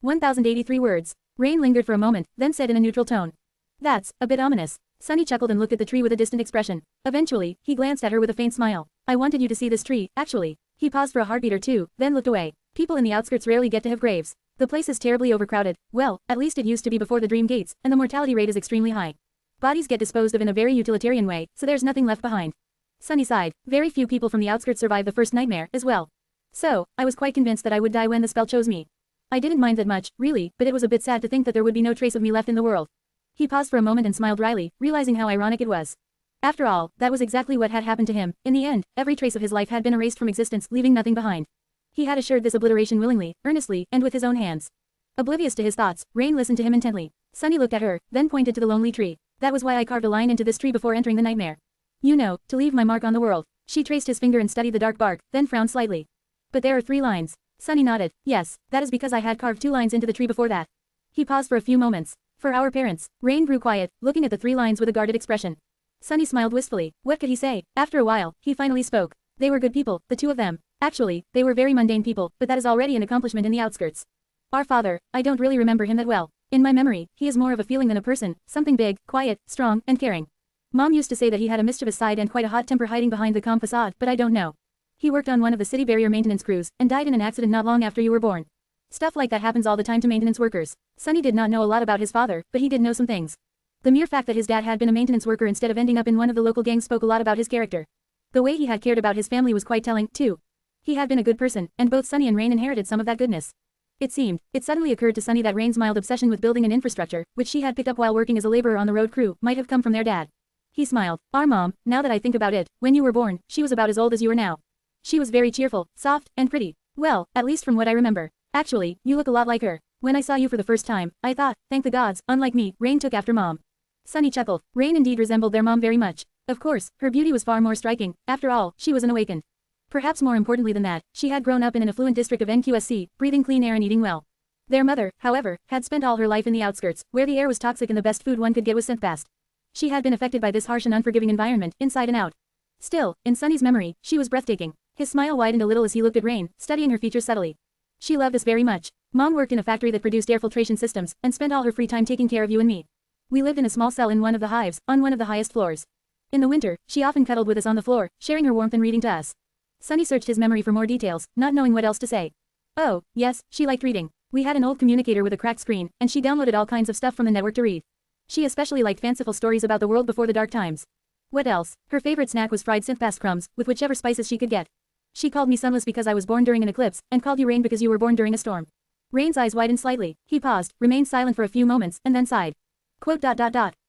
1083 words. Rain lingered for a moment, then said in a neutral tone. "That's a bit ominous." Sunny chuckled and looked at the tree with a distant expression. Eventually, he glanced at her with a faint smile. "I wanted you to see this tree, actually." He paused for a heartbeat or two, then looked away. People in the outskirts rarely get to have graves. The place is terribly overcrowded. Well, at least it used to be before the Dream Gates, and the mortality rate is extremely high. Bodies get disposed of in a very utilitarian way, so there's nothing left behind. Sunny sighed. Very few people from the outskirts survive the first nightmare, as well. So, I was quite convinced that I would die when the spell chose me. I didn't mind that much, really, but it was a bit sad to think that there would be no trace of me left in the world. He paused for a moment and smiled wryly, realizing how ironic it was. After all, that was exactly what had happened to him. In the end, every trace of his life had been erased from existence, leaving nothing behind. He had assured this obliteration willingly, earnestly, and with his own hands. Oblivious to his thoughts, Rain listened to him intently. Sunny looked at her, then pointed to the lonely tree. "That was why I carved a line into this tree before entering the nightmare. You know, to leave my mark on the world." She traced his finger and studied the dark bark, then frowned slightly. "But there are 3 lines. Sunny nodded. "Yes, that is because I had carved 2 lines into the tree before that." He paused for a few moments. "For our parents." Rain grew quiet, looking at the 3 lines with a guarded expression. Sunny smiled wistfully. What could he say? After a while, he finally spoke. "They were good people, the 2 of them. Actually, they were very mundane people, but that is already an accomplishment in the outskirts. Our father, I don't really remember him that well. In my memory, he is more of a feeling than a person, something big, quiet, strong, and caring. Mom used to say that he had a mischievous side and quite a hot temper hiding behind the calm facade, but I don't know. He worked on one of the city barrier maintenance crews, and died in an accident not long after you were born. Stuff like that happens all the time to maintenance workers." Sunny did not know a lot about his father, but he did know some things. The mere fact that his dad had been a maintenance worker instead of ending up in one of the local gangs spoke a lot about his character. The way he had cared about his family was quite telling, too. He had been a good person, and both Sunny and Rain inherited some of that goodness. It suddenly occurred to Sunny that Rain's mild obsession with building an infrastructure, which she had picked up while working as a laborer on the road crew, might have come from their dad. He smiled. "Our mom, now that I think about it, when you were born, she was about as old as you are now. She was very cheerful, soft, and pretty. Well, at least from what I remember. Actually, you look a lot like her. When I saw you for the first time, I thought, thank the gods, unlike me, Rain took after Mom." Sunny chuckled. Rain indeed resembled their mom very much. Of course, her beauty was far more striking. After all, she was an awakened. Perhaps more importantly than that, she had grown up in an affluent district of NQSC, breathing clean air and eating well. Their mother, however, had spent all her life in the outskirts, where the air was toxic and the best food one could get was sent fast. She had been affected by this harsh and unforgiving environment, inside and out. Still, in Sunny's memory, she was breathtaking. His smile widened a little as he looked at Rain, studying her features subtly. "She loved us very much. Mom worked in a factory that produced air filtration systems, and spent all her free time taking care of you and me. We lived in a small cell in one of the hives, on one of the highest floors. In the winter, she often cuddled with us on the floor, sharing her warmth and reading to us." Sunny searched his memory for more details, not knowing what else to say. "Oh, yes, she liked reading. We had an old communicator with a cracked screen, and she downloaded all kinds of stuff from the network to read. She especially liked fanciful stories about the world before the dark times. What else? Her favorite snack was fried synthpast crumbs, with whichever spices she could get. She called me sunless because I was born during an eclipse, and called you Rain because you were born during a storm." Rain's eyes widened slightly. He paused, remained silent for a few moments, and then sighed. Quote.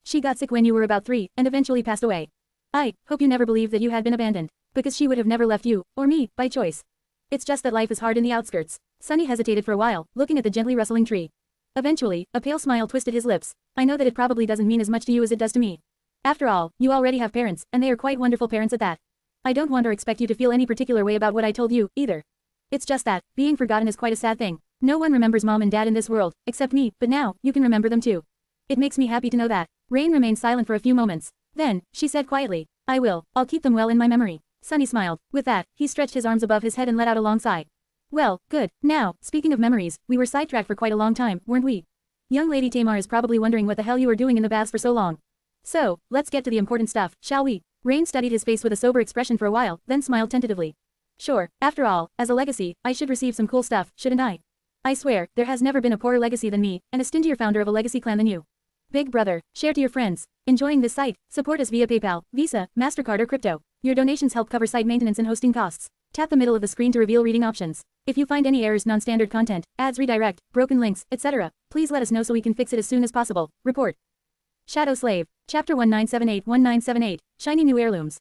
"She got sick when you were about 3, and eventually passed away. I hope you never believed that you had been abandoned, because she would have never left you, or me, by choice. It's just that life is hard in the outskirts." Sunny hesitated for a while, looking at the gently rustling tree. Eventually, a pale smile twisted his lips. "I know that it probably doesn't mean as much to you as it does to me. After all, you already have parents, and they are quite wonderful parents at that. I don't want or expect you to feel any particular way about what I told you, either. It's just that, being forgotten is quite a sad thing. No one remembers Mom and Dad in this world, except me, but now, you can remember them too. It makes me happy to know that." Rain remained silent for a few moments. Then, she said quietly, "I will. I'll keep them well in my memory." Sunny smiled. With that, he stretched his arms above his head and let out a long sigh. Well, good. Now, speaking of memories, we were sidetracked for quite a long time, weren't we? Young Lady Tamar is probably wondering what the hell you were doing in the baths for so long. So, let's get to the important stuff, shall we? Rain studied his face with a sober expression for a while, then smiled tentatively. Sure, after all, as a legacy, I should receive some cool stuff, shouldn't I? I swear, there has never been a poorer legacy than me, and a stingier founder of a legacy clan than you. Big brother, share to your friends. Enjoying this site? Support us via PayPal, Visa, MasterCard or crypto. Your donations help cover site maintenance and hosting costs. Tap the middle of the screen to reveal reading options. If you find any errors, non-standard content, ads redirect, broken links, etc., please let us know so we can fix it as soon as possible. Report. Shadow Slave. Chapter 1978-1978, Shiny New Heirlooms.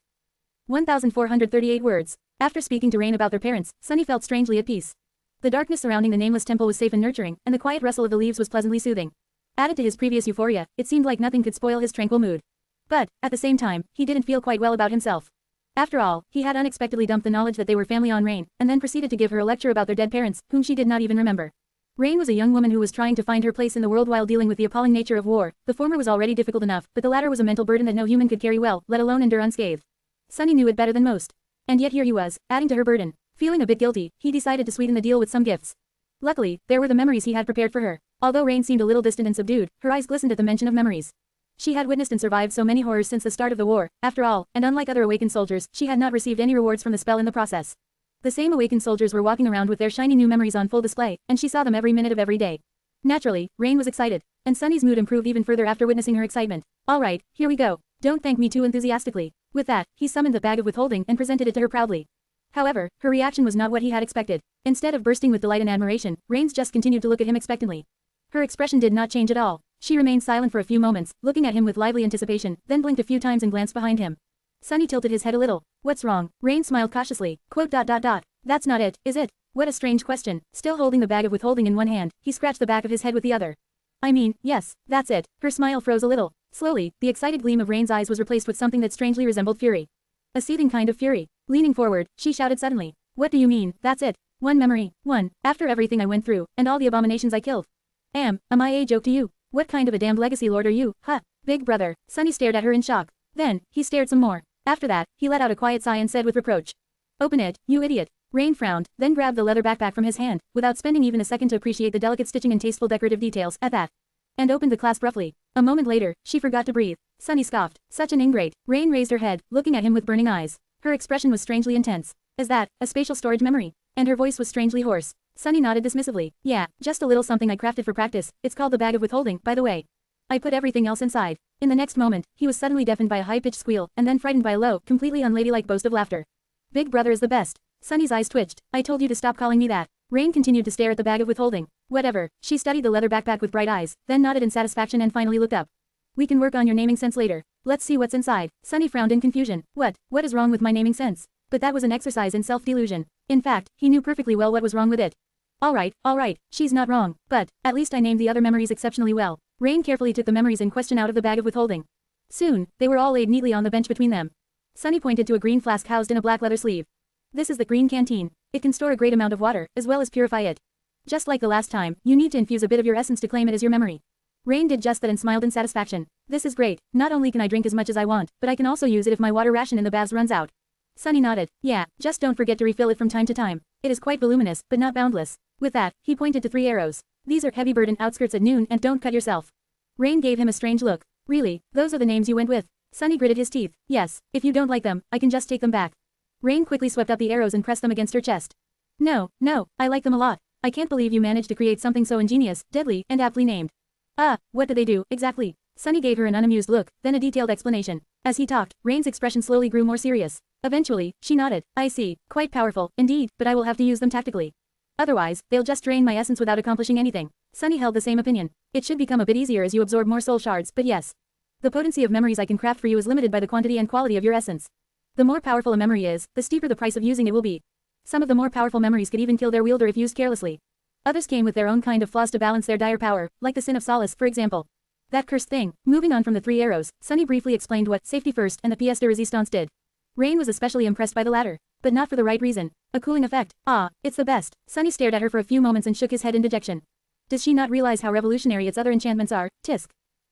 1,438 words. After speaking to Rain about their parents, Sunny felt strangely at peace. The darkness surrounding the nameless temple was safe and nurturing, and the quiet rustle of the leaves was pleasantly soothing. Added to his previous euphoria, it seemed like nothing could spoil his tranquil mood. But, at the same time, he didn't feel quite well about himself. After all, he had unexpectedly dumped the knowledge that they were family on Rain, and then proceeded to give her a lecture about their dead parents, whom she did not even remember. Rain was a young woman who was trying to find her place in the world while dealing with the appalling nature of war. The former was already difficult enough, but the latter was a mental burden that no human could carry well, let alone endure unscathed. Sunny knew it better than most. And yet here he was, adding to her burden. Feeling a bit guilty, he decided to sweeten the deal with some gifts. Luckily, there were the memories he had prepared for her. Although Rain seemed a little distant and subdued, her eyes glistened at the mention of memories. She had witnessed and survived so many horrors since the start of the war, after all, and unlike other awakened soldiers, she had not received any rewards from the spell in the process. The same awakened soldiers were walking around with their shiny new memories on full display, and she saw them every minute of every day. Naturally, Rain was excited, and Sunny's mood improved even further after witnessing her excitement. Alright, here we go. Don't thank me too enthusiastically. With that, he summoned the bag of withholding and presented it to her proudly. However, her reaction was not what he had expected. Instead of bursting with delight and admiration, Rain just continued to look at him expectantly. Her expression did not change at all. She remained silent for a few moments, looking at him with lively anticipation, then blinked a few times and glanced behind him. Sunny tilted his head a little. What's wrong? Rain smiled cautiously. That's not it, is it? What a strange question. Still holding the bag of withholding in one hand, he scratched the back of his head with the other. I mean, yes, that's it. Her smile froze a little. Slowly, the excited gleam of Rain's eyes was replaced with something that strangely resembled fury. A seething kind of fury. Leaning forward, she shouted suddenly. What do you mean, that's it? One memory. One. After everything I went through, and all the abominations I killed. Am I a joke to you? What kind of a damned legacy lord are you, huh? Big brother. Sunny stared at her in shock. Then, he stared some more. After that, he let out a quiet sigh and said with reproach. Open it, you idiot. Rain frowned, then grabbed the leather backpack from his hand, without spending even a second to appreciate the delicate stitching and tasteful decorative details at that. And opened the clasp roughly. A moment later, she forgot to breathe. Sunny scoffed. Such an ingrate. Rain raised her head, looking at him with burning eyes. Her expression was strangely intense. Is that a spatial storage memory? And her voice was strangely hoarse. Sunny nodded dismissively. Yeah, just a little something I crafted for practice. It's called the bag of withholding, by the way. I put everything else inside. In the next moment, he was suddenly deafened by a high-pitched squeal, and then frightened by a low, completely unladylike boast of laughter. Big brother is the best. Sunny's eyes twitched. I told you to stop calling me that. Rain continued to stare at the bag of withholding. Whatever. She studied the leather backpack with bright eyes, then nodded in satisfaction and finally looked up. We can work on your naming sense later. Let's see what's inside. Sunny frowned in confusion. What is wrong with my naming sense? But that was an exercise in self-delusion. In fact, he knew perfectly well what was wrong with it. Alright, she's not wrong, but, at least I named the other memories exceptionally well. Rain carefully took the memories in question out of the bag of withholding. Soon, they were all laid neatly on the bench between them. Sunny pointed to a green flask housed in a black leather sleeve. This is the green canteen. It can store a great amount of water, as well as purify it. Just like the last time, you need to infuse a bit of your essence to claim it as your memory. Rain did just that and smiled in satisfaction. This is great. Not only can I drink as much as I want, but I can also use it if my water ration in the baths runs out. Sunny nodded. Yeah, just don't forget to refill it from time to time. It is quite voluminous, but not boundless. With that, he pointed to 3 arrows. These are heavy burden outskirts at noon and don't cut yourself. Rain gave him a strange look. Really, those are the names you went with? Sunny gritted his teeth. Yes, if you don't like them, I can just take them back. Rain quickly swept up the arrows and pressed them against her chest. No, I like them a lot. I can't believe you managed to create something so ingenious, deadly, and aptly named. What do they do, exactly? Sunny gave her an unamused look, then a detailed explanation. As he talked, Rain's expression slowly grew more serious. Eventually, she nodded. I see, quite powerful, indeed, but I will have to use them tactically. Otherwise, they'll just drain my essence without accomplishing anything. Sunny held the same opinion. It should become a bit easier as you absorb more soul shards, but yes. The potency of memories I can craft for you is limited by the quantity and quality of your essence. The more powerful a memory is, the steeper the price of using it will be. Some of the more powerful memories could even kill their wielder if used carelessly. Others came with their own kind of flaws to balance their dire power, like the Sin of Solace, for example. That cursed thing. Moving on from the 3 arrows, Sunny briefly explained what safety first and the pièce de résistance did. Rain was especially impressed by the latter. But not for the right reason. A cooling effect. It's the best. Sunny stared at her for a few moments and shook his head in dejection. Does she not realize how revolutionary its other enchantments are? Tisk.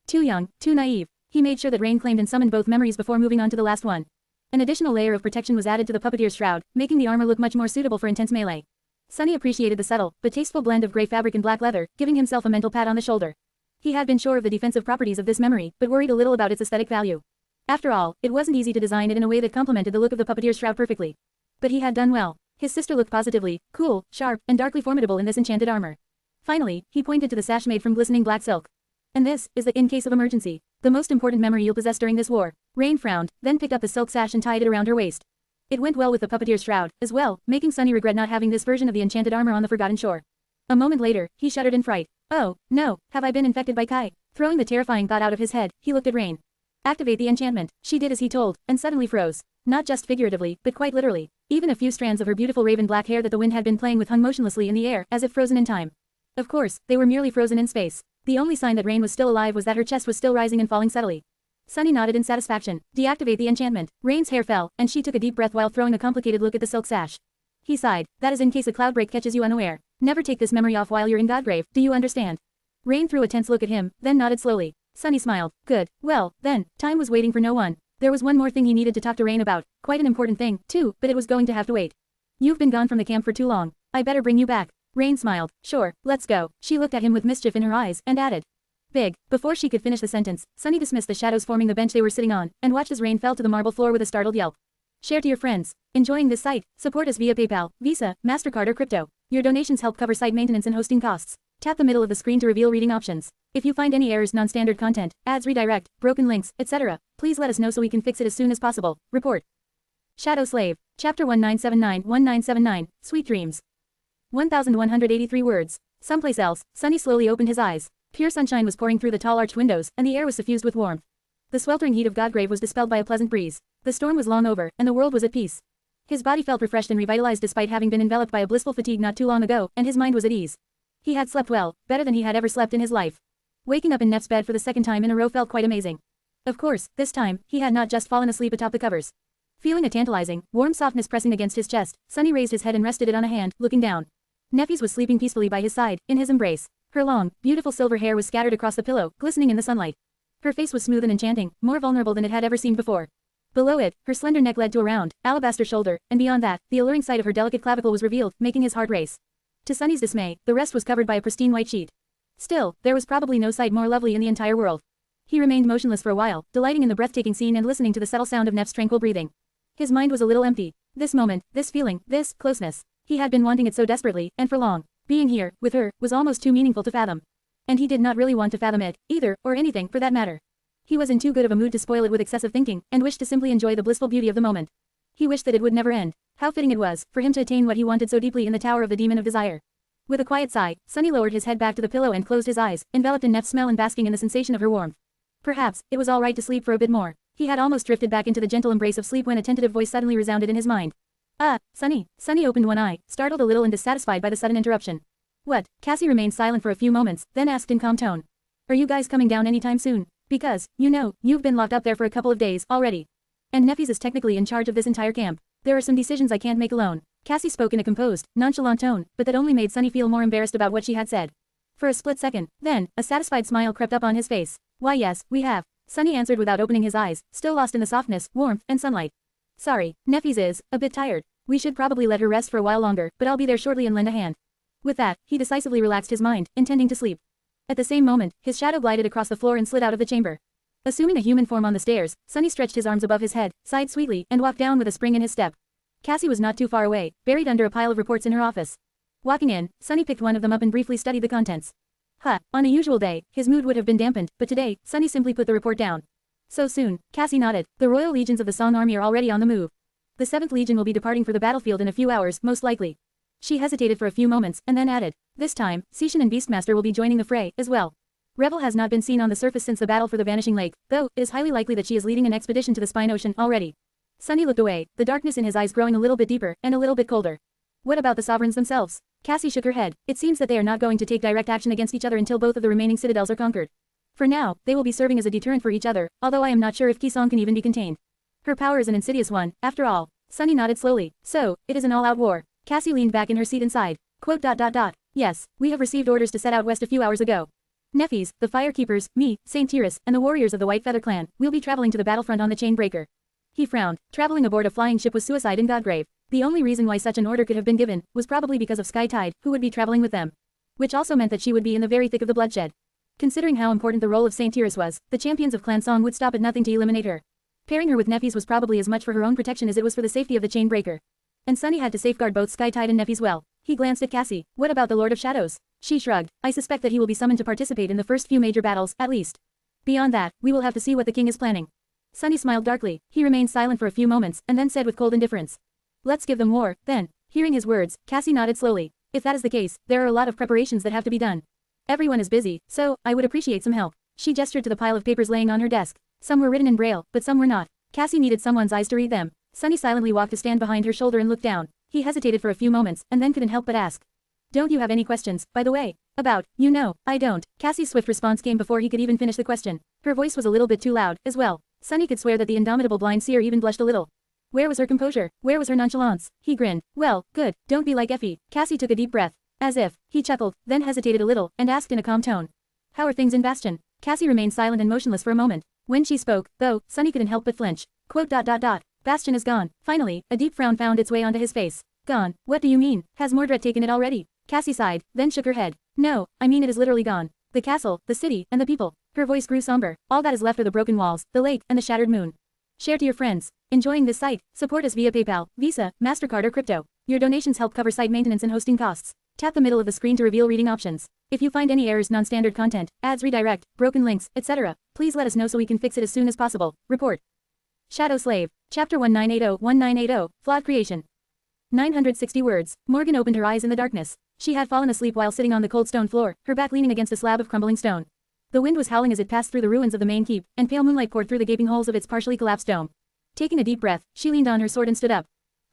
Too young, too naive. He made sure that Rain claimed and summoned both memories before moving on to the last one. An additional layer of protection was added to the puppeteer's shroud, making the armor look much more suitable for intense melee. Sunny appreciated the subtle, but tasteful blend of gray fabric and black leather, giving himself a mental pat on the shoulder. He had been sure of the defensive properties of this memory, but worried a little about its aesthetic value. After all, it wasn't easy to design it in a way that complemented the look of the puppeteer's shroud perfectly. But he had done well. His sister looked positively cool, sharp, and darkly formidable in this enchanted armor. Finally, he pointed to the sash made from glistening black silk. And this is the in case of emergency, the most important memory you'll possess during this war. Rain frowned, then picked up the silk sash and tied it around her waist. It went well with the puppeteer's shroud, as well, making Sunny regret not having this version of the enchanted armor on the forgotten shore. A moment later, he shuddered in fright. Oh, no, have I been infected by Kai? Throwing the terrifying thought out of his head, he looked at Rain. Activate the enchantment. She did as he told, and suddenly froze. Not just figuratively, but quite literally. Even a few strands of her beautiful raven black hair that the wind had been playing with hung motionlessly in the air, as if frozen in time. Of course, they were merely frozen in space. The only sign that Rain was still alive was that her chest was still rising and falling subtly. Sunny nodded in satisfaction. Deactivate the enchantment. Rain's hair fell, and she took a deep breath while throwing a complicated look at the silk sash. He sighed. That is in case a cloud break catches you unaware. Never take this memory off while you're in Godgrave, do you understand? Rain threw a tense look at him, then nodded slowly. Sunny smiled. Good. Well, then, time was waiting for no one. There was one more thing he needed to talk to Rain about. Quite an important thing, too, but it was going to have to wait. You've been gone from the camp for too long. I better bring you back. Rain smiled. Sure, let's go. She looked at him with mischief in her eyes, and added. Big. Before she could finish the sentence, Sunny dismissed the shadows forming the bench they were sitting on, and watched as Rain fell to the marble floor with a startled yelp. Share to your friends. Enjoying this site? Support us via PayPal, Visa, MasterCard or crypto. Your donations help cover site maintenance and hosting costs. Tap the middle of the screen to reveal reading options. If you find any errors, non-standard content, ads redirect, broken links, etc., please let us know so we can fix it as soon as possible. Report. Shadow Slave. Chapter 1979-1979, Sweet Dreams. 1,183 words. Someplace else, Sunny slowly opened his eyes. Pure sunshine was pouring through the tall arched windows, and the air was suffused with warmth. The sweltering heat of Godgrave was dispelled by a pleasant breeze. The storm was long over, and the world was at peace. His body felt refreshed and revitalized despite having been enveloped by a blissful fatigue not too long ago, and his mind was at ease. He had slept well, better than he had ever slept in his life. Waking up in Neff's bed for the second time in a row felt quite amazing. Of course, this time, he had not just fallen asleep atop the covers. Feeling a tantalizing, warm softness pressing against his chest, Sunny raised his head and rested it on a hand, looking down. Neffy's was sleeping peacefully by his side, in his embrace. Her long, beautiful silver hair was scattered across the pillow, glistening in the sunlight. Her face was smooth and enchanting, more vulnerable than it had ever seemed before. Below it, her slender neck led to a round, alabaster shoulder, and beyond that, the alluring sight of her delicate clavicle was revealed, making his heart race. To Sunny's dismay, the rest was covered by a pristine white sheet. Still, there was probably no sight more lovely in the entire world. He remained motionless for a while, delighting in the breathtaking scene and listening to the subtle sound of Neff's tranquil breathing. His mind was a little empty. This moment, this feeling, this closeness. He had been wanting it so desperately, and for long. Being here, with her, was almost too meaningful to fathom. And he did not really want to fathom it, either, or anything for that matter. He was in too good of a mood to spoil it with excessive thinking, and wished to simply enjoy the blissful beauty of the moment. He wished that it would never end. How fitting it was, for him to attain what he wanted so deeply in the tower of the demon of desire. With a quiet sigh, Sunny lowered his head back to the pillow and closed his eyes, enveloped in Neff's smell and basking in the sensation of her warmth. Perhaps, it was all right to sleep for a bit more. He had almost drifted back into the gentle embrace of sleep when a tentative voice suddenly resounded in his mind. Sunny. Sunny opened one eye, startled a little and dissatisfied by the sudden interruption. What? Cassie remained silent for a few moments, then asked in calm tone. Are you guys coming down anytime soon? Because, you know, you've been locked up there for a couple of days, already. And Neffy's is technically in charge of this entire camp. There are some decisions I can't make alone. Cassie spoke in a composed, nonchalant tone, but that only made Sunny feel more embarrassed about what she had said. For a split second, then, a satisfied smile crept up on his face. Why yes, we have. Sunny answered without opening his eyes, still lost in the softness, warmth, and sunlight. Sorry, Neffy's is a bit tired. We should probably let her rest for a while longer, but I'll be there shortly and lend a hand. With that, he decisively relaxed his mind, intending to sleep. At the same moment, his shadow glided across the floor and slid out of the chamber. Assuming a human form on the stairs, Sunny stretched his arms above his head, sighed sweetly, and walked down with a spring in his step. Cassie was not too far away, buried under a pile of reports in her office. Walking in, Sunny picked one of them up and briefly studied the contents. On a usual day, his mood would have been dampened, but today, Sunny simply put the report down. So soon, Cassie nodded. The Royal Legions of the Song Army are already on the move. The 7th Legion will be departing for the battlefield in a few hours, most likely. She hesitated for a few moments, and then added, this time, Seishan and Beastmaster will be joining the fray, as well. Revel has not been seen on the surface since the battle for the Vanishing Lake, though, it is highly likely that she is leading an expedition to the Spine Ocean already. Sunny looked away, the darkness in his eyes growing a little bit deeper, and a little bit colder. What about the sovereigns themselves? Cassie shook her head. It seems that they are not going to take direct action against each other until both of the remaining citadels are conquered. For now, they will be serving as a deterrent for each other, although I am not sure if Kisong can even be contained. Her power is an insidious one, after all. Sunny nodded slowly. So, it is an all-out war. Cassie leaned back in her seat and sighed. Quote. Yes, we have received orders to set out west a few hours ago. Neffys, the Firekeepers, me, Saint Tyrus, and the warriors of the White Feather clan, will be traveling to the battlefront on the Chain Breaker. He frowned. Traveling aboard a flying ship was suicide in Godgrave. The only reason why such an order could have been given was probably because of Sky Tide, who would be traveling with them. Which also meant that she would be in the very thick of the bloodshed. Considering how important the role of Saint Tyrus was, the champions of Clan Song would stop at nothing to eliminate her. Pairing her with Neffys was probably as much for her own protection as it was for the safety of the chain breaker. And Sunny had to safeguard both Sky Tide and Neffys well. He glanced at Cassie. What about the Lord of Shadows? She shrugged. I suspect that he will be summoned to participate in the first few major battles, at least. Beyond that, we will have to see what the king is planning. Sunny smiled darkly. He remained silent for a few moments, and then said with cold indifference. Let's give them war, then. Hearing his words, Cassie nodded slowly. If that is the case, there are a lot of preparations that have to be done. Everyone is busy, so, I would appreciate some help. She gestured to the pile of papers laying on her desk. Some were written in Braille, but some were not. Cassie needed someone's eyes to read them. Sunny silently walked to stand behind her shoulder and looked down. He hesitated for a few moments, and then couldn't help but ask. Don't you have any questions, by the way? About, I don't. Cassie's swift response came before he could even finish the question. Her voice was a little bit too loud, as well. Sunny could swear that the indomitable blind seer even blushed a little. Where was her composure? Where was her nonchalance? He grinned. Well, good, don't be like Effie. Cassie took a deep breath. As if. He chuckled, then hesitated a little, and asked in a calm tone. How are things in Bastion? Cassie remained silent and motionless for a moment. When she spoke, though, Sunny couldn't help but flinch. Quote. Bastion is gone. Finally, a deep frown found its way onto his face. Gone? What do you mean? Has Mordred taken it already? Cassie sighed, then shook her head. No, I mean it is literally gone. The castle, the city, and the people. Her voice grew somber. All that is left are the broken walls, the lake, and the shattered moon. Share to your friends. Enjoying this site? Support us via PayPal, Visa, MasterCard or crypto. Your donations help cover site maintenance and hosting costs. Tap the middle of the screen to reveal reading options. If you find any errors, non-standard content, ads redirect, broken links, etc., please let us know so we can fix it as soon as possible. Report. Shadow Slave. Chapter 1980-1980, Flawed Creation. 960 words. Morgan opened her eyes in the darkness. She had fallen asleep while sitting on the cold stone floor, her back leaning against a slab of crumbling stone. The wind was howling as it passed through the ruins of the main keep, and pale moonlight poured through the gaping holes of its partially collapsed dome. Taking a deep breath, she leaned on her sword and stood up.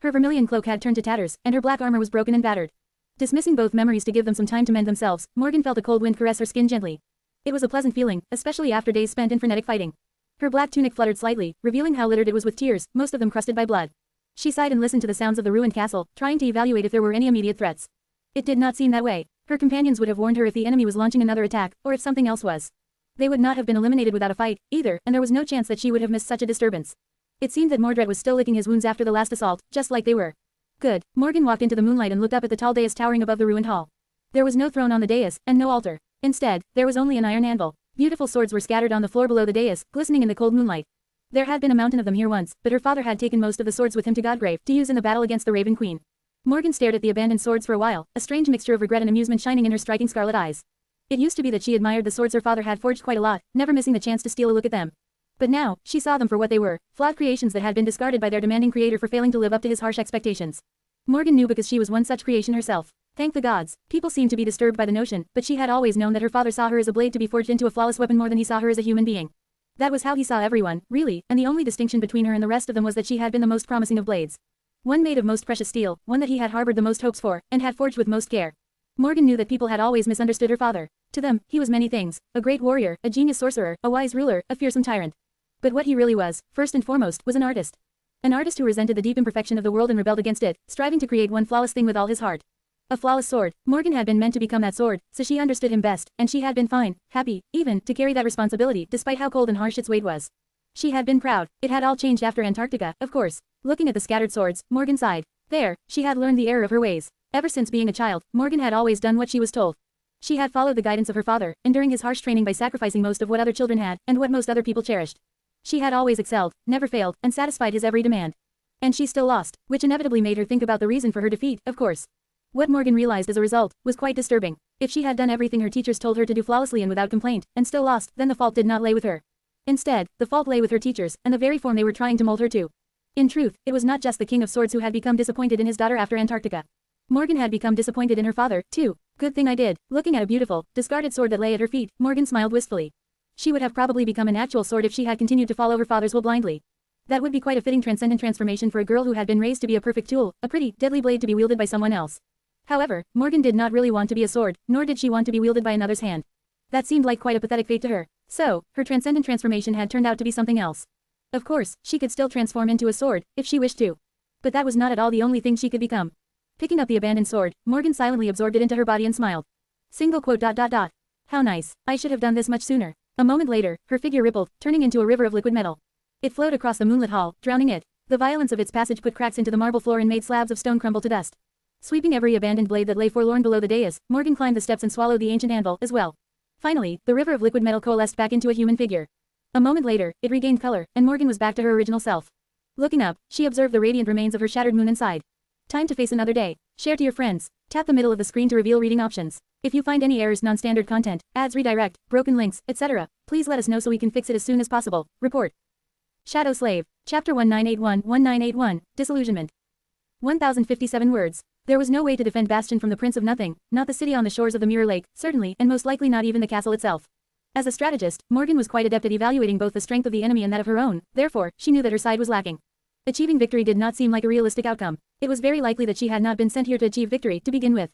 Her vermilion cloak had turned to tatters, and her black armor was broken and battered. Dismissing both memories to give them some time to mend themselves, Morgan felt a cold wind caress her skin gently. It was a pleasant feeling, especially after days spent in frenetic fighting. Her black tunic fluttered slightly, revealing how littered it was with tears, most of them crusted by blood. She sighed and listened to the sounds of the ruined castle, trying to evaluate if there were any immediate threats. It did not seem that way. Her companions would have warned her if the enemy was launching another attack, or if something else was. They would not have been eliminated without a fight, either, and there was no chance that she would have missed such a disturbance. It seemed that Mordred was still licking his wounds after the last assault, just like they were. Good. Morgan walked into the moonlight and looked up at the tall dais towering above the ruined hall. There was no throne on the dais, and no altar. Instead, there was only an iron anvil. Beautiful swords were scattered on the floor below the dais, glistening in the cold moonlight. There had been a mountain of them here once, but her father had taken most of the swords with him to Godgrave to use in the battle against the Raven Queen. Morgan stared at the abandoned swords for a while, a strange mixture of regret and amusement shining in her striking scarlet eyes. It used to be that she admired the swords her father had forged quite a lot, never missing the chance to steal a look at them. But now, she saw them for what they were, flawed creations that had been discarded by their demanding creator for failing to live up to his harsh expectations. Morgan knew because she was one such creation herself. Thank the gods. People seemed to be disturbed by the notion, but she had always known that her father saw her as a blade to be forged into a flawless weapon more than he saw her as a human being. That was how he saw everyone, really, and the only distinction between her and the rest of them was that she had been the most promising of blades. One made of most precious steel, one that he had harbored the most hopes for, and had forged with most care. Morgan knew that people had always misunderstood her father. To them, he was many things, a great warrior, a genius sorcerer, a wise ruler, a fearsome tyrant. But what he really was, first and foremost, was an artist. An artist who resented the deep imperfection of the world and rebelled against it, striving to create one flawless thing with all his heart. A flawless sword. Morgan had been meant to become that sword, so she understood him best, and she had been fine, happy, even, to carry that responsibility despite how cold and harsh its weight was. She had been proud. It had all changed after Antarctica, of course. Looking at the scattered swords, Morgan sighed. There, she had learned the error of her ways. Ever since being a child, Morgan had always done what she was told. She had followed the guidance of her father, enduring his harsh training by sacrificing most of what other children had, and what most other people cherished. She had always excelled, never failed, and satisfied his every demand. And she still lost, which inevitably made her think about the reason for her defeat, of course. What Morgan realized as a result was quite disturbing. If she had done everything her teachers told her to do flawlessly and without complaint, and still lost, then the fault did not lay with her. Instead, the fault lay with her teachers, and the very form they were trying to mold her to. In truth, it was not just the King of Swords who had become disappointed in his daughter after Antarctica. Morgan had become disappointed in her father, too. Good thing I did. Looking at a beautiful, discarded sword that lay at her feet, Morgan smiled wistfully. She would have probably become an actual sword if she had continued to follow her father's will blindly. That would be quite a fitting transcendent transformation for a girl who had been raised to be a perfect tool, a pretty, deadly blade to be wielded by someone else. However, Morgan did not really want to be a sword, nor did she want to be wielded by another's hand. That seemed like quite a pathetic fate to her. So, her transcendent transformation had turned out to be something else. Of course, she could still transform into a sword, if she wished to. But that was not at all the only thing she could become. Picking up the abandoned sword, Morgan silently absorbed it into her body and smiled. Single quote. How nice. I should have done this much sooner. A moment later, her figure rippled, turning into a river of liquid metal. It flowed across the moonlit hall, drowning it. The violence of its passage put cracks into the marble floor and made slabs of stone crumble to dust. Sweeping every abandoned blade that lay forlorn below the dais, Morgan climbed the steps and swallowed the ancient anvil as well. Finally, the river of liquid metal coalesced back into a human figure. A moment later, it regained color, and Morgan was back to her original self. Looking up, she observed the radiant remains of her shattered moon and sighed. Time to face another day. Share to your friends. Tap the middle of the screen to reveal reading options. If you find any errors, non-standard content, ads redirect, broken links, etc., please let us know so we can fix it as soon as possible. Report. Shadow Slave. Chapter 1981-1981, Disillusionment. 1057 words. There was no way to defend Bastion from the Prince of Nothing, not the city on the shores of the Mirror Lake, certainly, and most likely not even the castle itself. As a strategist, Morgan was quite adept at evaluating both the strength of the enemy and that of her own, therefore, she knew that her side was lacking. Achieving victory did not seem like a realistic outcome. It was very likely that she had not been sent here to achieve victory to begin with.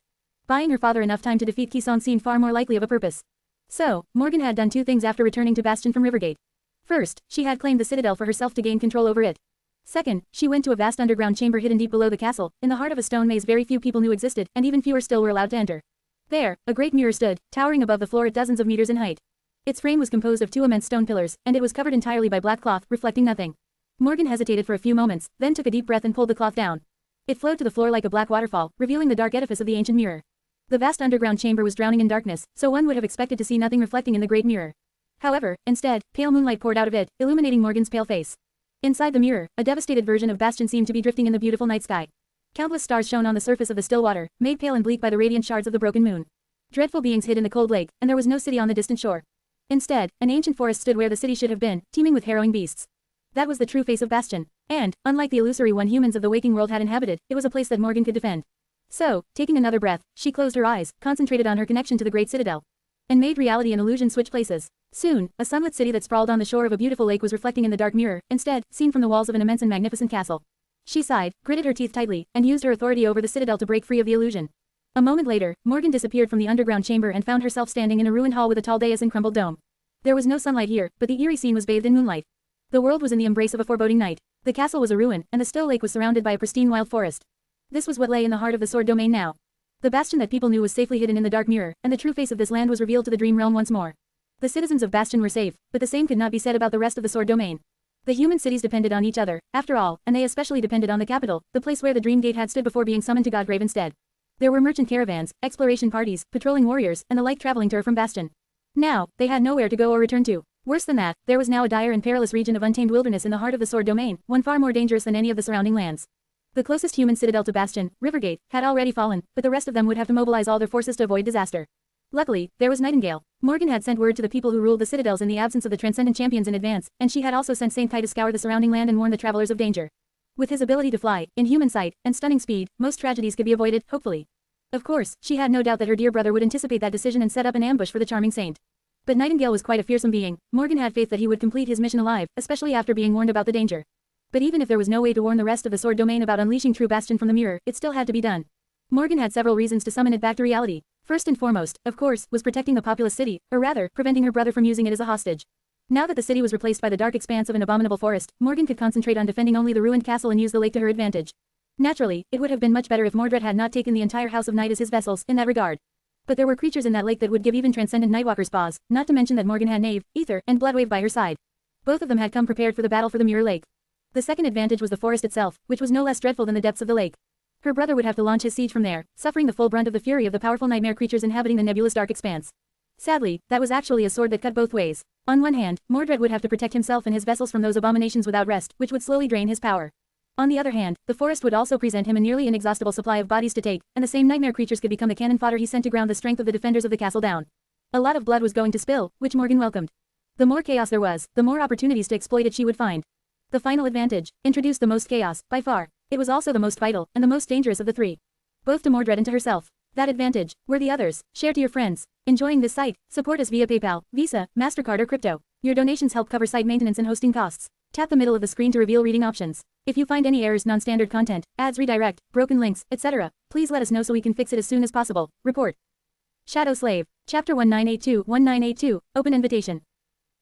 Buying her father enough time to defeat Kisong seemed far more likely of a purpose. So, Morgan had done two things after returning to Bastion from Rivergate. First, she had claimed the citadel for herself to gain control over it. Second, she went to a vast underground chamber hidden deep below the castle, in the heart of a stone maze very few people knew existed, and even fewer still were allowed to enter. There, a great mirror stood, towering above the floor at dozens of meters in height. Its frame was composed of two immense stone pillars, and it was covered entirely by black cloth, reflecting nothing. Morgan hesitated for a few moments, then took a deep breath and pulled the cloth down. It flowed to the floor like a black waterfall, revealing the dark edifice of the ancient mirror. The vast underground chamber was drowning in darkness, so one would have expected to see nothing reflecting in the great mirror. However, instead, pale moonlight poured out of it, illuminating Morgan's pale face. Inside the mirror, a devastated version of Bastion seemed to be drifting in the beautiful night sky. Countless stars shone on the surface of the still water, made pale and bleak by the radiant shards of the broken moon. Dreadful beings hid in the cold lake, and there was no city on the distant shore. Instead, an ancient forest stood where the city should have been, teeming with harrowing beasts. That was the true face of Bastion, and, unlike the illusory one humans of the waking world had inhabited, it was a place that Morgan could defend. So, taking another breath, she closed her eyes, concentrated on her connection to the great citadel, and made reality and illusion switch places. Soon, a sunlit city that sprawled on the shore of a beautiful lake was reflecting in the dark mirror, instead, seen from the walls of an immense and magnificent castle. She sighed, gritted her teeth tightly, and used her authority over the citadel to break free of the illusion. A moment later, Morgan disappeared from the underground chamber and found herself standing in a ruined hall with a tall dais and crumbled dome. There was no sunlight here, but the eerie scene was bathed in moonlight. The world was in the embrace of a foreboding night. The castle was a ruin, and the still lake was surrounded by a pristine wild forest. This was what lay in the heart of the Sword Domain now. The Bastion that people knew was safely hidden in the dark mirror, and the true face of this land was revealed to the dream realm once more. The citizens of Bastion were safe, but the same could not be said about the rest of the Sword Domain. The human cities depended on each other, after all, and they especially depended on the capital, the place where the Dream Gate had stood before being summoned to Godgrave instead. There were merchant caravans, exploration parties, patrolling warriors, and the like traveling to or from Bastion. Now, they had nowhere to go or return to. Worse than that, there was now a dire and perilous region of untamed wilderness in the heart of the Sword Domain, one far more dangerous than any of the surrounding lands. The closest human citadel to Bastion, Rivergate, had already fallen, but the rest of them would have to mobilize all their forces to avoid disaster. Luckily, there was Nightingale. Morgan had sent word to the people who ruled the citadels in the absence of the transcendent champions in advance, and she had also sent Saint Kai to scour the surrounding land and warn the travelers of danger. With his ability to fly, in human sight, and stunning speed, most tragedies could be avoided, hopefully. Of course, she had no doubt that her dear brother would anticipate that decision and set up an ambush for the charming saint. But Nightingale was quite a fearsome being. Morgan had faith that he would complete his mission alive, especially after being warned about the danger. But even if there was no way to warn the rest of the Sword Domain about unleashing true Bastion from the mirror, it still had to be done. Morgan had several reasons to summon it back to reality. First and foremost, of course, was protecting the populous city, or rather, preventing her brother from using it as a hostage. Now that the city was replaced by the dark expanse of an abominable forest, Morgan could concentrate on defending only the ruined castle and use the lake to her advantage. Naturally, it would have been much better if Mordred had not taken the entire House of Night as his vessels, in that regard. But there were creatures in that lake that would give even transcendent Nightwalkers pause, not to mention that Morgan had Knave, Ether, and Bloodwave by her side. Both of them had come prepared for the battle for the Mirror Lake. The second advantage was the forest itself, which was no less dreadful than the depths of the lake. Her brother would have to launch his siege from there, suffering the full brunt of the fury of the powerful nightmare creatures inhabiting the nebulous dark expanse. Sadly, that was actually a sword that cut both ways. On one hand, Mordred would have to protect himself and his vessels from those abominations without rest, which would slowly drain his power. On the other hand, the forest would also present him a nearly inexhaustible supply of bodies to take, and the same nightmare creatures could become the cannon fodder he sent to ground the strength of the defenders of the castle down. A lot of blood was going to spill, which Morgan welcomed. The more chaos there was, the more opportunities to exploit it she would find. The final advantage introduced the most chaos, by far. It was also the most vital, and the most dangerous of the three. Both to Mordred and to herself. That advantage were the others. Share to your friends. Enjoying this site? Support us via PayPal, Visa, MasterCard or crypto. Your donations help cover site maintenance and hosting costs. Tap the middle of the screen to reveal reading options. If you find any errors, non-standard content, ads redirect, broken links, etc., please let us know so we can fix it as soon as possible. Report. Shadow Slave. Chapter 1982-1982, Open Invitation.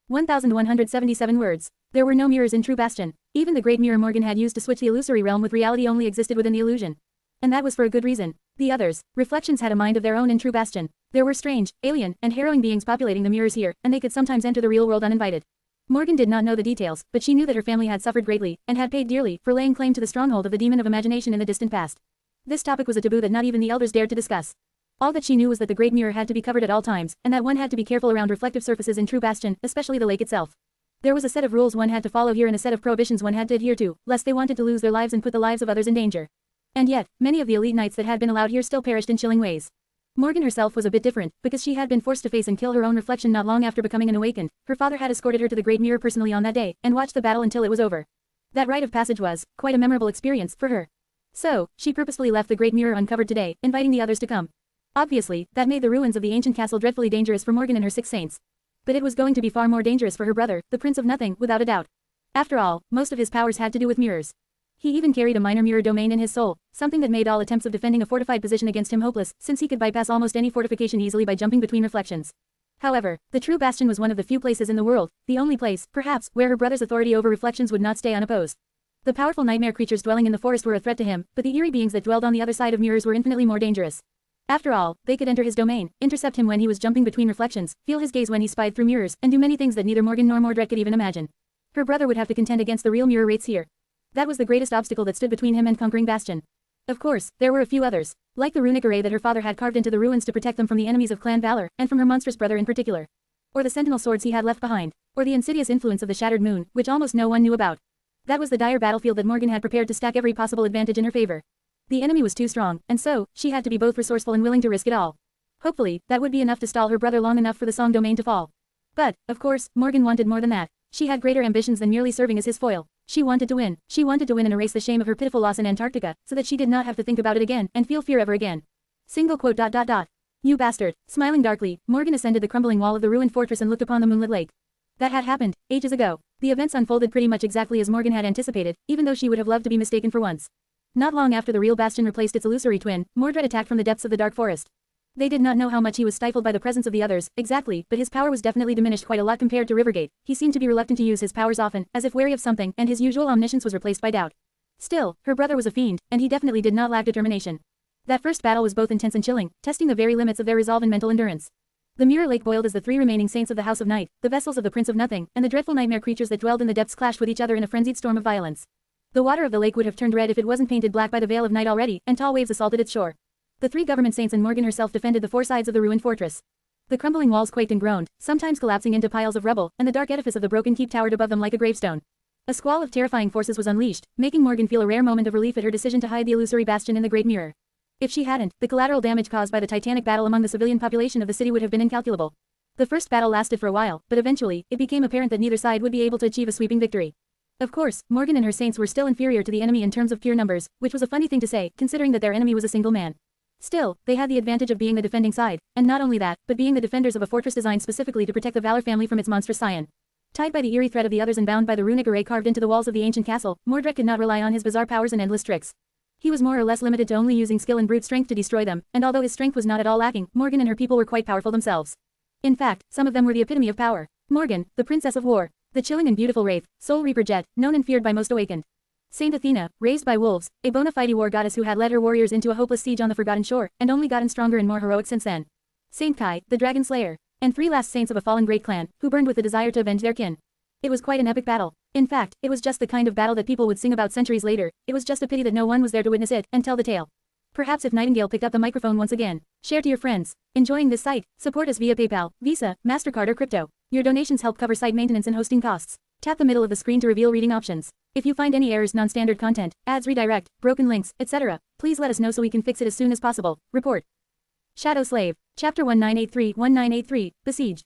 1177 words. There were no mirrors in True Bastion. Even the great mirror Morgan had used to switch the illusory realm with reality only existed within the illusion. And that was for a good reason. The others, reflections, had a mind of their own in True Bastion. There were strange, alien, and harrowing beings populating the mirrors here, and they could sometimes enter the real world uninvited. Morgan did not know the details, but she knew that her family had suffered greatly, and had paid dearly, for laying claim to the stronghold of the demon of imagination in the distant past. This topic was a taboo that not even the elders dared to discuss. All that she knew was that the Great Mirror had to be covered at all times, and that one had to be careful around reflective surfaces in True Bastion, especially the lake itself. There was a set of rules one had to follow here and a set of prohibitions one had to adhere to, lest they wanted to lose their lives and put the lives of others in danger. And yet, many of the elite knights that had been allowed here still perished in chilling ways. Morgan herself was a bit different, because she had been forced to face and kill her own reflection not long after becoming an awakened. Her father had escorted her to the Great Mirror personally on that day, and watched the battle until it was over. That rite of passage was quite a memorable experience for her. So, she purposefully left the Great Mirror uncovered today, inviting the others to come. Obviously, that made the ruins of the ancient castle dreadfully dangerous for Morgan and her 6 saints. But it was going to be far more dangerous for her brother, the Prince of Nothing, without a doubt. After all, most of his powers had to do with mirrors. He even carried a minor mirror domain in his soul, something that made all attempts of defending a fortified position against him hopeless, since he could bypass almost any fortification easily by jumping between reflections. However, the True Bastion was one of the few places in the world, the only place, perhaps, where her brother's authority over reflections would not stay unopposed. The powerful nightmare creatures dwelling in the forest were a threat to him, but the eerie beings that dwelled on the other side of mirrors were infinitely more dangerous. After all, they could enter his domain, intercept him when he was jumping between reflections, feel his gaze when he spied through mirrors, and do many things that neither Morgan nor Mordred could even imagine. Her brother would have to contend against the real mirror wraiths here. That was the greatest obstacle that stood between him and conquering Bastion. Of course, there were a few others, like the runic array that her father had carved into the ruins to protect them from the enemies of Clan Valor, and from her monstrous brother in particular. Or the sentinel swords he had left behind. Or the insidious influence of the shattered moon, which almost no one knew about. That was the dire battlefield that Morgan had prepared to stack every possible advantage in her favor. The enemy was too strong, and so, she had to be both resourceful and willing to risk it all. Hopefully, that would be enough to stall her brother long enough for the Song domain to fall. But, of course, Morgan wanted more than that. She had greater ambitions than merely serving as his foil. She wanted to win. She wanted to win and erase the shame of her pitiful loss in Antarctica, so that she did not have to think about it again, and feel fear ever again. Single quote. You bastard. Smiling darkly, Morgan ascended the crumbling wall of the ruined fortress and looked upon the moonlit lake. That had happened, ages ago. The events unfolded pretty much exactly as Morgan had anticipated, even though she would have loved to be mistaken for once. Not long after the real Bastion replaced its illusory twin, Mordred attacked from the depths of the dark forest. They did not know how much he was stifled by the presence of the others, exactly, but his power was definitely diminished quite a lot compared to Rivergate. He seemed to be reluctant to use his powers often, as if wary of something, and his usual omniscience was replaced by doubt. Still, her brother was a fiend, and he definitely did not lack determination. That first battle was both intense and chilling, testing the very limits of their resolve and mental endurance. The mirror lake boiled as the 3 remaining saints of the House of Night, the vessels of the Prince of Nothing, and the dreadful nightmare creatures that dwelled in the depths clashed with each other in a frenzied storm of violence. The water of the lake would have turned red if it wasn't painted black by the veil of night already, and tall waves assaulted its shore. The 3 government saints and Morgan herself defended the 4 sides of the ruined fortress. The crumbling walls quaked and groaned, sometimes collapsing into piles of rubble, and the dark edifice of the broken keep towered above them like a gravestone. A squall of terrifying forces was unleashed, making Morgan feel a rare moment of relief at her decision to hide the illusory bastion in the Great Mirror. If she hadn't, the collateral damage caused by the titanic battle among the civilian population of the city would have been incalculable. The first battle lasted for a while, but eventually, it became apparent that neither side would be able to achieve a sweeping victory. Of course, Morgan and her saints were still inferior to the enemy in terms of pure numbers, which was a funny thing to say, considering that their enemy was a single man. Still, they had the advantage of being the defending side, and not only that, but being the defenders of a fortress designed specifically to protect the Valor family from its monstrous scion. Tied by the eerie thread of the others and bound by the runic array carved into the walls of the ancient castle, Mordred could not rely on his bizarre powers and endless tricks. He was more or less limited to only using skill and brute strength to destroy them, and although his strength was not at all lacking, Morgan and her people were quite powerful themselves. In fact, some of them were the epitome of power. Morgan, the Princess of War. The chilling and beautiful wraith, Soul Reaper Jet, known and feared by most awakened. Saint Athena, raised by wolves, a bona fide war goddess who had led her warriors into a hopeless siege on the Forgotten Shore, and only gotten stronger and more heroic since then. Saint Kai, the Dragon Slayer. And 3 last saints of a fallen great clan, who burned with the desire to avenge their kin. It was quite an epic battle. In fact, it was just the kind of battle that people would sing about centuries later. It was just a pity that no one was there to witness it and tell the tale. Perhaps if Nightingale picked up the microphone once again, share to your friends. Enjoying this site? Support us via PayPal, Visa, MasterCard or crypto. Your donations help cover site maintenance and hosting costs. Tap the middle of the screen to reveal reading options. If you find any errors, non-standard content, ads redirect, broken links, etc., please let us know so we can fix it as soon as possible. Report. Shadow Slave. Chapter 1983, Besieged.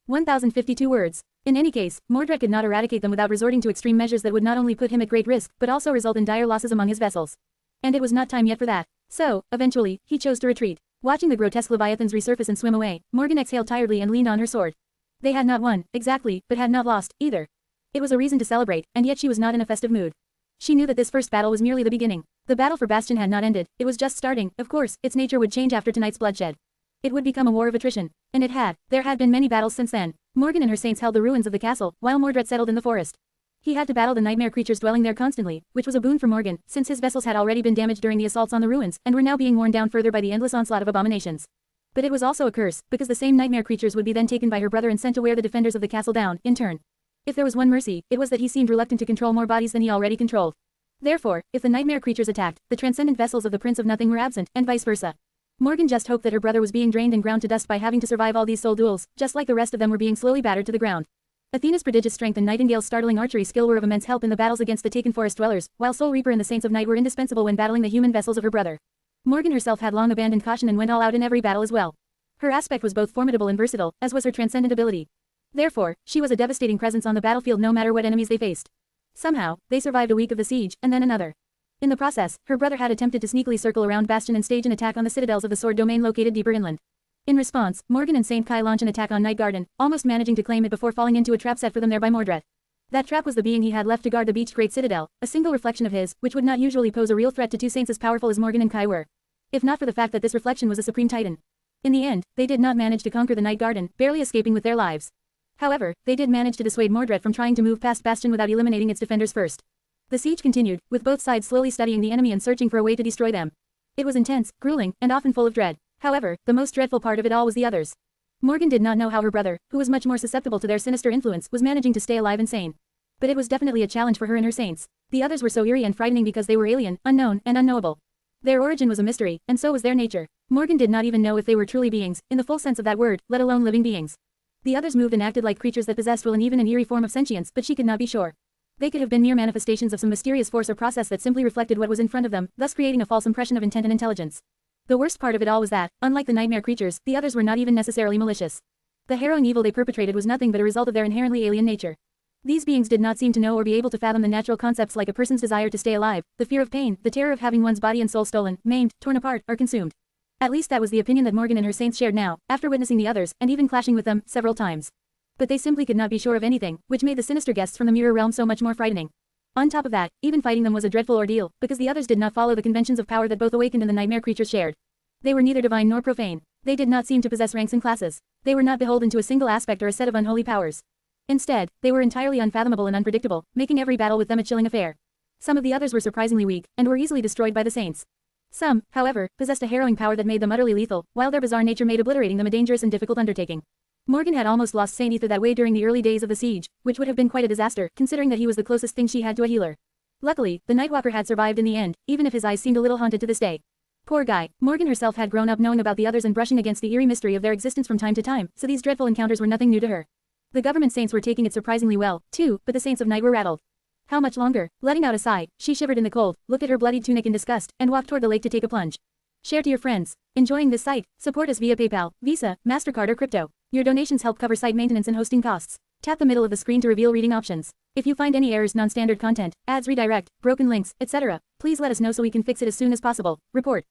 1052 words. In any case, Mordred could not eradicate them without resorting to extreme measures that would not only put him at great risk, but also result in dire losses among his vessels. And it was not time yet for that. So, eventually, he chose to retreat. Watching the grotesque leviathans resurface and swim away, Morgan exhaled tiredly and leaned on her sword. They had not won, exactly, but had not lost, either. It was a reason to celebrate, and yet she was not in a festive mood. She knew that this first battle was merely the beginning. The battle for Bastion had not ended, it was just starting. Of course, its nature would change after tonight's bloodshed. It would become a war of attrition. And it had. There had been many battles since then. Morgan and her saints held the ruins of the castle, while Mordred settled in the forest. He had to battle the nightmare creatures dwelling there constantly, which was a boon for Morgan, since his vessels had already been damaged during the assaults on the ruins, and were now being worn down further by the endless onslaught of abominations. But it was also a curse, because the same nightmare creatures would be then taken by her brother and sent to wear the defenders of the castle down, in turn. If there was one mercy, it was that he seemed reluctant to control more bodies than he already controlled. Therefore, if the nightmare creatures attacked, the transcendent vessels of the Prince of Nothing were absent, and vice versa. Morgan just hoped that her brother was being drained and ground to dust by having to survive all these soul duels, just like the rest of them were being slowly battered to the ground. Athena's prodigious strength and Nightingale's startling archery skill were of immense help in the battles against the taken forest dwellers, while Soul Reaper and the Saints of Night were indispensable when battling the human vessels of her brother. Morgan herself had long abandoned caution and went all out in every battle as well. Her aspect was both formidable and versatile, as was her transcendent ability. Therefore, she was a devastating presence on the battlefield no matter what enemies they faced. Somehow, they survived a week of the siege, and then another. In the process, her brother had attempted to sneakily circle around Bastion and stage an attack on the citadels of the Sword Domain located deeper inland. In response, Morgan and Saint Kai launch an attack on Night Garden, almost managing to claim it before falling into a trap set for them there by Mordred. That trap was the being he had left to guard the beached Great Citadel, a single reflection of his, which would not usually pose a real threat to two saints as powerful as Morgan and Kai were. If not for the fact that this reflection was a supreme titan. In the end, they did not manage to conquer the Night Garden, barely escaping with their lives. However, they did manage to dissuade Mordred from trying to move past Bastion without eliminating its defenders first. The siege continued, with both sides slowly studying the enemy and searching for a way to destroy them. It was intense, grueling, and often full of dread. However, the most dreadful part of it all was the others. Morgan did not know how her brother, who was much more susceptible to their sinister influence, was managing to stay alive and sane. But it was definitely a challenge for her and her saints. The others were so eerie and frightening because they were alien, unknown, and unknowable. Their origin was a mystery, and so was their nature. Morgan did not even know if they were truly beings, in the full sense of that word, let alone living beings. The others moved and acted like creatures that possessed will and even an eerie form of sentience, but she could not be sure. They could have been mere manifestations of some mysterious force or process that simply reflected what was in front of them, thus creating a false impression of intent and intelligence. The worst part of it all was that, unlike the nightmare creatures, the others were not even necessarily malicious. The harrowing evil they perpetrated was nothing but a result of their inherently alien nature. These beings did not seem to know or be able to fathom the natural concepts like a person's desire to stay alive, the fear of pain, the terror of having one's body and soul stolen, maimed, torn apart, or consumed. At least that was the opinion that Morgan and her saints shared now, after witnessing the others, and even clashing with them, several times. But they simply could not be sure of anything, which made the sinister guests from the mirror realm so much more frightening. On top of that, even fighting them was a dreadful ordeal, because the others did not follow the conventions of power that both awakened and the nightmare creatures shared. They were neither divine nor profane. They did not seem to possess ranks and classes. They were not beholden to a single aspect or a set of unholy powers. Instead, they were entirely unfathomable and unpredictable, making every battle with them a chilling affair. Some of the others were surprisingly weak, and were easily destroyed by the saints. Some, however, possessed a harrowing power that made them utterly lethal, while their bizarre nature made obliterating them a dangerous and difficult undertaking. Morgan had almost lost Saint Ether that way during the early days of the siege, which would have been quite a disaster, considering that he was the closest thing she had to a healer. Luckily, the Nightwalker had survived in the end, even if his eyes seemed a little haunted to this day. Poor guy, Morgan herself had grown up knowing about the others and brushing against the eerie mystery of their existence from time to time, so these dreadful encounters were nothing new to her. The government saints were taking it surprisingly well, too, but the Saints of Night were rattled. How much longer? Letting out a sigh, she shivered in the cold, looked at her bloodied tunic in disgust, and walked toward the lake to take a plunge. Share to your friends. Enjoying this site? Support us via PayPal, Visa, MasterCard or crypto. Your donations help cover site maintenance and hosting costs. Tap the middle of the screen to reveal reading options. If you find any errors, non-standard content, ads redirect, broken links, etc., please let us know so we can fix it as soon as possible. Report.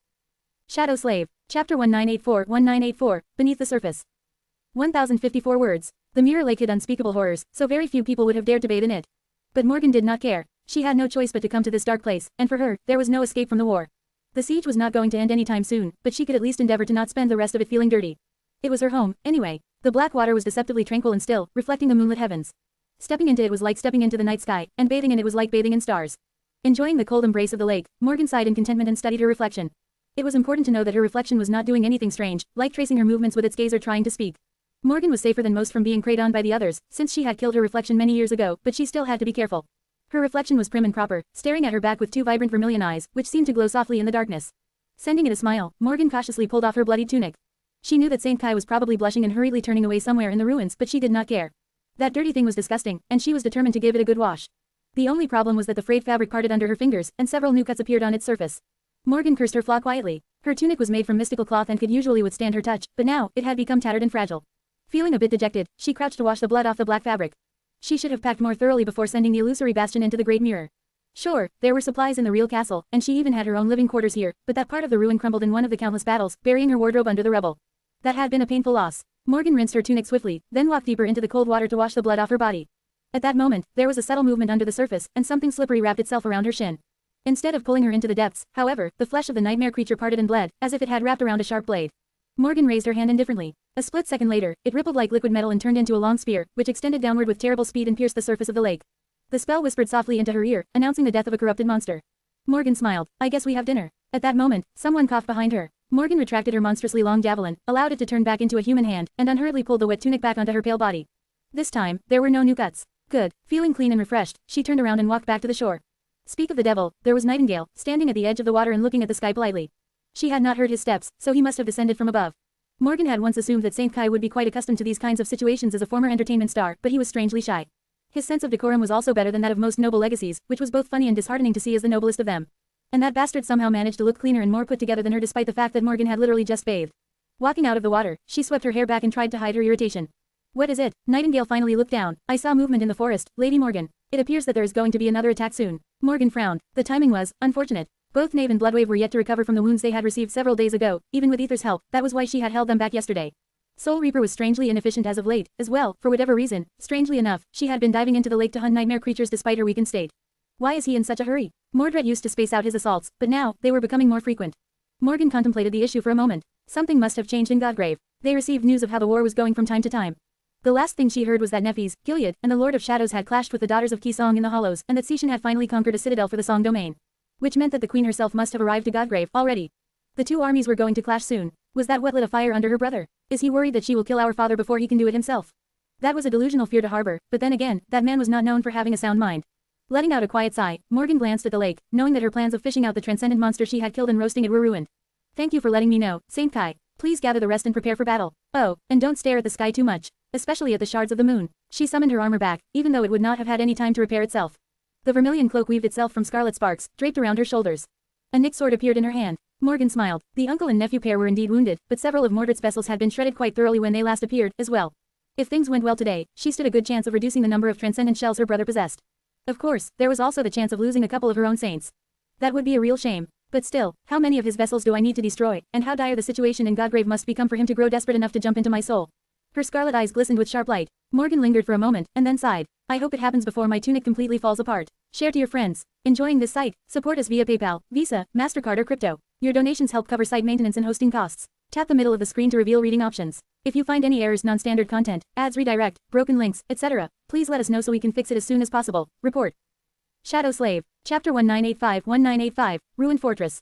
Shadow Slave. Chapter 1984 Beneath the Surface. 1054 words. The mirror lake hid unspeakable horrors, so very few people would have dared to bathe in it. But Morgan did not care. She had no choice but to come to this dark place, and for her, there was no escape from the war. The siege was not going to end anytime soon, but she could at least endeavor to not spend the rest of it feeling dirty. It was her home, anyway. The black water was deceptively tranquil and still, reflecting the moonlit heavens. Stepping into it was like stepping into the night sky, and bathing in it was like bathing in stars. Enjoying the cold embrace of the lake, Morgan sighed in contentment and studied her reflection. It was important to know that her reflection was not doing anything strange, like tracing her movements with its gaze or trying to speak. Morgan was safer than most from being preyed on by the others, since she had killed her reflection many years ago, but she still had to be careful. Her reflection was prim and proper, staring at her back with two vibrant vermilion eyes, which seemed to glow softly in the darkness. Sending it a smile, Morgan cautiously pulled off her bloody tunic. She knew that Saint Kai was probably blushing and hurriedly turning away somewhere in the ruins, but she did not care. That dirty thing was disgusting, and she was determined to give it a good wash. The only problem was that the frayed fabric parted under her fingers, and several new cuts appeared on its surface. Morgan cursed her flaw quietly. Her tunic was made from mystical cloth and could usually withstand her touch, but now, it had become tattered and fragile. Feeling a bit dejected, she crouched to wash the blood off the black fabric. She should have packed more thoroughly before sending the illusory Bastion into the Great Mirror. Sure, there were supplies in the real castle, and she even had her own living quarters here, but that part of the ruin crumbled in one of the countless battles, burying her wardrobe under the rubble. That had been a painful loss. Morgan rinsed her tunic swiftly, then walked deeper into the cold water to wash the blood off her body. At that moment, there was a subtle movement under the surface, and something slippery wrapped itself around her shin. Instead of pulling her into the depths, however, the flesh of the nightmare creature parted and bled, as if it had wrapped around a sharp blade. Morgan raised her hand indifferently. A split second later, it rippled like liquid metal and turned into a long spear, which extended downward with terrible speed and pierced the surface of the lake. The spell whispered softly into her ear, announcing the death of a corrupted monster. Morgan smiled. I guess we have dinner. At that moment, someone coughed behind her. Morgan retracted her monstrously long javelin, allowed it to turn back into a human hand, and unhurriedly pulled the wet tunic back onto her pale body. This time, there were no new cuts. Good. Feeling clean and refreshed, she turned around and walked back to the shore. Speak of the devil, there was Nightingale, standing at the edge of the water and looking at the sky politely. She had not heard his steps, so he must have descended from above. Morgan had once assumed that Saint Kai would be quite accustomed to these kinds of situations as a former entertainment star, but he was strangely shy. His sense of decorum was also better than that of most noble legacies, which was both funny and disheartening to see as the noblest of them. And that bastard somehow managed to look cleaner and more put together than her despite the fact that Morgan had literally just bathed. Walking out of the water, she swept her hair back and tried to hide her irritation. What is it? Nightingale finally looked down. I saw movement in the forest, Lady Morgan. It appears that there is going to be another attack soon. Morgan frowned. The timing was unfortunate. Both Knave and Bloodwave were yet to recover from the wounds they had received several days ago, even with Aether's help. That was why she had held them back yesterday. Soul Reaper was strangely inefficient as of late, as well, for whatever reason. Strangely enough, she had been diving into the lake to hunt nightmare creatures despite her weakened state. Why is he in such a hurry? Mordred used to space out his assaults, but now, they were becoming more frequent. Morgan contemplated the issue for a moment. Something must have changed in Godgrave. They received news of how the war was going from time to time. The last thing she heard was that Nephis, Gilead, and the Lord of Shadows had clashed with the daughters of Kisong in the Hollows, and that Seishan had finally conquered a citadel for the Song domain. Which meant that the queen herself must have arrived to Godgrave already. The two armies were going to clash soon. Was that what lit a fire under her brother? Is he worried that she will kill our father before he can do it himself? That was a delusional fear to harbor, but then again, that man was not known for having a sound mind. Letting out a quiet sigh, Morgan glanced at the lake, knowing that her plans of fishing out the transcendent monster she had killed and roasting it were ruined. Thank you for letting me know, Saint Kai. Please gather the rest and prepare for battle. Oh, and don't stare at the sky too much, especially at the shards of the moon. She summoned her armor back, even though it would not have had any time to repair itself. The vermilion cloak weaved itself from scarlet sparks, draped around her shoulders. A Nyx sword appeared in her hand. Morgan smiled. The uncle and nephew pair were indeed wounded, but several of Mordred's vessels had been shredded quite thoroughly when they last appeared, as well. If things went well today, she stood a good chance of reducing the number of transcendent shells her brother possessed. Of course, there was also the chance of losing a couple of her own saints. That would be a real shame. But still, how many of his vessels do I need to destroy, and how dire the situation in Godgrave must become for him to grow desperate enough to jump into my soul? Her scarlet eyes glistened with sharp light. Morgan lingered for a moment, and then sighed. I hope it happens before my tunic completely falls apart. Share to your friends. Enjoying this site? Support us via PayPal, Visa, MasterCard or crypto. Your donations help cover site maintenance and hosting costs. Tap the middle of the screen to reveal reading options. If you find any errors, non-standard content, ads redirect, broken links, etc., please let us know so we can fix it as soon as possible. Report. Shadow Slave. Chapter 1985-1985, Ruined Fortress.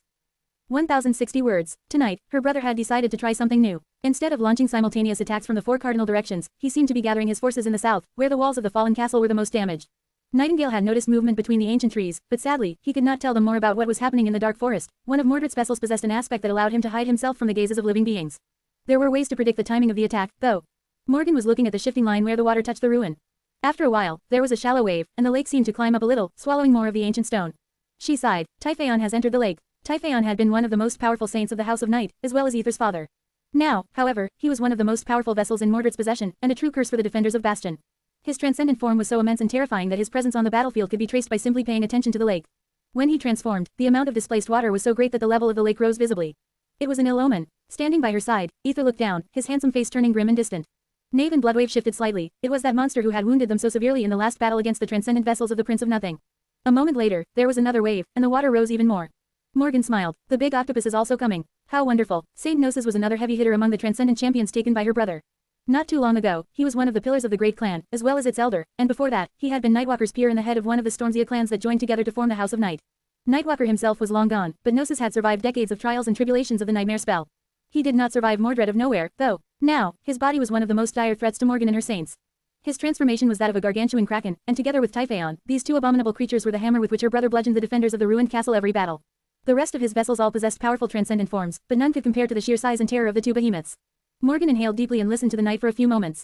1060 words. Tonight, her brother had decided to try something new. Instead of launching simultaneous attacks from the four cardinal directions, he seemed to be gathering his forces in the south, where the walls of the fallen castle were the most damaged. Nightingale had noticed movement between the ancient trees, but sadly, he could not tell them more about what was happening in the dark forest. One of Mordred's vessels possessed an aspect that allowed him to hide himself from the gazes of living beings. There were ways to predict the timing of the attack, though. Morgan was looking at the shifting line where the water touched the ruin. After a while, there was a shallow wave, and the lake seemed to climb up a little, swallowing more of the ancient stone. She sighed. Typhaon has entered the lake. Typhaon had been one of the most powerful saints of the House of Night, as well as Aether's father. Now, however, he was one of the most powerful vessels in Mordred's possession, and a true curse for the defenders of Bastion. His transcendent form was so immense and terrifying that his presence on the battlefield could be traced by simply paying attention to the lake. When he transformed, the amount of displaced water was so great that the level of the lake rose visibly. It was an ill omen. Standing by her side, Aether looked down, his handsome face turning grim and distant. Knave and Bloodwave shifted slightly. It was that monster who had wounded them so severely in the last battle against the transcendent vessels of the Prince of Nothing. A moment later, there was another wave, and the water rose even more. Morgan smiled. The big octopus is also coming. How wonderful. Saint Gnosis was another heavy hitter among the transcendent champions taken by her brother. Not too long ago, he was one of the pillars of the Great Clan, as well as its elder, and before that, he had been Nightwalker's peer and the head of one of the Stormsia clans that joined together to form the House of Night. Nightwalker himself was long gone, but Gnosis had survived decades of trials and tribulations of the nightmare spell. He did not survive Mordred of Nowhere, though. Now, his body was one of the most dire threats to Morgan and her saints. His transformation was that of a gargantuan kraken, and together with Typhaon, these two abominable creatures were the hammer with which her brother bludgeoned the defenders of the ruined castle every battle. The rest of his vessels all possessed powerful transcendent forms, but none could compare to the sheer size and terror of the two behemoths. Morgan inhaled deeply and listened to the night for a few moments.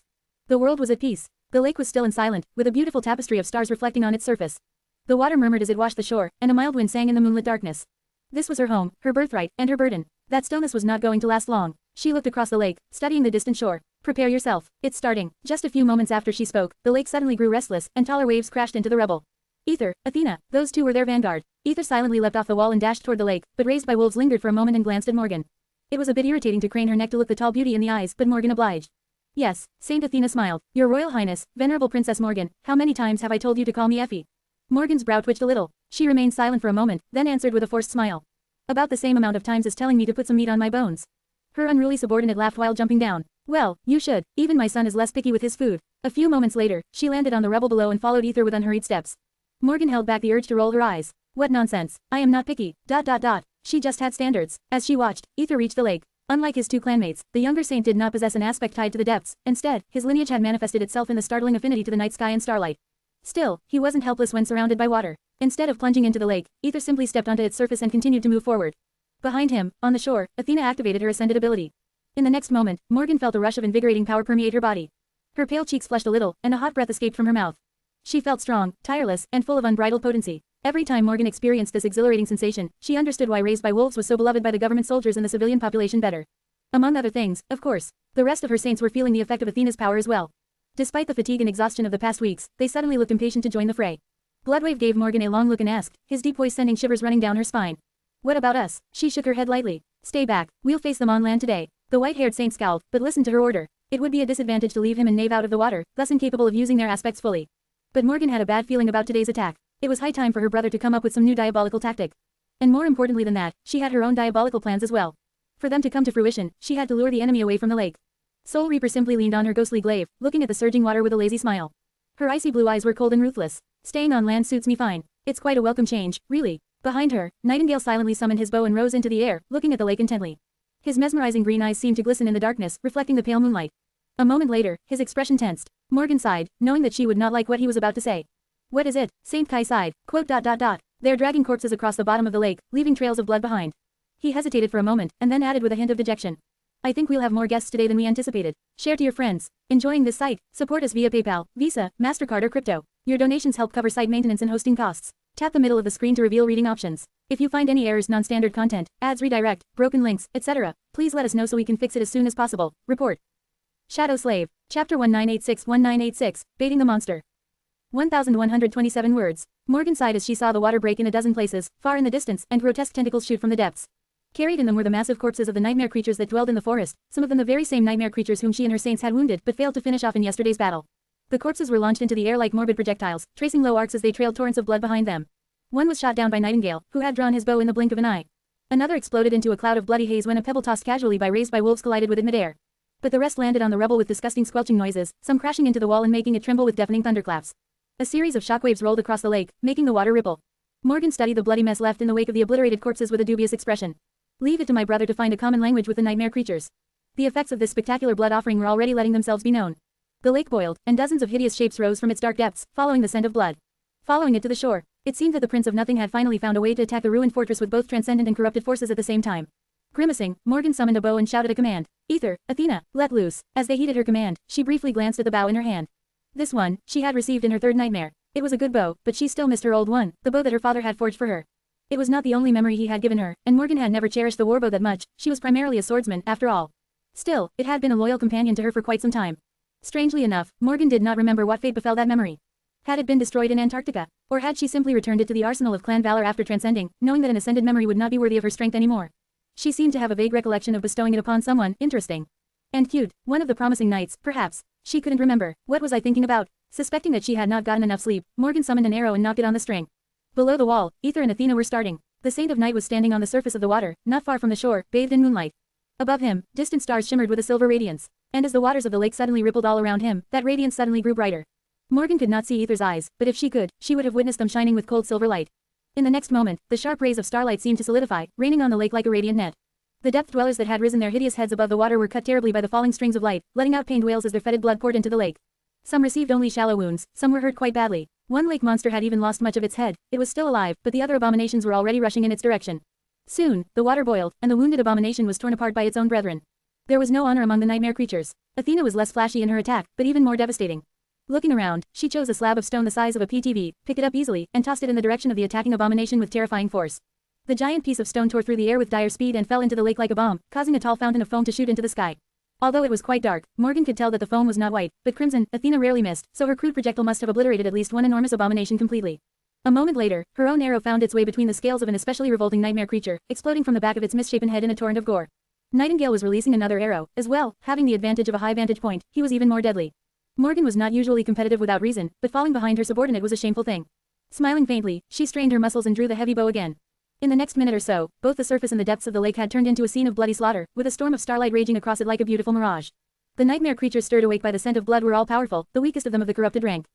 The world was at peace. The lake was still and silent, with a beautiful tapestry of stars reflecting on its surface. The water murmured as it washed the shore, and a mild wind sang in the moonlit darkness. This was her home, her birthright, and her burden. That stillness was not going to last long. She looked across the lake, studying the distant shore. Prepare yourself. It's starting. Just a few moments after she spoke, the lake suddenly grew restless, and taller waves crashed into the rubble. Aether, Athena, those two were their vanguard. Aether silently leapt off the wall and dashed toward the lake, but raised by wolves lingered for a moment and glanced at Morgan. It was a bit irritating to crane her neck to look the tall beauty in the eyes, but Morgan obliged. Yes, Saint Athena smiled. Your Royal Highness, Venerable Princess Morgan, how many times have I told you to call me Effie? Morgan's brow twitched a little. She remained silent for a moment, then answered with a forced smile. About the same amount of times as telling me to put some meat on my bones. Her unruly subordinate laughed while jumping down. Well, you should. Even my son is less picky with his food. A few moments later, she landed on the rubble below and followed Aether with unhurried steps. Morgan held back the urge to roll her eyes. What nonsense. I am not picky. ... She just had standards. As she watched, Aether reached the lake. Unlike his two clanmates, the younger saint did not possess an aspect tied to the depths. Instead, his lineage had manifested itself in the startling affinity to the night sky and starlight. Still, he wasn't helpless when surrounded by water. Instead of plunging into the lake, Ether simply stepped onto its surface and continued to move forward. Behind him, on the shore, Athena activated her ascended ability. In the next moment, Morgan felt a rush of invigorating power permeate her body. Her pale cheeks flushed a little, and a hot breath escaped from her mouth. She felt strong, tireless, and full of unbridled potency. Every time Morgan experienced this exhilarating sensation, she understood why Raised by Wolves was so beloved by the government soldiers and the civilian population better. Among other things, of course, the rest of her saints were feeling the effect of Athena's power as well. Despite the fatigue and exhaustion of the past weeks, they suddenly looked impatient to join the fray. Bloodwave gave Morgan a long look and asked, his deep voice sending shivers running down her spine. What about us? She shook her head lightly. Stay back, we'll face them on land today. The white-haired saint scowled, but listened to her order. It would be a disadvantage to leave him and Knave out of the water, thus incapable of using their aspects fully. But Morgan had a bad feeling about today's attack. It was high time for her brother to come up with some new diabolical tactic. And more importantly than that, she had her own diabolical plans as well. For them to come to fruition, she had to lure the enemy away from the lake. Soul Reaper simply leaned on her ghostly glaive, looking at the surging water with a lazy smile. Her icy blue eyes were cold and ruthless. Staying on land suits me fine. It's quite a welcome change, really. Behind her, Nightingale silently summoned his bow and rose into the air, looking at the lake intently. His mesmerizing green eyes seemed to glisten in the darkness, reflecting the pale moonlight. A moment later, his expression tensed. Morgan sighed, knowing that she would not like what he was about to say. What is it? Saint Kai sighed, quote. They're dragging corpses across the bottom of the lake, leaving trails of blood behind. He hesitated for a moment, and then added with a hint of dejection. I think we'll have more guests today than we anticipated. Share to your friends. Enjoying this site? Support us via PayPal, Visa, MasterCard or crypto. Your donations help cover site maintenance and hosting costs. Tap the middle of the screen to reveal reading options. If you find any errors, non-standard content, ads redirect, broken links, etc., please let us know so we can fix it as soon as possible. Report. Shadow Slave. Chapter 1986-1986, Baiting the Monster. 1,127 words. Morgan sighed as she saw the water break in a dozen places, far in the distance, and grotesque tentacles shoot from the depths. Carried in them were the massive corpses of the nightmare creatures that dwelled in the forest, some of them the very same nightmare creatures whom she and her saints had wounded but failed to finish off in yesterday's battle. The corpses were launched into the air like morbid projectiles, tracing low arcs as they trailed torrents of blood behind them. One was shot down by Nightingale, who had drawn his bow in the blink of an eye. Another exploded into a cloud of bloody haze when a pebble tossed casually by Raised by Wolves collided with it midair. But the rest landed on the rubble with disgusting squelching noises, some crashing into the wall and making it tremble with deafening thunderclaps. A series of shockwaves rolled across the lake, making the water ripple. Morgan studied the bloody mess left in the wake of the obliterated corpses with a dubious expression. Leave it to my brother to find a common language with the nightmare creatures. The effects of this spectacular blood offering were already letting themselves be known. The lake boiled, and dozens of hideous shapes rose from its dark depths, following the scent of blood. Following it to the shore, it seemed that the Prince of Nothing had finally found a way to attack the ruined fortress with both transcendent and corrupted forces at the same time. Grimacing, Morgan summoned a bow and shouted a command. Ether, Athena, let loose. As they heeded her command, she briefly glanced at the bow in her hand. This one, she had received in her third nightmare. It was a good bow, but she still missed her old one, the bow that her father had forged for her. It was not the only memory he had given her, and Morgan had never cherished the warbow that much. She was primarily a swordsman, after all. Still, it had been a loyal companion to her for quite some time. Strangely enough, Morgan did not remember what fate befell that memory. Had it been destroyed in Antarctica? Or had she simply returned it to the arsenal of clan valor after transcending, knowing that an ascended memory would not be worthy of her strength anymore? She seemed to have a vague recollection of bestowing it upon someone interesting. And cute, one of the promising knights, perhaps. She couldn't remember. What was I thinking about? Suspecting that she had not gotten enough sleep, Morgan summoned an arrow and knocked it on the string. Below the wall, Ether and Athena were starting. The Saint of Night was standing on the surface of the water, not far from the shore, bathed in moonlight. Above him, distant stars shimmered with a silver radiance. And as the waters of the lake suddenly rippled all around him, that radiance suddenly grew brighter. Morgan could not see Ether's eyes, but if she could, she would have witnessed them shining with cold silver light. In the next moment, the sharp rays of starlight seemed to solidify, raining on the lake like a radiant net. The depth dwellers that had risen their hideous heads above the water were cut terribly by the falling strings of light, letting out pained wails as their fetid blood poured into the lake. Some received only shallow wounds, some were hurt quite badly. One lake monster had even lost much of its head. It was still alive, but the other abominations were already rushing in its direction. Soon, the water boiled, and the wounded abomination was torn apart by its own brethren. There was no honor among the nightmare creatures. Athena was less flashy in her attack, but even more devastating. Looking around, she chose a slab of stone the size of a PTV, picked it up easily, and tossed it in the direction of the attacking abomination with terrifying force. The giant piece of stone tore through the air with dire speed and fell into the lake like a bomb, causing a tall fountain of foam to shoot into the sky. Although it was quite dark, Morgan could tell that the foam was not white, but crimson. Athena rarely missed, so her crude projectile must have obliterated at least one enormous abomination completely. A moment later, her own arrow found its way between the scales of an especially revolting nightmare creature, exploding from the back of its misshapen head in a torrent of gore. Nightingale was releasing another arrow, as well, having the advantage of a high vantage point. He was even more deadly. Morgan was not usually competitive without reason, but falling behind her subordinate was a shameful thing. Smiling faintly, she strained her muscles and drew the heavy bow again. In the next minute or so, both the surface and the depths of the lake had turned into a scene of bloody slaughter, with a storm of starlight raging across it like a beautiful mirage. The nightmare creatures stirred awake by the scent of blood were all powerful, the weakest of them of the corrupted rank.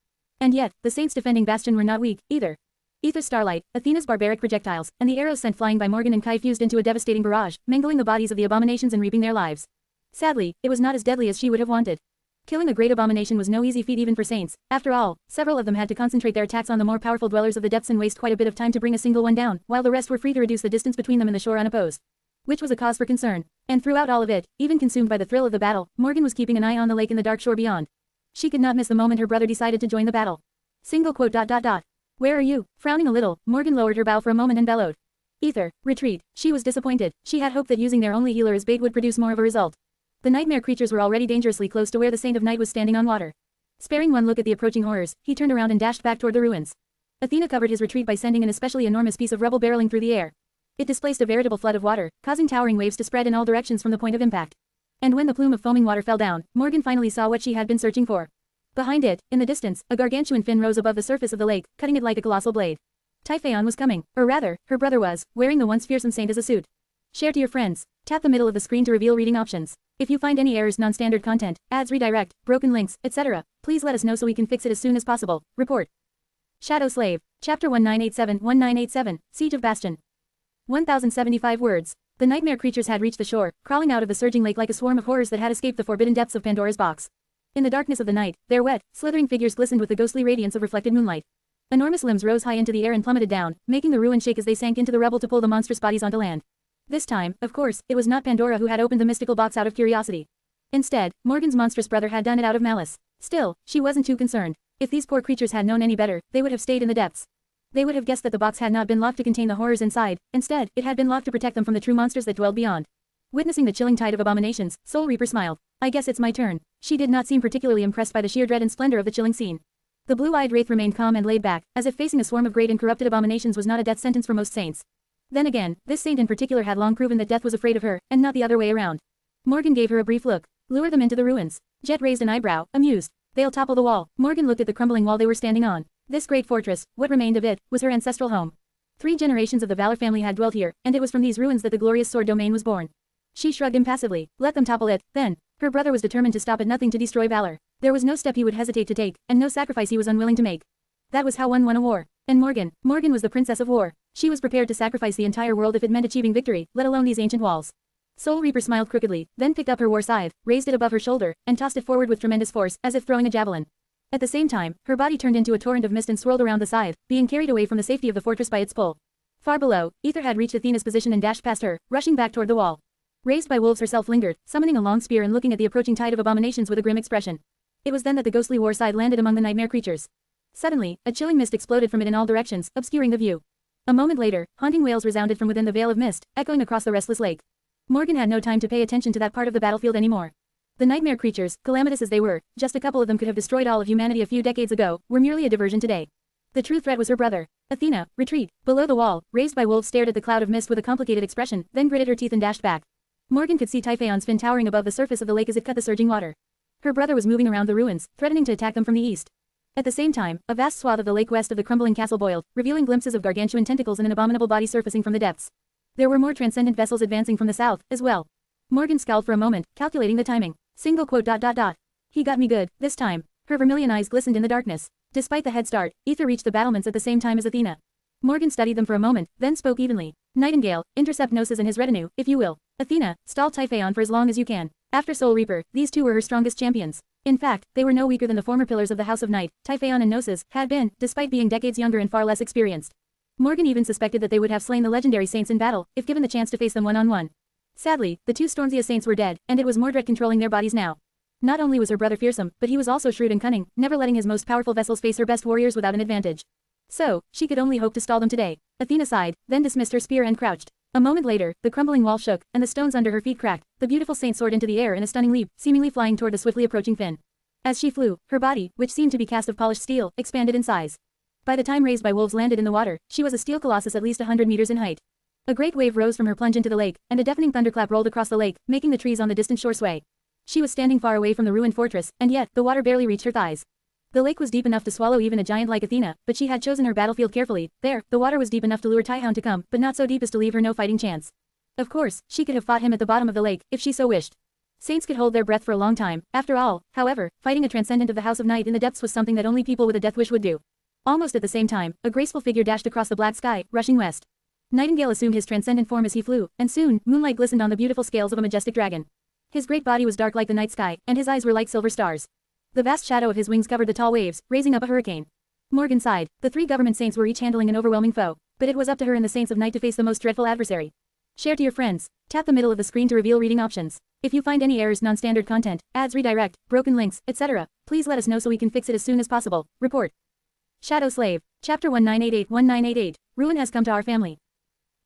And yet, the saints defending Bastion were not weak, either. Ether's starlight, Athena's barbaric projectiles, and the arrows sent flying by Morgan and Kai fused into a devastating barrage, mangling the bodies of the abominations and reaping their lives. Sadly, it was not as deadly as she would have wanted. Killing a great abomination was no easy feat even for saints. After all, several of them had to concentrate their attacks on the more powerful dwellers of the depths and waste quite a bit of time to bring a single one down, while the rest were free to reduce the distance between them and the shore unopposed. Which was a cause for concern. And throughout all of it, even consumed by the thrill of the battle, Morgan was keeping an eye on the lake and the dark shore beyond. She could not miss the moment her brother decided to join the battle. Single quote. Where are you? Frowning a little, Morgan lowered her bow for a moment and bellowed. Ether, retreat. She was disappointed. She had hoped that using their only healer as bait would produce more of a result. The nightmare creatures were already dangerously close to where the Saint of Night was standing on water. Sparing one look at the approaching horrors, he turned around and dashed back toward the ruins. Athena covered his retreat by sending an especially enormous piece of rubble barreling through the air. It displaced a veritable flood of water, causing towering waves to spread in all directions from the point of impact. And when the plume of foaming water fell down, Morgan finally saw what she had been searching for. Behind it, in the distance, a gargantuan fin rose above the surface of the lake, cutting it like a colossal blade. Typhaon was coming, or rather, her brother was, wearing the once fearsome saint as a suit. Share to your friends. Tap the middle of the screen to reveal reading options. If you find any errors, non-standard content, ads redirect, broken links, etc., please let us know so we can fix it as soon as possible. Report. Shadow Slave. Chapter 1987 Siege of Bastion. 1075 words. The nightmare creatures had reached the shore, crawling out of the surging lake like a swarm of horrors that had escaped the forbidden depths of Pandora's box. In the darkness of the night, their wet, slithering figures glistened with the ghostly radiance of reflected moonlight. Enormous limbs rose high into the air and plummeted down, making the ruin shake as they sank into the rubble to pull the monstrous bodies onto land. This time, of course, it was not Pandora who had opened the mystical box out of curiosity. Instead, Morgan's monstrous brother had done it out of malice. Still, she wasn't too concerned. If these poor creatures had known any better, they would have stayed in the depths. They would have guessed that the box had not been locked to contain the horrors inside. Instead, it had been locked to protect them from the true monsters that dwelled beyond. Witnessing the chilling tide of abominations, Soul Reaper smiled. I guess it's my turn. She did not seem particularly impressed by the sheer dread and splendor of the chilling scene. The blue-eyed wraith remained calm and laid back, as if facing a swarm of great and corrupted abominations was not a death sentence for most saints. Then again, this saint in particular had long proven that death was afraid of her, and not the other way around. Morgan gave her a brief look. Lure them into the ruins. Jet raised an eyebrow, amused. They'll topple the wall. Morgan looked at the crumbling wall they were standing on. This great fortress, what remained of it, was her ancestral home. 3 generations of the Valor family had dwelt here, and it was from these ruins that the glorious sword domain was born. She shrugged impassively. Let them topple it, then. Her brother was determined to stop at nothing to destroy Valor. There was no step he would hesitate to take, and no sacrifice he was unwilling to make. That was how one won a war. And Morgan was the princess of war. She was prepared to sacrifice the entire world if it meant achieving victory, let alone these ancient walls. Soul Reaper smiled crookedly, then picked up her war scythe, raised it above her shoulder, and tossed it forward with tremendous force, as if throwing a javelin. At the same time, her body turned into a torrent of mist and swirled around the scythe, being carried away from the safety of the fortress by its pull. Far below, Ether had reached Athena's position and dashed past her, rushing back toward the wall. Raised by wolves herself lingered, summoning a long spear and looking at the approaching tide of abominations with a grim expression. It was then that the ghostly war scythe landed among the nightmare creatures. Suddenly, a chilling mist exploded from it in all directions, obscuring the view. A moment later, haunting wails resounded from within the veil of mist, echoing across the restless lake. Morgan had no time to pay attention to that part of the battlefield anymore. The nightmare creatures, calamitous as they were, just a couple of them could have destroyed all of humanity a few decades ago, were merely a diversion today. The true threat was her brother. Athena, retreat. Below the wall, raised by wolves, stared at the cloud of mist with a complicated expression, then gritted her teeth and dashed back. Morgan could see Typhaon's fin towering above the surface of the lake as it cut the surging water. Her brother was moving around the ruins, threatening to attack them from the east. At the same time, a vast swath of the lake west of the crumbling castle boiled, revealing glimpses of gargantuan tentacles and an abominable body surfacing from the depths. There were more transcendent vessels advancing from the south, as well. Morgan scowled for a moment, calculating the timing. Single quote. He got me good, this time. Her vermilion eyes glistened in the darkness. Despite the head start, Ether reached the battlements at the same time as Athena. Morgan studied them for a moment, then spoke evenly. Nightingale, intercept Gnosis and his retinue, if you will. Athena, stall Typhaon for as long as you can. After Soul Reaper, these two were her strongest champions. In fact, they were no weaker than the former pillars of the House of Night. Typhaon and Gnosis had been, despite being decades younger and far less experienced. Morgan even suspected that they would have slain the legendary saints in battle, if given the chance to face them one-on-one. Sadly, the 2 Stormsia saints were dead, and it was Mordred controlling their bodies now. Not only was her brother fearsome, but he was also shrewd and cunning, never letting his most powerful vessels face her best warriors without an advantage. So, she could only hope to stall them today. Athena sighed, then dismissed her spear and crouched. A moment later, the crumbling wall shook, and the stones under her feet cracked. The beautiful saint soared into the air in a stunning leap, seemingly flying toward the swiftly approaching fin. As she flew, her body, which seemed to be cast of polished steel, expanded in size. By the time Raised by Wolves landed in the water, she was a steel colossus at least 100 meters in height. A great wave rose from her plunge into the lake, and a deafening thunderclap rolled across the lake, making the trees on the distant shore sway. She was standing far away from the ruined fortress, and yet, the water barely reached her thighs. The lake was deep enough to swallow even a giant like Athena, but she had chosen her battlefield carefully. There, the water was deep enough to lure Typhaon to come, but not so deep as to leave her no fighting chance. Of course, she could have fought him at the bottom of the lake, if she so wished. Saints could hold their breath for a long time. After all, however, fighting a transcendent of the House of Night in the depths was something that only people with a death wish would do. Almost at the same time, a graceful figure dashed across the black sky, rushing west. Nightingale assumed his transcendent form as he flew, and soon, moonlight glistened on the beautiful scales of a majestic dragon. His great body was dark like the night sky, and his eyes were like silver stars. The vast shadow of his wings covered the tall waves, raising up a hurricane. Morgan sighed. The 3 government saints were each handling an overwhelming foe, but it was up to her and the saints of night to face the most dreadful adversary. Share to your friends. Tap the middle of the screen to reveal reading options. If you find any errors, non-standard content, ads, redirect, broken links, etc., please let us know so we can fix it as soon as possible. Report. Shadow Slave. Chapter 1988-1988. Ruin has come to our family.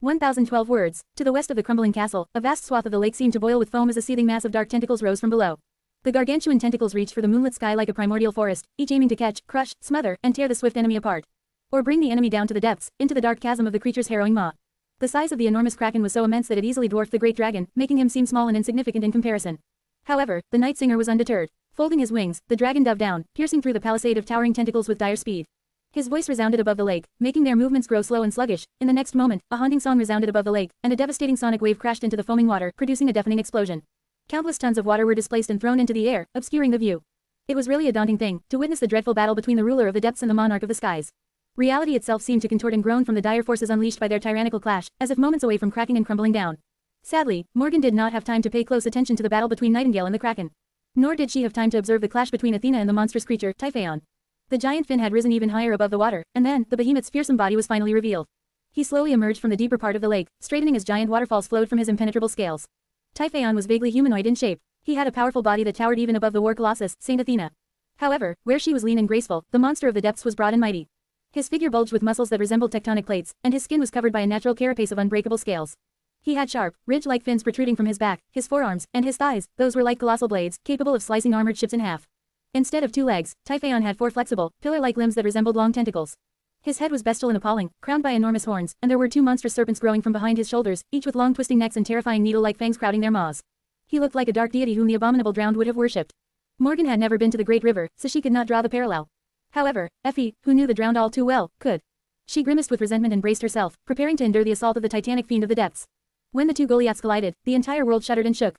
1012 words. To the west of the crumbling castle, a vast swath of the lake seemed to boil with foam as a seething mass of dark tentacles rose from below. The gargantuan tentacles reached for the moonlit sky like a primordial forest, each aiming to catch, crush, smother, and tear the swift enemy apart. Or bring the enemy down to the depths, into the dark chasm of the creature's harrowing maw. The size of the enormous kraken was so immense that it easily dwarfed the great dragon, making him seem small and insignificant in comparison. However, the night singer was undeterred. Folding his wings, the dragon dove down, piercing through the palisade of towering tentacles with dire speed. His voice resounded above the lake, making their movements grow slow and sluggish. In the next moment, a haunting song resounded above the lake, and a devastating sonic wave crashed into the foaming water, producing a deafening explosion. Countless tons of water were displaced and thrown into the air, obscuring the view. It was really a daunting thing, to witness the dreadful battle between the ruler of the depths and the monarch of the skies. Reality itself seemed to contort and groan from the dire forces unleashed by their tyrannical clash, as if moments away from cracking and crumbling down. Sadly, Morgan did not have time to pay close attention to the battle between Nightingale and the Kraken. Nor did she have time to observe the clash between Athena and the monstrous creature, Typhaon. The giant fin had risen even higher above the water, and then, the behemoth's fearsome body was finally revealed. He slowly emerged from the deeper part of the lake, straightening as giant waterfalls flowed from his impenetrable scales. Typhaon was vaguely humanoid in shape. He had a powerful body that towered even above the war colossus, Saint Athena. However, where she was lean and graceful, the monster of the depths was broad and mighty. His figure bulged with muscles that resembled tectonic plates, and his skin was covered by a natural carapace of unbreakable scales. He had sharp, ridge-like fins protruding from his back, his forearms, and his thighs. Those were like colossal blades, capable of slicing armored ships in half. Instead of 2 legs, Typhaon had 4 flexible, pillar-like limbs that resembled long tentacles. His head was bestial and appalling, crowned by enormous horns, and there were 2 monstrous serpents growing from behind his shoulders, each with long twisting necks and terrifying needle-like fangs crowding their maws. He looked like a dark deity whom the abominable drowned would have worshipped. Morgan had never been to the Great River, so she could not draw the parallel. However, Effie, who knew the drowned all too well, could. She grimaced with resentment and braced herself, preparing to endure the assault of the titanic fiend of the depths. When the 2 Goliaths collided, the entire world shuddered and shook.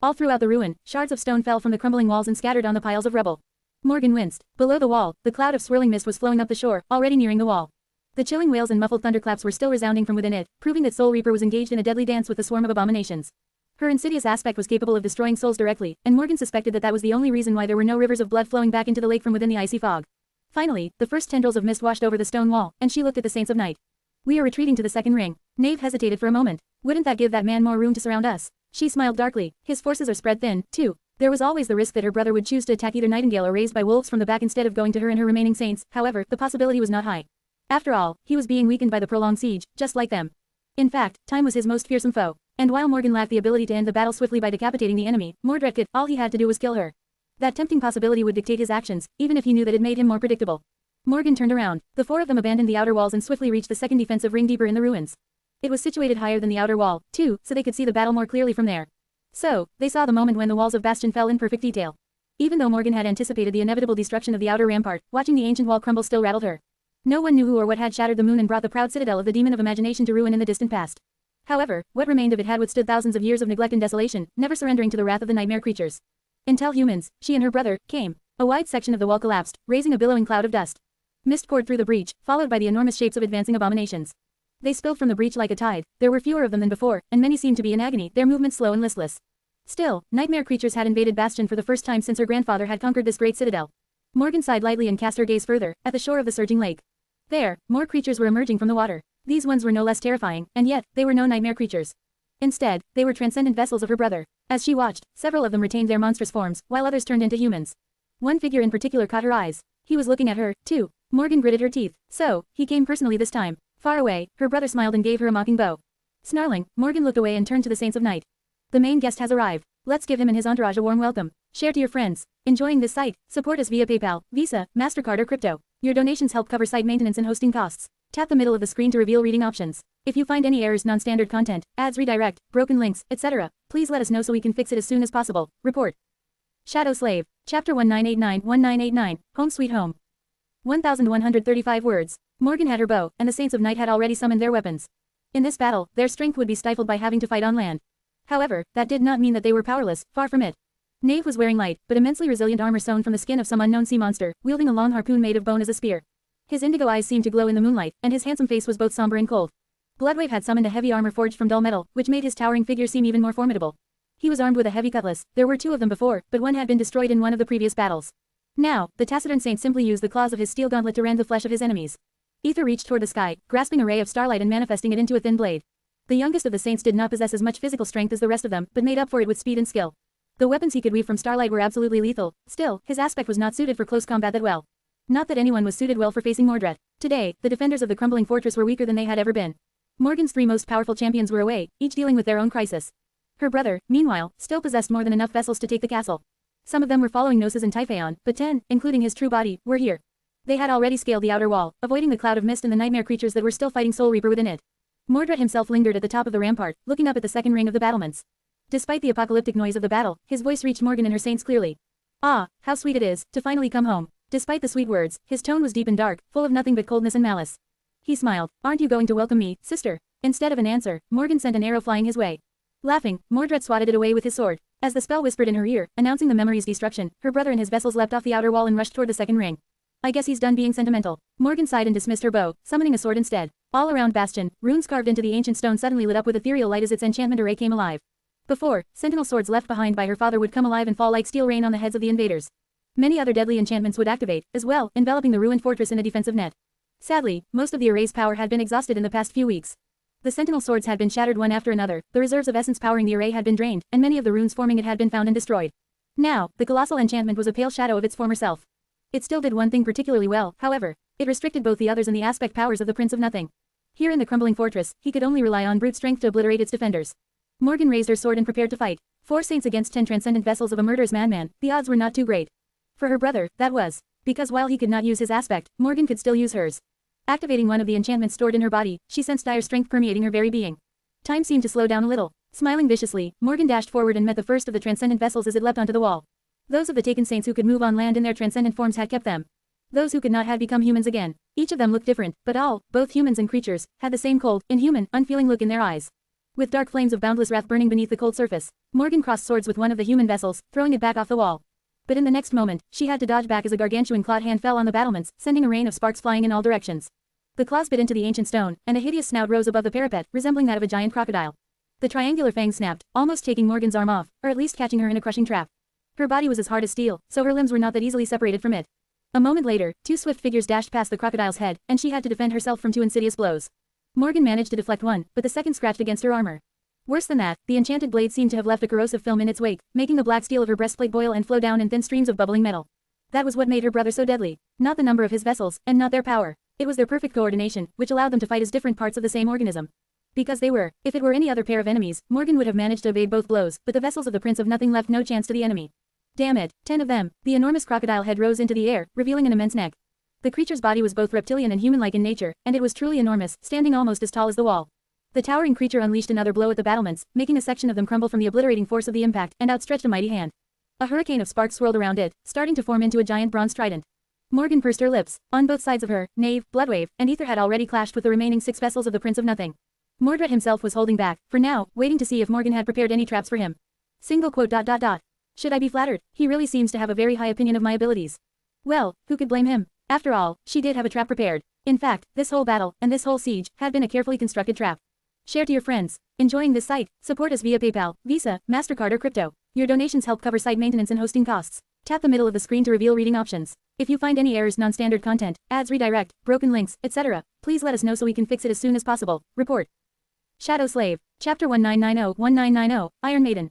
All throughout the ruin, shards of stone fell from the crumbling walls and scattered on the piles of rubble. Morgan winced. Below the wall, the cloud of swirling mist was flowing up the shore, already nearing the wall. The chilling wails and muffled thunderclaps were still resounding from within it, proving that Soul Reaper was engaged in a deadly dance with the swarm of abominations. Her insidious aspect was capable of destroying souls directly, and Morgan suspected that that was the only reason why there were no rivers of blood flowing back into the lake from within the icy fog. Finally, the first tendrils of mist washed over the stone wall, and she looked at the Saints of Night. We are retreating to the second ring. Knave hesitated for a moment. Wouldn't that give that man more room to surround us? She smiled darkly. His forces are spread thin, too. There was always the risk that her brother would choose to attack either Nightingale or raised by wolves from the back instead of going to her and her remaining saints. However, the possibility was not high. After all, he was being weakened by the prolonged siege, just like them. In fact, time was his most fearsome foe. And while Morgan lacked the ability to end the battle swiftly by decapitating the enemy, Mordred could. All he had to do was kill her. That tempting possibility would dictate his actions, even if he knew that it made him more predictable. Morgan turned around. The 4 of them abandoned the outer walls and swiftly reached the second defensive ring deeper in the ruins. It was situated higher than the outer wall, too, so they could see the battle more clearly from there. So, they saw the moment when the walls of Bastion fell in perfect detail. Even though Morgan had anticipated the inevitable destruction of the outer rampart, watching the ancient wall crumble still rattled her. No one knew who or what had shattered the moon and brought the proud citadel of the demon of imagination to ruin in the distant past. However, what remained of it had withstood thousands of years of neglect and desolation, never surrendering to the wrath of the nightmare creatures. Until humans, she and her brother, came. A wide section of the wall collapsed, raising a billowing cloud of dust. Mist poured through the breach, followed by the enormous shapes of advancing abominations. They spilled from the breach like a tide. There were fewer of them than before, and many seemed to be in agony, their movements slow and listless. Still, nightmare creatures had invaded Bastion for the first time since her grandfather had conquered this great citadel. Morgan sighed lightly and cast her gaze further, at the shore of the surging lake. There, more creatures were emerging from the water. These ones were no less terrifying, and yet, they were no nightmare creatures. Instead, they were transcendent vessels of her brother. As she watched, several of them retained their monstrous forms, while others turned into humans. One figure in particular caught her eyes. He was looking at her, too. Morgan gritted her teeth. So, he came personally this time. Far away, her brother smiled and gave her a mocking bow. Snarling, Morgan looked away and turned to the Saints of Night. The main guest has arrived. Let's give him and his entourage a warm welcome. Share to your friends. Enjoying this site? Support us via PayPal, Visa, MasterCard or crypto. Your donations help cover site maintenance and hosting costs. Tap the middle of the screen to reveal reading options. If you find any errors, non-standard content, ads, redirect, broken links, etc., please let us know so we can fix it as soon as possible. Report. Shadow Slave. Chapter 1989-1989, Home Sweet Home. 1135 words. Morgan had her bow, and the Saints of Night had already summoned their weapons. In this battle, their strength would be stifled by having to fight on land. However, that did not mean that they were powerless, far from it. Knave was wearing light, but immensely resilient armor sewn from the skin of some unknown sea monster, wielding a long harpoon made of bone as a spear. His indigo eyes seemed to glow in the moonlight, and his handsome face was both somber and cold. Bloodwave had summoned a heavy armor forged from dull metal, which made his towering figure seem even more formidable. He was armed with a heavy cutlass. There were 2 of them before, but one had been destroyed in one of the previous battles. Now, the taciturn saint simply used the claws of his steel gauntlet to rend the flesh of his enemies. Ether reached toward the sky, grasping a ray of starlight and manifesting it into a thin blade. The youngest of the saints did not possess as much physical strength as the rest of them, but made up for it with speed and skill. The weapons he could weave from starlight were absolutely lethal. Still, his aspect was not suited for close combat that well. Not that anyone was suited well for facing Mordred. Today, the defenders of the crumbling fortress were weaker than they had ever been. Morgan's 3 most powerful champions were away, each dealing with their own crisis. Her brother, meanwhile, still possessed more than enough vessels to take the castle. Some of them were following Gnosis and Typhaon, but 10, including his true body, were here. They had already scaled the outer wall, avoiding the cloud of mist and the nightmare creatures that were still fighting Soul Reaper within it. Mordred himself lingered at the top of the rampart, looking up at the second ring of the battlements. Despite the apocalyptic noise of the battle, his voice reached Morgan and her saints clearly. Ah, how sweet it is, to finally come home. Despite the sweet words, his tone was deep and dark, full of nothing but coldness and malice. He smiled. Aren't you going to welcome me, sister? Instead of an answer, Morgan sent an arrow flying his way. Laughing, Mordred swatted it away with his sword. As the spell whispered in her ear, announcing the memory's destruction, her brother and his vessels leapt off the outer wall and rushed toward the second ring. I guess he's done being sentimental. Morgan sighed and dismissed her bow, summoning a sword instead. All around Bastion, runes carved into the ancient stone suddenly lit up with ethereal light as its enchantment array came alive. Before, sentinel swords left behind by her father would come alive and fall like steel rain on the heads of the invaders. Many other deadly enchantments would activate, as well, enveloping the ruined fortress in a defensive net. Sadly, most of the array's power had been exhausted in the past few weeks. The sentinel swords had been shattered one after another, the reserves of essence powering the array had been drained, and many of the runes forming it had been found and destroyed. Now, the colossal enchantment was a pale shadow of its former self. It still did one thing particularly well, however. It restricted both the others and the aspect powers of the Prince of Nothing. Here in the crumbling fortress, he could only rely on brute strength to obliterate its defenders. Morgan raised her sword and prepared to fight. 4 saints against 10 transcendent vessels of a murderous madman, the odds were not too great. For her brother, that was. Because while he could not use his aspect, Morgan could still use hers. Activating one of the enchantments stored in her body, she sensed dire strength permeating her very being. Time seemed to slow down a little. Smiling viciously, Morgan dashed forward and met the first of the transcendent vessels as it leapt onto the wall. Those of the taken saints who could move on land in their transcendent forms had kept them. Those who could not had become humans again. Each of them looked different, but all, both humans and creatures, had the same cold, inhuman, unfeeling look in their eyes. With dark flames of boundless wrath burning beneath the cold surface, Morgan crossed swords with one of the human vessels, throwing it back off the wall. But in the next moment, she had to dodge back as a gargantuan clawed hand fell on the battlements, sending a rain of sparks flying in all directions. The claws bit into the ancient stone, and a hideous snout rose above the parapet, resembling that of a giant crocodile. The triangular fangs snapped, almost taking Morgan's arm off, or at least catching her in a crushing trap. Her body was as hard as steel, so her limbs were not that easily separated from it. A moment later, 2 swift figures dashed past the crocodile's head, and she had to defend herself from 2 insidious blows. Morgan managed to deflect one, but the second scratched against her armor. Worse than that, the enchanted blade seemed to have left a corrosive film in its wake, making the black steel of her breastplate boil and flow down in thin streams of bubbling metal. That was what made her brother so deadly. Not the number of his vessels, and not their power. It was their perfect coordination, which allowed them to fight as different parts of the same organism. Because they were. If it were any other pair of enemies, Morgan would have managed to evade both blows, but the vessels of the Prince of Nothing left no chance to the enemy. Damn it, 10 of them. The enormous crocodile head rose into the air, revealing an immense neck. The creature's body was both reptilian and human-like in nature, and it was truly enormous, standing almost as tall as the wall. The towering creature unleashed another blow at the battlements, making a section of them crumble from the obliterating force of the impact, and outstretched a mighty hand. A hurricane of sparks swirled around it, starting to form into a giant bronze trident. Morgan pursed her lips. On both sides of her, Knave, Bloodwave, and Ether had already clashed with the remaining 6 vessels of the Prince of Nothing. Mordred himself was holding back, for now, waiting to see if Morgan had prepared any traps for him. Single quote. Should I be flattered? He really seems to have a very high opinion of my abilities. Well, who could blame him? After all, she did have a trap prepared. In fact, this whole battle, and this whole siege, had been a carefully constructed trap. Share to your friends. Enjoying this site? Support us via PayPal, Visa, MasterCard or crypto. Your donations help cover site maintenance and hosting costs. Tap the middle of the screen to reveal reading options. If you find any errors, non-standard content, ads redirect, broken links, etc., please let us know so we can fix it as soon as possible. Report. Shadow Slave. Chapter 1990-1990, Iron Maiden.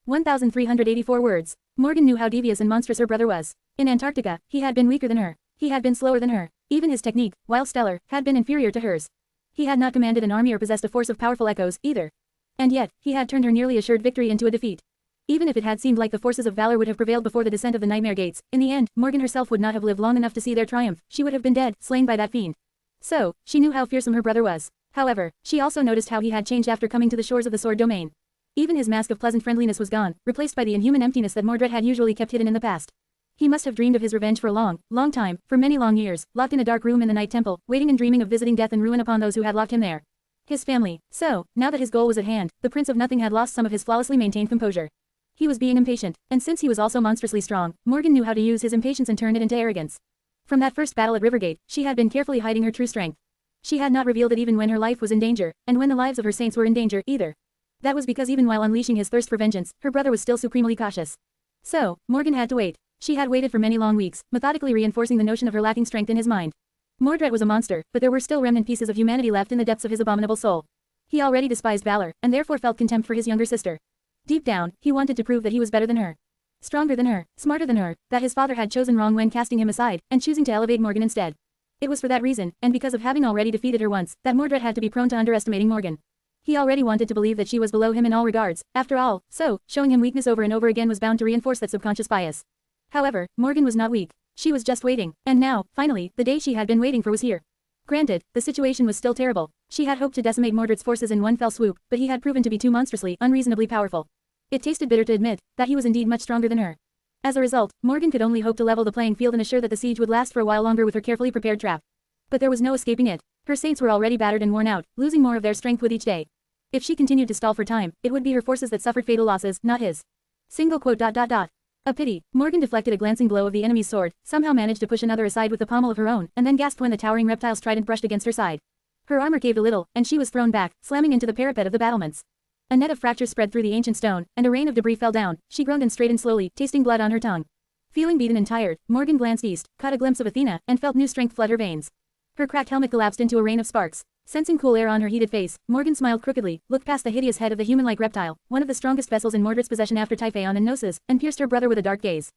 1,384 words. Morgan knew how devious and monstrous her brother was. In Antarctica, he had been weaker than her. He had been slower than her. Even his technique, while stellar, had been inferior to hers. He had not commanded an army or possessed a force of powerful echoes, either. And yet, he had turned her nearly assured victory into a defeat. Even if it had seemed like the forces of valor would have prevailed before the descent of the Nightmare Gates, in the end, Morgan herself would not have lived long enough to see their triumph. She would have been dead, slain by that fiend. So, she knew how fearsome her brother was. However, she also noticed how he had changed after coming to the shores of the Sword Domain. Even his mask of pleasant friendliness was gone, replaced by the inhuman emptiness that Mordred had usually kept hidden in the past. He must have dreamed of his revenge for a long, long time, for many long years, locked in a dark room in the Night Temple, waiting and dreaming of visiting death and ruin upon those who had locked him there. His family. So, now that his goal was at hand, the Prince of Nothing had lost some of his flawlessly maintained composure. He was being impatient, and since he was also monstrously strong, Morgan knew how to use his impatience and turn it into arrogance. From that first battle at Rivergate, she had been carefully hiding her true strength. She had not revealed it even when her life was in danger, and when the lives of her saints were in danger, either. That was because even while unleashing his thirst for vengeance, her brother was still supremely cautious. So, Morgan had to wait. She had waited for many long weeks, methodically reinforcing the notion of her lacking strength in his mind. Mordred was a monster, but there were still remnant pieces of humanity left in the depths of his abominable soul. He already despised valor, and therefore felt contempt for his younger sister. Deep down, he wanted to prove that he was better than her. Stronger than her, smarter than her, that his father had chosen wrong when casting him aside, and choosing to elevate Morgan instead. It was for that reason, and because of having already defeated her once, that Mordred had to be prone to underestimating Morgan. He already wanted to believe that she was below him in all regards, after all, so, showing him weakness over and over again was bound to reinforce that subconscious bias. However, Morgan was not weak. She was just waiting, and now, finally, the day she had been waiting for was here. Granted, the situation was still terrible. She had hoped to decimate Mordred's forces in one fell swoop, but he had proven to be too monstrously, unreasonably powerful. It tasted bitter to admit that he was indeed much stronger than her. As a result, Morgan could only hope to level the playing field and assure that the siege would last for a while longer with her carefully prepared trap. But there was no escaping it. Her saints were already battered and worn out, losing more of their strength with each day. If she continued to stall for time, it would be her forces that suffered fatal losses, not his. Single quote. A pity. Morgan deflected a glancing blow of the enemy's sword, somehow managed to push another aside with the pommel of her own, and then gasped when the towering reptile's trident brushed against her side. Her armor caved a little, and she was thrown back, slamming into the parapet of the battlements. A net of fractures spread through the ancient stone, and a rain of debris fell down. She groaned and straightened slowly, tasting blood on her tongue. Feeling beaten and tired, Morgan glanced east, caught a glimpse of Athena, and felt new strength flood her veins. Her cracked helmet collapsed into a rain of sparks. Sensing cool air on her heated face, Morgan smiled crookedly, looked past the hideous head of the human-like reptile, one of the strongest vessels in Mordred's possession after Typhaon and Gnosis, and pierced her brother with a dark gaze.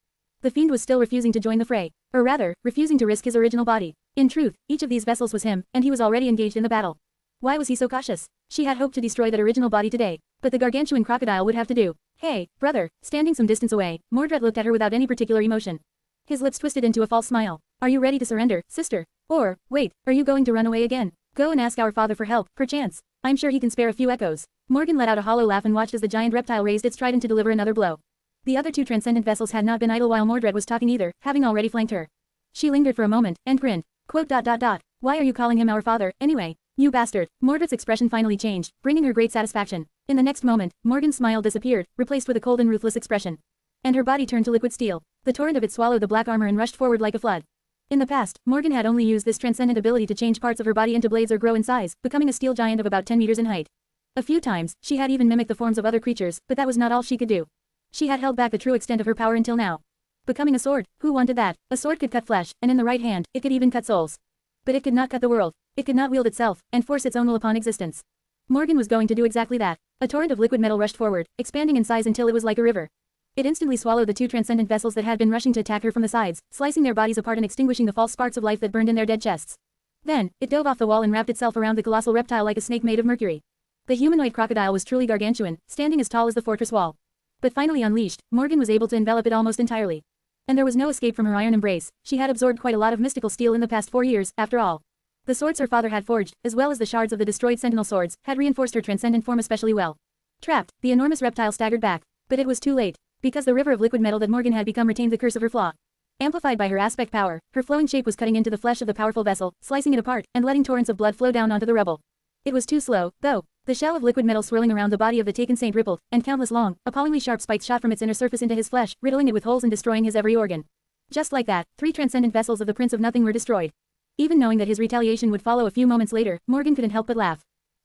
The fiend was still refusing to join the fray, or rather, refusing to risk his original body. In truth, each of these vessels was him, and he was already engaged in the battle. Why was he so cautious? She had hoped to destroy that original body today, but the gargantuan crocodile would have to do. Hey, brother, standing some distance away, Mordred looked at her without any particular emotion. His lips twisted into a false smile. Are you ready to surrender, sister? Or, wait, are you going to run away again? Go and ask our father for help, perchance. I'm sure he can spare a few echoes. Morgan let out a hollow laugh and watched as the giant reptile raised its trident to deliver another blow. The other two transcendent vessels had not been idle while Mordred was talking either, having already flanked her. She lingered for a moment, and grinned. Quote. Why are you calling him our father, anyway? You bastard. Mordred's expression finally changed, bringing her great satisfaction. In the next moment, Morgan's smile disappeared, replaced with a cold and ruthless expression. And her body turned to liquid steel. The torrent of it swallowed the black armor and rushed forward like a flood. In the past, Morgan had only used this transcendent ability to change parts of her body into blades or grow in size, becoming a steel giant of about 10 meters in height. A few times, she had even mimicked the forms of other creatures, but that was not all she could do. She had held back the true extent of her power until now. Becoming a sword, who wanted that? A sword could cut flesh, and in the right hand, it could even cut souls. But it could not cut the world. It could not wield itself, and force its own will upon existence. Morgan was going to do exactly that. A torrent of liquid metal rushed forward, expanding in size until it was like a river. It instantly swallowed the two transcendent vessels that had been rushing to attack her from the sides, slicing their bodies apart and extinguishing the false sparks of life that burned in their dead chests. Then, it dove off the wall and wrapped itself around the colossal reptile like a snake made of mercury. The humanoid crocodile was truly gargantuan, standing as tall as the fortress wall. But finally unleashed, Morgan was able to envelop it almost entirely. And there was no escape from her iron embrace. She had absorbed quite a lot of mystical steel in the past 4 years, after all. The swords her father had forged, as well as the shards of the destroyed sentinel swords, had reinforced her transcendent form especially well. Trapped, the enormous reptile staggered back. But it was too late. Because the river of liquid metal that Morgan had become retained the curse of her flaw. Amplified by her aspect power, her flowing shape was cutting into the flesh of the powerful vessel, slicing it apart, and letting torrents of blood flow down onto the rubble. It was too slow, though. The shell of liquid metal swirling around the body of the taken saint rippled, and countless long, appallingly sharp spikes shot from its inner surface into his flesh, riddling it with holes and destroying his every organ. Just like that, 3 transcendent vessels of the Prince of Nothing were destroyed. Even knowing that his retaliation would follow a few moments later, Morgan couldn't help but laugh.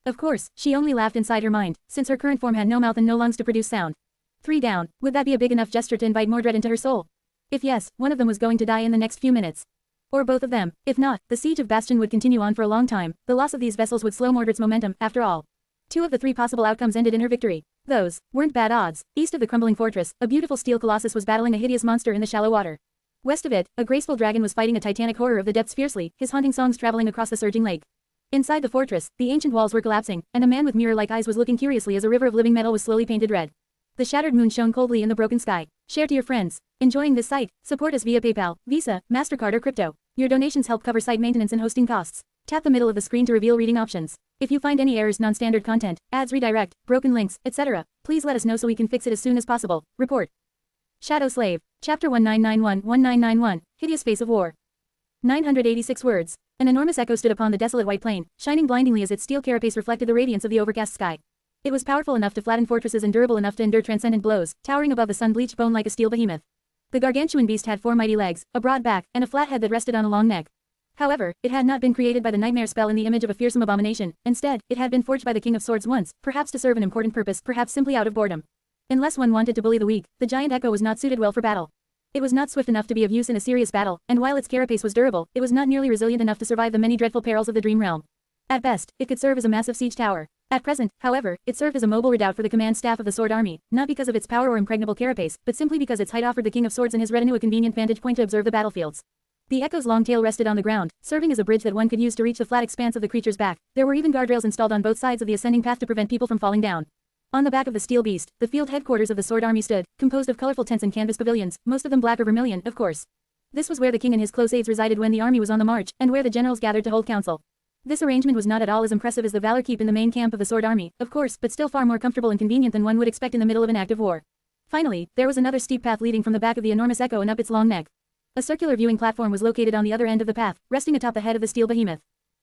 Of course, she only laughed inside her mind, since her current form had no mouth and no lungs to produce sound. 3 down, would that be a big enough gesture to invite Mordred into her soul? If yes, one of them was going to die in the next few minutes. Or both of them. If not, the siege of Bastion would continue on for a long time. The loss of these vessels would slow Mordred's momentum, after all. 2 of the 3 possible outcomes ended in her victory. Those weren't bad odds. East of the crumbling fortress, a beautiful steel colossus was battling a hideous monster in the shallow water. West of it, a graceful dragon was fighting a titanic horror of the depths fiercely, his haunting songs traveling across the surging lake. Inside the fortress, the ancient walls were collapsing, and a man with mirror-like eyes was looking curiously as a river of living metal was slowly painted red. The shattered moon shone coldly in the broken sky. Share to your friends. Enjoying this site? Support us via PayPal, Visa, MasterCard or crypto. Your donations help cover site maintenance and hosting costs. Tap the middle of the screen to reveal reading options. If you find any errors, non-standard content, ads redirect, broken links, etc., please let us know so we can fix it as soon as possible. Report. Shadow Slave. Chapter 1991-1991, Hideous Face of War. 986 words. An enormous echo stood upon the desolate white plain, shining blindingly as its steel carapace reflected the radiance of the overcast sky. It was powerful enough to flatten fortresses and durable enough to endure transcendent blows, towering above the sun-bleached bone like a steel behemoth. The gargantuan beast had 4 mighty legs, a broad back, and a flat head that rested on a long neck. However, it had not been created by the nightmare spell in the image of a fearsome abomination. Instead, it had been forged by the King of Swords once, perhaps to serve an important purpose, perhaps simply out of boredom. Unless one wanted to bully the weak, the giant echo was not suited well for battle. It was not swift enough to be of use in a serious battle, and while its carapace was durable, it was not nearly resilient enough to survive the many dreadful perils of the Dream Realm. At best, it could serve as a massive siege tower. At present, however, it served as a mobile redoubt for the command staff of the Sword Army, not because of its power or impregnable carapace, but simply because its height offered the King of Swords and his retinue a convenient vantage point to observe the battlefields. The echo's long tail rested on the ground, serving as a bridge that one could use to reach the flat expanse of the creature's back. There were even guardrails installed on both sides of the ascending path to prevent people from falling down. On the back of the steel beast, the field headquarters of the Sword Army stood, composed of colorful tents and canvas pavilions, most of them black or vermilion, of course. This was where the king and his close aides resided when the army was on the march, and where the generals gathered to hold council. This arrangement was not at all as impressive as the Valor Keep in the main camp of the Sword Army, of course, but still far more comfortable and convenient than one would expect in the middle of an active war. Finally, there was another steep path leading from the back of the enormous echo and up its long neck. A circular viewing platform was located on the other end of the path, resting atop the head of the steel behemoth.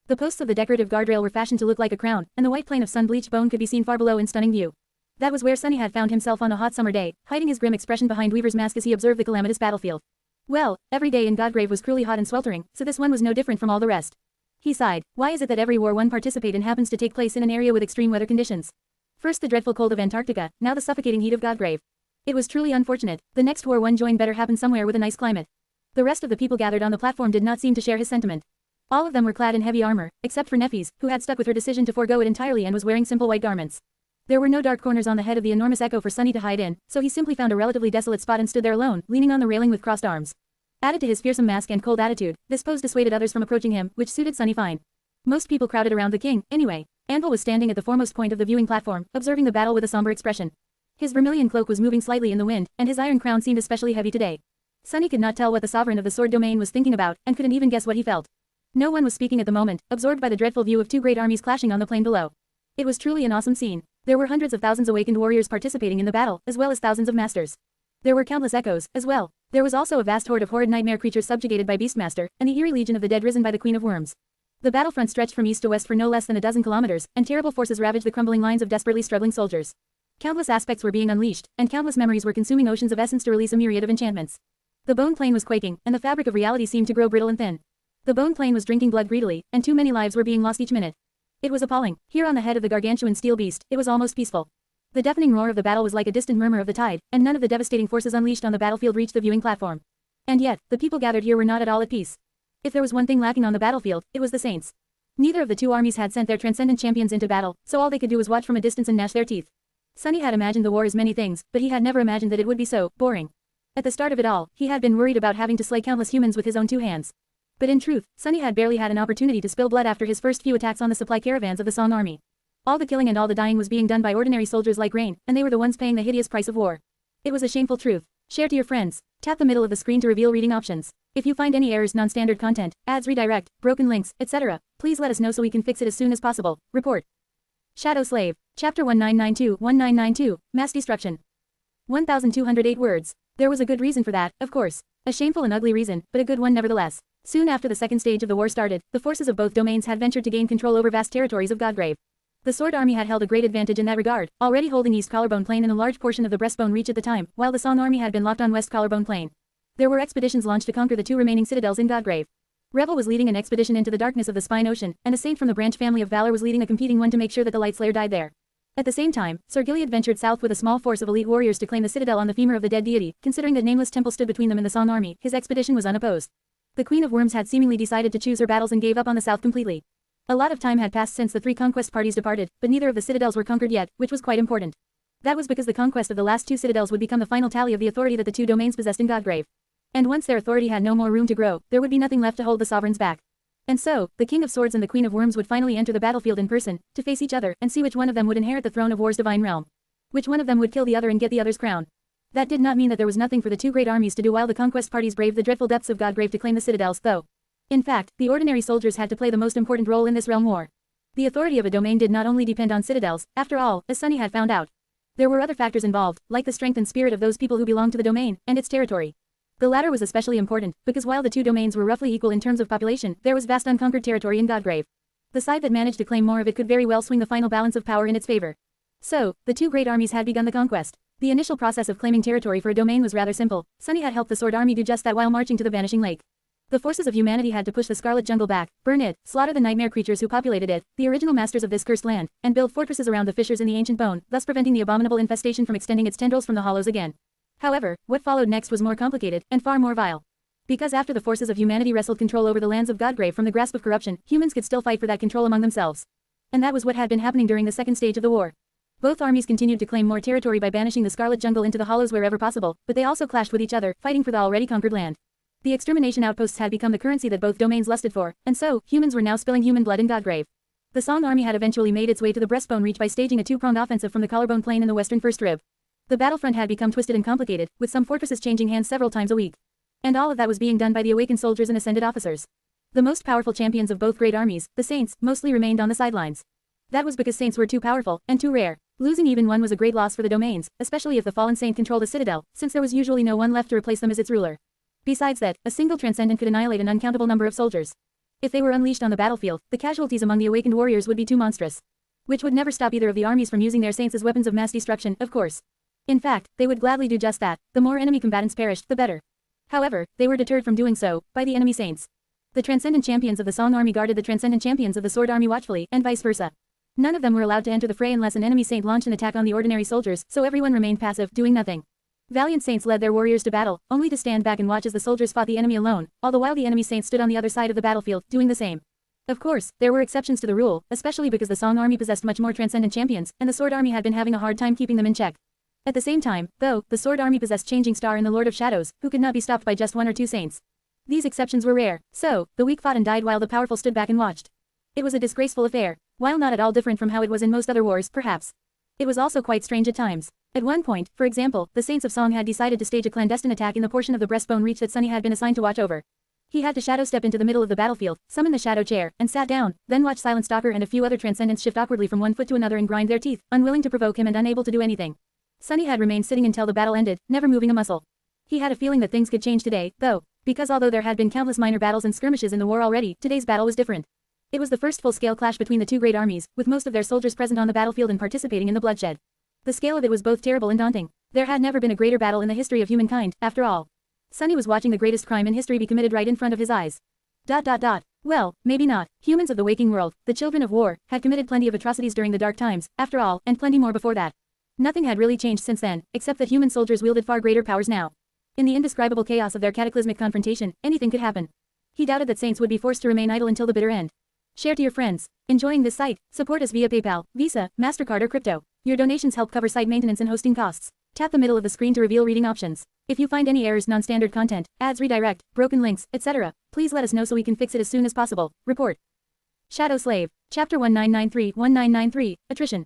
The posts of the decorative guardrail were fashioned to look like a crown, and the white plane of sun-bleached bone could be seen far below in stunning view. That was where Sunny had found himself on a hot summer day, hiding his grim expression behind Weaver's mask as he observed the calamitous battlefield. Well, every day in Godgrave was cruelly hot and sweltering, so this one was no different from all the rest. He sighed. Why is it that every war one participate in happens to take place in an area with extreme weather conditions? First the dreadful cold of Antarctica, now the suffocating heat of Godgrave. It was truly unfortunate. The next war one joined better happen somewhere with a nice climate. The rest of the people gathered on the platform did not seem to share his sentiment. All of them were clad in heavy armor, except for Neffis, who had stuck with her decision to forego it entirely and was wearing simple white garments. There were no dark corners on the head of the enormous echo for Sunny to hide in, so he simply found a relatively desolate spot and stood there alone, leaning on the railing with crossed arms. Added to his fearsome mask and cold attitude, this pose dissuaded others from approaching him, which suited Sunny fine. Most people crowded around the king, anyway. Anvil was standing at the foremost point of the viewing platform, observing the battle with a somber expression. His vermilion cloak was moving slightly in the wind, and his iron crown seemed especially heavy today. Sunny could not tell what the sovereign of the sword domain was thinking about, and couldn't even guess what he felt. No one was speaking at the moment, absorbed by the dreadful view of two great armies clashing on the plain below. It was truly an awesome scene. There were hundreds of thousands awakened warriors participating in the battle, as well as thousands of masters. There were countless echoes, as well. There was also a vast horde of horrid nightmare creatures subjugated by Beastmaster, and the eerie legion of the dead risen by the Queen of Worms. The battlefront stretched from east to west for no less than a dozen kilometers, and terrible forces ravaged the crumbling lines of desperately struggling soldiers. Countless aspects were being unleashed, and countless memories were consuming oceans of essence to release a myriad of enchantments. The bone plane was quaking, and the fabric of reality seemed to grow brittle and thin. The bone plane was drinking blood greedily, and too many lives were being lost each minute. It was appalling. Here on the head of the gargantuan steel beast, it was almost peaceful. The deafening roar of the battle was like a distant murmur of the tide, and none of the devastating forces unleashed on the battlefield reached the viewing platform. And yet, the people gathered here were not at all at peace. If there was one thing lacking on the battlefield, it was the saints. Neither of the two armies had sent their transcendent champions into battle, so all they could do was watch from a distance and gnash their teeth. Sunny had imagined the war as many things, but he had never imagined that it would be so boring. At the start of it all, he had been worried about having to slay countless humans with his own two hands. But in truth, Sunny had barely had an opportunity to spill blood after his first few attacks on the supply caravans of the Song army. All the killing and all the dying was being done by ordinary soldiers like Rain, and they were the ones paying the hideous price of war. It was a shameful truth. Share to your friends. Tap the middle of the screen to reveal reading options. If you find any errors, non-standard content, ads redirect, broken links, etc., please let us know so we can fix it as soon as possible. Report. Shadow Slave. Chapter 1992 Mass Destruction. 1,208 words. There was a good reason for that, of course. A shameful and ugly reason, but a good one nevertheless. Soon after the second stage of the war started, the forces of both domains had ventured to gain control over vast territories of Godgrave. The Sword Army had held a great advantage in that regard, already holding East Collarbone Plain and a large portion of the Breastbone Reach at the time, while the Song Army had been locked on West Collarbone Plain. There were expeditions launched to conquer the two remaining citadels in Godgrave. Revel was leading an expedition into the darkness of the Spine Ocean, and a saint from the branch family of Valor was leading a competing one to make sure that the Lightslayer died there. At the same time, Sir Gilead ventured south with a small force of elite warriors to claim the citadel on the femur of the dead deity. Considering that nameless temple stood between them and the Song Army, his expedition was unopposed. The Queen of Worms had seemingly decided to choose her battles and gave up on the south completely. A lot of time had passed since the three conquest parties departed, but neither of the citadels were conquered yet, which was quite important. That was because the conquest of the last two citadels would become the final tally of the authority that the two domains possessed in Godgrave. And once their authority had no more room to grow, there would be nothing left to hold the sovereigns back. And so, the King of Swords and the Queen of Worms would finally enter the battlefield in person, to face each other and see which one of them would inherit the throne of War's divine realm. Which one of them would kill the other and get the other's crown. That did not mean that there was nothing for the two great armies to do while the conquest parties braved the dreadful depths of Godgrave to claim the citadels, though. In fact, the ordinary soldiers had to play the most important role in this realm war. The authority of a domain did not only depend on citadels, after all, as Sunny had found out. There were other factors involved, like the strength and spirit of those people who belonged to the domain, and its territory. The latter was especially important, because while the two domains were roughly equal in terms of population, there was vast unconquered territory in Godgrave. The side that managed to claim more of it could very well swing the final balance of power in its favor. So, the two great armies had begun the conquest. The initial process of claiming territory for a domain was rather simple. Sunny had helped the Sword Army do just that while marching to the Vanishing Lake. The forces of humanity had to push the Scarlet Jungle back, burn it, slaughter the nightmare creatures who populated it, the original masters of this cursed land, and build fortresses around the fissures in the ancient bone, thus preventing the abominable infestation from extending its tendrils from the hollows again. However, what followed next was more complicated, and far more vile. Because after the forces of humanity wrestled control over the lands of Godgrave from the grasp of corruption, humans could still fight for that control among themselves. And that was what had been happening during the second stage of the war. Both armies continued to claim more territory by banishing the Scarlet Jungle into the hollows wherever possible, but they also clashed with each other, fighting for the already conquered land. The extermination outposts had become the currency that both domains lusted for, and so, humans were now spilling human blood in Godgrave. The Song army had eventually made its way to the breastbone reach by staging a two-pronged offensive from the collarbone plain in the western first rib. The battlefront had become twisted and complicated, with some fortresses changing hands several times a week. And all of that was being done by the awakened soldiers and ascended officers. The most powerful champions of both great armies, the Saints, mostly remained on the sidelines. That was because Saints were too powerful, and too rare. Losing even one was a great loss for the domains, especially if the fallen Saint controlled a citadel, since there was usually no one left to replace them as its ruler. Besides that, a single transcendent could annihilate an uncountable number of soldiers. If they were unleashed on the battlefield, the casualties among the awakened warriors would be too monstrous. Which would never stop either of the armies from using their saints as weapons of mass destruction, of course. In fact, they would gladly do just that. The more enemy combatants perished, the better. However, they were deterred from doing so by the enemy saints. The transcendent champions of the Song army guarded the transcendent champions of the Sword army watchfully, and vice versa. None of them were allowed to enter the fray unless an enemy saint launched an attack on the ordinary soldiers, so everyone remained passive, doing nothing. Valiant saints led their warriors to battle, only to stand back and watch as the soldiers fought the enemy alone, all the while the enemy saints stood on the other side of the battlefield, doing the same. Of course, there were exceptions to the rule, especially because the Song army possessed much more transcendent champions, and the Sword army had been having a hard time keeping them in check. At the same time, though, the Sword army possessed Changing Star and the Lord of Shadows, who could not be stopped by just one or two saints. These exceptions were rare, so, the weak fought and died while the powerful stood back and watched. It was a disgraceful affair, while not at all different from how it was in most other wars, perhaps. It was also quite strange at times. At one point, for example, the Saints of Song had decided to stage a clandestine attack in the portion of the breastbone reach that Sunny had been assigned to watch over. He had to shadow step into the middle of the battlefield, summon the shadow chair, and sat down, then watch Silent Stalker and a few other transcendents shift awkwardly from one foot to another and grind their teeth, unwilling to provoke him and unable to do anything. Sunny had remained sitting until the battle ended, never moving a muscle. He had a feeling that things could change today, though, because although there had been countless minor battles and skirmishes in the war already, today's battle was different. It was the first full-scale clash between the two great armies, with most of their soldiers present on the battlefield and participating in the bloodshed. The scale of it was both terrible and daunting. There had never been a greater battle in the history of humankind, after all. Sunny was watching the greatest crime in history be committed right in front of his eyes. Well, maybe not. Humans of the waking world, the children of war, had committed plenty of atrocities during the dark times, after all, and plenty more before that. Nothing had really changed since then, except that human soldiers wielded far greater powers now. In the indescribable chaos of their cataclysmic confrontation, anything could happen. He doubted that saints would be forced to remain idle until the bitter end. Share to your friends. Enjoying this site? Support us via PayPal, Visa, MasterCard or crypto. Your donations help cover site maintenance and hosting costs. Tap the middle of the screen to reveal reading options. If you find any errors, non-standard content, ads redirect, broken links, etc., please let us know so we can fix it as soon as possible. Report. Shadow Slave. Chapter 1993 Attrition.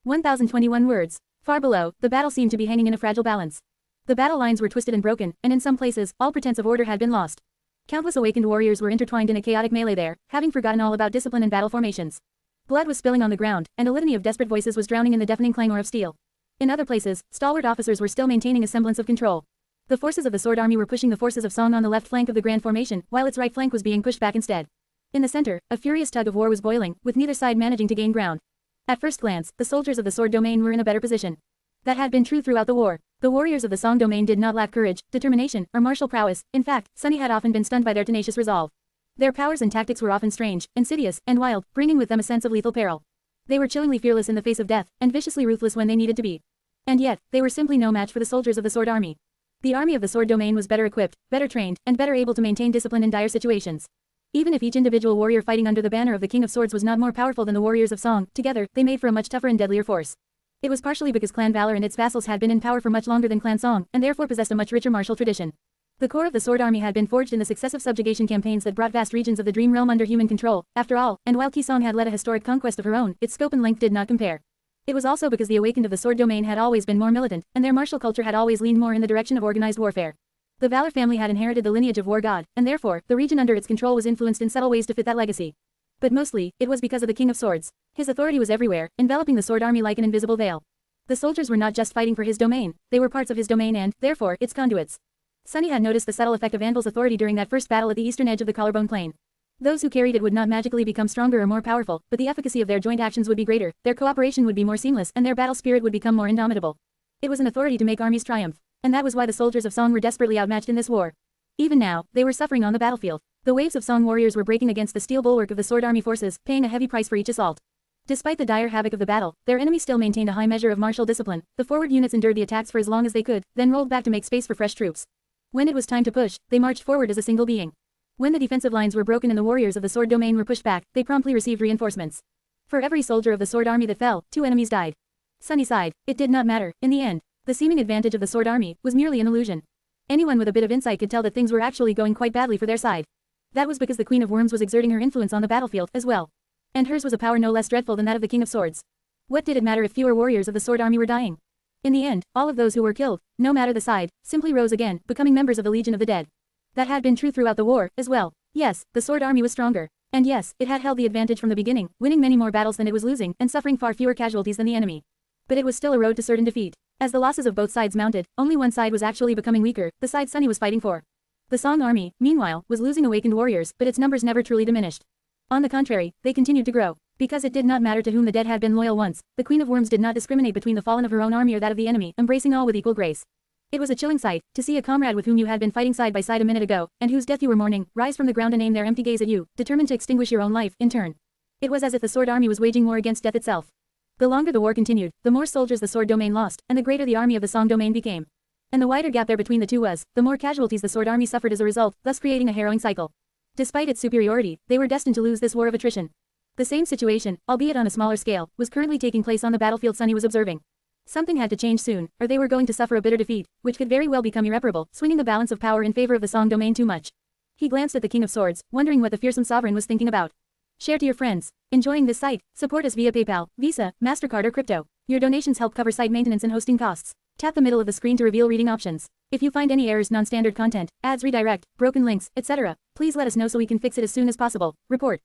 1021 words. Far below, the battle seemed to be hanging in a fragile balance. The battle lines were twisted and broken, and in some places, all pretense of order had been lost. Countless awakened warriors were intertwined in a chaotic melee there, having forgotten all about discipline and battle formations. Blood was spilling on the ground, and a litany of desperate voices was drowning in the deafening clangor of steel. In other places, stalwart officers were still maintaining a semblance of control. The forces of the Sword army were pushing the forces of Song on the left flank of the grand formation, while its right flank was being pushed back instead. In the center, a furious tug of war was boiling, with neither side managing to gain ground. At first glance, the soldiers of the Sword domain were in a better position. That had been true throughout the war. The warriors of the Song domain did not lack courage, determination, or martial prowess. In fact, Sunny had often been stunned by their tenacious resolve. Their powers and tactics were often strange, insidious, and wild, bringing with them a sense of lethal peril. They were chillingly fearless in the face of death, and viciously ruthless when they needed to be. And yet, they were simply no match for the soldiers of the Sword army. The army of the Sword domain was better equipped, better trained, and better able to maintain discipline in dire situations. Even if each individual warrior fighting under the banner of the King of Swords was not more powerful than the warriors of Song, together, they made for a much tougher and deadlier force. It was partially because Clan Valor and its vassals had been in power for much longer than Clan Song, and therefore possessed a much richer martial tradition. The core of the Sword army had been forged in the successive subjugation campaigns that brought vast regions of the Dream Realm under human control, after all, and while Ki Song had led a historic conquest of her own, its scope and length did not compare. It was also because the awakened of the Sword domain had always been more militant, and their martial culture had always leaned more in the direction of organized warfare. The Valor family had inherited the lineage of war god, and therefore, the region under its control was influenced in subtle ways to fit that legacy. But mostly, it was because of the King of Swords. His authority was everywhere, enveloping the Sword army like an invisible veil. The soldiers were not just fighting for his domain, they were parts of his domain and, therefore, its conduits. Sunny had noticed the subtle effect of Anvil's authority during that first battle at the eastern edge of the collarbone plain. Those who carried it would not magically become stronger or more powerful, but the efficacy of their joint actions would be greater, their cooperation would be more seamless, and their battle spirit would become more indomitable. It was an authority to make armies triumph, and that was why the soldiers of Song were desperately outmatched in this war. Even now, they were suffering on the battlefield. The waves of Song warriors were breaking against the steel bulwark of the Sword Army forces, paying a heavy price for each assault. Despite the dire havoc of the battle, their enemy still maintained a high measure of martial discipline. The forward units endured the attacks for as long as they could, then rolled back to make space for fresh troops. When it was time to push, they marched forward as a single being. When the defensive lines were broken and the warriors of the Sword Domain were pushed back, they promptly received reinforcements. For every soldier of the Sword Army that fell, 2 enemies died. Sunny sighed. It did not matter. In the end, the seeming advantage of the Sword Army was merely an illusion. Anyone with a bit of insight could tell that things were actually going quite badly for their side. That was because the Queen of Worms was exerting her influence on the battlefield as well. And hers was a power no less dreadful than that of the King of Swords. What did it matter if fewer warriors of the Sword Army were dying? In the end, all of those who were killed, no matter the side, simply rose again, becoming members of the Legion of the Dead. That had been true throughout the war, as well. Yes, the Sword Army was stronger. And yes, it had held the advantage from the beginning, winning many more battles than it was losing, and suffering far fewer casualties than the enemy. But it was still a road to certain defeat. As the losses of both sides mounted, only one side was actually becoming weaker, the side Sunny was fighting for. The Song Army, meanwhile, was losing awakened warriors, but its numbers never truly diminished. On the contrary, they continued to grow. Because it did not matter to whom the dead had been loyal once, the Queen of Worms did not discriminate between the fallen of her own army or that of the enemy, embracing all with equal grace. It was a chilling sight, to see a comrade with whom you had been fighting side by side a minute ago, and whose death you were mourning, rise from the ground and aim their empty gaze at you, determined to extinguish your own life, in turn. It was as if the Sword Army was waging war against death itself. The longer the war continued, the more soldiers the Sword Domain lost, and the greater the army of the Song Domain became. And the wider gap there between the two was, the more casualties the Sword Army suffered as a result, thus creating a harrowing cycle. Despite its superiority, they were destined to lose this war of attrition. The same situation, albeit on a smaller scale, was currently taking place on the battlefield Sunny was observing. Something had to change soon, or they were going to suffer a bitter defeat, which could very well become irreparable, swinging the balance of power in favor of the Song Domain too much. He glanced at the King of Swords, wondering what the fearsome sovereign was thinking about. Share to your friends. Enjoying this site? Support us via PayPal, Visa, MasterCard or crypto. Your donations help cover site maintenance and hosting costs. Tap the middle of the screen to reveal reading options. If you find any errors, non-standard content, ads redirect, broken links, etc., please let us know so we can fix it as soon as possible. Report.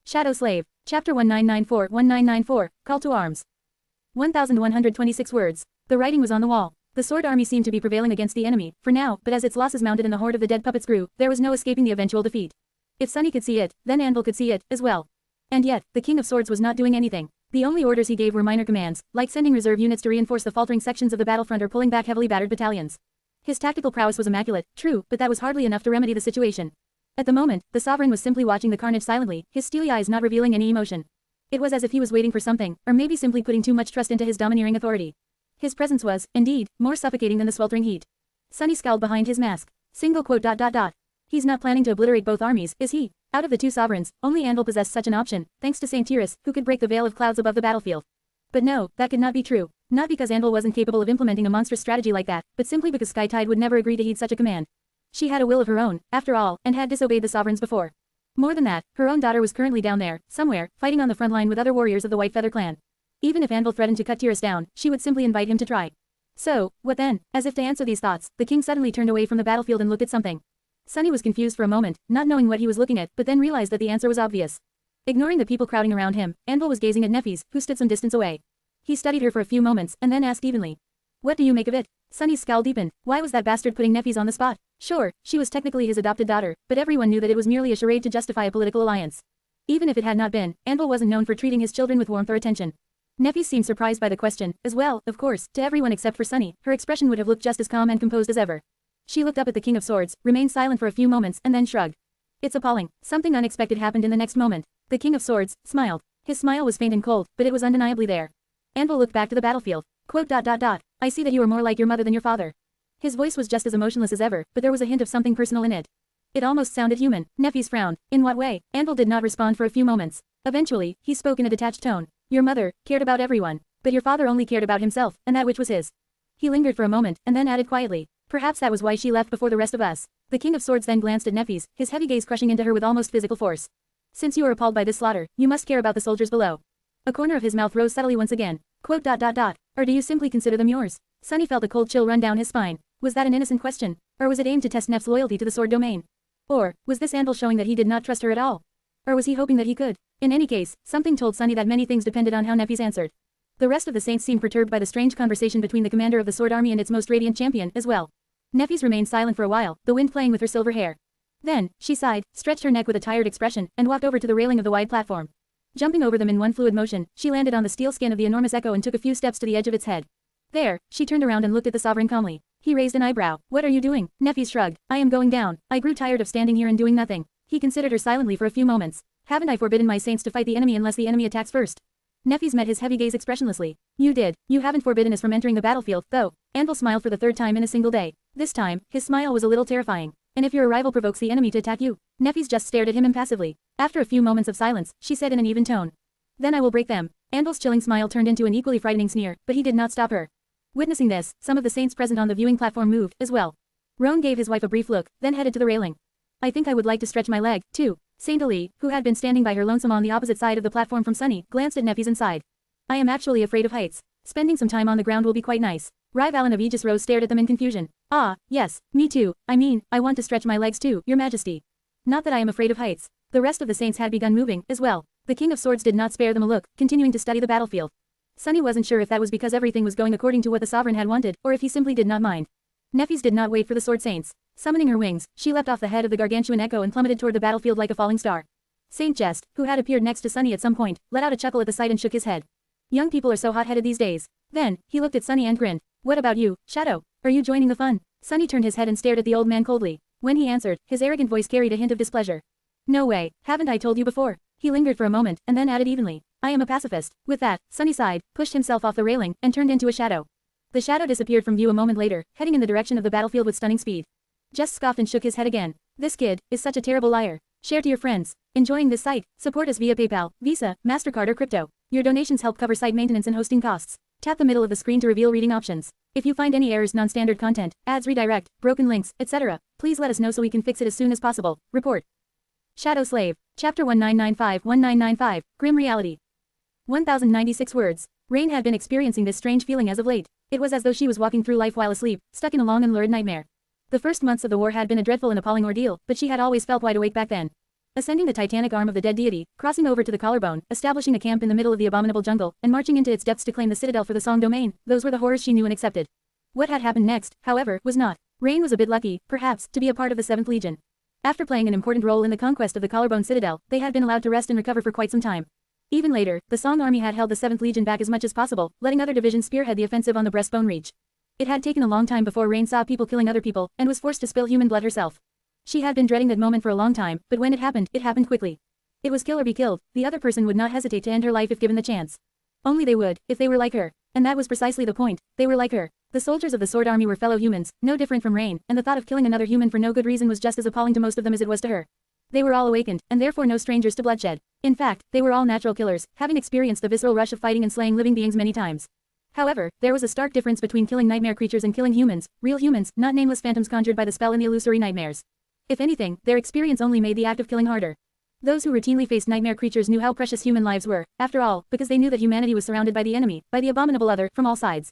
Shadow Slave. Chapter 1994, Call to Arms. 1,126 words. The writing was on the wall. The Sword Army seemed to be prevailing against the enemy, for now, but as its losses mounted and the horde of the dead puppets grew, there was no escaping the eventual defeat. If Sunny could see it, then Anvil could see it, as well. And yet, the King of Swords was not doing anything. The only orders he gave were minor commands, like sending reserve units to reinforce the faltering sections of the battlefront or pulling back heavily battered battalions. His tactical prowess was immaculate, true, but that was hardly enough to remedy the situation. At the moment, the sovereign was simply watching the carnage silently, his steely eyes not revealing any emotion. It was as if he was waiting for something, or maybe simply putting too much trust into his domineering authority. His presence was, indeed, more suffocating than the sweltering heat. Sunny scowled behind his mask. Single quote ... He's not planning to obliterate both armies, is he? Out of the two sovereigns, only Anvil possessed such an option, thanks to Saint Tyrus, who could break the veil of clouds above the battlefield. But no, that could not be true. Not because Anvil wasn't capable of implementing a monstrous strategy like that, but simply because Skytide would never agree to heed such a command. She had a will of her own, after all, and had disobeyed the sovereigns before. More than that, her own daughter was currently down there, somewhere, fighting on the front line with other warriors of the White Feather clan. Even if Anvil threatened to cut Tyrus down, she would simply invite him to try. So, what then? As if to answer these thoughts, the king suddenly turned away from the battlefield and looked at something. Sunny was confused for a moment, not knowing what he was looking at, but then realized that the answer was obvious. Ignoring the people crowding around him, Anvil was gazing at Neffys, who stood some distance away. He studied her for a few moments, and then asked evenly. What do you make of it? Sunny's scowl deepened. Why was that bastard putting Neffys on the spot? Sure, she was technically his adopted daughter, but everyone knew that it was merely a charade to justify a political alliance. Even if it had not been, Anvil wasn't known for treating his children with warmth or attention. Neffys seemed surprised by the question, as well, of course, to everyone except for Sunny. Her expression would have looked just as calm and composed as ever. She looked up at the King of Swords, remained silent for a few moments, and then shrugged. It's appalling. Something unexpected happened in the next moment. The King of Swords smiled. His smile was faint and cold, but it was undeniably there. Anvil looked back to the battlefield. Quote ... I see that you are more like your mother than your father. His voice was just as emotionless as ever, but there was a hint of something personal in it. It almost sounded human. Neffys frowned. In what way? Anvil did not respond for a few moments. Eventually, he spoke in a detached tone. Your mother cared about everyone, but your father only cared about himself, and that which was his. He lingered for a moment, and then added quietly. Perhaps that was why she left before the rest of us. The King of Swords then glanced at Neffys, his heavy gaze crushing into her with almost physical force. Since you are appalled by this slaughter, you must care about the soldiers below. A corner of his mouth rose subtly once again. Quote ... Or do you simply consider them yours? Sunny felt a cold chill run down his spine. Was that an innocent question? Or was it aimed to test Neff's loyalty to the Sword Domain? Or, was this Anvil showing that he did not trust her at all? Or was he hoping that he could? In any case, something told Sunny that many things depended on how Neffys answered. The rest of the saints seemed perturbed by the strange conversation between the commander of the Sword Army and its most radiant champion, as well. Neffys remained silent for a while, the wind playing with her silver hair. Then, she sighed, stretched her neck with a tired expression, and walked over to the railing of the wide platform. Jumping over them in one fluid motion, she landed on the steel skin of the enormous echo and took a few steps to the edge of its head. There, she turned around and looked at the sovereign calmly. He raised an eyebrow. What are you doing? Nefis shrugged. I am going down. I grew tired of standing here and doing nothing. He considered her silently for a few moments. Haven't I forbidden my saints to fight the enemy unless the enemy attacks first? Nefis met his heavy gaze expressionlessly. You did. You haven't forbidden us from entering the battlefield, though. Anvil smiled for the third time in a single day. This time, his smile was a little terrifying. And if your arrival provokes the enemy to attack you? Nefis just stared at him impassively. After a few moments of silence, she said in an even tone. Then I will break them. Anvil's chilling smile turned into an equally frightening sneer, but he did not stop her. Witnessing this, some of the saints present on the viewing platform moved, as well. Roan gave his wife a brief look, then headed to the railing. I think I would like to stretch my leg, too. Saint Ali, who had been standing by her lonesome on the opposite side of the platform from Sunny, glanced at Nefis and sighed. I am actually afraid of heights. Spending some time on the ground will be quite nice. Rive Allen of Aegis Rose stared at them in confusion. Ah, yes, me too. I mean, I want to stretch my legs too, your majesty. Not that I am afraid of heights. The rest of the saints had begun moving, as well. The King of Swords did not spare them a look, continuing to study the battlefield. Sunny wasn't sure if that was because everything was going according to what the sovereign had wanted, or if he simply did not mind. Nefis did not wait for the sword saints. Summoning her wings, she leapt off the head of the gargantuan echo and plummeted toward the battlefield like a falling star. Saint Jest, who had appeared next to Sunny at some point, let out a chuckle at the sight and shook his head. Young people are so hot-headed these days. Then, he looked at Sunny and grinned. What about you, Shadow? Are you joining the fun? Sunny turned his head and stared at the old man coldly. When he answered, his arrogant voice carried a hint of displeasure. No way, haven't I told you before? He lingered for a moment, and then added evenly. I am a pacifist. With that, Sunny sighed, pushed himself off the railing, and turned into a shadow. The shadow disappeared from view a moment later, heading in the direction of the battlefield with stunning speed. Just scoffed and shook his head again. This kid is such a terrible liar. Share to your friends. Enjoying this site? Support us via PayPal, Visa, MasterCard or crypto. Your donations help cover site maintenance and hosting costs. Tap the middle of the screen to reveal reading options. If you find any errors, non-standard content, ads redirect, broken links, etc., please let us know so we can fix it as soon as possible. Report. Shadow Slave. Chapter 1995-1995, Grim Reality. 1096 words. Rain had been experiencing this strange feeling as of late. It was as though she was walking through life while asleep, stuck in a long and lurid nightmare. The first months of the war had been a dreadful and appalling ordeal, but she had always felt wide awake back then. Ascending the titanic arm of the dead deity, crossing over to the collarbone, establishing a camp in the middle of the abominable jungle, and marching into its depths to claim the citadel for the Song domain, those were the horrors she knew and accepted. What had happened next, however, was not. Rain was a bit lucky, perhaps, to be a part of the 7th Legion. After playing an important role in the conquest of the collarbone citadel, they had been allowed to rest and recover for quite some time. Even later, the Song army had held the 7th Legion back as much as possible, letting other divisions spearhead the offensive on the breastbone reach. It had taken a long time before Rain saw people killing other people, and was forced to spill human blood herself. She had been dreading that moment for a long time, but when it happened quickly. It was kill or be killed. The other person would not hesitate to end her life if given the chance. Only they would, if they were like her. And that was precisely the point. They were like her. The soldiers of the Sword Army were fellow humans, no different from Rain, and the thought of killing another human for no good reason was just as appalling to most of them as it was to her. They were all awakened, and therefore no strangers to bloodshed. In fact, they were all natural killers, having experienced the visceral rush of fighting and slaying living beings many times. However, there was a stark difference between killing nightmare creatures and killing humans, real humans, not nameless phantoms conjured by the spell in the illusory nightmares. If anything, their experience only made the act of killing harder. Those who routinely faced nightmare creatures knew how precious human lives were, after all, because they knew that humanity was surrounded by the enemy, by the abominable other, from all sides.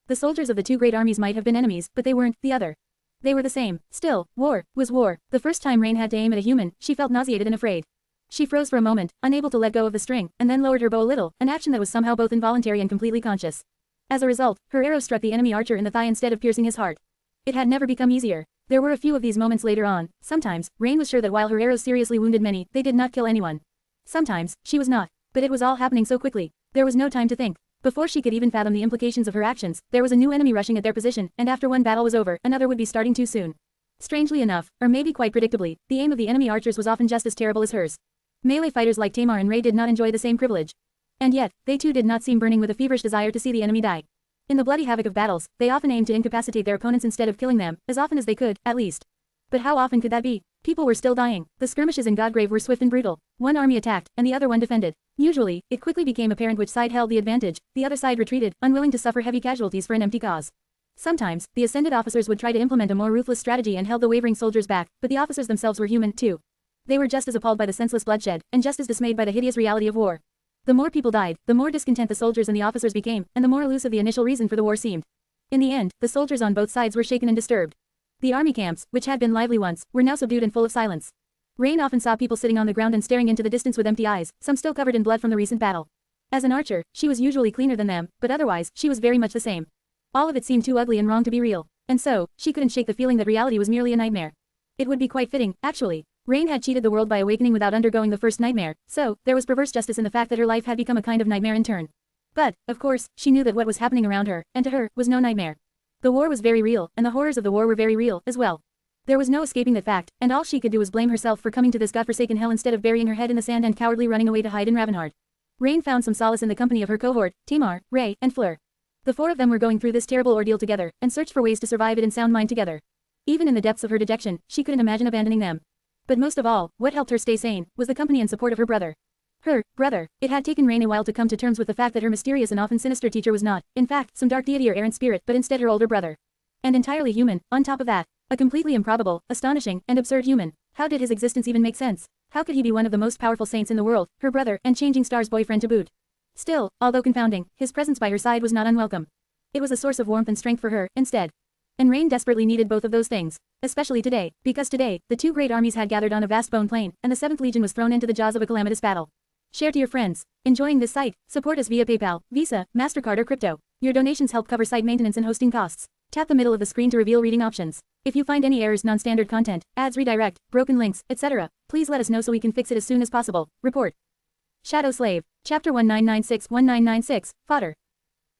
The soldiers of the two great armies might have been enemies, but they weren't, the other. They were the same. Still, war was war. The first time Rain had to aim at a human, she felt nauseated and afraid. She froze for a moment, unable to let go of the string, and then lowered her bow a little, an action that was somehow both involuntary and completely conscious. As a result, her arrow struck the enemy archer in the thigh instead of piercing his heart. It had never become easier. There were a few of these moments later on. Sometimes, Rain was sure that while her arrows seriously wounded many, they did not kill anyone. Sometimes, she was not. But it was all happening so quickly. There was no time to think. Before she could even fathom the implications of her actions, there was a new enemy rushing at their position, and after one battle was over, another would be starting too soon. Strangely enough, or maybe quite predictably, the aim of the enemy archers was often just as terrible as hers. Melee fighters like Tamar and Ray did not enjoy the same privilege. And yet, they too did not seem burning with a feverish desire to see the enemy die. In the bloody havoc of battles, they often aimed to incapacitate their opponents instead of killing them, as often as they could, at least. But how often could that be? People were still dying. The skirmishes in Godgrave were swift and brutal. One army attacked, and the other one defended. Usually, it quickly became apparent which side held the advantage. The other side retreated, unwilling to suffer heavy casualties for an empty cause. Sometimes, the ascended officers would try to implement a more ruthless strategy and held the wavering soldiers back, but the officers themselves were human, too. They were just as appalled by the senseless bloodshed, and just as dismayed by the hideous reality of war. The more people died, the more discontent the soldiers and the officers became, and the more elusive the initial reason for the war seemed. In the end, the soldiers on both sides were shaken and disturbed. The army camps, which had been lively once, were now subdued and full of silence. Rain often saw people sitting on the ground and staring into the distance with empty eyes, some still covered in blood from the recent battle. As an archer, she was usually cleaner than them, but otherwise, she was very much the same. All of it seemed too ugly and wrong to be real, and so, she couldn't shake the feeling that reality was merely a nightmare. It would be quite fitting, actually. Rain had cheated the world by awakening without undergoing the first nightmare, so, there was perverse justice in the fact that her life had become a kind of nightmare in turn. But, of course, she knew that what was happening around her, and to her, was no nightmare. The war was very real, and the horrors of the war were very real, as well. There was no escaping that fact, and all she could do was blame herself for coming to this godforsaken hell instead of burying her head in the sand and cowardly running away to hide in Ravenheart. Rain found some solace in the company of her cohort, Tamar, Ray, and Fleur. The four of them were going through this terrible ordeal together, and searched for ways to survive it in sound mind together. Even in the depths of her dejection, she couldn't imagine abandoning them. But most of all, what helped her stay sane, was the company and support of her brother. Her brother. It had taken Rain a while to come to terms with the fact that her mysterious and often sinister teacher was not, in fact, some dark deity or errant spirit, but instead her older brother. And entirely human, on top of that. A completely improbable, astonishing, and absurd human. How did his existence even make sense? How could he be one of the most powerful saints in the world, her brother, and Changing Star's boyfriend to boot? Still, although confounding, his presence by her side was not unwelcome. It was a source of warmth and strength for her, instead. And Rain desperately needed both of those things. Especially today, because today, the two great armies had gathered on a vast bone plain, and the 7th Legion was thrown into the jaws of a calamitous battle. Share to your friends. Enjoying this site? Support us via PayPal, Visa, MasterCard or crypto. Your donations help cover site maintenance and hosting costs. Tap the middle of the screen to reveal reading options. If you find any errors, non-standard content, ads redirect, broken links, etc., please let us know so we can fix it as soon as possible. Report. Shadow Slave. Chapter 1996-1996, Fodder.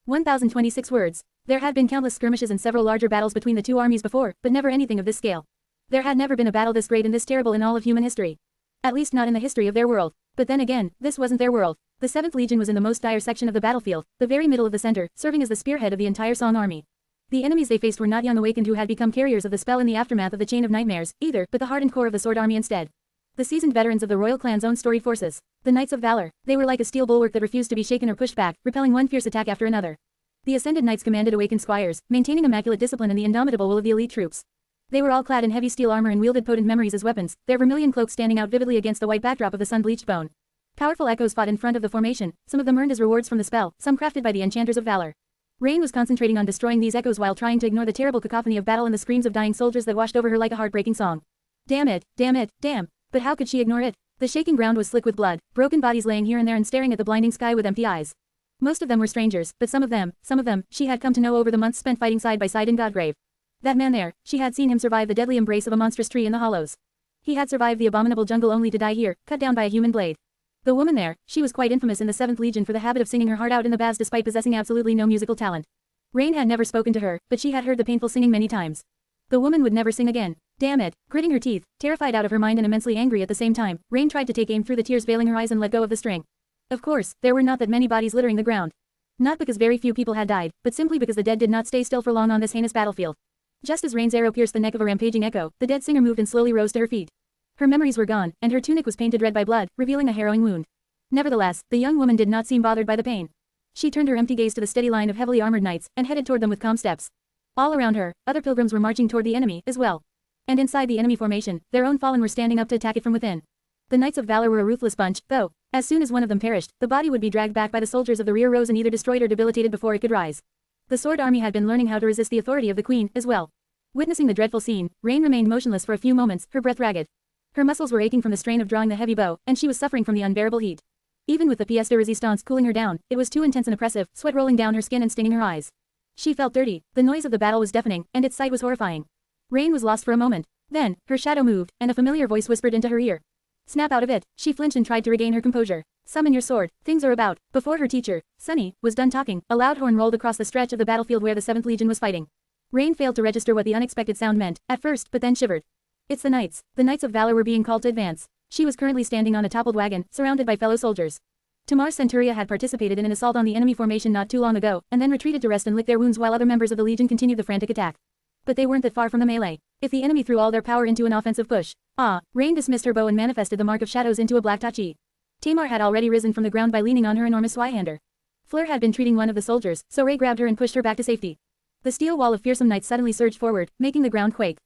1026 words. There had been countless skirmishes and several larger battles between the two armies before, but never anything of this scale. There had never been a battle this great and this terrible in all of human history. At least not in the history of their world. But then again, this wasn't their world. The 7th Legion was in the most dire section of the battlefield, the very middle of the center, serving as the spearhead of the entire Song army. The enemies they faced were not young awakened who had become carriers of the spell in the aftermath of the Chain of Nightmares, either, but the hardened core of the Sword Army instead. The seasoned veterans of the royal clan's own storied forces. The Knights of Valor. They were like a steel bulwark that refused to be shaken or pushed back, repelling one fierce attack after another. The Ascended Knights commanded awakened squires, maintaining immaculate discipline and the indomitable will of the elite troops. They were all clad in heavy steel armor and wielded potent memories as weapons, their vermilion cloaks standing out vividly against the white backdrop of the sun-bleached bone. Powerful echoes fought in front of the formation, some of them earned as rewards from the spell, some crafted by the enchanters of valor. Rain was concentrating on destroying these echoes while trying to ignore the terrible cacophony of battle and the screams of dying soldiers that washed over her like a heartbreaking song. Damn it, damn it, damn. But how could she ignore it? The shaking ground was slick with blood, broken bodies laying here and there and staring at the blinding sky with empty eyes. Most of them were strangers, but some of them, she had come to know over the months spent fighting side by side in Godgrave. That man there, she had seen him survive the deadly embrace of a monstrous tree in the hollows. He had survived the abominable jungle only to die here, cut down by a human blade. The woman there, she was quite infamous in the 7th Legion for the habit of singing her heart out in the baths despite possessing absolutely no musical talent. Rain had never spoken to her, but she had heard the painful singing many times. The woman would never sing again. Damn it. Gritting her teeth, terrified out of her mind and immensely angry at the same time, Rain tried to take aim through the tears veiling her eyes and let go of the string. Of course, there were not that many bodies littering the ground. Not because very few people had died, but simply because the dead did not stay still for long on this heinous battlefield. Just as Rain's arrow pierced the neck of a rampaging echo, the dead singer moved and slowly rose to her feet. Her memories were gone, and her tunic was painted red by blood, revealing a harrowing wound. Nevertheless, the young woman did not seem bothered by the pain. She turned her empty gaze to the steady line of heavily armored knights, and headed toward them with calm steps. All around her, other pilgrims were marching toward the enemy, as well. And inside the enemy formation, their own fallen were standing up to attack it from within. The Knights of Valor were a ruthless bunch, though. As soon as one of them perished, the body would be dragged back by the soldiers of the rear rows and either destroyed or debilitated before it could rise. The Sword Army had been learning how to resist the authority of the Queen, as well. Witnessing the dreadful scene, Rain remained motionless for a few moments, her breath ragged. Her muscles were aching from the strain of drawing the heavy bow, and she was suffering from the unbearable heat. Even with the pièce de résistance cooling her down, it was too intense and oppressive, sweat rolling down her skin and stinging her eyes. She felt dirty, the noise of the battle was deafening, and its sight was horrifying. Rain was lost for a moment. Then, her shadow moved, and a familiar voice whispered into her ear. Snap out of it. She flinched and tried to regain her composure. Summon your sword, things are about. Before her teacher, Sunny, was done talking, a loud horn rolled across the stretch of the battlefield where the 7th Legion was fighting. Rain failed to register what the unexpected sound meant, at first, but then shivered. It's the Knights. The Knights of Valor were being called to advance. She was currently standing on a toppled wagon, surrounded by fellow soldiers. Tamar's Centuria had participated in an assault on the enemy formation not too long ago, and then retreated to rest and lick their wounds while other members of the Legion continued the frantic attack. But they weren't that far from the melee. If the enemy threw all their power into an offensive push. Rain dismissed her bow and manifested the mark of shadows into a black tachi. Tamar had already risen from the ground by leaning on her enormous Swyhander. Fleur had been treating one of the soldiers, so Ray grabbed her and pushed her back to safety. The steel wall of fearsome knights suddenly surged forward, making the ground quake.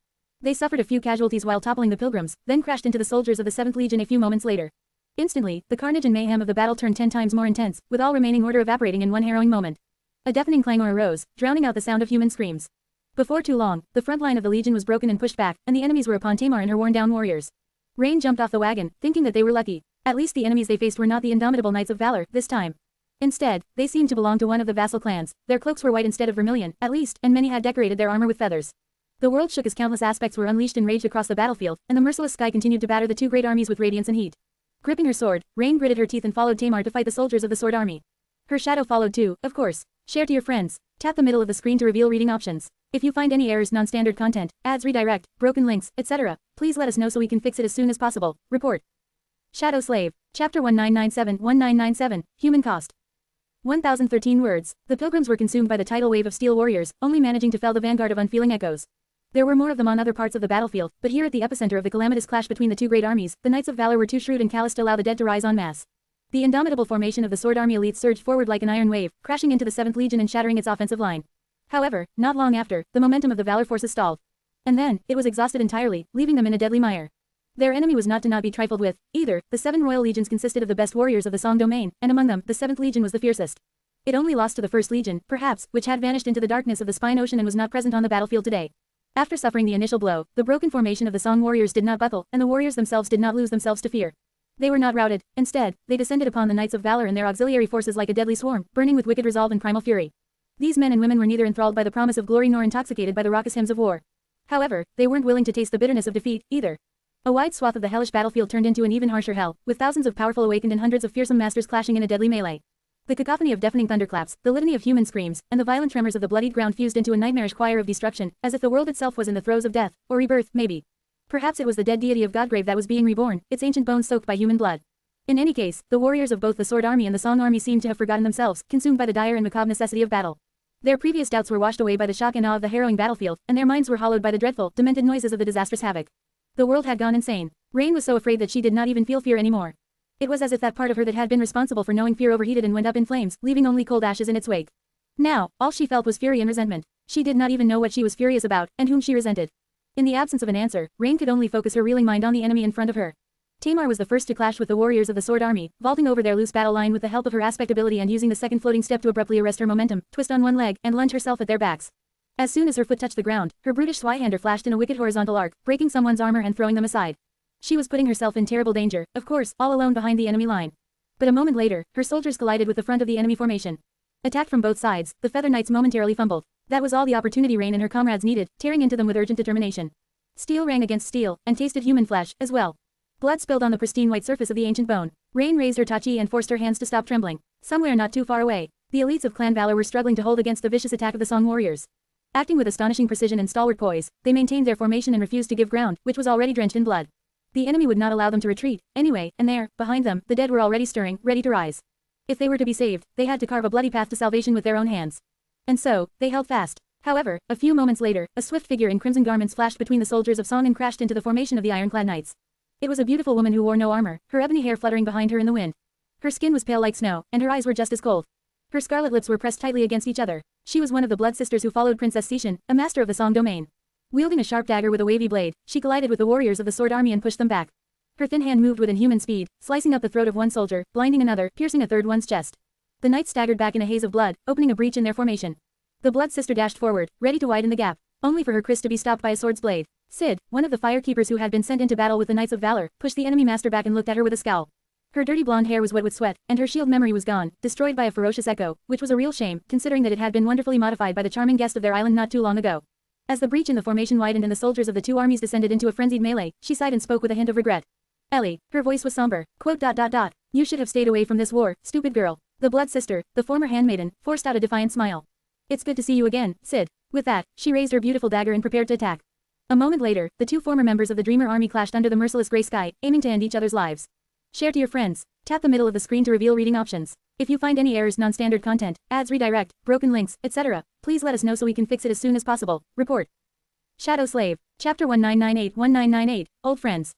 They suffered a few casualties while toppling the pilgrims, then crashed into the soldiers of the 7th Legion a few moments later. Instantly, the carnage and mayhem of the battle turned 10 times more intense, with all remaining order evaporating in one harrowing moment. A deafening clangor arose, drowning out the sound of human screams. Before too long, the front line of the Legion was broken and pushed back, and the enemies were upon Tamar and her worn-down warriors. Rain jumped off the wagon, thinking that they were lucky. At least the enemies they faced were not the indomitable Knights of Valor, this time. Instead, they seemed to belong to one of the vassal clans. Their cloaks were white instead of vermilion, at least, and many had decorated their armor with feathers. The world shook as countless aspects were unleashed and raged across the battlefield, and the merciless sky continued to batter the two great armies with radiance and heat. Gripping her sword, Rain gritted her teeth and followed Tamar to fight the soldiers of the Sword Army. Her shadow followed too, of course. Share to your friends. Tap Tap the middle of the screen to reveal reading options. If you find any errors, non-standard content, ads, redirect, broken links, etc., please let us know so we can fix it as soon as possible. Report. Shadow Slave. Chapter 1997-1997, Human Cost. 1013 words. The pilgrims were consumed by the tidal wave of steel warriors, only managing to fell the vanguard of unfeeling echoes. There were more of them on other parts of the battlefield, but here at the epicenter of the calamitous clash between the two great armies, the Knights of Valor were too shrewd and callous to allow the dead to rise en masse. The indomitable formation of the Sword Army elites surged forward like an iron wave, crashing into the 7th Legion and shattering its offensive line. However, not long after, the momentum of the Valor forces stalled. And then, it was exhausted entirely, leaving them in a deadly mire. Their enemy was not to be trifled with, either. The 7 royal legions consisted of the best warriors of the Song domain, and among them, the 7th Legion was the fiercest. It only lost to the 1st Legion, perhaps, which had vanished into the darkness of the Spine Ocean and was not present on the battlefield today. After suffering the initial blow, the broken formation of the Song warriors did not buckle, and the warriors themselves did not lose themselves to fear. They were not routed. Instead, they descended upon the Knights of Valor and their auxiliary forces like a deadly swarm, burning with wicked resolve and primal fury. These men and women were neither enthralled by the promise of glory nor intoxicated by the raucous hymns of war. However, they weren't willing to taste the bitterness of defeat, either. A wide swath of the hellish battlefield turned into an even harsher hell, with thousands of powerful awakened and hundreds of fearsome masters clashing in a deadly melee. The cacophony of deafening thunderclaps, the litany of human screams, and the violent tremors of the bloodied ground fused into a nightmarish choir of destruction, as if the world itself was in the throes of death, or rebirth, maybe. Perhaps it was the dead deity of Godgrave that was being reborn, its ancient bones soaked by human blood. In any case, the warriors of both the Sword Army and the Song Army seemed to have forgotten themselves, consumed by the dire and macabre necessity of battle. Their previous doubts were washed away by the shock and awe of the harrowing battlefield, and their minds were hollowed by the dreadful, demented noises of the disastrous havoc. The world had gone insane. Rain was so afraid that she did not even feel fear anymore. It was as if that part of her that had been responsible for knowing fear overheated and went up in flames, leaving only cold ashes in its wake. Now, all she felt was fury and resentment. She did not even know what she was furious about, and whom she resented. In the absence of an answer, Rain could only focus her reeling mind on the enemy in front of her. Tamar was the first to clash with the warriors of the Sword Army, vaulting over their loose battle line with the help of her aspect ability and using the second floating step to abruptly arrest her momentum, twist on one leg, and lunge herself at their backs. As soon as her foot touched the ground, her brutish Swihander flashed in a wicked horizontal arc, breaking someone's armor and throwing them aside. She was putting herself in terrible danger, of course, all alone behind the enemy line. But a moment later, her soldiers collided with the front of the enemy formation. Attacked from both sides, the Feather Knights momentarily fumbled. That was all the opportunity Rain and her comrades needed, tearing into them with urgent determination. Steel rang against steel, and tasted human flesh, as well. Blood spilled on the pristine white surface of the ancient bone. Rain raised her tachi and forced her hands to stop trembling. Somewhere not too far away, the elites of Clan Valor were struggling to hold against the vicious attack of the Song warriors. Acting with astonishing precision and stalwart poise, they maintained their formation and refused to give ground, which was already drenched in blood. The enemy would not allow them to retreat, anyway, and there, behind them, the dead were already stirring, ready to rise. If they were to be saved, they had to carve a bloody path to salvation with their own hands. And so, they held fast. However, a few moments later, a swift figure in crimson garments flashed between the soldiers of Song and crashed into the formation of the ironclad knights. It was a beautiful woman who wore no armor, her ebony hair fluttering behind her in the wind. Her skin was pale like snow, and her eyes were just as cold. Her scarlet lips were pressed tightly against each other. She was one of the blood sisters who followed Princess Sishan, a master of the Song domain. Wielding a sharp dagger with a wavy blade, she collided with the warriors of the Sword Army and pushed them back. Her thin hand moved with inhuman speed, slicing up the throat of one soldier, blinding another, piercing a third one's chest. The knights staggered back in a haze of blood, opening a breach in their formation. The blood sister dashed forward, ready to widen the gap, only for her Chris to be stopped by a sword's blade. Sid, one of the firekeepers who had been sent into battle with the Knights of Valor, pushed the enemy master back and looked at her with a scowl. Her dirty blonde hair was wet with sweat, and her shield memory was gone, destroyed by a ferocious echo, which was a real shame, considering that it had been wonderfully modified by the charming guest of their island not too long ago. As the breach in the formation widened and the soldiers of the two armies descended into a frenzied melee, she sighed and spoke with a hint of regret. Ellie, her voice was somber, quote. You should have stayed away from this war, stupid girl. The blood sister, the former handmaiden, forced out a defiant smile. It's good to see you again, Sid. With that, she raised her beautiful dagger and prepared to attack. A moment later, the two former members of the Dreamer Army clashed under the merciless gray sky, aiming to end each other's lives. Share to your friends. Tap the middle of the screen to reveal reading options. If you find any errors, non-standard content, ads, redirect, broken links, etc., please let us know so we can fix it as soon as possible. Report. Shadow Slave. Chapter 1998-1998, Old Friends.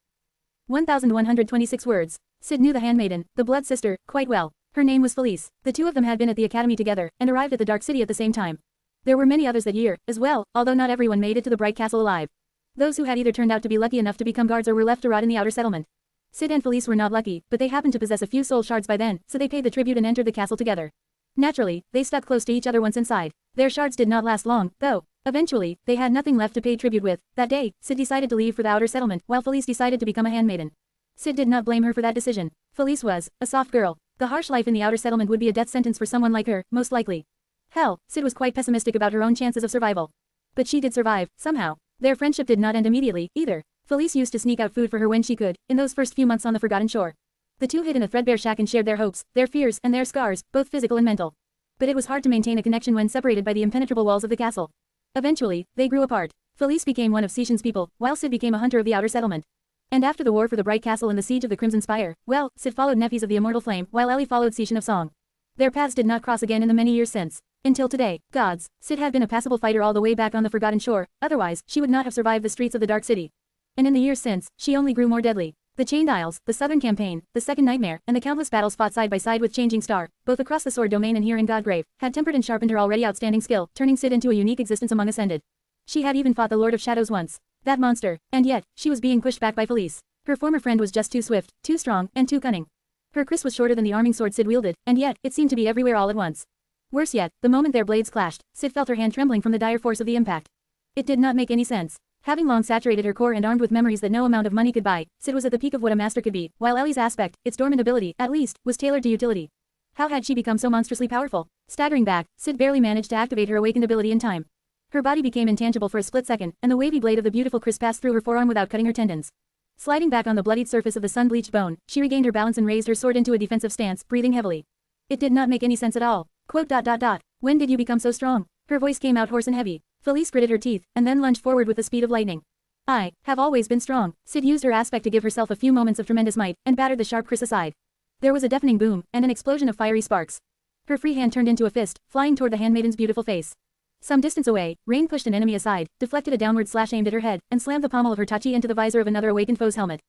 1126 words. Sid knew the handmaiden, the blood sister, quite well. Her name was Felice. The two of them had been at the academy together, and arrived at the Dark City at the same time. There were many others that year, as well, although not everyone made it to the Bright Castle alive. Those who had either turned out to be lucky enough to become guards or were left to rot in the outer settlement. Sid and Felice were not lucky, but they happened to possess a few soul shards by then, so they paid the tribute and entered the castle together. Naturally, they stuck close to each other once inside. Their shards did not last long, though. Eventually, they had nothing left to pay tribute with. That day, Sid decided to leave for the outer settlement, while Felice decided to become a handmaiden. Sid did not blame her for that decision. Felice was a soft girl. The harsh life in the outer settlement would be a death sentence for someone like her, most likely. Hell, Sid was quite pessimistic about her own chances of survival. But she did survive, somehow. Their friendship did not end immediately, either. Felice used to sneak out food for her when she could, in those first few months on the Forgotten Shore. The two hid in a threadbare shack and shared their hopes, their fears, and their scars, both physical and mental. But it was hard to maintain a connection when separated by the impenetrable walls of the castle. Eventually, they grew apart. Felice became one of Sishan's people, while Sid became a hunter of the outer settlement. And after the war for the Bright Castle and the siege of the Crimson Spire, well, Sid followed Nephews of the Immortal Flame, while Ellie followed Sishan of Song. Their paths did not cross again in the many years since. Until today, gods, Sid had been a passable fighter all the way back on the Forgotten Shore, otherwise, she would not have survived the streets of the Dark City. And in the years since, she only grew more deadly. The Chained Isles, the Southern Campaign, the Second Nightmare, and the countless battles fought side by side with Changing Star, both across the Sword Domain and here in Godgrave, had tempered and sharpened her already outstanding skill, turning Sid into a unique existence among Ascended. She had even fought the Lord of Shadows once. That monster, and yet, she was being pushed back by Felice. Her former friend was just too swift, too strong, and too cunning. Her kris was shorter than the arming sword Sid wielded, and yet, it seemed to be everywhere all at once. Worse yet, the moment their blades clashed, Sid felt her hand trembling from the dire force of the impact. It did not make any sense. Having long saturated her core and armed with memories that no amount of money could buy, Sid was at the peak of what a master could be, while Ellie's aspect, its dormant ability, at least, was tailored to utility. How had she become so monstrously powerful? Staggering back, Sid barely managed to activate her awakened ability in time. Her body became intangible for a split second, and the wavy blade of the beautiful kris passed through her forearm without cutting her tendons. Sliding back on the bloodied surface of the sun-bleached bone, she regained her balance and raised her sword into a defensive stance, breathing heavily. It did not make any sense at all. When did you become so strong? Her voice came out hoarse and heavy. Felice gritted her teeth, and then lunged forward with the speed of lightning. I have always been strong. Sid used her aspect to give herself a few moments of tremendous might, and battered the sharp kris aside. There was a deafening boom, and an explosion of fiery sparks. Her free hand turned into a fist, flying toward the handmaiden's beautiful face. Some distance away, Rain pushed an enemy aside, deflected a downward slash aimed at her head, and slammed the pommel of her tachi into the visor of another awakened foe's helmet.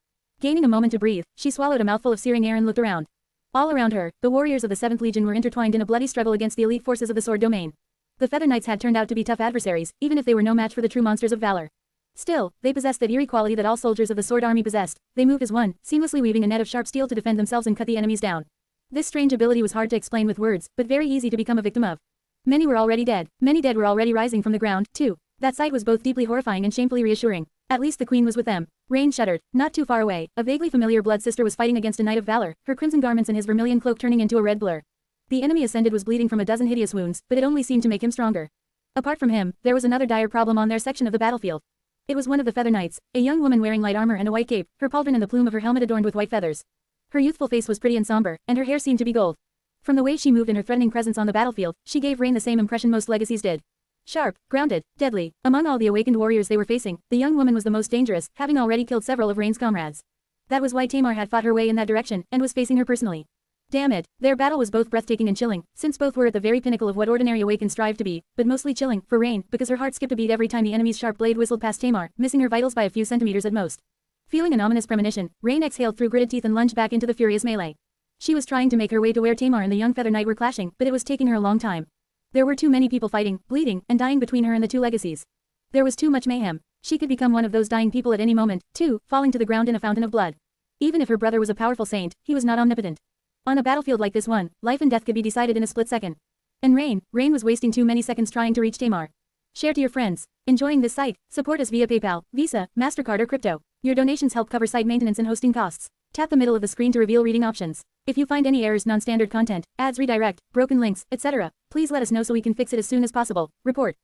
Gaining a moment to breathe, she swallowed a mouthful of searing air and looked around. All around her, the warriors of the 7th Legion were intertwined in a bloody struggle against the elite forces of the Sword Domain. The Feather Knights had turned out to be tough adversaries, even if they were no match for the true monsters of valor. Still, they possessed that eerie quality that all soldiers of the Sword Army possessed. They moved as one, seamlessly weaving a net of sharp steel to defend themselves and cut the enemies down. This strange ability was hard to explain with words, but very easy to become a victim of. Many were already dead. Many dead were already rising from the ground, too. That sight was both deeply horrifying and shamefully reassuring. At least the queen was with them. Rain shuddered. Not too far away, a vaguely familiar blood sister was fighting against a knight of valor, her crimson garments and his vermilion cloak turning into a red blur. The enemy Ascended was bleeding from a dozen hideous wounds, but it only seemed to make him stronger. Apart from him, there was another dire problem on their section of the battlefield. It was one of the Feather Knights, a young woman wearing light armor and a white cape, her pauldron and the plume of her helmet adorned with white feathers. Her youthful face was pretty and somber, and her hair seemed to be gold. From the way she moved and her threatening presence on the battlefield, she gave Rain the same impression most legacies did. Sharp, grounded, deadly. Among all the awakened warriors they were facing, the young woman was the most dangerous, having already killed several of Rain's comrades. That was why Tamar had fought her way in that direction, and was facing her personally. Damn it, their battle was both breathtaking and chilling, since both were at the very pinnacle of what ordinary awakened strive to be, but mostly chilling, for Rain, because her heart skipped a beat every time the enemy's sharp blade whistled past Tamar, missing her vitals by a few centimeters at most. Feeling an ominous premonition, Rain exhaled through gritted teeth and lunged back into the furious melee. She was trying to make her way to where Tamar and the young Feather Knight were clashing, but it was taking her a long time. There were too many people fighting, bleeding, and dying between her and the two legacies. There was too much mayhem. She could become one of those dying people at any moment, too, falling to the ground in a fountain of blood. Even if her brother was a powerful saint, he was not omnipotent. On a battlefield like this one, life and death could be decided in a split second. And Rain was wasting too many seconds trying to reach Tamar. Share to your friends. Enjoying this site? Support us via PayPal, Visa, MasterCard or crypto. Your donations help cover site maintenance and hosting costs. Tap the middle of the screen to reveal reading options. If you find any errors, non-standard content, ads redirect, broken links, etc., please let us know so we can fix it as soon as possible. Report.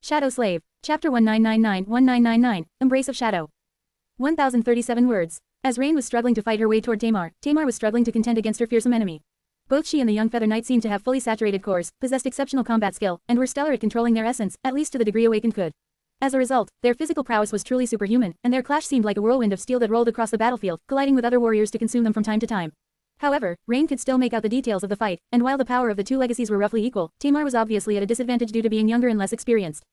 Shadow Slave. Chapter 1999-1999, Embrace of Shadow. 1037 words. As Rain was struggling to fight her way toward Tamar, Tamar was struggling to contend against her fearsome enemy. Both she and the young Feather Knight seemed to have fully saturated cores, possessed exceptional combat skill, and were stellar at controlling their essence, at least to the degree awakened could. As a result, their physical prowess was truly superhuman, and their clash seemed like a whirlwind of steel that rolled across the battlefield, colliding with other warriors to consume them from time to time. However, Rain could still make out the details of the fight, and while the power of the two legacies were roughly equal, Tamar was obviously at a disadvantage due to being younger and less experienced.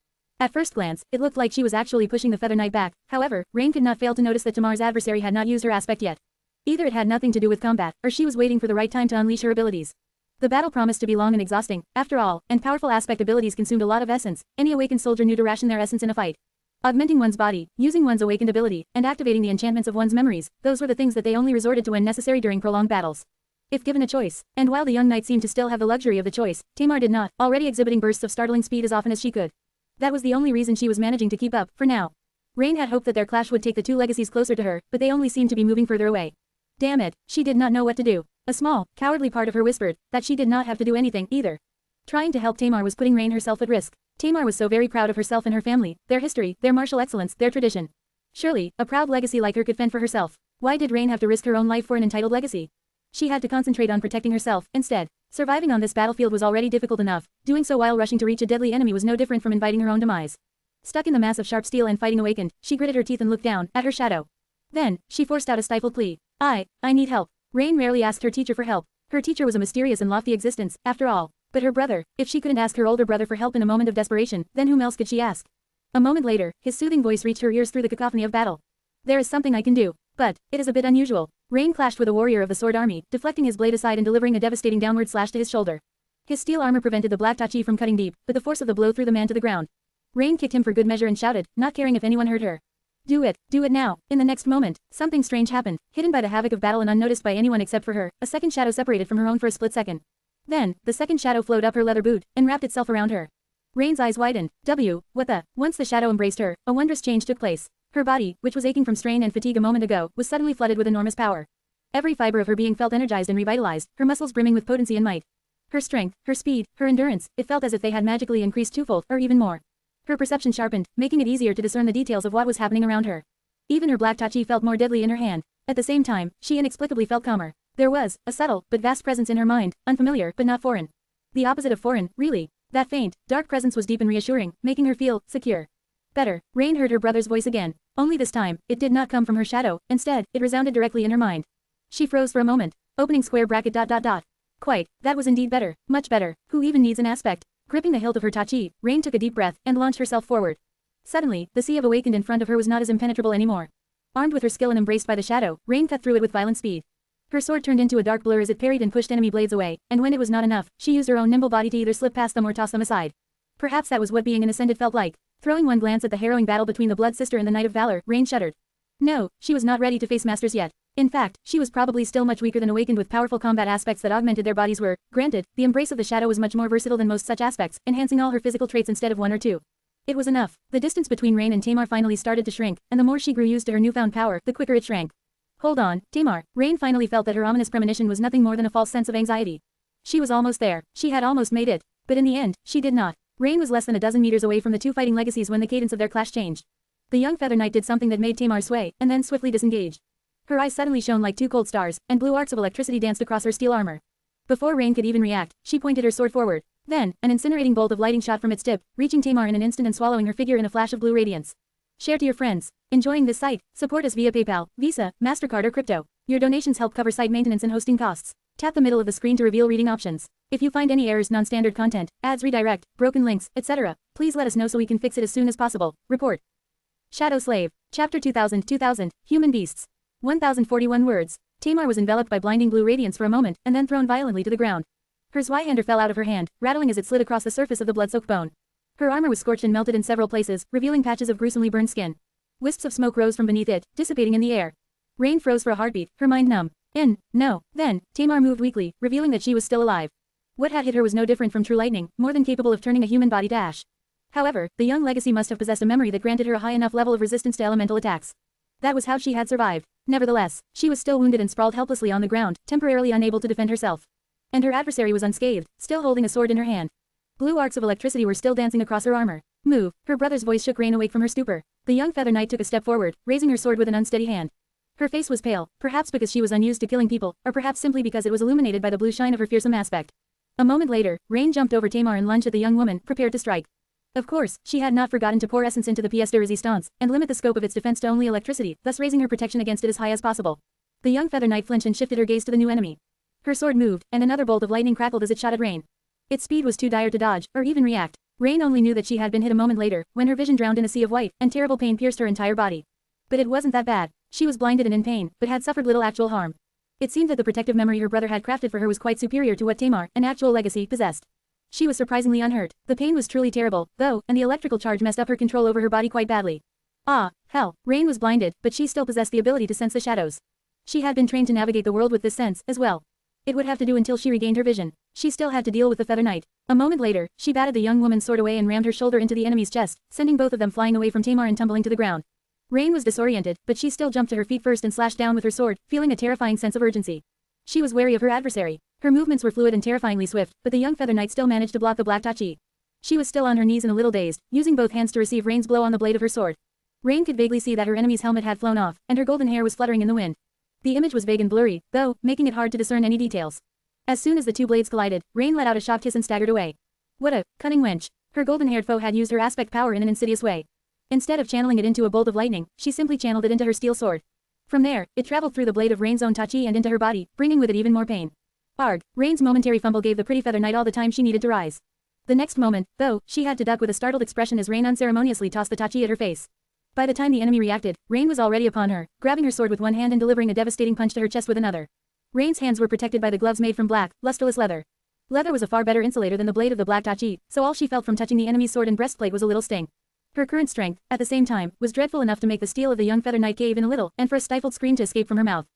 At first glance, it looked like she was actually pushing the Feather Knight back. However, Rain could not fail to notice that Tamar's adversary had not used her aspect yet. Either it had nothing to do with combat, or she was waiting for the right time to unleash her abilities. The battle promised to be long and exhausting, after all, and powerful aspect abilities consumed a lot of essence. Any awakened soldier knew to ration their essence in a fight. Augmenting one's body, using one's awakened ability, and activating the enchantments of one's memories, those were the things that they only resorted to when necessary during prolonged battles. If given a choice, and while the young knight seemed to still have the luxury of the choice, Tamar did not, already exhibiting bursts of startling speed as often as she could. That was the only reason she was managing to keep up, for now. Rain had hoped that their clash would take the two legacies closer to her, but they only seemed to be moving further away. Damn it, she did not know what to do. A small, cowardly part of her whispered that she did not have to do anything, either. Trying to help Tamar was putting Rain herself at risk. Tamar was so very proud of herself and her family, their history, their martial excellence, their tradition. Surely, a proud legacy like her could fend for herself. Why did Rain have to risk her own life for an entitled legacy? She had to concentrate on protecting herself, instead. Surviving on this battlefield was already difficult enough, doing so while rushing to reach a deadly enemy was no different from inviting her own demise. Stuck in the mass of sharp steel and fighting awakened, she gritted her teeth and looked down at her shadow. Then, she forced out a stifled plea. I need help. Rain rarely asked her teacher for help. Her teacher was a mysterious and lofty existence, after all. But her brother, if she couldn't ask her older brother for help in a moment of desperation, then whom else could she ask? A moment later, his soothing voice reached her ears through the cacophony of battle. There is something I can do. But, it is a bit unusual. Rain clashed with a warrior of the Sword Army, deflecting his blade aside and delivering a devastating downward slash to his shoulder. His steel armor prevented the black Tachi from cutting deep, but the force of the blow threw the man to the ground. Rain kicked him for good measure and shouted, not caring if anyone heard her. Do it now. In the next moment, something strange happened. Hidden by the havoc of battle and unnoticed by anyone except for her, a second shadow separated from her own for a split second. Then, the second shadow flowed up her leather boot, and wrapped itself around her. Rain's eyes widened. What the? Once the shadow embraced her, a wondrous change took place. Her body, which was aching from strain and fatigue a moment ago, was suddenly flooded with enormous power. Every fiber of her being felt energized and revitalized, her muscles brimming with potency and might. Her strength, her speed, her endurance, it felt as if they had magically increased twofold, or even more. Her perception sharpened, making it easier to discern the details of what was happening around her. Even her black Tachi felt more deadly in her hand. At the same time, she inexplicably felt calmer. There was a subtle, but vast presence in her mind, unfamiliar, but not foreign. The opposite of foreign, really. That faint, dark presence was deep and reassuring, making her feel secure. Better. Rain heard her brother's voice again. Only this time, it did not come from her shadow, instead, it resounded directly in her mind. She froze for a moment. Opening square bracket ... Quite, that was indeed better, much better. Who even needs an aspect? Gripping the hilt of her Tachi, Rain took a deep breath, and launched herself forward. Suddenly, the sea of awakened in front of her was not as impenetrable anymore. Armed with her skill and embraced by the shadow, Rain cut through it with violent speed. Her sword turned into a dark blur as it parried and pushed enemy blades away, and when it was not enough, she used her own nimble body to either slip past them or toss them aside. Perhaps that was what being an Ascended felt like. Throwing one glance at the harrowing battle between the Blood Sister and the Knight of Valor, Rain shuddered. No, she was not ready to face masters yet. In fact, she was probably still much weaker than awakened with powerful combat aspects that augmented their bodies were. Granted, the embrace of the shadow was much more versatile than most such aspects, enhancing all her physical traits instead of one or two. It was enough. The distance between Rain and Tamar finally started to shrink, and the more she grew used to her newfound power, the quicker it shrank. Hold on, Tamar. Rain finally felt that her ominous premonition was nothing more than a false sense of anxiety. She was almost there. She had almost made it. But in the end, she did not. Rain was less than a dozen meters away from the two fighting legacies when the cadence of their clash changed. The young Feather Knight did something that made Tamar sway, and then swiftly disengaged. Her eyes suddenly shone like two cold stars, and blue arcs of electricity danced across her steel armor. Before Rain could even react, she pointed her sword forward. Then, an incinerating bolt of lighting shot from its tip, reaching Tamar in an instant and swallowing her figure in a flash of blue radiance. Share to your friends. Enjoying this site? Support us via PayPal, Visa, MasterCard or crypto. Your donations help cover site maintenance and hosting costs. Tap the middle of the screen to reveal reading options. If you find any errors, non-standard content, ads redirect, broken links, etc., please let us know so we can fix it as soon as possible. Report. Shadow Slave. Chapter 2000, Human Beasts. 1041 words. Tamar was enveloped by blinding blue radiance for a moment, and then thrown violently to the ground. Her Zweihander fell out of her hand, rattling as it slid across the surface of the blood-soaked bone. Her armor was scorched and melted in several places, revealing patches of gruesomely burned skin. Wisps of smoke rose from beneath it, dissipating in the air. Rain froze for a heartbeat, her mind numb. Then, Tamar moved weakly, revealing that she was still alive. What had hit her was no different from true lightning, more than capable of turning a human body to ash. However, the young legacy must have possessed a memory that granted her a high enough level of resistance to elemental attacks. That was how she had survived. Nevertheless, she was still wounded and sprawled helplessly on the ground, temporarily unable to defend herself. And her adversary was unscathed, still holding a sword in her hand. Blue arcs of electricity were still dancing across her armor. Move. Her brother's voice shook Rain awake from her stupor. The young Feather Knight took a step forward, raising her sword with an unsteady hand. Her face was pale, perhaps because she was unused to killing people, or perhaps simply because it was illuminated by the blue shine of her fearsome aspect. A moment later, Rain jumped over Tamar and lunged at the young woman, prepared to strike. Of course, she had not forgotten to pour essence into the pièce de résistance, and limit the scope of its defense to only electricity, thus raising her protection against it as high as possible. The young Feather Knight flinched and shifted her gaze to the new enemy. Her sword moved, and another bolt of lightning crackled as it shot at Rain. Its speed was too dire to dodge, or even react. Rain only knew that she had been hit a moment later, when her vision drowned in a sea of white, and terrible pain pierced her entire body. But it wasn't that bad. She was blinded and in pain, but had suffered little actual harm. It seemed that the protective memory her brother had crafted for her was quite superior to what Tamar, an actual legacy, possessed. She was surprisingly unhurt. The pain was truly terrible, though, and the electrical charge messed up her control over her body quite badly. Ah, hell, Rain was blinded, but she still possessed the ability to sense the shadows. She had been trained to navigate the world with this sense, as well. It would have to do until she regained her vision. She still had to deal with the Feather Knight. A moment later, she batted the young woman's sword away and rammed her shoulder into the enemy's chest, sending both of them flying away from Tamar and tumbling to the ground. Rain was disoriented, but she still jumped to her feet first and slashed down with her sword, feeling a terrifying sense of urgency. She was wary of her adversary. Her movements were fluid and terrifyingly swift, but the young Feather Knight still managed to block the black Tachi. She was still on her knees and a little dazed, using both hands to receive Rain's blow on the blade of her sword. Rain could vaguely see that her enemy's helmet had flown off, and her golden hair was fluttering in the wind. The image was vague and blurry, though, making it hard to discern any details. As soon as the two blades collided, Rain let out a shocked hiss and staggered away. What a cunning wench. Her golden-haired foe had used her aspect power in an insidious way. Instead of channeling it into a bolt of lightning, she simply channeled it into her steel sword. From there, it traveled through the blade of Rain's own Tachi and into her body, bringing with it even more pain. Arg, Rain's momentary fumble gave the pretty feather knight all the time she needed to rise. The next moment, though, she had to duck with a startled expression as Rain unceremoniously tossed the Tachi at her face. By the time the enemy reacted, Rain was already upon her, grabbing her sword with one hand and delivering a devastating punch to her chest with another. Rain's hands were protected by the gloves made from black, lusterless leather. Leather was a far better insulator than the blade of the black Tachi, so all she felt from touching the enemy's sword and breastplate was a little sting. Her current strength, at the same time, was dreadful enough to make the steel of the young feather knight cave in a little, and for a stifled scream to escape from her mouth.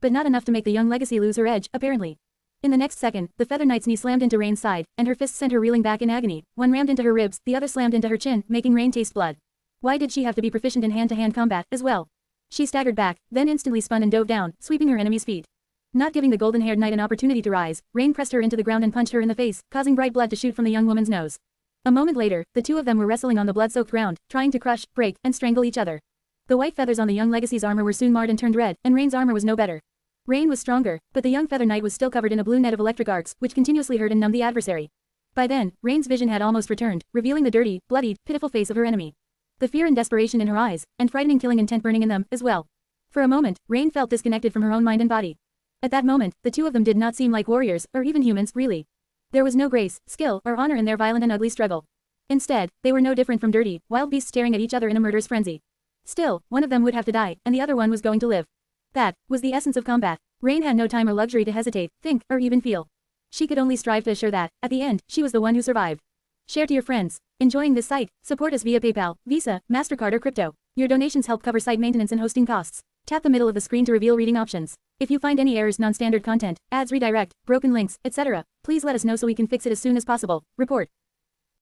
But not enough to make the young legacy lose her edge, apparently. In the next second, the feather knight's knee slammed into Rain's side, and her fists sent her reeling back in agony. One rammed into her ribs, the other slammed into her chin, making Rain taste blood. Why did she have to be proficient in hand-to-hand combat, as well? She staggered back, then instantly spun and dove down, sweeping her enemy's feet. Not giving the golden-haired knight an opportunity to rise, Rain pressed her into the ground and punched her in the face, causing bright blood to shoot from the young woman's nose. A moment later, the two of them were wrestling on the blood-soaked ground, trying to crush, break, and strangle each other. The white feathers on the young legacy's armor were soon marred and turned red, and Rain's armor was no better. Rain was stronger, but the young feather knight was still covered in a blue net of electric arcs, which continuously hurt and numbed the adversary. By then, Rain's vision had almost returned, revealing the dirty, bloodied, pitiful face of her enemy. The fear and desperation in her eyes, and frightening killing intent burning in them, as well. For a moment, Rain felt disconnected from her own mind and body. At that moment, the two of them did not seem like warriors, or even humans, really. There was no grace, skill, or honor in their violent and ugly struggle. Instead, they were no different from dirty, wild beasts staring at each other in a murderous frenzy. Still, one of them would have to die, and the other one was going to live. That was the essence of combat. Rain had no time or luxury to hesitate, think, or even feel. She could only strive to assure that, at the end, she was the one who survived. Share to your friends. Enjoying this site? Support us via PayPal, Visa, MasterCard or crypto. Your donations help cover site maintenance and hosting costs. Tap the middle of the screen to reveal reading options. If you find any errors, non-standard content, ads redirect, broken links, etc., please let us know so we can fix it as soon as possible. Report.